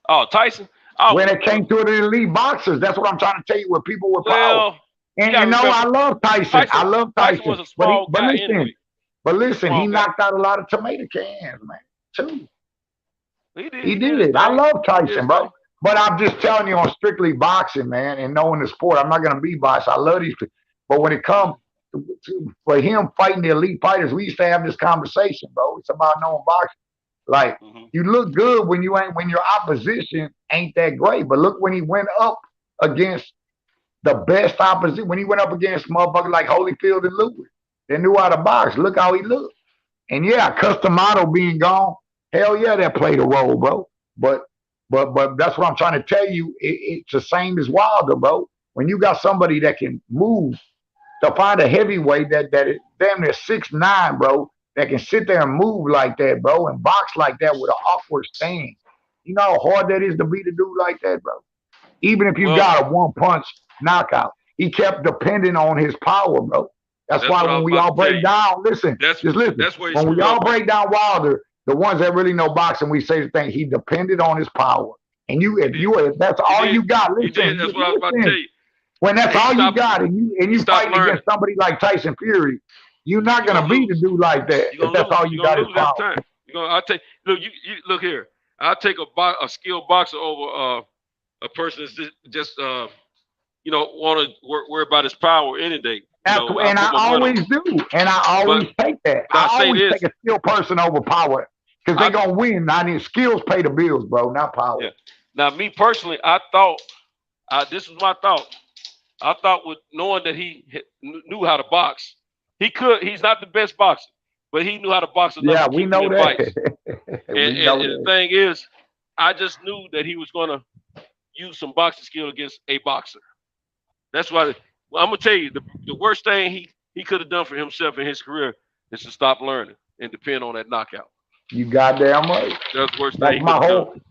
Oh, Tyson. When it came to the elite boxers, that's what I'm trying to tell you. With people with power, and I love Tyson. I love Tyson. Was a small guy anyway. But listen, he knocked out a lot of tomato cans, man. Too. He did. I love Tyson, bro. But I'm just telling you on strictly boxing, man, and knowing the sport, I'm not gonna be biased. I love these people. But when it comes for him fighting the elite fighters, we used to have this conversation, bro. It's about knowing boxing. Like you look good when your opposition ain't that great, but look when he went up against the best opposition, when he went up against motherfuckers like Holyfield and Lewis, they knew how to box. Look how he looked. And yeah, custom model being gone, hell yeah, that played a role, bro. But that's what I'm trying to tell you. It's the same as Wilder, bro. When you got somebody that can move, to find a heavyweight that is damn near 6'9", bro. That can sit there and move like that, bro, and box like that with an awkward stance. You know how hard that is to beat a dude like that, bro? Even if you got a one-punch knockout. He kept depending on his power, bro. That's why when we all break down, listen. When we all break down Wilder, the ones that really know boxing, we say the thing, he depended on his power. And if that's all you got, listen. That's what I was about to tell you. When that's all you got, and you fighting against somebody like Tyson Fury, you're not gonna beat a dude like that if that's all you got is power. Look here. I'll take a skilled boxer over a person that's just want to worry about his power any day. And I always do. And I always take that. I always take a skilled person over power because they're gonna win. I mean, skills pay the bills, bro, not power. Yeah. Now, me personally, I thought this was my thought. I thought with knowing that he knew how to box. He's not the best boxer, but he knew how to box enough. Yeah, we know that. And the thing is, I just knew that he was going to use some boxing skill against a boxer. That's why I'm going to tell you, the worst thing he could have done for himself in his career is to stop learning and depend on that knockout. You goddamn right. That's the worst thing.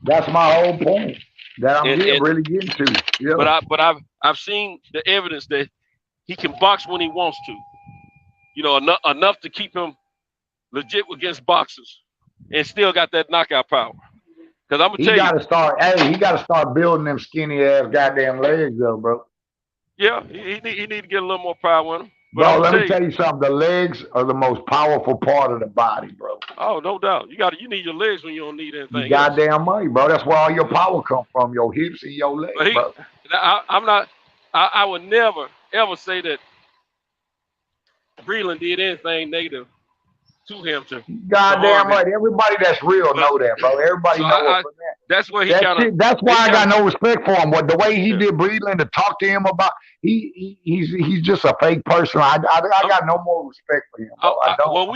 That's my whole point that I'm really getting to. Yeah. But I've seen the evidence that he can box when he wants to. Enough to keep him legit against boxers, and still got that knockout power. Because I'm gonna tell you, he got to start building them skinny ass goddamn legs, though, bro. Yeah, he need to get a little more power in him. Bro, let me tell you something. The legs are the most powerful part of the body, bro. Oh, no doubt. You need your legs when you don't need anything. You goddamn right, bro. That's where all your power comes from, your hips and your legs, bro. I would never ever say that Breland did anything negative to him. Goddamn right. Everybody that's real know that, bro. Everybody knows that's where he kind of. That's why I got no respect for him. What the way he did Breland to talk to him about, he's just a fake person. I got no more respect for him. Bro. I don't. Well,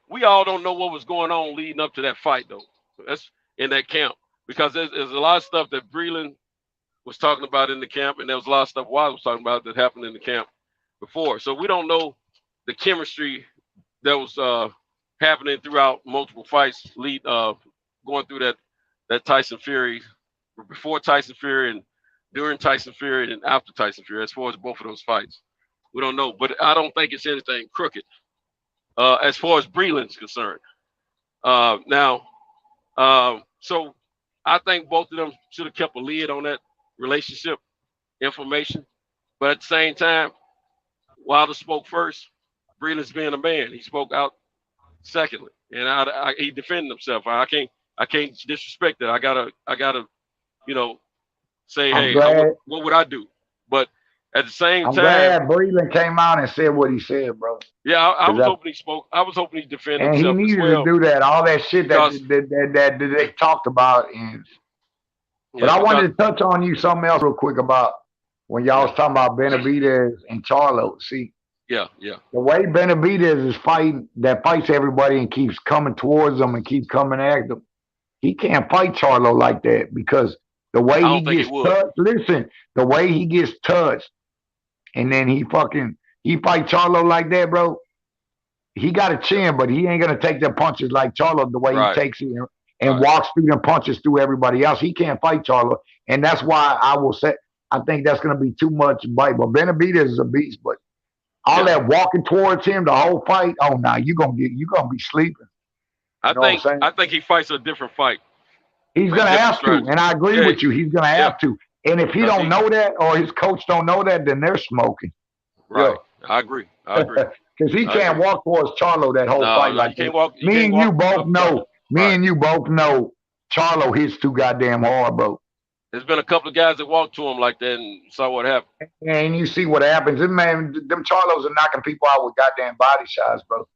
we all don't know what was going on leading up to that fight though. That's in that camp because there's a lot of stuff that Breland was talking about in the camp, and there was a lot of stuff Wilder was talking about that happened in the camp before. So we don't know the chemistry that was happening throughout multiple fights going through that Tyson Fury, before Tyson Fury and during Tyson Fury and after Tyson Fury, as far as both of those fights. We don't know, but I don't think it's anything crooked as far as Breland's concerned. So I think both of them should have kept a lid on that relationship information. But at the same time, Wilder spoke first. Breland's being a man. He spoke out secondly, and he defended himself. I can't disrespect that. I gotta, say, hey, what would I do? But at the same time, I'm glad Breland came out and said what he said, bro. Yeah, I was hoping he spoke. I was hoping he defended himself. And he needed to do that. All that shit that they talked about. But I wanted to touch on something else real quick about when y'all was talking about Benavidez and Charlo. See. Yeah. The way Benavidez is fighting, that fights everybody and keeps coming towards them and keep coming at them. He can't fight Charlo like that because the way he gets touched. Listen, the way he gets touched, and then he fight Charlo like that, bro. He got a chin, but he ain't gonna take the punches like Charlo the way he takes it and walks through them punches through everybody else. He can't fight Charlo, and that's why I will say I think that's gonna be too much bite. But Benavidez is a beast, but. All that walking towards him, the whole fight. Oh, no, you're gonna be sleeping. I think he fights a different fight. He's gonna have to, and I agree with you. He's gonna have to. And if he don't know that, or his coach don't know that, then they're smoking. Right. I agree. Because he can't walk towards Charlo that whole fight like that. Me and you both know Charlo hits too goddamn hard, bro. There's been a couple of guys that walked to him like that and saw what happened. And you see what happens. Them Charlos are knocking people out with goddamn body shots, bro.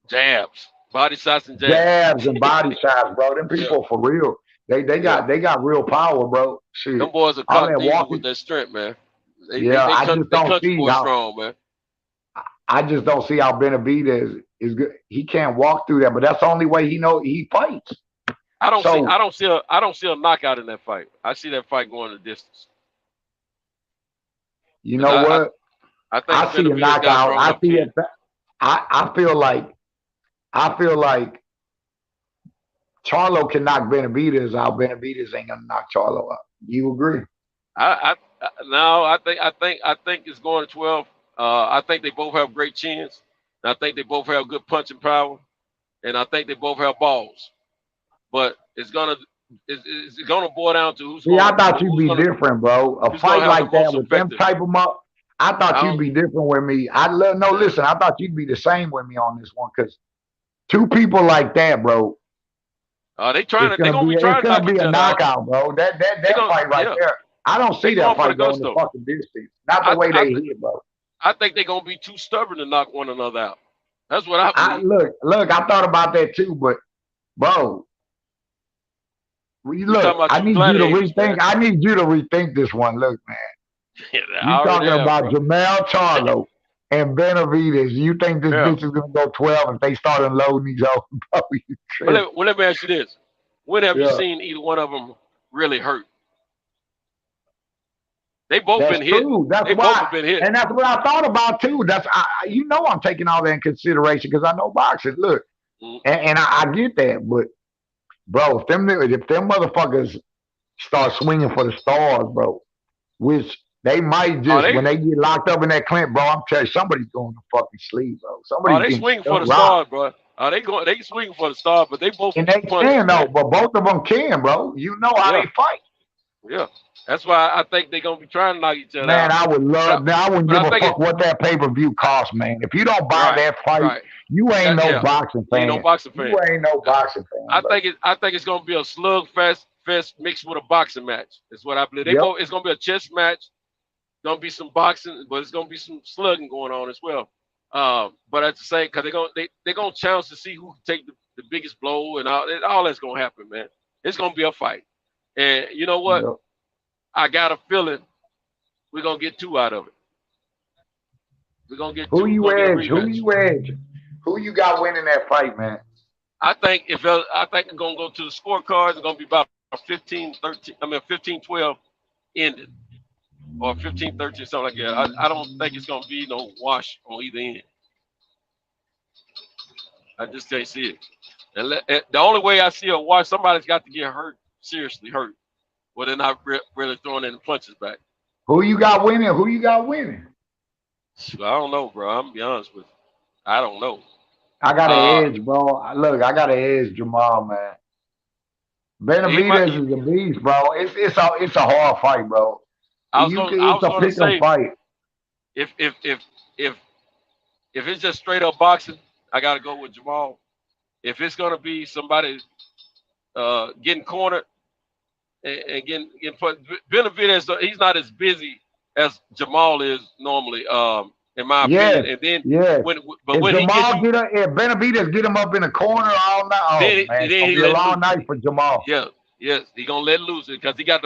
Jabs. Body shots and jabs. Jabs and body shots, bro. Them people for real. They got real power, bro. Shit. Them boys are caught with their strength, man. I just don't see how strong, man. I just don't see how Benavidez is good. He can't walk through that, but that's the only way he fights. I don't see a knockout in that fight. I see that fight going the distance. You know what? I see a knockout. I see it. I feel like Charlo can knock Benavidez out. Benavidez ain't gonna knock Charlo out. You agree? I think it's going to 12. I think they both have great chins. I think they both have good punching power, and I think they both have balls. But it's gonna boil down to who's. I thought you'd be different, bro. A fight like that with them type of up. I thought you'd be different with me. Listen. I thought you'd be the same with me on this one because two people like that, bro. They're gonna be a knockout, bro. That fight right there. I don't see that fight going the fucking distance. Not the way they hit, bro. I think they're gonna be too stubborn to knock one another out. That's what I believe. Look. I thought about that too, but bro. Look, I need you to rethink. I need you to rethink this one. Look, man. You talking about Jermall Charlo and Benavidez. You think this bitch is gonna go 12 if they start unloading these old bro? Well, let me ask you this: when have you seen either one of them really hurt? They both been hit. That's why, and that's what I thought about too. I'm taking all that in consideration because I know boxing. Look, and I get that, but. Bro, if them motherfuckers start swinging for the stars, bro, which they might just when they get locked up in that clamp, bro, I'm telling you, somebody's going to fucking sleep, bro. They swinging for the stars, bro. They swinging for the stars, but they both and they can though, but both of them can, bro. You know how they fight. Yeah, that's why I think they're gonna be trying to knock each other out. Man, I would love. Now I wouldn't give a fuck what that pay-per-view costs, man. If you don't buy that fight. You ain't no boxing fan. You ain't no boxing fan. You ain't no boxing fan. I think it's gonna be a slug fest mixed with a boxing match. That's what I believe. It's gonna be a chess match. Gonna be some boxing, but it's gonna be some slugging going on as well. But at the same, because they're gonna challenge to see who can take the biggest blow and all that's gonna happen, man. It's gonna be a fight. And you know what? Yep. I got a feeling we're gonna get 2 out of it. We're gonna get Who 2. you We're gonna get a edge? Who rematch. you edge? Who you got winning that fight, man? I think it's gonna go to the scorecards. It's gonna be about 15-12 ended. Or 15-13, something like that. I don't think it's gonna be no wash on either end. I just can't see it. And the only way I see a wash, somebody's got to get hurt, seriously hurt, where they're not really throwing any punches back. Who you got winning? Who you got winning? I don't know, bro. I'm gonna be honest with you. I don't know. I got an edge, bro. Look, I got an edge, Jermall, man. Benavidez is a beast, bro. It's a hard fight, bro. I was gonna say, fight. If it's just straight up boxing, I gotta go with Jermall. If it's gonna be somebody getting cornered and getting put, Benavidez, he's not as busy as Jermall is normally, in my opinion. And then if Benavidez get him up in the corner all night, then it's gonna be a long night for Jermall. Yes, he gonna let loose because he got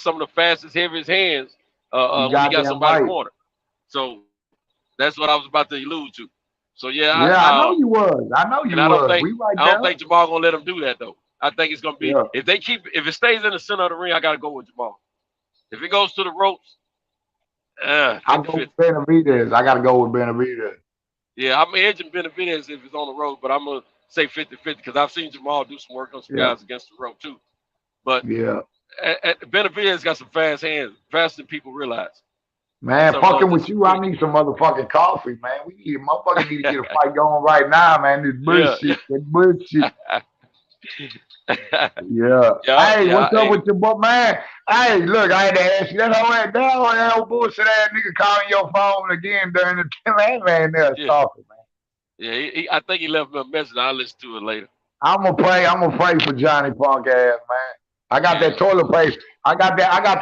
some of the fastest, heaviest hands when he got somebody cornered. So that's what I was about to allude to. So I know you was. I know you was. I don't think Jermall gonna let him do that though. I think it's gonna be if it stays in the center of the ring, I gotta go with Jermall. If it goes to the ropes, I go with Benavidez. I gotta go with Benavidez. Yeah, I'm edging Benavidez if it's on the road, but I'm gonna say 50-50 because I've seen Jermall do some work on some guys against the rope too. But Benavidez got some fast hands, faster than people realize. Man, fucking with you, I need some motherfucking coffee, man. Motherfucker need to get a fight going right now, man. This bullshit, that bullshit. Hey, what's up with your boy, man? Hey, look, I had to ask you that whole bullshit ass nigga calling your phone again during the man there talking, man. Yeah, I think he left me a message. I'll listen to it later. I'm gonna pray for Johnny Punk ass, man. I got that toilet paper. I got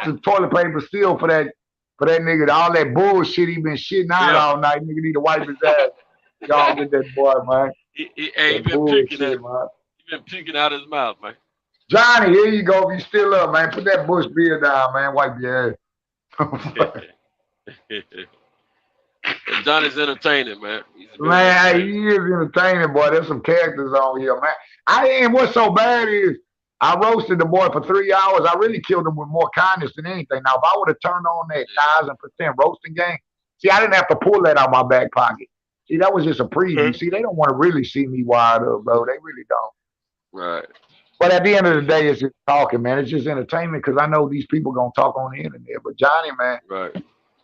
the toilet paper still for that nigga. All that bullshit he been shitting out all night. Nigga need to wipe his ass. Y'all get that boy, man. He been puking out his mouth, man. Johnny, here you go. If you still up, man, put that Bush beer down, man. Wipe your ass. Johnny's entertaining, man. Man, he is entertaining, boy. There's some characters on here, man. And what's so bad is I roasted the boy for 3 hours. I really killed him with more kindness than anything. Now, if I would have turned on that 1,000% roasting game, see, I didn't have to pull that out of my back pocket. See, that was just a preview. See, they don't want to really see me wired up, bro. They really don't. Right. But at the end of the day, it's just talking, man. It's just entertainment because I know these people going to talk on the internet. But Johnny, man,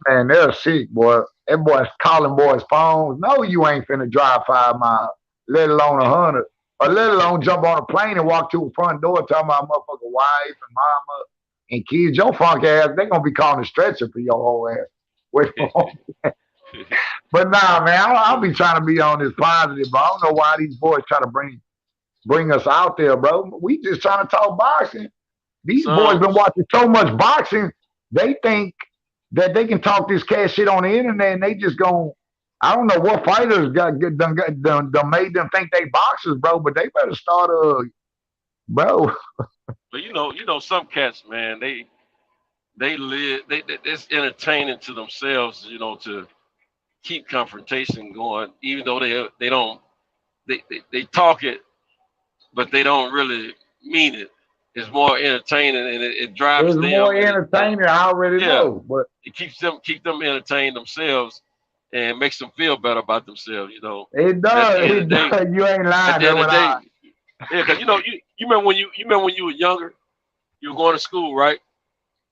man, they're sick, boy. That boy's calling boys' phones. No, you ain't finna drive 5 miles, let alone 100. Or let alone jump on a plane and walk to a front door talking about motherfucking wife and mama and kids. Your funk ass, they gonna be calling a stretcher for your whole ass. Wait for But nah, man, I'll be trying to be on this positive, but I don't know why these boys try to bring us out there, bro. We just trying to talk boxing. These boys been watching so much boxing, they think that they can talk this cash shit on the internet and they just gonna I don't know what fighters done made them think they boxers, bro, but they better start bro. But you know, some cats, man, they it's entertaining to themselves, you know, to keep confrontation going, even though they talk it, but they don't really mean it. It's more entertaining and it drives them. It's more entertaining, I already know, but it keep them entertained themselves. And makes them feel better about themselves, you know. It does. It does. You ain't lying. Yeah, because you know, you remember when you were younger, you were going to school, right?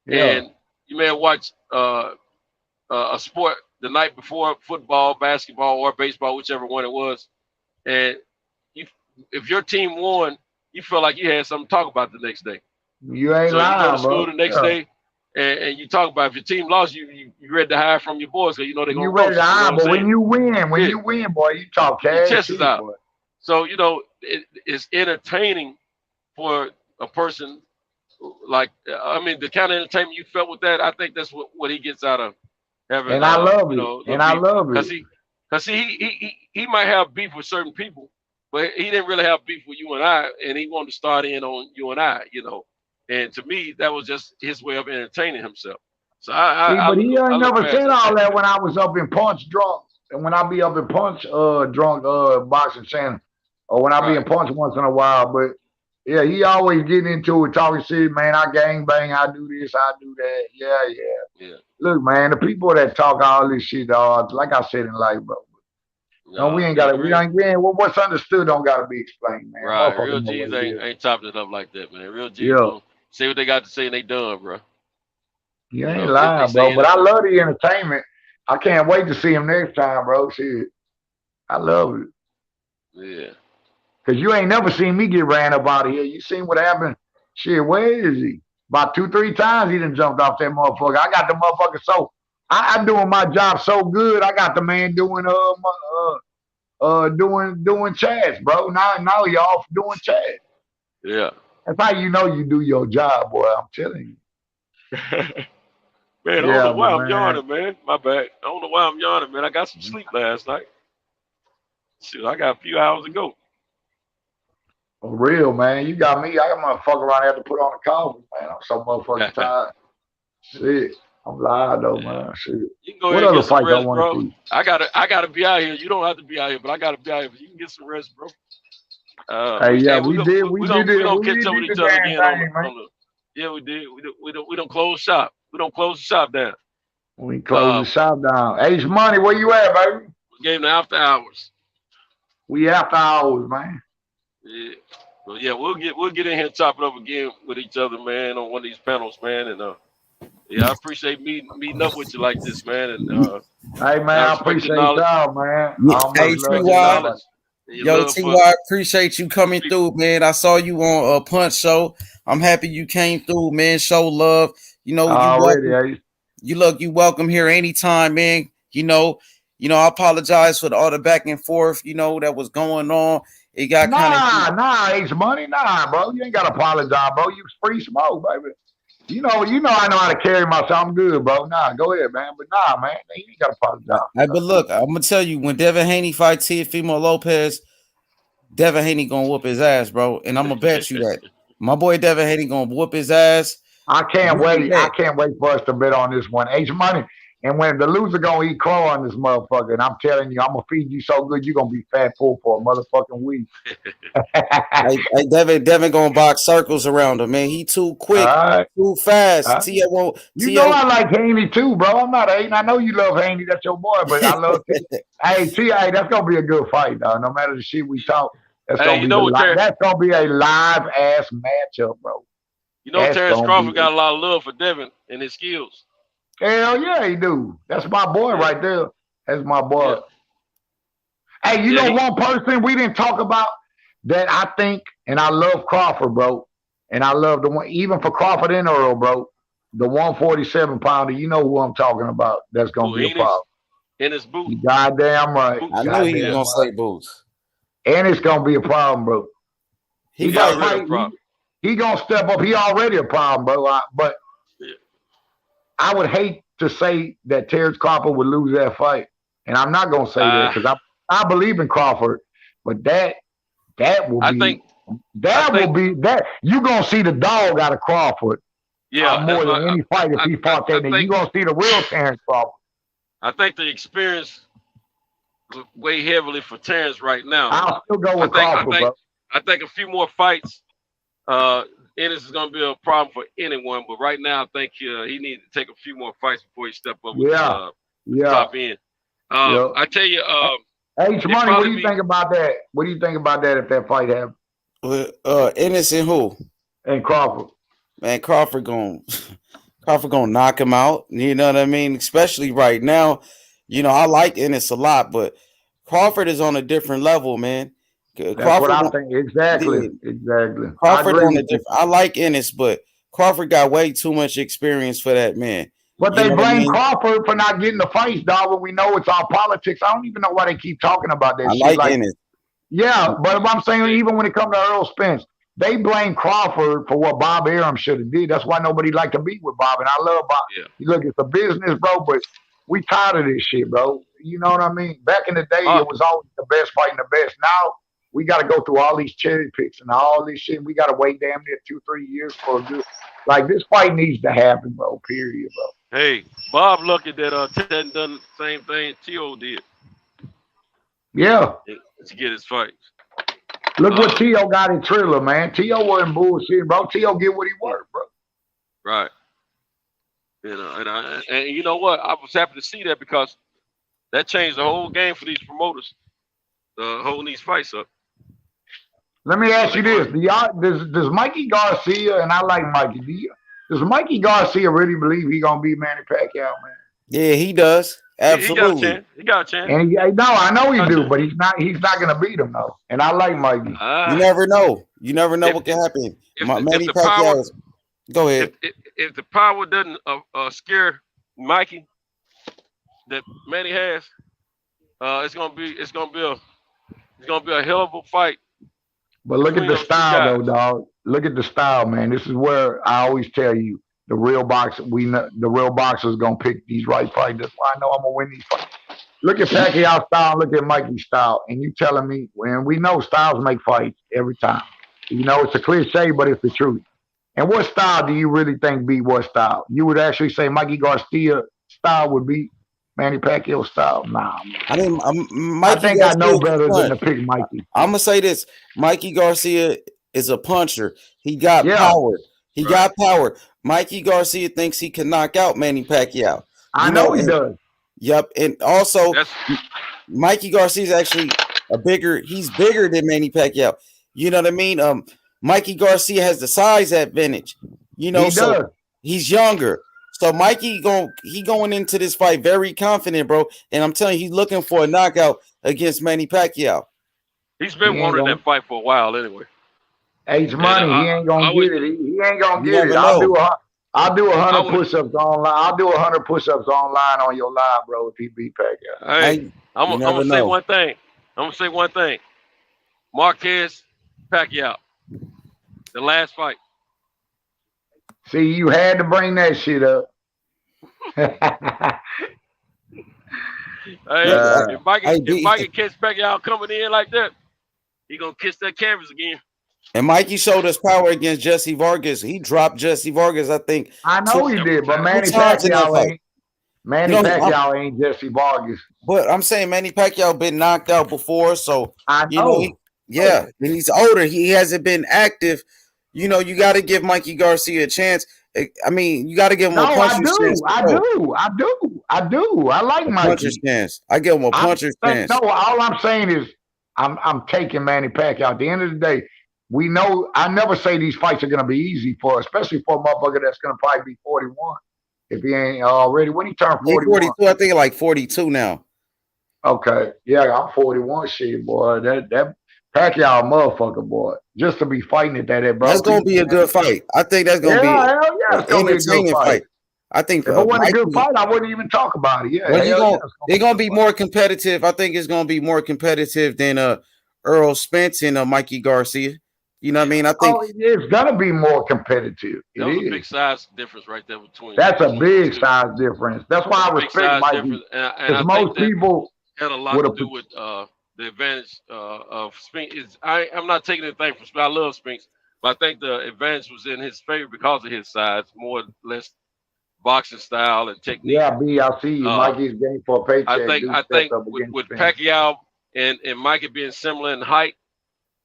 Yeah. And you may have watched a sport the night before, football, basketball, or baseball, whichever one it was. And if your team won, you felt like you had something to talk about the next day. You ain't so lying, you go to school bro. the next day. And you talk about if your team lost, you ready to hire from your boys because you know they're gonna. You ready to hire, but when you win, boy, you talk cash. Chest is out. Boy. So you know it's entertaining for a person like the kind of entertainment you felt with that. I think that's what he gets out of having. And I love it. You know, and I love it because he might have beef with certain people, but he didn't really have beef with you and I, and he wanted to start in on you and I, And to me, that was just his way of entertaining himself. So but he ain't never said all that when I was up in Punch drunk, and when I be up in Punch drunk boxing channel, or when I be in Punch once in a while. But yeah, he always getting into it, talking shit, man. I gang bang, I do this, I do that. Yeah. Look, man, the people that talk all this shit, like I said in life, bro. No, we ain't got to. We ain't. What's understood don't got to be explained, man. Right, real G's ain't chopping it up like that, man. Real G's say what they got to say and they done, bro. You ain't lying, bro. But I love the entertainment. I can't wait to see him next time, bro. Shit, I love it. Yeah. Cause you ain't never seen me get ran up out of here. You seen what happened? Shit, where is he? About 2-3 times he done jumped off that motherfucker. I got the motherfucker so I'm doing my job so good. I got the man doing doing chats, bro. Now he off doing chat. Yeah. That's how you know you do your job, boy. I'm telling you. Man, I don't know why I'm yawning, man. My bad. I don't know why I'm yawning, man. I got some sleep last night. Shit, I got a few hours to go. For real, man. You got me. I got motherfucker around here to put on the coffee, man. I'm so motherfucking tired. Shit. I'm live though, man. Shit. You can go ahead and get some rest, bro. I gotta be out here. You don't have to be out here, but I gotta be out here. But you can get some rest, bro. We did. We don't catch up with each other again. Yeah, we did. We don't close shop. We don't close the shop down. We close the shop down. H Money, where you at, baby? We gave them after hours. We after hours, man. Yeah. Well, yeah, we'll get in here and chop it up again with each other, man, on one of these panels, man. And I appreciate meeting up with you like this, man. And hey, man, I appreciate y'all, man. Hey, T.Y. Yo, T.Y., appreciate you coming through, man. I saw you on a Punch show. I'm happy you came through, man. Show love. You welcome here anytime, man. I apologize for all the back and forth, that was going on. It got H Money, bro. You ain't gotta apologize, bro. You free smoke, baby. You know I know how to carry myself. I'm good, bro. Go ahead, man. But man, you ain't gotta apologize. Hey, but look, I'm gonna tell you, when Devin Haney fights Teofimo Lopez, Devin Haney gonna whoop his ass, bro. And I'm gonna bet you that. My boy Devin Haney gonna whoop his ass. I can't wait. I can't wait for us to bet on this one. H Money. And when the loser gonna eat crow on this motherfucker, and I'm telling you, I'm gonna feed you so good you're gonna be fat full for a motherfucking week. hey, Devin gonna box circles around him, man. He too quick, too fast. You know I like Haney too, bro. I'm not hating. I know you love Haney. That's your boy, but I love Hey, T.I., that's gonna be a good fight, dog. No matter the shit we talk, that's gonna be a live ass matchup, bro. Terrence Crawford got a lot of love for Devin and his skills. Hell yeah, he do. That's my boy right there. That's my boy. Yeah. Hey, one person we didn't talk about that I think, and I love Crawford, bro. And I love the one, even for Crawford and Earl, bro, the 147 pounder, you know who I'm talking about. That's going to be a problem. In his boots. You goddamn right. I know he's going to say boots. And it's going to be a problem, bro. He going to step up. He already a problem, bro. But I would hate to say that Terrence Crawford would lose that fight. And I'm not going to say that because I believe in Crawford. But that will be that you're going to see the dog out of Crawford. Yeah. More than any fight if he fought that nigga. You're going to see the real Terrence Crawford. I think the experience weigh heavily for Terrence right now. I'll still go with Crawford, bro. I think a few more fights, Ennis is going to be a problem for anyone. But right now, I think he needs to take a few more fights before he step up with the top end. I tell you, H Money, what do you think about that? What do you think about that if that fight happens? Ennis and who? And Crawford. Man, Crawford gonna knock him out. You know what I mean? Especially right now. I like Ennis a lot, but Crawford is on a different level, man. That's what I think. Exactly. Crawford on a different. I like Ennis, but Crawford got way too much experience for that, man. But they blame Crawford for not getting the fights, dog. When we know it's all politics. I don't even know why they keep talking about that shit. Like Ennis. Yeah, but I'm saying even when it comes to Earl Spence, they blame Crawford for what Bob Arum should have did. That's why nobody liked to beat with Bob, and I love Bob. Yeah. Look, it's a business, bro, but we tired of this shit, bro. You know what I mean? Back in the day, it was always the best fighting the best. Now we got to go through all these cherry picks and all this shit. We got to wait damn near 2-3 years for a good. Like this fight needs to happen, bro. Period, bro. Hey, Bob lucky that Ted done the same thing T.O. did. Yeah. To get his fight. Look what T.O. got in Triller, man. T.O. wasn't bullshit, bro. T.O. get what he worked, bro. Right. And you know what? I was happy to see that because that changed the whole game for these promoters, holding these fights up. Let me ask you this: does Mikey Garcia, and I like Mikey, does Mikey Garcia really believe he gonna beat Manny Pacquiao, man? Yeah, he does. Absolutely. He got a chance. And no, I know he do, but he's not gonna beat him though. And I like Mikey. You never know. You never know what can happen. Manny Pacquiao. Go ahead. If the power doesn't scare Mikey that Manny has, it's gonna be a hell of a fight. But look at the style, though, dog. Look at the style, man. This is where I always tell you the real boxers gonna pick these right fights. That's why I know I'm gonna win these fights. Look at Pacquiao's style. Look at Mikey's style, and you telling me when we know styles make fights every time. You know it's a cliche, but it's the truth. And what style do you really think beat what style? You would actually say Mikey Garcia style would beat Manny Pacquiao style? Nah, man. I think I know better than to pick Mikey. I'm gonna say this: Mikey Garcia is a puncher. He got power. He got power. Mikey Garcia thinks he can knock out Manny Pacquiao. I know he does. Yep, and also Mikey Garcia is actually he's bigger than Manny Pacquiao. You know what I mean? Mikey Garcia has the size advantage. You know, so he's younger. So Mikey going into this fight very confident, bro. And I'm telling you, he's looking for a knockout against Manny Pacquiao. He's been wanting that fight for a while anyway. H money, he ain't gonna get it. He ain't gonna get it. I'll do 100 push-ups online. I'll do 100 push-ups online on your live, bro, if he beat Pacquiao. Hey, I'm gonna say one thing. I'm gonna say one thing. Marquez Pacquiao. The last fight. See, you had to bring that shit up. If Mikey catch Pacquiao coming in like that, he gonna kiss that canvas again. And Mikey showed us power against Jesse Vargas. He dropped Jesse Vargas, I think. I know he did, but Manny Pacquiao ain't Jesse Vargas. But I'm saying Manny Pacquiao been knocked out before, so I know. And he's older. He hasn't been active. You know, you got to give Mikey Garcia a chance. I mean, you got to give him a puncher's chance. I do. I like Mikey. Puncher's chance. I give him a puncher's chance. No, all I'm saying is I'm taking Manny Pacquiao. At the end of the day, we know I never say these fights are going to be easy especially for a motherfucker that's going to probably be 41. If he ain't already. When he turned 41. 42, I think like 42 now. Okay. Yeah, I'm 41. Shit, boy. That Pacquiao motherfucker, boy. Just to be fighting at that, bro. That's gonna be a good fight. I think that's gonna be an entertaining fight. I think if it wasn't a good fight, I wouldn't even talk about it. Yeah, they're gonna be more competitive. I think it's gonna be more competitive than Earl Spence and Mikey Garcia. You know what I mean? I think it's gonna be more competitive. That was a big size difference right there between. That's a big size difference. That's why I respect Mikey. Because most people had a lot to do with the advantage of Spinks. I'm not taking anything from Spinks. I love Spinks, but I think the advantage was in his favor because of his size, more or less boxing style and technique. Yeah, I see you. Mikey's game for a paycheck. I think with Pacquiao and Mikey being similar in height,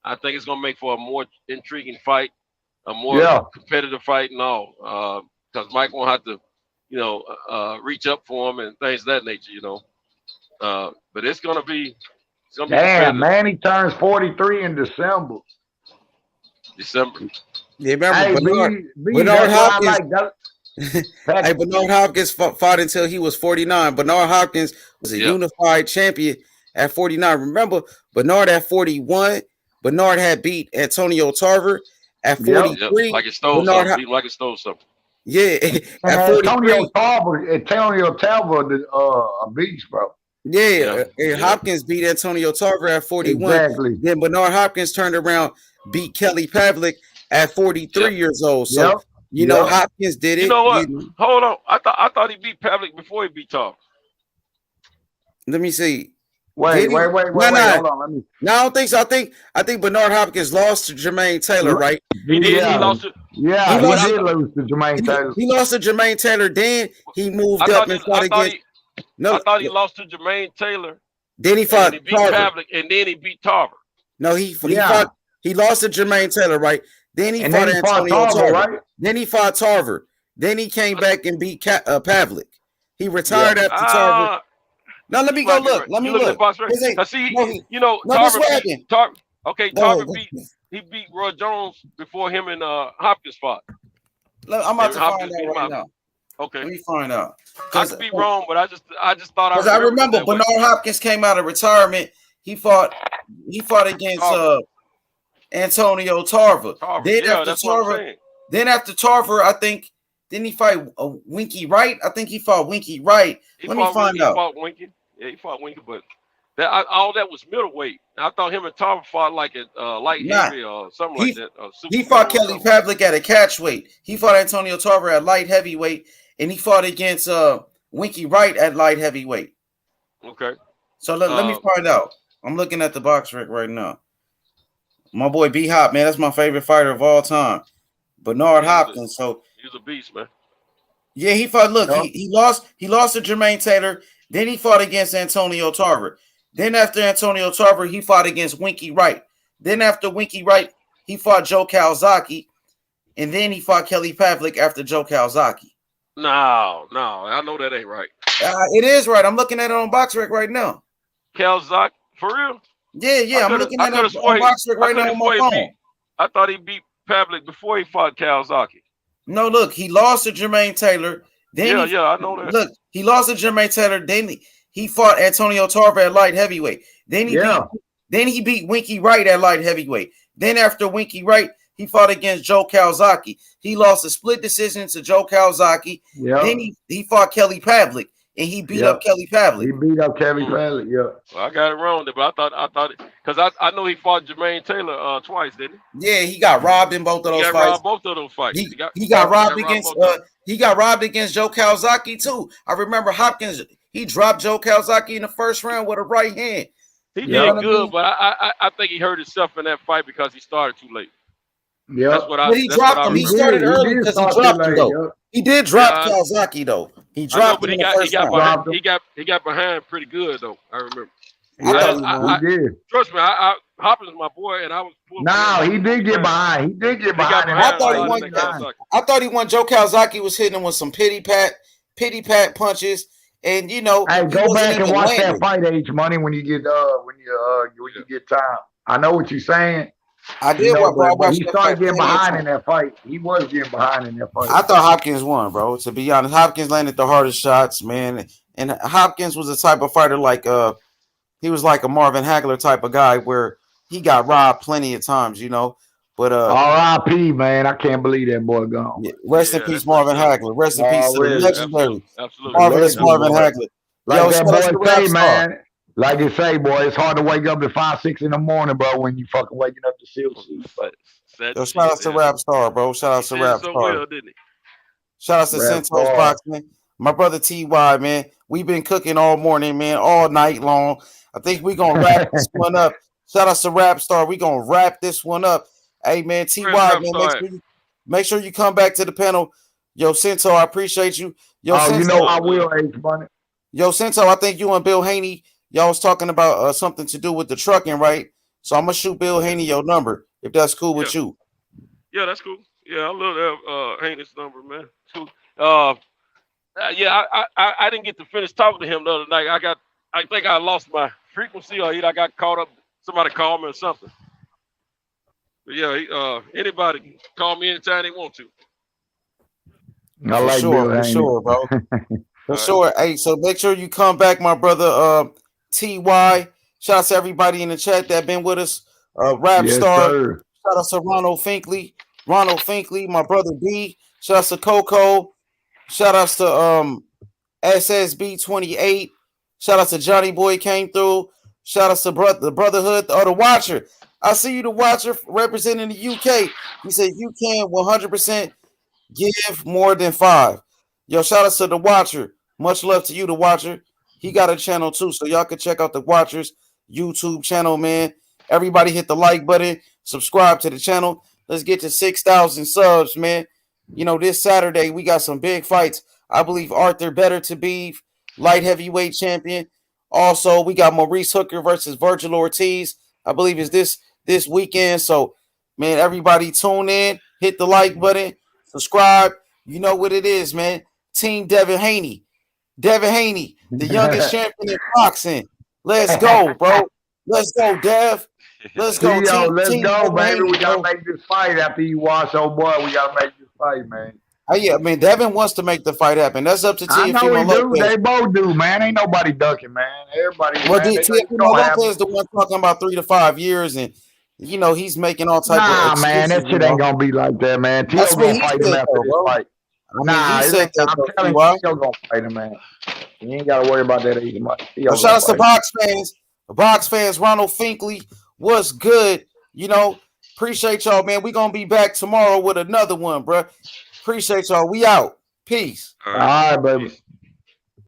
I think it's gonna make for a more intriguing fight, a more competitive fight and all. Because Mike won't have to, reach up for him and things of that nature, But it's gonna be. Damn, Manny turns 43 in December. Yeah, remember Bernard Hopkins. Bernard Hopkins fought until he was 49. Bernard Hopkins was a unified champion at 49. Remember, Bernard at 41. Bernard had beat Antonio Tarver at 43. Like it stole something. Like it stole something. Yeah, at 43. Antonio Tarver, a beast, bro. Yeah, Hopkins beat Antonio Tarver at 41. Exactly. Then Bernard Hopkins turned around, beat Kelly Pavlik at 43 years old. So Hopkins did it. You know what? Hold on. I thought he beat Pavlik before he beat Tarver. Let me see. Wait. Hold on. Let me. No, I don't think so. I think Bernard Hopkins lost to Jermaine Taylor, right? He did. He lost it. Yeah, he did lose to Jermaine Taylor. He lost to Jermaine Taylor. Then he moved up and fought against. I thought he lost to Jermaine Taylor. Then he fought and he beat Pavlik, and then he beat Tarver. No, he lost to Jermaine Taylor, right? Then he fought Antonio Tarver. Right? Then he fought Tarver. Then he came back and beat Pavlik. He retired after Tarver. Now let me go look. Let me look. Tarver beat Roy Jones before him and Hopkins fought. I'm about to find out right now. Okay, let me find out. I could be wrong, but I just thought I remember Bernard Hopkins came out of retirement. He fought against Antonio Tarver. Then after Tarver, I think didn't he fight Winky Wright? I think he fought Winky Wright. Let me find out. He fought Winky. Yeah, he fought Winky, but all that was middleweight. I thought him and Tarver fought like at light heavy or something like that. He fought Kelly Pavlik at a catch weight. He fought Antonio Tarver at light heavyweight, and he fought against Winky Wright at light heavyweight. Okay. So let me find out. I'm looking at the box right now. My boy B Hop, man, that's my favorite fighter of all time. Bernard Hopkins. So he's a beast, man. Yeah, he fought. Look, he lost to Jermaine Taylor. Then he fought against Antonio Tarver. Then after Antonio Tarver, he fought against Winky Wright. Then after Winky Wright, he fought Joe Calzaghe. And then he fought Kelly Pavlik after Joe Calzaghe. No, I know that ain't right. It is right. I'm looking at it on BoxRec right now. Calzaghe, for real? Yeah. I'm looking at it on BoxRec right now on my phone. I thought he beat Pavlik before he fought Calzaghe. No, look, he lost to Jermaine Taylor. Then I know that. Look, he lost to Jermaine Taylor. Then he fought Antonio Tarver at light heavyweight. Then he beat Winky Wright at light heavyweight. Then after Winky Wright, he fought against Joe Calzaghe. He lost a split decision to Joe Calzaghe. Then he fought Kelly Pavlik, and he beat up Kelly Pavlik. He beat up Kelly Pavlik. Yeah. Well, I got it wrong there, but I thought it because I know he fought Jermaine Taylor twice, didn't he? Yeah, he got robbed in both of those fights. Both of those fights. He got robbed against Joe Calzaghe too. I remember Hopkins. He dropped Joe Calzaghe in the first round with a right hand. He did good, but I think he hurt himself in that fight because he started too late. Yeah, that's what he dropped him. He started early because he dropped him though. He did drop Calzaghe though. He dropped him in the first round. He got behind pretty good though. I remember. He did. Trust me, Hopkins my boy, and I was. He did get behind. He did get behind. I thought he won. Joe Calzaghe was hitting him with some pity pat punches, and you know. Hey, go back and watch that fight, H Money, when you get get time. I know what you're saying. I did but he started getting behind in that fight. He was getting behind in that fight. I thought Hopkins won, bro. To be honest, Hopkins landed the hardest shots, man. And Hopkins was the type of fighter like he was like a Marvin Hagler type of guy where he got robbed plenty of times, you know. But R.I.P. man, I can't believe that boy gone. Rest in peace, Marvin Hagler. Rest in peace to the legendary, marvelous Marvin Hagler. Like that boy say, man. Like you say, boy, it's hard to wake up at 5, 6 in the morning, bro, when you fucking waking up to seal shit. But shout out to Rap Star, bro. Shout out to Rap Star. Shout out to Santos Boxing. My brother T.Y., man. We've been cooking all morning, man, all night long. I think we're going to wrap this one up. Shout out to Rap Star. We're going to wrap this one up. Hey, man, T.Y., man, make sure you come back to the panel. Yo, Sento, I appreciate you. Yo, Sento, you know I will, H-Money. Yo, Sento, I think you and Bill Haney, y'all was talking about something to do with the trucking, right? So I'm going to shoot Bill Haney your number, if that's cool with you. Yeah, that's cool. Yeah, I love that Haney's number, man. It's cool. I didn't get to finish talking to him the other night. I think I lost my frequency, or I got caught up. Somebody called me or something. But yeah, anybody can call me anytime they want to. I like for sure, bro. For sure. Hey, so make sure you come back, my brother T.Y. Shout out to everybody in the chat that been with us. Rap Star. Sir. Shout out to Ronald Finkley, my brother B. Shout out to Coco. Shout out to SSB 28. Shout out to Johnny Boy came through. Shout out to the Brotherhood or the Watcher. I see you, the Watcher, representing the UK. He said you can 100% give more than 5. Yo, shout out to the Watcher. Much love to you, the Watcher. he got a channel too. So y'all can check out the Watchers YouTube channel, man. Everybody hit the like button, subscribe to the channel. Let's get to 6,000 subs, man. You know, this Saturday we got some big fights. I believe Arthur Better to be light heavyweight champion. Also, we got Maurice Hooker versus Virgil Ortiz. I believe is this weekend. So, man, everybody tune in, hit the like button, subscribe. You know what it is, man. Team Devin Haney. Devin Haney, the youngest champion in boxing. Let's go, bro. Let's go, Dev. Let's go, let's team go, Devin baby. Haney, We gotta bro. make this fight after you watch old boy. We gotta make this fight, man. Yeah, I mean, Devin wants to make the fight happen. That's up to I know Teofimo we do. Lopez. They both do, man. Ain't nobody ducking, man. Everybody, Well, man. Teofimo Lopez the one talking about 3 to 5 years, and you know he's making all type of Nah, excuses. man, that shit ain't gonna be like that, man. That's T.O. what gonna he fight said, him after though, this bro. fight. He said that, I'm though, telling T.Y. you, T.O. gonna fight him, man. You ain't gotta worry about that either, man. T.O. Well, shout out to gonna fight. box fans. Box fans, Ronald Finkley, what's good? You know, appreciate y'all, man. We gonna be back tomorrow with another one, bro. Appreciate y'all. We out. Peace. All right, baby.